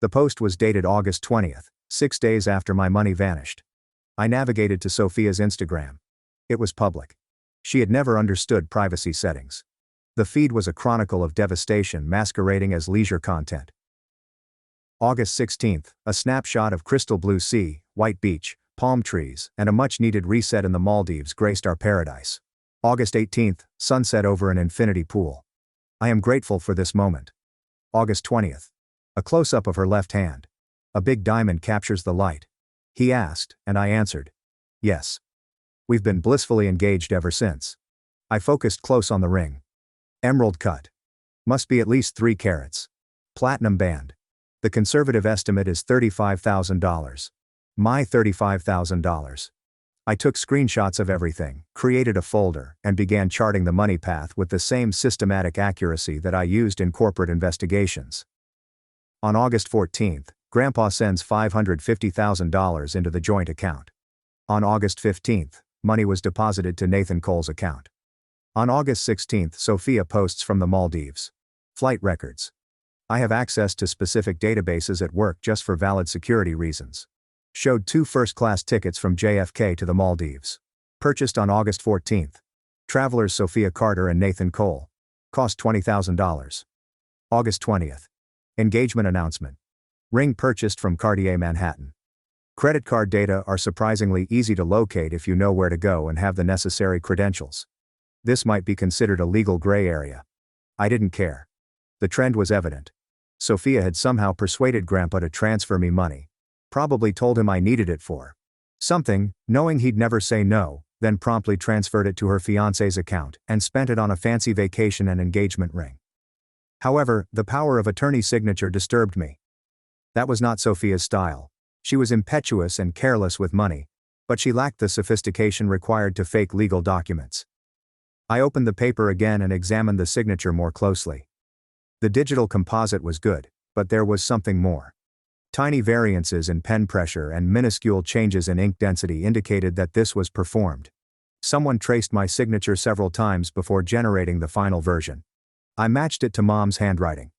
The post was dated August 20th, 6 days after my money vanished. I navigated to Sophia's Instagram. It was public. She had never understood privacy settings. The feed was a chronicle of devastation masquerading as leisure content. August 16th, a snapshot of crystal blue sea, white beach, palm trees, and a much-needed reset in the Maldives graced our paradise. August 18th, sunset over an infinity pool. I am grateful for this moment. August 20th. A close-up of her left hand. A big diamond captures the light. He asked, and I answered. Yes. We've been blissfully engaged ever since. I focused close on the ring. Emerald cut. Must be at least 3 carats. Platinum band. The conservative estimate is $35,000. My $35,000. I took screenshots of everything, created a folder, and began charting the money path with the same systematic accuracy that I used in corporate investigations. On August 14th, Grandpa sends $550,000 into the joint account. On August 15th, money was deposited to Nathan Cole's account. On August 16th, Sophia posts from the Maldives. Flight records. I have access to specific databases at work just for valid security reasons. Showed 2 first-class tickets from JFK to the Maldives. Purchased on August 14th. Travelers Sophia Carter and Nathan Cole. Cost $20,000. August 20th. Engagement announcement. Ring purchased from Cartier Manhattan. Credit card data are surprisingly easy to locate if you know where to go and have the necessary credentials. This might be considered a legal gray area. I didn't care. The trend was evident. Sophia had somehow persuaded Grandpa to transfer me money. Probably told him I needed it for something, knowing he'd never say no, then promptly transferred it to her fiancé's account and spent it on a fancy vacation and engagement ring. However, the power of attorney signature disturbed me. That was not Sophia's style. She was impetuous and careless with money, but she lacked the sophistication required to fake legal documents. I opened the paper again and examined the signature more closely. The digital composite was good, but there was something more. Tiny variances in pen pressure and minuscule changes in ink density indicated that this was performed. Someone traced my signature several times before generating the final version. I matched it to Mom's handwriting.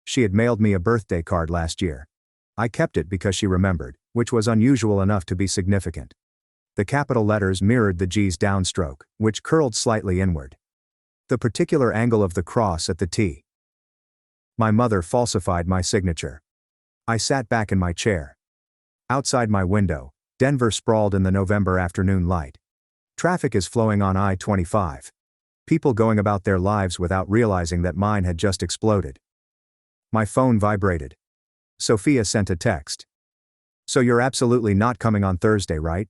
She had mailed me a birthday card last year. I kept it because she remembered, which was unusual enough to be significant. The capital letters mirrored the G's downstroke, which curled slightly inward. The particular angle of the cross at the T. My mother falsified my signature. I sat back in my chair. Outside my window, Denver sprawled in the November afternoon light. Traffic is flowing on I-25. People going about their lives without realizing that mine had just exploded. My phone vibrated. Sophia sent a text. "So you're absolutely not coming on Thursday, right?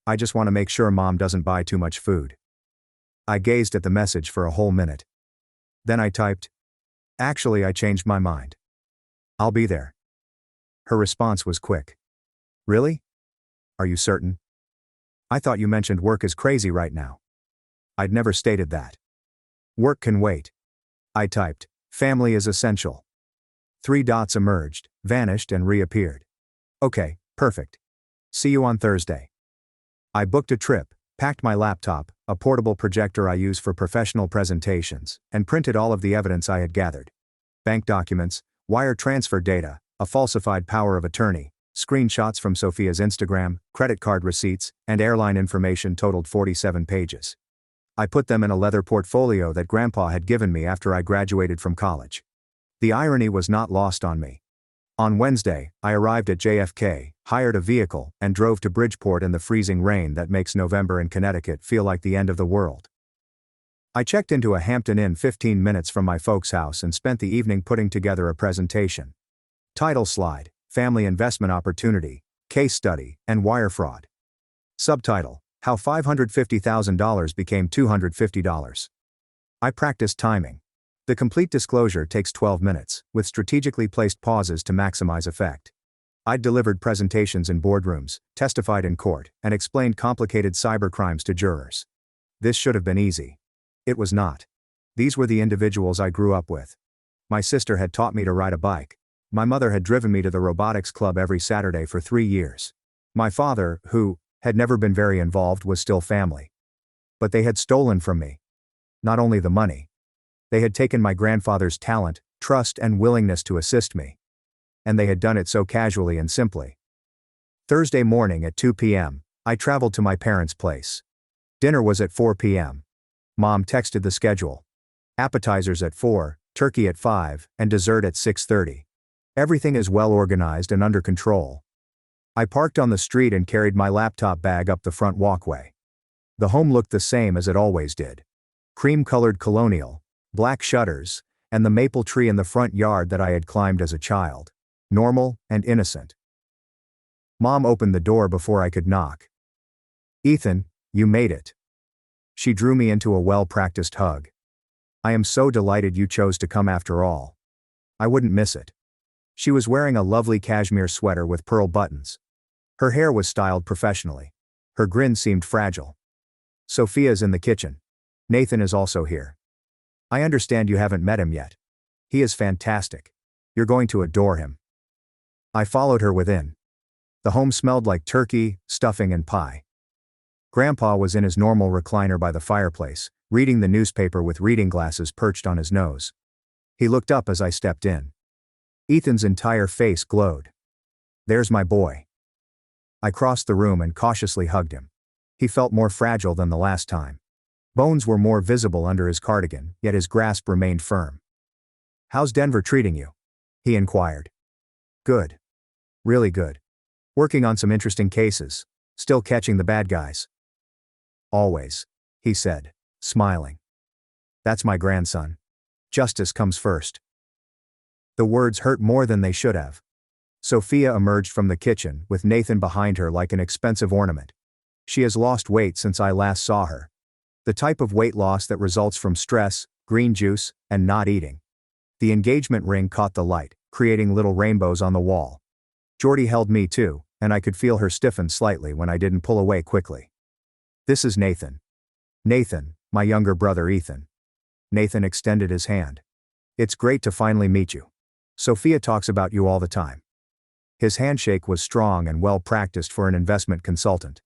I just want to make sure Mom doesn't buy too much food." I gazed at the message for a whole minute. Then I typed, "Actually, I changed my mind. I'll be there." Her response was quick. "Really? Are you certain? I thought you mentioned work is crazy right now." I'd never stated that. "Work can wait." I typed, "Family is essential." 3 dots emerged, vanished and reappeared. "Okay, perfect. See you on Thursday." I booked a trip, packed my laptop, a portable projector I use for professional presentations, and printed all of the evidence I had gathered. Bank documents, wire transfer data, a falsified power of attorney, screenshots from Sophia's Instagram, credit card receipts, and airline information totaled 47 pages. I put them in a leather portfolio that Grandpa had given me after I graduated from college. The irony was not lost on me. On Wednesday, I arrived at JFK, hired a vehicle, and drove to Bridgeport in the freezing rain that makes November in Connecticut feel like the end of the world. I checked into a Hampton Inn 15 minutes from my folks' house and spent the evening putting together a presentation. Title slide, Family Investment Opportunity, Case Study, and Wire Fraud. Subtitle, How $550,000 Became $250. I practiced timing. The complete disclosure takes 12 minutes, with strategically placed pauses to maximize effect. I'd delivered presentations in boardrooms, testified in court, and explained complicated cybercrimes to jurors. This should have been easy. It was not. These were the individuals I grew up with. My sister had taught me to ride a bike. My mother had driven me to the robotics club every Saturday for 3 years. My father, who had never been very involved, was still family. But they had stolen from me. Not only the money. They had taken my grandfather's talent, trust, and willingness to assist me. And they had done it so casually and simply. Thursday morning at 2 p.m., I traveled to my parents' place. Dinner was at 4 p.m. Mom texted the schedule. Appetizers at 4, turkey at 5, and dessert at 6:30. Everything is well organized and under control. I parked on the street and carried my laptop bag up the front walkway. The home looked the same as it always did. Cream-colored colonial, black shutters, and the maple tree in the front yard that I had climbed as a child. Normal and innocent. Mom opened the door before I could knock. "Ethan, you made it." She drew me into a well-practiced hug. "I am so delighted you chose to come after all. I wouldn't miss it." She was wearing a lovely cashmere sweater with pearl buttons. Her hair was styled professionally. Her grin seemed fragile. Sophia's in the kitchen. Nathan is also here. I understand you haven't met him yet. He is fantastic. You're going to adore him. I followed her within. The home smelled like turkey, stuffing and pie. Grandpa was in his normal recliner by the fireplace, reading the newspaper with reading glasses perched on his nose. He looked up as I stepped in. Ethan's entire face glowed. There's my boy. I crossed the room and cautiously hugged him. He felt more fragile than the last time. Bones were more visible under his cardigan, yet his grasp remained firm. How's Denver treating you? He inquired. Good. Really good. Working on some interesting cases. Still catching the bad guys. Always, he said, smiling. That's my grandson. Justice comes first. The words hurt more than they should have. Sophia emerged from the kitchen, with Nathan behind her like an expensive ornament. She has lost weight since I last saw her. The type of weight loss that results from stress, green juice, and not eating. The engagement ring caught the light, creating little rainbows on the wall. Jordy held me too, and I could feel her stiffen slightly when I didn't pull away quickly. This is Nathan. Nathan, my younger brother Ethan. Nathan extended his hand. It's great to finally meet you. Sophia talks about you all the time. His handshake was strong and well practiced for an investment consultant.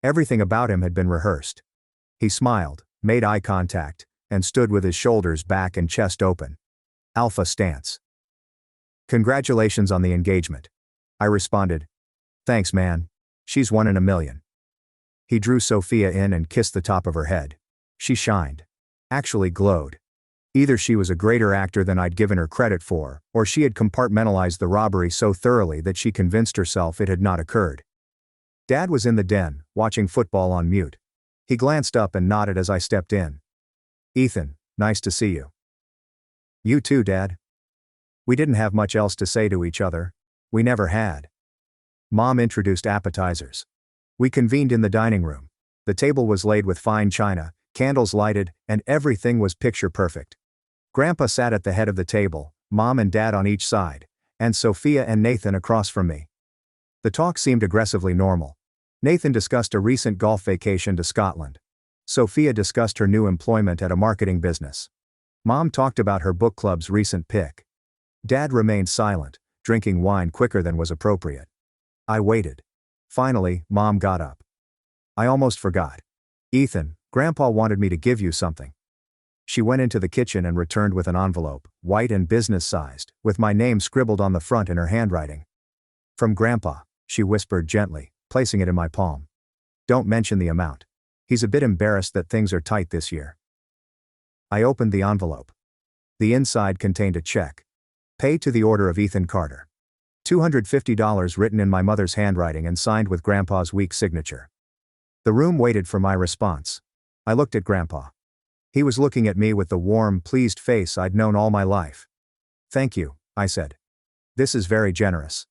Everything about him had been rehearsed. He smiled, made eye contact, and stood with his shoulders back and chest open. Alpha stance. Congratulations on the engagement. I responded. Thanks, man. She's one in a million. He drew Sophia in and kissed the top of her head. She shined. Actually glowed. Either she was a greater actor than I'd given her credit for, or she had compartmentalized the robbery so thoroughly that she convinced herself it had not occurred. Dad was in the den, watching football on mute. He glanced up and nodded as I stepped in. Ethan, nice to see you. You too, Dad. We didn't have much else to say to each other. We never had. Mom introduced appetizers. We convened in the dining room. The table was laid with fine china, candles lighted, and everything was picture perfect. Grandpa sat at the head of the table, Mom and Dad on each side, and Sophia and Nathan across from me. The talk seemed aggressively normal. Nathan discussed a recent golf vacation to Scotland. Sophia discussed her new employment at a marketing business. Mom talked about her book club's recent pick. Dad remained silent, drinking wine quicker than was appropriate. I waited. Finally, Mom got up. I almost forgot. Ethan, Grandpa wanted me to give you something. She went into the kitchen and returned with an envelope, white and business-sized, with my name scribbled on the front in her handwriting. From Grandpa, she whispered gently, placing it in my palm. Don't mention the amount. He's a bit embarrassed that things are tight this year. I opened the envelope. The inside contained a check. Pay to the order of Ethan Carter. $250 written in my mother's handwriting and signed with Grandpa's weak signature. The room waited for my response. I looked at Grandpa. He was looking at me with the warm, pleased face I'd known all my life. Thank you, I said. This is very generous.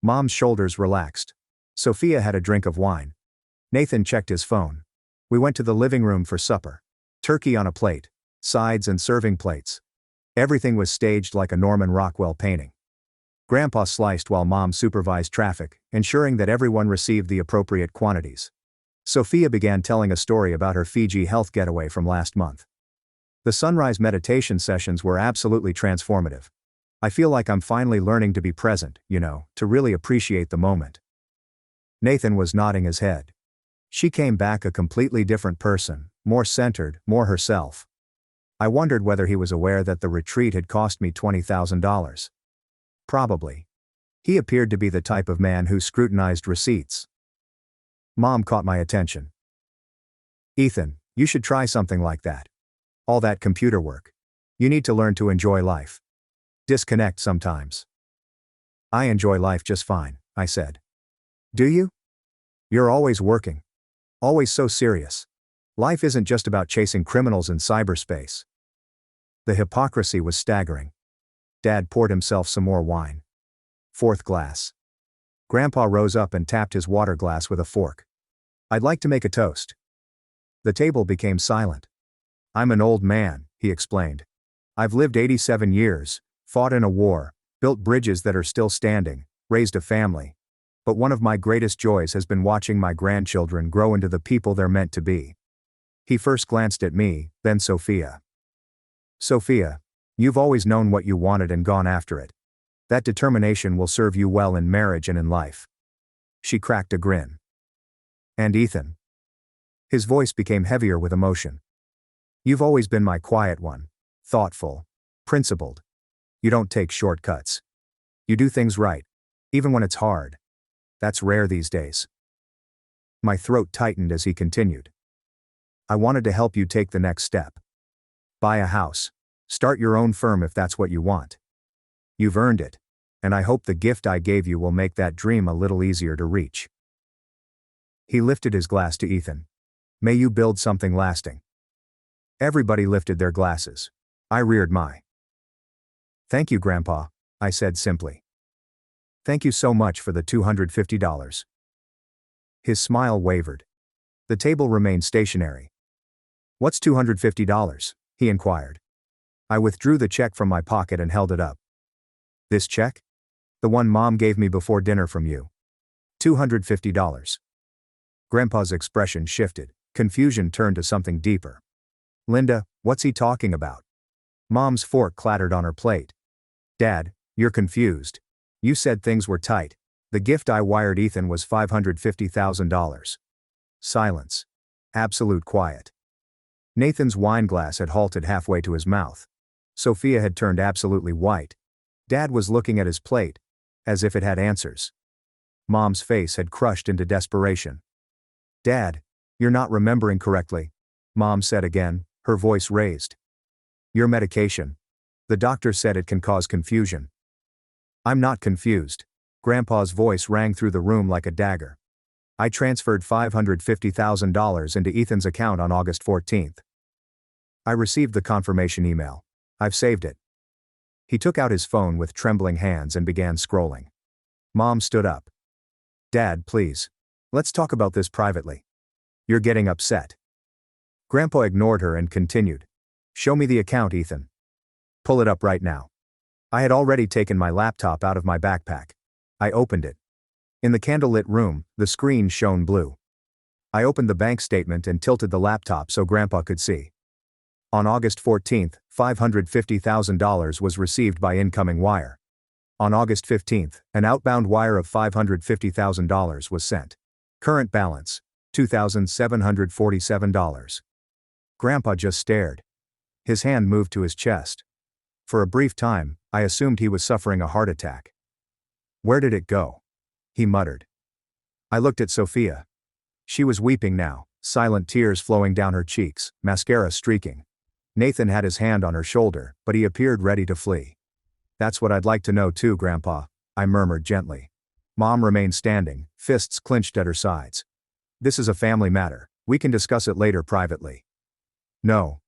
Mom's shoulders relaxed. Sophia had a drink of wine. Nathan checked his phone. We went to the living room for supper. Turkey on a plate, sides and serving plates. Everything was staged like a Norman Rockwell painting. Grandpa sliced while Mom supervised traffic, ensuring that everyone received the appropriate quantities. Sophia began telling a story about her Fiji health getaway from last month. The sunrise meditation sessions were absolutely transformative. I feel like I'm finally learning to be present, to really appreciate the moment. Nathan was nodding his head. She came back a completely different person, more centered, more herself. I wondered whether he was aware that the retreat had cost me $20,000. Probably. He appeared to be the type of man who scrutinized receipts. Mom caught my attention. Ethan, you should try something like that. All that computer work. You need to learn to enjoy life. Disconnect sometimes. I enjoy life just fine, I said. Do you? You're always working. Always so serious. Life isn't just about chasing criminals in cyberspace. The hypocrisy was staggering. Dad poured himself some more wine. Fourth glass. Grandpa rose up and tapped his water glass with a fork. I'd like to make a toast. The table became silent. I'm an old man, he explained. I've lived 87 years, fought in a war, built bridges that are still standing, raised a family. But one of my greatest joys has been watching my grandchildren grow into the people they're meant to be. He first glanced at me, then Sophia. Sophia, you've always known what you wanted and gone after it. That determination will serve you well in marriage and in life. She cracked a grin. And Ethan? His voice became heavier with emotion. You've always been my quiet one, thoughtful, principled. You don't take shortcuts. You do things right, even when it's hard. That's rare these days. My throat tightened as he continued. I wanted to help you take the next step. Buy a house. Start your own firm if that's what you want. You've earned it, and I hope the gift I gave you will make that dream a little easier to reach. He lifted his glass to Ethan. May you build something lasting. Everybody lifted their glasses. I reared my. Thank you, Grandpa, I said simply. Thank you so much for the $250. His smile wavered. The table remained stationary. What's $250? He inquired. I withdrew the check from my pocket and held it up. This check? The one Mom gave me before dinner from you. $250. Grandpa's expression shifted. Confusion turned to something deeper. Linda, what's he talking about? Mom's fork clattered on her plate. Dad, you're confused. You said things were tight. The gift I wired Ethan was $550,000. Silence. Absolute quiet. Nathan's wine glass had halted halfway to his mouth. Sophia had turned absolutely white. Dad was looking at his plate, as if it had answers. Mom's face had crushed into desperation. Dad, you're not remembering correctly, Mom said again, her voice raised. Your medication. The doctor said it can cause confusion. I'm not confused. Grandpa's voice rang through the room like a dagger. I transferred $550,000 into Ethan's account on August 14th. I received the confirmation email. I've saved it. He took out his phone with trembling hands and began scrolling. Mom stood up. Dad, please. Let's talk about this privately. You're getting upset. Grandpa ignored her and continued. Show me the account, Ethan. Pull it up right now. I had already taken my laptop out of my backpack. I opened it. In the candlelit room, the screen shone blue. I opened the bank statement and tilted the laptop so Grandpa could see. On August 14th, $550,000 was received by incoming wire. On August 15th, an outbound wire of $550,000 was sent. Current balance, $2,747. Grandpa just stared. His hand moved to his chest. For a brief time, I assumed he was suffering a heart attack. Where did it go? He muttered. I looked at Sophia. She was weeping now, silent tears flowing down her cheeks, mascara streaking. Nathan had his hand on her shoulder, but he appeared ready to flee. That's what I'd like to know too, Grandpa, I murmured gently. Mom remained standing, fists clenched at her sides. This is a family matter. We can discuss it later privately. No.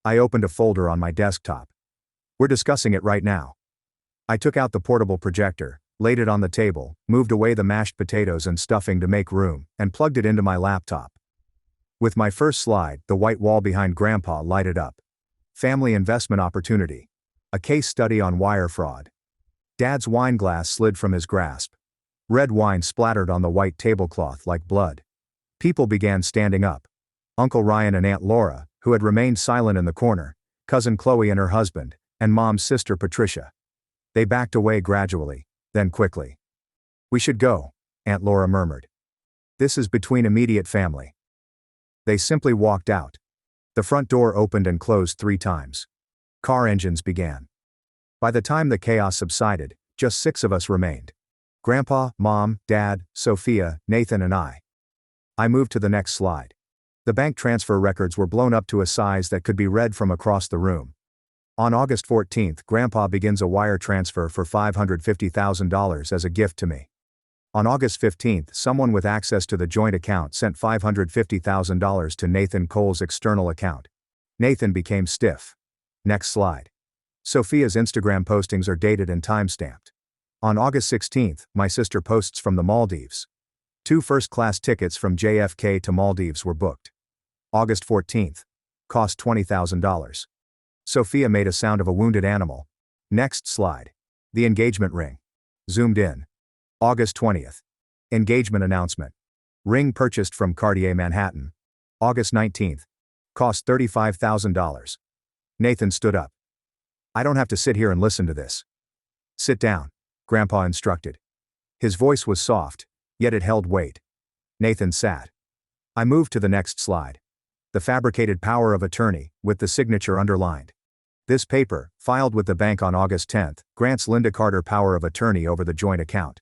I opened a folder on my desktop. We're discussing it right now. I took out the portable projector, laid it on the table, moved away the mashed potatoes and stuffing to make room, and plugged it into my laptop. With my first slide, the white wall behind Grandpa lighted up. Family investment opportunity. A case study on wire fraud. Dad's wine glass slid from his grasp. Red wine splattered on the white tablecloth like blood. People began standing up. Uncle Ryan and Aunt Laura, who had remained silent in the corner, Cousin Chloe and her husband, and Mom's sister Patricia. They backed away gradually, then quickly. We should go, Aunt Laura murmured. This is between immediate family. They simply walked out. The front door opened and closed 3 times. Car engines began. By the time the chaos subsided, just 6 of us remained. Grandpa, Mom, Dad, Sophia, Nathan and I. I moved to the next slide. The bank transfer records were blown up to a size that could be read from across the room. On August 14th, Grandpa begins a wire transfer for $550,000 as a gift to me. On August 15th, someone with access to the joint account sent $550,000 to Nathan Cole's external account. Nathan became stiff. Next slide. Sophia's Instagram postings are dated and time-stamped. On August 16th, my sister posts from the Maldives. 2 first-class tickets from JFK to Maldives were booked. August 14th. Cost $20,000. Sophia made a sound of a wounded animal. Next slide. The engagement ring. Zoomed in. August 20th. Engagement announcement. Ring purchased from Cartier Manhattan. August 19th. Cost $35,000. Nathan stood up. I don't have to sit here and listen to this. Sit down, Grandpa instructed. His voice was soft, yet it held weight. Nathan sat. I moved to the next slide. The fabricated power of attorney, with the signature underlined. This paper, filed with the bank on August 10th, grants Linda Carter power of attorney over the joint account.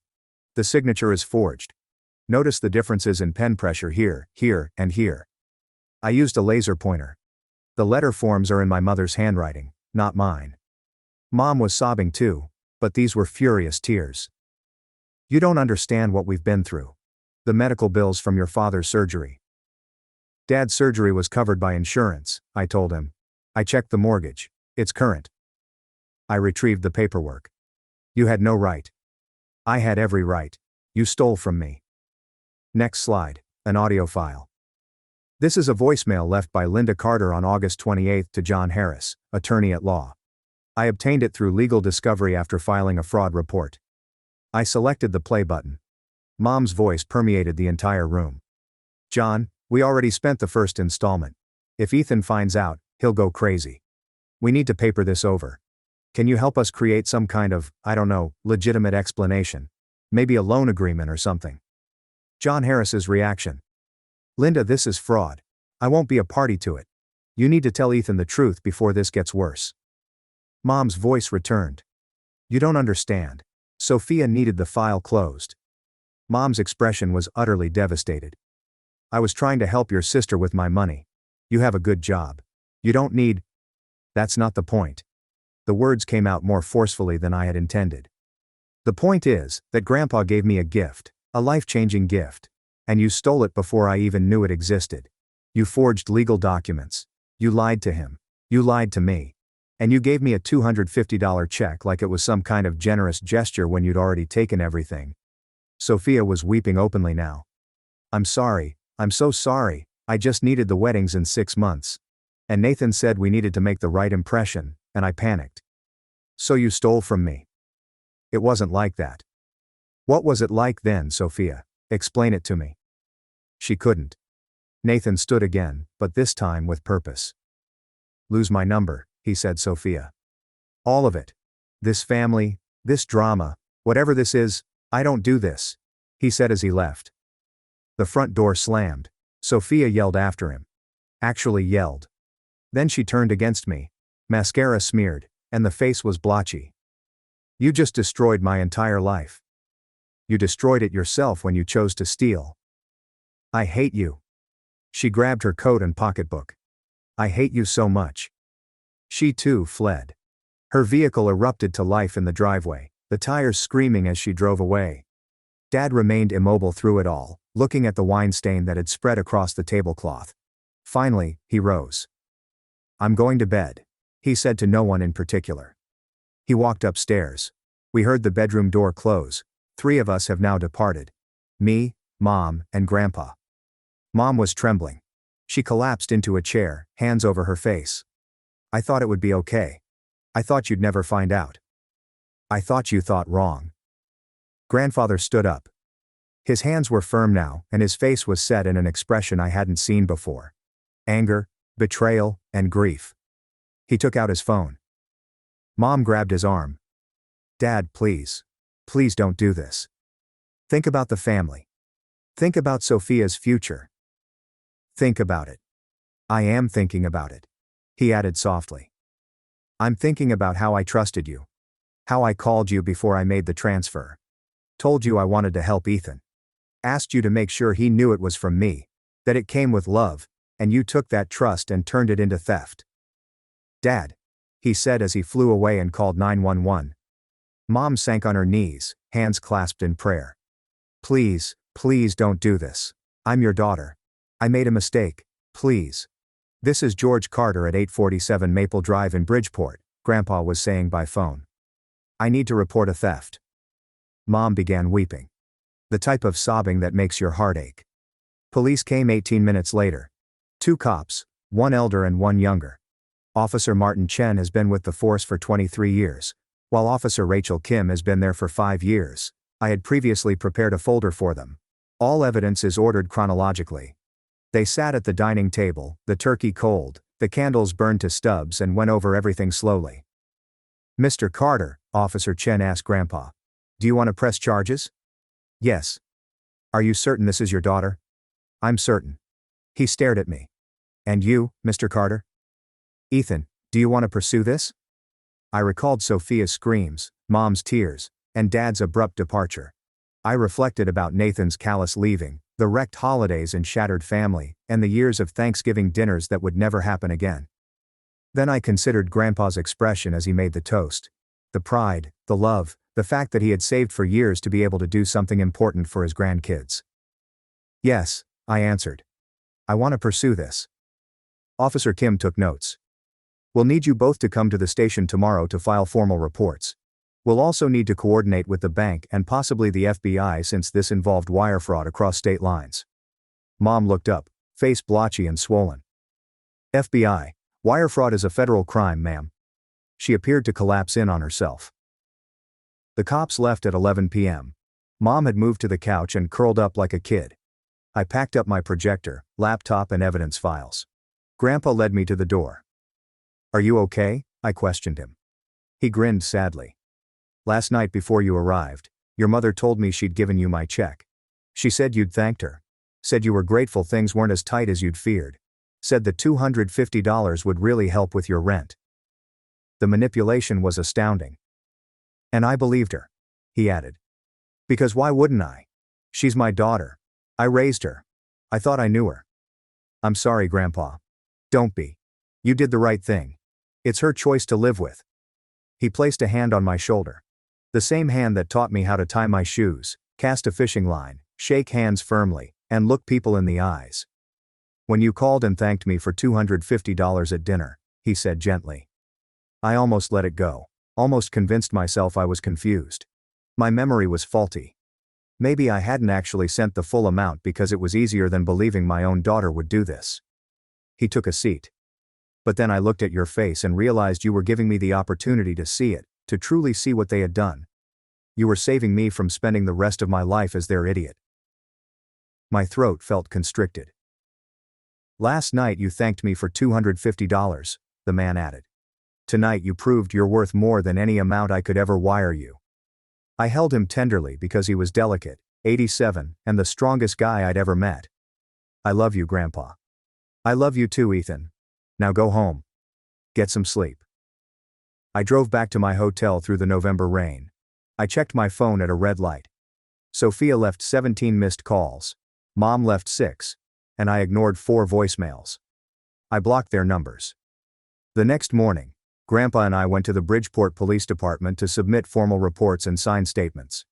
The signature is forged. Notice the differences in pen pressure here, here, and here. I used a laser pointer. The letter forms are in my mother's handwriting, not mine. Mom was sobbing too, but these were furious tears. You don't understand what we've been through. The medical bills from your father's surgery. Dad's surgery was covered by insurance, I told him. I checked the mortgage. It's current. I retrieved the paperwork. You had no right. I had every right. You stole from me. Next slide, an audio file. This is a voicemail left by Linda Carter on August 28 to John Harris, attorney at law. I obtained it through legal discovery after filing a fraud report. I selected the play button. Mom's voice permeated the entire room. John, we already spent the first installment. If Ethan finds out, he'll go crazy. We need to paper this over. Can you help us create some kind of, legitimate explanation? Maybe a loan agreement or something. John Harris's reaction. Linda, this is fraud. I won't be a party to it. You need to tell Ethan the truth before this gets worse. Mom's voice returned. You don't understand. Sophia needed the file closed. Mom's expression was utterly devastated. I was trying to help your sister with my money. You have a good job. You don't need. That's not the point. The words came out more forcefully than I had intended. The point is that Grandpa gave me a gift, a life-changing gift. And you stole it before I even knew it existed. You forged legal documents. You lied to him. You lied to me. And you gave me a $250 check like it was some kind of generous gesture when you'd already taken everything. Sophia was weeping openly now. I'm sorry, I'm so sorry, I just needed the weddings in 6 months. And Nathan said we needed to make the right impression, and I panicked. So you stole from me. It wasn't like that. What was it like then, Sophia? Explain it to me. She couldn't. Nathan stood again, but this time with purpose. Lose my number, he said, Sophia. All of it. This family, this drama, whatever this is, I don't do this, he said as he left. The front door slammed. Sophia yelled after him. Actually yelled. Then she turned against me. Mascara smeared, and the face was blotchy. You just destroyed my entire life. You destroyed it yourself when you chose to steal. I hate you. She grabbed her coat and pocketbook. I hate you so much. She too fled. Her vehicle erupted to life in the driveway, the tires screaming as she drove away. Dad remained immobile through it all, looking at the wine stain that had spread across the tablecloth. Finally, he rose. I'm going to bed, he said to no one in particular. He walked upstairs. We heard the bedroom door close. 3 of us have now departed. Me, Mom, and Grandpa. Mom was trembling. She collapsed into a chair, hands over her face. I thought it would be okay. I thought you'd never find out. I thought you thought wrong. Grandfather stood up. His hands were firm now, and his face was set in an expression I hadn't seen before. Anger, betrayal, and grief. He took out his phone. Mom grabbed his arm. Dad, please. Please don't do this. Think about the family. Think about Sophia's future. Think about it. I am thinking about it, he added softly. I'm thinking about how I trusted you. How I called you before I made the transfer. Told you I wanted to help Ethan. Asked you to make sure he knew it was from me, that it came with love, and you took that trust and turned it into theft. Dad, he said as he flew away and called 911. Mom sank on her knees, hands clasped in prayer. Please, please don't do this. I'm your daughter. I made a mistake, please. This is George Carter at 847 Maple Drive in Bridgeport, Grandpa was saying by phone. I need to report a theft. Mom began weeping. The type of sobbing that makes your heart ache. Police came 18 minutes later. 2 cops, 1 elder and 1 younger. Officer Martin Chen has been with the force for 23 years. While Officer Rachel Kim has been there for 5 years, I had previously prepared a folder for them. All evidence is ordered chronologically. They sat at the dining table, the turkey cold, the candles burned to stubs, and went over everything slowly. "Mr. Carter," Officer Chen asked Grandpa, "do you want to press charges?" "Yes." "Are you certain this is your daughter?" "I'm certain." He stared at me. "And you, Mr. Carter?" "Ethan, do you want to pursue this?" I recalled Sophia's screams, Mom's tears, and Dad's abrupt departure. I reflected about Nathan's callous leaving, the wrecked holidays and shattered family, and the years of Thanksgiving dinners that would never happen again. Then I considered Grandpa's expression as he made the toast. The pride, the love, the fact that he had saved for years to be able to do something important for his grandkids. "Yes," I answered. "I want to pursue this." Officer Kim took notes. "We'll need you both to come to the station tomorrow to file formal reports. We'll also need to coordinate with the bank and possibly the FBI since this involved wire fraud across state lines." Mom looked up, face blotchy and swollen. "FBI, wire fraud is a federal crime, ma'am." She appeared to collapse in on herself. The cops left at 11 p.m. Mom had moved to the couch and curled up like a kid. I packed up my projector, laptop, and evidence files. Grandpa led me to the door. "Are you okay?" I questioned him. He grinned sadly. "Last night before you arrived, your mother told me she'd given you my check. She said you'd thanked her. Said you were grateful things weren't as tight as you'd feared. Said the $250 would really help with your rent." The manipulation was astounding. "And I believed her," he added. "Because why wouldn't I? She's my daughter. I raised her. I thought I knew her." "I'm sorry, Grandpa." "Don't be. You did the right thing. It's her choice to live with." He placed a hand on my shoulder. The same hand that taught me how to tie my shoes, cast a fishing line, shake hands firmly, and look people in the eyes. "When you called and thanked me for $250 at dinner," he said gently, "I almost let it go, almost convinced myself I was confused. My memory was faulty. Maybe I hadn't actually sent the full amount because it was easier than believing my own daughter would do this." He took a seat. "But then I looked at your face and realized you were giving me the opportunity to see it, to truly see what they had done. You were saving me from spending the rest of my life as their idiot." My throat felt constricted. "Last night you thanked me for $250, the man added. "Tonight you proved you're worth more than any amount I could ever wire you." I held him tenderly because he was delicate, 87, and the strongest guy I'd ever met. "I love you, Grandpa." "I love you too, Ethan. Now go home. Get some sleep." I drove back to my hotel through the November rain. I checked my phone at a red light. Sophia left 17 missed calls. Mom left 6. And I ignored 4 voicemails. I blocked their numbers. The next morning, Grandpa and I went to the Bridgeport Police Department to submit formal reports and sign statements.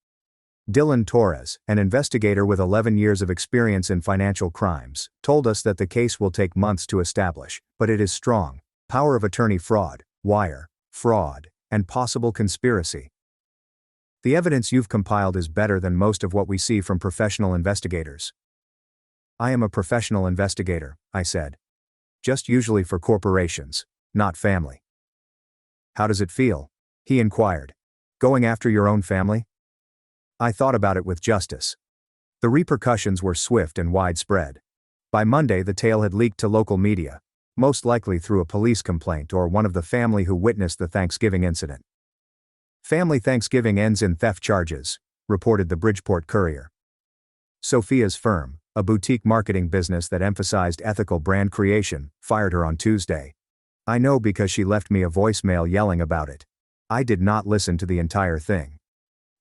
Dylan Torres, an investigator with 11 years of experience in financial crimes, told us that the case will take months to establish, but it is strong. Power of attorney fraud, wire fraud, and possible conspiracy. "The evidence you've compiled is better than most of what we see from professional investigators." "I am a professional investigator," I said. "Just usually for corporations, not family." "How does it feel?" he inquired. "Going after your own family?" I thought about it with justice. The repercussions were swift and widespread. By Monday the tale had leaked to local media, most likely through a police complaint or one of the family who witnessed the Thanksgiving incident. "Family Thanksgiving ends in theft charges," reported the Bridgeport Courier. Sophia's firm, a boutique marketing business that emphasized ethical brand creation, fired her on Tuesday. I know because she left me a voicemail yelling about it. I did not listen to the entire thing.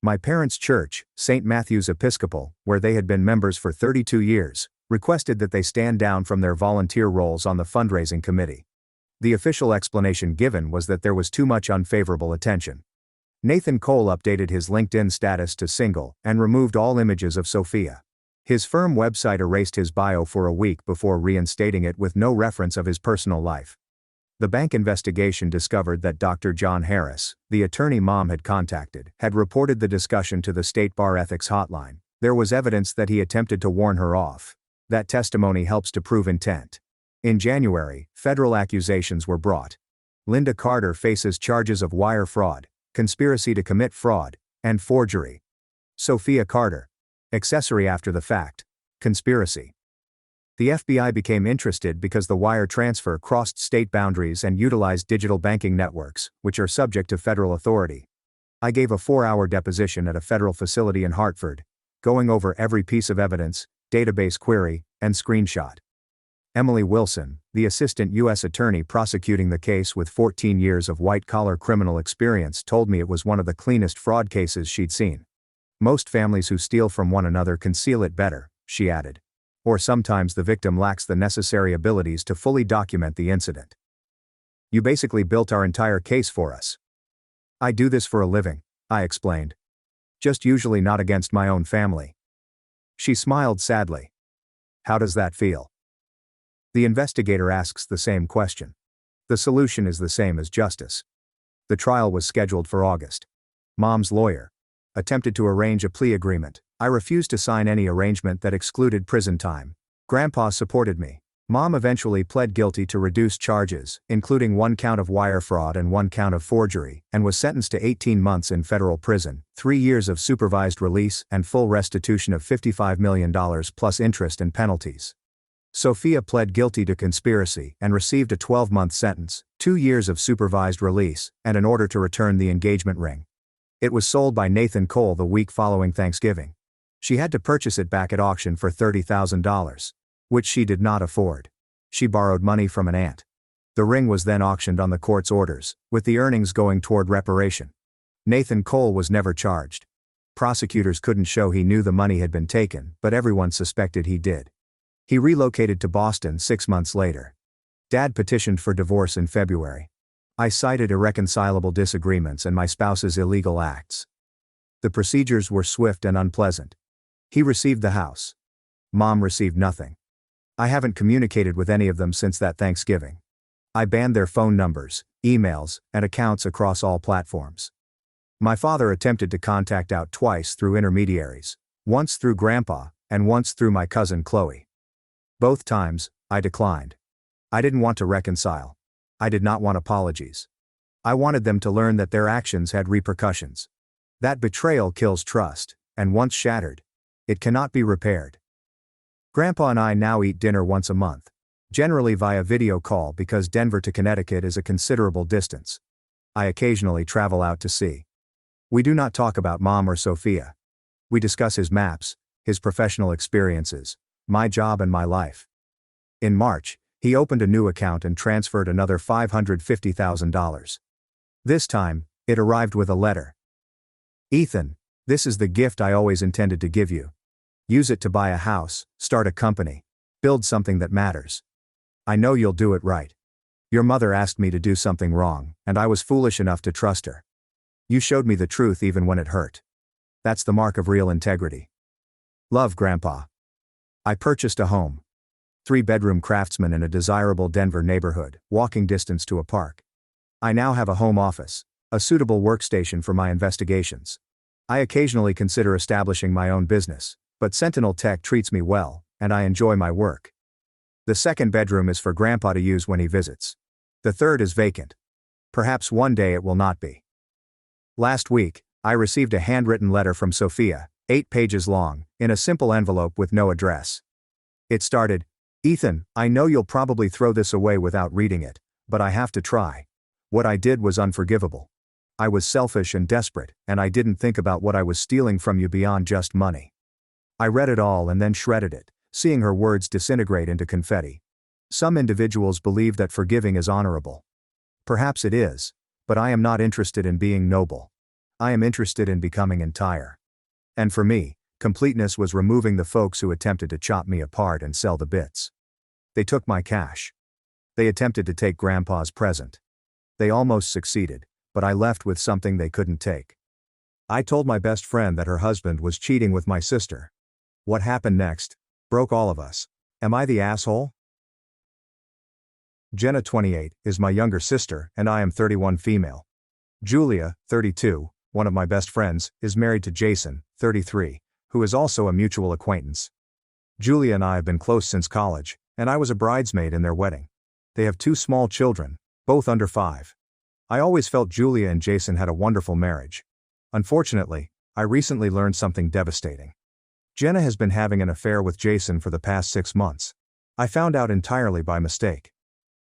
My parents' church, St. Matthew's Episcopal, where they had been members for 32 years, requested that they stand down from their volunteer roles on the fundraising committee. The official explanation given was that there was too much unfavorable attention. Nathan Cole updated his LinkedIn status to single and removed all images of Sophia. His firm website erased his bio for a week before reinstating it with no reference of his personal life. The bank investigation discovered that Dr. John Harris, the attorney Mom had contacted, had reported the discussion to the State Bar Ethics Hotline. There was evidence that he attempted to warn her off. That testimony helps to prove intent. In January, federal accusations were brought. Linda Carter faces charges of wire fraud, conspiracy to commit fraud, and forgery. Sophia Carter. Accessory after the fact. Conspiracy. The FBI became interested because the wire transfer crossed state boundaries and utilized digital banking networks, which are subject to federal authority. I gave a 4-hour deposition at a federal facility in Hartford, going over every piece of evidence, database query, and screenshot. Emily Wilson, the assistant U.S. attorney prosecuting the case with 14 years of white-collar criminal experience, told me it was one of the cleanest fraud cases she'd seen. Most families who steal from one another conceal it better, she added. Or sometimes the victim lacks the necessary abilities to fully document the incident. You basically built our entire case for us. I do this for a living, I explained. Just usually not against my own family. She smiled sadly. How does that feel? The investigator asks the same question. The solution is the same as justice. The trial was scheduled for August. Mom's lawyer attempted to arrange a plea agreement. I refused to sign any arrangement that excluded prison time. Grandpa supported me. Mom eventually pled guilty to reduced charges, including 1 count of wire fraud and 1 count of forgery, and was sentenced to 18 months in federal prison, 3 years of supervised release, and full restitution of $55 million plus interest and penalties. Sophia pled guilty to conspiracy and received a 12-month sentence, 2 years of supervised release, and an order to return the engagement ring. It was sold by Nathan Cole the week following Thanksgiving. She had to purchase it back at auction for $30,000. Which she did not afford. She borrowed money from an aunt. The ring was then auctioned on the court's orders, with the earnings going toward reparation. Nathan Cole was never charged. Prosecutors couldn't show he knew the money had been taken, but everyone suspected he did. He relocated to Boston 6 months later. Dad petitioned for divorce in February. I cited irreconcilable disagreements and my spouse's illegal acts. The procedures were swift and unpleasant. He received the house. Mom received nothing. I haven't communicated with any of them since that Thanksgiving. I banned their phone numbers, emails, and accounts across all platforms. My father attempted to contact out twice through intermediaries, once through Grandpa, and once through my cousin Chloe. Both times, I declined. I didn't want to reconcile. I did not want apologies. I wanted them to learn that their actions had repercussions. That betrayal kills trust, and once shattered, it cannot be repaired. Grandpa and I now eat dinner once a month, generally via video call because Denver to Connecticut is a considerable distance. I occasionally travel out to sea. We do not talk about Mom or Sophia. We discuss his maps, his professional experiences, my job and my life. In March, he opened a new account and transferred another $550,000. This time, it arrived with a letter. Ethan, this is the gift I always intended to give you. Use it to buy a house, start a company, build something that matters. I know you'll do it right. Your mother asked me to do something wrong, and I was foolish enough to trust her. You showed me the truth even when it hurt. That's the mark of real integrity. Love, Grandpa. I purchased a home. 3-bedroom craftsman in a desirable Denver neighborhood, walking distance to a park. I now have a home office, a suitable workstation for my investigations. I occasionally consider establishing my own business, but Sentinel Tech treats me well, and I enjoy my work. The 2nd bedroom is for Grandpa to use when he visits. The 3rd is vacant. Perhaps one day it will not be. Last week, I received a handwritten letter from Sophia, 8 pages long, in a simple envelope with no address. It started, Ethan, I know you'll probably throw this away without reading it, but I have to try. What I did was unforgivable. I was selfish and desperate, and I didn't think about what I was stealing from you beyond just money. I read it all and then shredded it, seeing her words disintegrate into confetti. Some individuals believe that forgiving is honorable. Perhaps it is, but I am not interested in being noble. I am interested in becoming entire. And for me, completeness was removing the folks who attempted to chop me apart and sell the bits. They took my cash. They attempted to take Grandpa's present. They almost succeeded, but I left with something they couldn't take. I told my best friend that her husband was cheating with my sister. What happened next broke all of us. Am I the asshole? Jenna, 28, is my younger sister, and I am 31, female. Julia, 32, one of my best friends, is married to Jason, 33, who is also a mutual acquaintance. Julia and I have been close since college, and I was a bridesmaid in their wedding. They have 2 small children, both under 5. I always felt Julia and Jason had a wonderful marriage. Unfortunately, I recently learned something devastating. Jenna has been having an affair with Jason for the past 6 months. I found out entirely by mistake.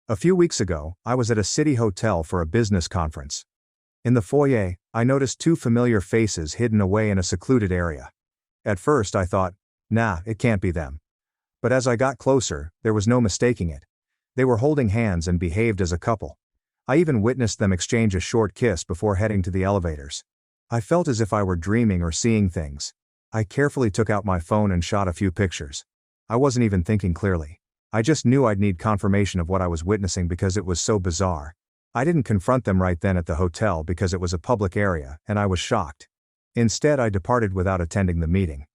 A few weeks ago, I was at a city hotel for a business conference. In the foyer, I noticed two familiar faces hidden away in a secluded area. At first I thought, nah, it can't be them. But as I got closer, there was no mistaking it. They were holding hands and behaved as a couple. I even witnessed them exchange a short kiss before heading to the elevators. I felt as if I were dreaming or seeing things. I carefully took out my phone and shot a few pictures. I wasn't even thinking clearly. I just knew I'd need confirmation of what I was witnessing because it was so bizarre. I didn't confront them right then at the hotel because it was a public area, and I was shocked. Instead, I departed without attending the meeting.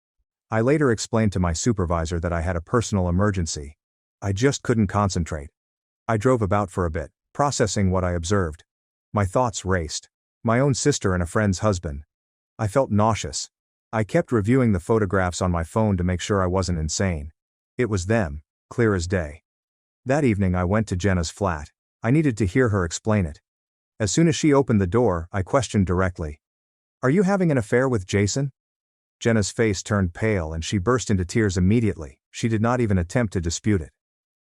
I later explained to my supervisor that I had a personal emergency. I just couldn't concentrate. I drove about for a bit, processing what I observed. My thoughts raced. My own sister and a friend's husband. I felt nauseous. I kept reviewing the photographs on my phone to make sure I wasn't insane. It was them, clear as day. That evening I went to Jenna's flat. I needed to hear her explain it. As soon as she opened the door, I questioned directly. "Are you having an affair with Jason?" Jenna's face turned pale and she burst into tears immediately. She did not even attempt to dispute it.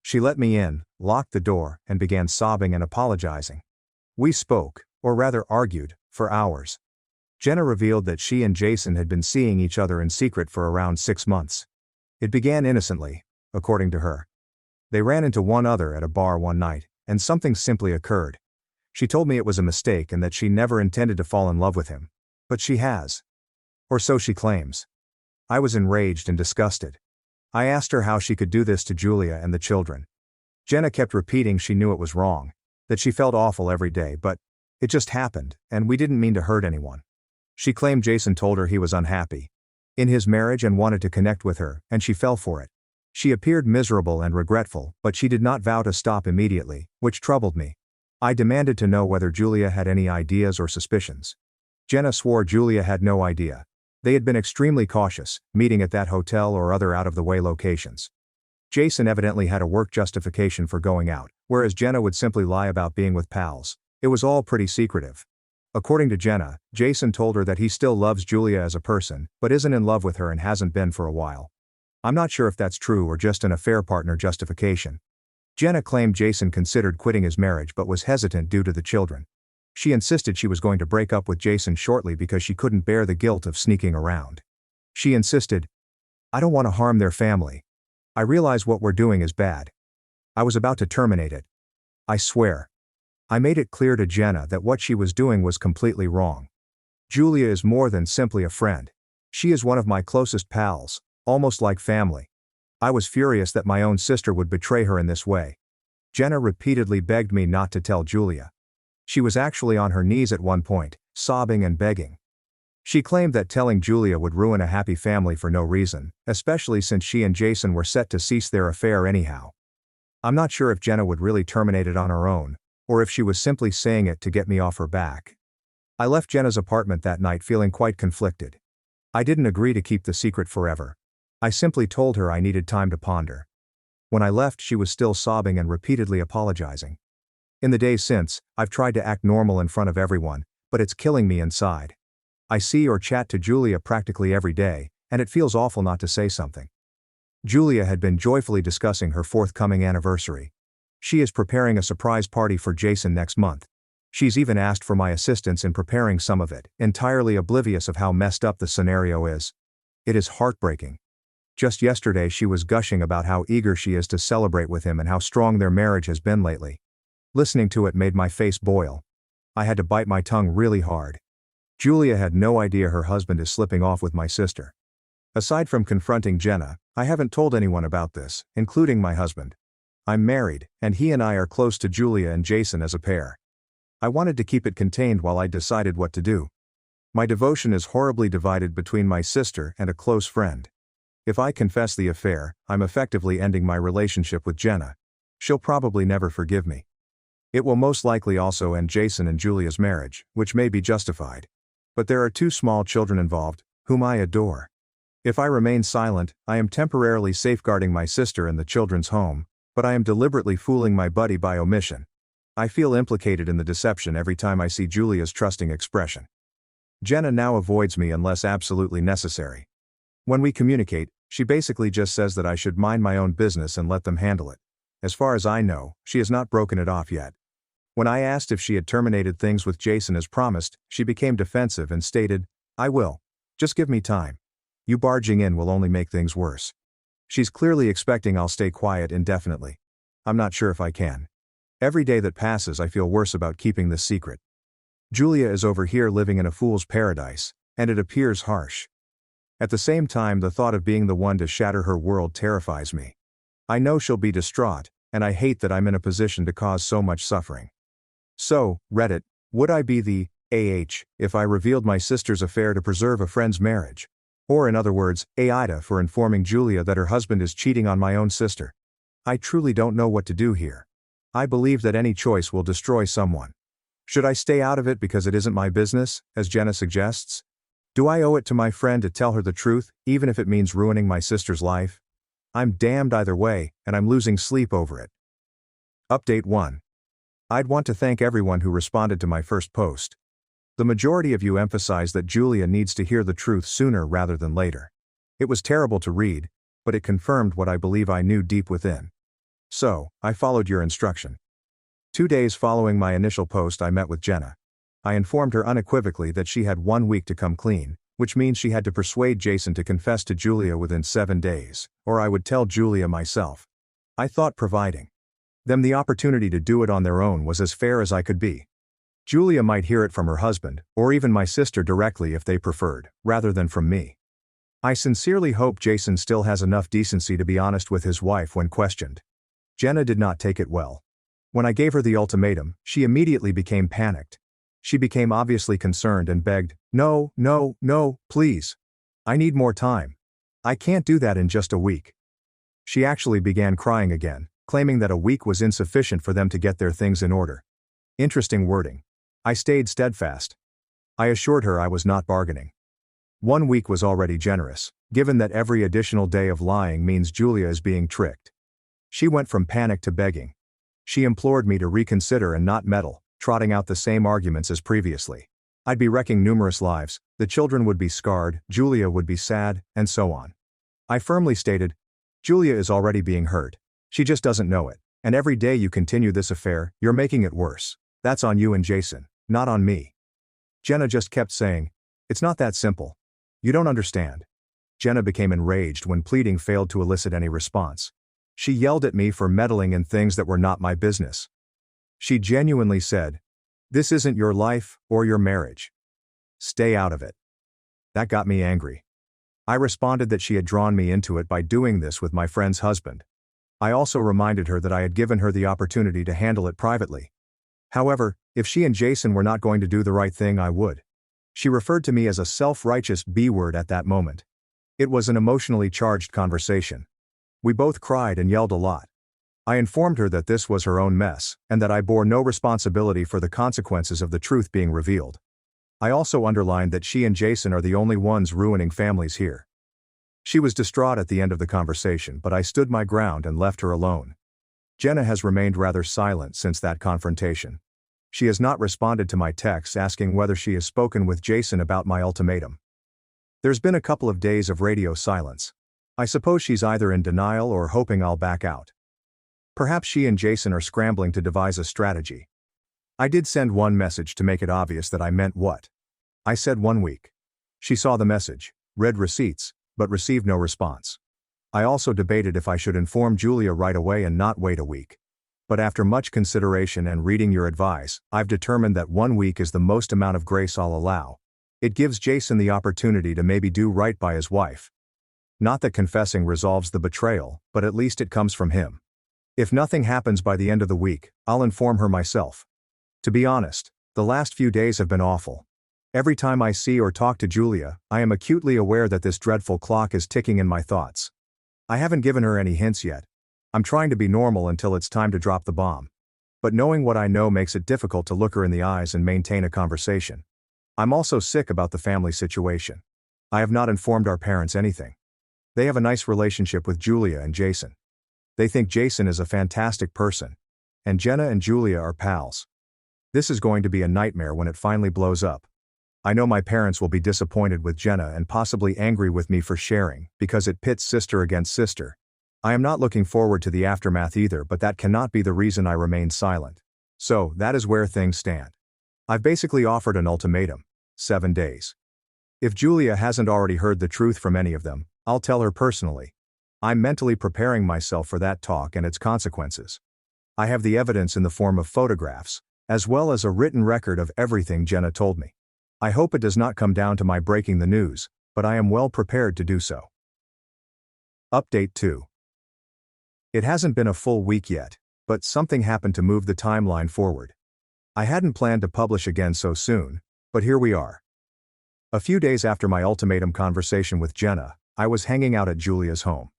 She let me in, locked the door, and began sobbing and apologizing. We spoke, or rather argued, for hours. Jenna revealed that she and Jason had been seeing each other in secret for around 6 months. It began innocently, according to her. They ran into one other at a bar one night, and something simply occurred. She told me it was a mistake and that she never intended to fall in love with him. But she has. Or so she claims. I was enraged and disgusted. I asked her how she could do this to Julia and the children. Jenna kept repeating she knew it was wrong, that she felt awful every day, but it just happened, and we didn't mean to hurt anyone. She claimed Jason told her he was unhappy in his marriage and wanted to connect with her, and she fell for it. She appeared miserable and regretful, but she did not vow to stop immediately, which troubled me. I demanded to know whether Julia had any ideas or suspicions. Jenna swore Julia had no idea. They had been extremely cautious, meeting at that hotel or other out-of-the-way locations. Jason evidently had a work justification for going out, whereas Jenna would simply lie about being with pals. It was all pretty secretive. According to Jenna, Jason told her that he still loves Julia as a person, but isn't in love with her and hasn't been for a while. I'm not sure if that's true or just an affair partner justification. Jenna claimed Jason considered quitting his marriage but was hesitant due to the children. She insisted she was going to break up with Jason shortly because she couldn't bear the guilt of sneaking around. She insisted, "I don't want to harm their family. I realize what we're doing is bad. I was about to terminate it. I swear." I made it clear to Jenna that what she was doing was completely wrong. Julia is more than simply a friend. She is one of my closest pals, almost like family. I was furious that my own sister would betray her in this way. Jenna repeatedly begged me not to tell Julia. She was actually on her knees at one point, sobbing and begging. She claimed that telling Julia would ruin a happy family for no reason, especially since she and Jason were set to cease their affair anyhow. I'm not sure if Jenna would really terminate it on her own, or if she was simply saying it to get me off her back. I left Jenna's apartment that night feeling quite conflicted. I didn't agree to keep the secret forever. I simply told her I needed time to ponder. When I left, she was still sobbing and repeatedly apologizing. In the days since, I've tried to act normal in front of everyone, but it's killing me inside. I see or chat to Julia practically every day, and it feels awful not to say something. Julia had been joyfully discussing her forthcoming anniversary. She is preparing a surprise party for Jason next month. She's even asked for my assistance in preparing some of it, entirely oblivious of how messed up the scenario is. It is heartbreaking. Just yesterday she was gushing about how eager she is to celebrate with him and how strong their marriage has been lately. Listening to it made my face boil. I had to bite my tongue really hard. Julia had no idea her husband is slipping off with my sister. Aside from confronting Jenna, I haven't told anyone about this, including my husband. I'm married, and he and I are close to Julia and Jason as a pair. I wanted to keep it contained while I decided what to do. My devotion is horribly divided between my sister and a close friend. If I confess the affair, I'm effectively ending my relationship with Jenna. She'll probably never forgive me. It will most likely also end Jason and Julia's marriage, which may be justified. But there are 2 small children involved, whom I adore. If I remain silent, I am temporarily safeguarding my sister and the children's home, but I am deliberately fooling my buddy by omission. I feel implicated in the deception every time I see Julia's trusting expression. Jenna now avoids me unless absolutely necessary. When we communicate, she basically just says that I should mind my own business and let them handle it. As far as I know, she has not broken it off yet. When I asked if she had terminated things with Jason as promised, she became defensive and stated, "I will. Just give me time. You barging in will only make things worse." She's clearly expecting I'll stay quiet indefinitely. I'm not sure if I can. Every day that passes I feel worse about keeping this secret. Julia is over here living in a fool's paradise, and it appears harsh. At the same time, the thought of being the one to shatter her world terrifies me. I know she'll be distraught, and I hate that I'm in a position to cause so much suffering. So, Reddit, would I be the if I revealed my sister's affair to preserve a friend's marriage? Or in other words, aita for informing Julia that her husband is cheating on my own sister? I truly don't know what to do here. I believe that any choice will destroy someone. Should I stay out of it because it isn't my business, as Jenna suggests? Do I owe it to my friend to tell her the truth, even if it means ruining my sister's life? I'm damned either way, and I'm losing sleep over it. Update 1. I'd want to thank everyone who responded to my first post. The majority of you emphasized that Julia needs to hear the truth sooner rather than later. It was terrible to read, but it confirmed what I believe I knew deep within. So, I followed your instruction. 2 days following my initial post, I met with Jenna. I informed her unequivocally that she had 1 week to come clean, which means she had to persuade Jason to confess to Julia within 7 days, or I would tell Julia myself. I thought providing them the opportunity to do it on their own was as fair as I could be. Julia might hear it from her husband, or even my sister directly if they preferred, rather than from me. I sincerely hope Jason still has enough decency to be honest with his wife when questioned. Jenna did not take it well. When I gave her the ultimatum, she immediately became panicked. She became obviously concerned and begged, "No, no, no, please. I need more time. I can't do that in just a week." She actually began crying again, claiming that a week was insufficient for them to get their things in order. Interesting wording. I stayed steadfast. I assured her I was not bargaining. 1 week was already generous, given that every additional day of lying means Julia is being tricked. She went from panic to begging. She implored me to reconsider and not meddle, trotting out the same arguments as previously. I'd be wrecking numerous lives, the children would be scarred, Julia would be sad, and so on. I firmly stated, "Julia is already being hurt. She just doesn't know it, and every day you continue this affair, you're making it worse. That's on you and Jason, not on me." Jenna just kept saying, "It's not that simple. You don't understand." Jenna became enraged when pleading failed to elicit any response. She yelled at me for meddling in things that were not my business. She genuinely said, "This isn't your life, or your marriage. Stay out of it." That got me angry. I responded that she had drawn me into it by doing this with my friend's husband. I also reminded her that I had given her the opportunity to handle it privately. However, if she and Jason were not going to do the right thing, I would. She referred to me as a self-righteous B-word at that moment. It was an emotionally charged conversation. We both cried and yelled a lot. I informed her that this was her own mess, and that I bore no responsibility for the consequences of the truth being revealed. I also underlined that she and Jason are the only ones ruining families here. She was distraught at the end of the conversation, but I stood my ground and left her alone. Jenna has remained rather silent since that confrontation. She has not responded to my texts asking whether she has spoken with Jason about my ultimatum. There's been a couple of days of radio silence. I suppose she's either in denial or hoping I'll back out. Perhaps she and Jason are scrambling to devise a strategy. I did send one message to make it obvious that I meant what I said. 1 week. She saw the message, read receipts, but received no response. I also debated if I should inform Julia right away and not wait a week. But after much consideration and reading your advice, I've determined that 1 week is the most amount of grace I'll allow. It gives Jason the opportunity to maybe do right by his wife. Not that confessing resolves the betrayal, but at least it comes from him. If nothing happens by the end of the week, I'll inform her myself. To be honest, the last few days have been awful. Every time I see or talk to Julia, I am acutely aware that this dreadful clock is ticking in my thoughts. I haven't given her any hints yet. I'm trying to be normal until it's time to drop the bomb. But knowing what I know makes it difficult to look her in the eyes and maintain a conversation. I'm also sick about the family situation. I have not informed our parents anything. They have a nice relationship with Julia and Jason. They think Jason is a fantastic person. And Jenna and Julia are pals. This is going to be a nightmare when it finally blows up. I know my parents will be disappointed with Jenna and possibly angry with me for sharing, because it pits sister against sister. I am not looking forward to the aftermath either, but that cannot be the reason I remain silent. So, that is where things stand. I've basically offered an ultimatum: 7 days. If Julia hasn't already heard the truth from any of them, I'll tell her personally. I'm mentally preparing myself for that talk and its consequences. I have the evidence in the form of photographs, as well as a written record of everything Jenna told me. I hope it does not come down to my breaking the news, but I am well prepared to do so. Update 2. It hasn't been a full week yet, but something happened to move the timeline forward. I hadn't planned to publish again so soon, but here we are. A few days after my ultimatum conversation with Jenna, I was hanging out at Julia's home.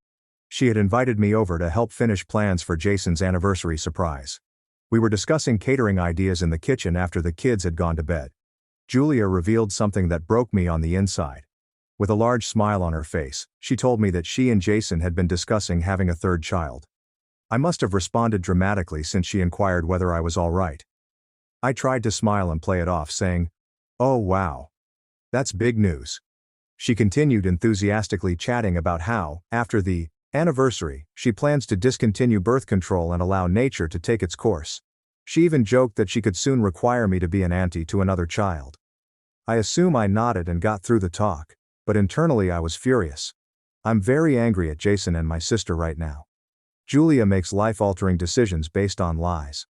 She had invited me over to help finish plans for Jason's anniversary surprise. We were discussing catering ideas in the kitchen after the kids had gone to bed. Julia revealed something that broke me on the inside. With a large smile on her face, she told me that she and Jason had been discussing having a third child. I must have responded dramatically since she inquired whether I was all right. I tried to smile and play it off, saying, "Oh wow. That's big news." She continued enthusiastically chatting about how, after the anniversary, she plans to discontinue birth control and allow nature to take its course. She even joked that she could soon require me to be an auntie to another child. I assume I nodded and got through the talk, but internally I was furious. I'm very angry at Jason and my sister right now. Julia makes life-altering decisions based on lies.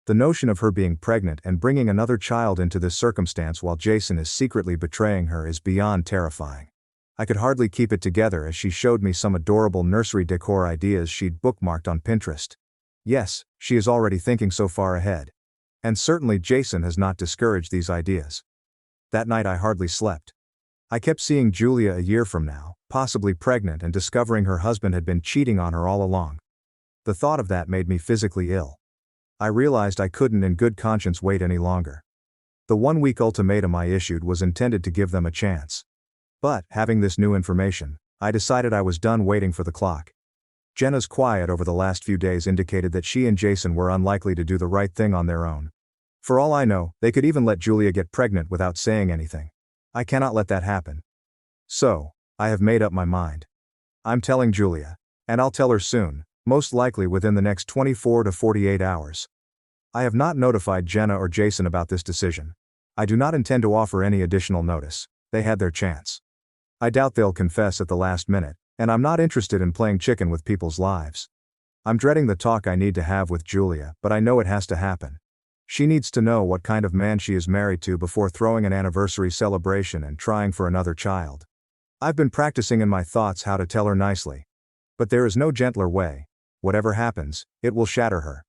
The notion of her being pregnant and bringing another child into this circumstance while Jason is secretly betraying her is beyond terrifying. I could hardly keep it together as she showed me some adorable nursery decor ideas she'd bookmarked on Pinterest. Yes, she is already thinking so far ahead. And certainly Jason has not discouraged these ideas. That night I hardly slept. I kept seeing Julia a year from now, possibly pregnant and discovering her husband had been cheating on her all along. The thought of that made me physically ill. I realized I couldn't in good conscience wait any longer. The 1-week ultimatum I issued was intended to give them a chance. But, having this new information, I decided I was done waiting for the clock. Jenna's quiet over the last few days indicated that she and Jason were unlikely to do the right thing on their own. For all I know, they could even let Julia get pregnant without saying anything. I cannot let that happen. So, I have made up my mind. I'm telling Julia. And I'll tell her soon, most likely within the next 24 to 48 hours. I have not notified Jenna or Jason about this decision. I do not intend to offer any additional notice. They had their chance. I doubt they'll confess at the last minute, and I'm not interested in playing chicken with people's lives. I'm dreading the talk I need to have with Julia, but I know it has to happen. She needs to know what kind of man she is married to before throwing an anniversary celebration and trying for another child. I've been practicing in my thoughts how to tell her nicely. But there is no gentler way. Whatever happens, it will shatter her.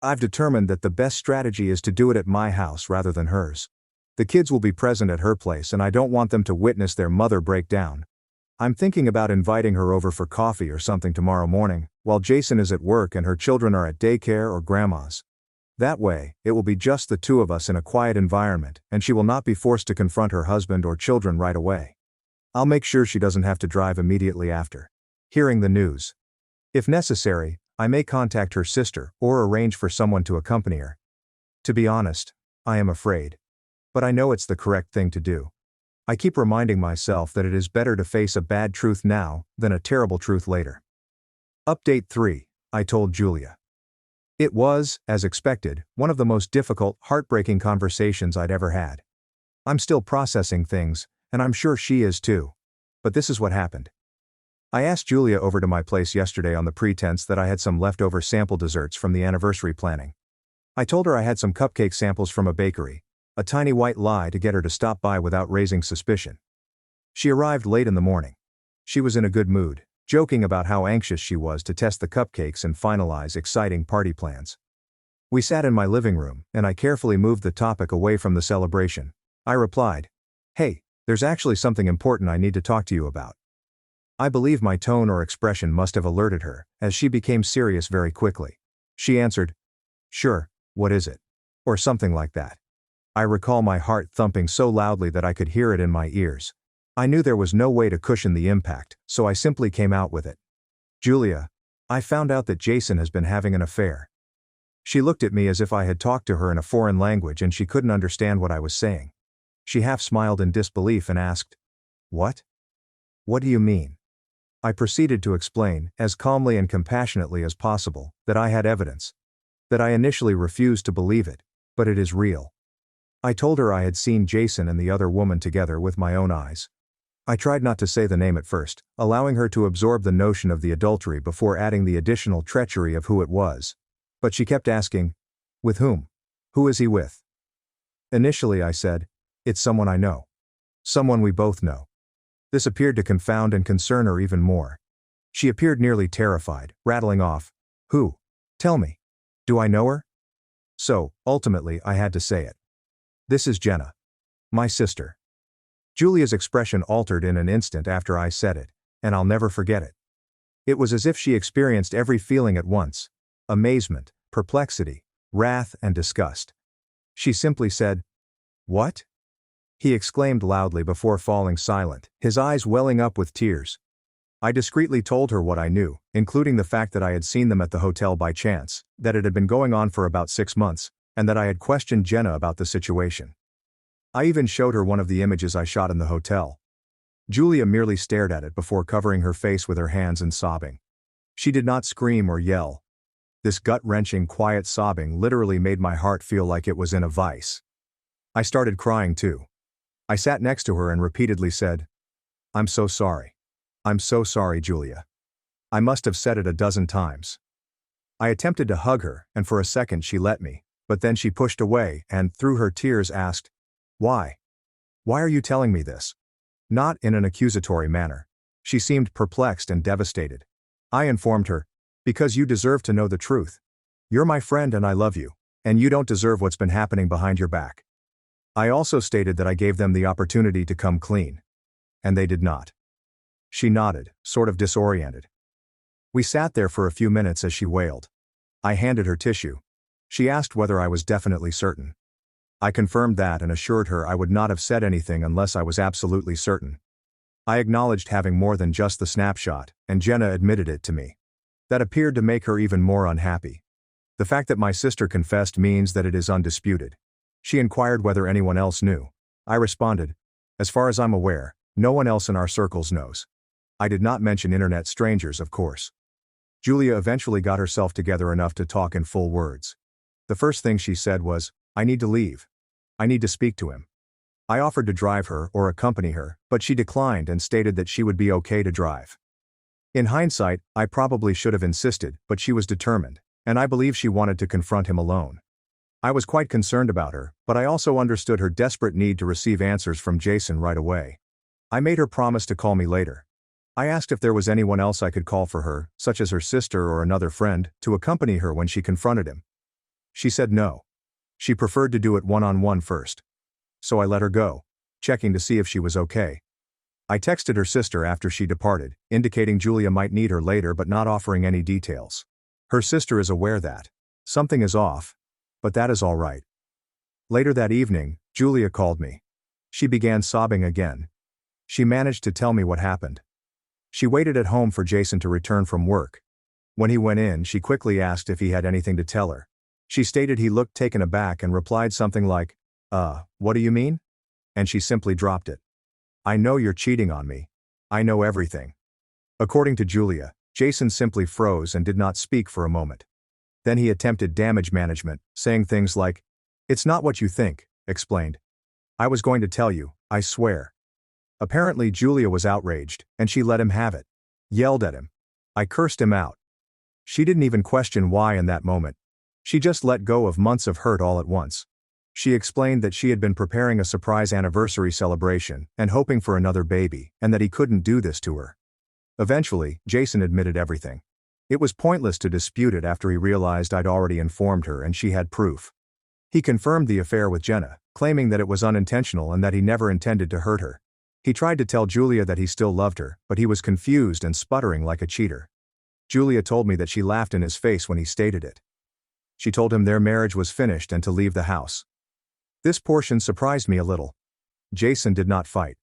I've determined that the best strategy is to do it at my house rather than hers. The kids will be present at her place and I don't want them to witness their mother break down. I'm thinking about inviting her over for coffee or something tomorrow morning, while Jason is at work and her children are at daycare or grandma's. That way, it will be just the two of us in a quiet environment, and she will not be forced to confront her husband or children right away. I'll make sure she doesn't have to drive immediately after hearing the news. If necessary, I may contact her sister or arrange for someone to accompany her. To be honest, I am afraid. But I know it's the correct thing to do. I keep reminding myself that it is better to face a bad truth now than a terrible truth later. Update 3, I told Julia. It was, as expected, one of the most difficult, heartbreaking conversations I'd ever had. I'm still processing things, and I'm sure she is too. But this is what happened. I asked Julia over to my place yesterday on the pretense that I had some leftover sample desserts from the anniversary planning. I told her I had some cupcake samples from a bakery, a tiny white lie to get her to stop by without raising suspicion. She arrived late in the morning. She was in a good mood, joking about how anxious she was to test the cupcakes and finalize exciting party plans. We sat in my living room, and I carefully moved the topic away from the celebration. I replied, "Hey, there's actually something important I need to talk to you about." I believe my tone or expression must have alerted her, as she became serious very quickly. She answered, "Sure, what is it?" Or something like that. I recall my heart thumping so loudly that I could hear it in my ears. I knew there was no way to cushion the impact, so I simply came out with it. "Julia, I found out that Jason has been having an affair." She looked at me as if I had talked to her in a foreign language and she couldn't understand what I was saying. She half smiled in disbelief and asked, "What? What do you mean?" I proceeded to explain, as calmly and compassionately as possible, that I had evidence. That I initially refused to believe it, but it is real. I told her I had seen Jason and the other woman together with my own eyes. I tried not to say the name at first, allowing her to absorb the notion of the adultery before adding the additional treachery of who it was. But she kept asking, "With whom? Who is he with?" Initially I said, "It's someone I know. Someone we both know." This appeared to confound and concern her even more. She appeared nearly terrified, rattling off, "Who? Tell me. Do I know her?" So, ultimately I had to say it. "This is Jenna. My sister." Julia's expression altered in an instant after I said it, and I'll never forget it. It was as if she experienced every feeling at once: amazement, perplexity, wrath, and disgust. She simply said, "What?" He exclaimed loudly before falling silent, his eyes welling up with tears. I discreetly told her what I knew, including the fact that I had seen them at the hotel by chance, that it had been going on for about 6 months, and that I had questioned Jenna about the situation. I even showed her one of the images I shot in the hotel. Julia merely stared at it before covering her face with her hands and sobbing. She did not scream or yell. This gut-wrenching, quiet sobbing literally made my heart feel like it was in a vice. I started crying too. I sat next to her and repeatedly said, "I'm so sorry. I'm so sorry, Julia. I must have said it a dozen times." I attempted to hug her, and for a second she let me, but then she pushed away and, through her tears, asked, "Why? Why are you telling me this?" Not in an accusatory manner. She seemed perplexed and devastated. I informed her, "Because you deserve to know the truth. You're my friend and I love you, and you don't deserve what's been happening behind your back." I also stated that I gave them the opportunity to come clean. And they did not. She nodded, sort of disoriented. We sat there for a few minutes as she wailed. I handed her tissue. She asked whether I was definitely certain. I confirmed that and assured her I would not have said anything unless I was absolutely certain. I acknowledged having more than just the snapshot, and Jenna admitted it to me. That appeared to make her even more unhappy. The fact that my sister confessed means that it is undisputed. She inquired whether anyone else knew. I responded, "As far as I'm aware, no one else in our circles knows." I did not mention internet strangers, of course. Julia eventually got herself together enough to talk in full words. The first thing she said was, "I need to leave. I need to speak to him." I offered to drive her or accompany her, but she declined and stated that she would be okay to drive. In hindsight, I probably should have insisted, but she was determined, and I believe she wanted to confront him alone. I was quite concerned about her, but I also understood her desperate need to receive answers from Jason right away. I made her promise to call me later. I asked if there was anyone else I could call for her, such as her sister or another friend, to accompany her when she confronted him. She said no. She preferred to do it one-on-one first. So I let her go, checking to see if she was okay. I texted her sister after she departed, indicating Julia might need her later but not offering any details. Her sister is aware that something is off, but that is all right. Later that evening, Julia called me. She began sobbing again. She managed to tell me what happened. She waited at home for Jason to return from work. When he went in, she quickly asked if he had anything to tell her. She stated he looked taken aback and replied something like, "What do you mean?" And she simply dropped it. "I know you're cheating on me. I know everything." According to Julia, Jason simply froze and did not speak for a moment. Then he attempted damage management, saying things like, "It's not what you think," explained. "I was going to tell you, I swear." Apparently Julia was outraged, and she let him have it. Yelled at him. I cursed him out. She didn't even question why in that moment. She just let go of months of hurt all at once. She explained that she had been preparing a surprise anniversary celebration and hoping for another baby, and that he couldn't do this to her. Eventually, Jason admitted everything. It was pointless to dispute it after he realized I'd already informed her and she had proof. He confirmed the affair with Jenna, claiming that it was unintentional and that he never intended to hurt her. He tried to tell Julia that he still loved her, but he was confused and sputtering like a cheater. Julia told me that she laughed in his face when he stated it. She told him their marriage was finished and to leave the house. This portion surprised me a little. Jason did not fight.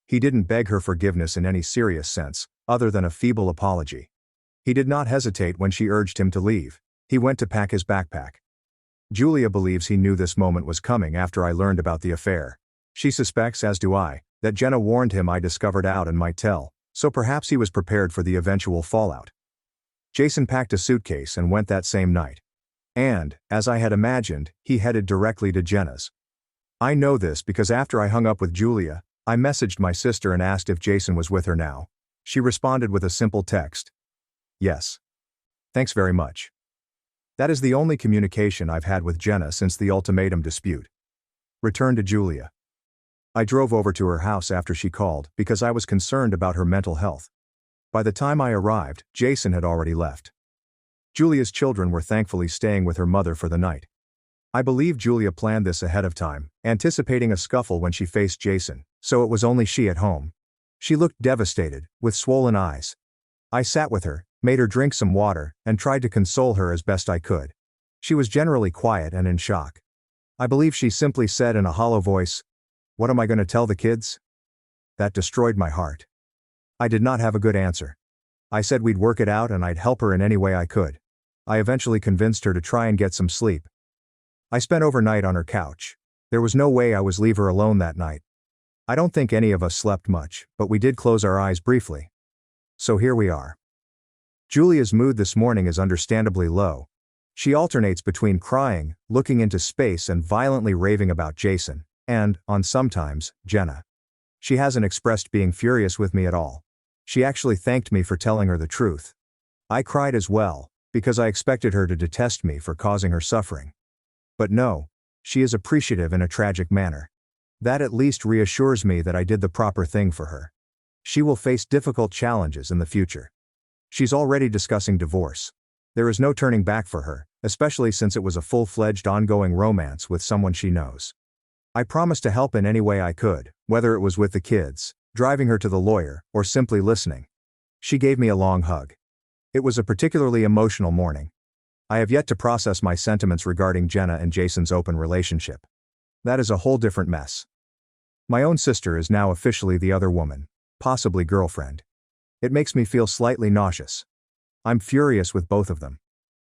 He didn't beg her forgiveness in any serious sense, other than a feeble apology. He did not hesitate when she urged him to leave. He went to pack his backpack. Julia believes he knew this moment was coming after I learned about the affair. She suspects, as do I, that Jenna warned him I discovered out and might tell, so perhaps he was prepared for the eventual fallout. Jason packed a suitcase and went that same night. And, as I had imagined, he headed directly to Jenna's. I know this because after I hung up with Julia, I messaged my sister and asked if Jason was with her now. She responded with a simple text. Yes. Thanks very much. That is the only communication I've had with Jenna since the ultimatum dispute. Return to Julia. I drove over to her house after she called because I was concerned about her mental health. By the time I arrived, Jason had already left. Julia's children were thankfully staying with her mother for the night. I believe Julia planned this ahead of time, anticipating a scuffle when she faced Jason, so it was only she at home. She looked devastated, with swollen eyes. I sat with her, made her drink some water, and tried to console her as best I could. She was generally quiet and in shock. I believe she simply said in a hollow voice, "What am I going to tell the kids?" That destroyed my heart. I did not have a good answer. I said we'd work it out and I'd help her in any way I could. I eventually convinced her to try and get some sleep. I spent overnight on her couch. There was no way I was leave her alone that night. I don't think any of us slept much, but we did close our eyes briefly. So here we are. Julia's mood this morning is understandably low. She alternates between crying, looking into space and violently raving about Jason, and, on sometimes, Jenna. She hasn't expressed being furious with me at all. She actually thanked me for telling her the truth. I cried as well, because I expected her to detest me for causing her suffering. But no, she is appreciative in a tragic manner. That at least reassures me that I did the proper thing for her. She will face difficult challenges in the future. She's already discussing divorce. There is no turning back for her, especially since it was a full-fledged ongoing romance with someone she knows. I promised to help in any way I could, whether it was with the kids, driving her to the lawyer, or simply listening. She gave me a long hug. It was a particularly emotional morning. I have yet to process my sentiments regarding Jenna and Jason's open relationship. That is a whole different mess. My own sister is now officially the other woman, possibly girlfriend. It makes me feel slightly nauseous. I'm furious with both of them.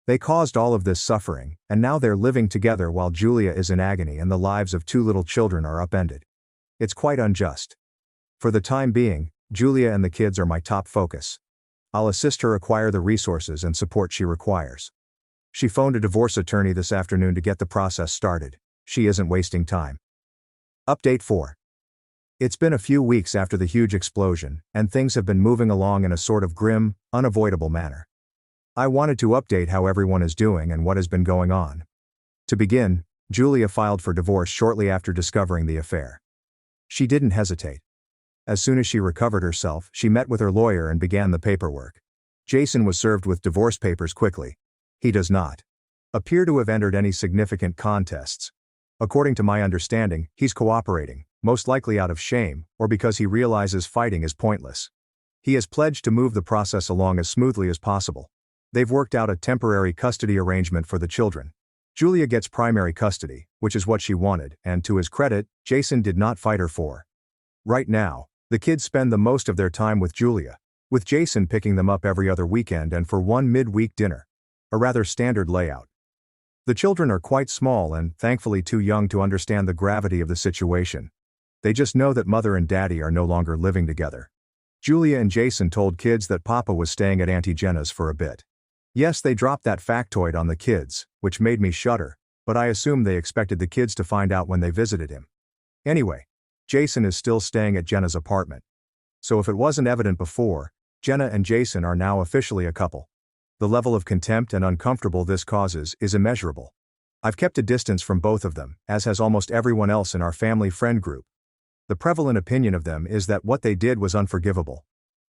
They caused all of this suffering, and now they're living together while Julia is in agony and the lives of two little children are upended. It's quite unjust. For the time being, Julia and the kids are my top focus. I'll assist her acquire the resources and support she requires. She phoned a divorce attorney this afternoon to get the process started. She isn't wasting time. Update 4. It's been a few weeks after the huge explosion, and things have been moving along in a sort of grim, unavoidable manner. I wanted to update how everyone is doing and what has been going on. To begin, Julia filed for divorce shortly after discovering the affair. She didn't hesitate. As soon as she recovered herself, she met with her lawyer and began the paperwork. Jason was served with divorce papers quickly. He does not appear to have entered any significant contests. According to my understanding, he's cooperating, most likely out of shame, or because he realizes fighting is pointless. He has pledged to move the process along as smoothly as possible. They've worked out a temporary custody arrangement for the children. Julia gets primary custody, which is what she wanted, and to his credit, Jason did not fight her for. Right now, the kids spend the most of their time with Julia, with Jason picking them up every other weekend and for one mid-week dinner. A rather standard layout. The children are quite small and, thankfully, too young to understand the gravity of the situation. They just know that mother and daddy are no longer living together. Julia and Jason told kids that Papa was staying at Auntie Jenna's for a bit. Yes, they dropped that factoid on the kids, which made me shudder, but I assume they expected the kids to find out when they visited him. Anyway, Jason is still staying at Jenna's apartment. So if it wasn't evident before, Jenna and Jason are now officially a couple. The level of contempt and uncomfortable this causes is immeasurable. I've kept a distance from both of them, as has almost everyone else in our family friend group. The prevalent opinion of them is that what they did was unforgivable.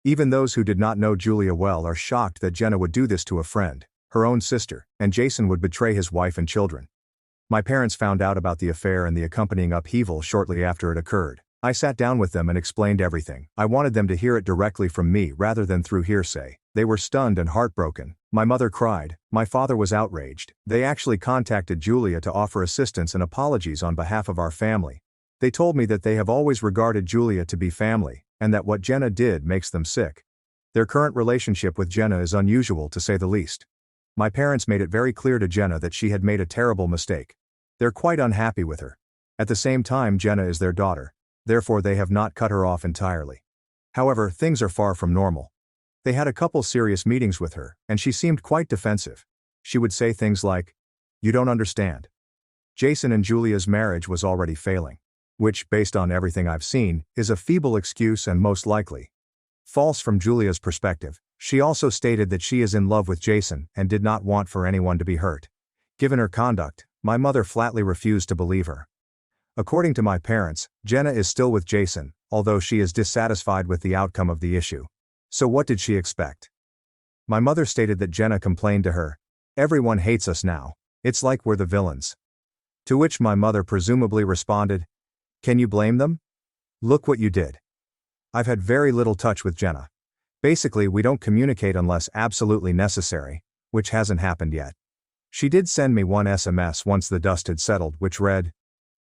Even those who did not know Julia well are shocked that Jenna would do this to a friend, her own sister, and Jason would betray his wife and children. My parents found out about the affair and the accompanying upheaval shortly after it occurred. I sat down with them and explained everything. I wanted them to hear it directly from me rather than through hearsay. They were stunned and heartbroken. My mother cried. My father was outraged. They actually contacted Julia to offer assistance and apologies on behalf of our family. They told me that they have always regarded Julia to be family, and that what Jenna did makes them sick. Their current relationship with Jenna is unusual to say the least. My parents made it very clear to Jenna that she had made a terrible mistake. They're quite unhappy with her. At the same time, Jenna is their daughter. Therefore, they have not cut her off entirely. However, things are far from normal. They had a couple serious meetings with her, and she seemed quite defensive. She would say things like, "You don't understand. Jason and Julia's marriage was already failing." Which, based on everything I've seen, is a feeble excuse and most likely false from Julia's perspective. She also stated that she is in love with Jason and did not want for anyone to be hurt. Given her conduct, my mother flatly refused to believe her. According to my parents, Jenna is still with Jason, although she is dissatisfied with the outcome of the issue. So what did she expect? My mother stated that Jenna complained to her, "Everyone hates us now. It's like we're the villains." To which my mother presumably responded, "Can you blame them? Look what you did." I've had very little touch with Jenna. Basically, we don't communicate unless absolutely necessary, which hasn't happened yet. She did send me one SMS once the dust had settled, which read,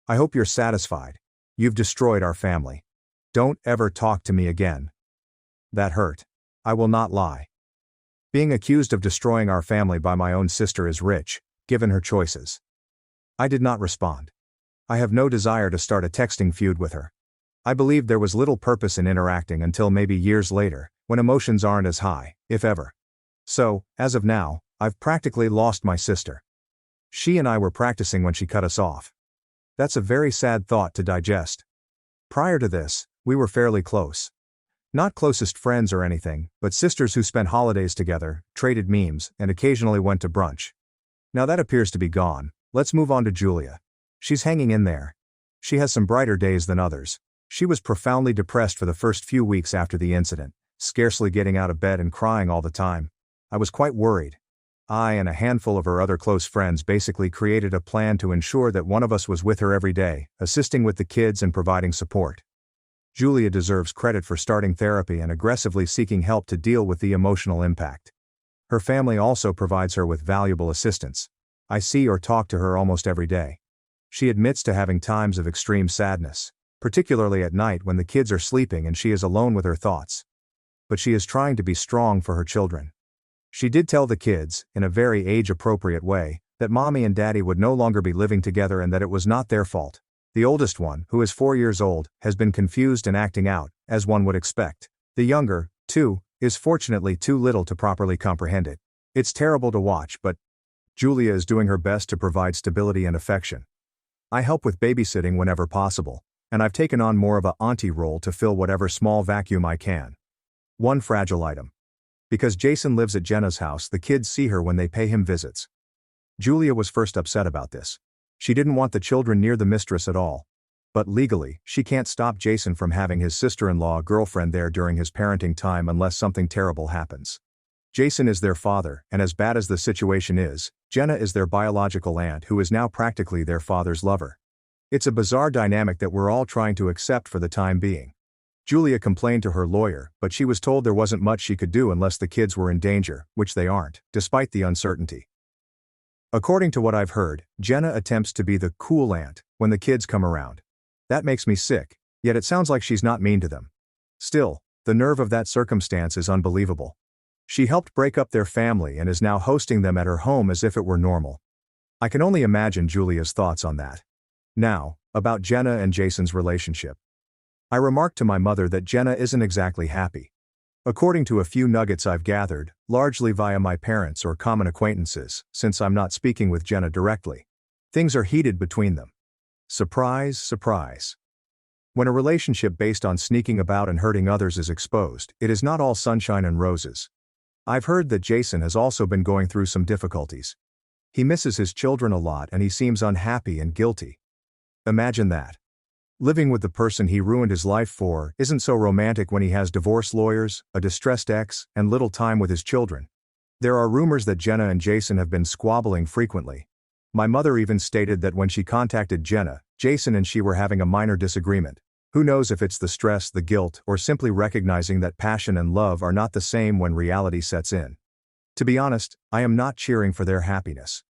"I hope you're satisfied. You've destroyed our family. Don't ever talk to me again." That hurt. I will not lie. Being accused of destroying our family by my own sister is rich, given her choices. I did not respond. I have no desire to start a texting feud with her. I believe there was little purpose in interacting until maybe years later, when emotions aren't as high, if ever. So, as of now, I've practically lost my sister. She and I were practicing when she cut us off. That's a very sad thought to digest. Prior to this, we were fairly close. Not closest friends or anything, but sisters who spent holidays together, traded memes, and occasionally went to brunch. Now that appears to be gone. Let's move on to Julia. She's hanging in there. She has some brighter days than others. She was profoundly depressed for the first few weeks after the incident, scarcely getting out of bed and crying all the time. I was quite worried. I and a handful of her other close friends basically created a plan to ensure that one of us was with her every day, assisting with the kids and providing support. Julia deserves credit for starting therapy and aggressively seeking help to deal with the emotional impact. Her family also provides her with valuable assistance. I see or talk to her almost every day. She admits to having times of extreme sadness, particularly at night when the kids are sleeping and she is alone with her thoughts. But she is trying to be strong for her children. She did tell the kids, in a very age-appropriate way, that mommy and daddy would no longer be living together and that it was not their fault. The oldest one, who is 4 years old, has been confused and acting out, as one would expect. The younger, 2, is fortunately too little to properly comprehend it. It's terrible to watch, but Julia is doing her best to provide stability and affection. I help with babysitting whenever possible, and I've taken on more of a auntie role to fill whatever small vacuum I can. One fragile item. Because Jason lives at Jenna's house, the kids see her when they pay him visits. Julia was first upset about this. She didn't want the children near the mistress at all. But legally, she can't stop Jason from having his sister-in-law girlfriend there during his parenting time unless something terrible happens. Jason is their father, and as bad as the situation is, Jenna is their biological aunt who is now practically their father's lover. It's a bizarre dynamic that we're all trying to accept for the time being. Julia complained to her lawyer, but she was told there wasn't much she could do unless the kids were in danger, which they aren't, despite the uncertainty. According to what I've heard, Jenna attempts to be the cool aunt when the kids come around. That makes me sick, yet it sounds like she's not mean to them. Still, the nerve of that circumstance is unbelievable. She helped break up their family and is now hosting them at her home as if it were normal. I can only imagine Julia's thoughts on that. Now, about Jenna and Jason's relationship. I remarked to my mother that Jenna isn't exactly happy. According to a few nuggets I've gathered, largely via my parents or common acquaintances, since I'm not speaking with Jenna directly, things are heated between them. Surprise, surprise. When a relationship based on sneaking about and hurting others is exposed, it is not all sunshine and roses. I've heard that Jason has also been going through some difficulties. He misses his children a lot and he seems unhappy and guilty. Imagine that. Living with the person he ruined his life for isn't so romantic when he has divorce lawyers, a distressed ex, and little time with his children. There are rumors that Jenna and Jason have been squabbling frequently. My mother even stated that when she contacted Jenna, Jason and she were having a minor disagreement. Who knows if it's the stress, the guilt, or simply recognizing that passion and love are not the same when reality sets in. To be honest, I am not cheering for their happiness.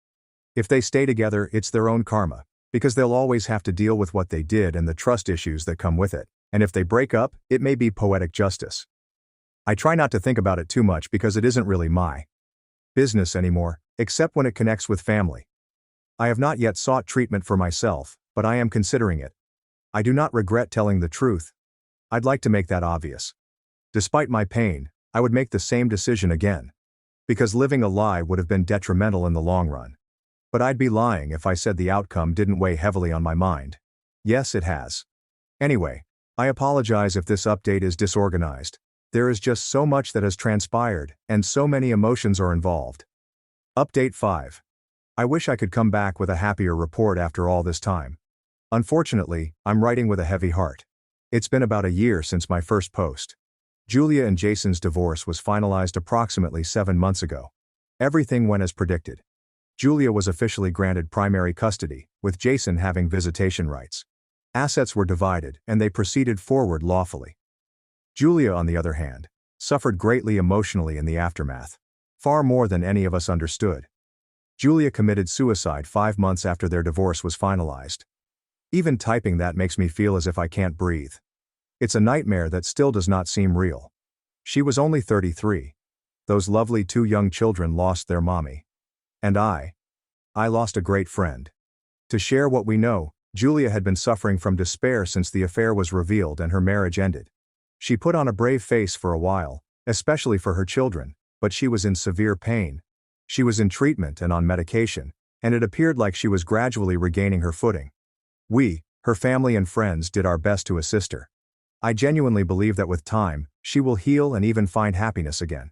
If they stay together, it's their own karma, because they'll always have to deal with what they did and the trust issues that come with it. And if they break up, it may be poetic justice. I try not to think about it too much because it isn't really my business anymore, except when it connects with family. I have not yet sought treatment for myself, but I am considering it. I do not regret telling the truth. I'd like to make that obvious. Despite my pain, I would make the same decision again. Because living a lie would have been detrimental in the long run. But I'd be lying if I said the outcome didn't weigh heavily on my mind. Yes, it has. Anyway, I apologize if this update is disorganized. There is just so much that has transpired, and so many emotions are involved. Update 5. I wish I could come back with a happier report after all this time. Unfortunately, I'm writing with a heavy heart. It's been about a year since my first post. Julia and Jason's divorce was finalized approximately 7 months ago. Everything went as predicted. Julia was officially granted primary custody, with Jason having visitation rights. Assets were divided, and they proceeded forward lawfully. Julia, on the other hand, suffered greatly emotionally in the aftermath. Far more than any of us understood. Julia committed suicide 5 months after their divorce was finalized. Even typing that makes me feel as if I can't breathe. It's a nightmare that still does not seem real. She was only 33. Those lovely 2 young children lost their mommy. And I lost a great friend. To share what we know, Julia had been suffering from despair since the affair was revealed and her marriage ended. She put on a brave face for a while, especially for her children, but she was in severe pain. She was in treatment and on medication, and it appeared like she was gradually regaining her footing. We, her family and friends, did our best to assist her. I genuinely believe that with time, she will heal and even find happiness again.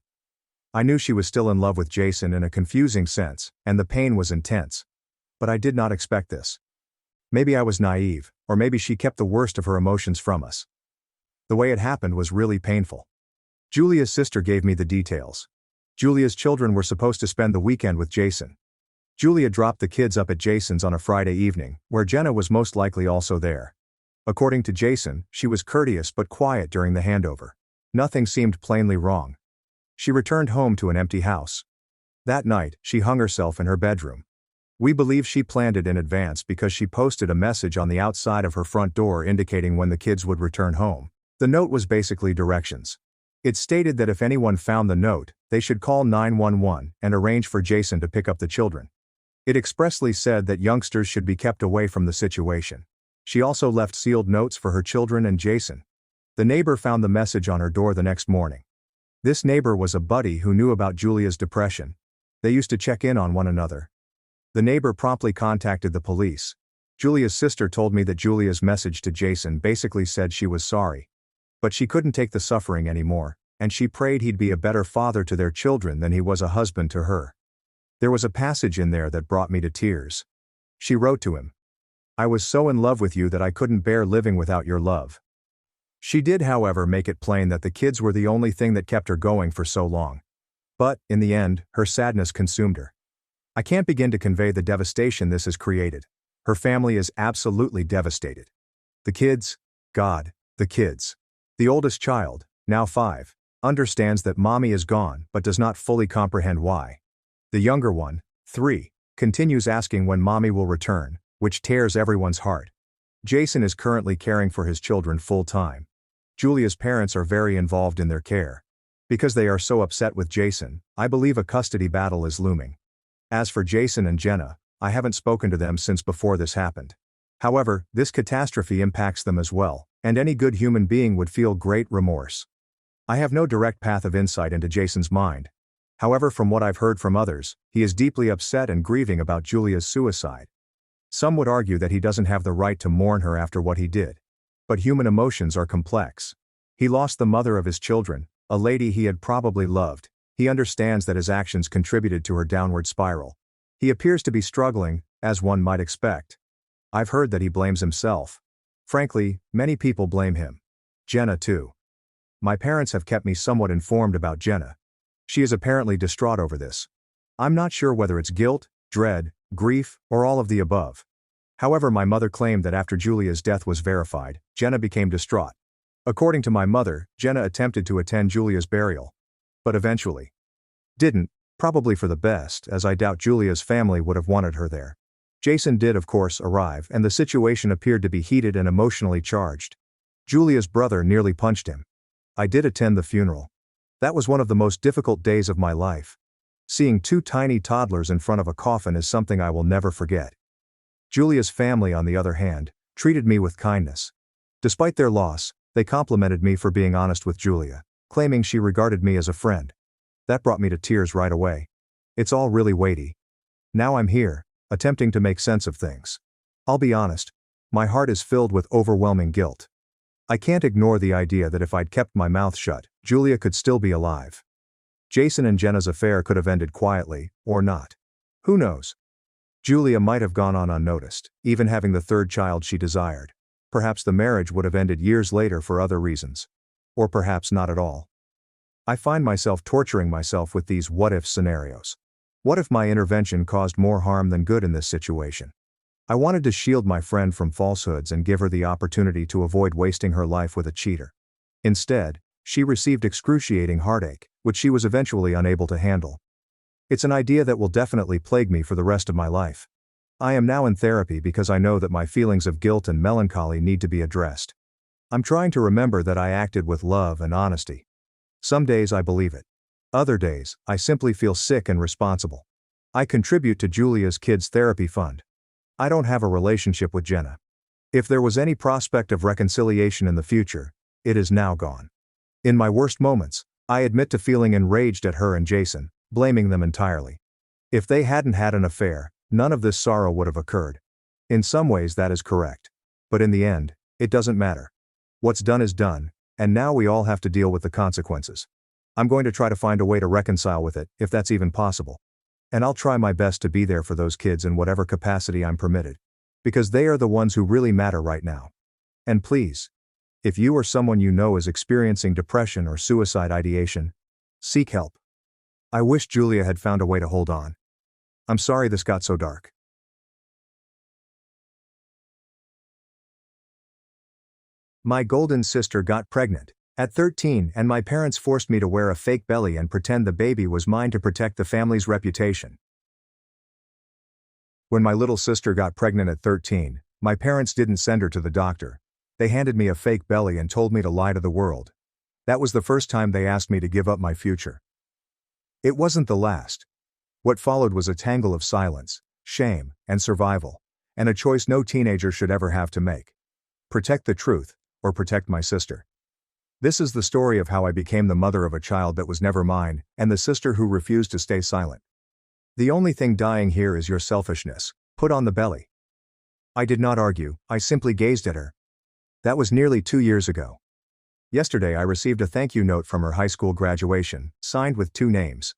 I knew she was still in love with Jason in a confusing sense, and the pain was intense. But I did not expect this. Maybe I was naive, or maybe she kept the worst of her emotions from us. The way it happened was really painful. Julia's sister gave me the details. Julia's children were supposed to spend the weekend with Jason. Julia dropped the kids up at Jason's on a Friday evening, where Jenna was most likely also there. According to Jason, she was courteous but quiet during the handover. Nothing seemed plainly wrong. She returned home to an empty house. That night, she hung herself in her bedroom. We believe she planned it in advance because she posted a message on the outside of her front door indicating when the kids would return home. The note was basically directions. It stated that if anyone found the note, they should call 911 and arrange for Jason to pick up the children. It expressly said that youngsters should be kept away from the situation. She also left sealed notes for her children and Jason. The neighbor found the message on her door the next morning. This neighbor was a buddy who knew about Julia's depression. They used to check in on one another. The neighbor promptly contacted the police. Julia's sister told me that Julia's message to Jason basically said she was sorry. But she couldn't take the suffering anymore, and she prayed he'd be a better father to their children than he was a husband to her. There was a passage in there that brought me to tears. She wrote to him, "I was so in love with you that I couldn't bear living without your love." She did, however, make it plain that the kids were the only thing that kept her going for so long. But, in the end, her sadness consumed her. I can't begin to convey the devastation this has created. Her family is absolutely devastated. The kids, God, the kids. The oldest child, now 5, understands that mommy is gone but does not fully comprehend why. The younger one, 3, continues asking when mommy will return, which tears everyone's heart. Jason is currently caring for his children full-time. Julia's parents are very involved in their care. Because they are so upset with Jason, I believe a custody battle is looming. As for Jason and Jenna, I haven't spoken to them since before this happened. However, this catastrophe impacts them as well, and any good human being would feel great remorse. I have no direct path of insight into Jason's mind. However, from what I've heard from others, he is deeply upset and grieving about Julia's suicide. Some would argue that he doesn't have the right to mourn her after what he did. But human emotions are complex. He lost the mother of his children, a lady he had probably loved. He understands that his actions contributed to her downward spiral. He appears to be struggling, as one might expect. I've heard that he blames himself. Frankly, many people blame him. Jenna too. My parents have kept me somewhat informed about Jenna. She is apparently distraught over this. I'm not sure whether it's guilt, dread, grief, or all of the above. However, my mother claimed that after Julia's death was verified, Jenna became distraught. According to my mother, Jenna attempted to attend Julia's burial. But eventually didn't, probably for the best, as I doubt Julia's family would have wanted her there. Jason did, of course, arrive, and the situation appeared to be heated and emotionally charged. Julia's brother nearly punched him. I did attend the funeral. That was one of the most difficult days of my life. Seeing 2 tiny toddlers in front of a coffin is something I will never forget. Julia's family, on the other hand, treated me with kindness. Despite their loss, they complimented me for being honest with Julia, claiming she regarded me as a friend. That brought me to tears right away. It's all really weighty. Now I'm here, attempting to make sense of things. I'll be honest, my heart is filled with overwhelming guilt. I can't ignore the idea that if I'd kept my mouth shut, Julia could still be alive. Jason and Jenna's affair could have ended quietly, or not. Who knows? Julia might have gone on unnoticed, even having the third child she desired. Perhaps the marriage would have ended years later for other reasons. Or perhaps not at all. I find myself torturing myself with these what-if scenarios. What if my intervention caused more harm than good in this situation? I wanted to shield my friend from falsehoods and give her the opportunity to avoid wasting her life with a cheater. Instead, she received excruciating heartache, which she was eventually unable to handle. It's an idea that will definitely plague me for the rest of my life. I am now in therapy because I know that my feelings of guilt and melancholy need to be addressed. I'm trying to remember that I acted with love and honesty. Some days I believe it. Other days, I simply feel sick and responsible. I contribute to Julia's kids' therapy fund. I don't have a relationship with Jenna. If there was any prospect of reconciliation in the future, it is now gone. In my worst moments, I admit to feeling enraged at her and Jason, blaming them entirely. If they hadn't had an affair, none of this sorrow would have occurred. In some ways that is correct. But in the end, it doesn't matter. What's done is done, and now we all have to deal with the consequences. I'm going to try to find a way to reconcile with it, if that's even possible. And I'll try my best to be there for those kids in whatever capacity I'm permitted. Because they are the ones who really matter right now. And please, if you or someone you know is experiencing depression or suicide ideation, seek help. I wish Julia had found a way to hold on. I'm sorry this got so dark. My golden sister got pregnant at 13, and my parents forced me to wear a fake belly and pretend the baby was mine to protect the family's reputation. When my little sister got pregnant at 13, my parents didn't send her to the doctor. They handed me a fake belly and told me to lie to the world. That was the first time they asked me to give up my future. It wasn't the last. What followed was a tangle of silence, shame, and survival, and a choice no teenager should ever have to make. Protect the truth, or protect my sister. This is the story of how I became the mother of a child that was never mine, and the sister who refused to stay silent. The only thing dying here is your selfishness. Put on the belly. I did not argue, I simply gazed at her. That was nearly 2 years ago. Yesterday I received a thank you note from her high school graduation, signed with 2 names.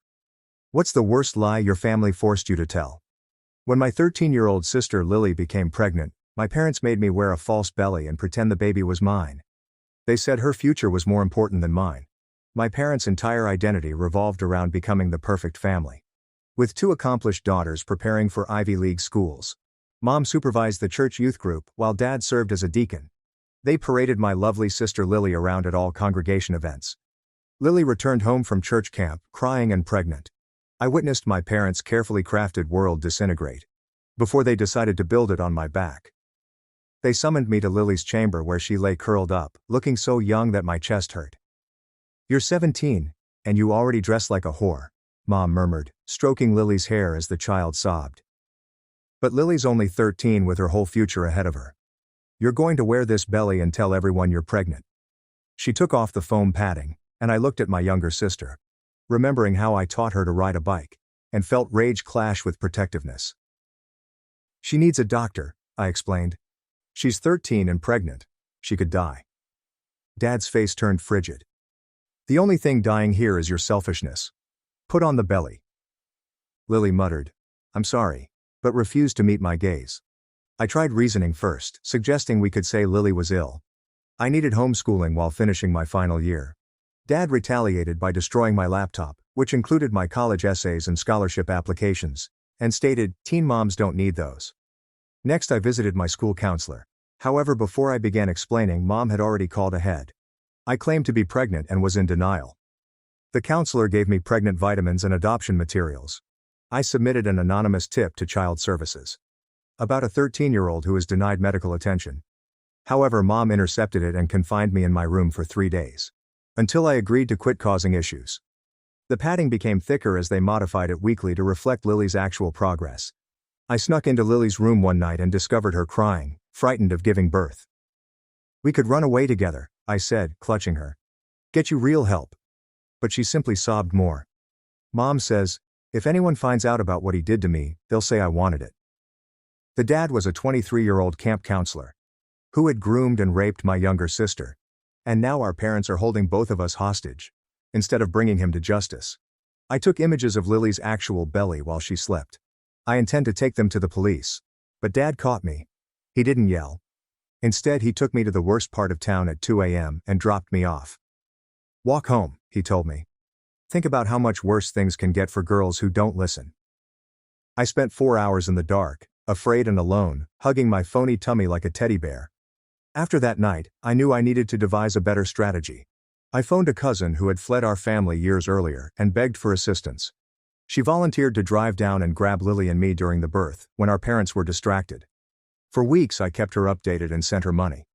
What's the worst lie your family forced you to tell? When my 13-year-old sister Lily became pregnant, my parents made me wear a false belly and pretend the baby was mine. They said her future was more important than mine. My parents' entire identity revolved around becoming the perfect family. With 2 accomplished daughters preparing for Ivy League schools. Mom supervised the church youth group, while Dad served as a deacon. They paraded my lovely sister Lily around at all congregation events. Lily returned home from church camp, crying and pregnant. I witnessed my parents' carefully crafted world disintegrate before they decided to build it on my back. They summoned me to Lily's chamber where she lay curled up, looking so young that my chest hurt. "You're 17, and you already dress like a whore," Mom murmured, stroking Lily's hair as the child sobbed. But Lily's only 13 with her whole future ahead of her. "You're going to wear this belly and tell everyone you're pregnant." She took off the foam padding, and I looked at my younger sister, remembering how I taught her to ride a bike, and felt rage clash with protectiveness. "She needs a doctor," I explained. "She's 13 and pregnant. She could die." Dad's face turned frigid. "The only thing dying here is your selfishness. Put on the belly." Lily muttered, "I'm sorry," but refused to meet my gaze. I tried reasoning first, suggesting we could say Lily was ill. I needed homeschooling while finishing my final year. Dad retaliated by destroying my laptop, which included my college essays and scholarship applications, and stated, "Teen moms don't need those." Next I visited my school counselor. However, before I began explaining, Mom had already called ahead. I claimed to be pregnant and was in denial. The counselor gave me pregnant vitamins and adoption materials. I submitted an anonymous tip to Child Services about a 13-year-old who was denied medical attention. However, Mom intercepted it and confined me in my room for 3 days. Until I agreed to quit causing issues. The padding became thicker as they modified it weekly to reflect Lily's actual progress. I snuck into Lily's room one night and discovered her crying, frightened of giving birth. "We could run away together," I said, clutching her. "Get you real help." But she simply sobbed more. "Mom says, if anyone finds out about what he did to me, they'll say I wanted it." The dad was a 23-year-old camp counselor who had groomed and raped my younger sister. And now our parents are holding both of us hostage, instead of bringing him to justice. I took images of Lily's actual belly while she slept. I intend to take them to the police. But Dad caught me. He didn't yell. Instead, he took me to the worst part of town at 2 a.m. and dropped me off. "Walk home," he told me. "Think about how much worse things can get for girls who don't listen." I spent 4 hours in the dark, afraid and alone, hugging my phony tummy like a teddy bear. After that night, I knew I needed to devise a better strategy. I phoned a cousin who had fled our family years earlier and begged for assistance. She volunteered to drive down and grab Lily and me during the birth, when our parents were distracted. For weeks I kept her updated and sent her money,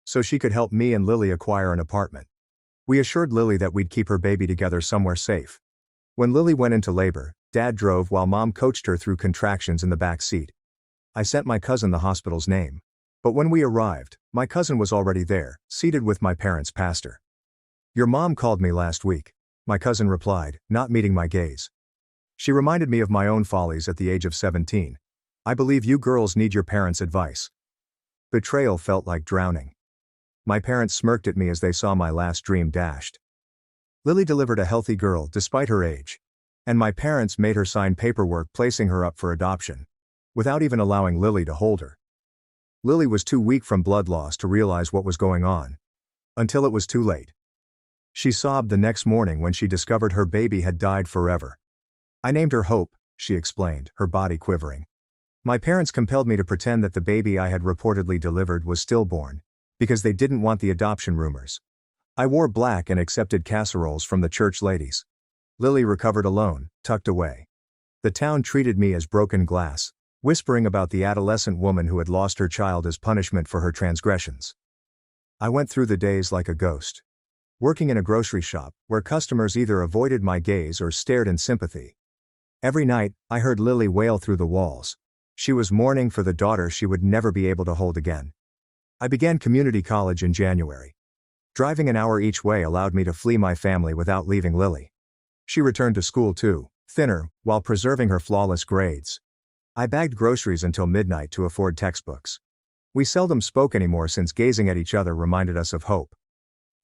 so she could help me and Lily acquire an apartment. We assured Lily that we'd keep her baby together somewhere safe. When Lily went into labor, Dad drove while Mom coached her through contractions in the back seat. I sent my cousin the hospital's name. But when we arrived, my cousin was already there, seated with my parents' pastor. "Your mom called me last week," my cousin replied, not meeting my gaze. "She reminded me of my own follies at the age of 17. I believe you girls need your parents' advice." Betrayal felt like drowning. My parents smirked at me as they saw my last dream dashed. Lily delivered a healthy girl despite her age. And my parents made her sign paperwork placing her up for adoption, without even allowing Lily to hold her. Lily was too weak from blood loss to realize what was going on. Until it was too late. She sobbed the next morning when she discovered her baby had died forever. "I named her Hope," she explained, her body quivering. "My parents compelled me to pretend that the baby I had reportedly delivered was stillborn, because they didn't want the adoption rumors. I wore black and accepted casseroles from the church ladies." Lily recovered alone, tucked away. The town treated me as broken glass, whispering about the adolescent woman who had lost her child as punishment for her transgressions. I went through the days like a ghost. Working in a grocery shop, where customers either avoided my gaze or stared in sympathy. Every night, I heard Lily wail through the walls. She was mourning for the daughter she would never be able to hold again. I began community college in January. Driving an hour each way allowed me to flee my family without leaving Lily. She returned to school too, thinner, while preserving her flawless grades. I bagged groceries until midnight to afford textbooks. We seldom spoke anymore since gazing at each other reminded us of hope.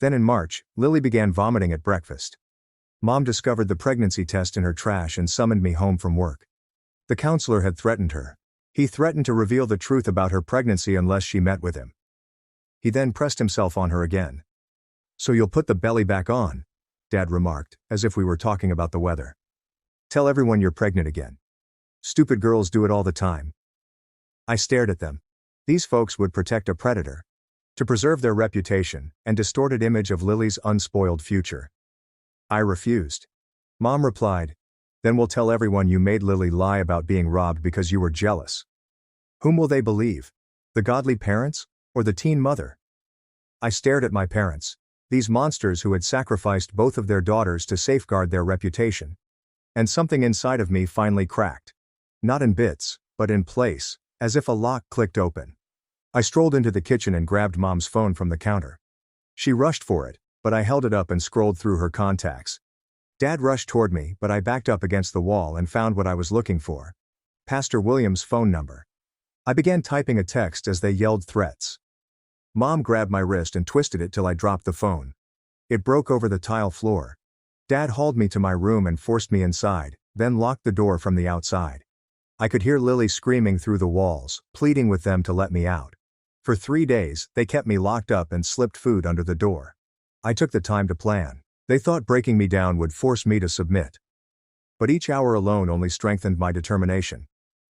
Then in March, Lily began vomiting at breakfast. Mom discovered the pregnancy test in her trash and summoned me home from work. The counselor had threatened her. He threatened to reveal the truth about her pregnancy unless she met with him. He then pressed himself on her again. "So you'll put the belly back on," Dad remarked, as if we were talking about the weather. "Tell everyone you're pregnant again. Stupid girls do it all the time." I stared at them. These folks would protect a predator, to preserve their reputation and distorted image of Lily's unspoiled future. I refused. Mom replied, "Then we'll tell everyone you made Lily lie about being robbed because you were jealous. Whom will they believe? The godly parents, or the teen mother?" I stared at my parents, these monsters who had sacrificed both of their daughters to safeguard their reputation. And something inside of me finally cracked. Not in bits, but in place, as if a lock clicked open. I strolled into the kitchen and grabbed Mom's phone from the counter. She rushed for it, but I held it up and scrolled through her contacts. Dad rushed toward me, but I backed up against the wall and found what I was looking for. Pastor William's phone number. I began typing a text as they yelled threats. Mom grabbed my wrist and twisted it till I dropped the phone. It broke over the tile floor. Dad hauled me to my room and forced me inside, then locked the door from the outside. I could hear Lily screaming through the walls, pleading with them to let me out. For 3 days, they kept me locked up and slipped food under the door. I took the time to plan. They thought breaking me down would force me to submit. But each hour alone only strengthened my determination.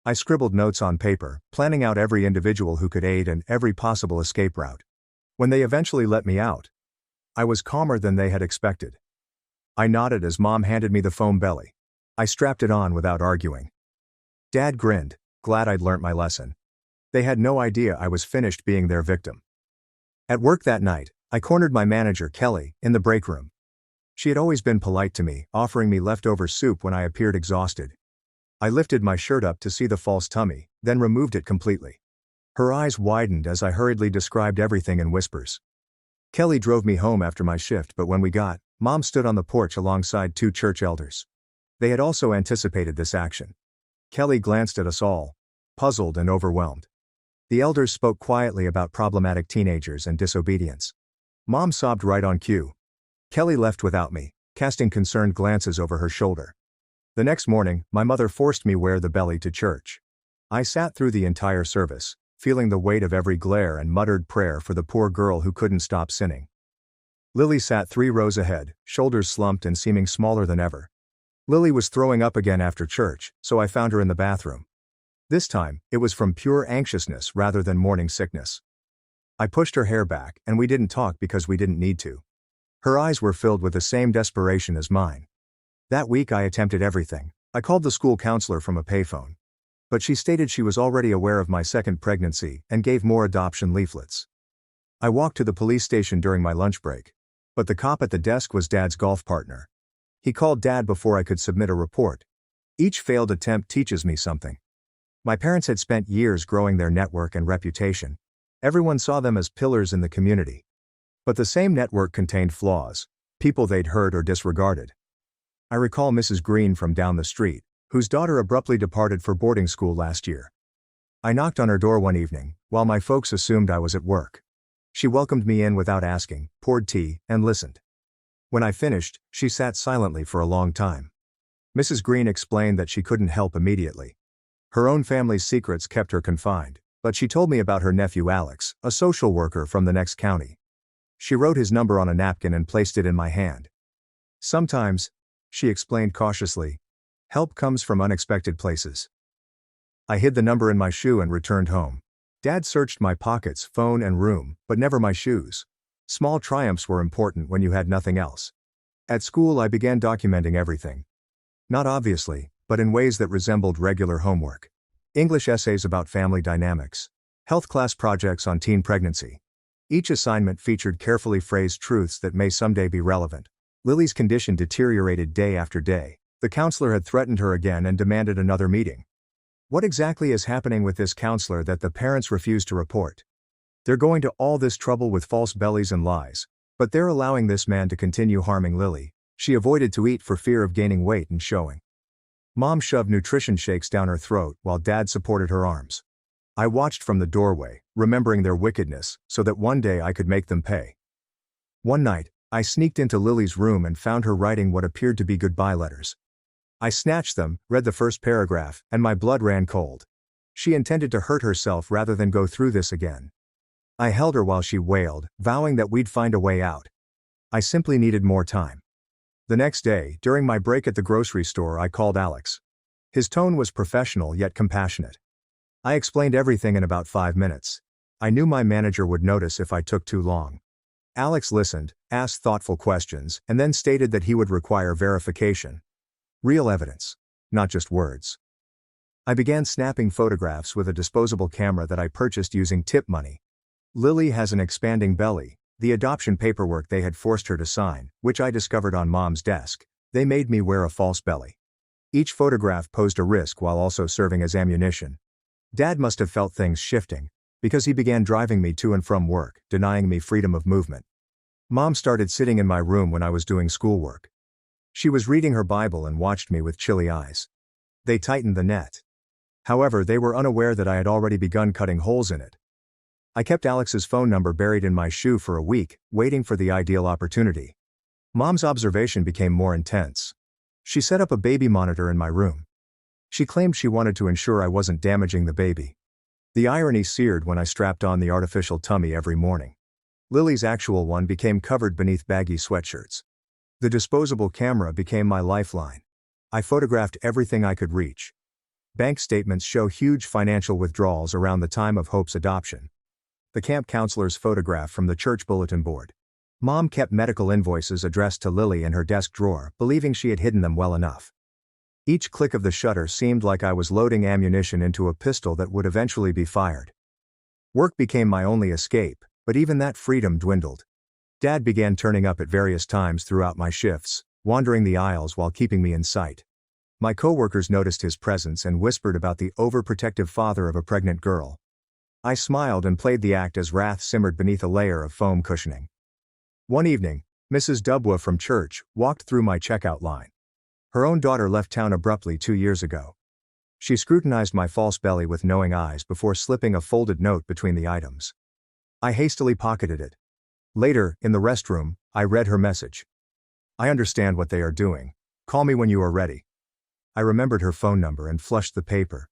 I scribbled notes on paper, planning out every individual who could aid and every possible escape route. When they eventually let me out, I was calmer than they had expected. I nodded as Mom handed me the foam belly. I strapped it on without arguing. Dad grinned, glad I'd learnt my lesson. They had no idea I was finished being their victim. At work that night, I cornered my manager, Kelly, in the break room. She had always been polite to me, offering me leftover soup when I appeared exhausted. I lifted my shirt up to see the false tummy, then removed it completely. Her eyes widened as I hurriedly described everything in whispers. Kelly drove me home after my shift, but when we got, Mom stood on the porch alongside 2 church elders. They had also anticipated this action. Kelly glanced at us all, puzzled and overwhelmed. The elders spoke quietly about problematic teenagers and disobedience. Mom sobbed right on cue. Kelly left without me, casting concerned glances over her shoulder. The next morning, my mother forced me wear the belly to church. I sat through the entire service, feeling the weight of every glare and muttered prayer for the poor girl who couldn't stop sinning. Lily sat 3 rows ahead, shoulders slumped and seeming smaller than ever. Lily was throwing up again after church, so I found her in the bathroom. This time, it was from pure anxiousness rather than morning sickness. I pushed her hair back, and we didn't talk because we didn't need to. Her eyes were filled with the same desperation as mine. That week I attempted everything. I called the school counselor from a payphone. But she stated she was already aware of my second pregnancy and gave more adoption leaflets. I walked to the police station during my lunch break. But the cop at the desk was Dad's golf partner. He called Dad before I could submit a report. Each failed attempt teaches me something. My parents had spent years growing their network and reputation. Everyone saw them as pillars in the community. But the same network contained flaws, people they'd hurt or disregarded. I recall Mrs. Green from down the street, whose daughter abruptly departed for boarding school last year. I knocked on her door one evening, while my folks assumed I was at work. She welcomed me in without asking, poured tea, and listened. When I finished, she sat silently for a long time. Mrs. Green explained that she couldn't help immediately. Her own family's secrets kept her confined, but she told me about her nephew Alex, a social worker from the next county. She wrote his number on a napkin and placed it in my hand. Sometimes, she explained cautiously, help comes from unexpected places. I hid the number in my shoe and returned home. Dad searched my pockets, phone and room, but never my shoes. Small triumphs were important when you had nothing else. At school I began documenting everything. Not obviously, but in ways that resembled regular homework. English essays about family dynamics. Health class projects on teen pregnancy. Each assignment featured carefully phrased truths that may someday be relevant. Lily's condition deteriorated day after day. The counselor had threatened her again and demanded another meeting. What exactly is happening with this counselor that the parents refuse to report? They're going to all this trouble with false bellies and lies, but they're allowing this man to continue harming Lily. She avoided to eat for fear of gaining weight and showing. Mom shoved nutrition shakes down her throat while Dad supported her arms. I watched from the doorway, remembering their wickedness, so that one day I could make them pay. One night, I sneaked into Lily's room and found her writing what appeared to be goodbye letters. I snatched them, read the first paragraph, and my blood ran cold. She intended to hurt herself rather than go through this again. I held her while she wailed, vowing that we'd find a way out. I simply needed more time. The next day, during my break at the grocery store, I called Alex. His tone was professional yet compassionate. I explained everything in about 5 minutes. I knew my manager would notice if I took too long. Alex listened, asked thoughtful questions, and then stated that he would require verification. Real evidence. Not just words. I began snapping photographs with a disposable camera that I purchased using tip money. Lily has an expanding belly, the adoption paperwork they had forced her to sign, which I discovered on Mom's desk. They made me wear a false belly. Each photograph posed a risk while also serving as ammunition. Dad must have felt things shifting, because he began driving me to and from work, denying me freedom of movement. Mom started sitting in my room when I was doing schoolwork. She was reading her Bible and watched me with chilly eyes. They tightened the net. However, they were unaware that I had already begun cutting holes in it. I kept Alex's phone number buried in my shoe for a week, waiting for the ideal opportunity. Mom's observation became more intense. She set up a baby monitor in my room. She claimed she wanted to ensure I wasn't damaging the baby. The irony seared when I strapped on the artificial tummy every morning. Lily's actual one became covered beneath baggy sweatshirts. The disposable camera became my lifeline. I photographed everything I could reach. Bank statements show huge financial withdrawals around the time of Hope's adoption. The camp counselor's photograph from the church bulletin board. Mom kept medical invoices addressed to Lily in her desk drawer, believing she had hidden them well enough. Each click of the shutter seemed like I was loading ammunition into a pistol that would eventually be fired. Work became my only escape, but even that freedom dwindled. Dad began turning up at various times throughout my shifts, wandering the aisles while keeping me in sight. My coworkers noticed his presence and whispered about the overprotective father of a pregnant girl. I smiled and played the act as wrath simmered beneath a layer of foam cushioning. One evening, Mrs. Dubwa from church walked through my checkout line. Her own daughter left town abruptly 2 years ago. She scrutinized my false belly with knowing eyes before slipping a folded note between the items. I hastily pocketed it. Later, in the restroom, I read her message. I understand what they are doing. Call me when you are ready. I remembered her phone number and flushed the paper.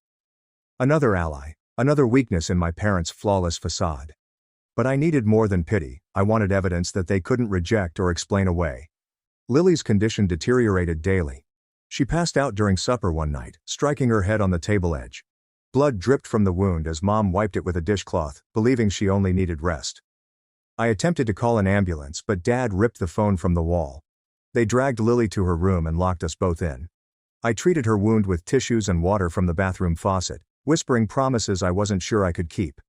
Another ally, another weakness in my parents' flawless facade. But I needed more than pity, I wanted evidence that they couldn't reject or explain away. Lily's condition deteriorated daily. She passed out during supper one night, striking her head on the table edge. Blood dripped from the wound as Mom wiped it with a dishcloth, believing she only needed rest. I attempted to call an ambulance, but Dad ripped the phone from the wall. They dragged Lily to her room and locked us both in. I treated her wound with tissues and water from the bathroom faucet, whispering promises I wasn't sure I could keep.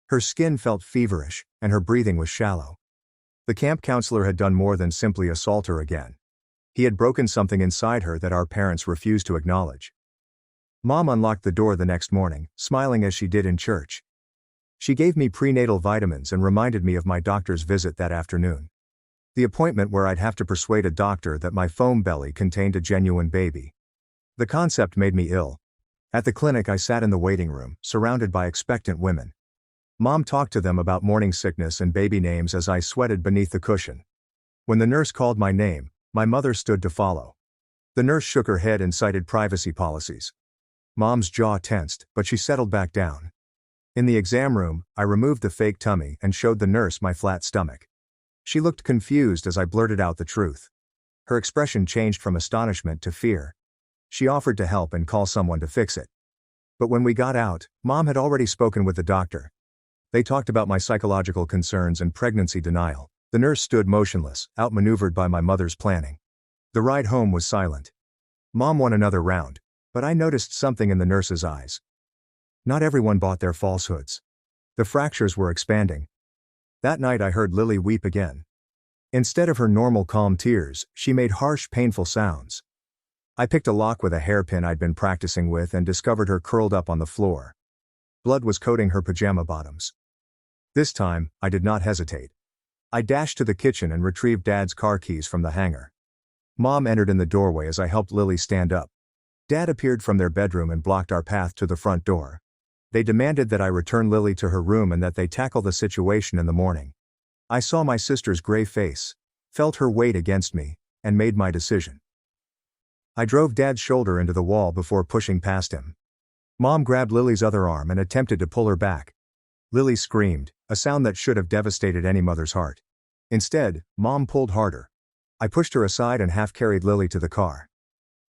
Her skin felt feverish, and her breathing was shallow. The camp counselor had done more than simply assault her again. He had broken something inside her that our parents refused to acknowledge. Mom unlocked the door the next morning, smiling as she did in church. She gave me prenatal vitamins and reminded me of my doctor's visit that afternoon. The appointment where I'd have to persuade a doctor that my foam belly contained a genuine baby. The concept made me ill. At the clinic I sat in the waiting room, surrounded by expectant women. Mom talked to them about morning sickness and baby names as I sweated beneath the cushion. When the nurse called my name, my mother stood to follow. The nurse shook her head and cited privacy policies. Mom's jaw tensed, but she settled back down. In the exam room, I removed the fake tummy and showed the nurse my flat stomach. She looked confused as I blurted out the truth. Her expression changed from astonishment to fear. She offered to help and call someone to fix it. But when we got out, Mom had already spoken with the doctor. They talked about my psychological concerns and pregnancy denial. The nurse stood motionless, outmaneuvered by my mother's planning. The ride home was silent. Mom won another round, but I noticed something in the nurse's eyes. Not everyone bought their falsehoods. The fractures were expanding. That night I heard Lily weep again. Instead of her normal calm tears, she made harsh, painful sounds. I picked a lock with a hairpin I'd been practicing with and discovered her curled up on the floor. Blood was coating her pajama bottoms. This time, I did not hesitate. I dashed to the kitchen and retrieved Dad's car keys from the hanger. Mom entered in the doorway as I helped Lily stand up. Dad appeared from their bedroom and blocked our path to the front door. They demanded that I return Lily to her room and that they tackle the situation in the morning. I saw my sister's gray face, felt her weight against me, and made my decision. I drove Dad's shoulder into the wall before pushing past him. Mom grabbed Lily's other arm and attempted to pull her back. Lily screamed, a sound that should have devastated any mother's heart. Instead, Mom pulled harder. I pushed her aside and half-carried Lily to the car.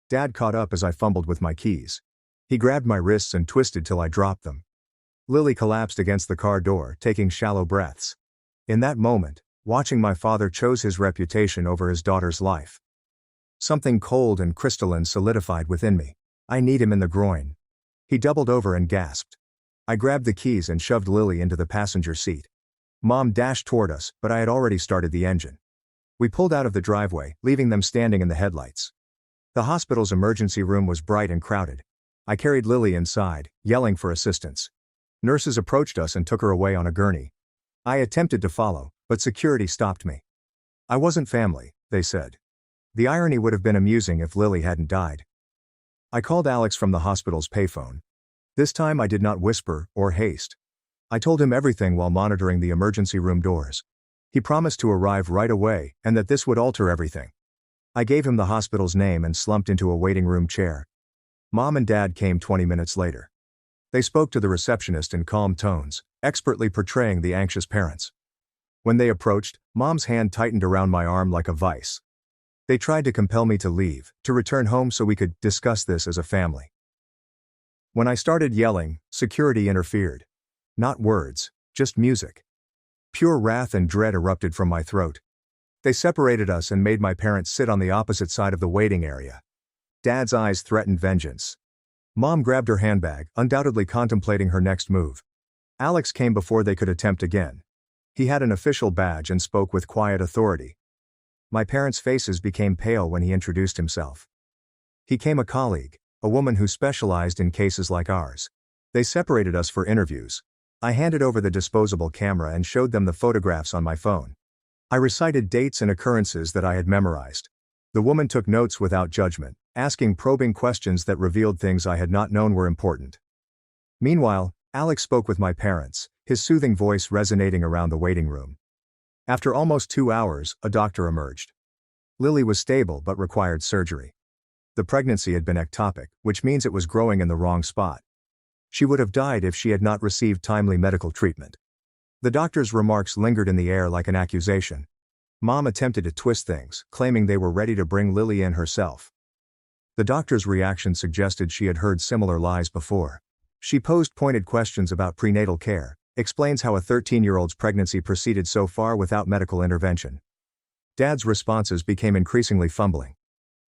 Dad caught up as I fumbled with my keys. He grabbed my wrists and twisted till I dropped them. Lily collapsed against the car door, taking shallow breaths. In that moment, watching my father chose his reputation over his daughter's life. Something cold and crystalline solidified within me. I kneed him in the groin. He doubled over and gasped. I grabbed the keys and shoved Lily into the passenger seat. Mom dashed toward us, but I had already started the engine. We pulled out of the driveway, leaving them standing in the headlights. The hospital's emergency room was bright and crowded. I carried Lily inside, yelling for assistance. Nurses approached us and took her away on a gurney. I attempted to follow, but security stopped me. I wasn't family, they said. The irony would have been amusing if Lily hadn't died. I called Alex from the hospital's payphone. This time I did not whisper or haste. I told him everything while monitoring the emergency room doors. He promised to arrive right away and that this would alter everything. I gave him the hospital's name and slumped into a waiting room chair. Mom and Dad came 20 minutes later. They spoke to the receptionist in calm tones, expertly portraying the anxious parents. When they approached, Mom's hand tightened around my arm like a vice. They tried to compel me to leave, to return home so we could discuss this as a family. When I started yelling, security interfered. Not words, just music. Pure wrath and dread erupted from my throat. They separated us and made my parents sit on the opposite side of the waiting area. Dad's eyes threatened vengeance. Mom grabbed her handbag, undoubtedly contemplating her next move. Alex came before they could attempt again. He had an official badge and spoke with quiet authority. My parents' faces became pale when he introduced himself. He came a colleague, a woman who specialized in cases like ours. They separated us for interviews. I handed over the disposable camera and showed them the photographs on my phone. I recited dates and occurrences that I had memorized. The woman took notes without judgment, asking probing questions that revealed things I had not known were important. Meanwhile, Alex spoke with my parents, his soothing voice resonating around the waiting room. After almost 2 hours, a doctor emerged. Lily was stable but required surgery. The pregnancy had been ectopic, which means it was growing in the wrong spot. She would have died if she had not received timely medical treatment. The doctor's remarks lingered in the air like an accusation. Mom attempted to twist things, claiming they were ready to bring Lily in herself. The doctor's reaction suggested she had heard similar lies before. She posed pointed questions about prenatal care, explains how a 13-year-old's pregnancy proceeded so far without medical intervention. Dad's responses became increasingly fumbling.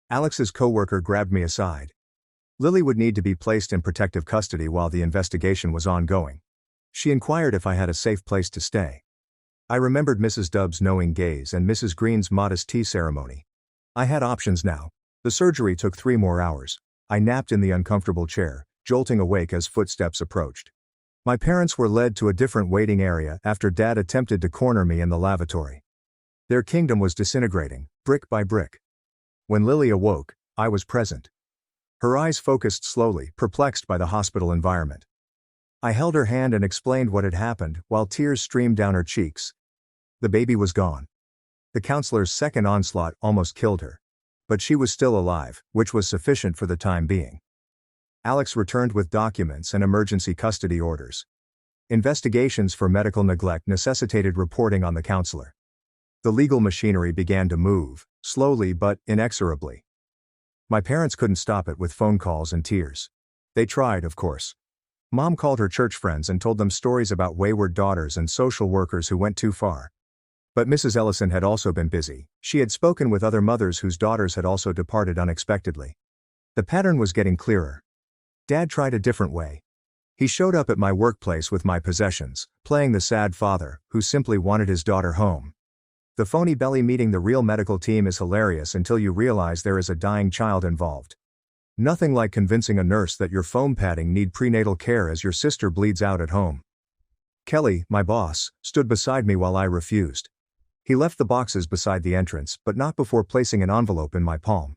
Alex's coworker grabbed me aside. Lily would need to be placed in protective custody while the investigation was ongoing. She inquired if I had a safe place to stay. I remembered Mrs. Dubb's knowing gaze and Mrs. Green's modest tea ceremony. I had options now. The surgery took 3 more hours. I napped in the uncomfortable chair, jolting awake as footsteps approached. My parents were led to a different waiting area after Dad attempted to corner me in the lavatory. Their kingdom was disintegrating, brick by brick. When Lily awoke, I was present. Her eyes focused slowly, perplexed by the hospital environment. I held her hand and explained what had happened, while tears streamed down her cheeks. The baby was gone. The counselor's second onslaught almost killed her. But she was still alive, which was sufficient for the time being. Alex returned with documents and emergency custody orders. Investigations for medical neglect necessitated reporting on the counselor. The legal machinery began to move, slowly but inexorably. My parents couldn't stop it with phone calls and tears. They tried, of course. Mom called her church friends and told them stories about wayward daughters and social workers who went too far. But Mrs. Ellison had also been busy. She had spoken with other mothers whose daughters had also departed unexpectedly. The pattern was getting clearer. Dad tried a different way. He showed up at my workplace with my possessions, playing the sad father, who simply wanted his daughter home. The phony belly meeting the real medical team is hilarious until you realize there is a dying child involved. Nothing like convincing a nurse that your foam padding need prenatal care as your sister bleeds out at home. Kelly, my boss, stood beside me while I refused. He left the boxes beside the entrance, but not before placing an envelope in my palm.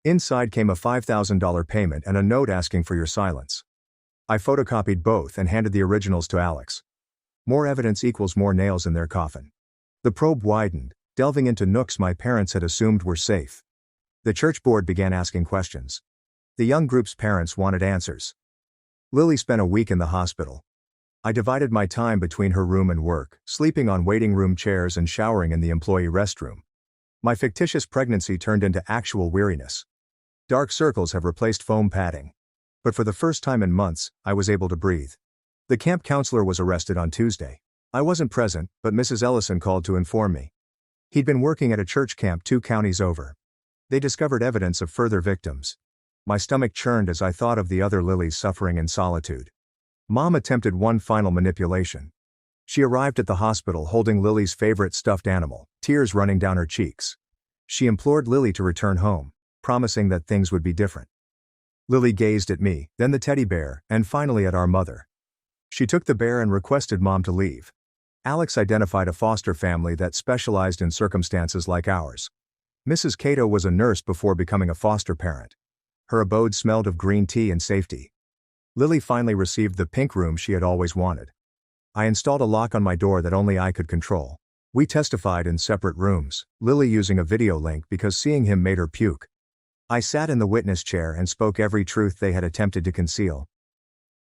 Inside came a $5,000 payment and a note asking for your silence. I photocopied both and handed the originals to Alex. More evidence equals more nails in their coffin. The probe widened, delving into nooks my parents had assumed were safe. The church board began asking questions. The young group's parents wanted answers. Lily spent a week in the hospital. I divided my time between her room and work, sleeping on waiting room chairs and showering in the employee restroom. My fictitious pregnancy turned into actual weariness. Dark circles have replaced foam padding. But for the first time in months, I was able to breathe. The camp counselor was arrested on Tuesday. I wasn't present, but Mrs. Ellison called to inform me. He'd been working at a church camp 2 counties over. They discovered evidence of further victims. My stomach churned as I thought of the other Lilies suffering in solitude. Mom attempted one final manipulation. She arrived at the hospital holding Lily's favorite stuffed animal, tears running down her cheeks. She implored Lily to return home, promising that things would be different. Lily gazed at me, then the teddy bear, and finally at our mother. She took the bear and requested Mom to leave. Alex identified a foster family that specialized in circumstances like ours. Mrs. Cato was a nurse before becoming a foster parent. Her abode smelled of green tea and safety. Lily finally received the pink room she had always wanted. I installed a lock on my door that only I could control. We testified in separate rooms, Lily using a video link because seeing him made her puke. I sat in the witness chair and spoke every truth they had attempted to conceal.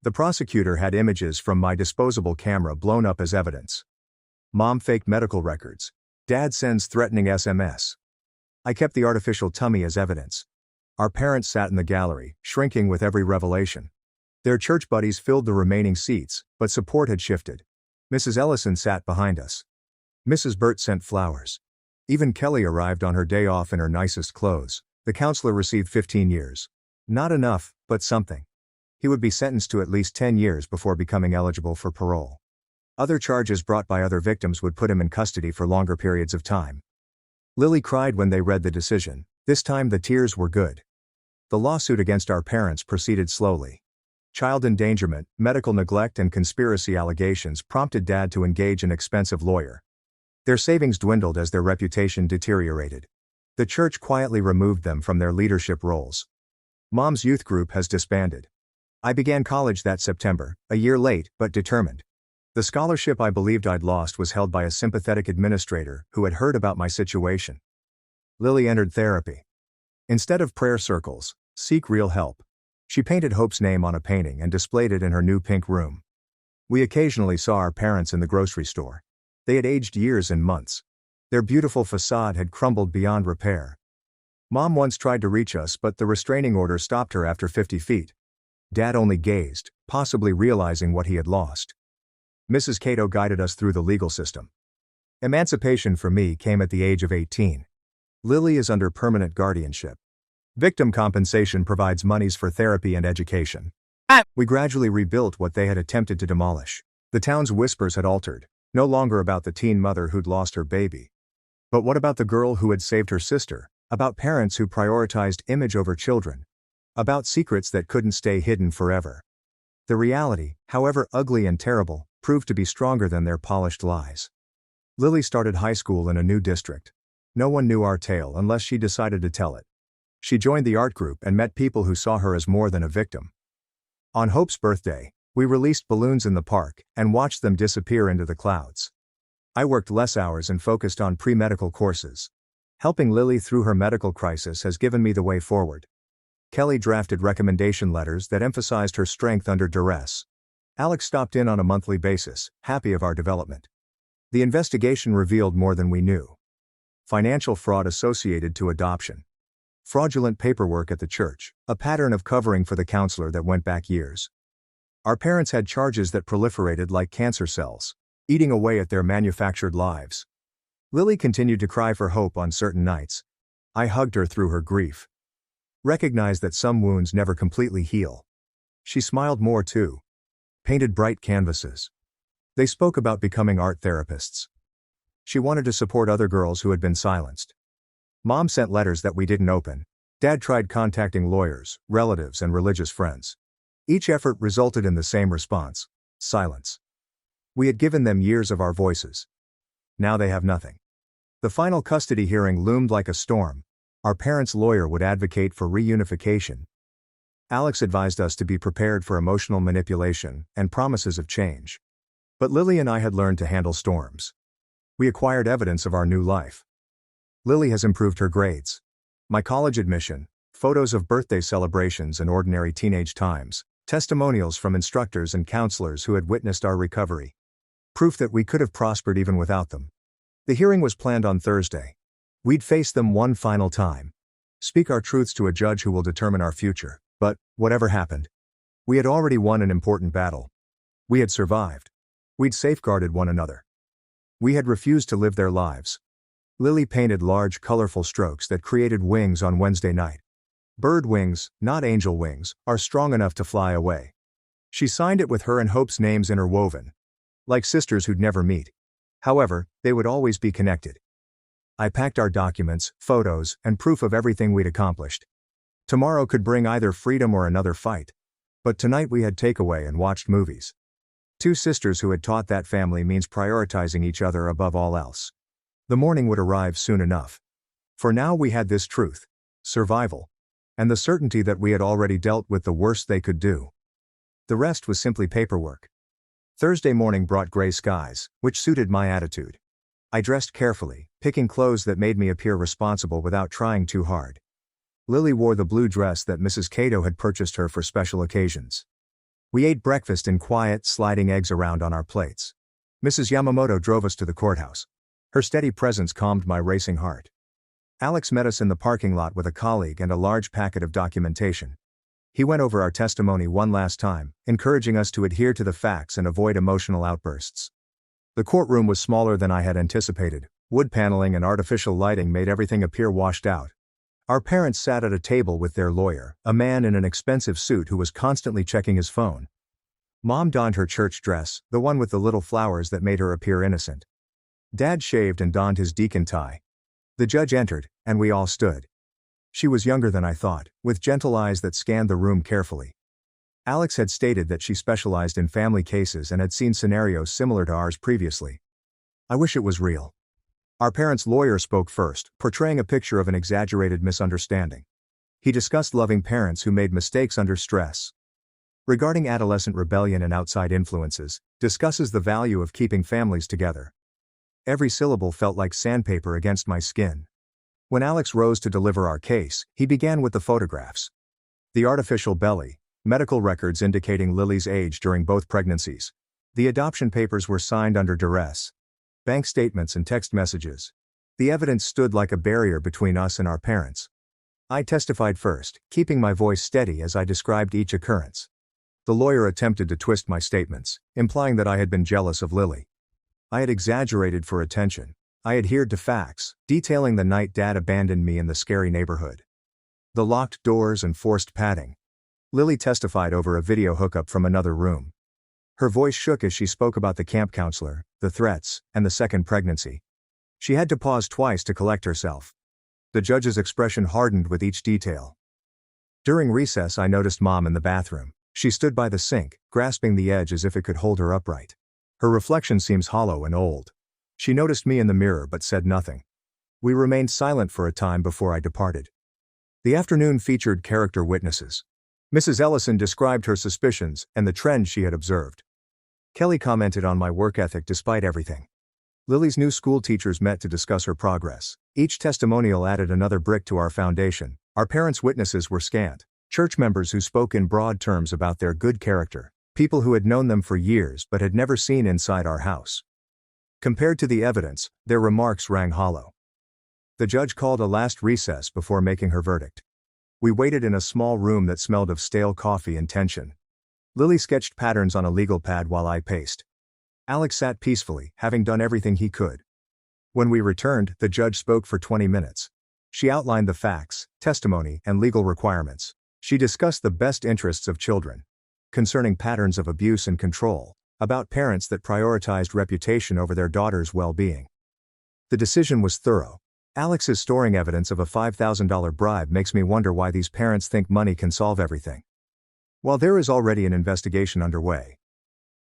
The prosecutor had images from my disposable camera blown up as evidence. Mom faked medical records. Dad sends threatening SMS. I kept the artificial tummy as evidence. Our parents sat in the gallery, shrinking with every revelation. Their church buddies filled the remaining seats, but support had shifted. Mrs. Ellison sat behind us. Mrs. Burt sent flowers. Even Kelly arrived on her day off in her nicest clothes. The counselor received 15 years. Not enough, but something. He would be sentenced to at least 10 years before becoming eligible for parole. Other charges brought by other victims would put him in custody for longer periods of time. Lily cried when they read the decision. This time the tears were good. The lawsuit against our parents proceeded slowly. Child endangerment, medical neglect, and conspiracy allegations prompted Dad to engage an expensive lawyer. Their savings dwindled as their reputation deteriorated. The church quietly removed them from their leadership roles. Mom's youth group has disbanded. I began college that September, a year late, but determined. The scholarship I believed I'd lost was held by a sympathetic administrator who had heard about my situation. Lily entered therapy. Instead of prayer circles, seek real help. She painted Hope's name on a painting and displayed it in her new pink room. We occasionally saw our parents in the grocery store. They had aged years and months. Their beautiful facade had crumbled beyond repair. Mom once tried to reach us, but the restraining order stopped her after 50 feet. Dad only gazed, possibly realizing what he had lost. Mrs. Cato guided us through the legal system. Emancipation for me came at the age of 18. Lily is under permanent guardianship. Victim compensation provides monies for therapy and education. We gradually rebuilt what they had attempted to demolish. The town's whispers had altered, no longer about the teen mother who'd lost her baby. But what about the girl who had saved her sister? About parents who prioritized image over children? About secrets that couldn't stay hidden forever? The reality, however ugly and terrible, proved to be stronger than their polished lies. Lily started high school in a new district. No one knew our tale unless she decided to tell it. She joined the art group and met people who saw her as more than a victim. On Hope's birthday, we released balloons in the park and watched them disappear into the clouds. I worked less hours and focused on pre-medical courses. Helping Lily through her medical crisis has given me the way forward. Kelly drafted recommendation letters that emphasized her strength under duress. Alex stopped in on a monthly basis, happy of our development. The investigation revealed more than we knew. Financial fraud associated to adoption. Fraudulent paperwork at the church, a pattern of covering for the counselor that went back years. Our parents had charges that proliferated like cancer cells, eating away at their manufactured lives. Lily continued to cry for hope on certain nights. I hugged her through her grief. Recognized that some wounds never completely heal. She smiled more too. Painted bright canvases. They spoke about becoming art therapists. She wanted to support other girls who had been silenced. Mom sent letters that we didn't open. Dad tried contacting lawyers, relatives, and religious friends. Each effort resulted in the same response: silence. We had given them years of our voices. Now they have nothing. The final custody hearing loomed like a storm. Our parents' lawyer would advocate for reunification. Alex advised us to be prepared for emotional manipulation and promises of change. But Lily and I had learned to handle storms. We acquired evidence of our new life. Lily has improved her grades. My college admission, photos of birthday celebrations and ordinary teenage times, testimonials from instructors and counselors who had witnessed our recovery. Proof that we could have prospered even without them. The hearing was planned on Thursday. We'd face them one final time. Speak our truths to a judge who will determine our future. But, whatever happened, we had already won an important battle. We had survived. We'd safeguarded one another. We had refused to live their lives. Lily painted large, colorful strokes that created wings on Wednesday night. Bird wings, not angel wings, are strong enough to fly away. She signed it with her and Hope's names interwoven. Like sisters who'd never meet. However, they would always be connected. I packed our documents, photos, and proof of everything we'd accomplished. Tomorrow could bring either freedom or another fight. But tonight we had takeaway and watched movies. Two sisters who had taught that family means prioritizing each other above all else. The morning would arrive soon enough. For now we had this truth: survival. And the certainty that we had already dealt with the worst they could do. The rest was simply paperwork. Thursday morning brought gray skies, which suited my attitude. I dressed carefully, picking clothes that made me appear responsible without trying too hard. Lily wore the blue dress that Mrs. Cato had purchased her for special occasions. We ate breakfast in quiet, sliding eggs around on our plates. Mrs. Yamamoto drove us to the courthouse. Her steady presence calmed my racing heart. Alex met us in the parking lot with a colleague and a large packet of documentation. He went over our testimony one last time, encouraging us to adhere to the facts and avoid emotional outbursts. The courtroom was smaller than I had anticipated. Wood paneling and artificial lighting made everything appear washed out. Our parents sat at a table with their lawyer, a man in an expensive suit who was constantly checking his phone. Mom donned her church dress, the one with the little flowers that made her appear innocent. Dad shaved and donned his deacon tie. The judge entered, and we all stood. She was younger than I thought, with gentle eyes that scanned the room carefully. Alex had stated that she specialized in family cases and had seen scenarios similar to ours previously. I wish it was real. Our parents' lawyer spoke first, portraying a picture of an exaggerated misunderstanding. He discussed loving parents who made mistakes under stress. Regarding adolescent rebellion and outside influences, discusses the value of keeping families together. Every syllable felt like sandpaper against my skin. When Alex rose to deliver our case, he began with the photographs. The artificial belly, medical records indicating Lily's age during both pregnancies. The adoption papers were signed under duress. Bank statements and text messages. The evidence stood like a barrier between us and our parents. I testified first, keeping my voice steady as I described each occurrence. The lawyer attempted to twist my statements, implying that I had been jealous of Lily. I had exaggerated for attention. I adhered to facts, detailing the night Dad abandoned me in the scary neighborhood. The locked doors and forced padding. Lily testified over a video hookup from another room. Her voice shook as she spoke about the camp counselor, the threats, and the second pregnancy. She had to pause twice to collect herself. The judge's expression hardened with each detail. During recess, I noticed Mom in the bathroom. She stood by the sink, grasping the edge as if it could hold her upright. Her reflection seems hollow and old. She noticed me in the mirror but said nothing. We remained silent for a time before I departed. The afternoon featured character witnesses. Mrs. Ellison described her suspicions and the trends she had observed. Kelly commented on my work ethic despite everything. Lily's new school teachers met to discuss her progress. Each testimonial added another brick to our foundation. Our parents' witnesses were scant. Church members who spoke in broad terms about their good character. People who had known them for years but had never seen inside our house. Compared to the evidence, their remarks rang hollow. The judge called a last recess before making her verdict. We waited in a small room that smelled of stale coffee and tension. Lily sketched patterns on a legal pad while I paced. Alex sat peacefully, having done everything he could. When we returned, the judge spoke for 20 minutes. She outlined the facts, testimony, and legal requirements. She discussed the best interests of children. Concerning patterns of abuse and control. About parents that prioritized reputation over their daughter's well-being. The decision was thorough. Alex's storing evidence of a $5,000 bribe makes me wonder why these parents think money can solve everything. While there is already an investigation underway,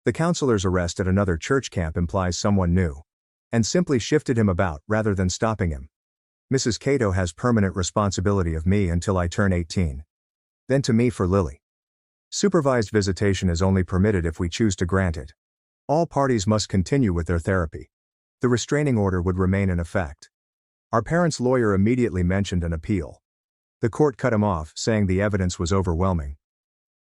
the counselor's arrest at another church camp implies someone knew and simply shifted him about rather than stopping him. Mrs. Cato has permanent responsibility of me until I turn 18. Then to me for Lily. Supervised visitation is only permitted if we choose to grant it. All parties must continue with their therapy. The restraining order would remain in effect. Our parents' lawyer immediately mentioned an appeal. The court cut him off, saying the evidence was overwhelming.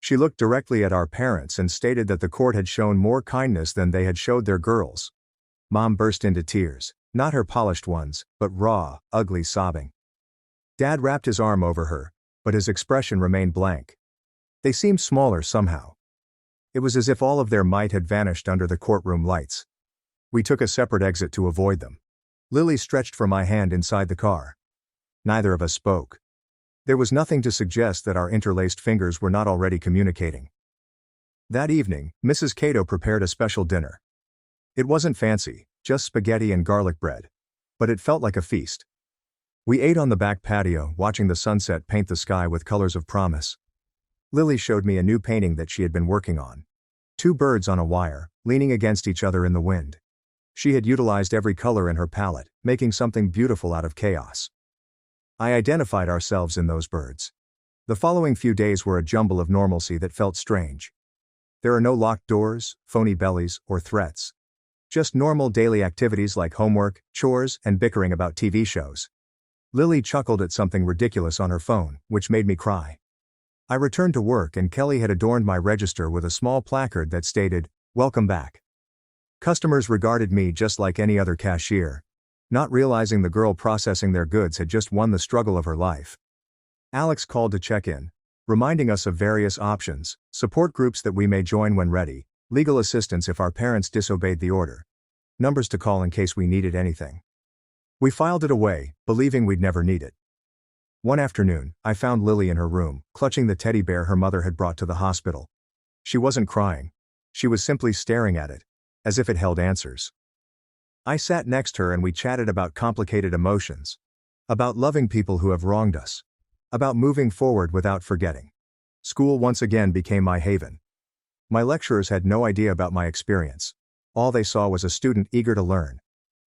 She looked directly at our parents and stated that the court had shown more kindness than they had showed their girls. Mom burst into tears, not her polished ones, but raw, ugly sobbing. Dad wrapped his arm over her, but his expression remained blank. They seemed smaller somehow. It was as if all of their might had vanished under the courtroom lights. We took a separate exit to avoid them. Lily stretched for my hand inside the car. Neither of us spoke. There was nothing to suggest that our interlaced fingers were not already communicating. That evening, Mrs. Cato prepared a special dinner. It wasn't fancy, just spaghetti and garlic bread. But it felt like a feast. We ate on the back patio, watching the sunset paint the sky with colors of promise. Lily showed me a new painting that she had been working on. 2 birds on a wire, leaning against each other in the wind. She had utilized every color in her palette, making something beautiful out of chaos. I identified ourselves in those birds. The following few days were a jumble of normalcy that felt strange. There are no locked doors, phony bellies, or threats. Just normal daily activities like homework, chores, and bickering about TV shows. Lily chuckled at something ridiculous on her phone, which made me cry. I returned to work and Kelly had adorned my register with a small placard that stated, "Welcome back." Customers regarded me just like any other cashier, not realizing the girl processing their goods had just won the struggle of her life. Alex called to check in, reminding us of various options, support groups that we may join when ready, legal assistance if our parents disobeyed the order, numbers to call in case we needed anything. We filed it away, believing we'd never need it. One afternoon, I found Lily in her room, clutching the teddy bear her mother had brought to the hospital. She wasn't crying. She was simply staring at it, as if it held answers. I sat next to her and we chatted about complicated emotions. About loving people who have wronged us. About moving forward without forgetting. School once again became my haven. My lecturers had no idea about my experience. All they saw was a student eager to learn.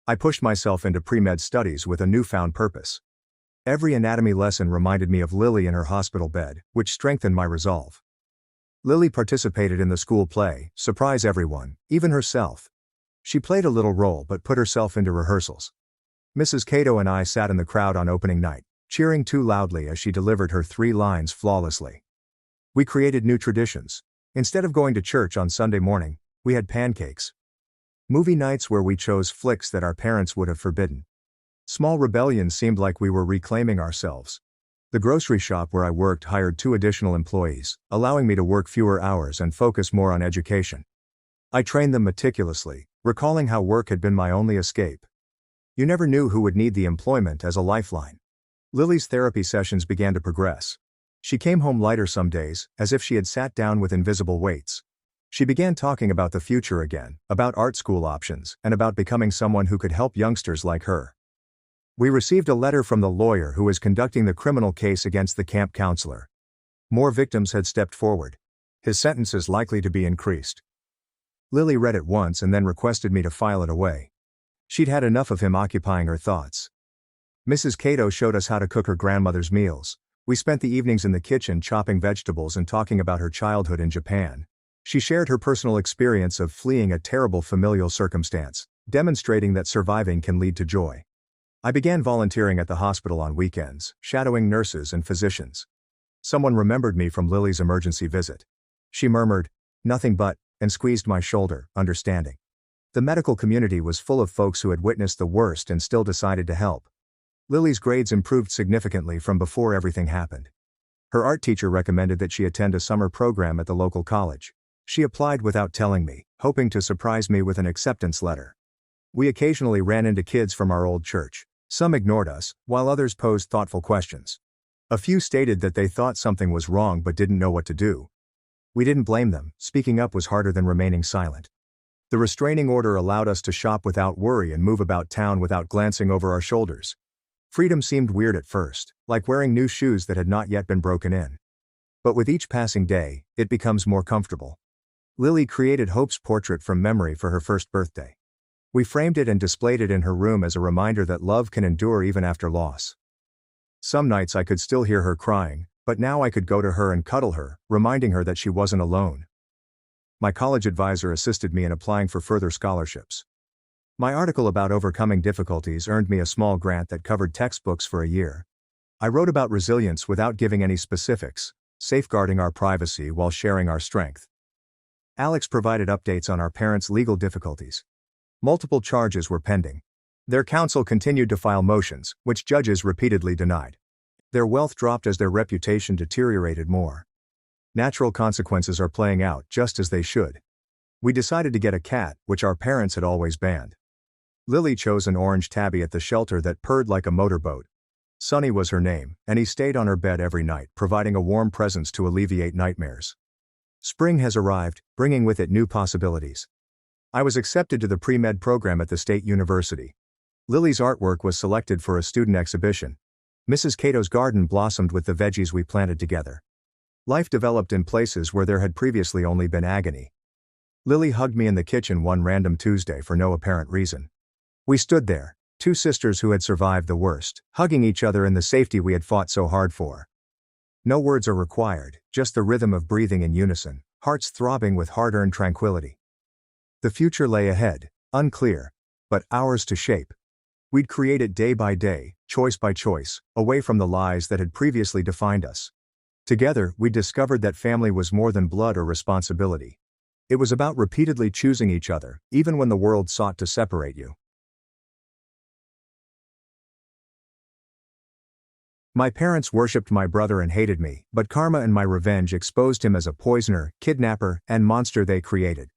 I pushed myself into pre-med studies with a newfound purpose. Every anatomy lesson reminded me of Lily in her hospital bed, which strengthened my resolve. Lily participated in the school play, surprise everyone, even herself. She played a little role but put herself into rehearsals. Mrs. Cato and I sat in the crowd on opening night, cheering too loudly as she delivered her 3 lines flawlessly. We created new traditions. Instead of going to church on Sunday morning, we had pancakes. Movie nights where we chose flicks that our parents would have forbidden. Small rebellions seemed like we were reclaiming ourselves. The grocery shop where I worked hired 2 additional employees, allowing me to work fewer hours and focus more on education. I trained them meticulously, recalling how work had been my only escape. You never knew who would need the employment as a lifeline. Lily's therapy sessions began to progress. She came home lighter some days, as if she had sat down with invisible weights. She began talking about the future again, about art school options, and about becoming someone who could help youngsters like her. We received a letter from the lawyer who was conducting the criminal case against the camp counselor. More victims had stepped forward. His sentence is likely to be increased. Lily read it once and then requested me to file it away. She'd had enough of him occupying her thoughts. Mrs. Cato showed us how to cook her grandmother's meals. We spent the evenings in the kitchen chopping vegetables and talking about her childhood in Japan. She shared her personal experience of fleeing a terrible familial circumstance, demonstrating that surviving can lead to joy. I began volunteering at the hospital on weekends, shadowing nurses and physicians. Someone remembered me from Lily's emergency visit. She murmured, "Nothing but," and squeezed my shoulder, understanding. The medical community was full of folks who had witnessed the worst and still decided to help. Lily's grades improved significantly from before everything happened. Her art teacher recommended that she attend a summer program at the local college. She applied without telling me, hoping to surprise me with an acceptance letter. We occasionally ran into kids from our old church. Some ignored us, while others posed thoughtful questions. A few stated that they thought something was wrong but didn't know what to do. We didn't blame them. Speaking up was harder than remaining silent. The restraining order allowed us to shop without worry and move about town without glancing over our shoulders. Freedom seemed weird at first, like wearing new shoes that had not yet been broken in. But with each passing day, it becomes more comfortable. Lily created Hope's portrait from memory for her first birthday. We framed it and displayed it in her room as a reminder that love can endure even after loss. Some nights I could still hear her crying, but now I could go to her and cuddle her, reminding her that she wasn't alone. My college advisor assisted me in applying for further scholarships. My article about overcoming difficulties earned me a small grant that covered textbooks for a year. I wrote about resilience without giving any specifics, safeguarding our privacy while sharing our strength. Alex provided updates on our parents' legal difficulties. Multiple charges were pending. Their counsel continued to file motions, which judges repeatedly denied. Their wealth dropped as their reputation deteriorated more. Natural consequences are playing out just as they should. We decided to get a cat, which our parents had always banned. Lily chose an orange tabby at the shelter that purred like a motorboat. Sunny was her name, and he stayed on her bed every night, providing a warm presence to alleviate nightmares. Spring has arrived, bringing with it new possibilities. I was accepted to the pre-med program at the State University. Lily's artwork was selected for a student exhibition. Mrs. Cato's garden blossomed with the veggies we planted together. Life developed in places where there had previously only been agony. Lily hugged me in the kitchen one random Tuesday for no apparent reason. We stood there, 2 sisters who had survived the worst, hugging each other in the safety we had fought so hard for. No words are required, just the rhythm of breathing in unison, hearts throbbing with hard-earned tranquility. The future lay ahead, unclear, but ours to shape. We'd create it day by day, choice by choice, away from the lies that had previously defined us. Together, we discovered that family was more than blood or responsibility. It was about repeatedly choosing each other, even when the world sought to separate you. My parents worshipped my brother and hated me, but karma and my revenge exposed him as a poisoner, kidnapper, and monster they created.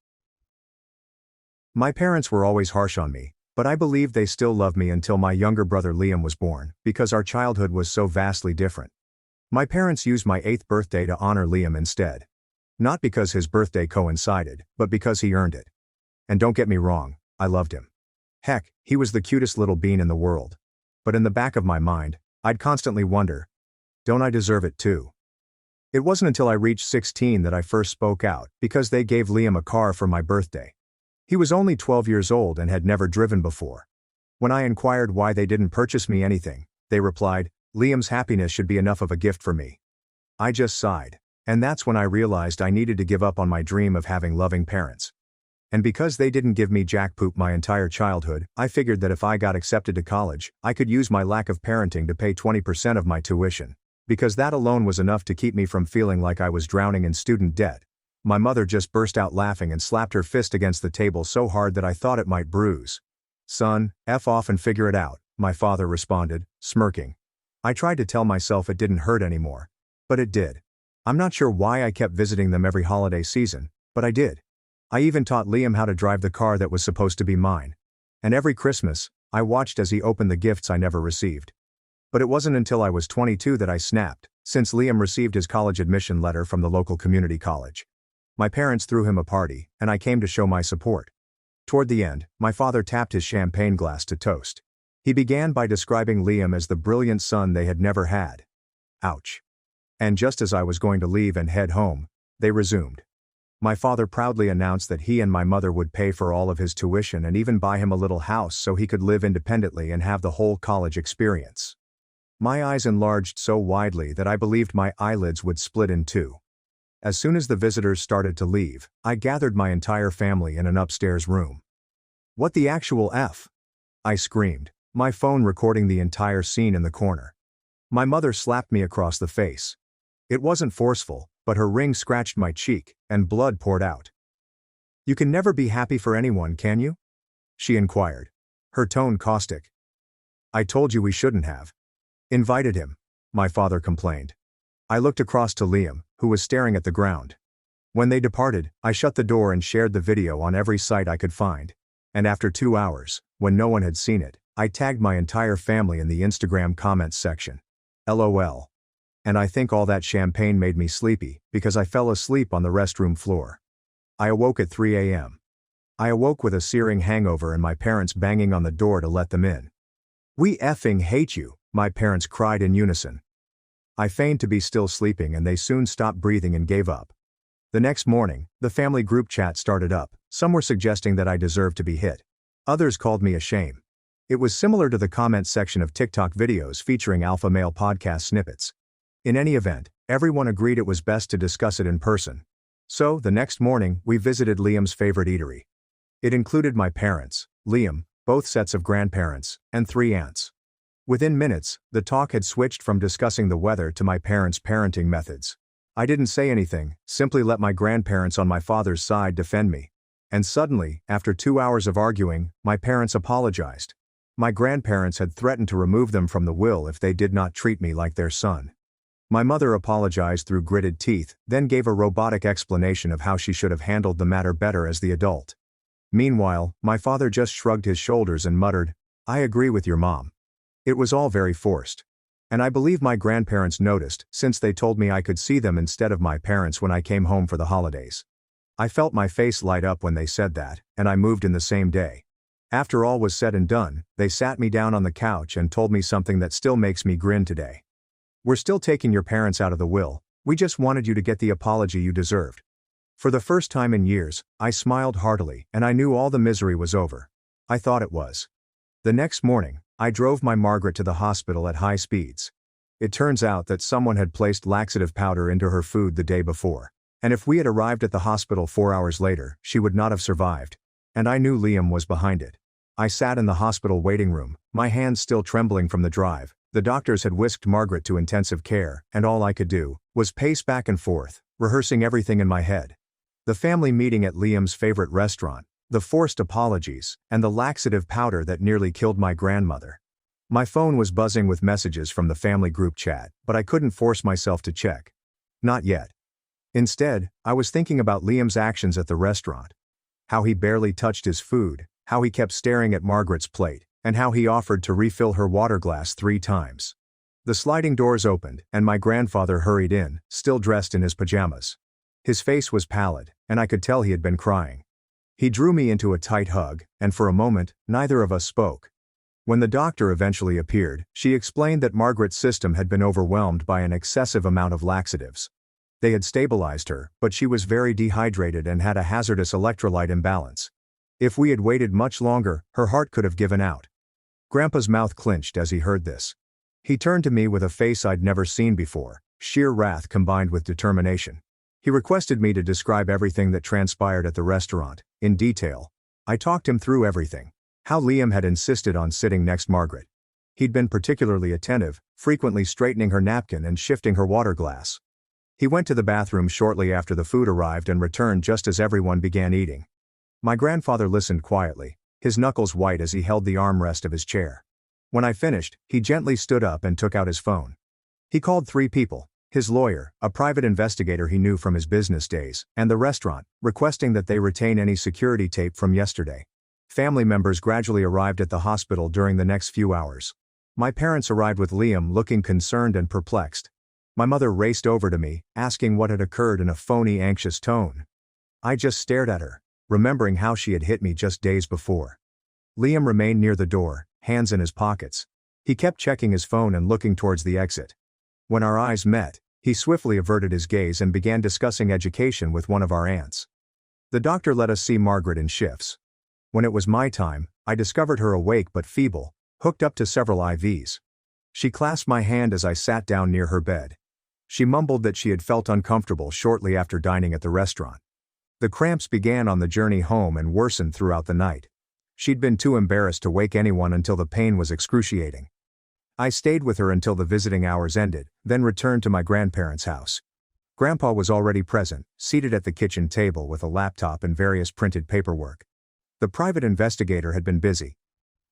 My parents were always harsh on me, but I believed they still loved me until my younger brother Liam was born, because our childhood was so vastly different. My parents used my 8th birthday to honor Liam instead. Not because his birthday coincided, but because he earned it. And don't get me wrong, I loved him. Heck, he was the cutest little bean in the world. But in the back of my mind, I'd constantly wonder, Don't I deserve it too? It wasn't until I reached 16 that I first spoke out, because they gave Liam a car for my birthday. He was only 12 years old and had never driven before. When I inquired why they didn't purchase me anything, they replied, "Liam's happiness should be enough of a gift for me." I just sighed. And that's when I realized I needed to give up on my dream of having loving parents. And because they didn't give me jackpoop my entire childhood, I figured that if I got accepted to college, I could use my lack of parenting to pay 20% of my tuition. Because that alone was enough to keep me from feeling like I was drowning in student debt. My mother just burst out laughing and slapped her fist against the table so hard that I thought it might bruise. "Son, F off and figure it out," my father responded, smirking. I tried to tell myself it didn't hurt anymore. But it did. I'm not sure why I kept visiting them every holiday season, but I did. I even taught Liam how to drive the car that was supposed to be mine. And every Christmas, I watched as he opened the gifts I never received. But it wasn't until I was 22 that I snapped, since Liam received his college admission letter from the local community college. My parents threw him a party, and I came to show my support. Toward the end, my father tapped his champagne glass to toast. He began by describing Liam as the brilliant son they had never had. Ouch. And just as I was going to leave and head home, they resumed. My father proudly announced that he and my mother would pay for all of his tuition and even buy him a little house so he could live independently and have the whole college experience. My eyes enlarged so widely that I believed my eyelids would split in two. As soon as the visitors started to leave, I gathered my entire family in an upstairs room. "What the actual F?" I screamed, my phone recording the entire scene in the corner. My mother slapped me across the face. It wasn't forceful, but her ring scratched my cheek, and blood poured out. "You can never be happy for anyone, can you?" she inquired, her tone caustic. "I told you we shouldn't have invited him," my father complained. I looked across to Liam, who was staring at the ground. When they departed, I shut the door and shared the video on every site I could find. And after 2 hours, when no one had seen it, I tagged my entire family in the Instagram comments section. LOL. And I think all that champagne made me sleepy, because I fell asleep on the restroom floor. I awoke at 3 a.m. I awoke with a searing hangover and my parents banging on the door to let them in. "We effing hate you," my parents cried in unison. I feigned to be still sleeping and they soon stopped breathing and gave up. The next morning, the family group chat started up. Some were suggesting that I deserved to be hit. Others called me a shame. It was similar to the comment section of TikTok videos featuring alpha male podcast snippets. In any event, everyone agreed it was best to discuss it in person. So, the next morning, we visited Liam's favorite eatery. It included my parents, Liam, both sets of grandparents, and 3 aunts. Within minutes, the talk had switched from discussing the weather to my parents' parenting methods. I didn't say anything, simply let my grandparents on my father's side defend me. And suddenly, after 2 hours of arguing, my parents apologized. My grandparents had threatened to remove them from the will if they did not treat me like their son. My mother apologized through gritted teeth, then gave a robotic explanation of how she should have handled the matter better as the adult. Meanwhile, my father just shrugged his shoulders and muttered, "I agree with your mom." It was all very forced. And I believe my grandparents noticed, since they told me I could see them instead of my parents when I came home for the holidays. I felt my face light up when they said that, and I moved in the same day. After all was said and done, they sat me down on the couch and told me something that still makes me grin today. "We're still taking your parents out of the will, we just wanted you to get the apology you deserved." For the first time in years, I smiled heartily, and I knew all the misery was over. I thought it was. The next morning, I drove my Margaret to the hospital at high speeds. It turns out that someone had placed laxative powder into her food the day before. And if we had arrived at the hospital 4 hours later, she would not have survived. And I knew Liam was behind it. I sat in the hospital waiting room, my hands still trembling from the drive. The doctors had whisked Margaret to intensive care, and all I could do was pace back and forth, rehearsing everything in my head. The family meeting at Liam's favorite restaurant, the forced apologies, and the laxative powder that nearly killed my grandmother. My phone was buzzing with messages from the family group chat, but I couldn't force myself to check. Not yet. Instead, I was thinking about Liam's actions at the restaurant. How he barely touched his food, how he kept staring at Margaret's plate, and how he offered to refill her water glass 3 times. The sliding doors opened, and my grandfather hurried in, still dressed in his pajamas. His face was pallid, and I could tell he had been crying. He drew me into a tight hug, and for a moment, neither of us spoke. When the doctor eventually appeared, she explained that Margaret's system had been overwhelmed by an excessive amount of laxatives. They had stabilized her, but she was very dehydrated and had a hazardous electrolyte imbalance. If we had waited much longer, her heart could have given out. Grandpa's mouth clenched as he heard this. He turned to me with a face I'd never seen before, sheer wrath combined with determination. He requested me to describe everything that transpired at the restaurant, in detail. I talked him through everything. How Liam had insisted on sitting next Margaret. He'd been particularly attentive, frequently straightening her napkin and shifting her water glass. He went to the bathroom shortly after the food arrived and returned just as everyone began eating. My grandfather listened quietly, his knuckles white as he held the armrest of his chair. When I finished, he gently stood up and took out his phone. He called 3 people, his lawyer, a private investigator he knew from his business days, and the restaurant, requesting that they retain any security tape from yesterday. Family members gradually arrived at the hospital during the next few hours. My parents arrived with Liam looking concerned and perplexed. My mother raced over to me, asking what had occurred in a phony, anxious tone. I just stared at her, remembering how she had hit me just days before. Liam remained near the door, hands in his pockets. He kept checking his phone and looking towards the exit. When our eyes met, he swiftly averted his gaze and began discussing education with one of our aunts. The doctor let us see Margaret in shifts. When it was my time, I discovered her awake but feeble, hooked up to several IVs. She clasped my hand as I sat down near her bed. She mumbled that she had felt uncomfortable shortly after dining at the restaurant. The cramps began on the journey home and worsened throughout the night. She'd been too embarrassed to wake anyone until the pain was excruciating. I stayed with her until the visiting hours ended, then returned to my grandparents' house. Grandpa was already present, seated at the kitchen table with a laptop and various printed paperwork. The private investigator had been busy.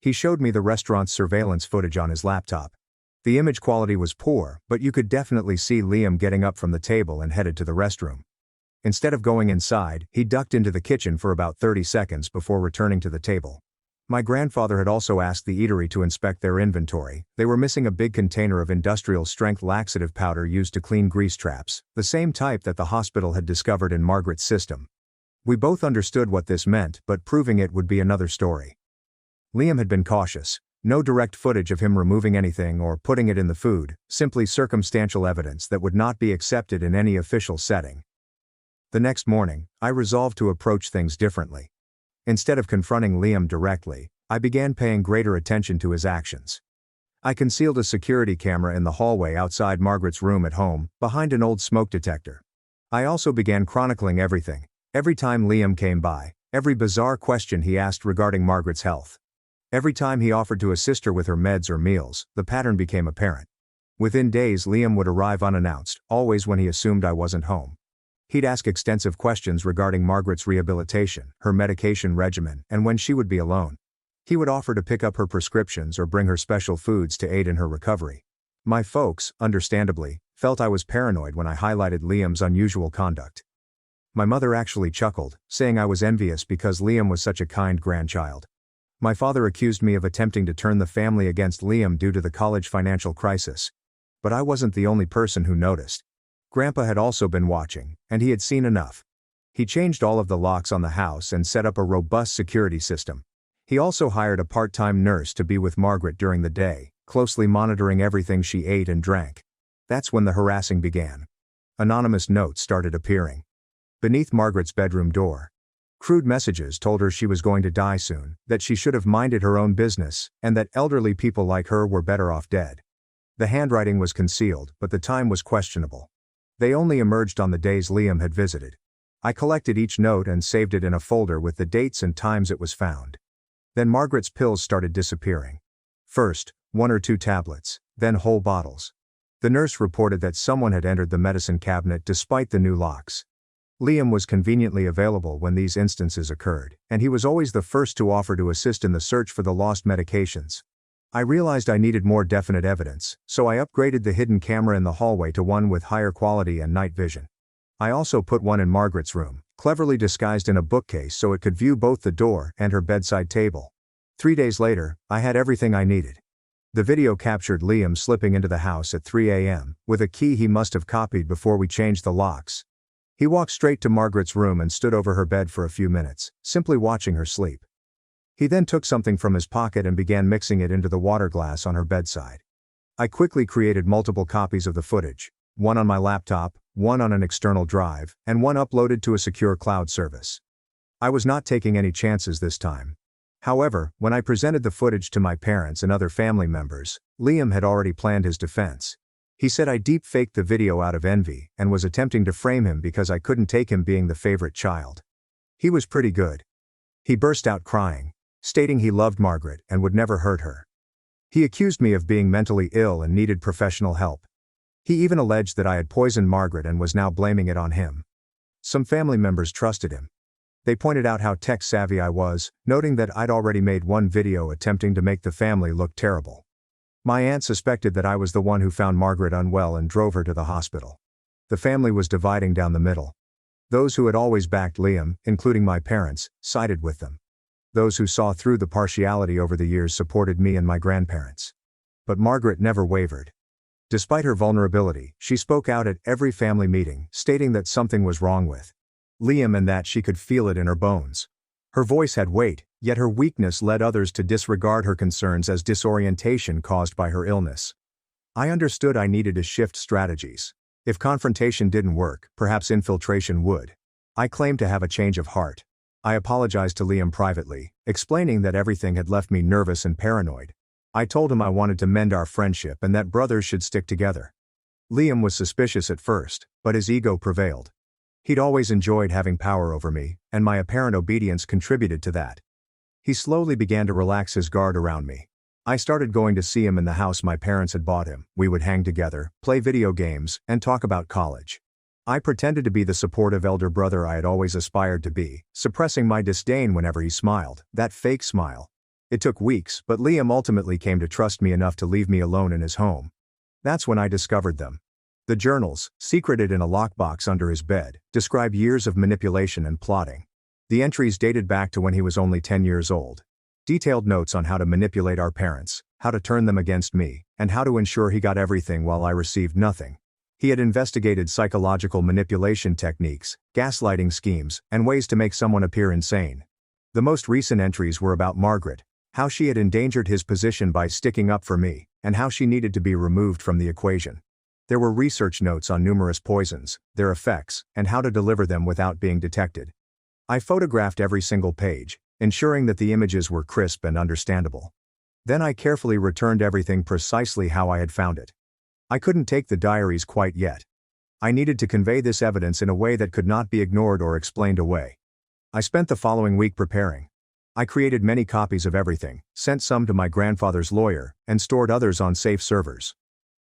He showed me the restaurant's surveillance footage on his laptop. The image quality was poor, but you could definitely see Liam getting up from the table and headed to the restroom. Instead of going inside, he ducked into the kitchen for about 30 seconds before returning to the table. My grandfather had also asked the eatery to inspect their inventory. They were missing a big container of industrial-strength laxative powder used to clean grease traps, the same type that the hospital had discovered in Margaret's system. We both understood what this meant, but proving it would be another story. Liam had been cautious. No direct footage of him removing anything or putting it in the food, simply circumstantial evidence that would not be accepted in any official setting. The next morning, I resolved to approach things differently. Instead of confronting Liam directly, I began paying greater attention to his actions. I concealed a security camera in the hallway outside Margaret's room at home, behind an old smoke detector. I also began chronicling everything. Every time Liam came by, every bizarre question he asked regarding Margaret's health. Every time he offered to assist her with her meds or meals, the pattern became apparent. Within days, Liam would arrive unannounced, always when he assumed I wasn't home. He'd ask extensive questions regarding Margaret's rehabilitation, her medication regimen, and when she would be alone. He would offer to pick up her prescriptions or bring her special foods to aid in her recovery. My folks, understandably, felt I was paranoid when I highlighted Liam's unusual conduct. My mother actually chuckled, saying I was envious because Liam was such a kind grandchild. My father accused me of attempting to turn the family against Liam due to the college financial crisis. But I wasn't the only person who noticed. Grandpa had also been watching, and he had seen enough. He changed all of the locks on the house and set up a robust security system. He also hired a part-time nurse to be with Margaret during the day, closely monitoring everything she ate and drank. That's when the harassing began. Anonymous notes started appearing beneath Margaret's bedroom door. Crude messages told her she was going to die soon, that she should have minded her own business, and that elderly people like her were better off dead. The handwriting was concealed, but the time was questionable. They only emerged on the days Liam had visited. I collected each note and saved it in a folder with the dates and times it was found. Then Margaret's pills started disappearing. First, 1 or 2 tablets, then whole bottles. The nurse reported that someone had entered the medicine cabinet despite the new locks. Liam was conveniently available when these instances occurred, and he was always the first to offer to assist in the search for the lost medications. I realized I needed more definite evidence, so I upgraded the hidden camera in the hallway to one with higher quality and night vision. I also put one in Margaret's room, cleverly disguised in a bookcase so it could view both the door and her bedside table. 3 days later, I had everything I needed. The video captured Liam slipping into the house at 3 a.m., with a key he must have copied before we changed the locks. He walked straight to Margaret's room and stood over her bed for a few minutes, simply watching her sleep. He then took something from his pocket and began mixing it into the water glass on her bedside. I quickly created multiple copies of the footage, one on my laptop, one on an external drive, and one uploaded to a secure cloud service. I was not taking any chances this time. However, when I presented the footage to my parents and other family members, Liam had already planned his defense. He said I deep-faked the video out of envy and was attempting to frame him because I couldn't take him being the favorite child. He was pretty good. He burst out crying, stating he loved Margaret and would never hurt her. He accused me of being mentally ill and needed professional help. He even alleged that I had poisoned Margaret and was now blaming it on him. Some family members trusted him. They pointed out how tech-savvy I was, noting that I'd already made one video attempting to make the family look terrible. My aunt suspected that I was the one who found Margaret unwell and drove her to the hospital. The family was dividing down the middle. Those who had always backed Liam, including my parents, sided with them. Those who saw through the partiality over the years supported me and my grandparents. But Margaret never wavered. Despite her vulnerability, she spoke out at every family meeting, stating that something was wrong with Liam and that she could feel it in her bones. Her voice had weight, yet her weakness led others to disregard her concerns as disorientation caused by her illness. I understood I needed to shift strategies. If confrontation didn't work, perhaps infiltration would. I claimed to have a change of heart. I apologized to Liam privately, explaining that everything had left me nervous and paranoid. I told him I wanted to mend our friendship and that brothers should stick together. Liam was suspicious at first, but his ego prevailed. He'd always enjoyed having power over me, and my apparent obedience contributed to that. He slowly began to relax his guard around me. I started going to see him in the house my parents had bought him. We would hang together, play video games, and talk about college. I pretended to be the supportive elder brother I had always aspired to be, suppressing my disdain whenever he smiled, that fake smile. It took weeks, but Liam ultimately came to trust me enough to leave me alone in his home. That's when I discovered them. The journals, secreted in a lockbox under his bed, describe years of manipulation and plotting. The entries dated back to when he was only 10 years old. Detailed notes on how to manipulate our parents, how to turn them against me, and how to ensure he got everything while I received nothing. He had investigated psychological manipulation techniques, gaslighting schemes, and ways to make someone appear insane. The most recent entries were about Margaret, how she had endangered his position by sticking up for me, and how she needed to be removed from the equation. There were research notes on numerous poisons, their effects, and how to deliver them without being detected. I photographed every single page, ensuring that the images were crisp and understandable. Then I carefully returned everything precisely how I had found it. I couldn't take the diaries quite yet. I needed to convey this evidence in a way that could not be ignored or explained away. I spent the following week preparing. I created many copies of everything, sent some to my grandfather's lawyer, and stored others on safe servers.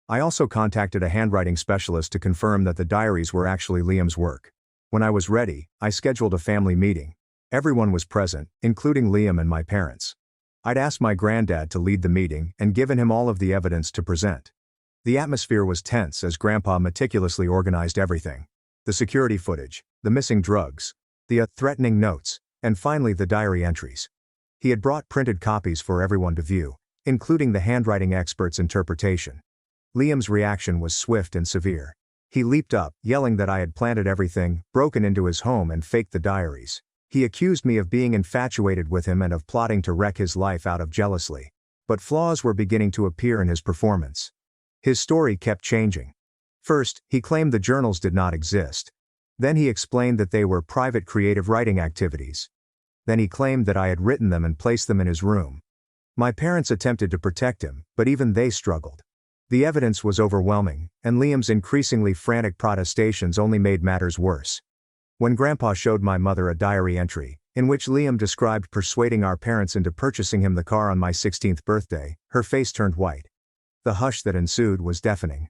I also contacted a handwriting specialist to confirm that the diaries were actually Liam's work. When I was ready, I scheduled a family meeting. Everyone was present, including Liam and my parents. I'd asked my granddad to lead the meeting and given him all of the evidence to present. The atmosphere was tense as Grandpa meticulously organized everything. The security footage, the missing drugs, the threatening notes, and finally the diary entries. He had brought printed copies for everyone to view, including the handwriting expert's interpretation. Liam's reaction was swift and severe. He leaped up, yelling that I had planted everything, broken into his home and faked the diaries. He accused me of being infatuated with him and of plotting to wreck his life out of jealousy. But flaws were beginning to appear in his performance. His story kept changing. First, he claimed the journals did not exist. Then he explained that they were private creative writing activities. Then he claimed that I had written them and placed them in his room. My parents attempted to protect him, but even they struggled. The evidence was overwhelming, and Liam's increasingly frantic protestations only made matters worse. When Grandpa showed my mother a diary entry, in which Liam described persuading our parents into purchasing him the car on my 16th birthday, her face turned white. The hush that ensued was deafening.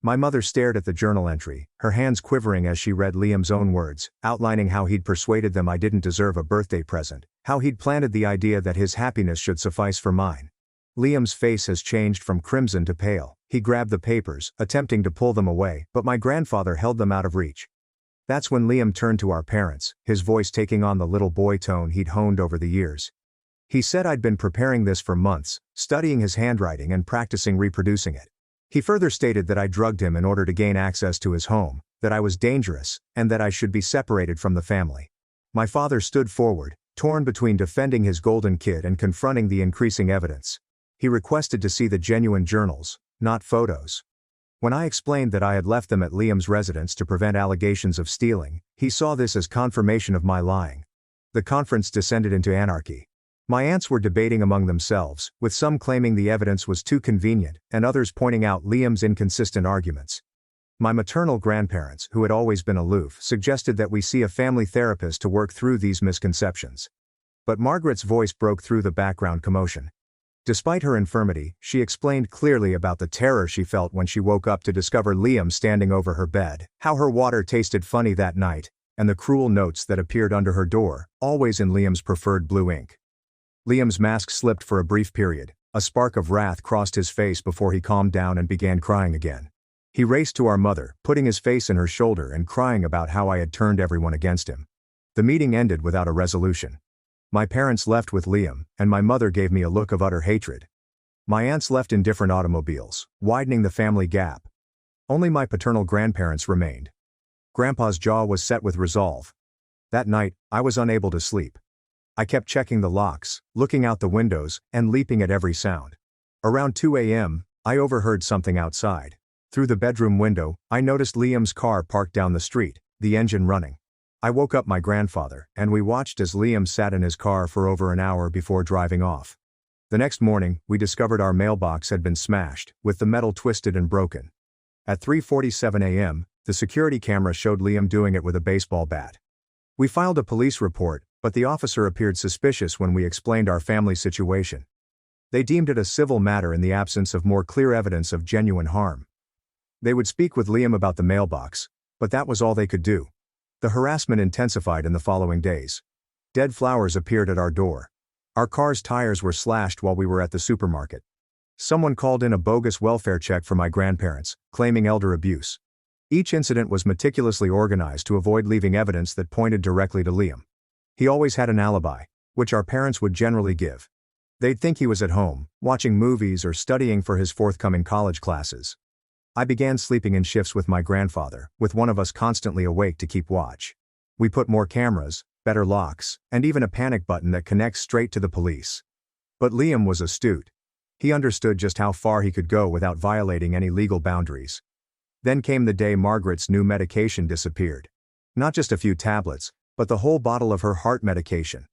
My mother stared at the journal entry, her hands quivering as she read Liam's own words, outlining how he'd persuaded them I didn't deserve a birthday present, how he'd planted the idea that his happiness should suffice for mine. Liam's face has changed from crimson to pale. He grabbed the papers, attempting to pull them away, but my grandfather held them out of reach. That's when Liam turned to our parents, his voice taking on the little boy tone he'd honed over the years. He said I'd been preparing this for months, studying his handwriting and practicing reproducing it. He further stated that I drugged him in order to gain access to his home, that I was dangerous, and that I should be separated from the family. My father stood forward, torn between defending his golden kid and confronting the increasing evidence. He requested to see the genuine journals, not photos. When I explained that I had left them at Liam's residence to prevent allegations of stealing, he saw this as confirmation of my lying. The conference descended into anarchy. My aunts were debating among themselves, with some claiming the evidence was too convenient, and others pointing out Liam's inconsistent arguments. My maternal grandparents, who had always been aloof, suggested that we see a family therapist to work through these misconceptions. But Margaret's voice broke through the background commotion. Despite her infirmity, she explained clearly about the terror she felt when she woke up to discover Liam standing over her bed, how her water tasted funny that night, and the cruel notes that appeared under her door, always in Liam's preferred blue ink. Liam's mask slipped for a brief period. A spark of wrath crossed his face before he calmed down and began crying again. He raced to our mother, putting his face in her shoulder and crying about how I had turned everyone against him. The meeting ended without a resolution. My parents left with Liam, and my mother gave me a look of utter hatred. My aunts left in different automobiles, widening the family gap. Only my paternal grandparents remained. Grandpa's jaw was set with resolve. That night, I was unable to sleep. I kept checking the locks, looking out the windows, and leaping at every sound. Around 2 a.m., I overheard something outside. Through the bedroom window, I noticed Liam's car parked down the street, the engine running. I woke up my grandfather, and we watched as Liam sat in his car for over an hour before driving off. The next morning, we discovered our mailbox had been smashed, with the metal twisted and broken. At 3:47 a.m., the security camera showed Liam doing it with a baseball bat. We filed a police report, but the officer appeared suspicious when we explained our family situation. They deemed it a civil matter in the absence of more clear evidence of genuine harm. They would speak with Liam about the mailbox, but that was all they could do. The harassment intensified in the following days. Dead flowers appeared at our door. Our car's tires were slashed while we were at the supermarket. Someone called in a bogus welfare check for my grandparents, claiming elder abuse. Each incident was meticulously organized to avoid leaving evidence that pointed directly to Liam. He always had an alibi, which our parents would generally give. They'd think he was at home, watching movies or studying for his forthcoming college classes. I began sleeping in shifts with my grandfather, with one of us constantly awake to keep watch. We put more cameras, better locks, and even a panic button that connects straight to the police. But Liam was astute. He understood just how far he could go without violating any legal boundaries. Then came the day Margaret's new medication disappeared. Not just a few tablets, but the whole bottle of her heart medication.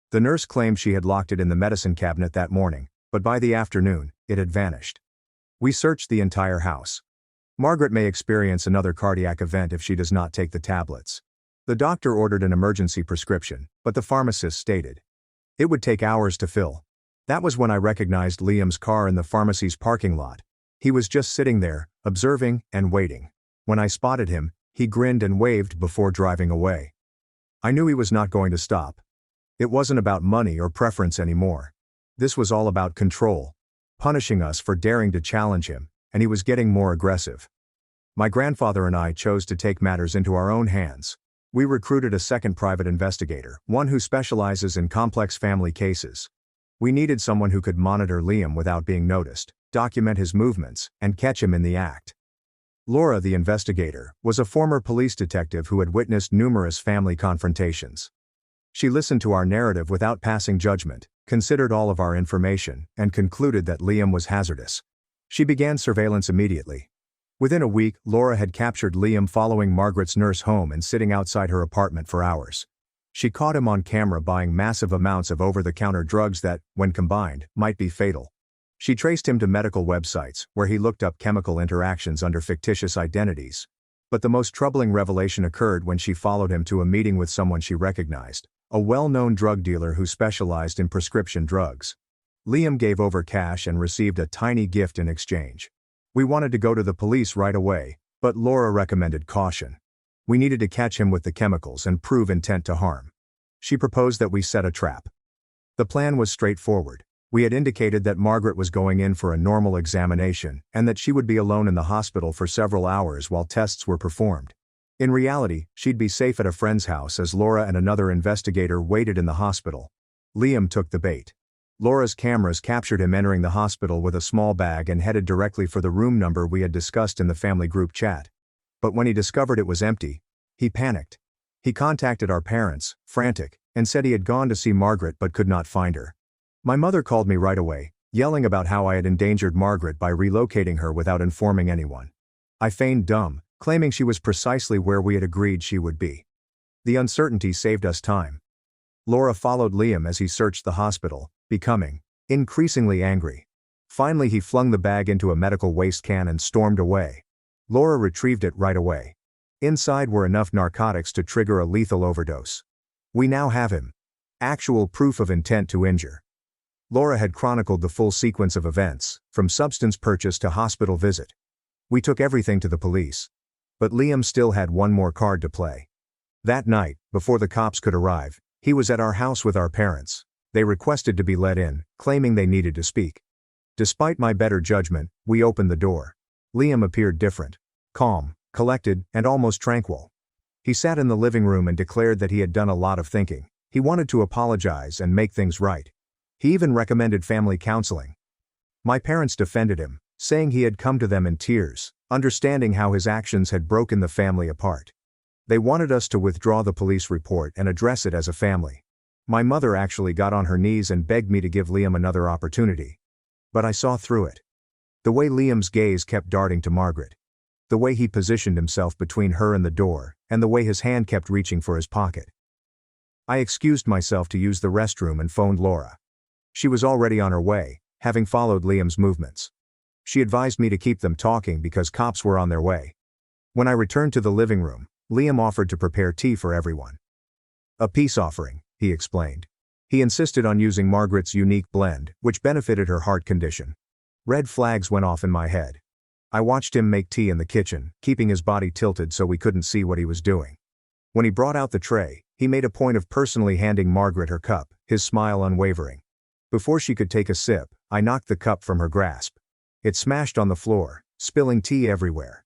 The nurse claimed she had locked it in the medicine cabinet that morning, but by the afternoon, it had vanished. We searched the entire house. Margaret may experience another cardiac event if she does not take the tablets. The doctor ordered an emergency prescription, but the pharmacist stated it would take hours to fill. That was when I recognized Liam's car in the pharmacy's parking lot. He was just sitting there, observing and waiting. When I spotted him, he grinned and waved before driving away. I knew he was not going to stop. It wasn't about money or preference anymore. This was all about control. Punishing us for daring to challenge him, and he was getting more aggressive. My grandfather and I chose to take matters into our own hands. We recruited a second private investigator, one who specializes in complex family cases. We needed someone who could monitor Liam without being noticed, document his movements, and catch him in the act. Laura, the investigator, was a former police detective who had witnessed numerous family confrontations. She listened to our narrative without passing judgment, considered all of our information, and concluded that Liam was hazardous. She began surveillance immediately. Within a week, Laura had captured Liam following Margaret's nurse home and sitting outside her apartment for hours. She caught him on camera buying massive amounts of over-the-counter drugs that, when combined, might be fatal. She traced him to medical websites, where he looked up chemical interactions under fictitious identities. But the most troubling revelation occurred when she followed him to a meeting with someone she recognized, a well-known drug dealer who specialized in prescription drugs. Liam gave over cash and received a tiny gift in exchange. We wanted to go to the police right away, but Laura recommended caution. We needed to catch him with the chemicals and prove intent to harm. She proposed that we set a trap. The plan was straightforward. We had indicated that Margaret was going in for a normal examination and that she would be alone in the hospital for several hours while tests were performed. In reality, she'd be safe at a friend's house as Laura and another investigator waited in the hospital. Liam took the bait. Laura's cameras captured him entering the hospital with a small bag and headed directly for the room number we had discussed in the family group chat. But when he discovered it was empty, he panicked. He contacted our parents, frantic, and said he had gone to see Margaret but could not find her. My mother called me right away, yelling about how I had endangered Margaret by relocating her without informing anyone. I feigned dumb, claiming she was precisely where we had agreed she would be. The uncertainty saved us time. Laura followed Liam as he searched the hospital, becoming increasingly angry. Finally he flung the bag into a medical waste can and stormed away. Laura retrieved it right away. Inside were enough narcotics to trigger a lethal overdose. We now have him. Actual proof of intent to injure. Laura had chronicled the full sequence of events, from substance purchase to hospital visit. We took everything to the police. But Liam still had one more card to play. That night, before the cops could arrive, he was at our house with our parents. They requested to be let in, claiming they needed to speak. Despite my better judgment, we opened the door. Liam appeared different. Calm, collected, and almost tranquil. He sat in the living room and declared that he had done a lot of thinking. He wanted to apologize and make things right. He even recommended family counseling. My parents defended him, saying he had come to them in tears, understanding how his actions had broken the family apart. They wanted us to withdraw the police report and address it as a family. My mother actually got on her knees and begged me to give Liam another opportunity. But I saw through it. The way Liam's gaze kept darting to Margaret. The way he positioned himself between her and the door, and the way his hand kept reaching for his pocket. I excused myself to use the restroom and phoned Laura. She was already on her way, having followed Liam's movements. She advised me to keep them talking because cops were on their way. When I returned to the living room, Liam offered to prepare tea for everyone. A peace offering, he explained. He insisted on using Margaret's unique blend, which benefited her heart condition. Red flags went off in my head. I watched him make tea in the kitchen, keeping his body tilted so we couldn't see what he was doing. When he brought out the tray, he made a point of personally handing Margaret her cup, his smile unwavering. Before she could take a sip, I knocked the cup from her grasp. It smashed on the floor, spilling tea everywhere.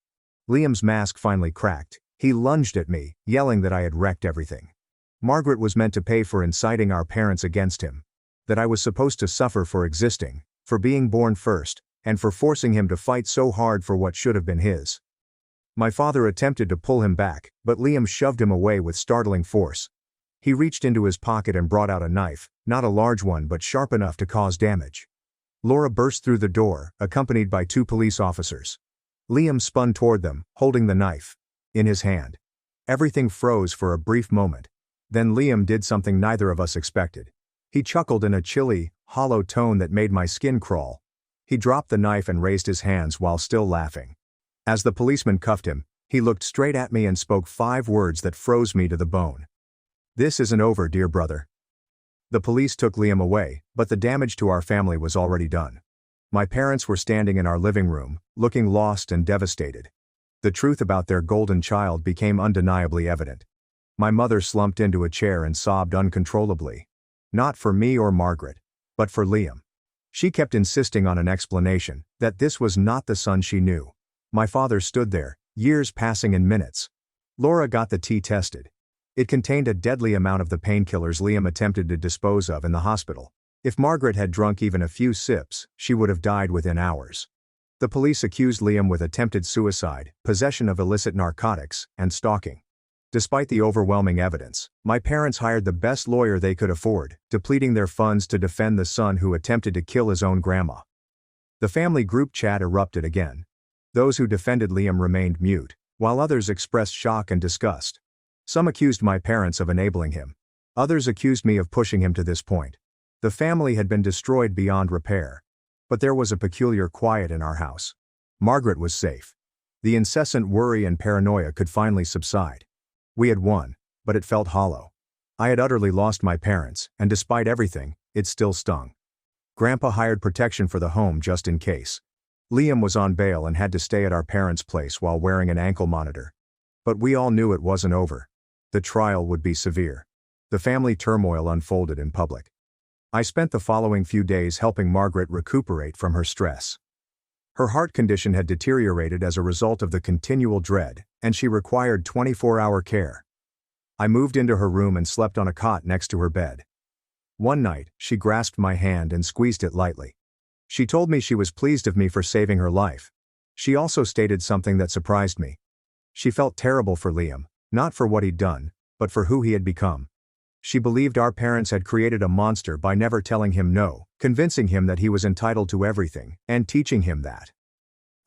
Liam's mask finally cracked. He lunged at me, yelling that I had wrecked everything. Margaret was meant to pay for inciting our parents against him. That I was supposed to suffer for existing, for being born first, and for forcing him to fight so hard for what should have been his. My father attempted to pull him back, but Liam shoved him away with startling force. He reached into his pocket and brought out a knife, not a large one but sharp enough to cause damage. Laura burst through the door, accompanied by 2 police officers. Liam spun toward them, holding the knife in his hand. Everything froze for a brief moment. Then Liam did something neither of us expected. He chuckled in a chilly, hollow tone that made my skin crawl. He dropped the knife and raised his hands while still laughing. As the policeman cuffed him, he looked straight at me and spoke 5 words that froze me to the bone. "This isn't over, dear brother." The police took Liam away, but the damage to our family was already done. My parents were standing in our living room, looking lost and devastated. The truth about their golden child became undeniably evident. My mother slumped into a chair and sobbed uncontrollably. Not for me or Margaret, but for Liam. She kept insisting on an explanation, that this was not the son she knew. My father stood there, years passing in minutes. Laura got the tea tested. It contained a deadly amount of the painkillers Liam attempted to dispose of in the hospital. If Margaret had drunk even a few sips, she would have died within hours. The police accused Liam with attempted suicide, possession of illicit narcotics, and stalking. Despite the overwhelming evidence, my parents hired the best lawyer they could afford, depleting their funds to defend the son who attempted to kill his own grandma. The family group chat erupted again. Those who defended Liam remained mute, while others expressed shock and disgust. Some accused my parents of enabling him. Others accused me of pushing him to this point. The family had been destroyed beyond repair. But there was a peculiar quiet in our house. Margaret was safe. The incessant worry and paranoia could finally subside. We had won, but it felt hollow. I had utterly lost my parents, and despite everything, it still stung. Grandpa hired protection for the home just in case. Liam was on bail and had to stay at our parents' place while wearing an ankle monitor. But we all knew it wasn't over. The trial would be severe. The family turmoil unfolded in public. I spent the following few days helping Margaret recuperate from her stress. Her heart condition had deteriorated as a result of the continual dread, and she required 24-hour care. I moved into her room and slept on a cot next to her bed. One night, she grasped my hand and squeezed it lightly. She told me she was pleased of me for saving her life. She also stated something that surprised me. She felt terrible for Liam, not for what he'd done, but for who he had become. She believed our parents had created a monster by never telling him no, convincing him that he was entitled to everything, and teaching him that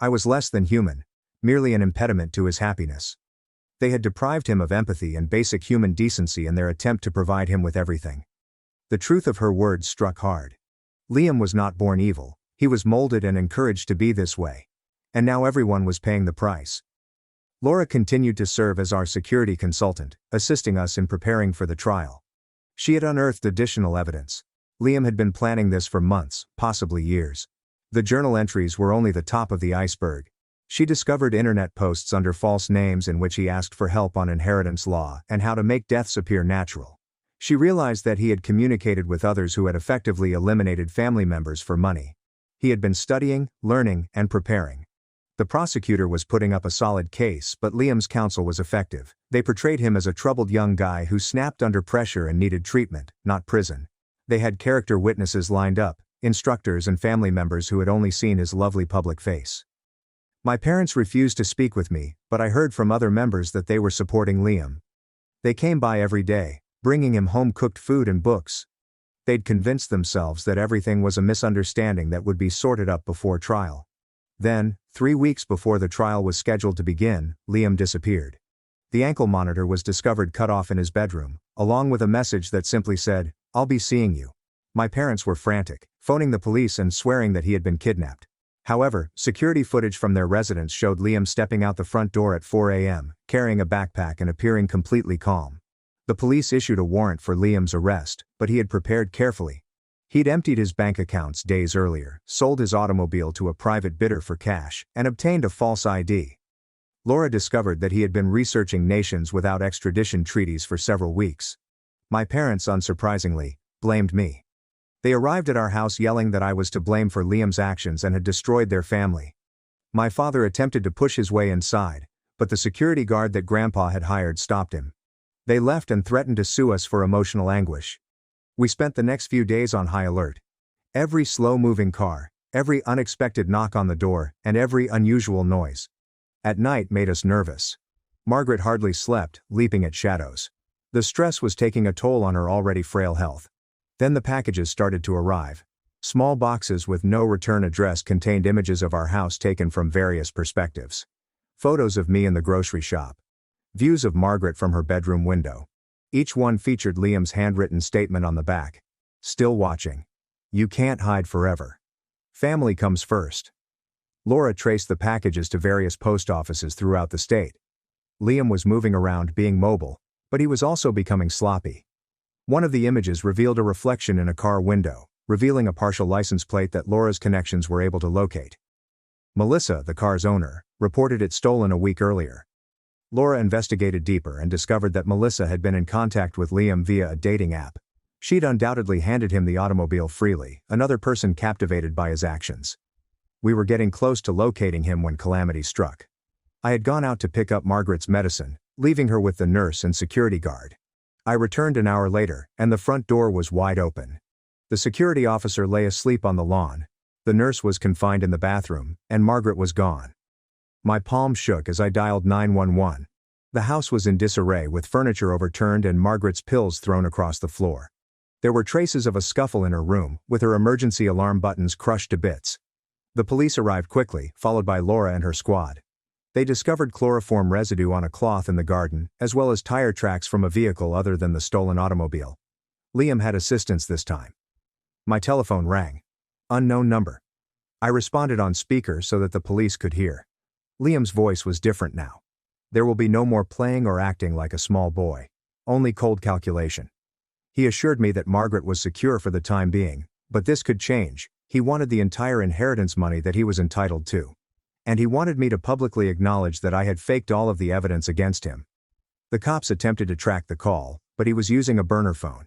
I was less than human, merely an impediment to his happiness. They had deprived him of empathy and basic human decency in their attempt to provide him with everything. The truth of her words struck hard. Liam was not born evil, he was molded and encouraged to be this way. And now everyone was paying the price. Laura continued to serve as our security consultant, assisting us in preparing for the trial. She had unearthed additional evidence. Liam had been planning this for months, possibly years. The journal entries were only the top of the iceberg. She discovered internet posts under false names in which he asked for help on inheritance law and how to make deaths appear natural. She realized that he had communicated with others who had effectively eliminated family members for money. He had been studying, learning, and preparing. The prosecutor was putting up a solid case, but Liam's counsel was effective. They portrayed him as a troubled young guy who snapped under pressure and needed treatment, not prison. They had character witnesses lined up, instructors and family members who had only seen his lovely public face. My parents refused to speak with me, but I heard from other members that they were supporting Liam. They came by every day, bringing him home-cooked food and books. They'd convinced themselves that everything was a misunderstanding that would be sorted up before trial. Then, 3 weeks before the trial was scheduled to begin, Liam disappeared. The ankle monitor was discovered cut off in his bedroom, along with a message that simply said, "I'll be seeing you." My parents were frantic, phoning the police and swearing that he had been kidnapped. However, security footage from their residence showed Liam stepping out the front door at 4 a.m., carrying a backpack and appearing completely calm. The police issued a warrant for Liam's arrest, but he had prepared carefully. He'd emptied his bank accounts days earlier, sold his automobile to a private bidder for cash, and obtained a false ID. Laura discovered that he had been researching nations without extradition treaties for several weeks. My parents, unsurprisingly, blamed me. They arrived at our house yelling that I was to blame for Liam's actions and had destroyed their family. My father attempted to push his way inside, but the security guard that Grandpa had hired stopped him. They left and threatened to sue us for emotional anguish. We spent the next few days on high alert. Every slow-moving car, every unexpected knock on the door, and every unusual noise at night made us nervous. Margaret hardly slept, leaping at shadows. The stress was taking a toll on her already frail health. Then the packages started to arrive. Small boxes with no return address contained images of our house taken from various perspectives. Photos of me in the grocery shop. Views of Margaret from her bedroom window. Each one featured Liam's handwritten statement on the back. "Still watching. You can't hide forever. Family comes first." Laura traced the packages to various post offices throughout the state. Liam was moving around, being mobile, but he was also becoming sloppy. One of the images revealed a reflection in a car window, revealing a partial license plate that Laura's connections were able to locate. Melissa, the car's owner, reported it stolen a week earlier. Laura investigated deeper and discovered that Melissa had been in contact with Liam via a dating app. She'd undoubtedly handed him the automobile freely, another person captivated by his actions. We were getting close to locating him when calamity struck. I had gone out to pick up Margaret's medicine, leaving her with the nurse and security guard. I returned an hour later, and the front door was wide open. The security officer lay asleep on the lawn. The nurse was confined in the bathroom, and Margaret was gone. My palms shook as I dialed 911. The house was in disarray with furniture overturned and Margaret's pills thrown across the floor. There were traces of a scuffle in her room, with her emergency alarm buttons crushed to bits. The police arrived quickly, followed by Laura and her squad. They discovered chloroform residue on a cloth in the garden, as well as tire tracks from a vehicle other than the stolen automobile. Liam had assistance this time. My telephone rang. Unknown number. I responded on speaker so that the police could hear. Liam's voice was different now. There will be no more playing or acting like a small boy. Only cold calculation. He assured me that Margaret was secure for the time being, but this could change. He wanted the entire inheritance money that he was entitled to. And he wanted me to publicly acknowledge that I had faked all of the evidence against him. The cops attempted to track the call, but he was using a burner phone.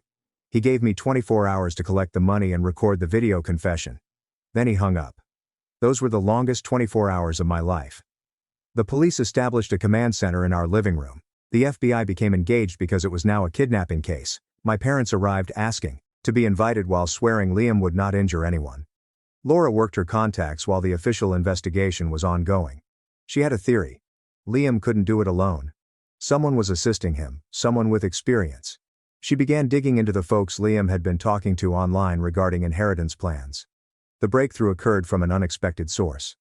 He gave me 24 hours to collect the money and record the video confession. Then he hung up. Those were the longest 24 hours of my life. The police established a command center in our living room. The FBI became engaged because it was now a kidnapping case. My parents arrived asking to be invited while swearing Liam would not injure anyone. Laura worked her contacts while the official investigation was ongoing. She had a theory. Liam couldn't do it alone. Someone was assisting him, someone with experience. She began digging into the folks Liam had been talking to online regarding inheritance plans. The breakthrough occurred from an unexpected source.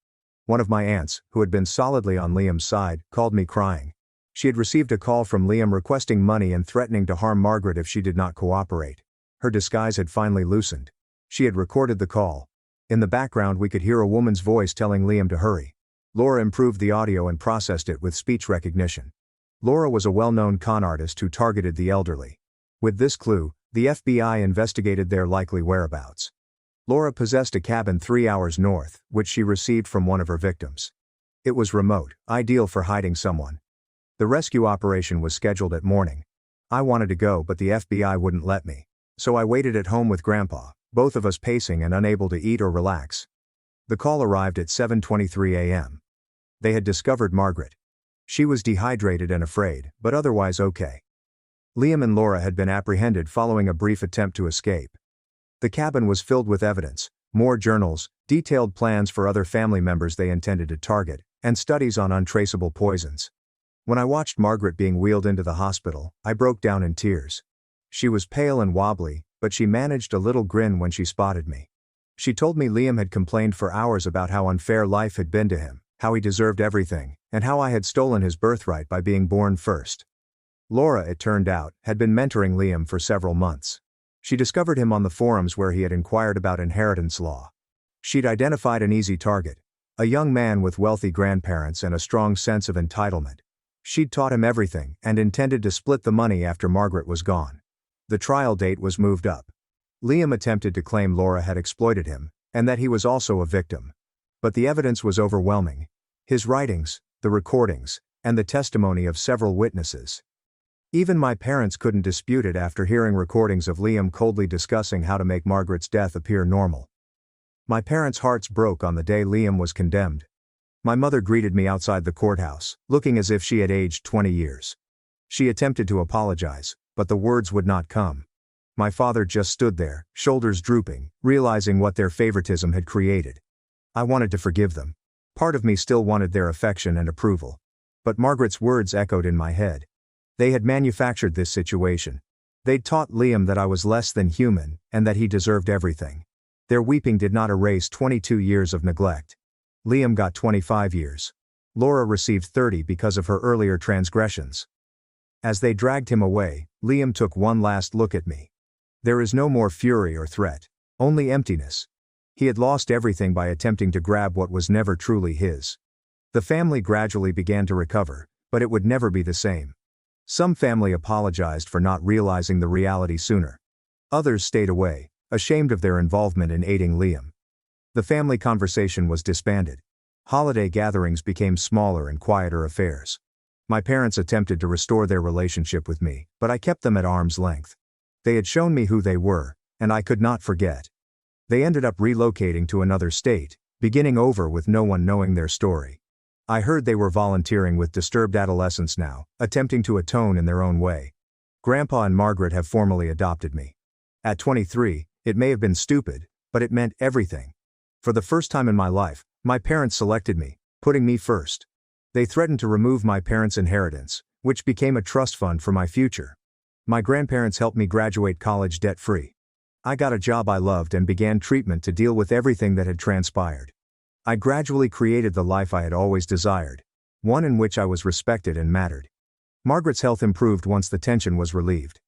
One of my aunts, who had been solidly on Liam's side, called me crying. She had received a call from Liam requesting money and threatening to harm Margaret if she did not cooperate. Her disguise had finally loosened. She had recorded the call. In the background we could hear a woman's voice telling Liam to hurry. Laura improved the audio and processed it with speech recognition. Laura was a well-known con artist who targeted the elderly. With this clue, the FBI investigated their likely whereabouts. Laura possessed a cabin 3 hours north, which she received from one of her victims. It was remote, ideal for hiding someone. The rescue operation was scheduled at morning. I wanted to go but the FBI wouldn't let me. So I waited at home with Grandpa, both of us pacing and unable to eat or relax. The call arrived at 7:23 a.m. They had discovered Margaret. She was dehydrated and afraid, but otherwise okay. Liam and Laura had been apprehended following a brief attempt to escape. The cabin was filled with evidence, more journals, detailed plans for other family members they intended to target, and studies on untraceable poisons. When I watched Margaret being wheeled into the hospital, I broke down in tears. She was pale and wobbly, but she managed a little grin when she spotted me. She told me Liam had complained for hours about how unfair life had been to him, how he deserved everything, and how I had stolen his birthright by being born first. Laura, it turned out, had been mentoring Liam for several months. She discovered him on the forums where he had inquired about inheritance law. She'd identified an easy target, a young man with wealthy grandparents and a strong sense of entitlement. She'd taught him everything and intended to split the money after Margaret was gone. The trial date was moved up. Liam attempted to claim Laura had exploited him, and that he was also a victim. But the evidence was overwhelming. His writings, the recordings, and the testimony of several witnesses. Even my parents couldn't dispute it after hearing recordings of Liam coldly discussing how to make Margaret's death appear normal. My parents' hearts broke on the day Liam was condemned. My mother greeted me outside the courthouse, looking as if she had aged 20 years. She attempted to apologize, but the words would not come. My father just stood there, shoulders drooping, realizing what their favoritism had created. I wanted to forgive them. Part of me still wanted their affection and approval. But Margaret's words echoed in my head. They had manufactured this situation. They'd taught Liam that I was less than human, and that he deserved everything. Their weeping did not erase 22 years of neglect. Liam got 25 years. Laura received 30 because of her earlier transgressions. As they dragged him away, Liam took one last look at me. There is no more fury or threat, only emptiness. He had lost everything by attempting to grab what was never truly his. The family gradually began to recover, but it would never be the same. Some family apologized for not realizing the reality sooner. Others stayed away, ashamed of their involvement in aiding Liam. The family conversation was disbanded. Holiday gatherings became smaller and quieter affairs. My parents attempted to restore their relationship with me, but I kept them at arm's length. They had shown me who they were, and I could not forget. They ended up relocating to another state, beginning over with no one knowing their story. I heard they were volunteering with disturbed adolescents now, attempting to atone in their own way. Grandpa and Margaret have formally adopted me. At 23, it may have been stupid, but it meant everything. For the first time in my life, my parents selected me, putting me first. They threatened to remove my parents' inheritance, which became a trust fund for my future. My grandparents helped me graduate college debt-free. I got a job I loved and began treatment to deal with everything that had transpired. I gradually created the life I had always desired, one in which I was respected and mattered. Margaret's health improved once the tension was relieved.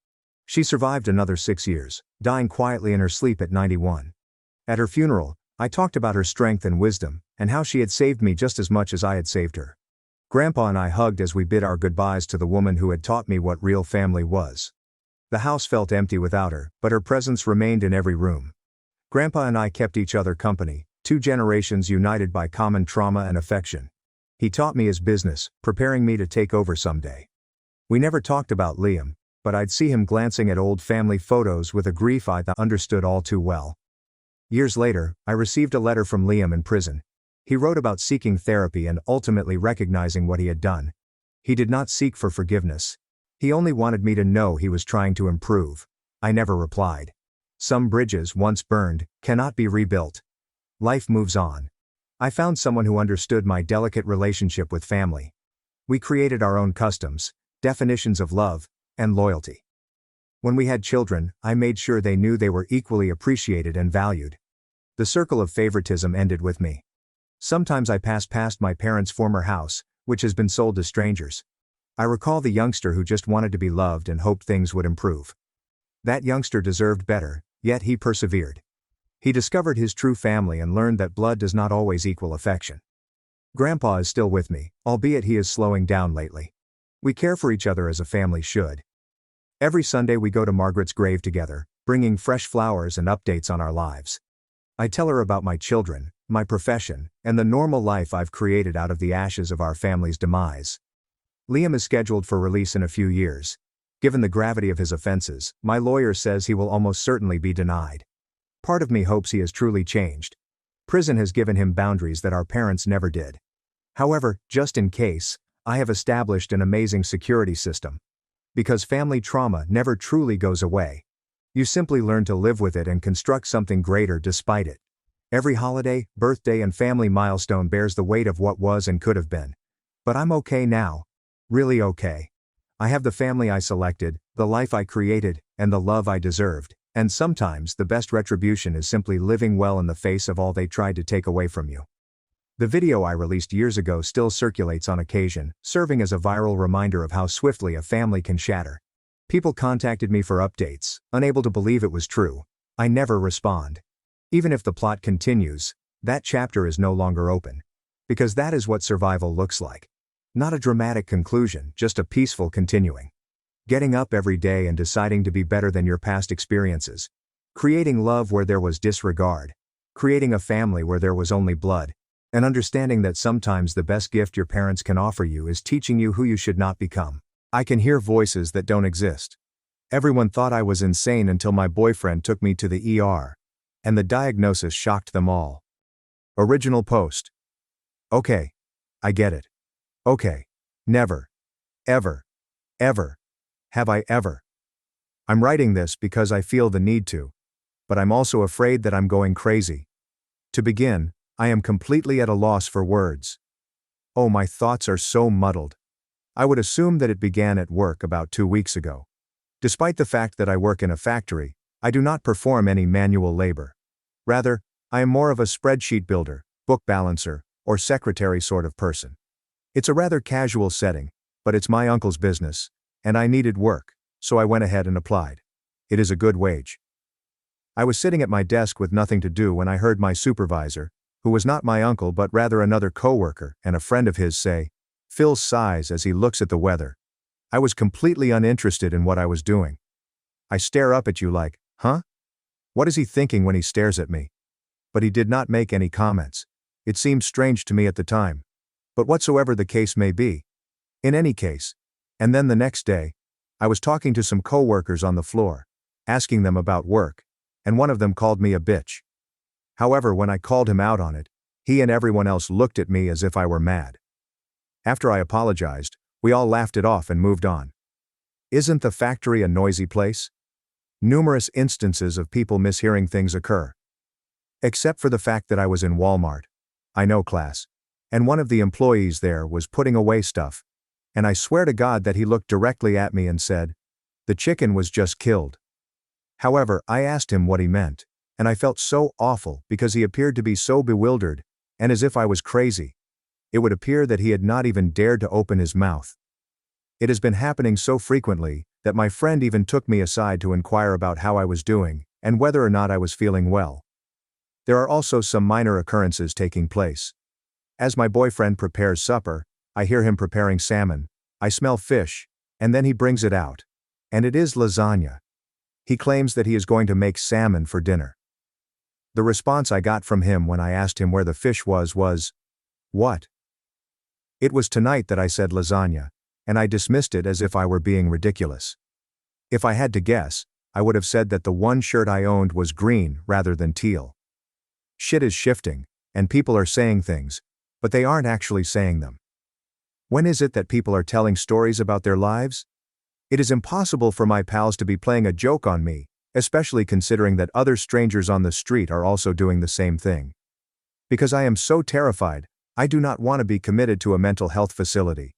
She survived another 6 years, dying quietly in her sleep at 91. At her funeral, I talked about her strength and wisdom, and how she had saved me just as much as I had saved her. Grandpa and I hugged as we bid our goodbyes to the woman who had taught me what real family was. The house felt empty without her, but her presence remained in every room. Grandpa and I kept each other company, 2 generations united by common trauma and affection. He taught me his business, preparing me to take over someday. We never talked about Liam, but I'd see him glancing at old family photos with a grief I understood all too well. Years later, I received a letter from Liam in prison. He wrote about seeking therapy and ultimately recognizing what he had done. He did not seek for forgiveness. He only wanted me to know he was trying to improve. I never replied. Some bridges, once burned, cannot be rebuilt. Life moves on. I found someone who understood my delicate relationship with family. We created our own customs, definitions of love, and loyalty. When we had children, I made sure they knew they were equally appreciated and valued. The circle of favoritism ended with me. Sometimes I pass past my parents' former house, which has been sold to strangers. I recall the youngster who just wanted to be loved and hoped things would improve. That youngster deserved better, yet he persevered. He discovered his true family and learned that blood does not always equal affection. Grandpa is still with me, albeit he is slowing down lately. We care for each other as a family should. Every Sunday we go to Margaret's grave together, bringing fresh flowers and updates on our lives. I tell her about my children, my profession, and the normal life I've created out of the ashes of our family's demise. Liam is scheduled for release in a few years. Given the gravity of his offenses, my lawyer says he will almost certainly be denied. Part of me hopes he has truly changed. Prison has given him boundaries that our parents never did. However, just in case, I have established an amazing security system. Because family trauma never truly goes away. You simply learn to live with it and construct something greater despite it. Every holiday, birthday and family milestone bears the weight of what was and could have been. But I'm okay now. Really okay. I have the family I selected, the life I created, and the love I deserved, and sometimes the best retribution is simply living well in the face of all they tried to take away from you. The video I released years ago still circulates on occasion, serving as a viral reminder of how swiftly a family can shatter. People contacted me for updates, unable to believe it was true. I never respond. Even if the plot continues, that chapter is no longer open. Because that is what survival looks like. Not a dramatic conclusion, just a peaceful continuing. Getting up every day and deciding to be better than your past experiences. Creating love where there was disregard. Creating a family where there was only blood. And understanding that sometimes the best gift your parents can offer you is teaching you who you should not become. I can hear voices that don't exist. Everyone thought I was insane until my boyfriend took me to the ER. And the diagnosis shocked them all. Original post. Okay. I get it. Okay. Never. Ever. Ever. Have I ever? I'm writing this because I feel the need to. But I'm also afraid that I'm going crazy. To begin, I am completely at a loss for words. Oh, my thoughts are so muddled. I would assume that it began at work about 2 weeks ago. Despite the fact that I work in a factory, I do not perform any manual labor. Rather, I am more of a spreadsheet builder, book balancer, or secretary sort of person. It's a rather casual setting, but it's my uncle's business, and I needed work, so I went ahead and applied. It is a good wage. I was sitting at my desk with nothing to do when I heard my supervisor, who was not my uncle but rather another coworker and a friend of his, say, Phil sighs as he looks at the weather. I was completely uninterested in what I was doing. I stare up at you like, huh? What is he thinking when he stares at me? But he did not make any comments. It seemed strange to me at the time. But whatsoever the case may be. In any case. And then the next day, I was talking to some coworkers on the floor, asking them about work, and one of them called me a bitch. However, when I called him out on it, he and everyone else looked at me as if I were mad. After I apologized, we all laughed it off and moved on. Isn't the factory a noisy place? Numerous instances of people mishearing things occur. Except for the fact that I was in Walmart. I know, class. And one of the employees there was putting away stuff. And I swear to God that he looked directly at me and said, "The chicken was just killed." However, I asked him what he meant. And I felt so awful because he appeared to be so bewildered, and as if I was crazy. It would appear that he had not even dared to open his mouth. It has been happening so frequently, that my friend even took me aside to inquire about how I was doing, and whether or not I was feeling well. There are also some minor occurrences taking place. As my boyfriend prepares supper, I hear him preparing salmon, I smell fish, and then he brings it out. And it is lasagna. He claims that he is going to make salmon for dinner. The response I got from him when I asked him where the fish was, "What?" It was tonight that I said lasagna, and I dismissed it as if I were being ridiculous. If I had to guess, I would have said that the one shirt I owned was green rather than teal. Shit is shifting, and people are saying things, but they aren't actually saying them. When is it that people are telling stories about their lives? It is impossible for my pals to be playing a joke on me, especially considering that other strangers on the street are also doing the same thing. Because I am so terrified, I do not want to be committed to a mental health facility.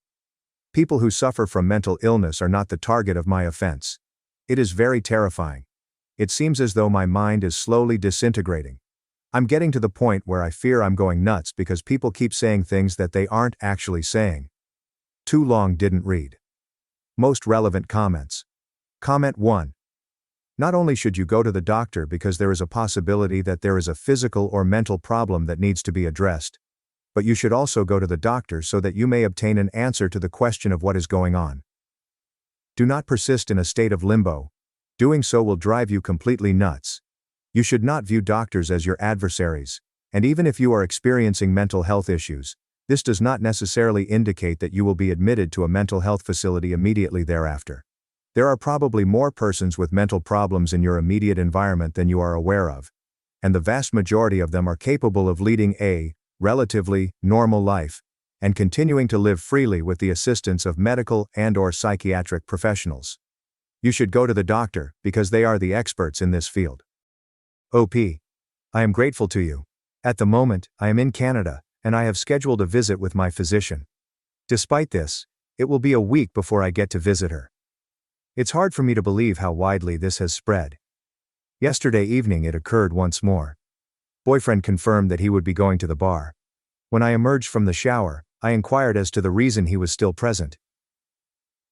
People who suffer from mental illness are not the target of my offense. It is very terrifying. It seems as though my mind is slowly disintegrating. I'm getting to the point where I fear I'm going nuts because people keep saying things that they aren't actually saying. Too long didn't read. Most relevant comments. Comment 1. Not only should you go to the doctor because there is a possibility that there is a physical or mental problem that needs to be addressed, but you should also go to the doctor so that you may obtain an answer to the question of what is going on. Do not persist in a state of limbo. Doing so will drive you completely nuts. You should not view doctors as your adversaries, and even if you are experiencing mental health issues, this does not necessarily indicate that you will be admitted to a mental health facility immediately thereafter. There are probably more persons with mental problems in your immediate environment than you are aware of, and the vast majority of them are capable of leading a relatively normal life and continuing to live freely with the assistance of medical and/or psychiatric professionals. You should go to the doctor because they are the experts in this field. OP. I am grateful to you. At the moment, I am in Canada, and I have scheduled a visit with my physician. Despite this, it will be a week before I get to visit her. It's hard for me to believe how widely this has spread. Yesterday evening it occurred once more. Boyfriend confirmed that he would be going to the bar. When I emerged from the shower, I inquired as to the reason he was still present.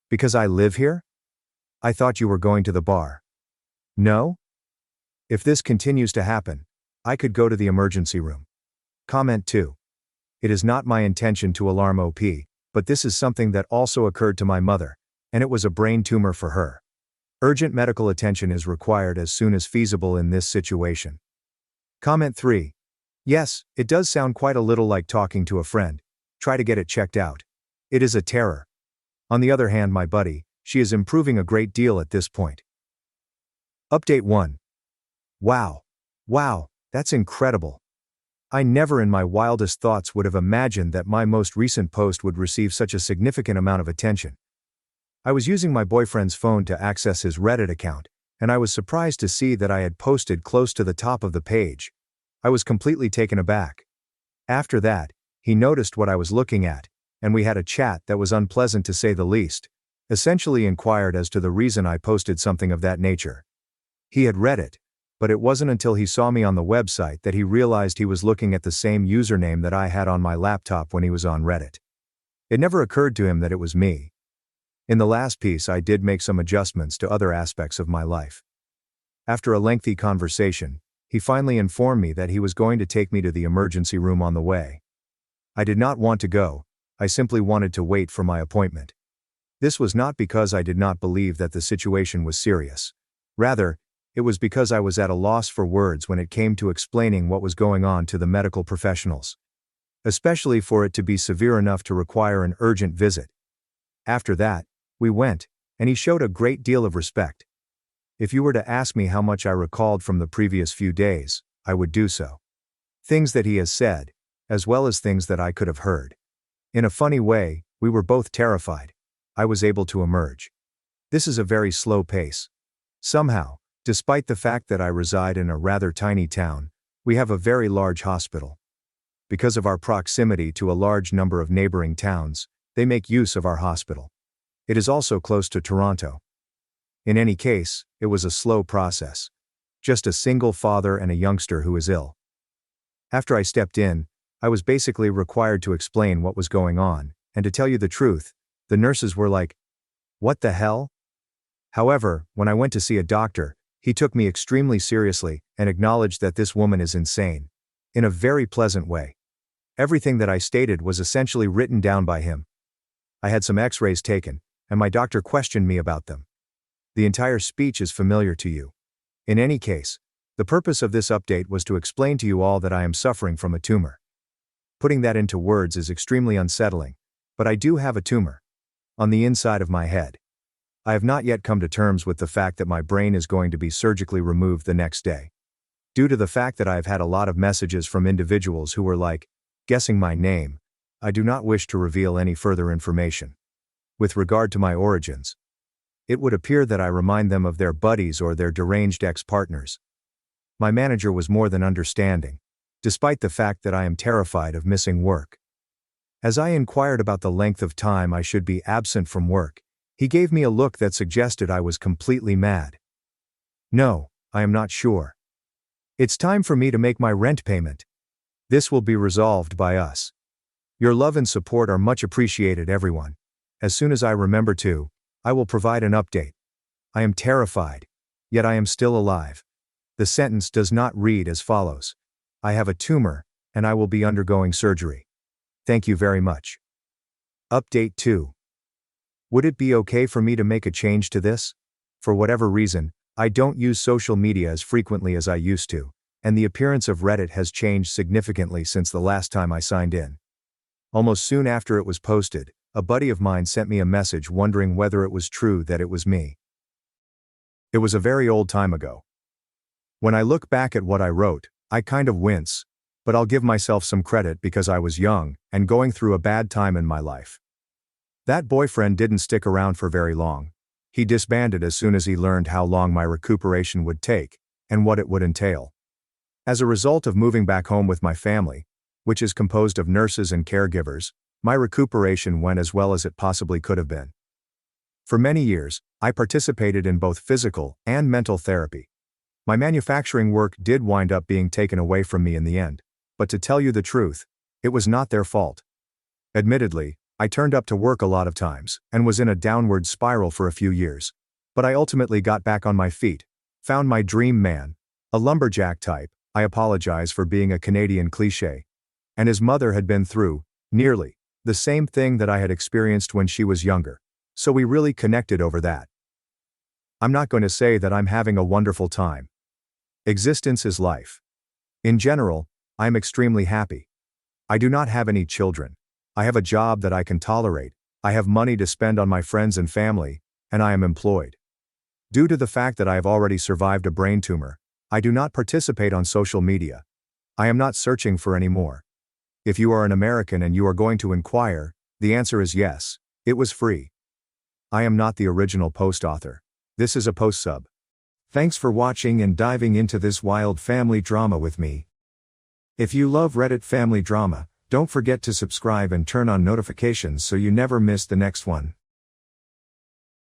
Because I live here? I thought you were going to the bar. No? If this continues to happen, I could go to the emergency room. Comment 2. It is not my intention to alarm OP, but this is something that also occurred to my mother, and it was a brain tumor for her. Urgent medical attention is required as soon as feasible in this situation. Comment 3. Yes, it does sound quite a little like talking to a friend. Try to get it checked out. It is a terror. On the other hand, my buddy, she is improving a great deal at this point. Update 1. Wow, that's incredible. I never in my wildest thoughts would have imagined that my most recent post would receive such a significant amount of attention. I was using my boyfriend's phone to access his Reddit account, and I was surprised to see that I had posted close to the top of the page. I was completely taken aback. After that, he noticed what I was looking at, and we had a chat that was unpleasant to say the least. Essentially inquired as to the reason I posted something of that nature. He had read it, but it wasn't until he saw me on the website that he realized he was looking at the same username that I had on my laptop when he was on Reddit. It never occurred to him that it was me. In the last piece I did make some adjustments to other aspects of my life. After a lengthy conversation, he finally informed me that he was going to take me to the emergency room on the way. I did not want to go, I simply wanted to wait for my appointment. This was not because I did not believe that the situation was serious. Rather, it was because I was at a loss for words when it came to explaining what was going on to the medical professionals. Especially for it to be severe enough to require an urgent visit. After that, we went, and he showed a great deal of respect. If you were to ask me how much I recalled from the previous few days, I would do so. Things that he has said, as well as things that I could have heard. In a funny way, we were both terrified. I was able to emerge. This is a very slow pace. Somehow, despite the fact that I reside in a rather tiny town, we have a very large hospital. Because of our proximity to a large number of neighboring towns, they make use of our hospital. It is also close to Toronto. In any case, it was a slow process. Just a single father and a youngster who is ill. After I stepped in, I was basically required to explain what was going on, and to tell you the truth, the nurses were like, "What the hell?" However, when I went to see a doctor, he took me extremely seriously and acknowledged that this woman is insane. In a very pleasant way. Everything that I stated was essentially written down by him. I had some x-rays taken, and my doctor questioned me about them. The entire speech is familiar to you. In any case, the purpose of this update was to explain to you all that I am suffering from a tumor. Putting that into words is extremely unsettling, but I do have a tumor. On the inside of my head. I have not yet come to terms with the fact that my brain is going to be surgically removed the next day. Due to the fact that I have had a lot of messages from individuals who were like, guessing my name, I do not wish to reveal any further information. With regard to my origins, it would appear that I remind them of their buddies or their deranged ex-partners. My manager was more than understanding, despite the fact that I am terrified of missing work. As I inquired about the length of time I should be absent from work, He gave me a look that suggested I was completely mad. No, I am not sure. It's time for me to make my rent payment. This will be resolved by us. Your love and support are much appreciated, everyone. As soon as I remember to, I will provide an update. I am terrified, yet I am still alive. The sentence does not read as follows. I have a tumor, and I will be undergoing surgery. Thank you very much. Update 2. Would it be okay for me to make a change to this? For whatever reason, I don't use social media as frequently as I used to, and the appearance of Reddit has changed significantly since the last time I signed in. Almost soon after it was posted, a buddy of mine sent me a message wondering whether it was true that it was me. It was a very old time ago. When I look back at what I wrote, I kind of wince, but I'll give myself some credit because I was young and going through a bad time in my life. That boyfriend didn't stick around for very long. He disbanded as soon as he learned how long my recuperation would take and what it would entail. As a result of moving back home with my family, which is composed of nurses and caregivers, my recuperation went as well as it possibly could have been. For many years, I participated in both physical and mental therapy. My manufacturing work did wind up being taken away from me in the end, but to tell you the truth, it was not their fault. Admittedly, I turned up to work a lot of times and was in a downward spiral for a few years, but I ultimately got back on my feet, found my dream man, a lumberjack type, I apologize for being a Canadian cliché, and his mother had been through, nearly, the same thing that I had experienced when she was younger, so we really connected over that. I'm not going to say that I'm having a wonderful time. Existence is life. In general, I am extremely happy. I do not have any children. I have a job that I can tolerate, I have money to spend on my friends and family, and I am employed. Due to the fact that I have already survived a brain tumor, I do not participate on social media. I am not searching for any more. If you are an American and you are going to inquire, the answer is yes, it was free. I am not the original post author. This is a post sub. Thanks for watching and diving into this wild family drama with me. If you love Reddit family drama, don't forget to subscribe and turn on notifications so you never miss the next one.